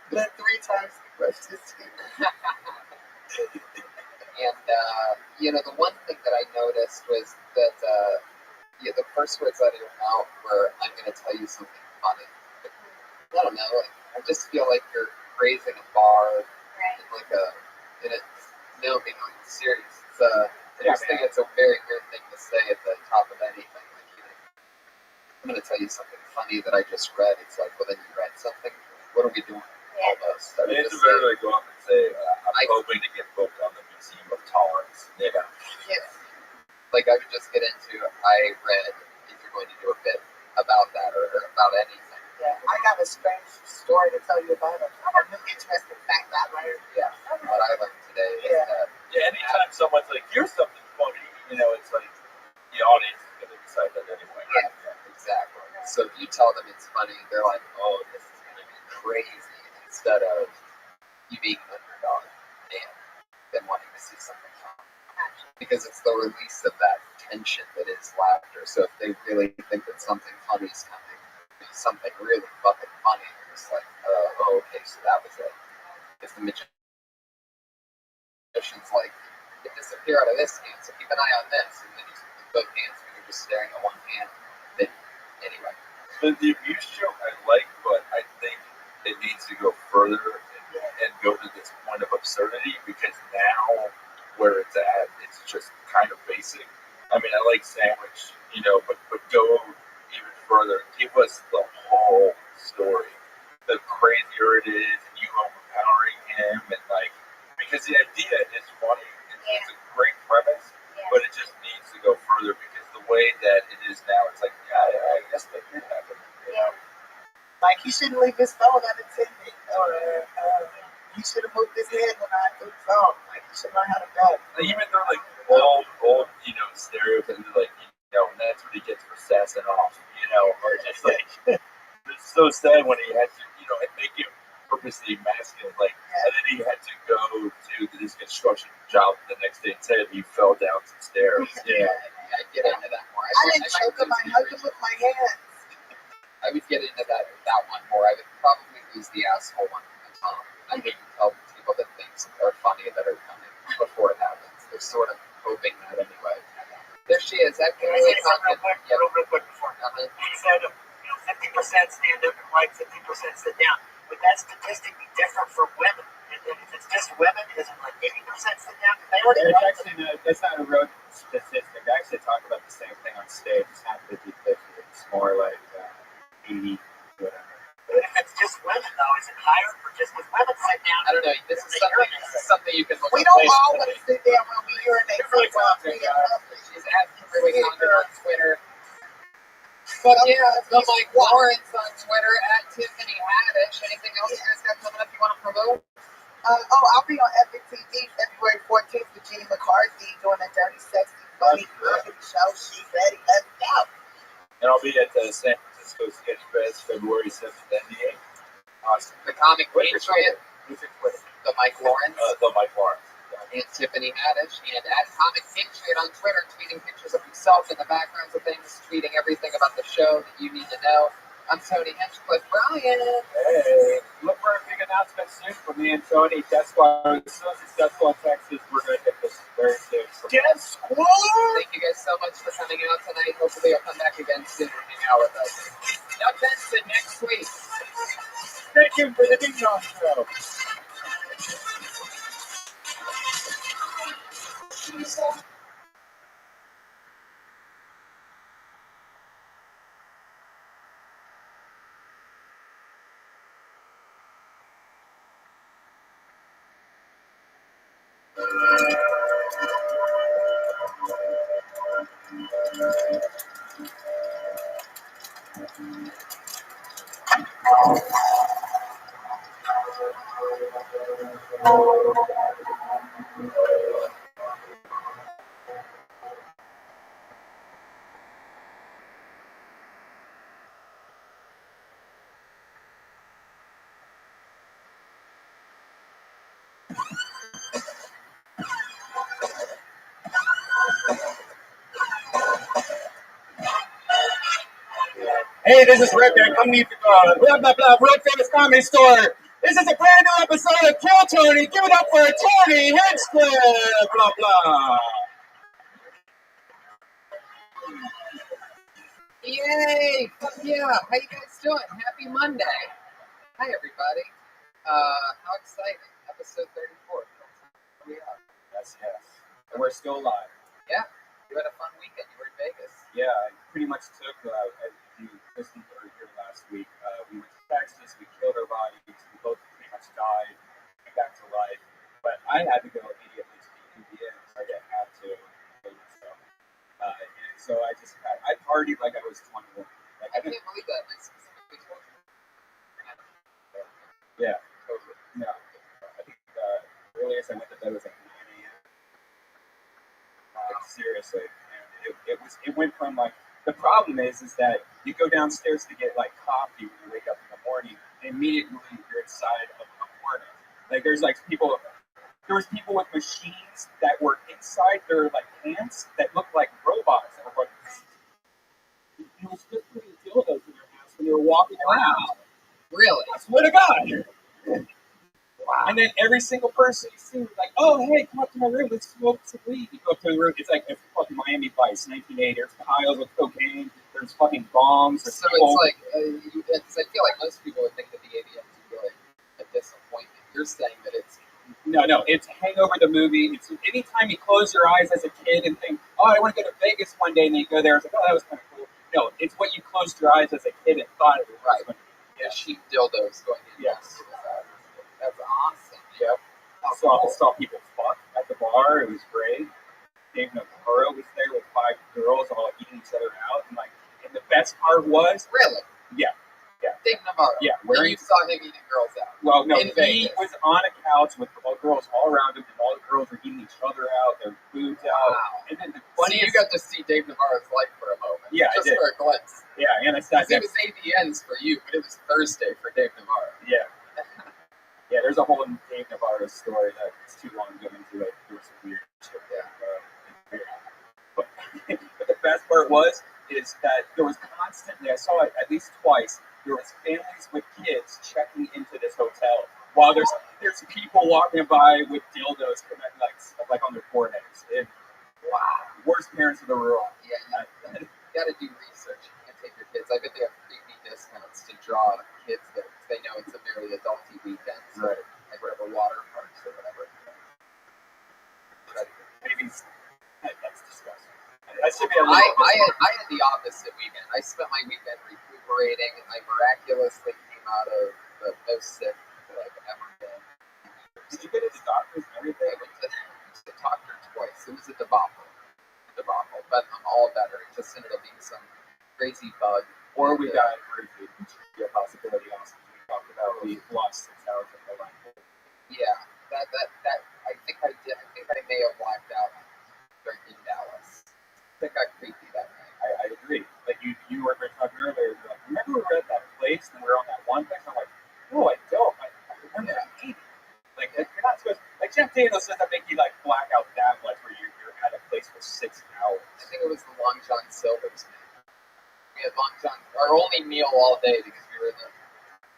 The 3 times he brushed his teeth. And the one thing that I noticed was that the first words out of your mouth were, "I'm going to tell you something funny." Like, I don't know. Like, I just feel like you're raising a bar in like being like serious. It's I just think it's a very weird thing to say at the top of anything. Like, I'm going to tell you something funny that I just read. It's like, well, then you read something. What are we doing? Almost. I mean, It's very like go up and say, I'm hoping to get booked on the Museum of Tolerance. Yeah. Like, I would just get into, I read, if you're going to do a bit about that or about anything. Yeah, I got a strange story to tell you about it. A new interesting fact I learned. Yeah, what I learned today is that. Yeah, anytime someone's like, here's something funny, it's like the audience is going to decide that anyway. Yeah, exactly. So if you tell them it's funny, they're like, oh, this is going to be crazy, instead of you being an underdog and then wanting to see something funny. Because it's the release of that tension that is laughter. So if they really think that something funny is coming, something really fucking funny, they're just like, oh, okay, so that was it. If the magician's like, it disappear out of this hand, so keep an eye on this, and then you put both hands, and you're just staring at one hand. Then, anyway. The abuse joke I like, but I think it needs to go further and go to this point of absurdity, because now where it's at, it's just kind of basic. I mean, I like sandwich, but go even further. Give us the whole story. The crazier it is, and you overpowering him, and because the idea is funny, it's a great premise, but it just needs to go further, because the way that it is now, it's like, I guess that did happen. Like, he shouldn't leave his phone unattended, or he should have moved his head when I threw the phone. Like, he should learn how to bet. They even throw old, stereotypes into and that's what he gets for sassing off, or just it's so sad when he had to, and make him purposely masculine, and then he had to go to this construction job the next day and said he fell down some stairs. I get into that more. I didn't choke him, I hugged him with my hands. I would get into that one more. I would probably lose the asshole one from the top. I wouldn't tell people that things are funny that are coming before it happens. They're sort of hoping that anyway. There she is. That Can I say something real quick before? He said, 50% stand up and white, 50% sit down. But that's statistically different for women. And if it's just women, is it like 80% sit down? That's not a road statistic. I actually talk about the same thing on stage. It's not 50-50. It's more like 80, whatever. But if it's just women, though, is it higher for just because women sit down? I don't know. This is something you can look We up don't later. all want to sit down when we urinate. She's asking for we comment on Twitter. But the Mike Lawrence on Twitter, at Tiffany Haddish. Anything else you guys got coming up you want to promote? I'll be on Epic TV February 14th with Jenny McCarthy doing a Dirty Sexy Funny comedy show. She's ready. Let's go. And I'll be at the San Francisco Sketch Fest February 7th and 8th. Awesome. The Comic Patriot. The Mike Lawrence. The Mike Lawrence. And Tiffany Haddish. And at Comic Patriot on Twitter, tweeting pictures of himself in the backgrounds of things, tweeting everything about the show that you need to know. I'm Tony Hinchcliffe. Brian. Hey, look for a big announcement soon for me and Tony. Death Squad. It's so successful in Texas. We're going to hit this very soon. Death Squad! Thank you guys so much for coming out tonight. Hopefully you'll come back again soon and hang out with us. Now, Benson, next week. Thank you for the Ding Dong Show. Hey, this is Rabbi. I'm coming to blah, blah, blah, World Famous Comedy Store. This is a brand new episode of Kill Tony. Give it up for Tony Hinchcliffe. Blah, blah. Yay! Yeah, how you guys doing? Happy Monday. Hi, everybody. How exciting. Episode 34. Here we are. Yes. And we're still alive. Yeah, you had a fun weekend. You were in Vegas. Yeah, I pretty much took, as you listened to here last week, we went to Texas, we killed our bodies, we both pretty much died, came back to life. But I had to go immediately to the UVA because I didn't have to kill myself. And so I partied like I was 21. Like, I can't believe that. I specifically told you. Yeah, totally. No, I think earliest I went to bed was like 9 a.m. Seriously, and it went from like, the problem is that you go downstairs to get like coffee when you wake up in the morning, and immediately you're inside of a hornet. Like there was people with machines that were inside their like pants that looked like robots that were like, it was just putting dildos in your ass when you were walking around. Really? I swear to God. Wow. And then every single person you see was like, oh, hey, come up to my room, let's smoke some weed. You go up to the room, it's like a fucking Miami Vice, 1980. There's piles of cocaine, there's fucking bombs. So it's like, because I feel like most people would think that the AVMs would be like a disappointment. You're saying that it's... No, it's Hangover the movie. It's anytime you close your eyes as a kid and think, oh, I want to go to Vegas one day, and then you go there, it's like, oh, that was kind of cool. No, it's what you closed your eyes as a kid and thought it was. Right. Yeah, cheap dildos going in. Yes. That's awesome. Yep. I saw people fuck at the bar. It was great. Dave Navarro was there with 5 girls all eating each other out. And the best part was... Really? Yeah. Dave Navarro? Yeah. When you saw him eating girls out? Well, no, in Vegas. He was on a couch with all girls all around him, and all the girls were eating each other out, their boobs out. Wow. And then the So funniest... you got to see Dave Navarro's life for a moment. Yeah, just I did. for a glimpse. Yeah, and I sat it was AVNs for you, but it was Thursday for Dave Navarro. Yeah. Yeah, there's a whole Dave Navarro story that it's too long to go into it. There was some weird shit there. But the best part is that there was constantly, I saw it at least twice, there was families with kids checking into this hotel while there's people walking by with dildos connected like on their foreheads. Wow, worst parents in the world. Yeah, you gotta do research. You can't take your kids. I bet they have creepy discounts to draw kids there because they know it's a very adulty weekend. So right. Like whatever water parks or whatever. Maybe that's disgusting. That should be I had the opposite weekend. I spent my weekend recuperating, and I miraculously came out of the most sick that I've ever been. Did you go to the doctors and everything? I went to the doctor twice. It was a debacle, but I'm all better. It just ended up being some crazy bug. Or we got briefly, which would be a possibility also. We talked about we lost 6 hours of the line. Yeah, that I think I did. I think I may have blacked out during in Dallas. I think I creepy that night. I agree. Like you were talking earlier. Like, remember we were at that place and we were on that one place. I'm like, no, I don't. I remember that meeting. Like you're not supposed. Like Jeff Daniels says that make you like black out that much where you're at a place for 6 hours. I think it was the Long John Silver's. We had Long John. Our only meal all day because we were in the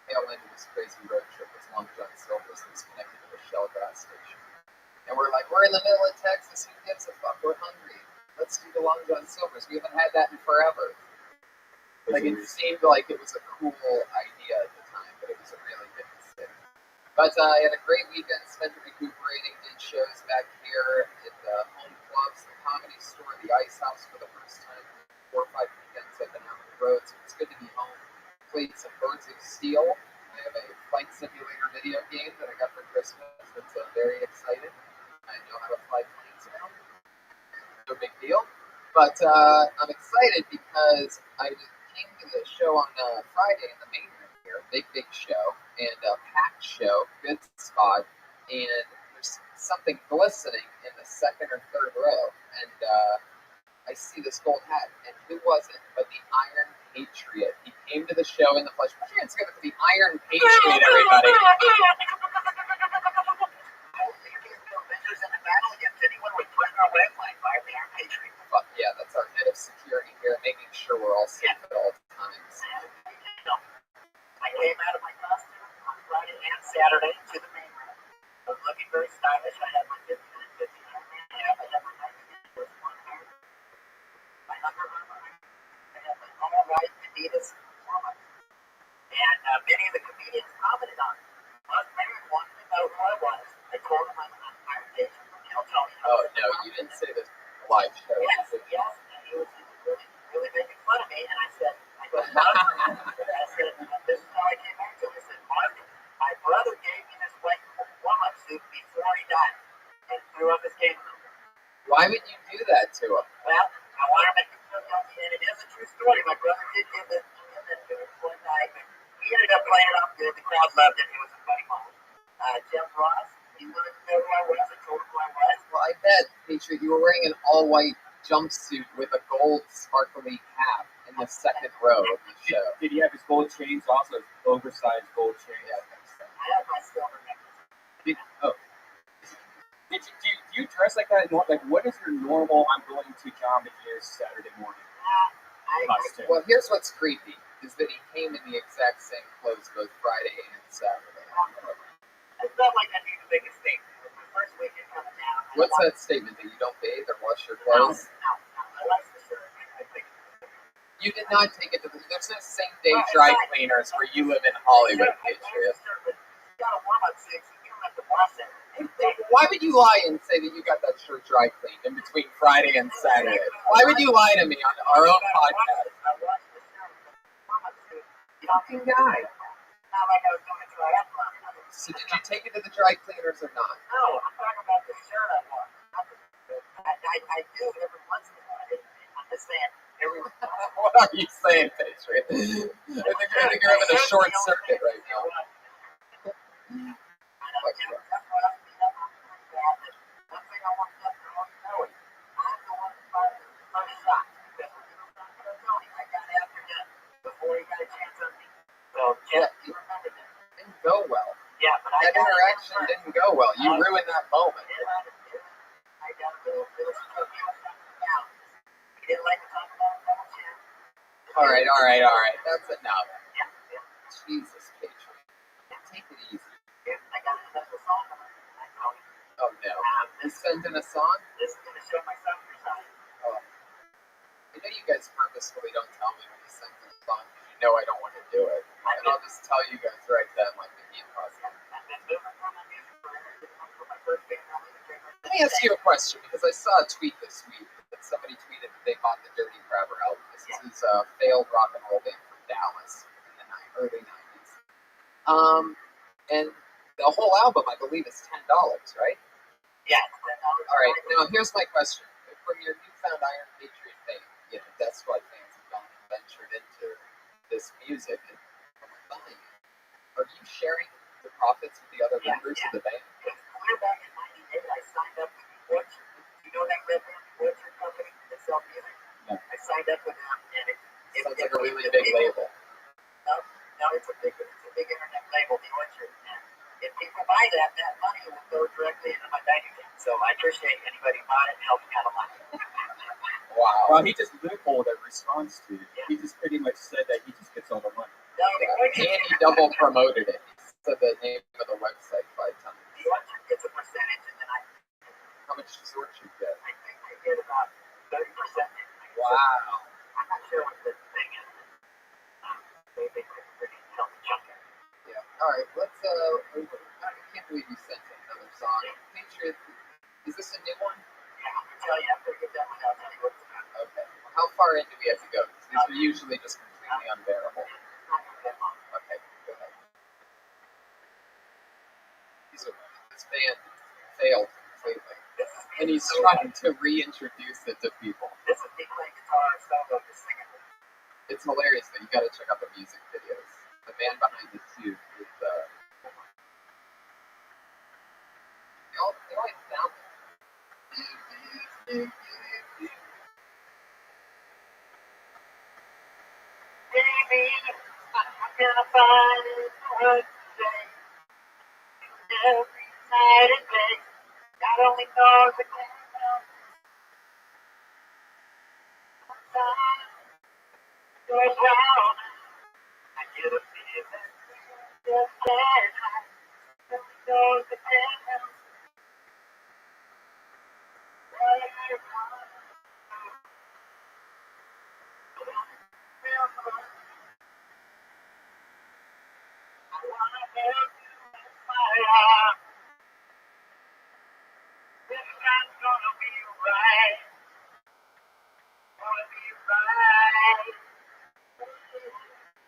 tail end of this crazy road trip was Long John Silver's that was connected to a Shell gas station. And we're like, we're in the middle of Texas. Who gives a fuck? We're hungry. Let's do the Long John Silver's. We haven't had that in forever. Like it seemed like it was a cool idea at the time, but it was a really big mistake. But I had a great weekend, spent it recuperating, did shows back here at the home clubs, the Comedy Store, the Ice House for the first time. 4 or 5 weekends I've been out on the road, so it's good to be home. Played some Birds of Steel. I have a flight simulator video game that I got for Christmas that's very exciting. I know how to fly planes now. No big deal. But I'm excited because I came to the show on Friday in the main room here, big show, and a packed show, good spot, and there's something glistening in the second or third row, and I see this gold hat, and who was it but the Iron Patriot? He came to the show in the flesh. Put your hands together for the Iron Patriot, everybody. Avengers in the battle against anyone with put our red line by the Iron Patriot. Fuck yeah, that's our head of security here, making sure we're all safe at all times. I came out of my costume on Friday and Saturday to the main room. I was looking very stylish. I had my 15 and 15 Iron Man cap. I had my 19 with one hair. My Under Armour didn't say this live show. Yes, yes, and he was really, really making fun of me, and I said, I said, this is how I came back to him. I said, Mark, my brother gave me this white walnut suit before he died, and threw up his game number. Why would you do that to him? Well, I want to make him feel guilty, and it is a true story. My brother did give it to him one night, and he ended up playing it off good. The crowd loved it. It was a funny moment. Jeff Ross, he wanted to know who I was. I told him who I was. Well, I bet, Patriot, you were wearing an all-white jumpsuit with a gold sparkly cap in the second row of the show. Did he have his gold chains also? His oversized gold chains? Yeah, I think so. I have my silver necklace. Do you dress like that? Like, what is your normal, I'm going to John McGear's Saturday morning costume? Well, here's what's creepy, is that he came in the exact same clothes both Friday and Saturday. I felt like I need to make a statement. It was my first weekend coming down. What's that statement, that you don't bathe or wash your clothes? No. I like the shirt. I think You did not take it to the... There's no same-day dry cleaners where you live in Hollywood, Patriot. you got a warm-up suit, so you don't have to wash it. Why would you lie and say that you got that shirt dry cleaned in between Friday and Saturday? Why would you lie to me on our own podcast? I washed the shirt with a warm-up suit. Fucking guy. Not like I was doing a triathlon. So did you take it to the dry cleaners or not? No, I'm talking about the shirt I wore. I do every once in a while. I'm just saying, every once in a while. What are you saying, Patriot? I think you're having a short circuit right now. Yeah, you remember that. Didn't go well. Yeah, but That interaction didn't go well. You ruined that moment. I got a little stroke out. He didn't like to talk about double chin. All right. That's enough. Yeah. Jesus, Patriot. Take it easy. I got another song on it. I told you. Oh, no. You sent in a song? This is going to show my softer side. Oh. I know you guys purposefully don't tell me when you send in a song because you know I don't want to do it. And I'll just tell you guys right then, like the heat process. Let me ask you a question, because I saw a tweet this week that somebody tweeted that they bought the Dirty Crabber album. This is a failed rock and roll band from Dallas in the early 90s. And the whole album, I believe, is $10, right? Yeah. All right, now here's my question. From your newfound Iron Patriot fame, Death Squad fans have gone and ventured into this music and buying it. Are you sharing the profits with the other members of the band? Clear back in 98, I signed up with the Orchard. You know that Red Orchard company that sells music? No. I signed up with them, and it sounds like a really big label. No, it's a big internet label, the Orchard. And if people buy that money will go directly into my bank account. So I appreciate anybody buying it and helping out a lot. Wow. Well, he just loopholed a response to it. He just pretty much said that he just gets all the money. No, and he double promoted it. He said the name of the website 5 times. The Orchard gets a percentage, and then How much does Orchard get? I think they get about 30%. Wow. I'm not sure what the thing is. They pretty healthy chunk. Yeah. All right. Let's. I can't believe you sent in another song. Patriot. Is this a new one? Yeah, I'm gonna tell you after I get done with that. I'll tell you what's about. Okay. Well, how far in do we have to go? Because these are usually just completely unbearable. Okay. Go ahead. This band failed completely, and he's trying to reintroduce it to people. This is me playing guitar and solo, just singing. It's hilarious, though. You got to check out the music videos. The band behind it too is they always sound. Baby, I'm gonna find a day every night and day. Not only knows the ground. Goes round. I get a feeling just that night. Knows the ground. This time's gonna be right. Wanna be right,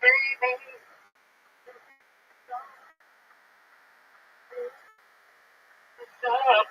baby. Stop.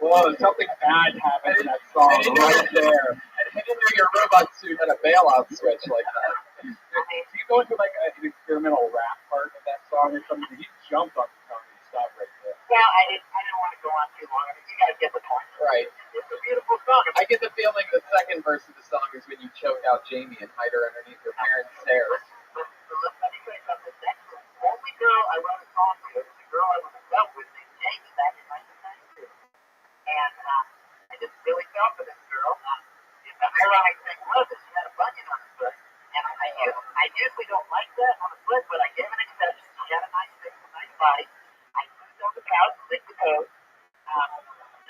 Whoa, something bad happened in that song right there. I didn't know your robot suit had a bailout switch like that. Do you go into like an experimental rap part of that song or something? He jumped on the song and stopped right there. Well, I didn't want to go on too long. I mean, you gotta get the point. Right. It's a beautiful song. I get the feeling the second verse of the song is when you choke out Jamie and hide her underneath your parents' stairs. But let me tell you something. That's the only girl I wrote a song to. It was a girl I was in love with named Jamie back in 1992. And I just really felt for this girl. The ironic thing was that she had a bunion on her foot. And I usually don't like that on the foot, but I gave an exception. She had a nice face, a nice body. I moved on the couch, licked the toes.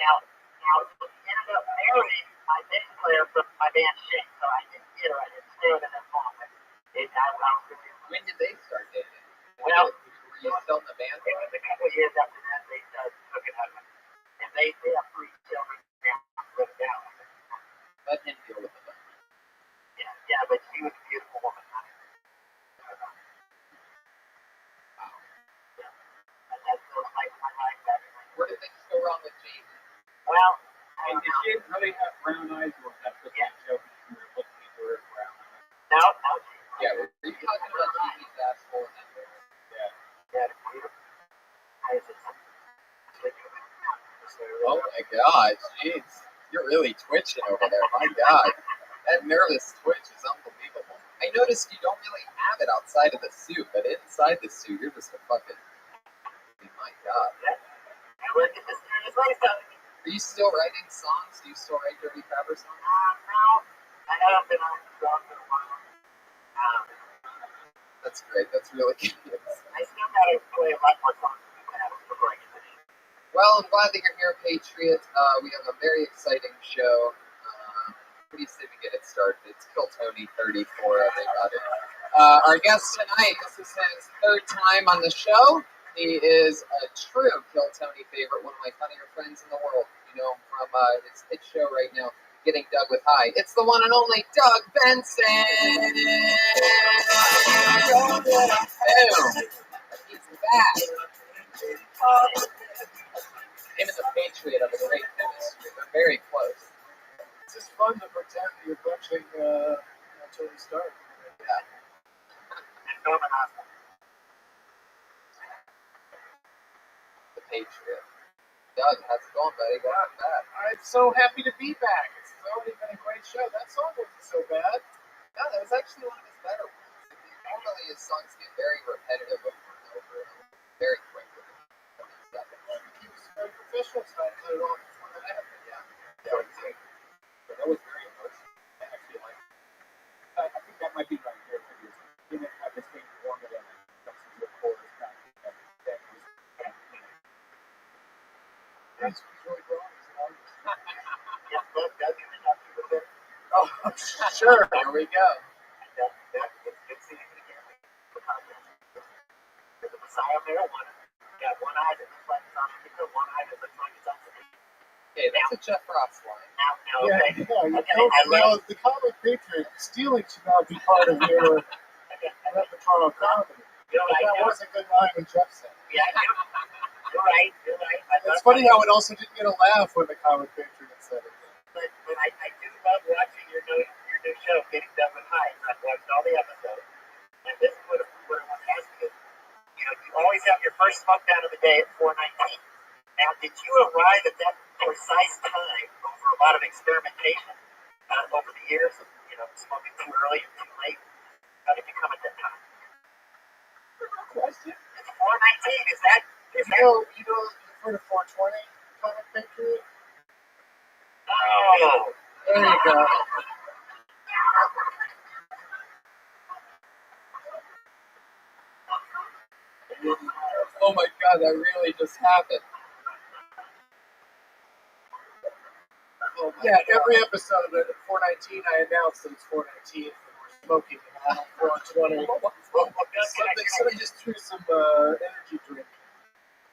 Now, she ended up marrying my bass player from my band Shake, so I didn't get her. I didn't stay with her that long. I was really. When did they start dating? Well, were you still in the band? It was a couple of years after that they took it out. And they have 3 children now. Lived down. Let him deal with it. Yeah, but she was a beautiful woman. That's my life back. Where did things go wrong with Jamie? Well, and did she really have brown eyes, or was that just a joke? You were looking at her brown eyes. No. Yeah, were you talking about Jamie's asshole in that movie? Yeah. Oh my god, jeez. You're really twitching over there, my god. That nervous twitch is unbelievable. I noticed you don't really have it outside of the suit, but inside the suit, you're just a fucking... My god. Are you still writing songs? Do you still write Dirty Crabber songs? No. I haven't been on the song in a while. That's great. That's really good. I still gotta play a lot more songs before I get to it. Well, I'm glad that you're here, Patriot. We have a very exciting show. Pretty soon to get it started. It's Kill Tony 34, everybody. Our guest tonight, this is his 3rd time on the show. He is a true Kill Tony favorite, one of my funnier friends in the world. You know him from his hit show right now, Getting Doug with High. It's the one and only Doug Benson! Boom! He's back! Him and the Patriot have a great chemistry. They're very close. It's just fun to pretend that you're punching Tony Stark. Yeah. The Patriot. Doug, how's it going, buddy? Welcome back. I'm so happy to be back. It's already been a great show. That song wasn't so bad. No, that was actually one of his better ones. Normally his songs get very repetitive over and over and over. Very quickly. He was very professional tonight. Played it off before that happened. Yeah, but that was very emotional. I actually like it. I think that might be right here. He didn't have the same formula that comes into the chorus. He's really growing as an artist. Yeah, Doug even up to it. Oh, sure. Here we go. It's seeing it again. There's a Messiah marijuana. You got one eye that looks like it's on the one eye that looks like it's on the Okay, that's a Jeff Ross line. Now, the comic Patriot, stealing should not be part of your repertoire of comedy. That was a good line when Jeff said it. Yeah, you're right. It's funny how it also didn't get a laugh when the comic Patriot said it. But I do love watching your new show, Getting Doug with High. I've watched all the episodes. And this is what I want to ask you. You know, you always have your first smoke down of the day at 4:19. Now, did you arrive at that precise time over a lot of experimentation over the years of, smoking too early and too late? How did you come at that time? Question? It's 4:19. Is that? You know, for the 420 comic Patriot? Oh. There you go. Oh my god, that really just happened. Yeah, every episode of it at 4:19, I announced that it's 4:19 for more smoking on 420. Somebody just threw some energy drink.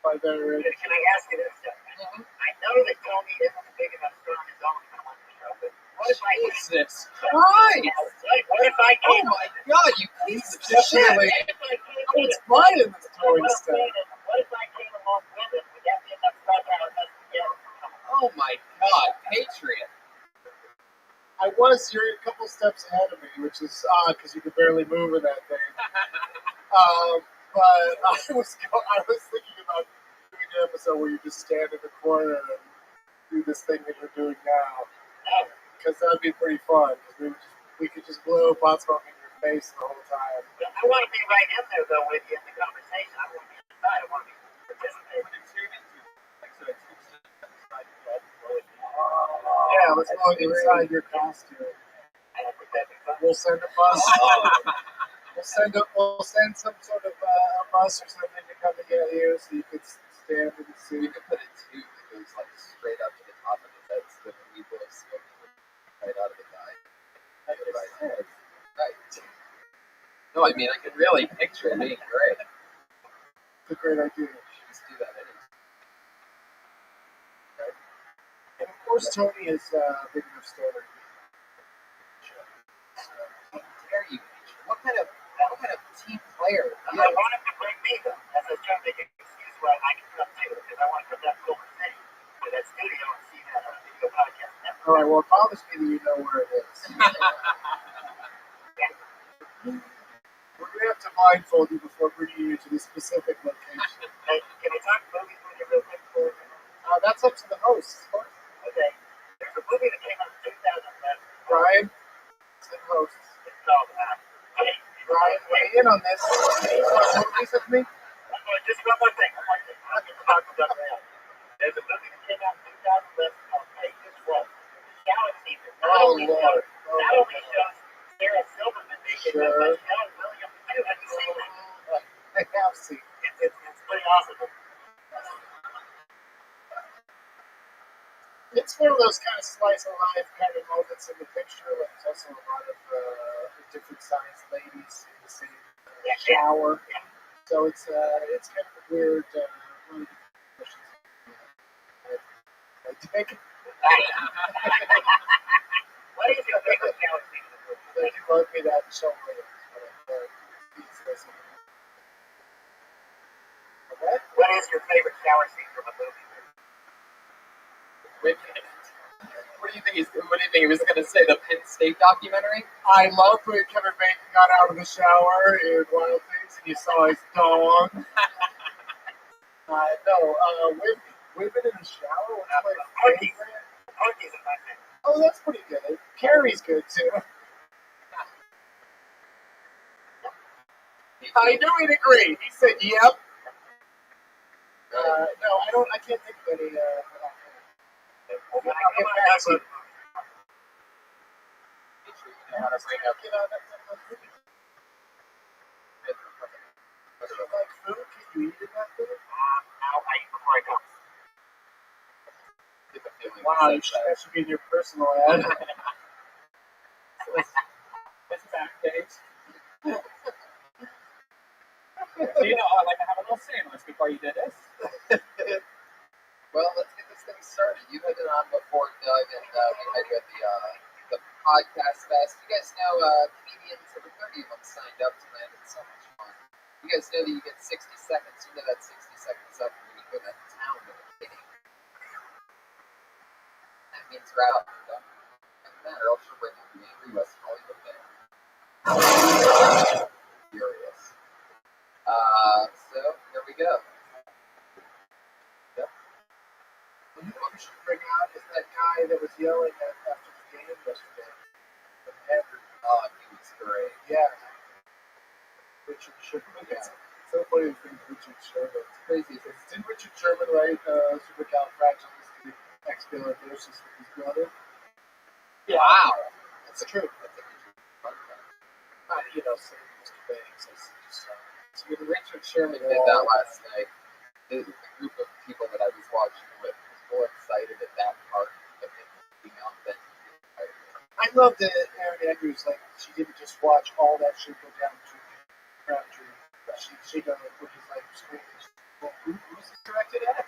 By better Can I ask you this, Jeff? I know that Tony isn't big enough to on his own to come on the show, but what if I Jesus Christ! What if I Oh came? my God, you piece of shit! Definitely. Oh, it's fine in this throwing stuff. What if I came along with him? Would that be enough firepower for us to get? Oh my God, Patriot! You're a couple steps ahead of me, which is odd because you could barely move in that thing. But I was thinking about doing an episode where you just stand in the corner and do this thing that you're doing now, because that'd be pretty fun. Because we could just blow pot smoke in your face the whole time. I want to be right in there though with you in the conversation. I want to be inside. I want to be participating. Yeah, let's go inside your costume. We'll send a bus. We'll send some sort of a bus or something to come and get you, so you could stand in the We suit. could put a tube that goes like straight up to the top of his head, so that we blow smoke right out of his eye. Right. No, I mean I can really picture it being great. It's a great idea. Just do that anyway. And of course, Tony is big enough stoner. How dare you? What kind of team player? I want him to bring me though. As I was trying to make an excuse where I can come too, because I want to come down to Silver City to that studio and see that video podcast. All right. Well, it bothers me that you know where it is. We're gonna have to blindfold you before bringing you to the specific location. Hey, can I talk movies with you real quick? That's up to the host. Okay. There's a movie that came out in 2011. Brian, it's the host. It's called Brian, weigh in on this. You want movies with me? Just one more thing. I'll get to talk about that. There's a movie that came out in 2011 called Taik. Shower scene. Not only shows Sarah Silverman naked, but Michelle Williams too. Have you seen that? I have seen it. It's pretty awesome. It's one of those kind of slice of life kind of moments in the picture. Like there's also a lot of different sized ladies in the same shower. So it's kind of a weird. I think. What is your favorite shower scene in the movie? They can love me that show later. What is your favorite shower scene from a movie? Wait a minute. What do you think he was going to say? The Penn State documentary? I loved when Kevin Bacon got out of the shower in Wild Things and you saw his dong. Women in the shower? What's my favorite? Porky's is my favorite. Oh, that's pretty good. Carrie's good too. I knew he'd agree. He said, "Yep." No, I can't think of any. I'll get back to you. How to bring up Do you like food? Can you eat in that food? I'll eat before I go. Wow, that should be in your personal ad. It's backstage. So you know, I like to have a little sandwich before you do this. Well, let's get this thing started. You had it on before, Doug, and we had you at the podcast fest. You guys know comedians, over 30 of them signed up tonight. It's so much fun. You guys know that you get 60 seconds. You know that 60 seconds up when you go to town with a kidding. That means we're out. Doesn't matter. I'll sure bring up the angry West Hollywood band. Furious. So here we go. What we should bring out is that guy that was yelling after the game yesterday. Oh, he was great. Yeah. Richard Sherman. Yeah. So funny to think Richard Sherman. It's crazy. Didn't Richard Sherman write Supercalifragilisticexpialidocious with his brother? Yeah. Wow. That's true. Saying Mr. Banks. So when Richard Sherman did that last night, the group of people that I was watching with was more excited at that part of him being out than I love that Erin Andrews, she didn't just watch all that shit go down to Crabtree. She done it with his like screaming. Well, who's directed at?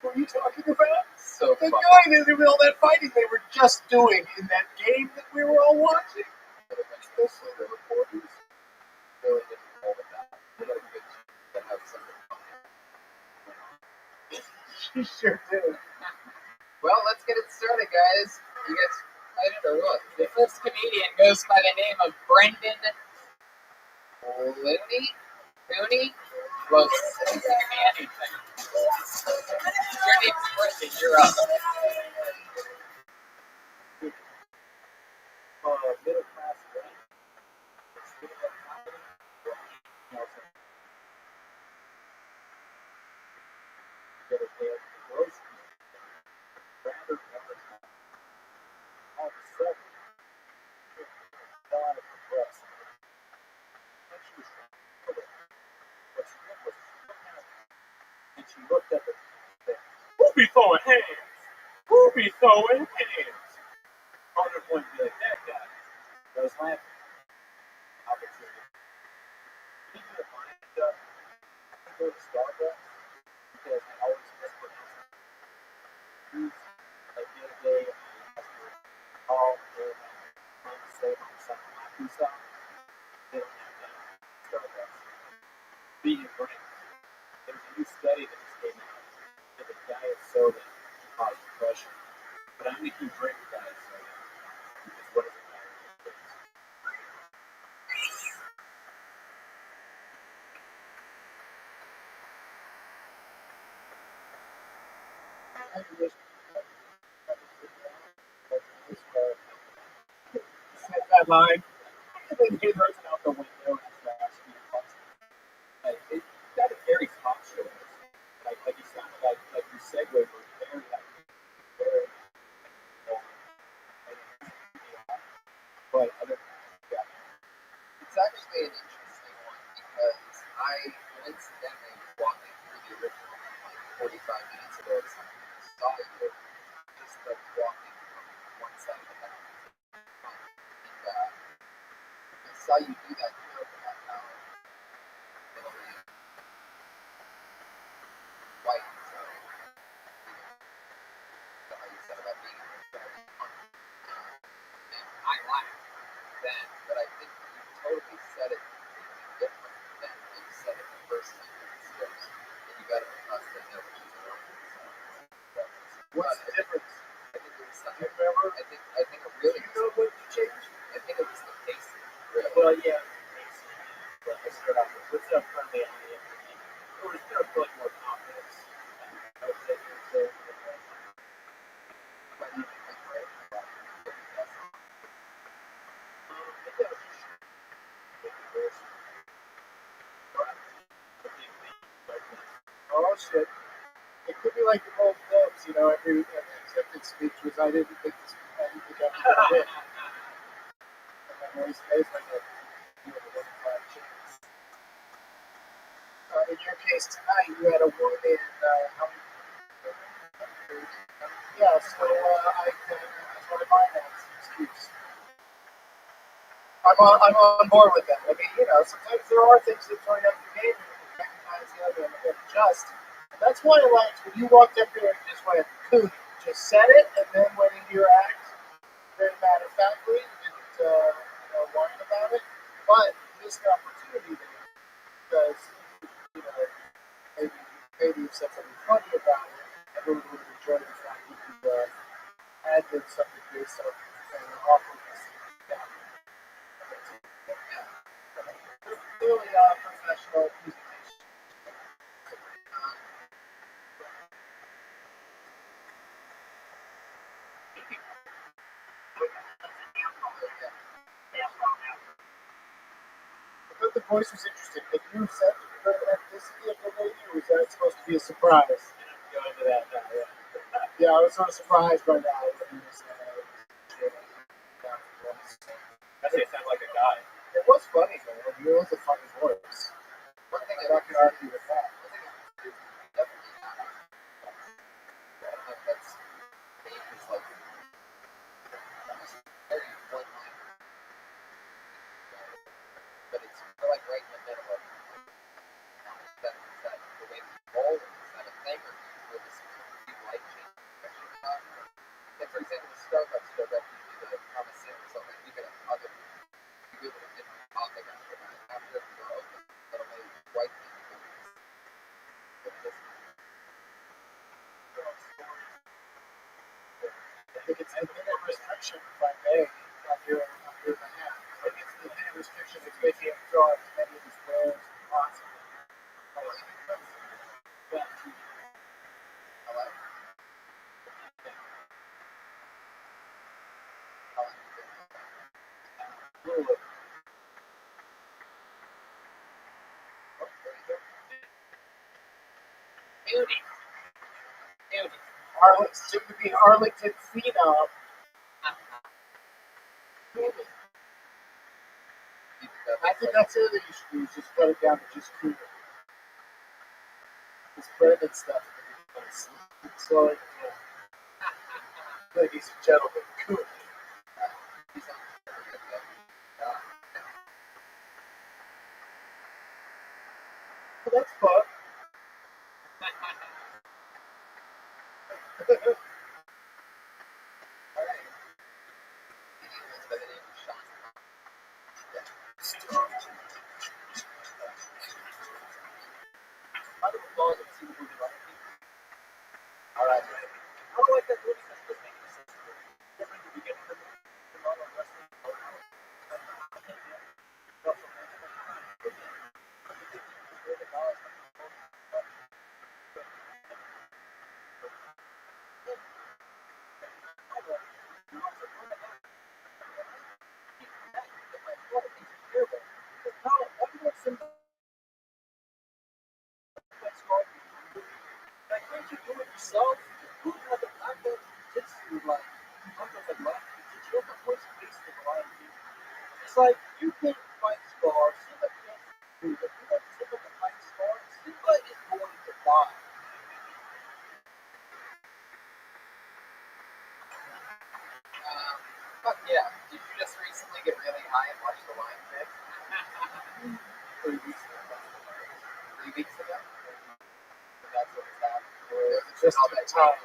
What are you talking about? So the funny. guy that did all that fighting they were just doing in that game that we were all watching. Especially the reporters really didn't hold it back. They had a good chance to have something funny. She sure did. Well, let's get it started, guys. You guys excited or what? The first comedian goes by the name of Brendan Looney. Close. It could be anything. Your name's Brendan. You're up. Middle class guy. All of a sudden, fell out of her breast. And she was what she did was and she looked up and said, "Who be throwing hands? Who be throwing hands?" Other one be like, "That guy." I was laughing. Opportunity. He could have mind I go to Starbucks because I always mispronounce it. Like the other day, I asked her, "Oh, they're trying to say on something like this stuff." They don't have that at Starbucks. Vegan drinks. There's a new study that just came out that the diet soda can cause depression. But I'm a huge drink of diet soda. Because what does it matter? Said that line, and then he throws it out the window and trash. It got a very talk show. Like you sounded like you segued very but other yeah. It's actually an interesting one because I coincidentally was walking through the original like 45 minutes ago or something. I saw you just like walking from one side of the house. And I saw you do that joke about how Italy white, so how you said about being I laughed then, but I think you totally said it completely different than you said it the first time you discussed. And you got it across the hill, which is What's the difference? I think it was something. Do you remember? I think it really. Do you know what you changed? I think it was the pacing. Really. Well, yeah. I started off with what's up friendly on the internet. It was like more confidence. I would say But you think right? Oh shit. It could be like the old films, you know, every acceptance speech was I didn't think this I didn't think I was gonna win. And then always face like a you know, the 1 chance. In your case tonight you had a win in how many yeah, so I can that's one of my excuse. I'm on board with that. I mean, you know, sometimes there are things that turn up the game and you recognize them and adjust. And that's why I liked when you walked up here and just went, "Cool," just said it, and then went into your act very matter of factly. You didn't whine about it, but you missed an opportunity there because you know maybe you said something funny about it. Everyone would enjoy the fact that you added something based on awkwardness. Yeah. Clearly professional presentation. I thought the voice was interesting. If you said the ethnicity of the lady, or was that supposed to be a surprise? Go into that now, yeah. Yeah, I was sort of surprised by that. I say it sounds like a guy. It was funny, though. It was a funny voice. One thing I can argue with that. definitely not. I don't know if that's maybe it's like very one line. think it's the minute restriction, if I may, on your behalf. I think it's the minute restriction that's making it draw as many of these players as possible. Yeah. I like it. Beauty. Soon to be Arlington Phenom. I think that's it that you should do, is just cut it down to just cool. This Brendan stuff is so ladies and gentlemen, cool. So that's fun. All right. I don't like that movie because it doesn't make any sense. Different from beginning to the model wrestling. Like, can't you do it yourself? Who had the black belt jiu-jitsu, like, uncles and black jiu-jitsu? You're not supposed to face the blind people. It's like, you can fight scars. Simba can't do it. You want Simba to fight scars? Simba is going to die. Fuck yeah. Did you just recently get really high and watch The Lion King? 3 weeks ago. 3 weeks ago? That's what was happening. Just all in that time.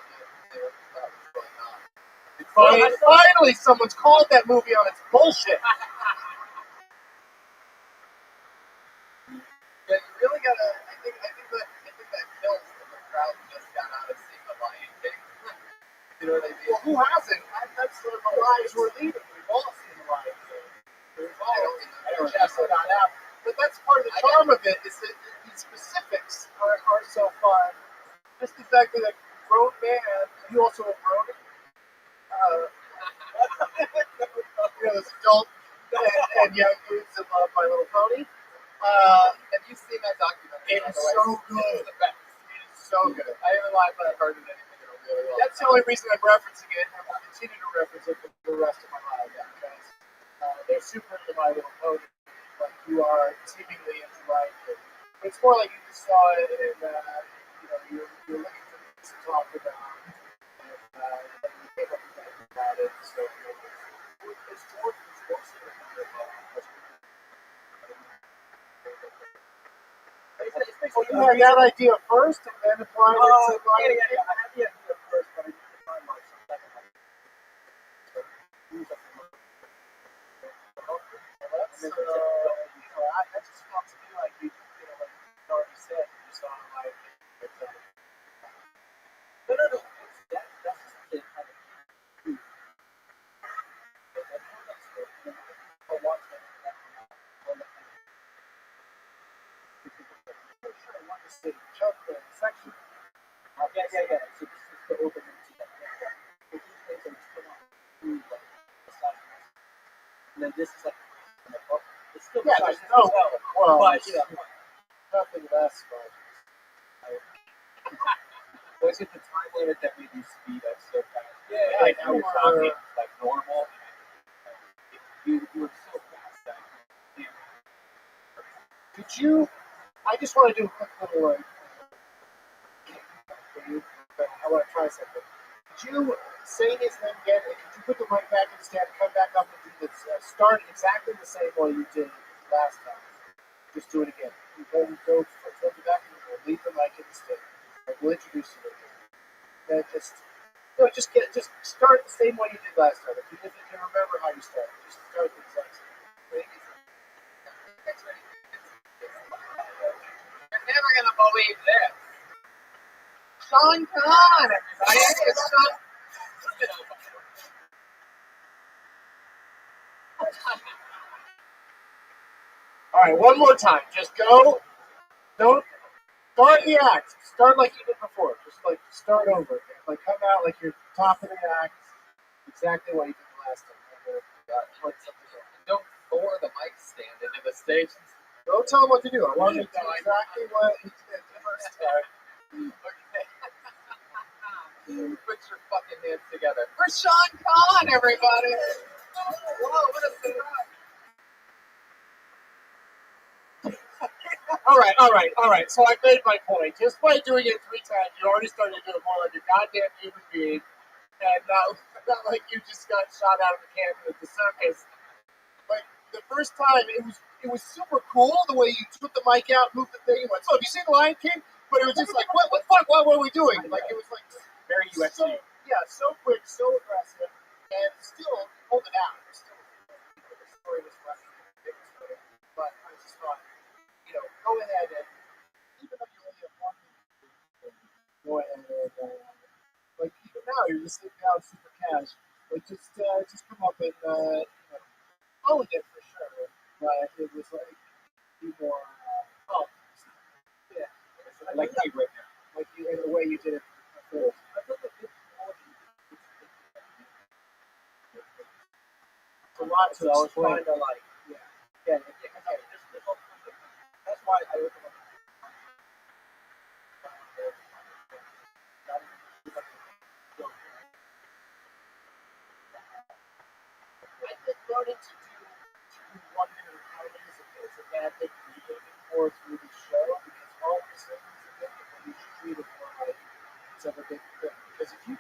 that was going on. Finally, someone's called that movie on its bullshit. Yeah, you really gotta. I think that kills when the crowd just got out of seeing The Lion King. You know what I mean? Well, who hasn't? That's the lives we're leading. We've all seen the Lion King. We've all just got out. But that's part of the charm of it, is that these specifics are so fun. Just the fact that a grown man, you also a grown this adult and young dudes that love My Little Pony. Have you seen that documentary? It is so good. It's the best. It is so good. I haven't lied, but I've heard it anything in a really long That's the only reason I'm referencing it, and I'll continue to reference it for the rest of my life. Because they're super into My Little Pony, but you are seemingly into Lion King. It's more like you just saw it and you're looking for things to talk about, and you came up with that about it. So it's mostly you had that idea first, and then applied it to Lion King. I had the idea first, but I didn't find my second one. That just felt to me like you already said, you saw Lion King. No. That's just a kid kind of. I'll watch that. I want to say Chuck section. Yeah. So this is the open into that. But these things are still on through like the side. And then this is like it's still there's no but nothing less fun. Was it the time limit that made you speed up so fast? Yeah, like now you're talking like normal. You were so fast that. Did you? I just want to do a quick little I want to try something. Did you say his name again? Could you put the mic back in the stand, come back up and do this? Start exactly the same way you did last time. Just do it again. You go flip it back and leave the mic in the stand. We'll introduce you again. Then just start the same way you did last time. If you can remember how you started, just start the exact same. You're never gonna believe this. Sean Khan, everybody. It's Sean. All right, one more time. Just go. Don't start the act. Start like you did before. Just like start over. Like come out like you're top of the act. Exactly what you did last time. Don't pour the mic stand into the stage. Don't tell him what to do. I want you to do exactly what he did the first time. Put your fucking hands together. For Sean Conn, everybody! Whoa, what a surprise! All right. So I made my point. Just by doing it 3 times, you already started to do it more like a goddamn human being, and not like you just got shot out of the cannon at the circus. Like the first time, it was super cool the way you took the mic out, moved the thing, and went, "So, have you seen The Lion King?" But it was just like, "What the fuck? What were we doing?" Like it was like Very UFC. So quick, so aggressive, and still hold it out. Still, the story was less than but I just thought, go ahead and even though you only have one thing, go ahead and like even now you're just sitting down super cash, like just come up and own it for sure. But it was like be more yeah, like you right now. like you in the way you did it before. I thought that this a lot to explain to like yeah. That's why I look at I think learning to do 1 minute comedies is a bad thing for you or through the show because all the things are different when you should treat it more like it's ever been good. Because if you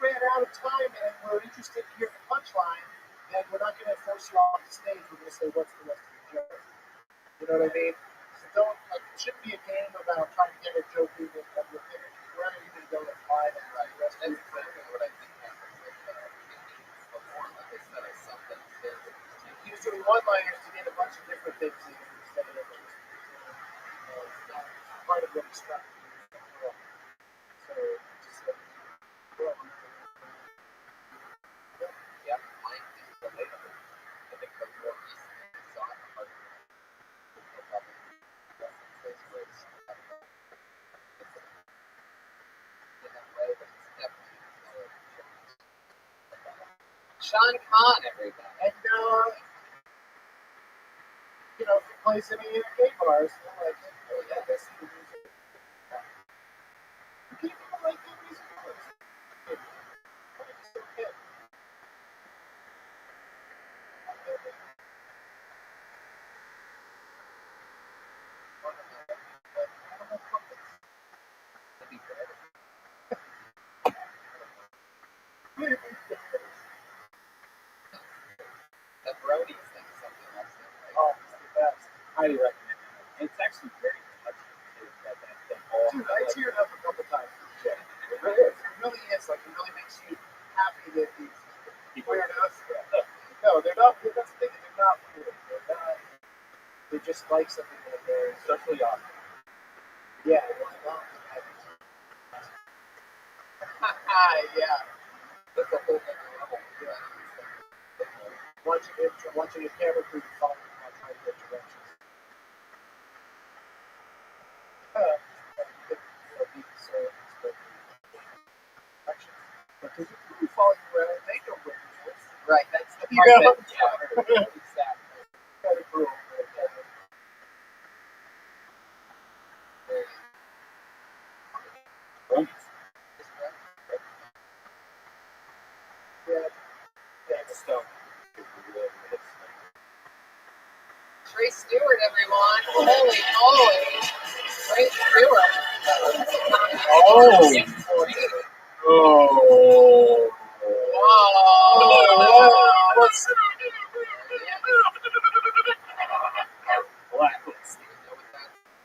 ran out of time and were interested to hear the punchline, then we're not going to force you off the stage. We're going to say, what's the rest of the joke? You know what I mean? So don't, like, it shouldn't be a game about trying to get a joke in with your finish. Where are you going to go to find it? Right. That's exactly what I think happened with before. Like I said, I sucked at this. Use doing one-liners to get a bunch of different things in instead of just part of what we struck. So, just yeah, mine is relatable. I think the more recently I saw it, the harder Sean Conn, everybody. And, if he plays any gay bars, like, oh yeah, that's the music. People like good music. The Brodies think something else. Oh, it's the best. Highly recommend it. It's actually very touching too. That all. Dude, I teared up a couple times. Yeah, it really is. It really is. Like, it really makes you happy that these weirdos. No, they're not. That's the thing. They're not weird. They just like something that they're socially awkward. Yeah. Yeah. That's a whole other level. Yeah. Watching a camera crew follow while trying to get directions. But there's a crew following you around, they know where it is. Right, that's the You part know? that, yeah, exactly. Got a crew. Trey Stewart, everyone. Holy moly. Trey Stewart. Oh. What's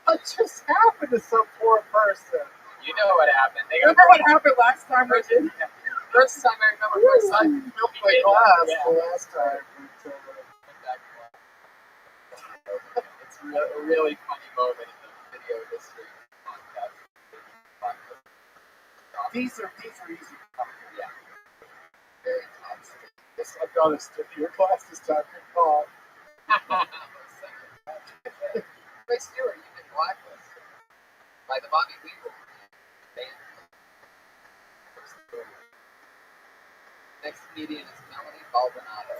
what just happened to some poor person? You know what happened. Remember what happened last time we did? First time I remember first time. I filled my glass the last time. It's a really funny moment in the video history podcast. These are easy. Yeah. Very toxic. This I've got a stick. Your class this time. Good call. Chris Stewart, you've been blacklisted by the Bobby Weaver band. Next comedian is Melanie Baldonado.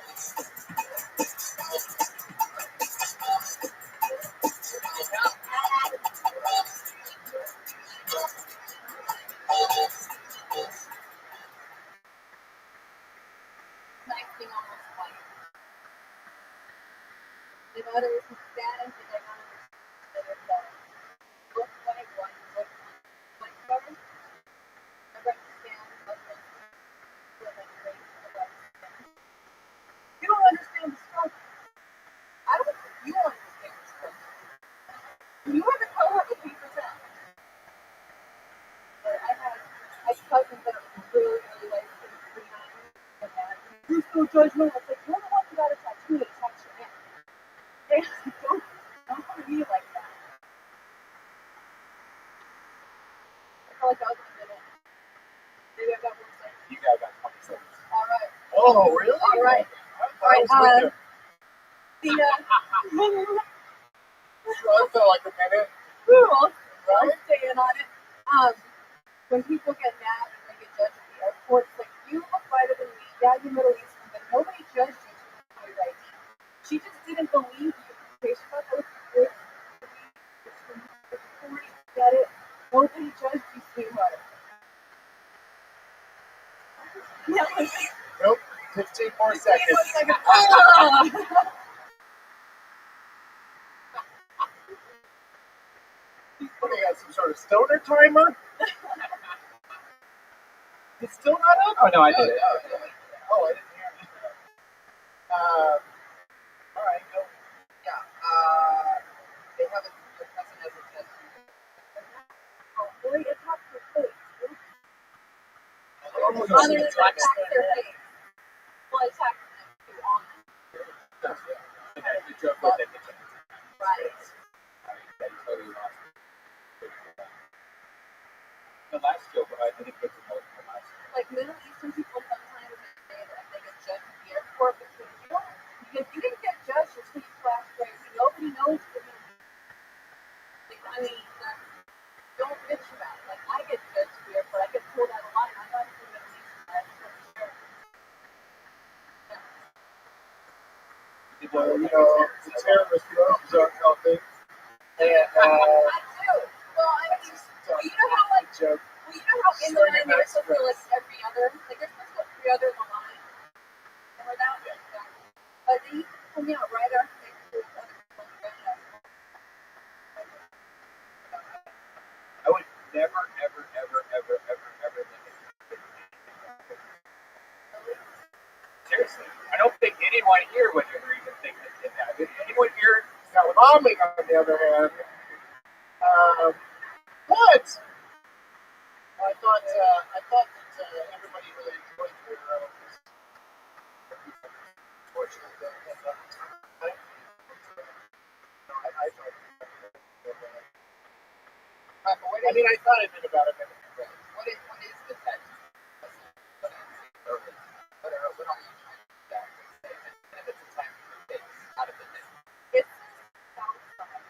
Nice being almost white. My mother was Hispanic, and I don't understand that look white, one look white color. I understand Muslims live in race of white skin. You don't understand the struggle. I don't think you understand the struggle. You were the cohort with 3%. But I had cousins that were really, really like pretty nice. And that you're so judgmental. It's like you're the one who got a tattoo that attacks your neck. They don't come to me like that. I feel like that was a minute. Maybe I got more seconds. You got about 20 seconds. All right. Oh, really? All right. All right. I felt like a minute. I'll stay in on it. When people get mad and they get judged at the airport, it's like, you look whiter than me. Yeah, you're Middle Eastern, but nobody judged you for your ID. She just didn't believe you. Okay, she thought that was good. Get it? Nobody judged you, sweetheart. Nope. 15 more seconds. What do you got? Some sort of stoner timer? It's still not up? Oh, no, I did it. Oh, I didn't hear it. All right, go. Yeah, they have your cousin has a tattoo. Oh, boy, it's not her face. Almost Other than attack their face. Well, attack them too on them. The joke with it. Right. Totally lost. The last joke, I think it's the most the last. Like Middle Eastern people sometimes say that they get judged at the airport because you didn't get judged until you flash crazy. Nobody knows you're gonna be. Like, I mean, don't bitch about it. Like, I get judged at the airport. I get pulled out of line. I'm not even Middle Eastern. I'm from sure. Well, you know, the terrorist drones aren't helping. And, I do. Well, I mean, you know how, like, joke. well, you know how in the line they're supposed to be, like, every other, like, they're supposed to go every other in the line. Remember that? Yeah. But they used to pull me out right after they threw other people in the gun. I would never, ever, ever, ever, ever, ever let it. Seriously, I don't think anyone here would ever even think that did that. Anyone here? Now, bombing, on the other hand, what? I thought that everybody really enjoyed their I mean, I thought it did about a minute. What is the tattoo? What are you trying to say? And if it's attacking your face, out of the neck. It's south side.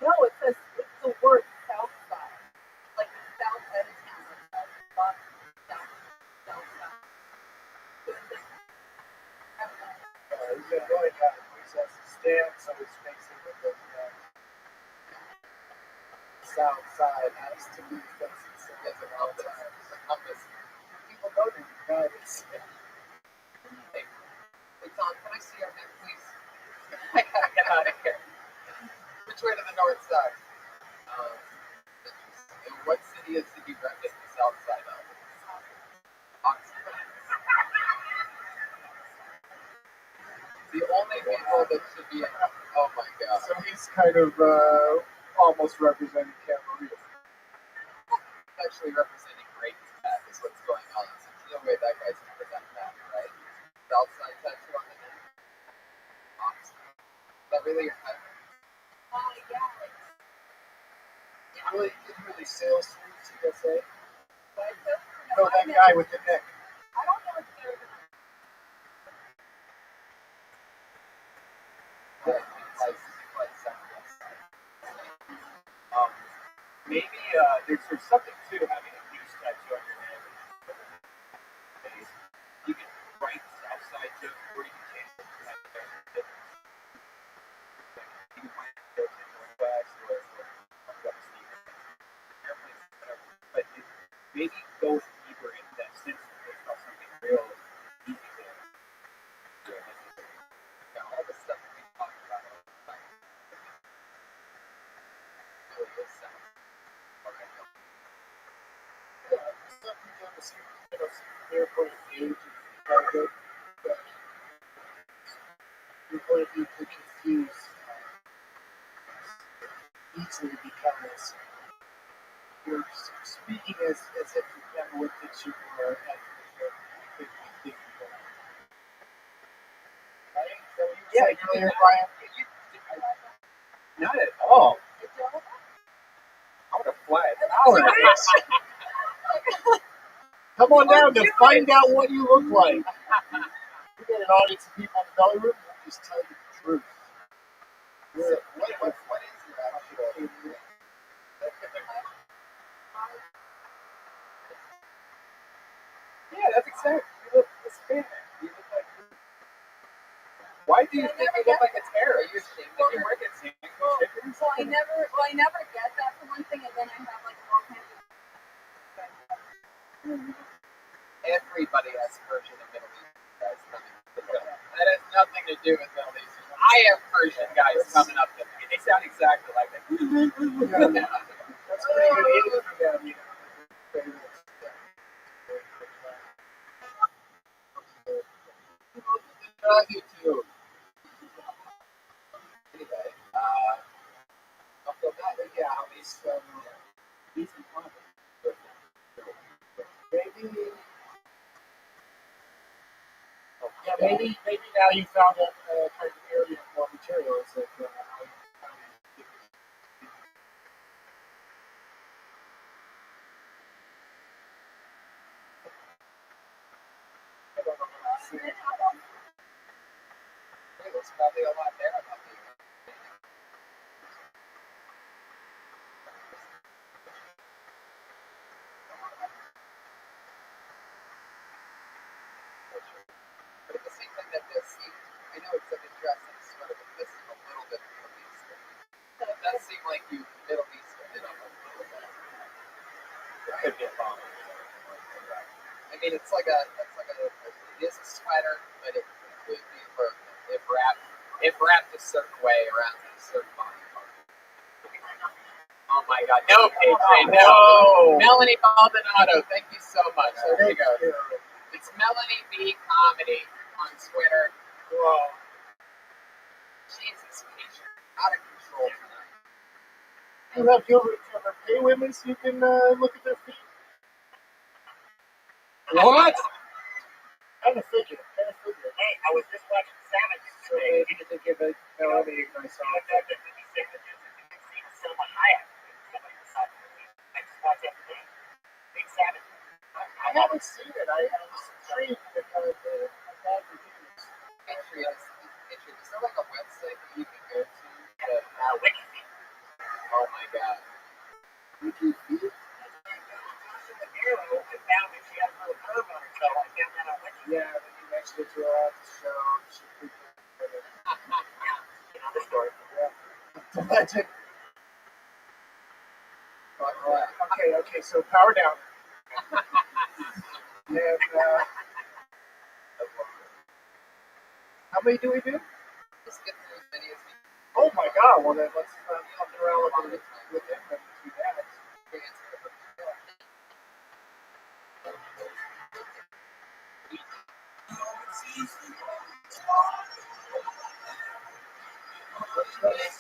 No, it says, it's the word south side. Like the south side of town. Like south side. He's been really got a stance on his face with the south side. Has to be faces. It's a compass. People go to the guidance. Hey, Tom, can I see your neck, please? I gotta get out of here. Which way to the north side? In what city is the record the south side of? Oxford. The only people that should be. Oh my god. So he's kind of almost representing Cameroon. Actually representing great that is what's going on. So no way that guy's never done that, right? South side tattoo on the neck. Oxford. Is that really your head? Yeah. Really sales through CSA. No, that guy with the neck. I don't know if they're Maybe there's something to having a huge tattoo on your head. You can write south side jokes or you can change it to have a difference. You can find jokes in Northwest or airplanes, whatever. But maybe go deeper into that sense of based off something real easy to do. All the stuff that we talk about all the time really is sound. Stuff you never see, their point of view to target, but your point of view could confuse easily because you're speaking as if you've never looked at you or had think people. Right? Is that what you were saying earlier, Brian? Not at all. I would have flat hour. Come on down to find out what you look like. We got an audience of people in the belly room. We'll just tell you the truth. What is your actual? Yeah, that's exactly. You look Hispanic. You look like. Why do you think you look like a terror? Are you ashamed that you work at Sandwich Chicken? So I never get that for one thing, and then I have like all kinds of. Everybody has Persian and Middle Eastern guys coming to the film. That has nothing to do with Middle Eastern. I have Persian guys coming up to me. They sound exactly like that. That's pretty good eating for them, you know. You too. Anyway, so that, yeah, at least decent content. Maybe now you found a kind of area for materials that There's probably a lot there about the but at the same time, that does seem, I know it's an interesting sort of missing a little bit of Middle Eastern. It does seem like you Middle Eastern it up a little bit. It could be a problem. I mean, it's like it is a sweater, but it could be if wrapped a certain way around a certain body part. Oh my God! No, Patron, no. Melanie Maldonado, thank you so much. There you go. It's Melanie B Comedy on Twitter. Whoa. Jesus, Patron, out of control tonight. you ever pay women so you can look at their feet? What? Kind of figure. Hey, I was just watching Savage today. You need to give it Melanie a nice offer. Someone higher. Somebody beside me. I just watched that today. Big Savage. I haven't seen it. I was intrigued because I thought it was Patriot, is there like a website that you can go to? Wikifeed. Oh my God. Wikifeed? The hero, I found that she had a little curve on her toe. I found that on Wikifeed. yeah, but you mentioned it to her on the show. She You know the story. the legend. Okay, so power down. And how many do we do? Just get through as many as we can. Oh my God! Well then, let's come around with him and do that.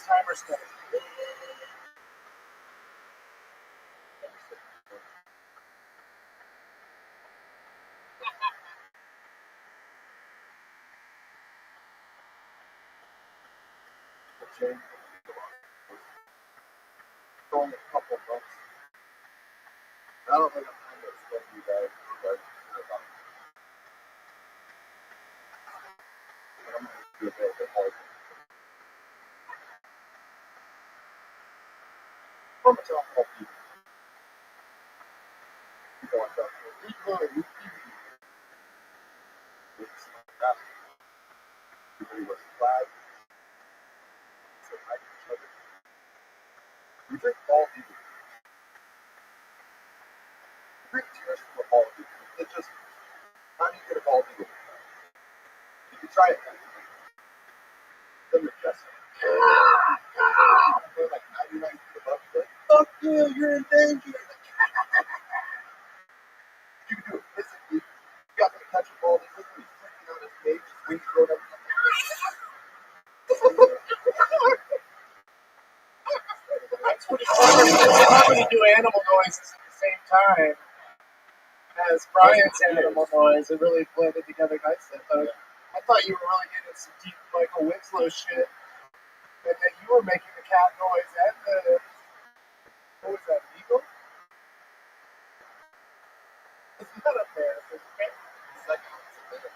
Timer stuff. Okay. Going a couple bucks. I don't think I'm trying to explain to you guys, but I'm going to do a bit hard. from a town called Beaver. You go on top of it. It's crap. Everybody wears a flag. So I can each other. We drink all Beaver. We drink tears from a ball of Beaver. It's just, how do you get a ball of Beaver? You can try it. Then you're guessing. They're like 99 feet above you. Like, fuck you, you're in danger. You can do it physically. You got to catch a ball. He's literally freaking out his cage. His wings going up. That's pretty clever because they probably do animal noises at the same time as Brian's animal noise. It really blended together nicely. I thought you were really getting some deep Michael Winslow shit. And then you were making the cat noise and the, what was that, eagle? It's not up there. It's okay.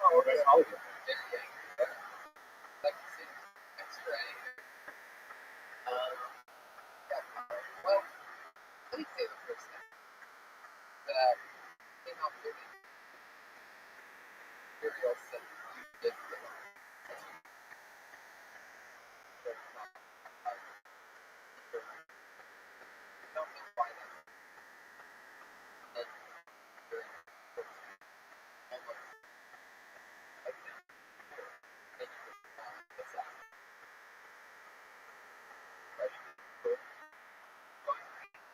Oh, okay. Well, let me say the first thing that came out very well said. You did realize. I don't know why that's very almost like that. And you would what's that? Right?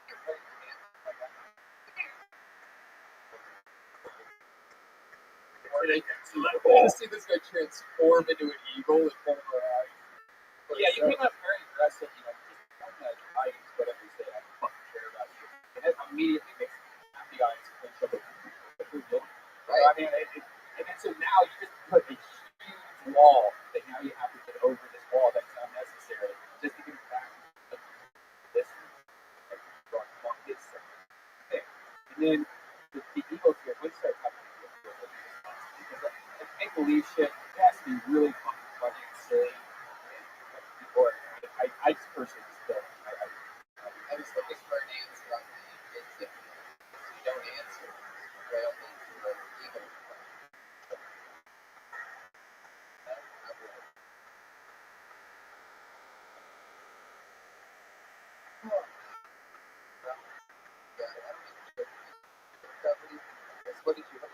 You're putting your hand like that. To see this guy transform into an eagle in front of our eyes. Yeah, you came up very aggressive, you know, just one that I whatever you say, I don't fucking care about you. And that immediately makes the eyes flinch up. Right? I mean, and then so now you just put a huge wall that now you have to get over this wall that's unnecessary just to get back to this on this side. Okay. And then the eagles here, when start talking because like make-believe shit, it has to be really fucking funny and silly. Or I just personally just don't. I was looking for an answer on the if you don't answer, rail into the eagle. What did you say?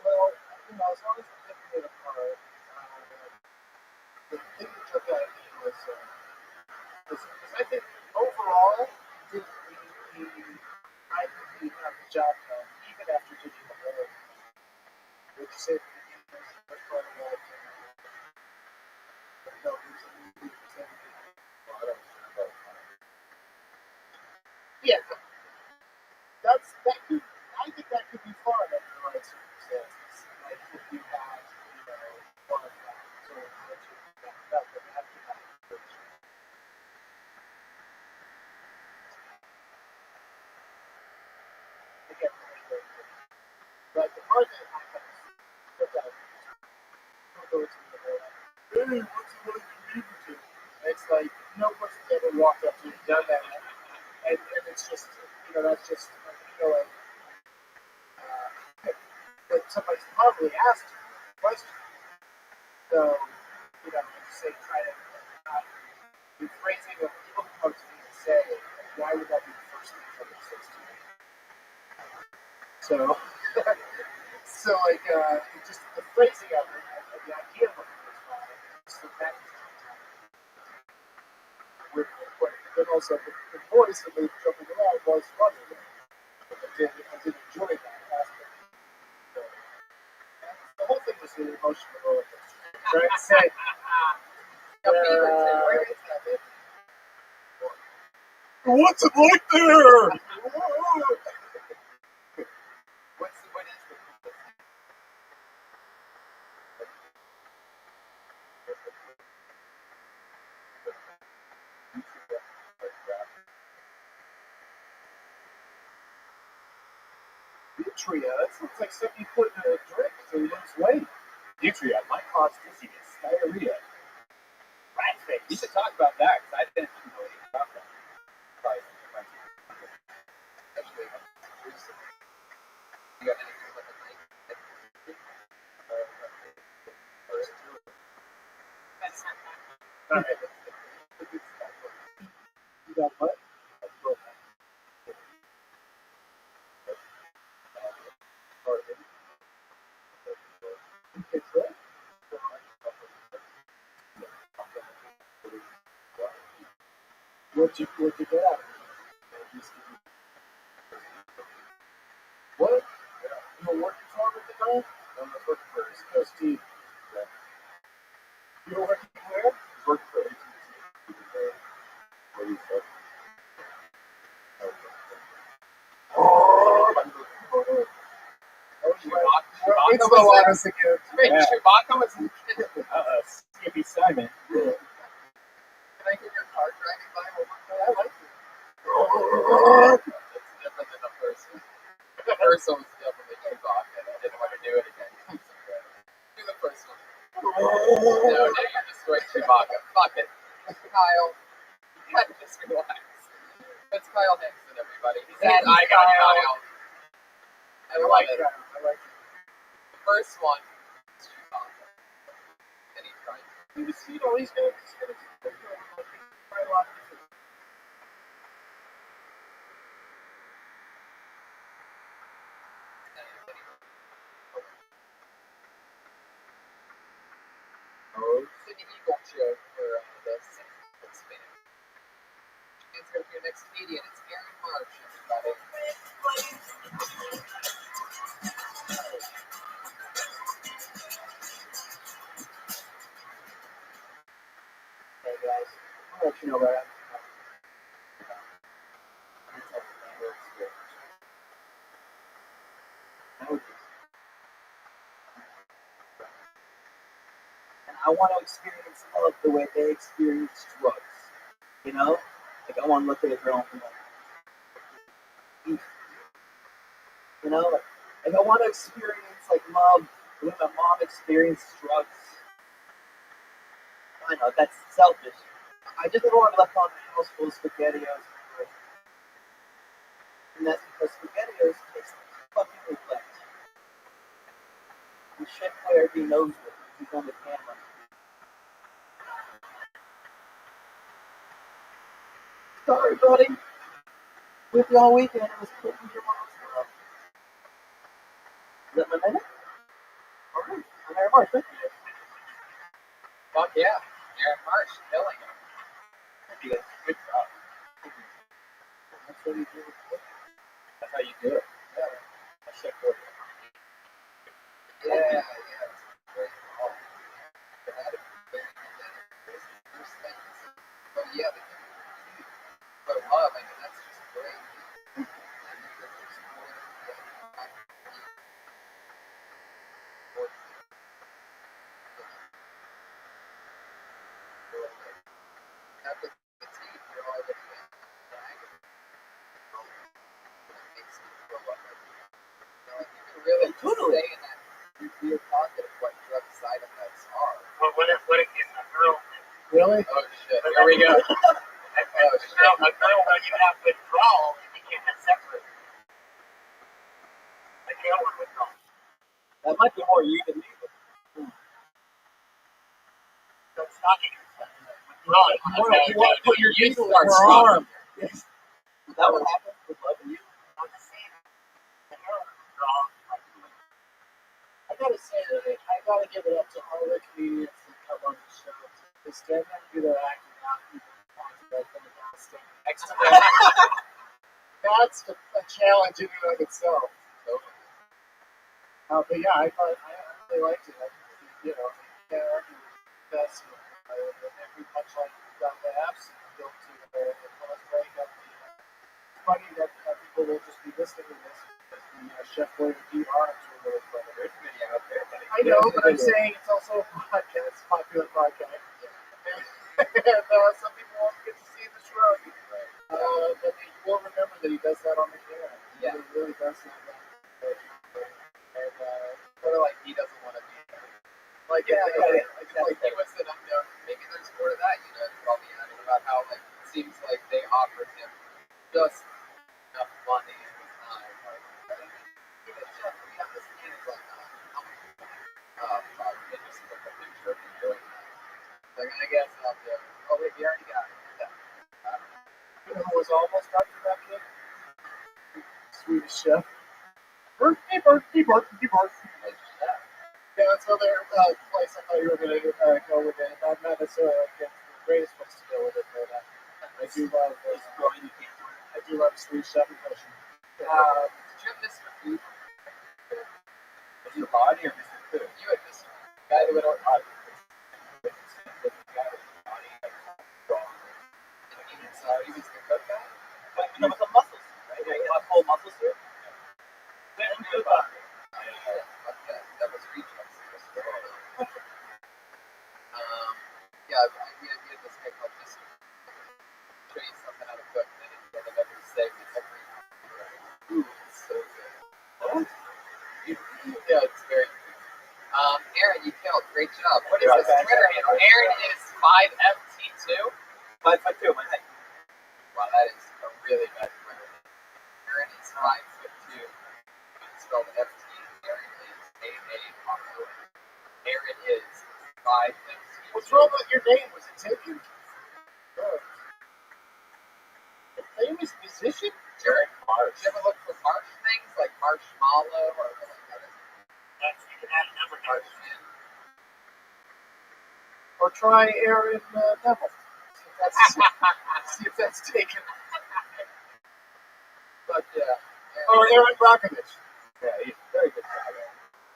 Well, you know, as long as we're taking it apart, the thing that took out of me was, because I think overall, I think he got the job done, even after taking the whole, would you say, the first part of that, no, there's a new yeah, that could, I think that could be fun under the right circumstances. Like if you had, you know, one of that sort of attitude, that would have to happen. Again, but the part that happens, hey, what's it like to meet you? It's like no person's ever walked up to you and done that, and it's just, you know, that's just, you know, like somebody's probably asked you a question. So, you know, just say, try to not be phrasing of people come up to me and say, why would that be the first thing somebody says to me? So, so like, just the phrasing of it, the idea of it was fine. So that is weird, but also the voice of the jumping around was funny. I did enjoy that aspect. So, the whole thing was an emotional roller coaster. Right? Say, what's it like there? What is the Nutria, that sounds like something you put in a drink to lose weight. Nutria might cause dizziness, diarrhea. Rat face. You should talk about that because I didn't know anything about that. What'd you get out of it? What? You were working for him at the time? I was working for Steve. You were working where? working for AT&T. What do you say? It's the honest again. Chewbacca was in the kid. Skippy Simon. Can I get your car driving by one more time? I like it. It's different than the first one. The first one was definitely Chewbacca, and I didn't want to do it again. Do the first one. No, you're just going Chewbacca. Fuck it. Kyle, you gotta just relax. It's Kyle Nixon, everybody. He said, I got Kyle. I like it. I like it. The first one is Chewbacca. And he tried. He's gonna try a lot of different. It's an eagle joke for the 6 fan. It's going to be your next comedian. It's Aaron Marsh, everybody. Hey guys, I'll let you know right after. And I want to experience love the way they experience drugs. You know? Like, I want to look at a girl and be like, you know? Like I want to experience, like, love the way my mom experienced drugs. I know, that's selfish. I just don't want to left on a house full of SpaghettiOs. And that's because SpaghettiOs taste like fucking neglect. And shit where he knows it. He's on the camera. Sorry, buddy. With you all weekend, it was cooking your mom's love. Is that my minute? Alright. I'm Aaron Marsh. Thank you. Fuck yeah. Aaron Marsh, killing him. Thank you. Good job. That's what you do. That's how you do it. Yeah. I check for you. Yeah. It's great. Oh. But yeah, but love, I mean, that's just great. After the teeth, you're already in. You can really stay in that weird pocket of what drug side effects are. Well, what if it's a girl? Really? Oh shit, here we go. A girl when you have withdrawal, you can't have sex with her. A girl with withdrawal. That might be more you than me. So stocking yourself. You want to put your needle in her arm. Yes. That would happen with love and you. I'm just saying. A girl with withdrawal. I gotta say that I gotta give it up to all the comedians that come on the show. They stand there and do their acting out and like them downstairs next to them. That's a challenge in and of itself. But yeah, I really liked it. You know, that's every punchline got the abs built to the close breakup. It's funny that people will just be listening to this. The Chef Boy and DR are really fun. There's a video out there. I know, but I'm saying it's also a podcast, popular podcast. And some people won't get to see the show. But you will remember that he does that on the camera. Yeah. He really does that. And sort of like he doesn't want to be there. like, Like he was an unknown. Maybe there's more to that, you know, probably adding about how like it seems like they offered him just enough money and his time. Like, he was chef, we have this kid. It's like, fuck, they just took a picture of him doing that. Like, I guess I'll do it. Oh, wait, we already got it. you know who was almost after that kid? Swedish Chef. Birthday. Yeah, that's another place I thought you were going to go with it. Not necessarily like the greatest place to go with it, but I do love. I do love Sweet Seven Question. Did you have Mr. Food? Mr. Body or Mr. Food? You had Mr. Guy that went on body. He was the cook guy? But you know, with the muscle suit, right? Yeah, a whole muscle suit. Good body. That was Rejects. Yeah, we had this guy called Mr. Show you something how to cook, and then at the end of every segment, ooh, it's so good. What? Yeah, it's very good. Aaron, you killed. Great job. What is this Twitter handle? Aaron is 5FT2. 5'2", my height. Wow, that is a really bad Twitter handle. Aaron is 5'2". It's spelled FT. Aaron is AARON. Aaron is 5'2". What's wrong with your name? Was it taken? A famous musician? Jared Marsh. Did you ever look for Marsh things like marshmallow or like other? You can add a number to it. Or try Aaron Neville. See if that's taken. But yeah. Or Aaron Brockovich. Yeah, he's a very good guy.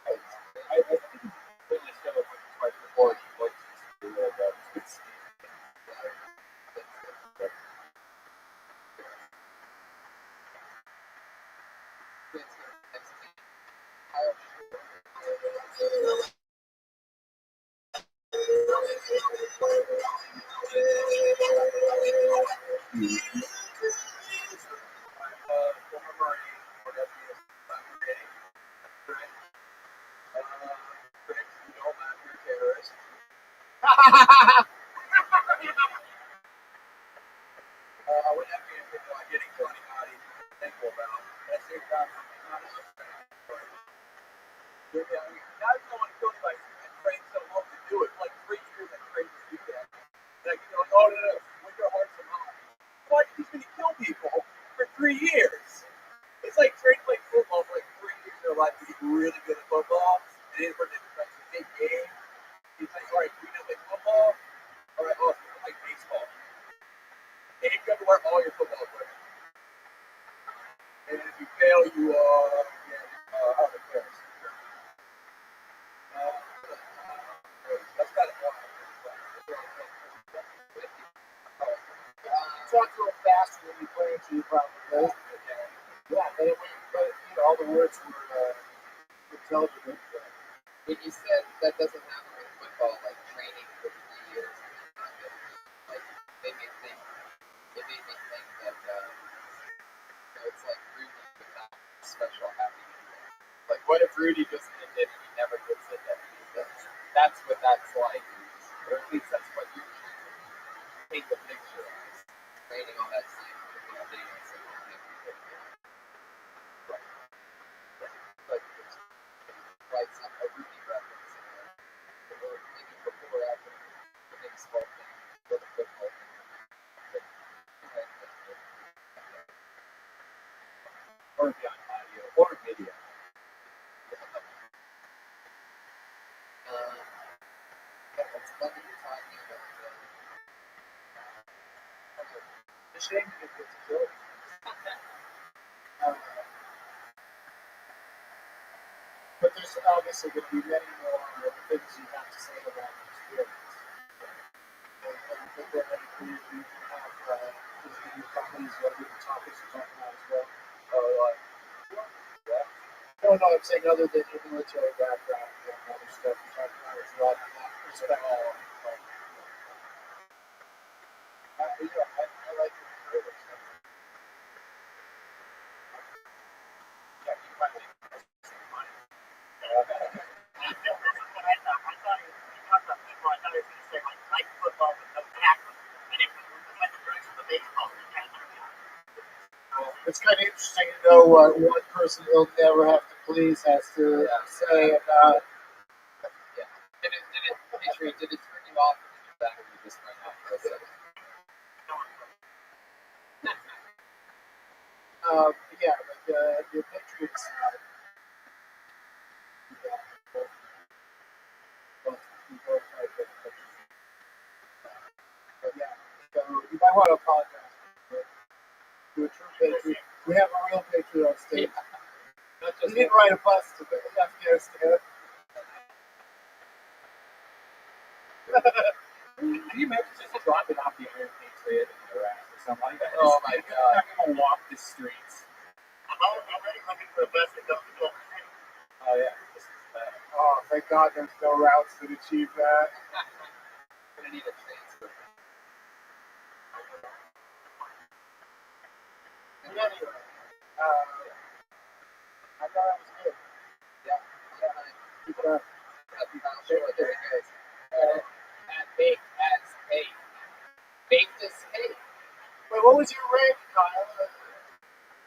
I think he's been in the show twice before. He voiced the It's like training like football for like 3 years of their life to get really good at football. And then for the big game, he's like, all right, we know like football. All right, awesome. I like baseball. And you have to wear all your football equipment. And if you fail, you out of course. That's kind of fun. Talk to him faster when you play into you probably. Yeah, but all the words were intelligible. When you said that doesn't happen with football, like training for 3 years, like it made me think that it's like Rudy without special happy. Like what if Rudy just ended and he never gets it? That's what that's like, or at least that's what you paint the picture as. Training on that same dance and like some a Rudy reference or maybe before or after the baseball thing or the football thing. or be on audio or video. It's funny you're talking about The shame you get to kill. But there's obviously going to be many more things you have to say about the experience. And I think that you have these new companies that we can talk about as well. No, I'm saying other than your military background and other stuff you talk about as well. Respect all. I like your career. Yeah, you finally some money. It's kind of interesting to know what one person he'll never have to please has to say about. Yeah. Did it turn you off or did it back or you just went off for a second? Yeah, but the Patriots. Both like the Patriots. But yeah, So you might want to apologize to a true patriot. We have a real patriot on stage. He didn't ride a bus to Afghanistan. Can you imagine just dropping off the Iron Patriot in Iraq or something like that? Oh my God. I'm not going to walk the streets. I'm already looking for a bus that goes to Oklahoma City. Oh, yeah. Oh, thank God there's no routes that achieve that. Gonna need a transfer. And anyway, I thought that was good. Yeah. Keep it up. I'll show it to you guys. At baked as cake. Baked as cake. Wait, what was your rank, Kyle?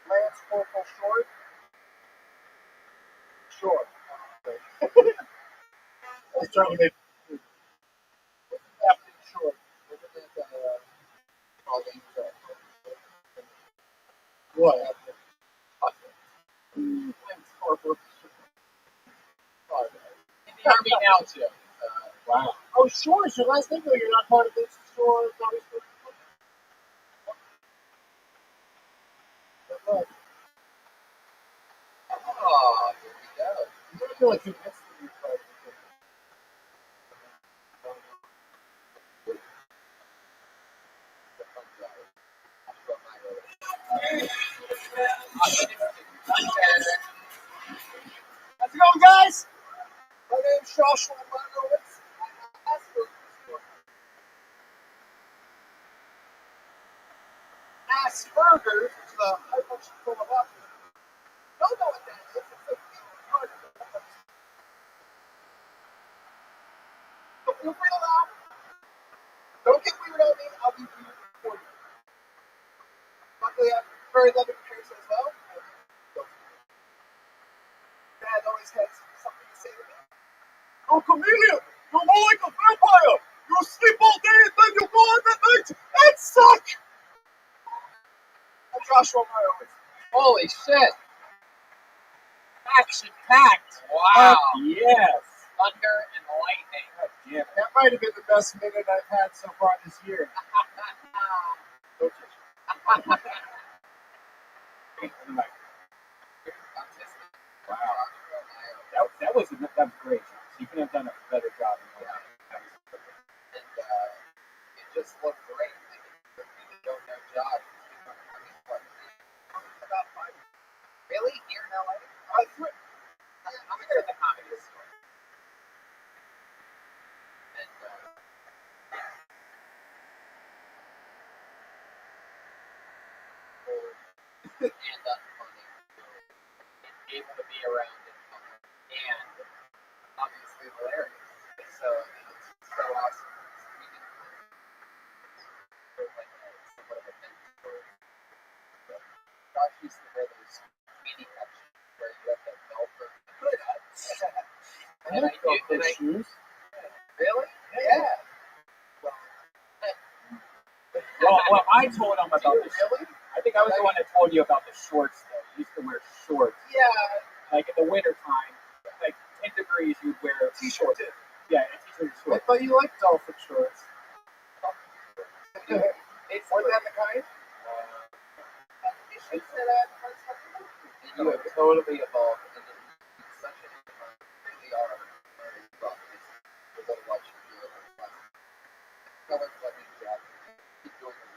Lance Corporal Short? Short. I was trying to make Captain Short. Wasn't that all the What? Lance Corporal Short. In the Army now, Jim. Wow. Oh, Short is your last name, though. You're not part of this Short. Oh, here we go. I feel like you missed the part. How's it going, guys? My name's Joshua Manowitz. Asperger's is a hypochondriacal autism. Don't know what that is. It's a part of it. So feel free to laugh. Don't get weird on me. I'll be weird for you. Luckily, I'm very loving parents as well. Dad always has something to say to me. Oh, chameleon! You're more like a vampire! You sleep all day and then you go out at night and suck! I'm Joshua Manowitz. Holy shit! Action packed! Wow! Yes! Thunder and lightning. Yeah. That might have been the best minute I've had so far this year. Don't touch me. Wow. That was great. You could have done a better job. And it just looked great. Like, if you don't know Josh, about 5. Really? Here in LA? I'm here at the Comedy Store. And and unfunny. And able to be around and fun. And obviously hilarious. So it's so awesome. Like somewhat of a mentor. Josh used to wear those mini cups where you have that velcro. And I shoes. Really? Yeah. Well, I told him about the Really? I think I was the one that told you about the shorts, though. You used to wear shorts. Yeah. Like in the wintertime, like 10 degrees, you'd wear T-shirt. Yeah, a t-shirt I shorts. thought you liked dolphin shorts. It's more than the kind. You have totally evolved into such an introvert. You really are very rough. It's a little watch you do it. Tell her what you got. Keep doing it.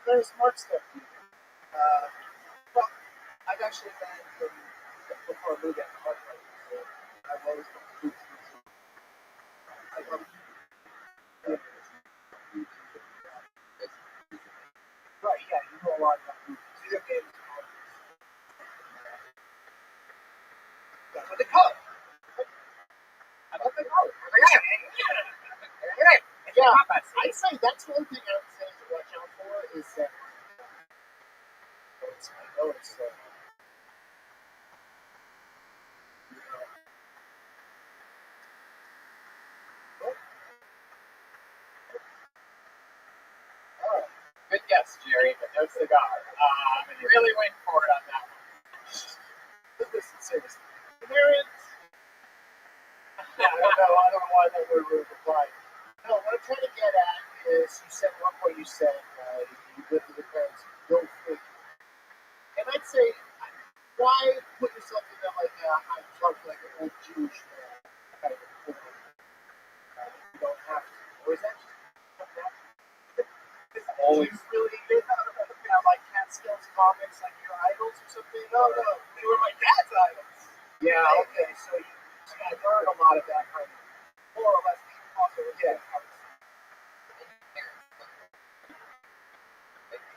Very smart stuff. Well, I've actually been before I moved out to Hartford. I've always been to boots. I love Right, yeah, you know a lot about boots. Video games. With the color. I love the color. Yeah, I'd say that's one thing I would say to watch out for is that Good guess, Jerry, but no cigar. You really went for it on that one. Listen, seriously. Parents. Yeah, I don't know why that word would apply. No, what I'm trying to get at is you said at one point you said you lived with your parents. Go figure. And I'd say, why put yourself in that like I'm talking like an old Jewish man kind of thing? You don't have to. Or is that just is always really good? Like Catskills comics, like your idols or something? No, they were my dad's idols. Yeah, okay, so you learn a lot of that kind of more or less also, yeah.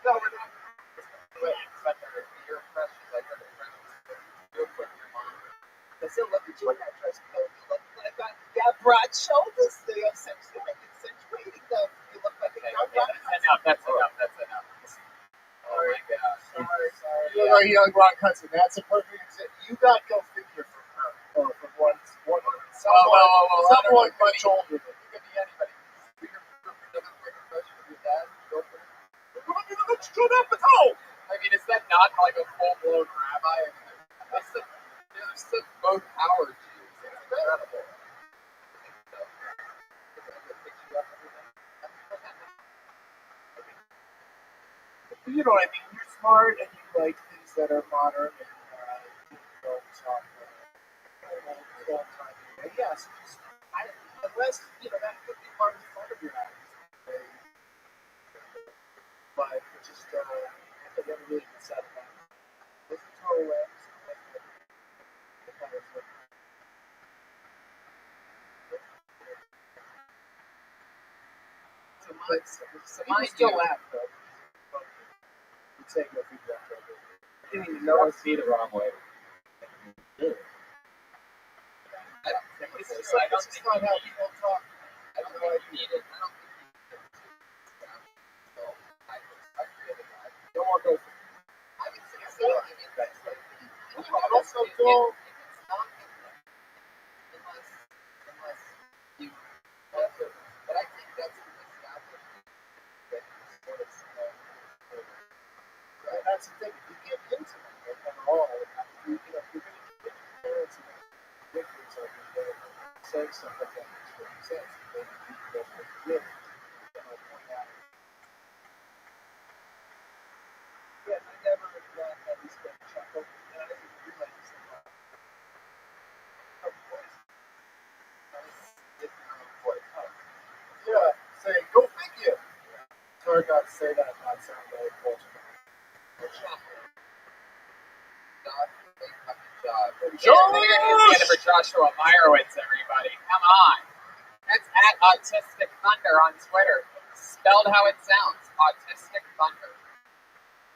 No, we're not. But your impressions, like your impressions, real quick, your mom. They still look at you in that dress code. You look like that broad shoulders. They are accentuating them. You look like a young rock. That's enough. Oh my gosh. Sorry. You look like a young rock Hudson. That's a perfect example. You got go figure from her. Or from someone much older than you. It could be anybody. Your impression of your dad. Go for it. I mean, is that not like a full-blown rabbi? I mean, there's such both power to you. It's incredible. You know what I mean? You're smart and you like things that are modern and you don't talk old time. Yeah, so just, unless, that could be part of the fun of your acting. But just, I never really decided that. Listen to her lips. So mind still laugh, though. You'd say go through that. I didn't even notice me the wrong way. It's just like, this is not how people talk. I don't know if you need it. I don't think you need it. So, I really got it. Don't want to go. I can see so. I mean, that's like, also don't. It's not unless you also, but I think that's an establishment that sort of That's the thing. If you get into them at all, you're going to get your parents and victims of it. Saying stuff like that makes perfect sense. Maybe people don't forgive. Point out. Yeah, I never had this kind of chuckle. And I didn't realize this about yeah, say, go figure. Sorry, God, say that, not sound very cultural. Here's for Joshua Meyerowitz, everybody. Come on. That's at Autistic Thunder on Twitter. Spelled how it sounds. Autistic Thunder.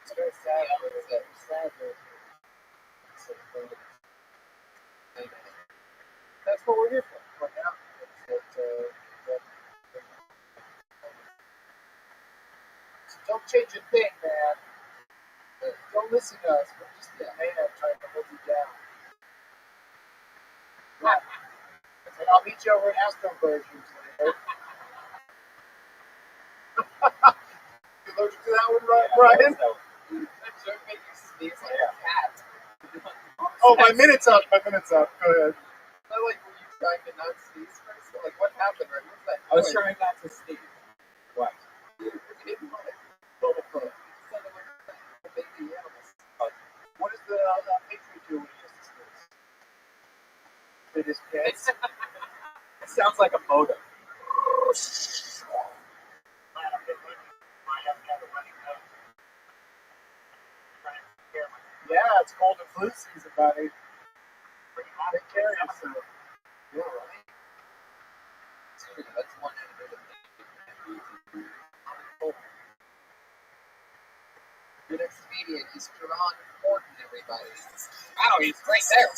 It's very sad. It's sad. That's what we're here for right now. So don't change a thing, man. Don't listen to us. We're just a man trying to hold you down. And I'll meet you over at Astro Versions later. You allergic to that one, Brian? That joke made you sneeze like a cat. Oh, my minute's up. Go ahead. I like, were you trying to not sneeze first? Like, what happened, right? What's that? I was trying not to sneeze. What? You didn't want it. Sounded like a baby animal. What does the Patriot do when he has to sneeze? They just pants. It sounds like a motor. Yeah, it's cold and flu season, buddy. Take care of yourself. Yeah, right. That's one end of it. Your next comedian is Jerron Horton, everybody. Oh, he's right there.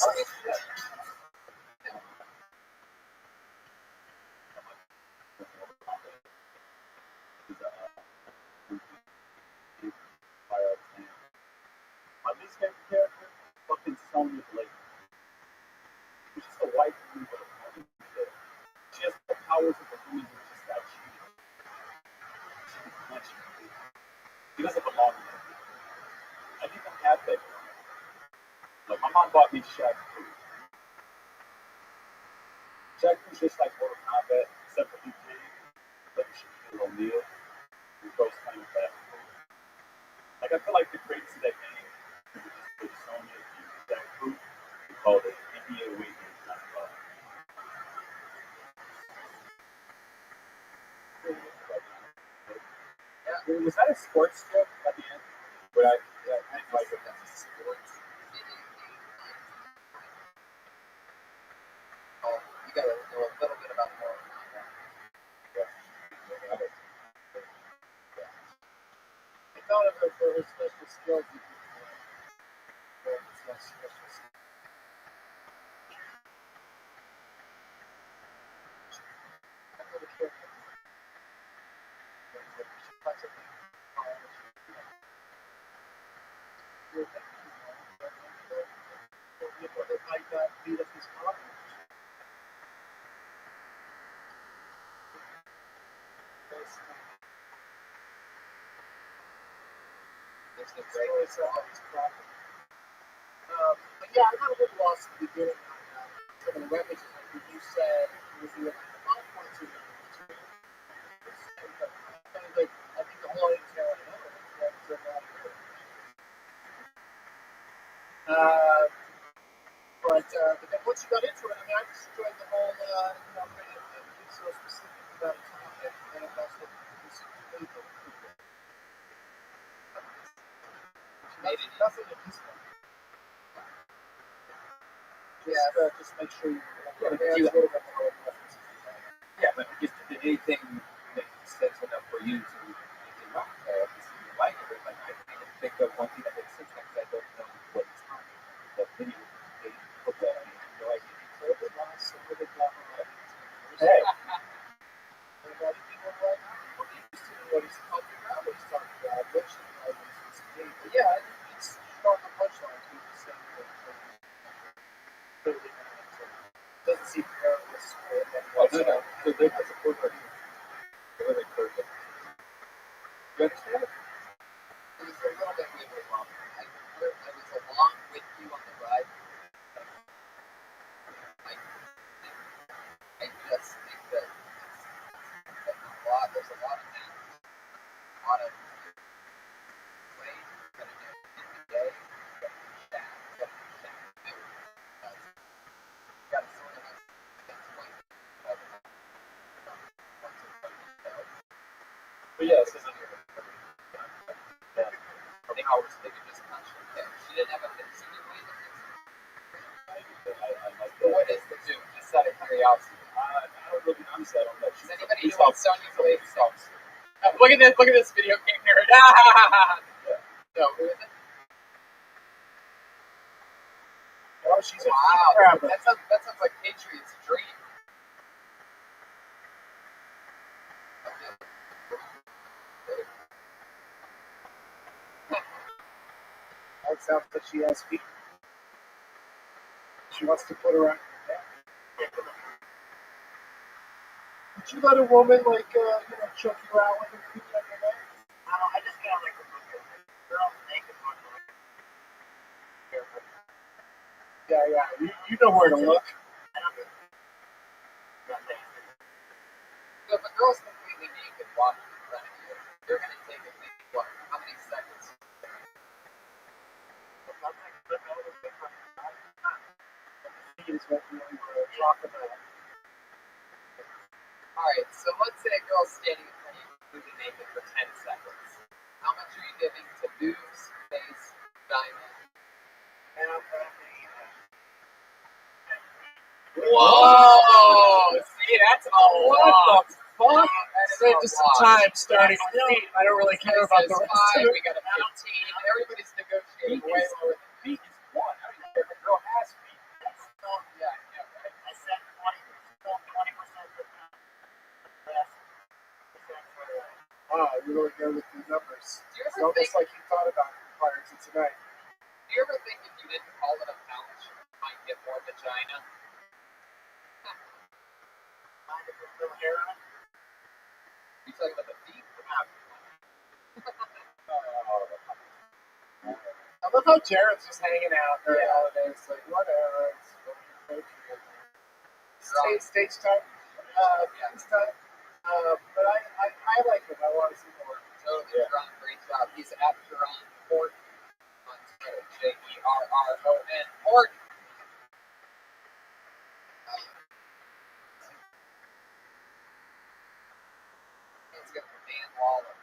My least favorite character, fucking Sonya Blake. She's just a white woman with a fucking shit. She has the powers of a woman who's just that cheating. She doesn't belong there. I didn't even have that. Like, my mom bought me Shaq Fu. Shaq Fu's just like Mortal Kombat, except for he paid. But little meal. We both kind of fast food. Like I feel like the greatest that game, there's so many pieces of that food. We called it NBA Weekend. Yeah, was that a sports joke at the end? But I like it. That's a sports. Oh, you gotta know a little bit about more. I thought of it for his special skills. It's not special skills. Beat up his car. But yeah, I got a little lost at the beginning on some of the references. Like when you said it was the 12.2 minutes. I think the whole audience got to know it. But then once you got into it, I mean, I just enjoyed the whole, being so specific about a topic and also people. Nothing to this one. Just make sure you a little bit more references. Yeah, but just did anything make sense enough for you to like it? Like I can think of one thing that makes sense because I don't know what time the video they put that on. No idea. Hey. What he's talking about, what he's talking about, which but yeah, it's stronger punchlines with the same thing. Clearly doesn't seem careless or No. So they have a word right here. The way they curve it. You understand it? It was a little bit really long. I was along with you on the ride. I just think that there's a lot of things. A lot of ways you're going to do it in the day. But yeah, this isn't here. I think I was thinking just much. She didn't have a fixed way. What is the zoo? Just out of curiosity. Does anybody know what Sonya Blade stops? Look at this video game nerd. No, who is it? Oh, she's wow. That sounds like Patriot's dream. That sounds like she has feet. She wants to put her on. Would you let a woman choke you out with her feet on your neck? I just kind of like to look at girls naked. Yeah. You know where to look. So if a girl's completely naked walking in front of you, you're going to take at least, how many seconds? Is what we were talking about. Alright, so let's say a girl's standing in front of you completely naked for 10 seconds. How much are you giving to boobs, face, diamond? Whoa! See, that's a lot. What the fuck? Save us some time starting. I don't really care about the rest of it. We got a 15. Everybody's negotiating way lower than feet is 1. I don't even care if a girl has feet. That's not, yeah, right. I said 20% of Wow, you really go with the numbers. Do you It's ever almost like you thought about it prior to tonight. Do you ever think if you didn't call it a pouch, you might get more vagina? Mind if there's little hair on it? You talking about the feet? I love how Jared's just hanging out during holidays. Like, whatever. It's stage time. Stage time. But I like him. I want to see more. Totally, Jerron, great job. He's at Jerron Horton on Twitter. Jerron Horton. Let's go for Dan Waller.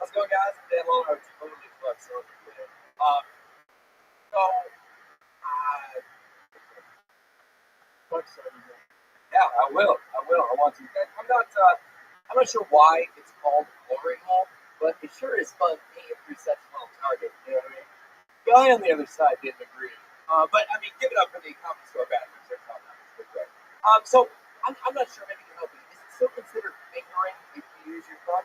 How's it going, guys? I'm Dan Waller. I'm totally flex on today. Yeah, I will. I want to. I'm not sure why it's called glory hole, but it sure is fun paying through such a little target. You know what I mean? Guy on the other side didn't agree. But I mean, give it up for the conference store bathrooms. They're top notch. So I'm not sure. Maybe you can help me. Is it still considered fingering if you use your thumb,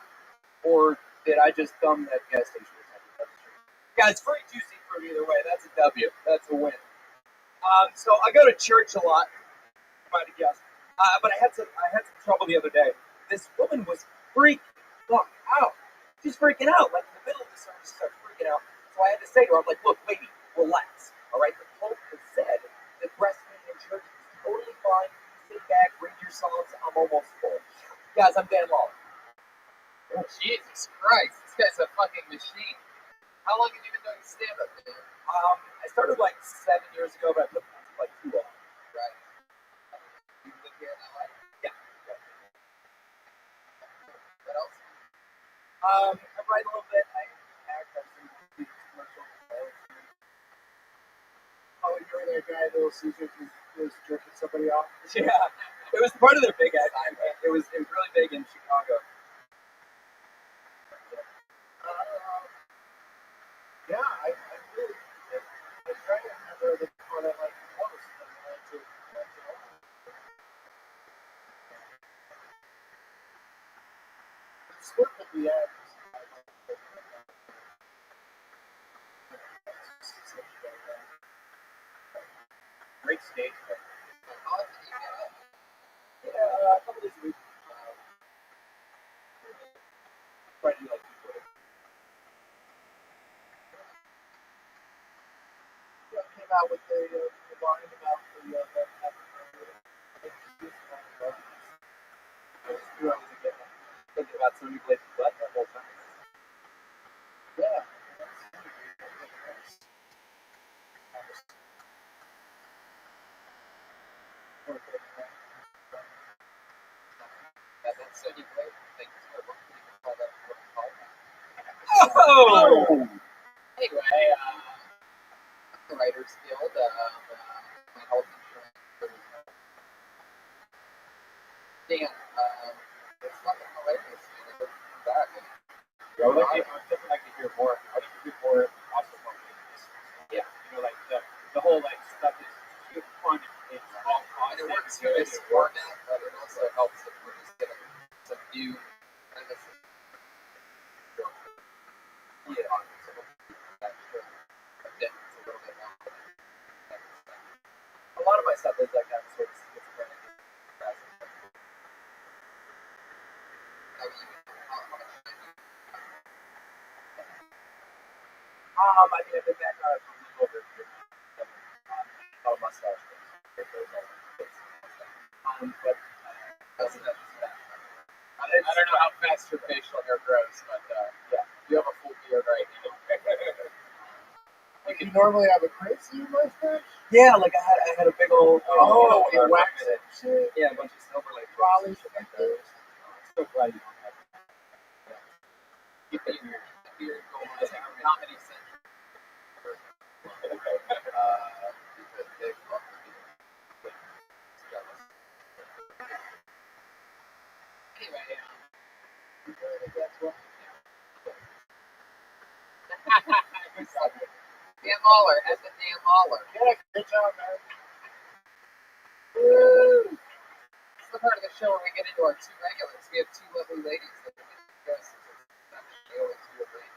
or did I just thumb that gas station or something? Guys, free juicy fruit either way. That's a W. That's a win. So I go to church a lot. Might have guessed. But I had some trouble the other day. This woman was freaking fuck out. She's freaking out. Like in the middle of the service, she starts freaking out. So I had to say to her, I'm like, look, lady, relax. All right, the Pope has said that breastfeeding in church is totally fine. Sit back, read your psalms. I'm almost full. Guys, I'm Dan Waller. Oh, Jesus Christ, this guy's a fucking machine. How long have you been doing stand-up, man? I started like 7 years ago, but I've lived like 2 long. Right. You live here in LA? Yeah. What else? I write a little bit. I act. I've seen commercials. Oh, you're that guy, Little Caesar, who was jerking somebody off? Yeah. It was part of their big act. It was really big in Chicago. Yeah, I really, I try to remember the one I like the most. And I like to split with the actors. Great stage. How often do you get up? Yeah, a couple days a week. Try to do like 2 days. Came out with the line about the Thinking about somebody played the butt that whole time. yeah. That's so you play. Thank you so much. You can call that what you call that. Oh! Anyway, the Writers Guild, my health insurance. Dan, it's fucking hilarious. You know, back. Yeah, I would definitely like to hear more. I would like to hear more also from this. Yeah, you know, like the whole like stuff is super fun. It's all fun. And it works good as format, but it also helps if we're just getting some new kind of yeah, on some of that show. But then it's a little bit longer. A lot of my stuff is like that sort of schizophrenic. I mean, I've been back on it for a little over a year. A mustache. But That's enough. I don't know how fast your facial hair grows, but yeah, you have a full beard right now. You normally have a crazy mustache? Yeah, like I had a big old you wax it. Shit. Yeah, a bunch of silver like Polish like that. I'm so glad you don't have that. Keep the beard going for not many centuries. Because they love the beard. Anyway, Dan Mahler, as the Dan Mahler. Yeah, good job, man. Woo! It's the part of the show where we get into our 2 regulars. We have 2 lovely ladies that we get to discuss. They always do a great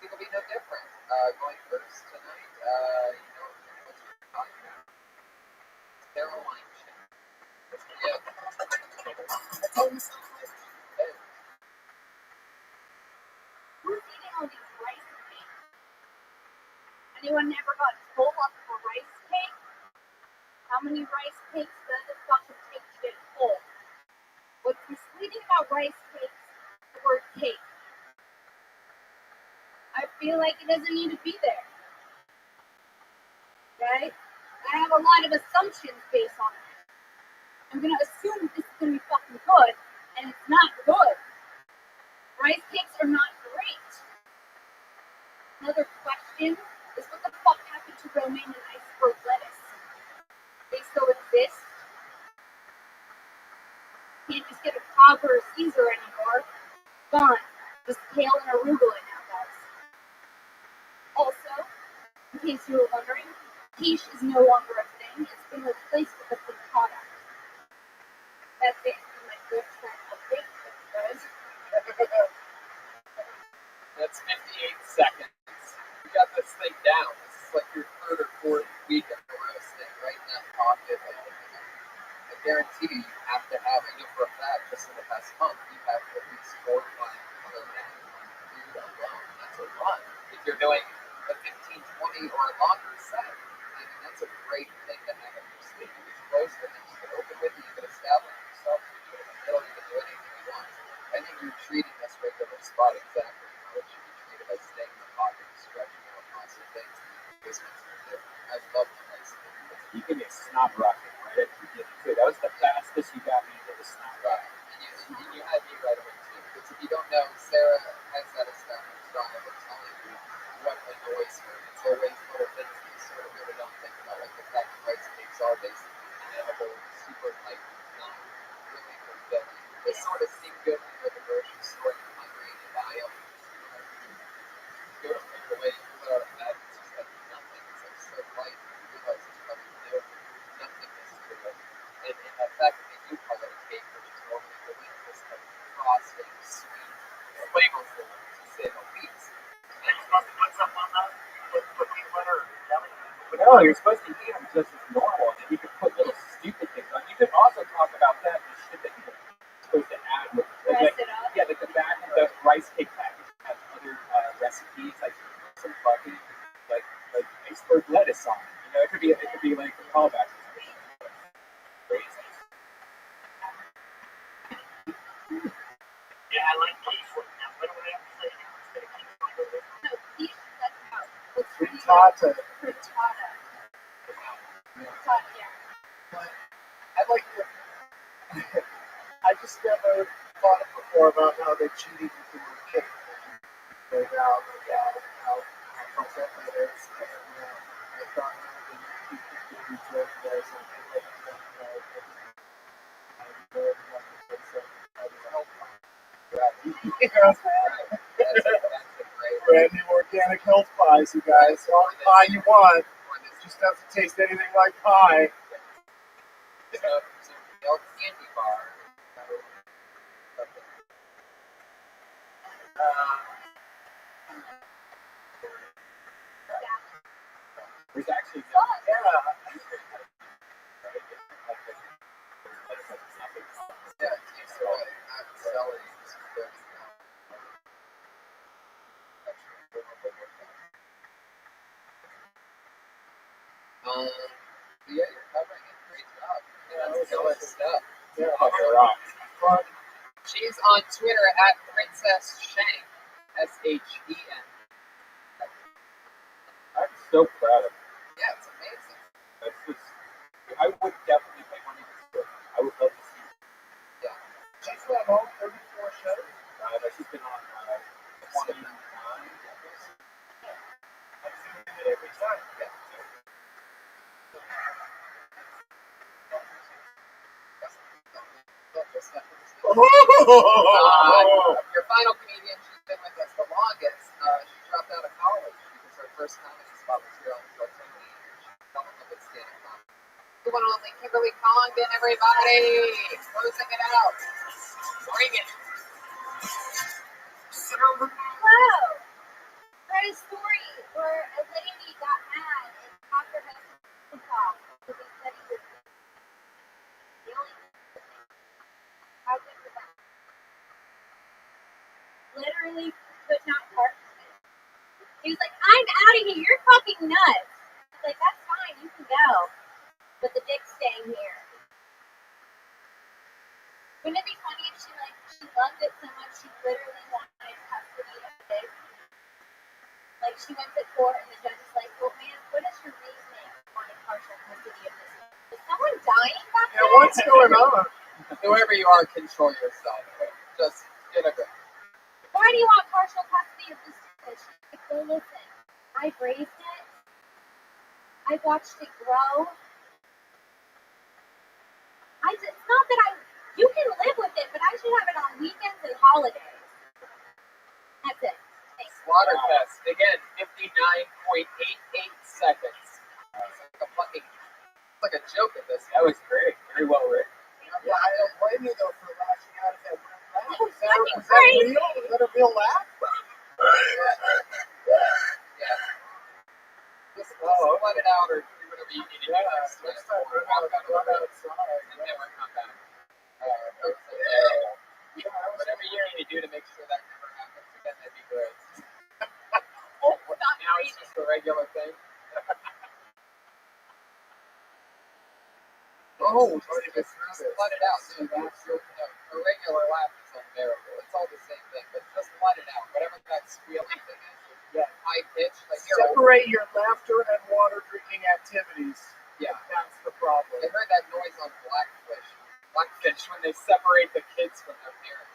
it'll be no different. Going first tonight, you know what we're talking about. Sarah Wine Chick. Yeah. We're feeding all these rice anyone ever got full off of a rice cake? How many rice cakes does it fucking take to get full? What's misleading about rice cakes is the word cake. I feel like it doesn't need to be there. Right? I have a lot of assumptions based on it. I'm gonna assume this is gonna be fucking good, and it's not good. Rice cakes are not great. Another question is what the fuck happened to romaine and iceberg lettuce? They still exist? Can't just get a cob or a Caesar anymore. Gone. Just kale and arugula now, guys. Also, in case you were wondering, quiche is no longer a thing. It's been replaced with a frittata. That's it. My good trend update. Guys. That's 58 seconds. You got this thing down. This is like your third or fourth week of roasting right in that pocket. I guarantee you have to have, I know for a fact, just in the past month, you have at least 4 or 5 other food alone. That's a lot. If you're doing a 15, 20 or longer set, I mean, that's a great thing to have in your sleep. You just roast it and you can open with it, you can establish yourself, you can do it in the middle, you can do anything you want. I think you're treating this regular spot exactly how it should be treated by staying in the pocket, stretching out lots of things. This one's no different. I love the nice thing. You give me a snot rocket right at the beginning, too. That was the fastest you got me into the snot rocket. And you had me right away, too. Because if you don't know, Sarah has that established style of telling you what annoys her. It's always little things that you sort of really don't think about, like the fact that rice cakes are basically inedible, super light, not really fulfilling. They sort of seem good when you're at the grocery store and you're hungry and you buy them. You go to put it away, you pull it out of the bag, it's just like nothing. It's like so light, you realize it's probably nothingness to it. And the fact that they do call it a cake, which is normally delicious, like frosting, sweet, flavorful, to say the least. What's up on that? Put peanut butter or jelly? No, you're supposed to eat them just as normal, and then you can put little stupid things on. You can also talk about that and shit that you're supposed to add with Dress it up. Yeah, like the back of the rice cake package has other recipes, like some fucking like iceberg lettuce on it. You know, it could be like a callback or something. Crazy. Yeah, I like quiche. Now, what do I have to say now instead of quiche? No, quiche, that's how. What's Frittata. Frittata. Frittata, yeah. I like the. I just never thought before about how they cheated with the word cake. They now how upset that is. I thought that they would joke there something like brand new organic health pies, you guys. All the pie you want. It just doesn't taste anything like pie. Milk candy bar. There's actually Yeah, it tastes like celery. Yeah, you're covering it. Great job. Yeah, that's good stuff. Yeah, She's on Twitter at Princess Shank. SHEN. I'm so proud of her. Yeah, it's amazing. That's just, I would definitely pay money to see her. I would love to see her. Yeah. She's been on 34 shows. She's been on 29. I've seen it every time. Yeah. Your final comedian, she's been with us the longest. She dropped out of college because her first comedy spot was here on the show. She fell in love with stand-up comedy. The one and only Kimberly Congdon, everybody! Closing it out. Bring it. Wow! I read a story where a lady got mad and talked her husband because he said he was the only how good was that? Literally could not part. He was like, I'm out of here. You're fucking fucking nuts. Like, that's fine, you can go. But the dick's staying here. Wouldn't it be funny if she loved it so much she literally wanted custody of the dick? Like, she went to court and the judge is like, well, man, what is your reasoning for wanting partial custody of this? Is someone dying back there? Yeah, what's going on? Whoever you are, control yourself. Just get a grip. Why do you want partial custody of this fish? Like, well, listen, I raised it. I watched it grow. It's not that you can live with it, but I should have it on weekends and holidays. That's it. Thanks. Slaughter test. Again, 59.88 seconds. It's like a joke at this. That was great. Very well written. Yeah, I don't blame you though for lashing out at that weird laugh. That was Is that fucking real? Is that a real laugh? Yeah. Just let it out or do whatever you need to do. Next time we're out outside. And never come back. Whatever you need to do to make sure that never happens again, that'd be great. Now it's just a regular thing. Just let it out. Dude, a regular laugh is unbearable. It's all the same thing, but just let it out. Whatever that squealing thing is, high pitch. Like separate your laughter and water drinking activities. Yeah, that's the problem. I heard that noise on Blackfish when they separate the kids from their parents.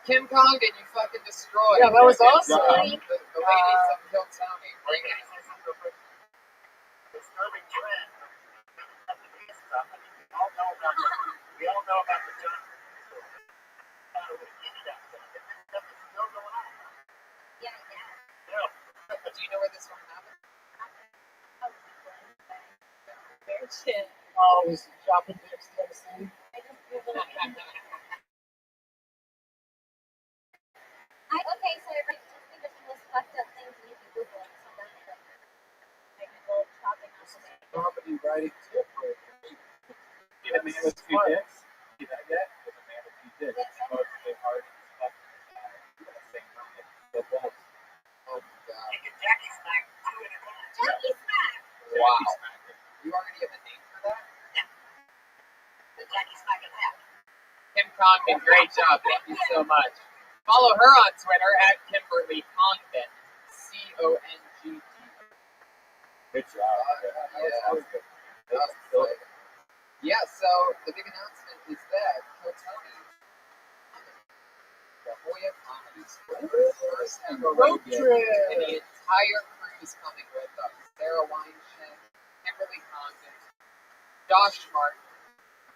Kim Congdon, you fucking destroyed. Yeah, that was awesome. The ladies of Hill County. Bring it. Disturbing trend. We all know about the gun. Do you know where this one happened? Weird shit. Oh, it was shopping dicks, Tennessee. I just Googled it. Okay, so I just think of the most fucked up things and you can Google it. So that's it. I Googled shopping on Comedy writing tip right there. See the man with two dicks? See that yet? There's a man with two dicks. It's mostly hard and stuff. At the same time. The balls. Oh my god. Jackie Smack. Jackie Smack! Wow. You already have a name for that? Yeah. The Jackie Smack attack. Kim Congdon, great job. Thank you so much. Follow her on Twitter at Kimberly Congdon. CONGD. Good job. Yeah, so the big announcement is that Tony, the Hoya Comedy School, first ever road trip, and the entire crew is coming with us. Sarah Weinstein, Kimberly Congdon, Josh Martin,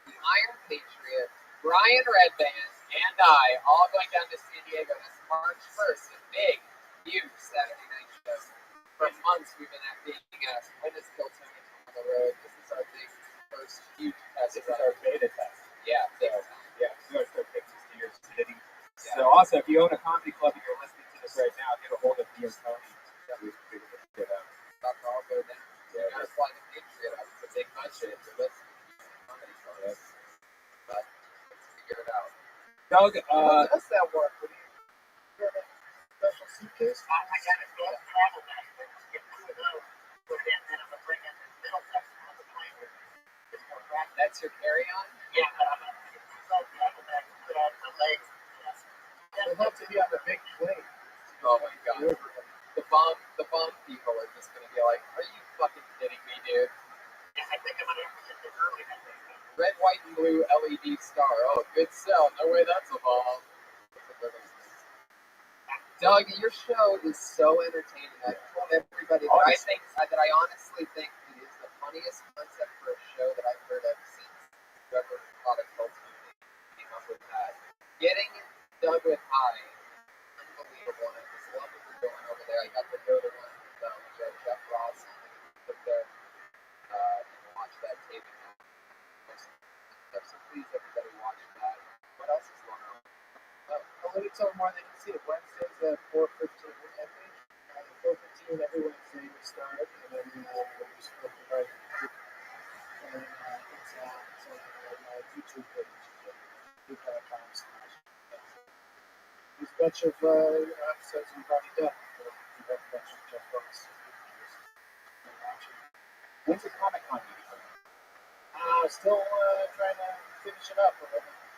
the Iron Patriot, Brian Redband, and I, all going down to San Diego this March 1st. A big, huge Saturday night show. For months we've been being asked, when is Kill Tony on the road? This is our big first huge test. This is our beta test. Yeah, so we are still fixing to your city. Yeah. So also, if you own a comedy club and you're listening to this right now, get a hold of me and Tony. That we can figure this shit out. That's all good then. You gotta fly the Patriot out. It's a big budget to listen to comedy clubs. But let's figure it out. Doug, how does that work? Do you have a special suitcase? I got a travel bag. Get two of those. Put it in, then I'm gonna bring in the middle section of the plane. That's your carry-on? Yeah, but I'm gonna get two of those travel bags and put on the legs. I'd love to be on the big plane. Oh my god. The bomb people are just gonna be like, are you fucking kidding me, dude? Yeah, I think I'm gonna get this early. Red, white, and blue LED star. Oh, good sell. No way that's a bomb. Doug, your show is so entertaining. I told everybody that I honestly think it is the funniest concept for a show that I've heard of since whoever thought of Cult Movie came up with that. Getting Doug with High, unbelievable. And I just love what you're doing over there. I got to go to one with Jeff Ross and sit there and watch that taping. So please, everybody, watch that. What else is going on? I'll let you tell more than you see it. Wednesdays at 4:15, I think. 4:15 every Wednesday we start, and then we're just looking right here. And it's on my YouTube page, youtube.com/. There's a bunch of episodes we've already done. When's the Comic Con meeting? Still trying to finish it up.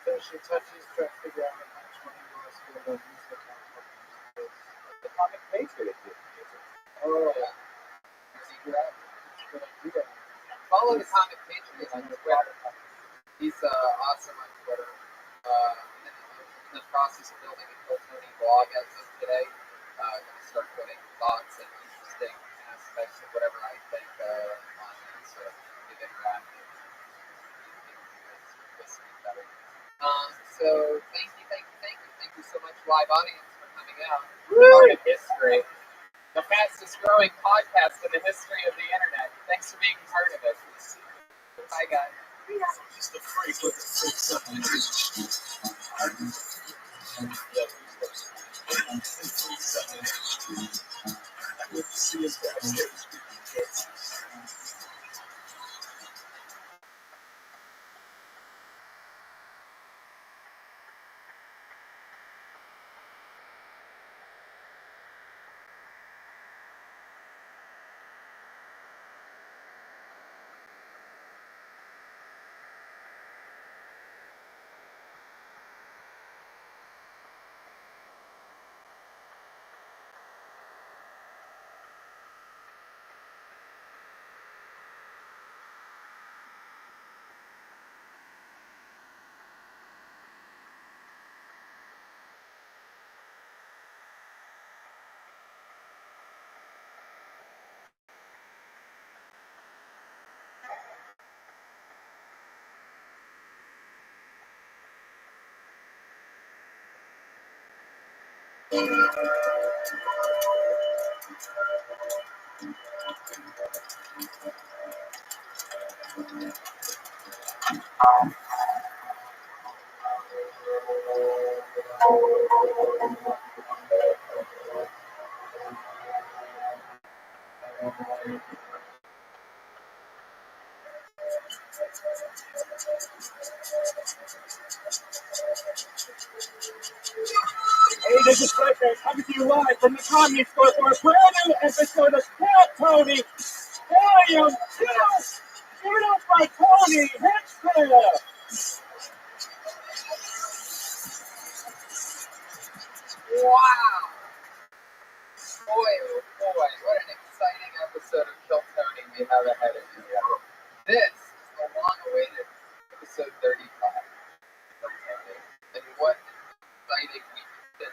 Finishing touches, trying to figure out how much money you want to spend on music. The Comic Patriot did. Oh, yeah. Follow the Comic Patriot on Twitter. He's awesome on Twitter. In the process of building a Kill Tony blog as of today. Going to start putting thoughts and interesting aspects of whatever I think on it. So get interactive. So thank you so much, live audience, for coming out. Woo! History. The fastest growing podcast in the history of the internet. Thanks for being part of it. Bye, guys. Just a freak with Hey, this is Frederick coming to you live from the Comedy Store for a brand new episode of Kill Tony Volume 2. Give it up by Tony Hinchcliffe. Wow. Boy, oh boy, what an exciting episode of Kill Tony we have ahead of you. This is the long-awaited episode 35 of Kill Tony. And what an exciting week it's been.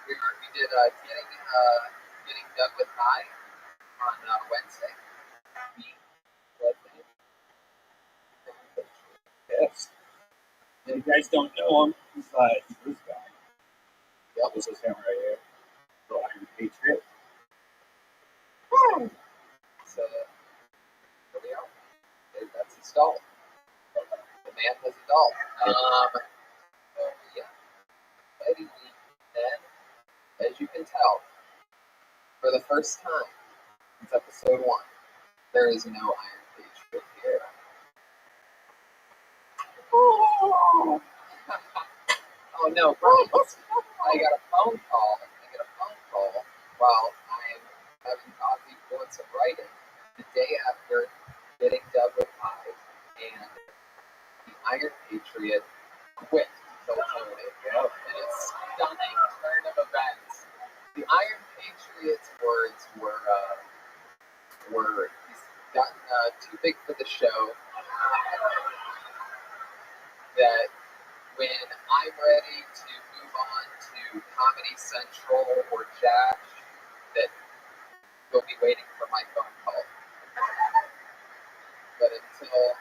We did getting done with High on Wednesday. Yes. If you guys don't know him, he's this guy. Yep. This is him right here. The Iron Patriot. Woo! So, there we are. That's installed. The man was a doll. So, yeah. Exciting week. And, as you can tell, for the first time since episode 1, there is no Iron Patriot here. Oh, oh no, right. I got a phone call. While I'm having coffee doing some writing the day after getting done with Hive, and the Iron Patriot quit Kill Tony. Yep. In a stunning turn of events. The Iron Patriot's words were he's gotten too big for the show. That when I'm ready to move on to Comedy Central or Jack, that he'll be waiting for my phone call. But until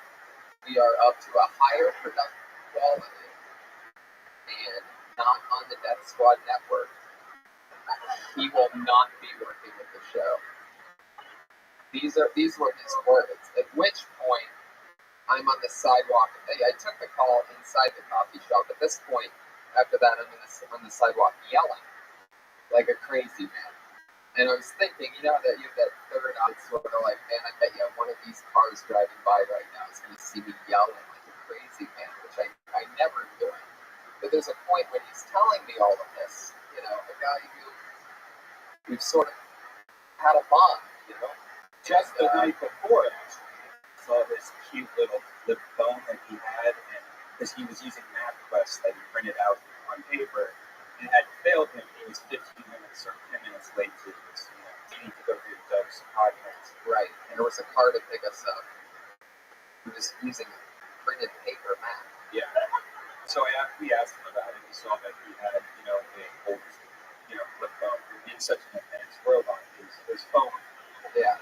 we are up to a higher production quality and not on the Death Squad network, he will not be working with the show. These were his words. At which point, I'm on the sidewalk. I took the call inside the coffee shop. At this point, after that, I'm on the sidewalk yelling like a crazy man. And I was thinking, you know, that you have that third eye sort of like, man, I bet you one of these cars driving by right now is going to see me yelling like a crazy man, which I never do. But there's a point when he's telling me all of this, a guy who we've sort of had a bond, Just the night before, actually, I saw this cute little flip phone that he had, and because he was using MapQuest that he printed out on paper, and it had failed him. He was 15 minutes or 10 minutes late to his, meeting to go through Doug's podcast. Right, and there was a car to pick us up. He was using a printed paper map. Yeah. So we asked him about it. We saw that he had, the oldest, flip phone in such an advanced world on his phone. Yeah.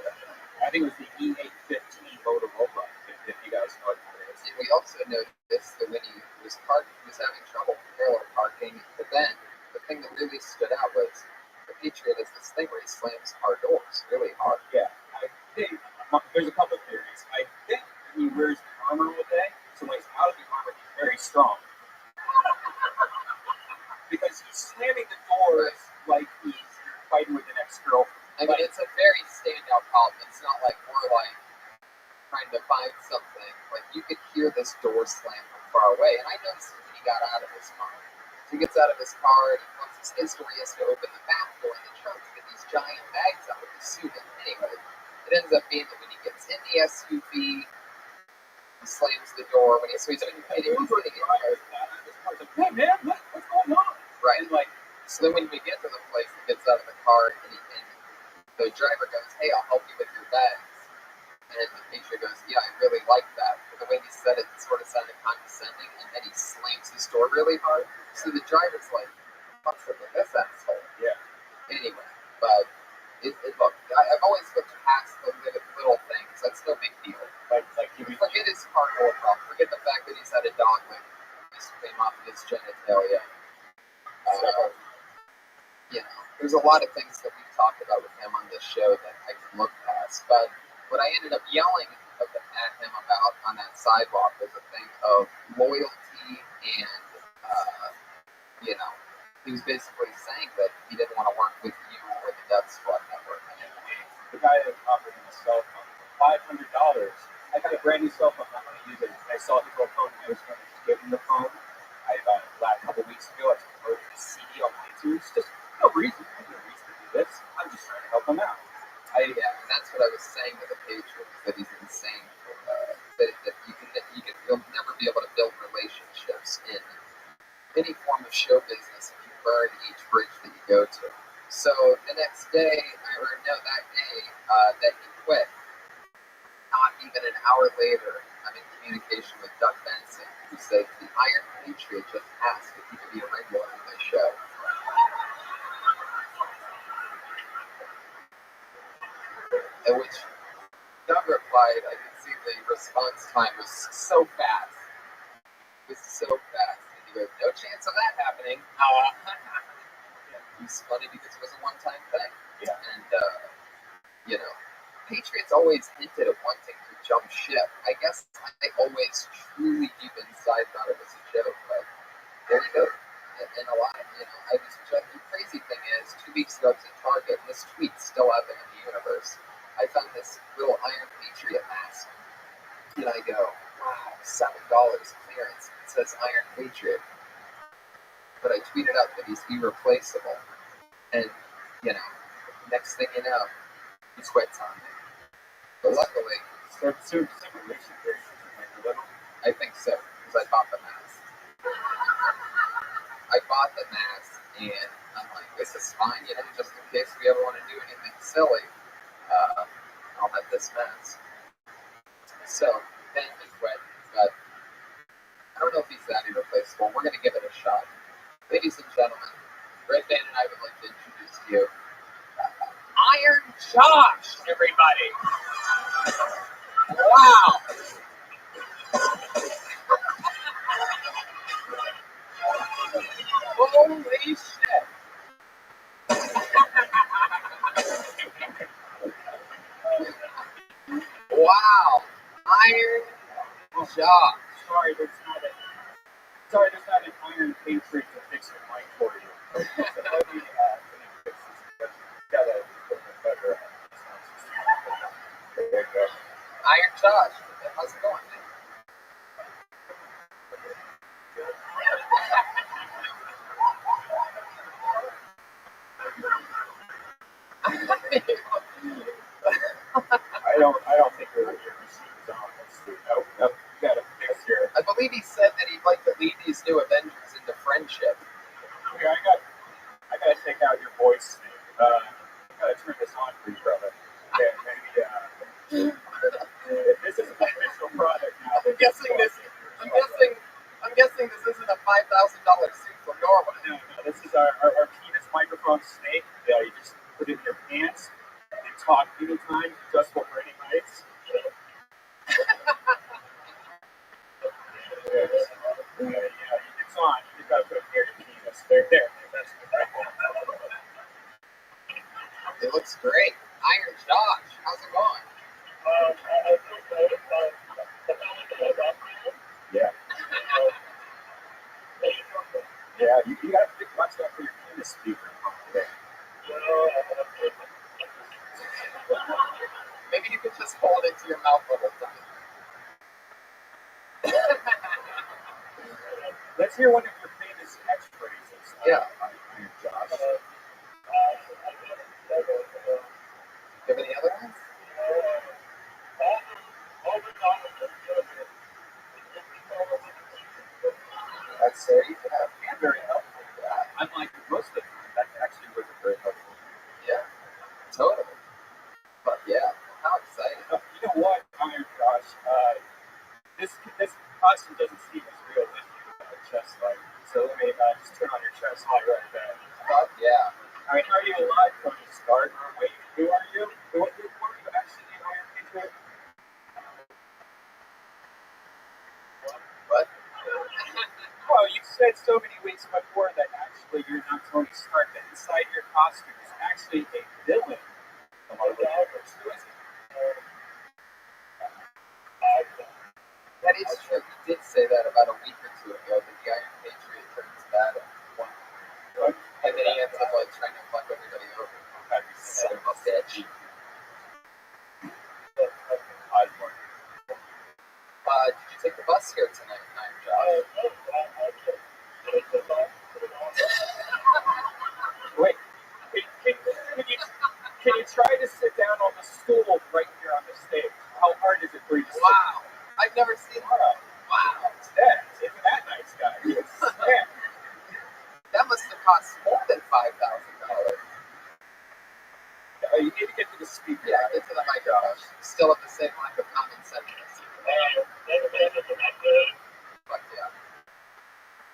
I think it was the E815 Motorola, if you guys know what that is. And we also noticed that when he was having trouble parallel parking at the bend. The thing that really stood out was the Patriot has this thing where he slams car doors really hard. Yeah, I think there's a couple of theories. I think he wears armor all day, so when he's out of the armor, he's very strong. Because he's slamming the doors like he's fighting with an ex-girlfriend. I mean, it's a very standout column. It's not like we're like trying to find something. Like you could hear this door slam from far away, and I noticed when he got out of his car. So he gets out of his car, and he wants his door. He has to open the back door in the trunk to get these giant bags out of his suit. And anyway, it ends up being that when he gets in the SUV, he slams the door. When he's hitting it, Hey man, what's going on? Right. And so then when we get to the place, he gets out of the car, and the driver goes, "Hey, I'll help you with your bags." And the Patriot goes, "Yeah, I really like that." But the way he said it sort of sounded condescending, and then he slams his door really hard. So the driver's like, "What's with this asshole?" Yeah. Anyway, but look, I've always looked past the little things. That's no big deal. Like forget his car door problem. Forget the fact that he's had a dog leg piece came off of his genitalia. There's a lot of things that we've talked about with him on this show that I can look past. But what I ended up yelling at him about on that sidewalk was a thing of loyalty and, he was basically saying that he didn't want to work with you or the Death Squad Network anymore. The guy that offered him a cell phone for $500. I got a brand new cell phone. I'm going to use it. I saw his little phone. I was going to just give him the phone. A couple weeks ago, I promoted a CD on iTunes. Just no reason. I have no reason to do this. I'm just trying to help him out. And that's what I was saying to the Patriot, that he's insane. That you'll never be able to build relationships in any form of show business if you burn each bridge that you go to. So the next day, that he quit, not even an hour later, I'm in communication with Doug Benson, who says the Iron Patriot just asked if he could be a regular on my show. At which Doug replied, I could see the response time was so fast. It was so fast. And he goes, "No chance of that happening." It was funny because it was a one-time thing. Yeah. And, Patriots always hinted at wanting to jump ship. I guess I always truly deep inside thought it was a joke, but there you go. And a lot of, the crazy thing is, 2 weeks ago I was at Target, and this tweet's still out there in the universe. I found this little Iron Patriot mask, and I go, wow, $7 clearance. It says Iron Patriot. But I tweeted out that he's irreplaceable. And, next thing you know, he quits on me. But luckily, I think so, because I bought the mask. And I'm like, this is fine, just in case we ever want to do anything silly. I'll have this mask. So, then he quit, but I don't know if he's that irreplaceable. We're going to give it a shot. Ladies and gentlemen, Red Band and I would like to introduce to you Iron Josh, everybody. Wow. Holy shit. Wow. Iron Josh. Sorry, there's not an Iron Patriot to fix your mic for you. Iron Josh, how's it going, man? don't think your machine's on this. Nope, you gotta fix your. I believe he said that he'd like to lead these new Avengers into friendship. Here, I gotta take out your voice thing. I gotta turn this on for you, brother. Yeah, maybe. If this is an official product now. I'm guessing this isn't a $5,000 suit from Norway. No, this is our penis microphone snake. Yeah, you just put it in your pants and talk anytime, adjustable for any heights. Yeah, it's on. You just gotta put it near your penis. There. That's It looks great. Iron Josh, how's it going? Yeah. Yeah, you gotta watch that for your penis speaker. Maybe you could just hold it to your mouth the whole time. Let's hear one of your famous catchphrases. Yeah. Iron Josh. Do you have any other ones? That's very helpful. Unlike most of the time, that actually wasn't very helpful. Yeah, totally. But yeah, how exciting. You know what, Iron Josh? This costume doesn't seem as realistic as a chest light. So let me just turn on your chest light right there. Fuck yeah. I mean, are you alive, Tony Stark? Wait, who are you? Who are you actually the Iron Patriot? What? Well, you said so many weeks before that actually you're not Tony Stark, that inside your costume is actually a villain. That is true. He did say that about a week or two ago, that the Iron Patriot turns bad at one point. And then he ends up like trying to fuck everybody over. Son of a bitch. Did you take the bus here tonight, Iron Josh? Wait, can you try to sit down on the stool right here on the stage? How hard is it for you to sit? Wow. I've never seen that. Wow. It's that nice guy. Yeah. That must have cost more than $5,000. You need to get to the speaker. Yeah, get to the microphone. Still have the same lack of common sense. Fuck yeah.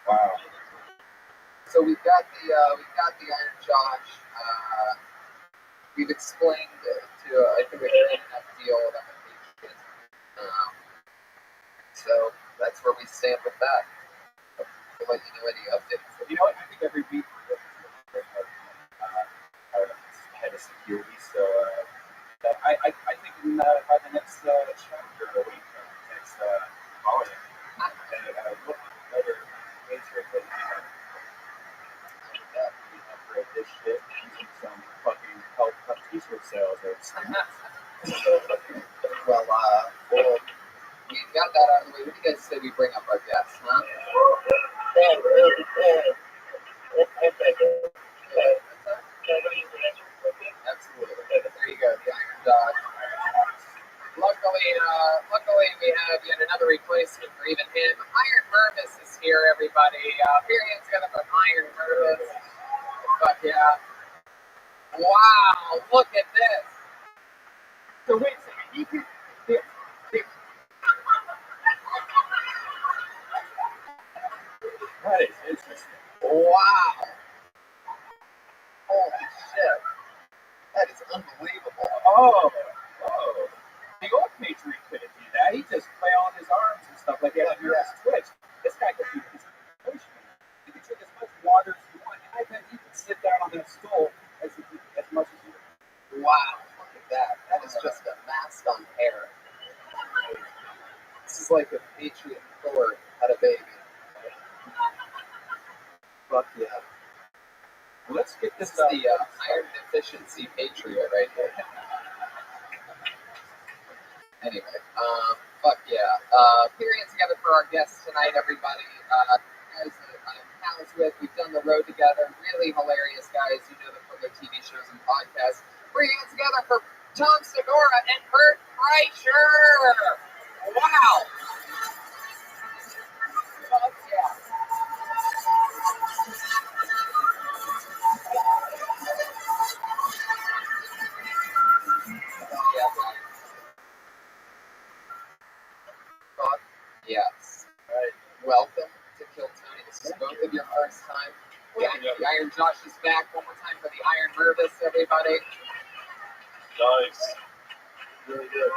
Wow. So we've got the Iron Josh. We've explained to I think we're in enough deal that so that's where we stand with that. We'll let you know any updates. You know what? I think every week we're going to head of security. So I think by the next chapter, or next volume, look another Patriot that we upgrade this shit using some fucking health t-shirt sales or well, we got that out of the way. What do you guys say we bring up our guests, huh? Absolutely. There you go, the Iron Josh. Luckily, we have yet another replacement for even him. Iron Mervis is here, everybody. Here hands together for Iron Mervis. Fuck yeah. Wow, look at this. So wait a second, you can... That is interesting. Wow. Holy shit. That is unbelievable. Oh. The old Patriot couldn't do that. He just play on his arms and stuff like that. His twitch. This guy could do his emotion. You can drink as much water as you want. I bet you can sit down on that stool as much as you want. Wow. Look at that. That is just a mask on air. This is like a Patriot Thor had a baby. Fuck yeah. Let's get this is the iron deficiency Patriot right here. Anyway, fuck yeah. Period together for our guests tonight, everybody. Guys that I'm pals with, we've done the road together. Really hilarious guys. You know them from their TV shows and podcasts. Put your hands together Wow. Fuck yeah. Fuck yes. Alright. Welcome to Kill Tony. This is both of your first time. The Iron Josh is back. One more time for the Iron Nervous, everybody. Nice. Really good.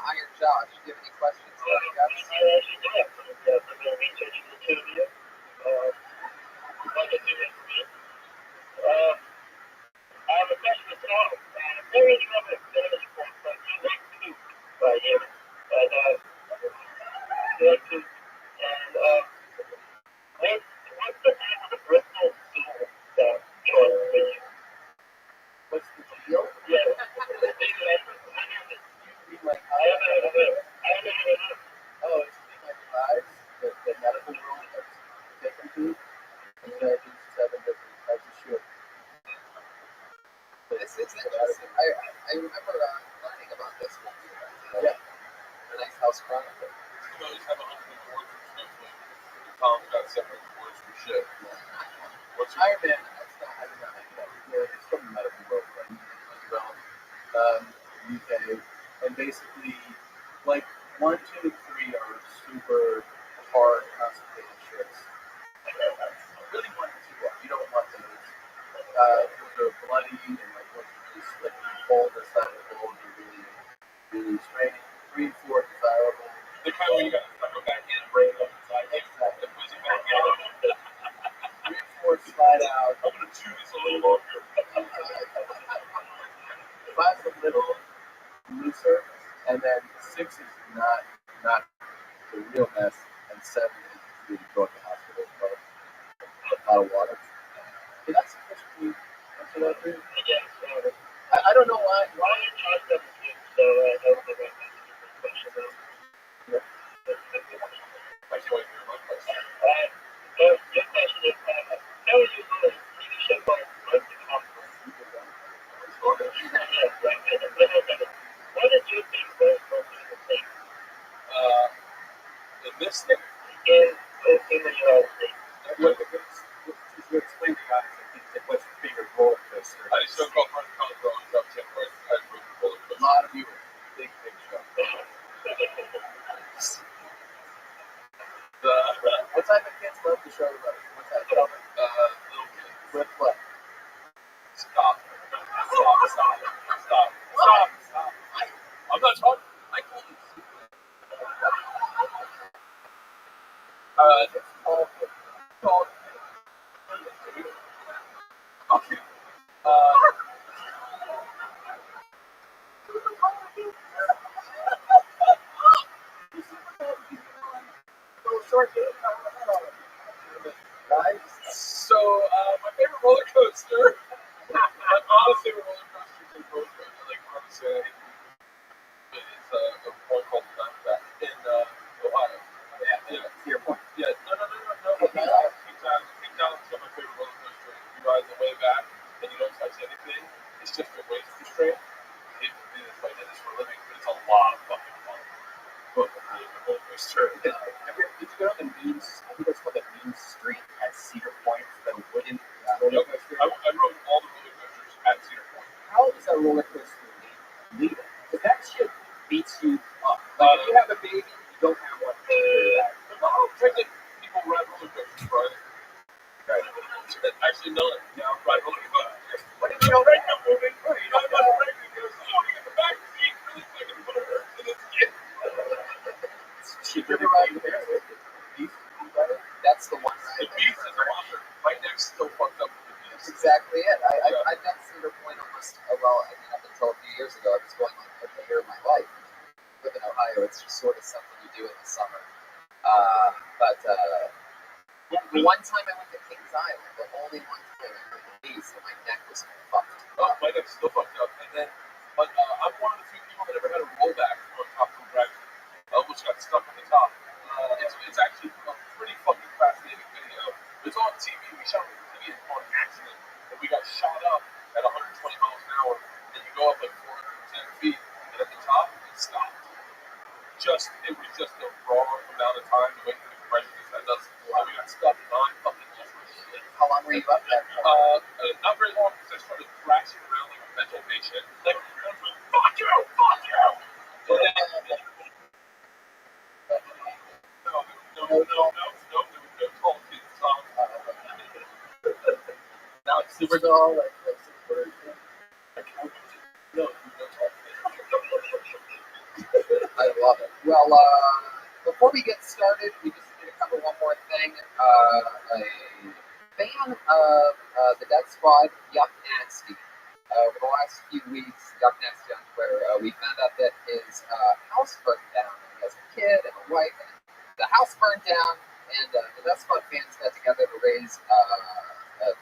Iron Josh, do you have any questions for us, guys? What's the deal? Oh, it's like lives, the medical world that's taken to, and they do 7 different types of shit. It's interesting. I remember learning about this one. Yeah. The Nice House Chronicle. You always have 100 awards for snowflake. Tom's got 7 awards for shit. What's Iron Man? That's not Iron Man. It's from the medical world, UK, and basically, like 1, 2, 3 are super hard, constipated shits. Really 1 and 2 are. You don't want those. Those are bloody and like once you really slip and pull the side of the bowl, you're really straining. 3 and 4 desirable. the kind where you got to go back in and break it up inside. Exactly. The pussy back in. 3 and 4 slide out. I'm going to chew this a little longer. 5's a little looser, and then 6 is not the real mess, and 7 is really going to the hospital. But a lot of water. Yeah, that's interesting. That's what I do. I don't know why. Why you charge them so that was the right question. Yeah. I can't wait for your question. So your question is, how would you do a TV show called Break the Conflict? What did you think those people think? In this thing? In the United States. What you explain to guys, I think, what's your favorite roller coaster? I just don't call front count growing up 10 points. I had roller coaster. A lot of you are big show. What type of kids love the show? What type of Little kids. With what? Stop. I'm not talking. I call it secret. It's called Okay. So, my favorite roller coaster, my honest favorite roller coaster is both like honestly, is a one called Diamondback in Ohio. Yeah. To your point. Yeah. No. King Talon's my favorite roller coaster. You ride the way back and you don't touch anything. It's just a waste restraint. It is like it is for living, but it's a lot of fucking fun. But roller coaster. Did you go on the means? I think it's called the Mean Street at Cedar Point. The wooden roller coaster. I rode all the roller coasters at Cedar Point. How is that roller coaster legal? Because that shit beats you up. Like if you have a baby, you don't have one. No, pregnant people ride roller coasters, right? Actually, no, ride roller coasters. What if you don't ride a moving? You know, I'm not pregnant because in the back seat really fucking put her to this kid. cheaper to ride with these better? That's the one, The right? Beast is a washer. My neck's still fucked up with the Beast. That's exactly it. I've done Cedar Point almost, well, I mean, up until a few years ago, I was going like every year of my life. I live in Ohio, it's just sort of something you do in the summer. But one time I went to Kings Island, the only one time I went to the Beast, and my neck was fucked. My neck's still fucked up. And then, but I'm one of the few people that ever had a rollback from a top rope rack. I almost got stuck on the top. It's actually a pretty fucking fascinating video. It's on TV. We shot it on TV on accident. And we got shot up at 120 miles an hour. And you go up like 410 feet. And at the top, it stopped. It was just the wrong amount of time to wait for the compression to send us. And we got stuck non-fucking lost my shit. How long were you up there? Not very long because I started thrashing around like a mental patient. Like, fuck you! Fuck you! And then, no tall kids song. Now it's super tall, like super. No tall kids. I love it. Well, before we get started, we just need to cover one more thing. A fan of the Death Squad, Yuck Nasty. Over the last few weeks, Yuck Nasty on Twitter, we found out that his house burned down. He has a kid and a wife, and the house burned down, and the Death Squad fans got together to raise a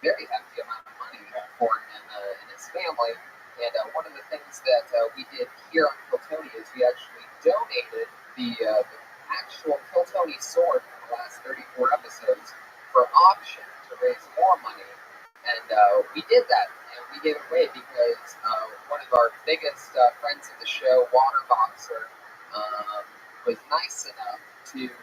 very hefty amount of money for him and his family. And one of the things that we did here on Kill Tony is we actually donated the actual Kill Tony sword from the last 34 episodes for auction to raise more money. And we did that, and we gave it away because one of our biggest friends of the show, Waterboxer, was nice enough to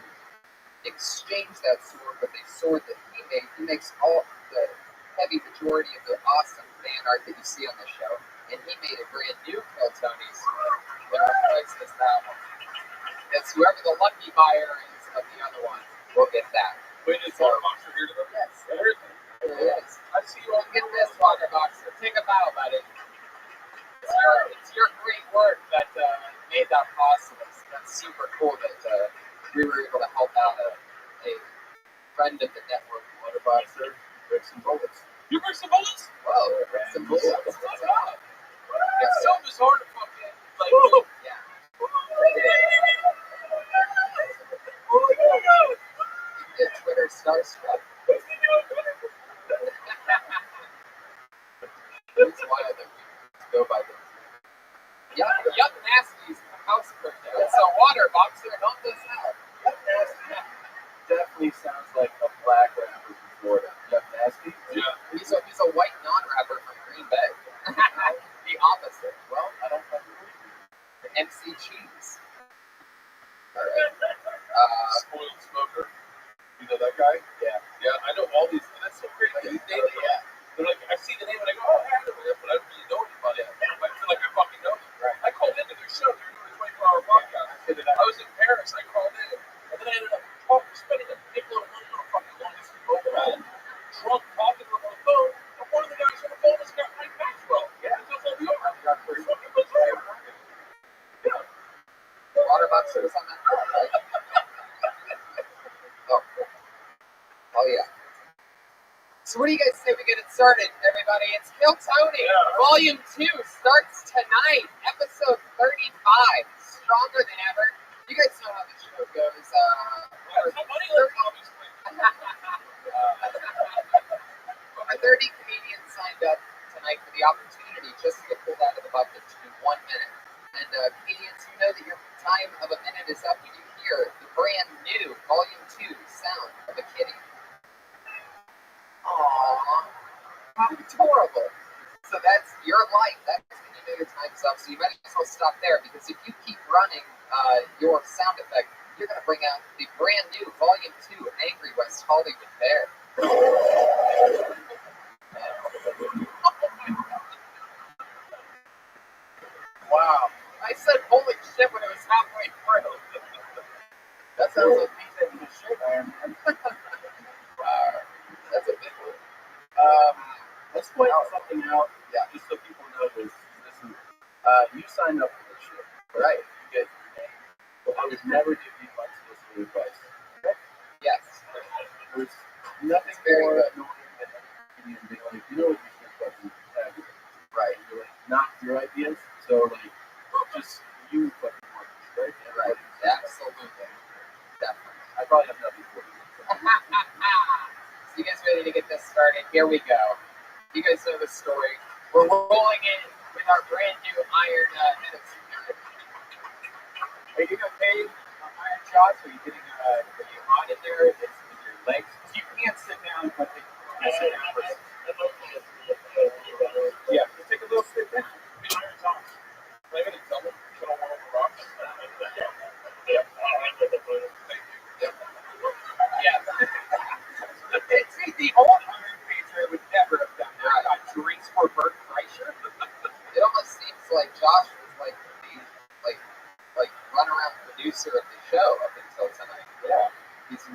exchange that sword with a sword that he made. He makes all the heavy majority of the awesome fan art that you see on the show, and he made a brand new Kill Tony sword that replaces that one. It's whoever the lucky buyer is of the other one will get that. Wait, is Waterboxer here today? Yes. There it is. I see you all. Get this, Waterboxer. Take a bow, buddy. It's your great work that made that possible. So that's super cool that we were able to help out a friend of the network, Waterboxer. Break some bullets. You break some bullets? Whoa, break some bullets. What's up? It's so bizarre to fucking like. Yeah. Get Twitter starstruck. It's wild that we go by them. Yuck Nasty's house burned down. So Waterboxer, help us out. Yuck Nasty definitely sounds like a black rapper from Florida. Yuck Nasty? Yeah. He's a white non-rapper from Green Bay. The opposite. Well, I don't fucking believe you. The MC Cheese. All right. Spoiled Smoker. You know that guy? Yeah. Yeah, I know all these. That's so crazy. Yeah. They're like, I see the name and I go, oh, I know him, but I don't really know anybody. I feel like I fucking know him. Right. I called into their show. They were doing a 24-hour podcast. I was in Paris. I called in. And then I ended up spending a nickel and money on a fucking longest mobile ride. Drunk, talking to him on the phone. And one of the guys on the phone was got Mike Maxwell. Yeah. He was on the arm. Fucking bizarre. Yeah. Waterboxer was on that call, right? Oh, yeah. So what do you guys say we get it started, everybody? It's Kill Tony. Yeah. Volume 2 starts tonight. Episode 35. Stronger than ever. You guys know how the show goes. Over 30 comedians signed up tonight for the opportunity just to get pulled out of the bucket to do 1 minute. And comedians, you know that your time of a minute is up when you hear the brand new Volume 2 sound of a kitty. Aww, how adorable. So that's your life. That's when you know your time's up. So you might as well stop there, because if you keep running your sound effect, you're going to bring out the brand new Volume 2 Angry West Hollywood Bear. Wow. I said holy shit when it was halfway through. That sounds like me taking a shit, man. That's a big one. Let's point something out. Yeah, just so people know this. You signed up for this shit. Right. You get your name. But I would never give you unsolicited advice. Okay? Yes. There's nothing more annoying than any comedian being like, you know what you should fucking have. Right. You're like, not your ideas. So like, just you fucking work. Right? Right. Absolutely. Definitely. I probably have nothing for you. So you guys ready to get this started? Here we go. You guys know the story. We're rolling in with our brand new iron head of security. Are you getting paid iron shots? Are you getting are you hot in there? Is your legs? You can't sit down, but you sit down first. Yeah, just take a little sit down. Iron's on. Am I gonna double? Should I want to rock? Yeah. See, the old Iron Patriot would never have done that. Got drinks for Bert Kreischer. It almost seems like Josh was like the like runaround producer of the show up until tonight. Yeah.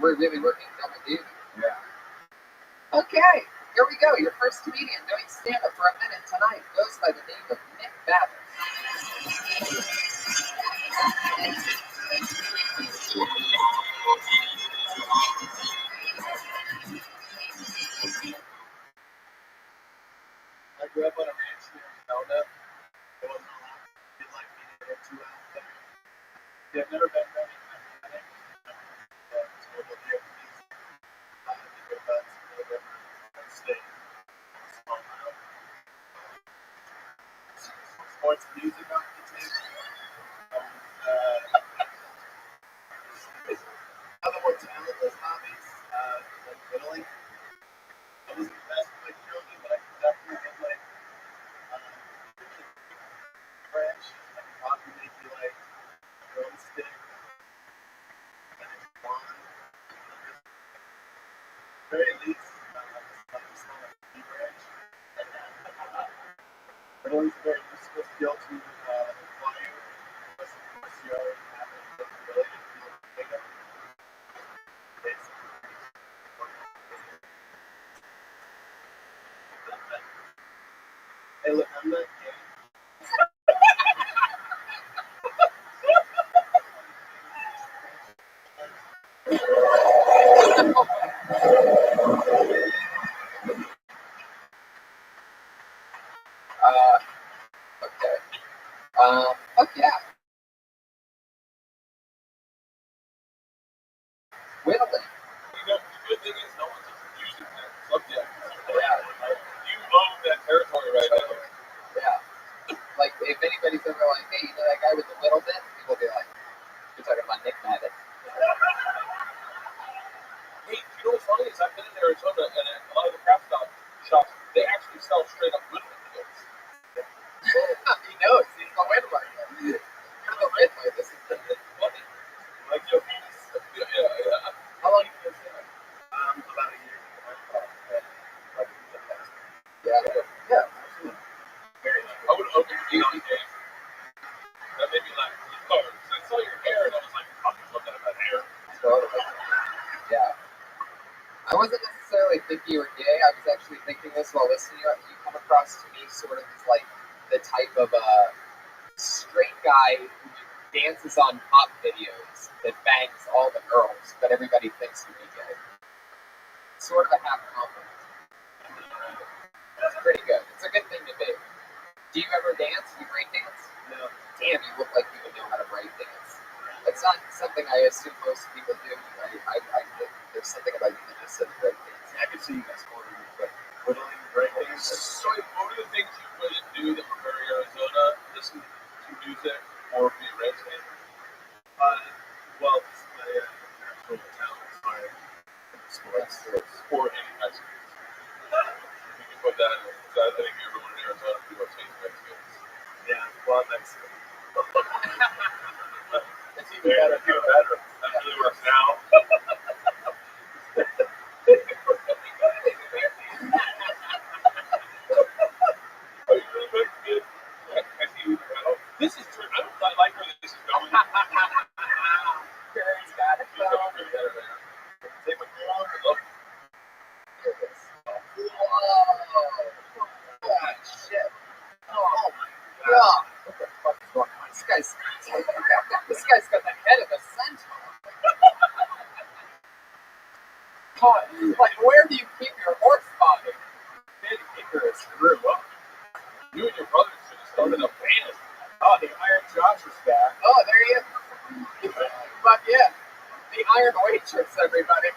We're really working double duty. Yeah. Okay, here we go. Your first comedian doing stand-up for a minute tonight goes by the name of Nick Babbitt. I grew up on a ranch near Arizona. It wasn't allowed. They'd like me to get 2 hours there. Yeah, I've never been there. It's a little bit state. Small town. Sports music off the table. Other more talentless hobbies, like whittling. I wasn't the best at like children, but I could definitely get like French. I could probably make you like a drumstick and a wand. Very least, like a small tree branch. Whittling is a very useful skill to acquire. Unless of course you already have the ability to be able to pick up. Hey, look, I'm not gay. Okay. Okay. Whittling. The good thing is no one's using that subject. Yeah. Like, you own that territory right now. Yeah. Like, if anybody's ever like, hey, you know that guy with the whittle bit? People will be like, you're talking about Nick Babbitt. Hey, you know what's funny is I've been in Arizona and at a lot of the craft shops, they actually sell straight up whittling kits. He knows. He's the whittler. You're the whittler. This is funny. Like, yo, yeah. How long have you been doing it? About a year. Yeah. Yeah. Absolutely. Very nice. I would have opened you on the game. That made me laugh. I saw your hair and I was like, I'm just looking at that hair. Totally. Yeah. I wasn't necessarily thinking you were gay. I was actually thinking this while listening to you. You come across to me sort of as like the type of straight guy who dances on pop videos that bangs all the girls, but everybody thinks you're gay. Sort of a half compliment. That's pretty good. It's a good thing to be. Do you ever dance? Do you break dance? No. Damn, you look like you would know how to break dance. It's not something I assume most people do. There's something about you that just says break dance. I can see you guys ordering, but whittling, break things. So, what are the things you wouldn't do that were very Arizona? Listen to music or be a Reds fan? Well, this is my natural talent, my sports, or any kind of sports. You can put that in. So I think everyone in Arizona people are saying Reds fans. Yeah, well, that's It's even better. Even better. That really works now. This is true. I don't like where this is going. Gary's got it. Take my phone and look. Here it is. Whoa. Oh, shit. Oh, my God. What the fuck is going on? This guy's got the head of a centaur. Like, where do you keep your horse body? Maybe keep her a screw up. You and your brother should have started a band. Oh, the Iron Josh is back. Oh, there he is. But yeah, the Iron Waitress, everybody.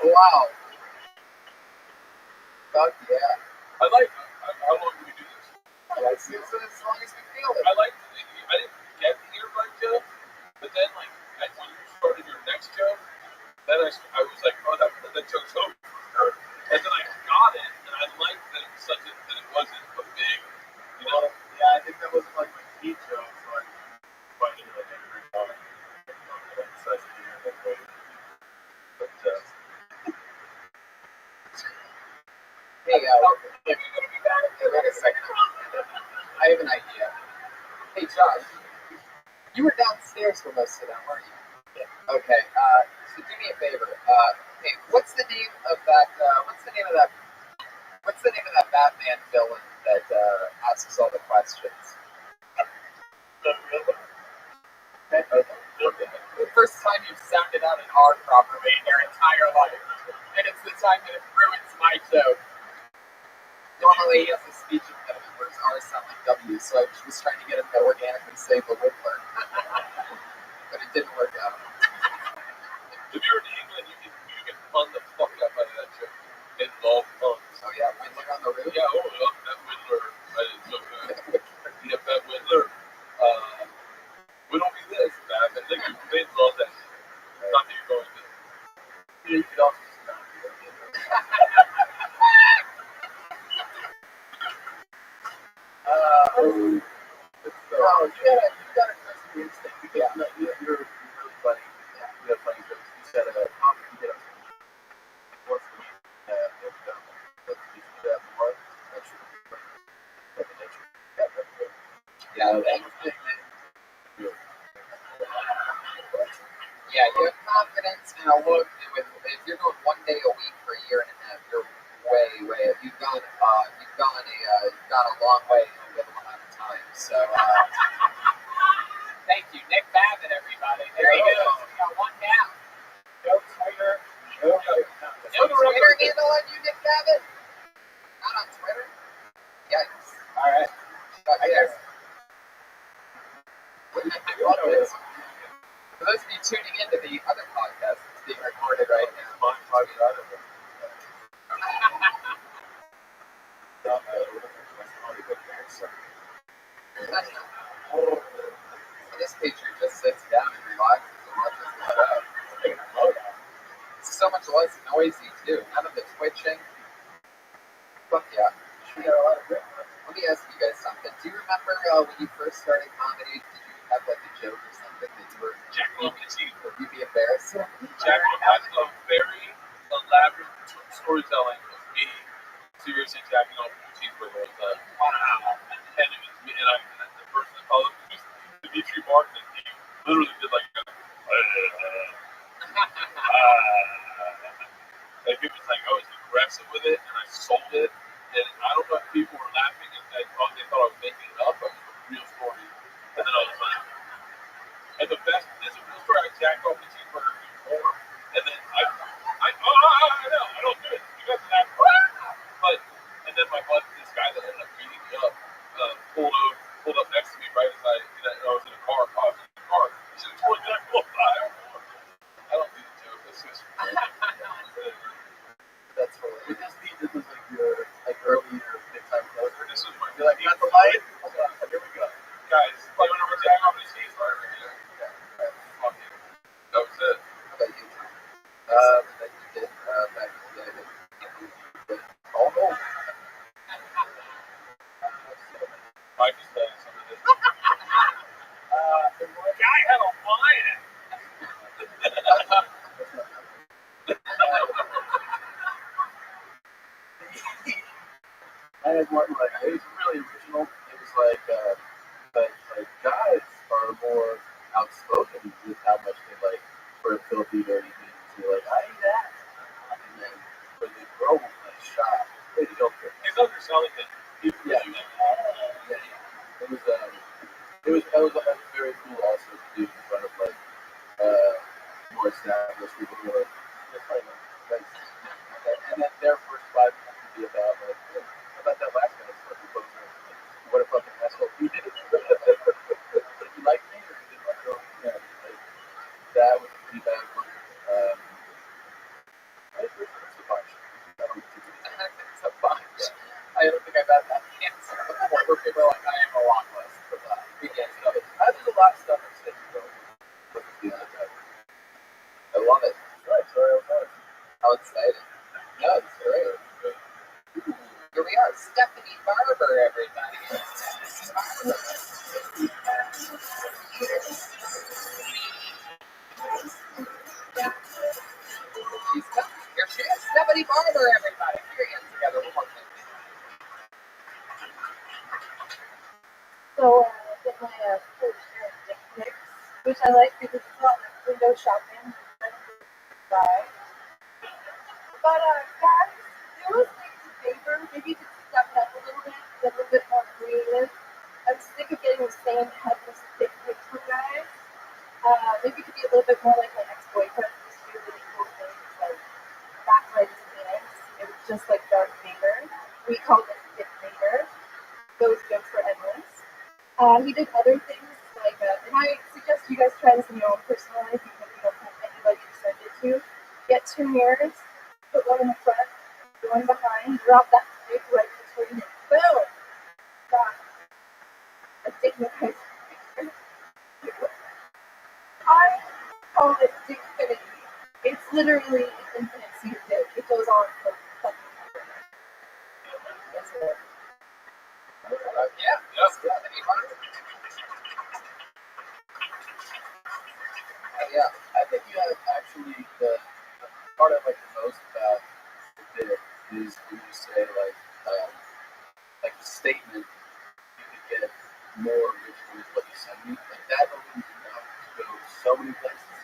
Wow. Fuck yeah. I like. How long do we do this? Yeah, as long as we feel it. I like. I didn't get the earbud joke, but then like when you started your next joke, then I was like, oh, that joke's over. And then I got it, and I liked that it was that it wasn't a big, you know. Yeah, I think that was like my key joke, so I find it like every time. But hey, wait a second. I have an idea. Hey, Josh, you were downstairs for most of them, weren't you? Yeah. Okay. So do me a favor. Hey, what's the name of that? What's the name of that Batman villain that asks all the questions? the Riddler. Okay. The first time you've sounded out an R properly in your entire life, and it's the time that it ruins my joke. Normally he has a speech impediment where his R's sound like W, so I was trying to get him to organically say the Riddler. But it didn't work out. If you're in England, you can fun the fuck out of that joke. They love puns. Oh yeah, Riddler on the roof? Yeah, that Riddler. So good. Yeah, that Riddler. We don't be this, man. They love that shit. Not that you're going to. You could also just not do it. You got a crispy instinct. Yeah, no, you're really funny. Yeah, you have funny jokes. You said you get up once a week. Let's do that more. That's second nature. Yeah, yeah, you have confidence and a look. If you're doing 1 day a week for a year and a half, you're way. You've gone a long way in a little amount of time. So, thank you, Nick Babbitt, everybody. There you go. We got one down. No Twitter. No Twitter handle on you, Nick Babbitt? Not on Twitter? Yikes. All right. I guess. For those of you tuning into the other podcast that's being recorded right now. This picture just sits down and relaxes and watches the show. It's so much less noisy too. None of the twitching. Fuck yeah. She got a lot of grip. Let me ask you guys something. Do you remember when you first started comedy? Did you have like a joke or something that you were Jacking off the teeth. Would you be embarrassed? Jacking off a very elaborate storytelling of me seriously jacking off the teeth for the whole time. Wow. And it was me, and the person that followed me was Dimitri Martin, and he literally did like a like it was like I was aggressive with it, and I sold it, and I don't know if people were laughing and they thought I was making it up, but it was a real story. And then I was like, and the best is a real story. I jacked off the cheeseburger before, and then I don't do it. You guys are that but and then my buddy, this guy that ended up beating me up, pulled up next to me right as I was in a car. I was in the car. He said, "Boy, Jack, I don't do the joke. That's just." That's hilarious. This was like your earlier big time closer. This is my. You're like, got the light? Hold on, here we go. Guys, like whenever Jack off the cheeseburger, fuck you. That was it. How about you, John? That you did back in the day. Oh no. I just said some of this. The guy had a lion. I had one like it was really original. It was like guys are more outspoken with how much they like for filthy dirty things. You're like, I eat that. And then for the girl was like shot. They don't care. He's underselling it. Yeah. It was very cool also to do in front of like more staff. those people who are just like, and then their first 5 minutes would be about like, hey, how about that last guy's fucking poster? What a fucking asshole he did. Did you like me or did you like girl? Yeah, like, that was a pretty bad one. It's a bunch. I don't think it's a bunch. I don't think I've had that answer before where people are like, I am a long list for that. Weekend stuff. There's a lot of stuff that's sitting going. I love it. Right, sorry, how exciting. No, it's great. Here we are, Stephanie Barber, everybody. She's coming. Here she is, Stephanie Barber, everybody. Put your hands together one more time. So I get my first pair of dick pics, which I like because it's not like window shopping. But guys, do us a favor. Maybe you could step it up a little bit, get a little bit more creative. I'm sick of getting the same headless dick pics from guys. Maybe you could be a little bit more like my ex-boyfriend who used to do really cool things like backlight his penis. It was just like Darth Vader. We called it Dick Vader. Those jokes were endless. He did other things like, and I suggest you guys try this in your own personal life, even if you don't have anybody to send it to. Get 2 mirrors, put one in the front, one behind, drop that dick right between it. Boom! Got a dignitized picture. I call it Dickfinity. It's literally an infinite seed dick. It goes on for fucking ever. That's it. Yeah, I think you have actually the part I like the most about the is when you say like the statement you could get more original with what you send me. Like that opens your mouth to go so many places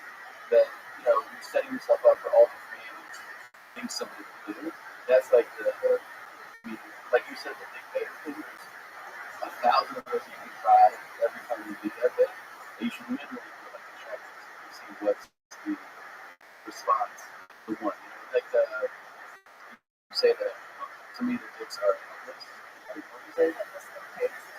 that you're setting yourself up for all the creative things somebody can do. That's like like you said, the big better thing. There's 1,000 of those you can try every time you do that bit. You should literally do like a checklist and see what's the response to one. Like you say that to me the dicks are headless. What do you say?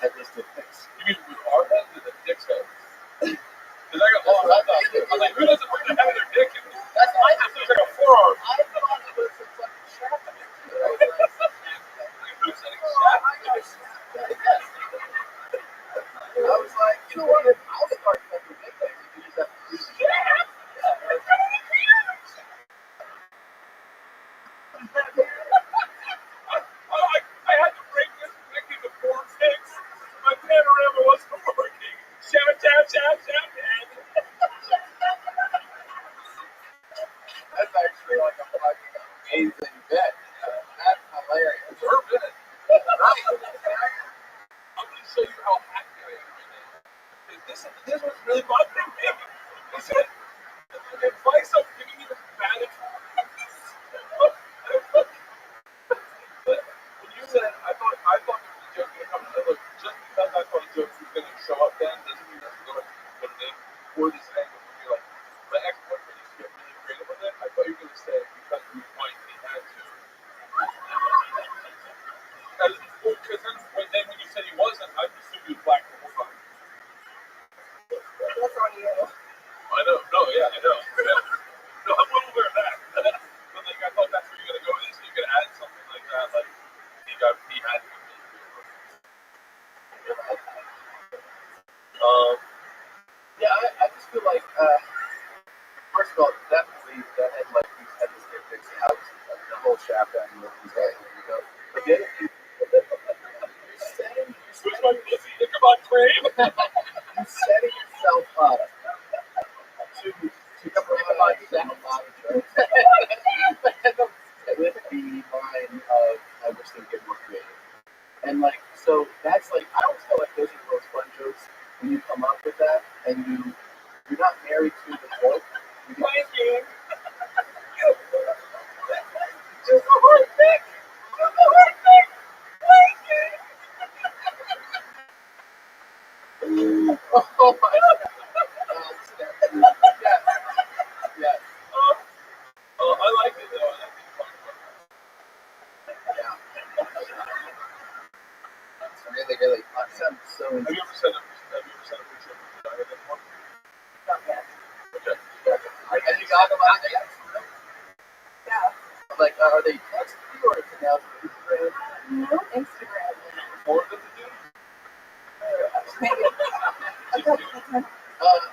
Headless dick pics. You mean with our heads or the dick's heads? Because I got long heads. I'm like, who doesn't put the head of their dick in? That's why it looks like a forearm. I thought it was a fucking shaft in it too. I was like, you know what? I'll start fucking dick pics if you just have to do shaft. I had to break this pic into 4 pics. My panorama wasn't working. Shout, shout, shout, shout, man. That's actually like a fucking amazing bit. That's hilarious. It's her bit. Right. I'm going to show you how happy I am right now. This was really bothering me. He said, the advice I'm giving you is bad advice. But when you said, I thought there was a joke going to come. Look, just because I thought a joke was going to show up then doesn't mean that's going to put it in or this angle. When you're like, my ex-boyfriend used to get really creative with it. I thought you were going to say because we might be had to. Because then when you said he wasn't, I assumed he was black the whole time. That's on you. I know. No, yeah, I know. No, I'm well aware of that. But like, I thought that's where you're going to go with this. You could add something like that. Like, he had to be really creative. Yeah, I just feel like, first of all, definitely that had like these headless dick pics out. The whole shaft angle is right. There you go. But the other thing, you're setting yourself up to provide that with the mind of I wish they would get more creative. And like, so that's like, I always feel like those are the most fun jokes when you come up with that and you're not married to the joke. Thank you. Just a hard thing. Just a hard thing. Thank you. Oh my God. Yes. Yes. Like, are they texting you or is it now through Instagram? No Instagram. More than the dude? Maybe a couple of times.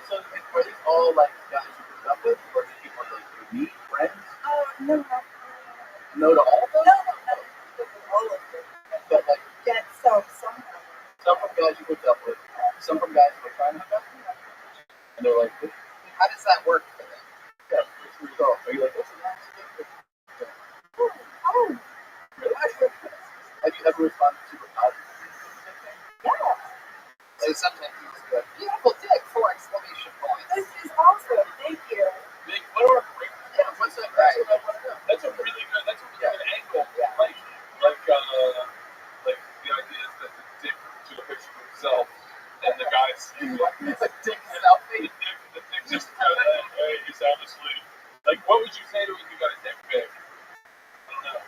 So are these all like guys you grew up with, or is it people like you meet, friends? No. No to all of them? No. All of them. But like, Yeah, some. some from guys you grew up with, some from guys who are trying to hook up with you. And they're like, how does that work for them? Yeah, what's the result? Are you like, what's the last thing? Oh. Really? Have you ever responded super positively? Yeah. So sometimes you just go, beautiful dick, 4 exclamation points. This is awesome. Thank you. What are Yeah, what's that? Right. that's a really good angle. Yeah. Like the idea is that the dick took a picture of himself and the guy's It's a dick selfie. the dick just kind of, hey, he's sound asleep. Like, what would you say to if you got a dick pic? I don't know.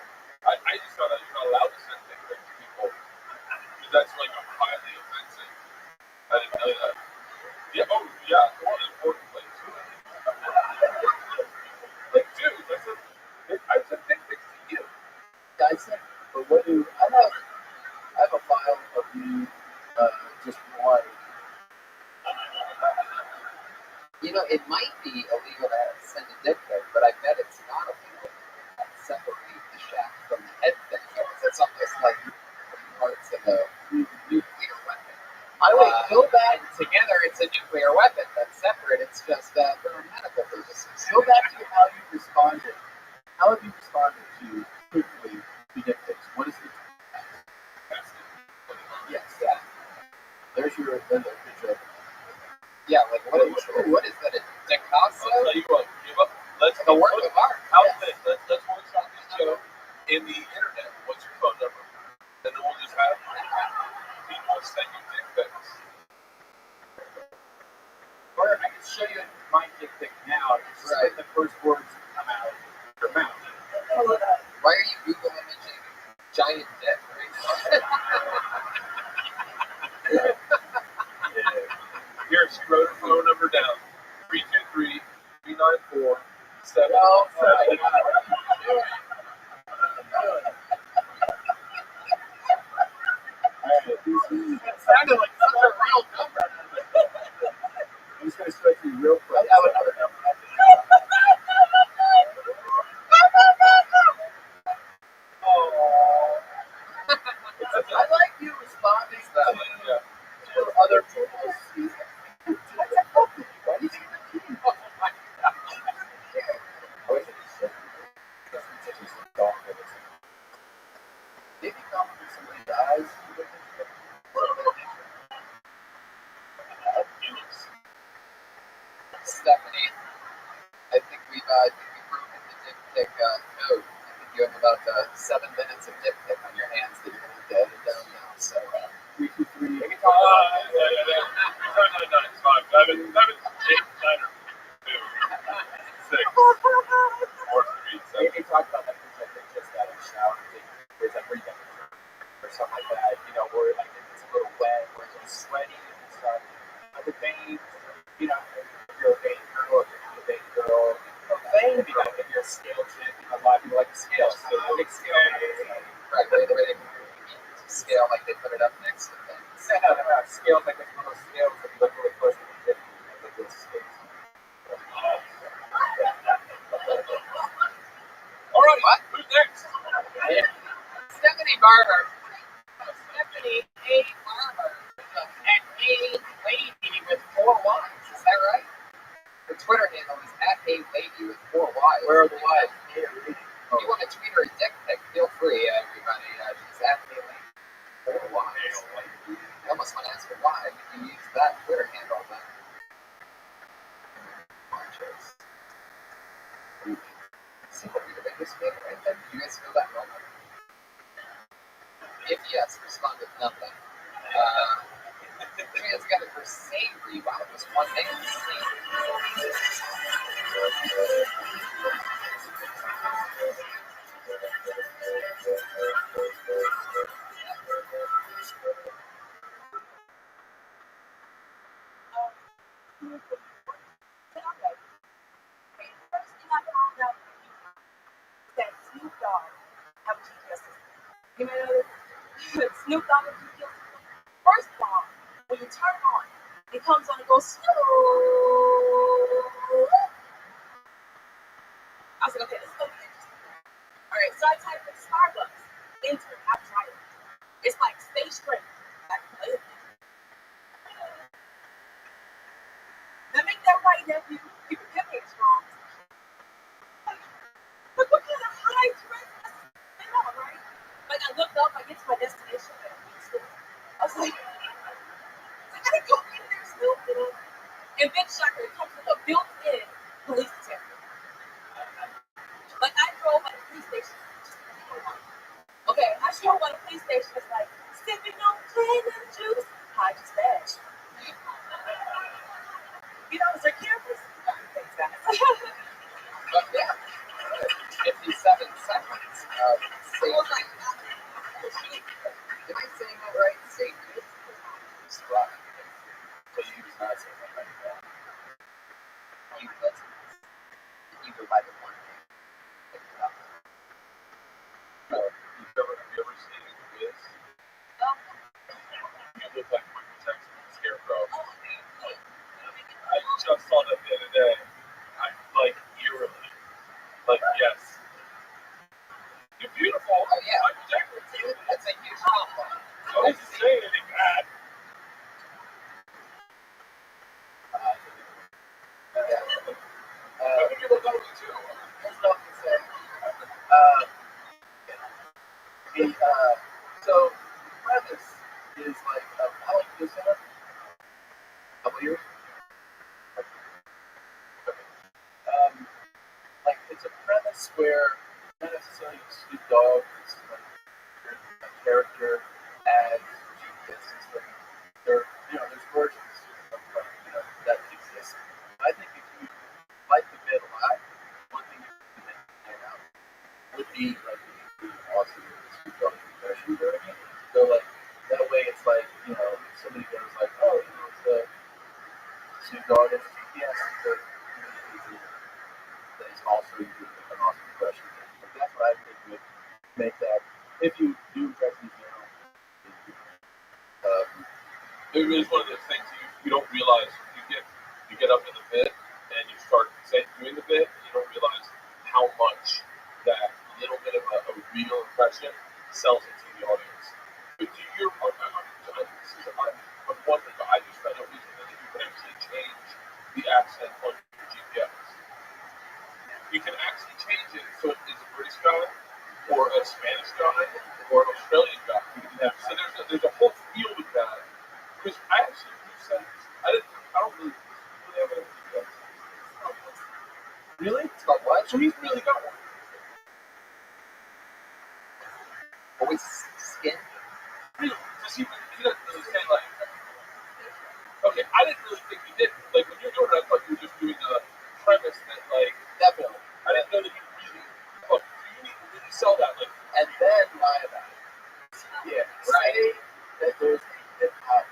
I just thought that you're not allowed to send dick pics to people. Because that's like a highly offensive. I didn't know that. Yeah, oh, yeah, one important place. Like, dude, I sent dick pics to you. I said, but what do I have a file of you just one. You know, it might be illegal to send a dick pic, but I bet it's not illegal to separate the shaft from the head thing. That's almost like parts of a nuclear weapon. Go back together, it's a nuclear weapon, but separate, it's just for medical purposes. Go back to how you responded. How have you responded to truthfully the dick pics? What is the yes, yeah. There's your good joke. Yeah, like what is that? A Picasso? I'll tell you what, let's the work of art. How's this? Let's workshop this joke in the internet. What's your phone number? And then we'll just have people send you dick pics. Or I can show you my dick pic now. Just right. The first words that come out of your mouth. Why are you Google imaging giant dick right now? Here, she wrote her phone number down. 323-394-7. Oh, sorry. It sounded like such a real number. I'm just going to stretch you real quick. I have another number. I like you responding to other people's seasons. Why do you think the team? Oh my God. I wish I could say maybe compliment somebody dies. Stephanie, I think we've broken the dick pic code. I think you have about 7 minutes of dick pic on your hands that you're going to edit down now. So 3, 2, 3. Maybe talk about it. 7, 8, 9, 2, 6, 4, 3, 7. Maybe talk about that because I think just got in the shower and there's a breathing or something like that. You know, where like it's a little wet, or it's sweaty and stuff. Other veins, you know, if you're a vein girl, if you're not a vein girl, maybe like if you're a scale chick, you know, a lot of people like the scale, so a big scale. Right, where they scale like they put it up next to things. No, scales like those little scales that you look really close to the tip. Like those scales. All right, what? Who's next? Stephanie Barber. Stephanie A. Barber. At A Lady with 4 Y's. Is that right? Her Twitter handle is at A Lady with 4 Y's. Where are the Y's? If you want to tweet her a dick pic, feel free, everybody. She's at A Lady. 4 Y's. I almost want to ask her why you use that Twitter handle then. See what you're biggest fan right then? Do you guys feel that moment? If yes, respond with nothing. Put your hands together for Savory. Wow, it was one name. First thing I found out that Snoop You may know that Snoop Dogg is guilty. First of all, when you turn on, it comes on and goes slow. I was like, okay, this is gonna be interesting. All right, so I typed in Starbucks. Enter. I tried it. It's like stay straight. Like, now make that right, nephew. Keep your head strong. But what kind of high dress is on, right? Like I looked up, I get to my destination at a week store. I was like, I gotta go in there still, you know? And big shocker, it comes with a built-in police detector. Like I drove by the police station. Okay, I drove by the police station. It's like sipping on plain and juice. Hide your stash. You know, is there cameras? Thanks, guys. But yeah, 57 seconds of safety. Am I saying that right? Safety. Right. So you use not saying that right now. You let's either by the one name. Pick it up. Have you ever seen this? You look like Michael Jackson with a scarecrow. I just saw that the other day. I like eerily. Like, yes. You're beautiful. Oh, yeah. Michael Jackson. That's a huge compliment. I wasn't saying anything bad. I think you look ugly too. There's nothing to say. So the premise is like, how long have you been up? A couple years? Like it's a premise where not necessarily Snoop Dogg is like a character as GPS system. There's versions of that exist. I think if you like the bit a lot, one thing you can make out would be like the awesome Snoop Dogg impression during it. So like that way it's like, if somebody goes like, oh, it's a Snoop Dogg as GPS, that is also an awesome impression. But that's what I think would make that. If you do impress me, It is one of those things you don't realize. You get up in the bit and you start doing the bit, and you don't realize how much that little bit of a real impression sells it to the audience. But I'm wondering, but I just found out recently that you can actually change the accent on your GPS. You can actually change it so it is a British guy or a Spanish guy or an Australian guy. So there's a whole field of that. Because I actually said I don't really have a GPS. Really? It's called what? So he's really got one. Always skin? Really? He doesn't really say like. Okay, I didn't really think he did. Like when you're doing it, I thought you were just doing the premise that like. Definitely. I didn't know that he really. Oh, so you need to really sell that, like. And then lie about it. Yeah. Right. Say that there's a hip-hop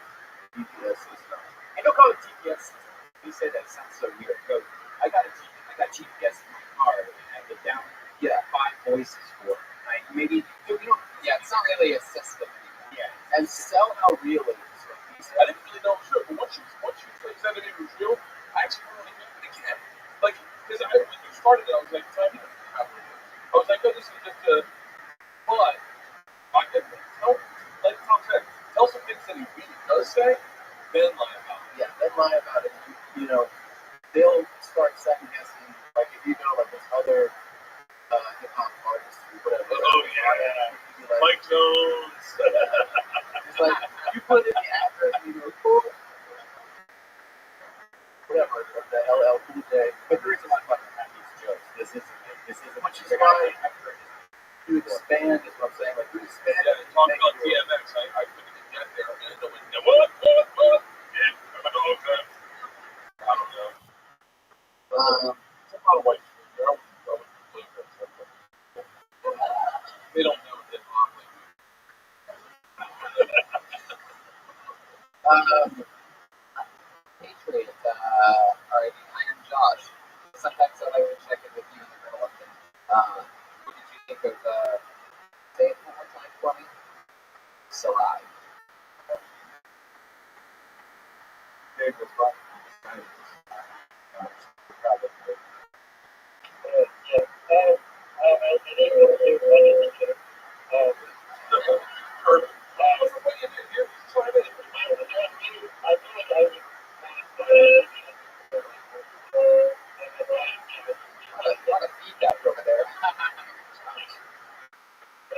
GPS system. And don't call it GPS system. You say that sounds so weird. Go. I got GPS in my car, and I get down. Yeah. 5 voices for it. Like maybe Yeah, it's not really a system anymore. Yeah. And sell how real it is. I didn't really know it was real, but once you said that it was real, I actually really knew it again. Like, because when you started it, I was like, I was like, oh, this is just a. But I could like Tom said, tell some things that he really does say, then lie about it. Yeah, then lie about it. They'll start second guessing. Like if you know like this other hip hop artist or whatever. Oh yeah. Like, Mike Jones. It's like you put in the address and you go, cool. Whatever, the LL Cool J. But there is a lot about these jokes. This isn't Which is why you expand is what I'm saying. Like you expand. Yeah, they talk about DMX. I couldn't even get there. I didn't know what? Yeah, I don't know. It's a lot of white people. They don't know what they're talking Patriot. Alright, I am Josh. Sometimes I like to check in with you in the middle of things. What did you think of say it one more time for me?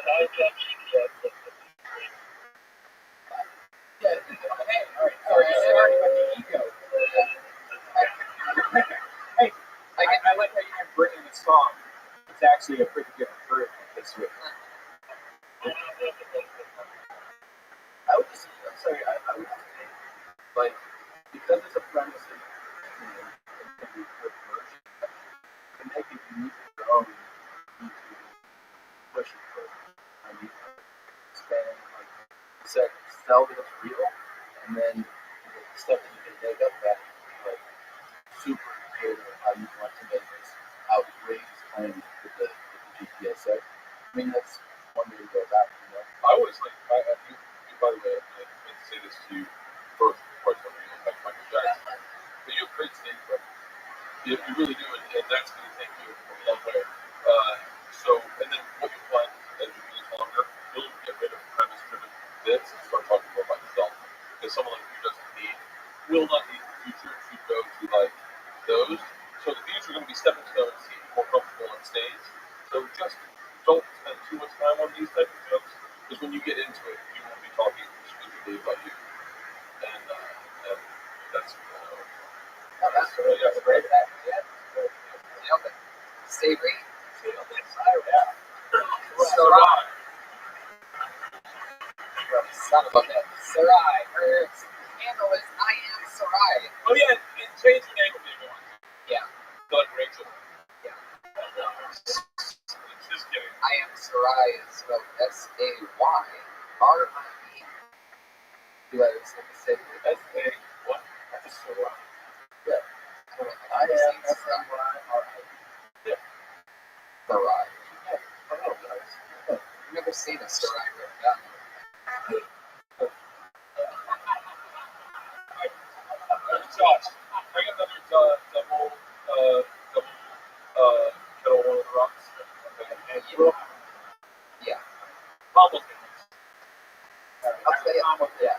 Hey, I like how you didn't bring in a song. It's actually a pretty good improvement this week. I would just, I'm sorry, I would just say, like, because it's a premise and it can be a good version, to make it unique to your own, you need to push it further. I mean, expand, like you said, sell that it's real, and then the stuff that you can make up that is like super creative how you want to make this outrageous claim with the GPS set. I mean, that's one way to go about it, you know? I always like, you, by the way, I meant to say this to you first before I started reading like Michael Jackson. But you have great stage presence. You really do, and that's going to take you a long way. So, and then what you find as you read longer, you'll get rid of premise-driven bits and start talking more about yourself. Because someone like you doesn't need, will not need in the future to go to like those. So the future are going to be stepping stones to get you more comfortable on stage. So just don't spend too much time on these types of jokes, because when you get into it, you won't be talking exclusively about you. And that's That's great. Nailed it. Savory. Sarai. Son of a bitch. Sarai. Her handle is I am Sarai. Oh yeah, and change your name if you want. Yeah. Doug Rachel. Yeah. Just kidding. I am Sarai is spelled Sayre. Do I say S-A, what? That's a Sarai. Yeah. I don't know if I've seen Sarai. Yeah. Sarai. Yeah. I know, guys. I've never seen a Sarai written down. Josh, bring another double kettle one of the rocks. And you will. Yeah. Complicated. I'll say it. Yeah.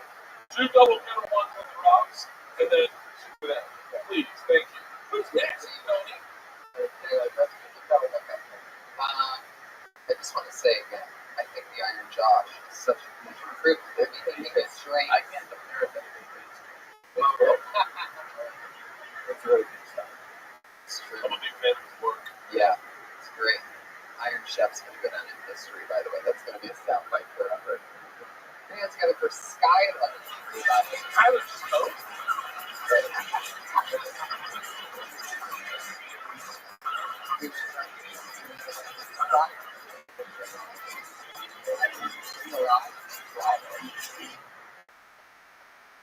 2 double kettle ones on the rocks, and then shoot that. Please, thank you. Who's next, Tony? I just want to say again, I think the Iron Josh is such a huge improvement. I mean, he gets strength. I can't compare it to anything. It's really good stuff. It's true. I'm a big fan of his work. Yeah, it's great. Iron Chef's going to go down in history, by the way. That's going to be a soundbite forever. I think it's got it for Skylight. Tyler's Coast?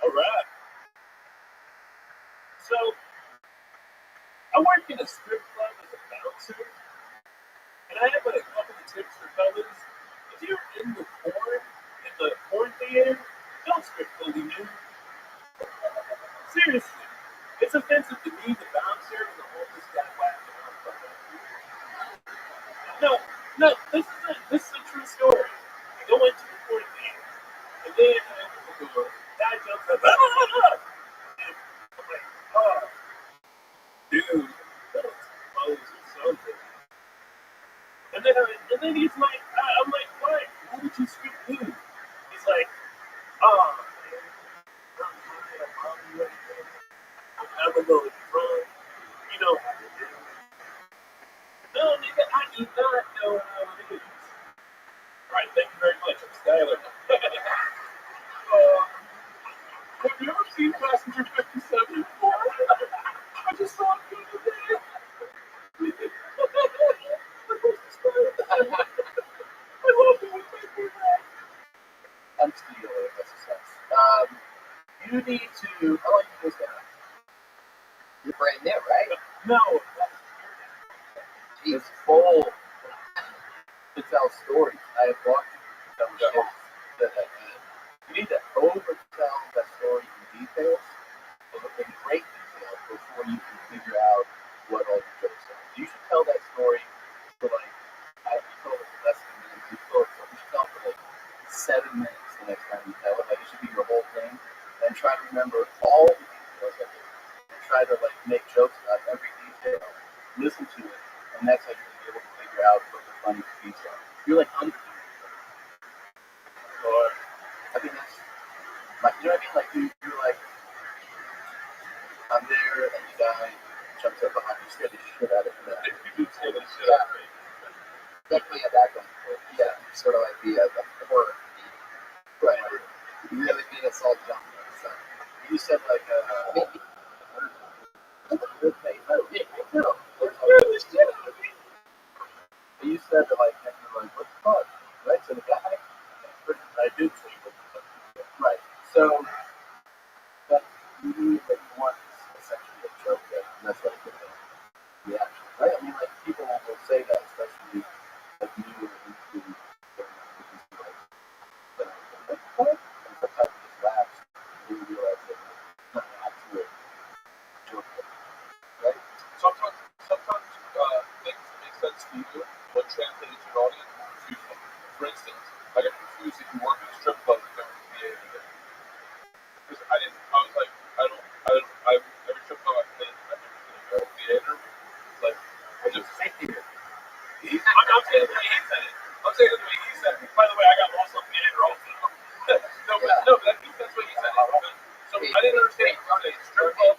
All right. So, I work in a strip club as a bouncer, and I have a couple of tips for fellas. If you're in the porn theater, don't strip fully nude. Seriously, it's offensive to me, the bouncer, and the homeless guy whacking out. No, this is a true story. I go into the porn theater, and then I open the door, guy jumps up, and I'm like, oh, dude, those clothes are so good. And then he's like, I'm like, why would you strip nude? He's like, oh, man, I'm tired of mommy right now. I'm a little drunk. You know how it is. No, nigga, I do not know how it is. All right, thank you very much. I'm Skyler. Have you ever seen Passenger 57 before? I just saw it the other day. I love it when they do that. I'm stealing this. You need to. How long you this down? You're brand new, right? No. Jeez. It's full to tell stories. I have walked you to tell stories that I did. You need to overtell that story in details, in great detail, before you can figure out what all the jokes are. You should tell that story for like, you told it for less than a minute. You should tell it for like 7 minutes the next time you tell it. Like it should be your whole thing. And try to remember all the details of it. And try to like make jokes about every detail. Listen to it. And that's how you're going to be able to figure out what the funny beats are. You're like underdoing it. You know what I mean? Like you're like, I'm there, and the guy jumps up behind you, scared the shit out of me. You scare the shit out of me. Definitely had that going for it. Yeah, sort of like the horror. Right. Really being a salt jump. So you said like you said that like and you're like, what the fuck? Right? So the guy I did say what the fuck. Right. So that you need that you want essentially a joke there, and that's what I get the reaction. Right? I mean like people will say that, especially like you and and sometimes it just laughs and you realize that it's not an actual joke. Right? Sometimes things that make sense to you when translated to an audience will confuse them. For instance, I got confused if you work at a strip club and never be anything. Because I was like, every strip club I've been, I've never seen a girl theater. It's like, what does it say theater? I'm saying it the way he said it. I'm saying it the way he said it. By the way, I got lost on theater also. no, but that's what he said. So I didn't understand. Strip club.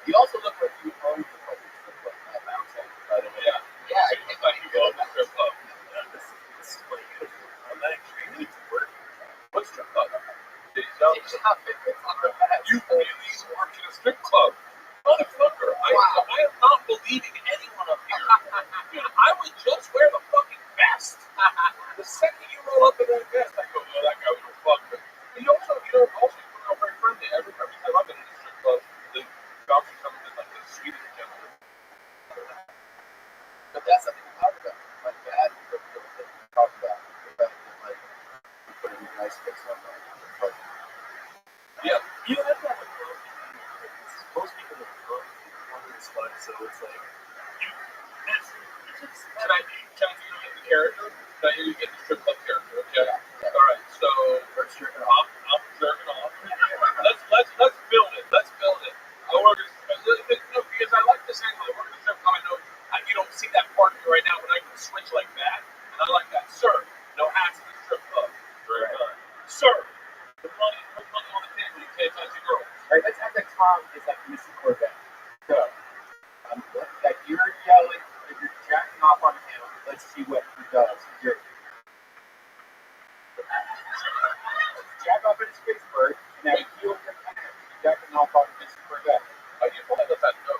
You also look like you own the fucking strip club. By the way. Yeah. I think like you go to the strip club. This is what you do. I'm not actually to work. What strip club? You really work in a strip club. Motherfucker, I am not believing any one of you. Dude, I would just wear the fucking vest. The second you roll up in that vest, I go, oh, that guy was a fucker. But you also come out very friendly. Every time I've been in a strip club, the bouncer comes in like this sweet and gentle. But that's something to talk about. Like that, talk about the fact that like you put in a nice fix on that. Yeah. You have to have a club. Most people in the club want this fun, so it's like Can I do you get the character? Can I hear you get the strip club character? Okay. Alright, so I'm jerking off. Let's build it. Because I like this angle. We're gonna strip club. I know you don't see that part of me right now, but I can switch like that. And I like that. Sir, no hats in the strip club. Very good. Sir, put money on the table. You can't touch your girl. Alright, let's have the Tom is like Mr. Corvette. So like you're yelling, if you're jacking off on him, let's see what he does. You're jack off in his face first, and now you feel your hand. You're jacking off on Mr. Corvette. Oh, you probably let that go.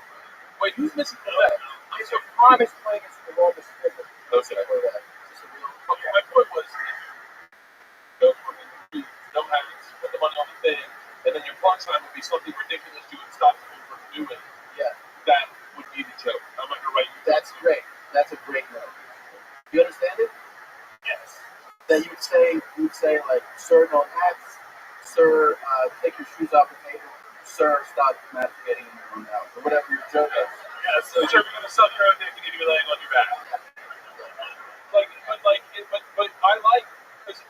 Wait, who's Mr. Corvette? So Tom is playing as the role of Mr. Corvette. Okay, my point was, no habits, put the money on the thing, and then your punchline would be something ridiculous you would stop people from doing. Yeah. That would be the joke. I'm not gonna write you. That's great. That's a great note. You understand it? Yes. Then you would say like, sir, no hats. Sir, take your shoes off the table. Sir, stop masturbating in your own house. Or whatever your joke is. Yes. So sir, you're gonna suck your own dick and you're gonna be laying on your back. But I like, because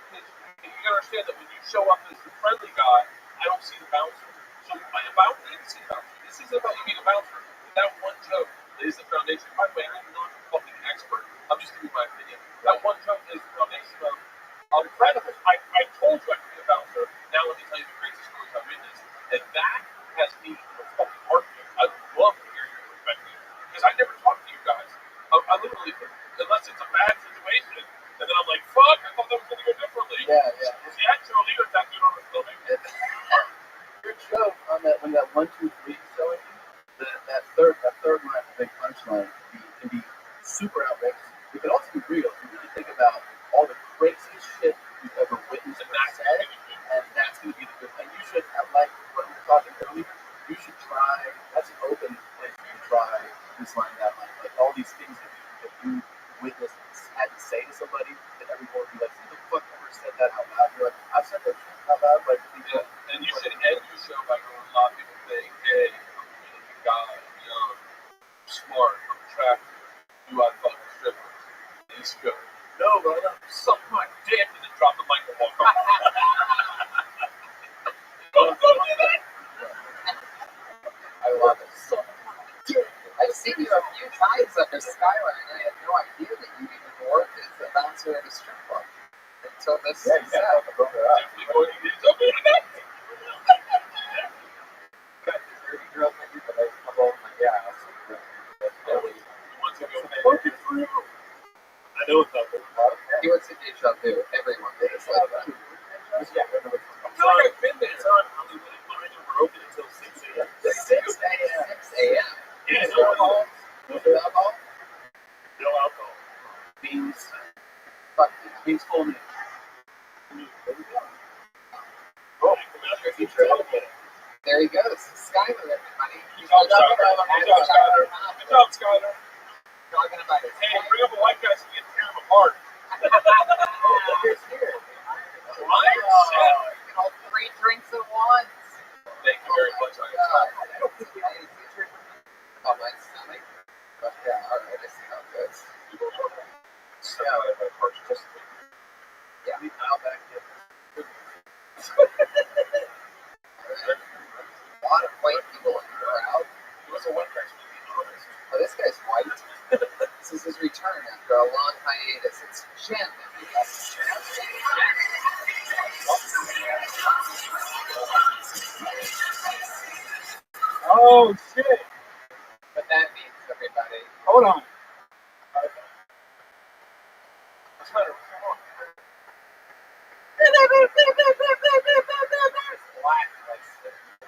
you gotta understand that when you show up as the friendly guy, I don't see the bouncer. So I don't need to see the bouncer. This isn't about you being a bouncer. That one joke is the foundation. By the way, I'm not a fucking expert. I'm just giving my opinion. That one joke is the foundation of incredible. I told you I could be a bouncer. Now let me tell you the crazy stories I've witnessed. And that has me in a fucking heartbeat. I'd love to hear your perspective. Because I never talk to you guys. I literally, unless it's a bad situation, and then I'm like, fuck, I thought that was going to go differently. Yeah. See, actually, you're that good on the filming. Your joke on that, when that 1, 2, 3 is showing you, that third line, the big punchline, can be super outrageous. It can also be real. You really think about all the craziest shit you've ever witnessed and said, and that's going to be the good thing. You should, like what we were talking earlier, you should try, that's an open place for you to try this line, that line, like all these things that you witnessed and had to say to somebody, that everyone would be like, who the fuck ever said that out loud? You're like, I've said that shit out loud, like, and you should end your show by going, a lot of people think, hey, I'm a really good guy, I'm young, I'm smart, I'm attractive, do I fuck strippers? And he's good. No, brother, suck my dick, and then drop the mic and walk off. Don't do that. I love it. I've seen you a few times under Skyline, and I had no idea that you even worked as a bouncer at a strip club. So this Yeah, you can't fucking bump it up. Definitely going to get something tonight. Got this dirty girl thing, but I come over and yeah, I'll see you. Wants to go fucking through. I know it's up there. He wants to deja vu. Everyone is like that. Yeah, I know it's I feel like I've been there. It's on Hollywood and mine were open until 6 a.m. 6 a.m. 6 a.m. Yeah, No alcohol. No alcohol. no alcohol. Beans. Fuck you. Beans full of Oh, He trailed it. there he goes. Skyler, everybody. Good job, Skyler. Good job, Skyler. Good job, Skyler. Talking about his Hey, bring up a white guy so we can tear him apart. Here's here. What? You know, 3 drinks at once. Thank you very much. I don't think oh, my stomach. But yeah, alright, I see how it goes. Yeah, I'll back you. A lot of white people in the crowd. Oh, this guy's white. This is his return after a long hiatus. It's Jen. Oh, shit. What that means, everybody. Hold on.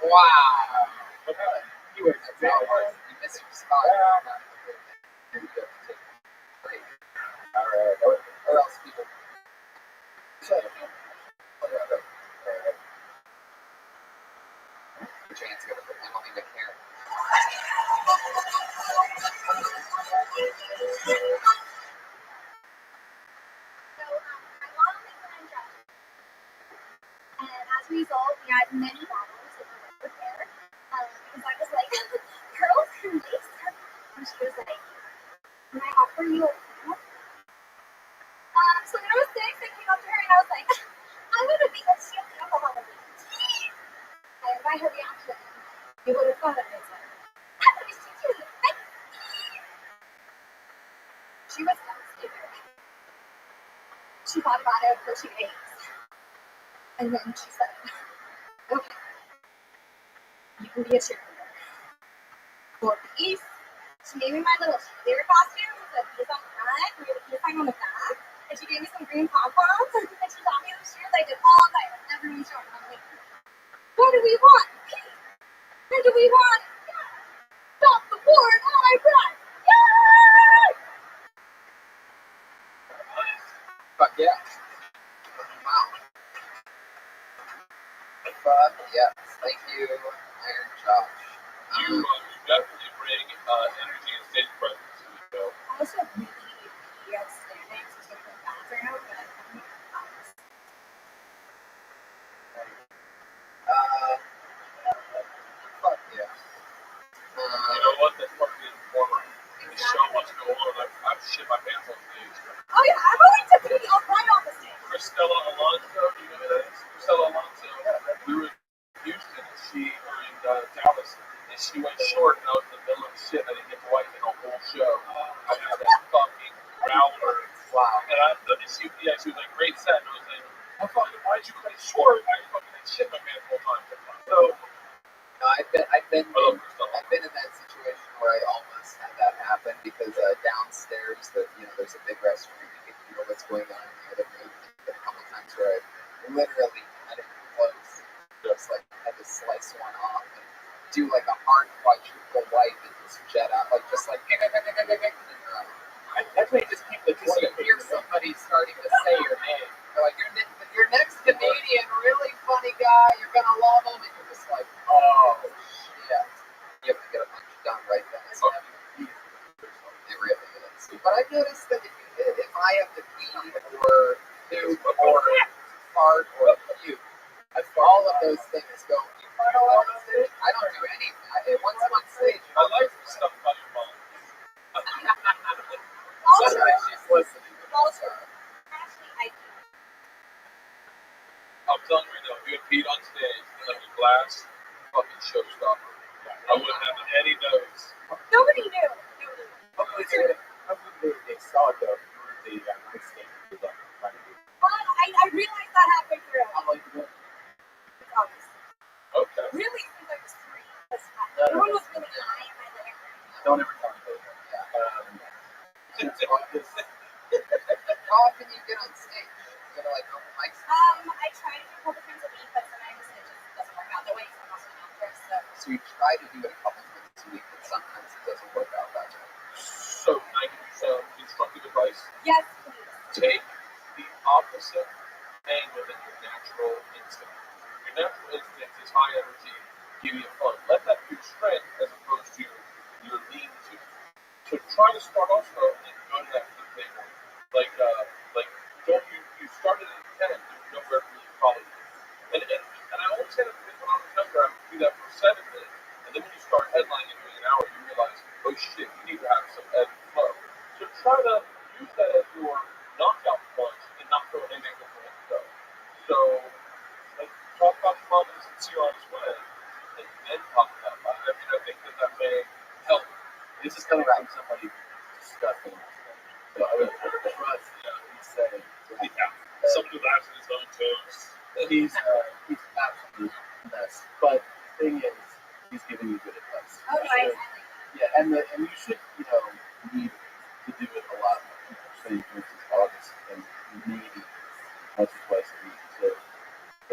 Wow. Anyways, That's how it works. You miss your spot. Here you go. Take a break. Alright. Or else people. Shut up. Whatever. Alright. Jane's gonna put Emily McCarran. And as a result, we had many bottles of her hair. Because I was like, girls can lace her. And she was like, can I offer you a plant? So when I was 6, I came up to her and I was like, I'm going to be a chef for Halloween. And by her reaction, you would have thought it was like, I'm going to be teaching you. She was devastated. She thought about it for 2 days. And then she said, okay, you can be a cheerleader. For peace. She gave me my little cheerleader costume with a piece on the front, and a piece on the back. And she gave me some green pom-poms, and she taught me the shoes I did all night. Everyone showed me. I'm like, what do we want? Peace. What do we want? Yeah. Stop the war in Iraq. Yay! Fuck yeah. Wow. Fuck yes. Thank you, Iron Josh. You definitely bring energy and stage presence to the show. I also really outstanding to take the bathroom, but I couldn't make the house. Fuck yeah. You know what? That's what we former. There's so much going on. I've shit my pants on stage. Oh yeah, I'm going to pee right on the stage. Cristela Alonso, you know who that is? Cristela Alonso. We were in Houston, or in Dallas, and she went short, and I was in the middle of the shit. I didn't get to wipe the whole show. I had that fucking growler. Wow. And she was like, great set. And I was like, oh, fucking, why'd you cut it short? I fucking had shit my pants the whole time. So, no, I've been in that situation where I almost had that happen because downstairs, there's a big restroom. You can hear what's going on in the other room. There's a couple times where I literally cut it close, just like had to slice one off and do like a hard quadruple wipe and just jet out, like just like. That's why you just keep the Because you hear somebody starting to say your name. They're like, your next comedian, really funny guy, you're gonna love him, and you're just like, oh shit. You have to get a bunch done right then. It really is. But I noticed that if I have to pee or poop or fart or puke, all of those things go. You fart all on stage? I don't do anything. Once I'm on stage, I like the stuff about your mom. That's right, she's listening. I'm telling you right now, if you had peed on stage in like a glass, fucking showstopper. I wouldn't have any notes. Nobody knew. Hopefully they saw it though through the nightstand. I questions about this. How often do you get on stage? You know, like open mics? I try to do a couple times a week, but sometimes it just doesn't work out that way. So I'm also an actress, So you try to do it a couple times a week, but sometimes it doesn't work out that way. So can I give you some instructive advice? Yes, please. Take the opposite angle than your natural instinct. Your natural instinct is high energy, give you fun. Let that be your strength as opposed to your lean to. So try to start off slow and go to that big thing. Like don't you started at 10, there's nowhere for you to follow you. And I always say that because when I was younger, I would do that for 7 minutes, and then when you start headlining and doing an hour, you realize, oh shit, you need to have some ebb and flow. So try to use that as your knockout punch and not throw anything before it go. So like talk about the moments and see on his way, and then talk about that. I mean, I think that may help. This is coming from somebody disgusting. So I would trust he's saying. Yeah. Somebody who laughs at his own jokes. He's absolutely a mess. But the thing is, he's giving you good advice. Oh, nice. Yeah, and you should, need to do it a lot more. Say, for instance, August, and maybe once or twice a week. So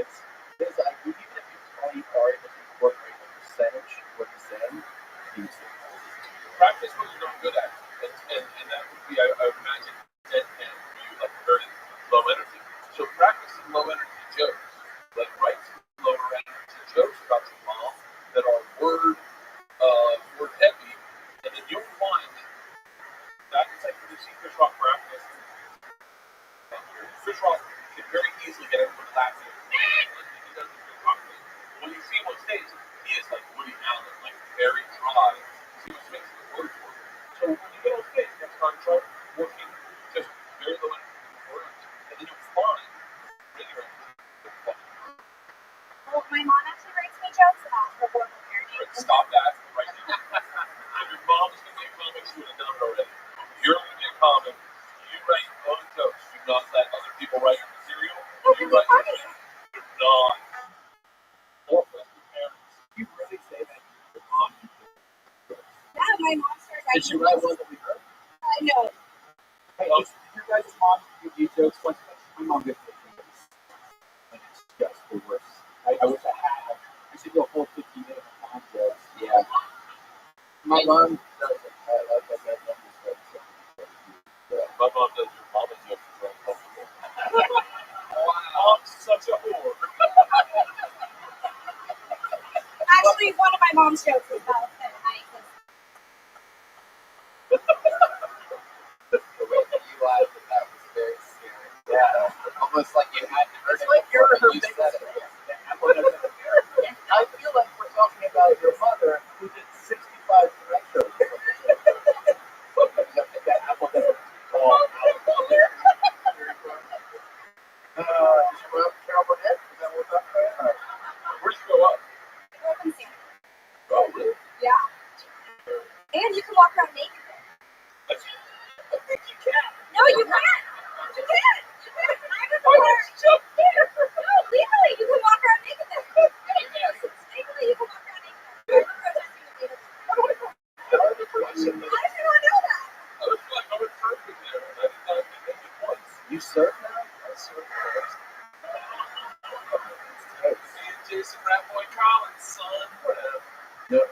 it's like, even if you are able to incorporate a percentage of what he's saying, he's practice what you're not good at, and that would be, I would imagine, deadpan for you, like very low energy. So practicing low energy jokes, like write some lower energy jokes about your mom that are word heavy, and then you'll find that it's like when you see Fish Rock practice. Fish Rock can very easily get everyone laughing. He does the Fish Rock thing. When you see him on stage, he is like Woody Allen, like very dry. He was making the words work. So when you get on stage next time, try working just very low energy words, and then you'll find regular energy. Well, my mom actually writes me jokes about her horrible parenting. Stop that right now. If your mom was going to be a comic, she would have done it already. You're going to be a comic. You write your own jokes. Do not let other people write your material. You write your own. Do not. Or with your parents. You really say that to your mom? Yeah, my mom started writing. Did she write one that we heard? No. Hey, did your guys' mom give you jokes once? My mom gives me jokes. And it's just the worst. I wish I had. I should go a whole 15 minutes of mom jokes. Yeah. My mom does it. I love that. My mom does your mama jokes is uncomfortable. Wow, I'm such a whore. Actually, one of my mom's jokes was about Taik. The way that you laughed at that was very serious. Yeah. Almost like you had to. It's like you're her biggest fan. I feel like we're talking about your mother who did 65 direct shows. That apple doesn't fall out. Did you grow up Carol Burnett? Is that what we're talking about? Where'd you grow up? I grew up in San Diego. Oh, really? Yeah. And you can walk around naked there. I think you can. No, you can't. You can't. I was there. No, legally, you can walk around naked there. Legally, you can walk around naked there. I did not know that. I was surfing there, and I did not think of it once. You surf now? I surf now. Me and Jason Ratboy Collins, son. Whatever. Nope.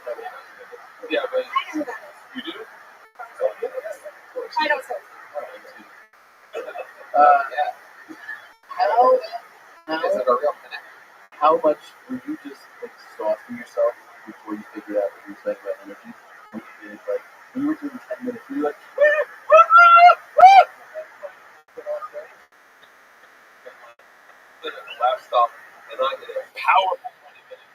Yeah, but I know who that is. you do? Oh, yeah, of course. I don't surf. How much were you just exhausting yourself before you figured out that you said about energy? When you did, like, when you were doing 10 minutes, were you like, Last stop, and I did a powerful 20 minutes.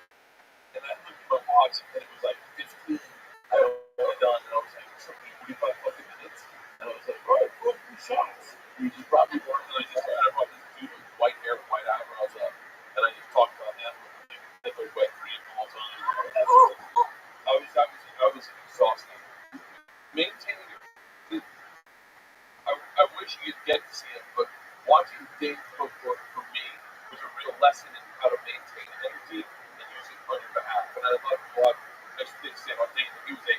And I looked at my watch, and it was like 15. I was only done, and I was like, something 45 fucking minutes. And I was like, all right, 3 shots. And you just brought me more, and I brought this dude with white hair and white eyebrows up, and I just talked about that for like a wet dream the whole time. I was exhausted. Maintaining it. I wish you could get to see it, but watching Dave Cook work for me was a real lesson in how to maintain energy and use it on your behalf. And I love to watch, I just didn't say about Dave, he was a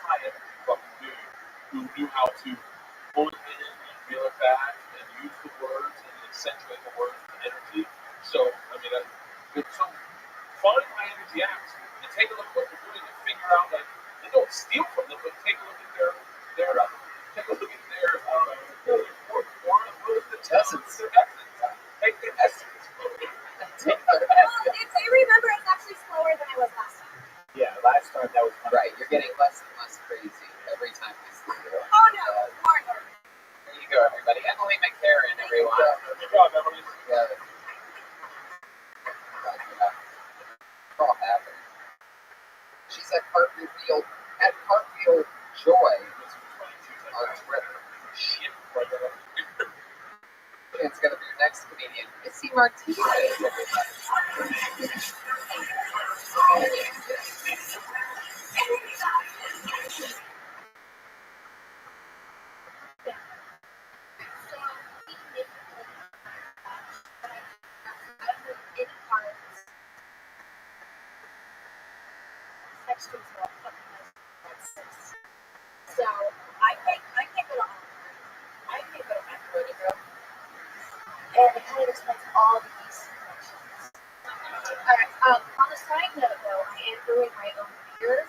high energy fucking dude who knew how to pull it in and reel it back and use the words and accentuate the words and energy. So, I mean, so find my energy acts and take a look at what they're doing and figure out, like, and don't steal from them, but take a look at their take a look at their essence. Take their essence. Take their essence. If I remember, it's actually slower than I was last time. Yeah, last time that was Right, you're getting less and less crazy every time we see you. Oh no, more. There you go, everybody. Emily McCarran, everyone. Good job, Emily. Yeah. It's all happening. She's at Cartfield Joy on Twitter. Shit. It's gonna be your next comedian, Missy Martinez. So I can't go to Rodeo, and it kind of explains all these connections. Alright, on a side note though, I am brewing my own beer.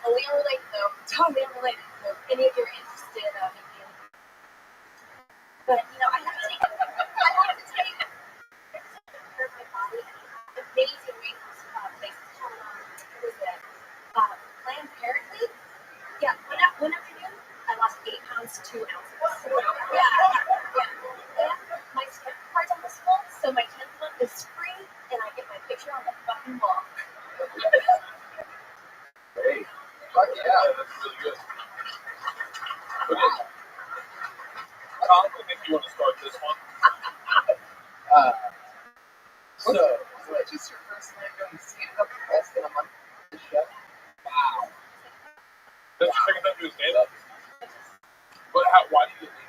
Totally unrelated though. Totally unrelated. So if any of you are interested, maybe. But you know, I have to take care of my body. Amazing rainforest places. What was it? Planned Parenthood. Yeah, one afternoon, I lost 8 pounds, 2 ounces. Yeah. And my step card's almost full, so my 10th month is free, and I get my picture on the fucking wall. Hey, fuck yeah. That's really good. Okay. Tom, I think you want to start this one. So it's just your first time doing stand-up less than a month of the show? Wow. That's your second time doing stand-up? But why did you leave?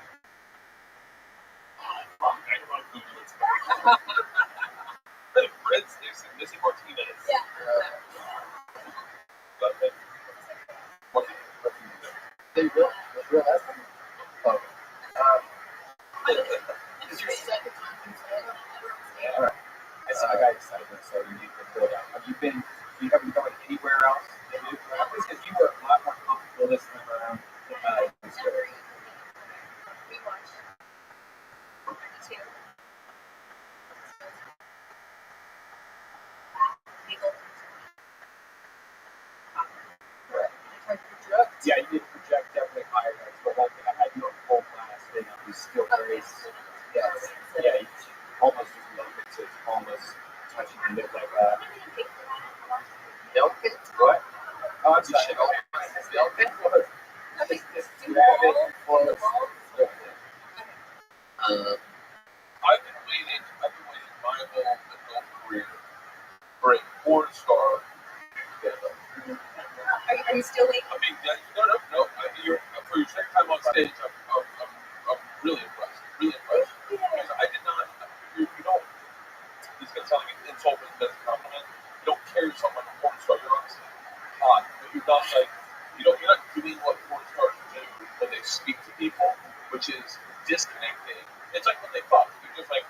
Breadsticks and Missy Martinez. Yeah. They will. Oh. Is your second time doing stand-up? Yeah. All right. So I got excited, so you need to fill it out. Have you been going anywhere else? Because you were a lot more comfortable this time around. We watched 2. Yeah, you did project definitely higher. But one thing, I had you in full class, and it was still very, yes, yeah, it's almost as low as it's almost touching the lip like that. Milk it? What? Oh, I'm sorry. Milk it? I think this grab it and close. I've been waiting my whole adult career for a porn star stand-up. Are you still waiting? I mean, no. For your second time on stage, I'm really impressed. Really impressed. Because I did not. You don't. It's gonna sound like an insult, but it's a compliment. You don't carry yourself like a porn star. You're honestly hot, but you're not like you're not doing what porn stars do when they speak to people, which is disconnecting. It's like when they fuck. You're just like,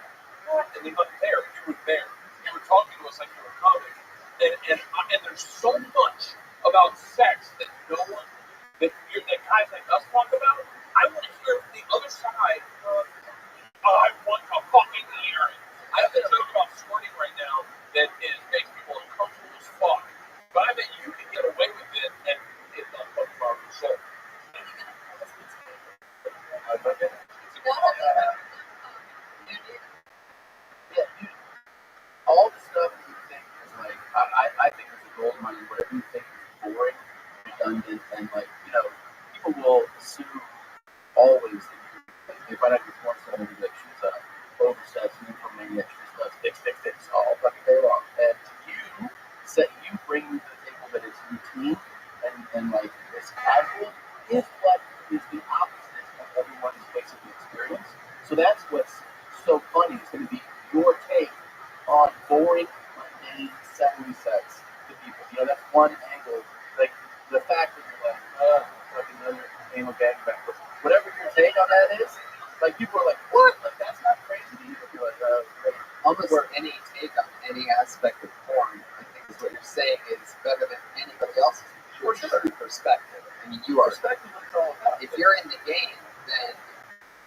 what? And they're not there. You were there. You were talking to us like you were a comic. And there's so much about sex that no one, that guys like us talk about. I want to hear the other side of, I want to fucking hear it. I have a joke about squirting right now that makes people uncomfortable as fuck. But I bet you can get away with it and it's not fucking part of the show. All the stuff you think is like, I think is gold money, whatever you think is boring, redundant, and like, people will assume always that they find out your porn star and be like, she's a overseas nymphomaniac, she just does fix all fucking day long. And you bring to the table that it's routine and like it's casual is what is the opposite of everyone's basic experience. So that's what's so funny. It's going to be your take on boring, mundane, sexually sex to people. That's one angle. Like the fact that you're like, fucking another anal gangbang. whatever your take on that is, like people are like, what? Like that's not crazy to you? You're like, great. Almost any take on any aspect of porn, I think is what you're saying is better than anybody else's. For sure. Perspective. I mean, you are. Perspective is all about. If you're in the game, then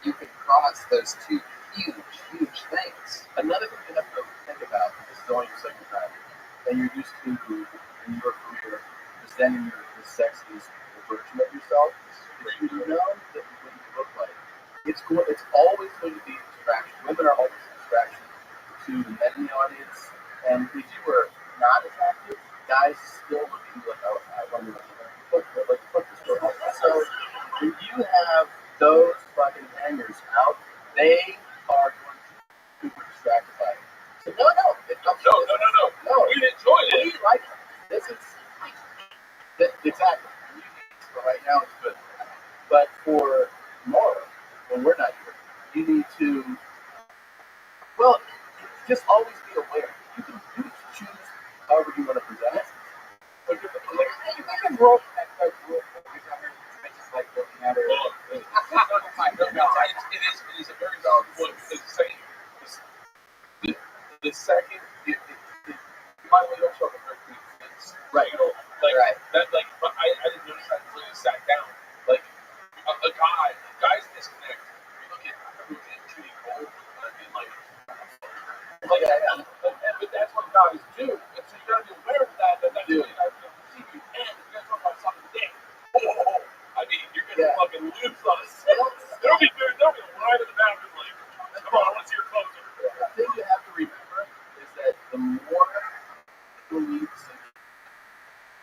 you can cross those two huge things. Another thing you have to think about is going your second time, and you're used to in your career presenting the sexiest version of yourself. If you know that what you look like, it's always going to be a distraction. Women are always a distraction to the men in the audience, and if you were not attractive, guys still look at you like, oh, I wonder what this girl. So if you have those fucking hangers out, they are going to be super distracted by it. So no. We enjoyed it. We like it. This is exactly. For right now, it's good. But for tomorrow, when we're not here, you need to, well, just always be aware. You can choose however you want to present it. But you can roll that rule. Just like looking at it. It is a very valid point because saying the second you might want to show up right. You know, like that, like I didn't notice that until you sat down. Like a guys disconnect. You look at shooting gold and like but that's what guys do. And so you gotta be aware of that. That's really not see you and you guys talk about something big. I mean, you're gonna fucking lose us. There'll be a line in the bathroom like, come on, let's hear closer. The thing you have to remember is that the more people you see,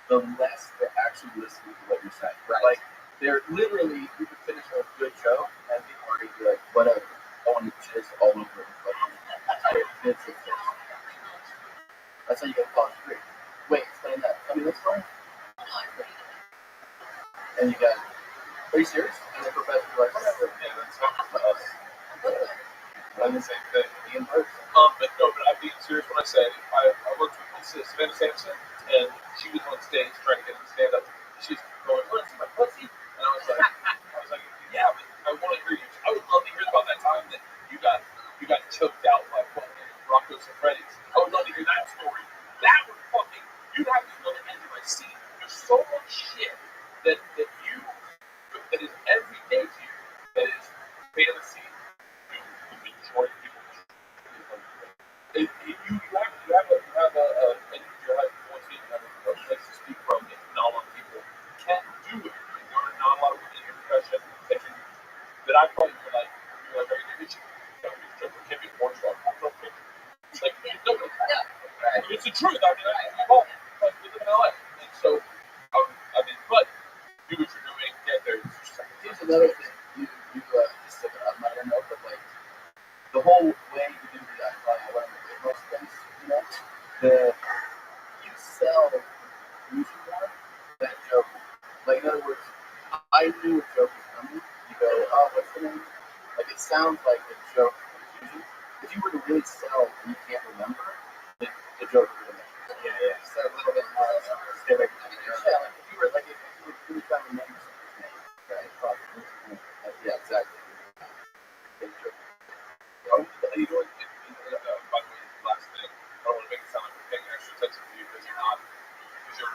the less they're actually listening to what you're saying. Right. Like, they're literally, you can finish a good show, and people are going to be like, whatever, I want to jizz all over it. That's how you get caught free. Wait, explain that. Tell me this story. And you got, are you serious? And the professor like, whatever. Yeah, that's us. I'm the same thing. In person. But I'm being serious when I say I worked with Savannah Sampson, and she was on stage trying to get him to stand up. She's going, want to see my pussy? And I was like, yeah, but I want to hear you. I would love to hear about that time that you got choked out by fucking Rocco's and Freddy's. I would love to hear that story. That would fucking, you'd have to know the end of my scene. There's so much shit that is everyday to you, that is fantasy to the majority of people. You have a place to speak from that not a lot of people can do it. There are not a lot of women in your profession that I probably feel like, are you going to can't be a porn star. Like, nobody. It's the truth. I mean, we live in LA. And so, but do what you're doing, get there. Here's another thing. You just said a minor note, but like, the whole way you do that, one of the most things, you know, you sell usually more than a joke. Like, in other words, I knew a joke was coming. You go, oh, what's the name? Like, it sounds like a joke. If you were to really sell and you can't remember, the joke would have been. Yeah. So a little bit more. Yeah, like if you were really trying to remember something, right? Probably. Yeah, exactly. How do you do it? By the way, last thing, I don't want to make it sound like we're paying extra attention to you because you're not. Because you're,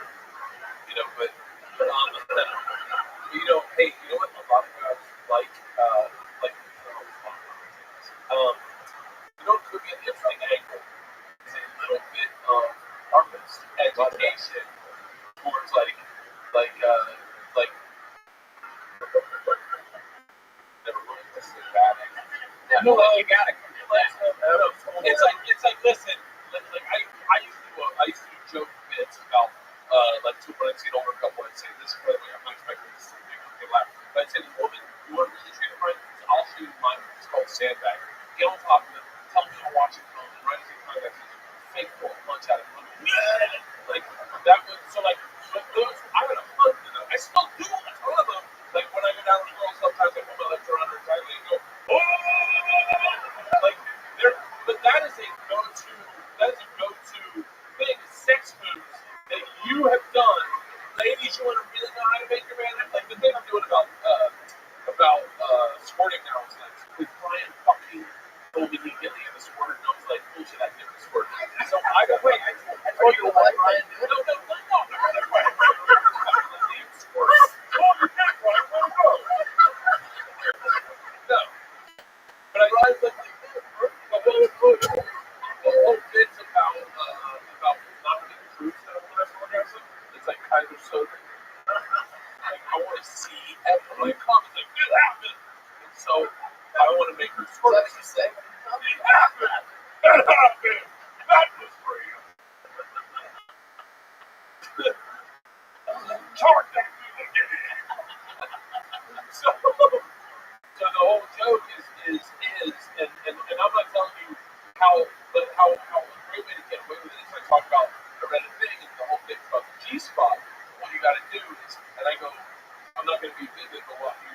but hey, you know what? A lot of guys like, it could be an interesting angle. It's a little bit of purpose, education towards never mind. This is bad. No, you got it. It's like listen. I used to do joke bits about when I'd see an older couple, I'd say this. By the way, I'm not expecting this to make people laugh. But I'd say the woman, you want to really treat her right, I'll show you mine. It's called sandbag. Get on top of it. Tell me how to watch it film. And right as you find that, fake pull a punch out of it. Like that was so like. But those, I had a hundred of them. I still do a ton of them. Like when I go down with girls, sometimes I put my legs around her tightly and go, oh! Like but that is a go-to. That is a go-to thing. Sex moves that you have done. Ladies, you want to really know how to make your man act. Like the thing I'm doing about nonsense. Because Brian fucking told me he hit me in the squirt, and I was like, bullshit, I did the squirt. So I go, wait, I told you what Brian did? No. No. But I realized that the whole bit's about not being truth to the last orgasm. It's like kind of so like I want to see everyone come. It's like it happened, and so I want to make her squirt. What did you say? It happened. That happened. That was real. Charge that again. So the whole joke is and I'm not telling you how a great way to get away with it is I talk about the Reddit thing and the whole thing about the G-spot. What you got to do is, and I go, I'm not going to be vivid, but what you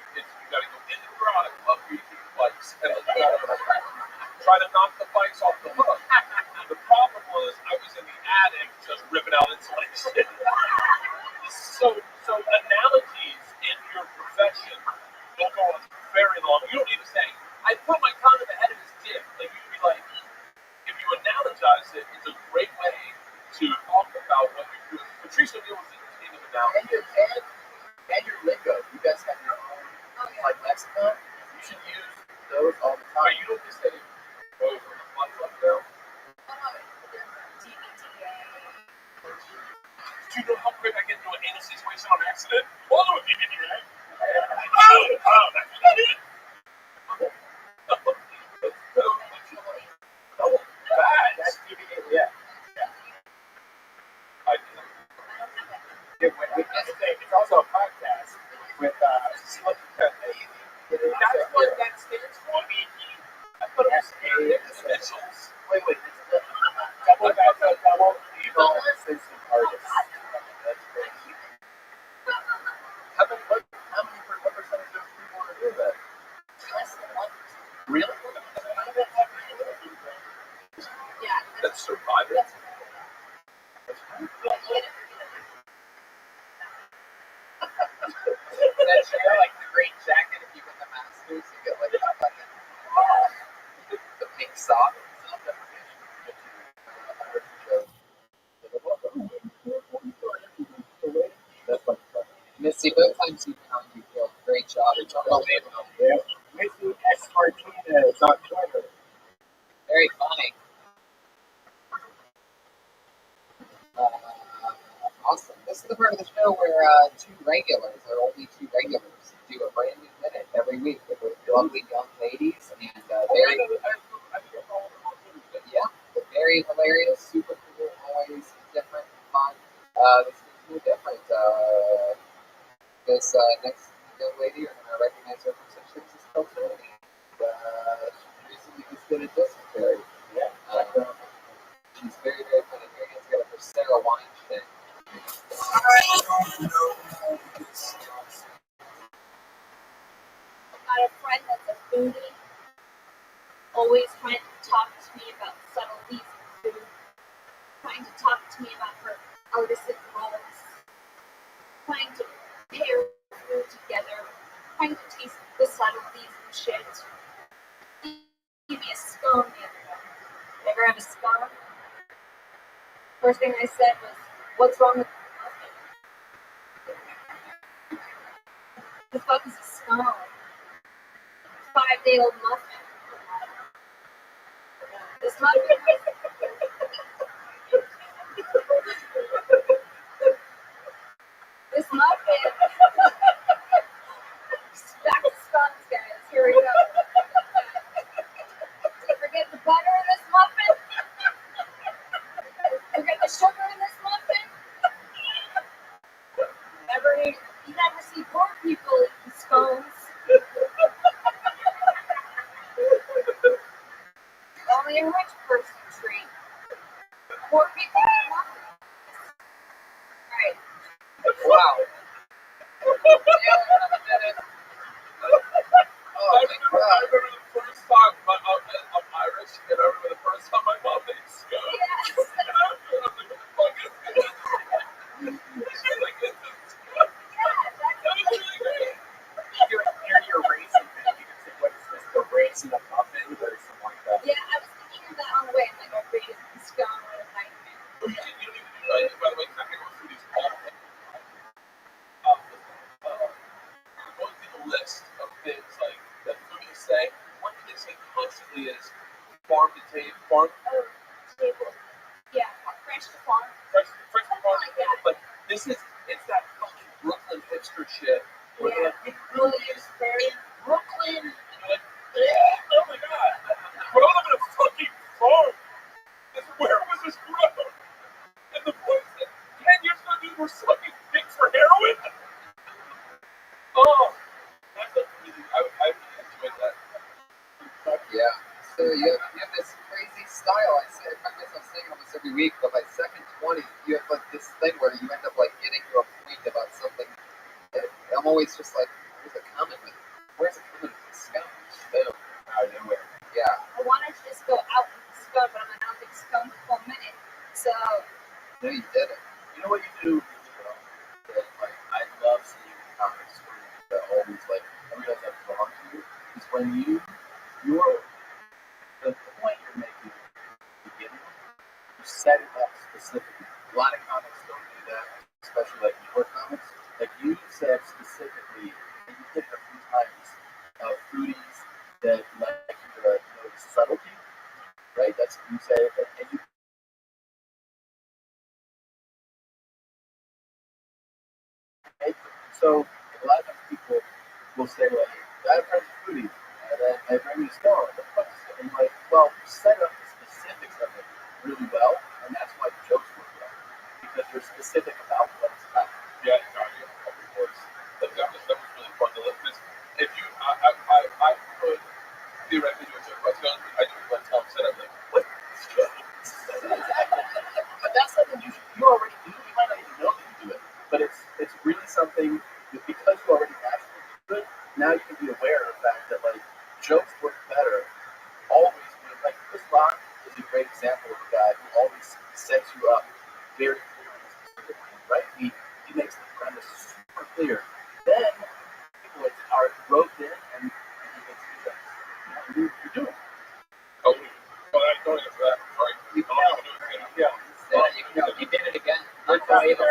got to go into the garage, up your bikes, and try to knock the bikes off the hook. The problem was I was in the attic just ripping out insulation. So analogies in your profession will go on very long. You don't need to say, I put my condom ahead of his dick. Like you can be like, if you analogize it, it's a great way to talk about what you're doing. Patrice O'Neill was the king of analogies. And your lingo. You guys have your own like lexicon. You should use those all the time. But you don't just say, oh, from the fun club girl. Do you know how quick I get into an anal situation on accident? All of it, right? Oh, that's not it. Oh, that's DVD, yeah. I do. It's also a podcast with Slick That's what that stands for. I put up initials. Wait. Double evil assistant artist. That's crazy. How many percentage of people want to do that? Less than 1%. Really? Yeah. That's surviving. That's like the great jacket. If you win the Masters, you get like a fucking the pink sock. Missy, both times you've been on, you feel great job. It's unbelievable. Yeah. Missy S. Martinez on Twitter. Very funny. Awesome. This is the part of the show where only two regulars, do a brand new minute every week with lovely young ladies and very hilarious, super cool, always different, fun. This is no different. This next young lady, you're going to recognize her from such things as Tony. She recently just did a dysentery. She's very, very funny. Your hands together for Sarah Weinstein. I've got a friend that's a foodie, always trying to talk to me about subtleties in food, trying to talk to me about her artisan rolls, trying to pair food together, trying to taste the subtleties and shit. Give me a scone the other day. You ever have a scone? First thing I said was, what's wrong with the muffin? The fuck is a scone? 5-day-old muffin. This muffin. This muffin. Back to scones, guys. Here we go. Did you forget the butter in this muffin? Forget the sugar in this muffin? You never see poor people eating scones. Only a rich person treat. Poor people eat muffins. Right. Wow. I remember the first time I'm Irish, and I remember the first time my mom made scone. Yes. And I was like, what the fuck is this? She's like, it's a scone. Yeah, That was really great. You're racing, man. You can say, what is this? farm to table, farm Oh, table. Yeah, fresh to farm. fresh to Something farm to like table. that. But it's that fucking Brooklyn hipster shit. Where Yeah. it Well, really it's is very Brooklyn. And you're like, yeah, oh my god. But I live in a fucking farm. Where was this grown? And the boys that 10 years ago dude were sucking dicks for heroin. Oh, that's a really, I really enjoyed that. Fuck yeah. So you have this crazy style. I find myself saying almost every week, but by second 20, you have like this thing where you end up like getting to a point about something that I'm always just like, where's it coming with? Where's it coming with? Scum. Boom. Out of nowhere. Yeah. I wanted to just go out with the scum, but I'm like, I'll be scum for a minute. So, No, you did it. You know what you do really well? That, like, I love seeing comics that always, like, I realize I'm drawn to you, is when the point you're making at the beginning, you set it up specifically. A lot of comics don't do that, especially, like, newer comics. Like, you said specifically, and you did it a few times, foodies that like you to notice subtlety, right? That's what you say, and you so a lot of times people will say like, I have friends with foodies, and then they bring me a stone. And you're like, well, you set up the specifics of it really well, and that's why the jokes work well. Because you're specific about what it's about. Yeah, of course. That was really fun to listen to. If you, I could theoretically do a joke about guns, I do let Tom set up like, what? But that's something you already do. You might not even know that you do it, but it's really something that because you already naturally do it. Now you can be aware of the fact that like jokes work better. Always being like Chris Rock is a great example of a guy who always sets you up very clearly, specifically, right? He makes the premise super clear. Then people are roped in and he makes the jokes. You're doing it. Oh, I don't answer that. Sorry. You did it again. Unbelievable.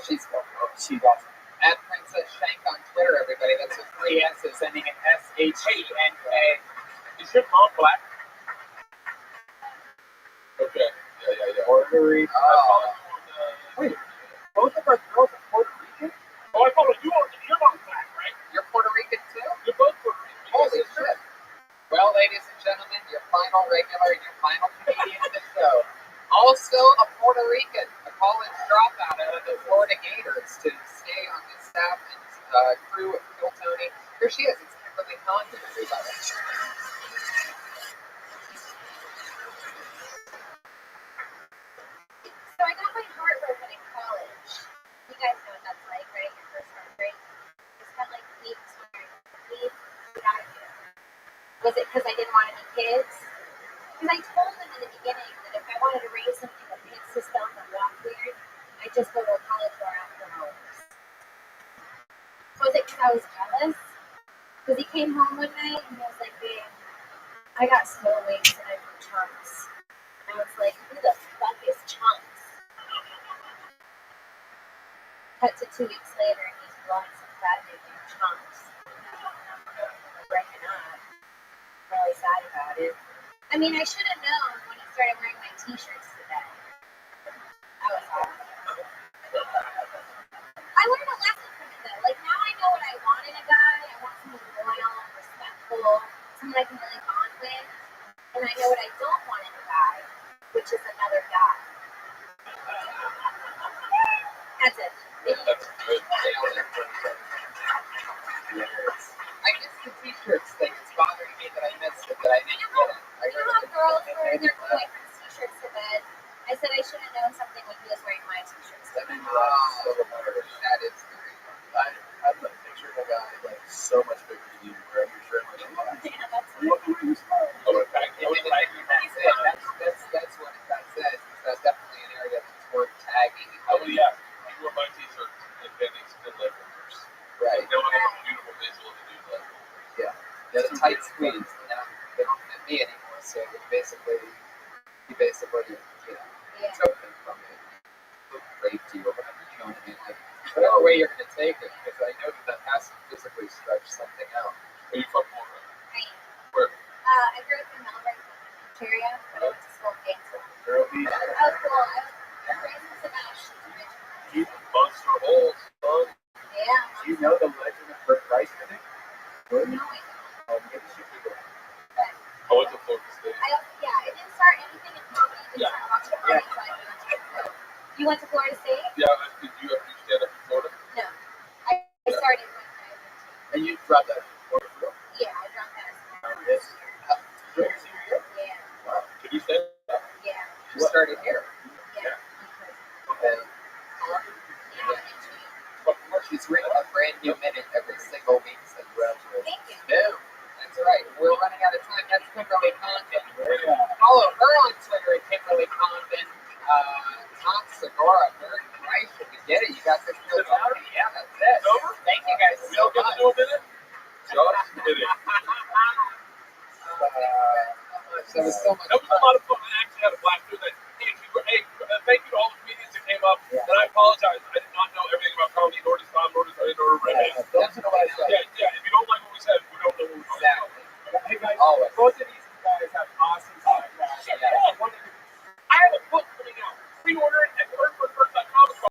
She's awesome. At Princess Shank on Twitter, everybody. That's with 3 S's ending in SHANK. Is your mom black? Okay. Yeah. Puerto Rico. Wait, both of our girls are Puerto Rican? Oh, I follow you. Your mom's black, right? You're Puerto Rican too? You're both Puerto Rican. Holy shit. Well, ladies and gentlemen, your final regular and your final comedian of the show. Also a Puerto Rican, a college dropout out of the Florida Gators to stay on the staff and crew of Phil Tony. Here she is. It's Kimberly Condon, everybody. So I got my heart broken in college. You guys know what that's like, right? Your first heartbreak. You spent like weeks wondering, please, what I do. Was it because I didn't want any kids? Because I told them in the beginning that if I wanted to raise something with hit system and walk weird, I'd just go to a college bar after hours. Was it because I was jealous? Because he came home one night and he was like, babe, I got slow wings and I do chunks. And I was like, who the fuck is chunks? Cut to 2 weeks later and he's blowing some fat making chunks. And I'm breaking up. I'm really sad about it. I mean, I should have known when he started wearing my t-shirts today. That was awful. I learned a lesson from it though. Like now I know what I want in a guy. I want someone loyal and respectful, someone I can really bond with. And I know what I don't want in a guy, which is another guy. That's it. That's good. I guess the t-shirts thing is bothering me that I missed it, that I didn't get it. You know how girls wear their boyfriend's t-shirts to bed? I said I should have known something when he was wearing my t-shirts to bed. That is very funny. I have a picture of a guy like so much bigger than you wearing your shirt. Like, Yeah, that's That's what that says. That's definitely an area that's worth tagging. oh yeah, you wore my t-shirt and Benny's still like reverse. Right. They don't have a beautiful visual to do like reverse. Yeah. They're the tight squeeze. They don't fit me anymore, so you basically, took them from me. Raped you or whatever, you know what I mean? Like, whatever way you're going to take it, because I know that has to physically stretch something out. Are you from Florida? Where? I grew up in Melbourne, Ontario, but I went to school in Gainesville. Girl beach. That was cool. I was raised in Sebastian. Keep Buster Holes, son. Yeah. Do you know the legend of Bert Price? No, I don't. Maybe you should Google it. I went to Florida State. I didn't start anything in comedy. I didn't start basketball until I went to Florida. You went to Florida State? Yeah, did you stand up in Florida? No. I started when I went to. And you dropped that in Florida for real? Yeah, I dropped that. Yes. During your senior year? Yeah. Wow. Did you stand up? Yeah. You started here? Yeah. Okay. She's written a brand new minute every single week since graduation. Thank you. No, that's right. We're running out of time. That's Kimberly Condon. Follow her on Twitter at Kimberly Condon. Tom Segura, Bert Price. If you get it, you got this deal going. Yeah, that's it. Thank you guys so much. Just kidding. That was so much That was a lot of fun. I actually had a blast doing that. Thank you to all the comedians that came up. And I apologize. I did not know everything about comedy, nor does Tom, nor does Rabbi. That's what I said. Yeah,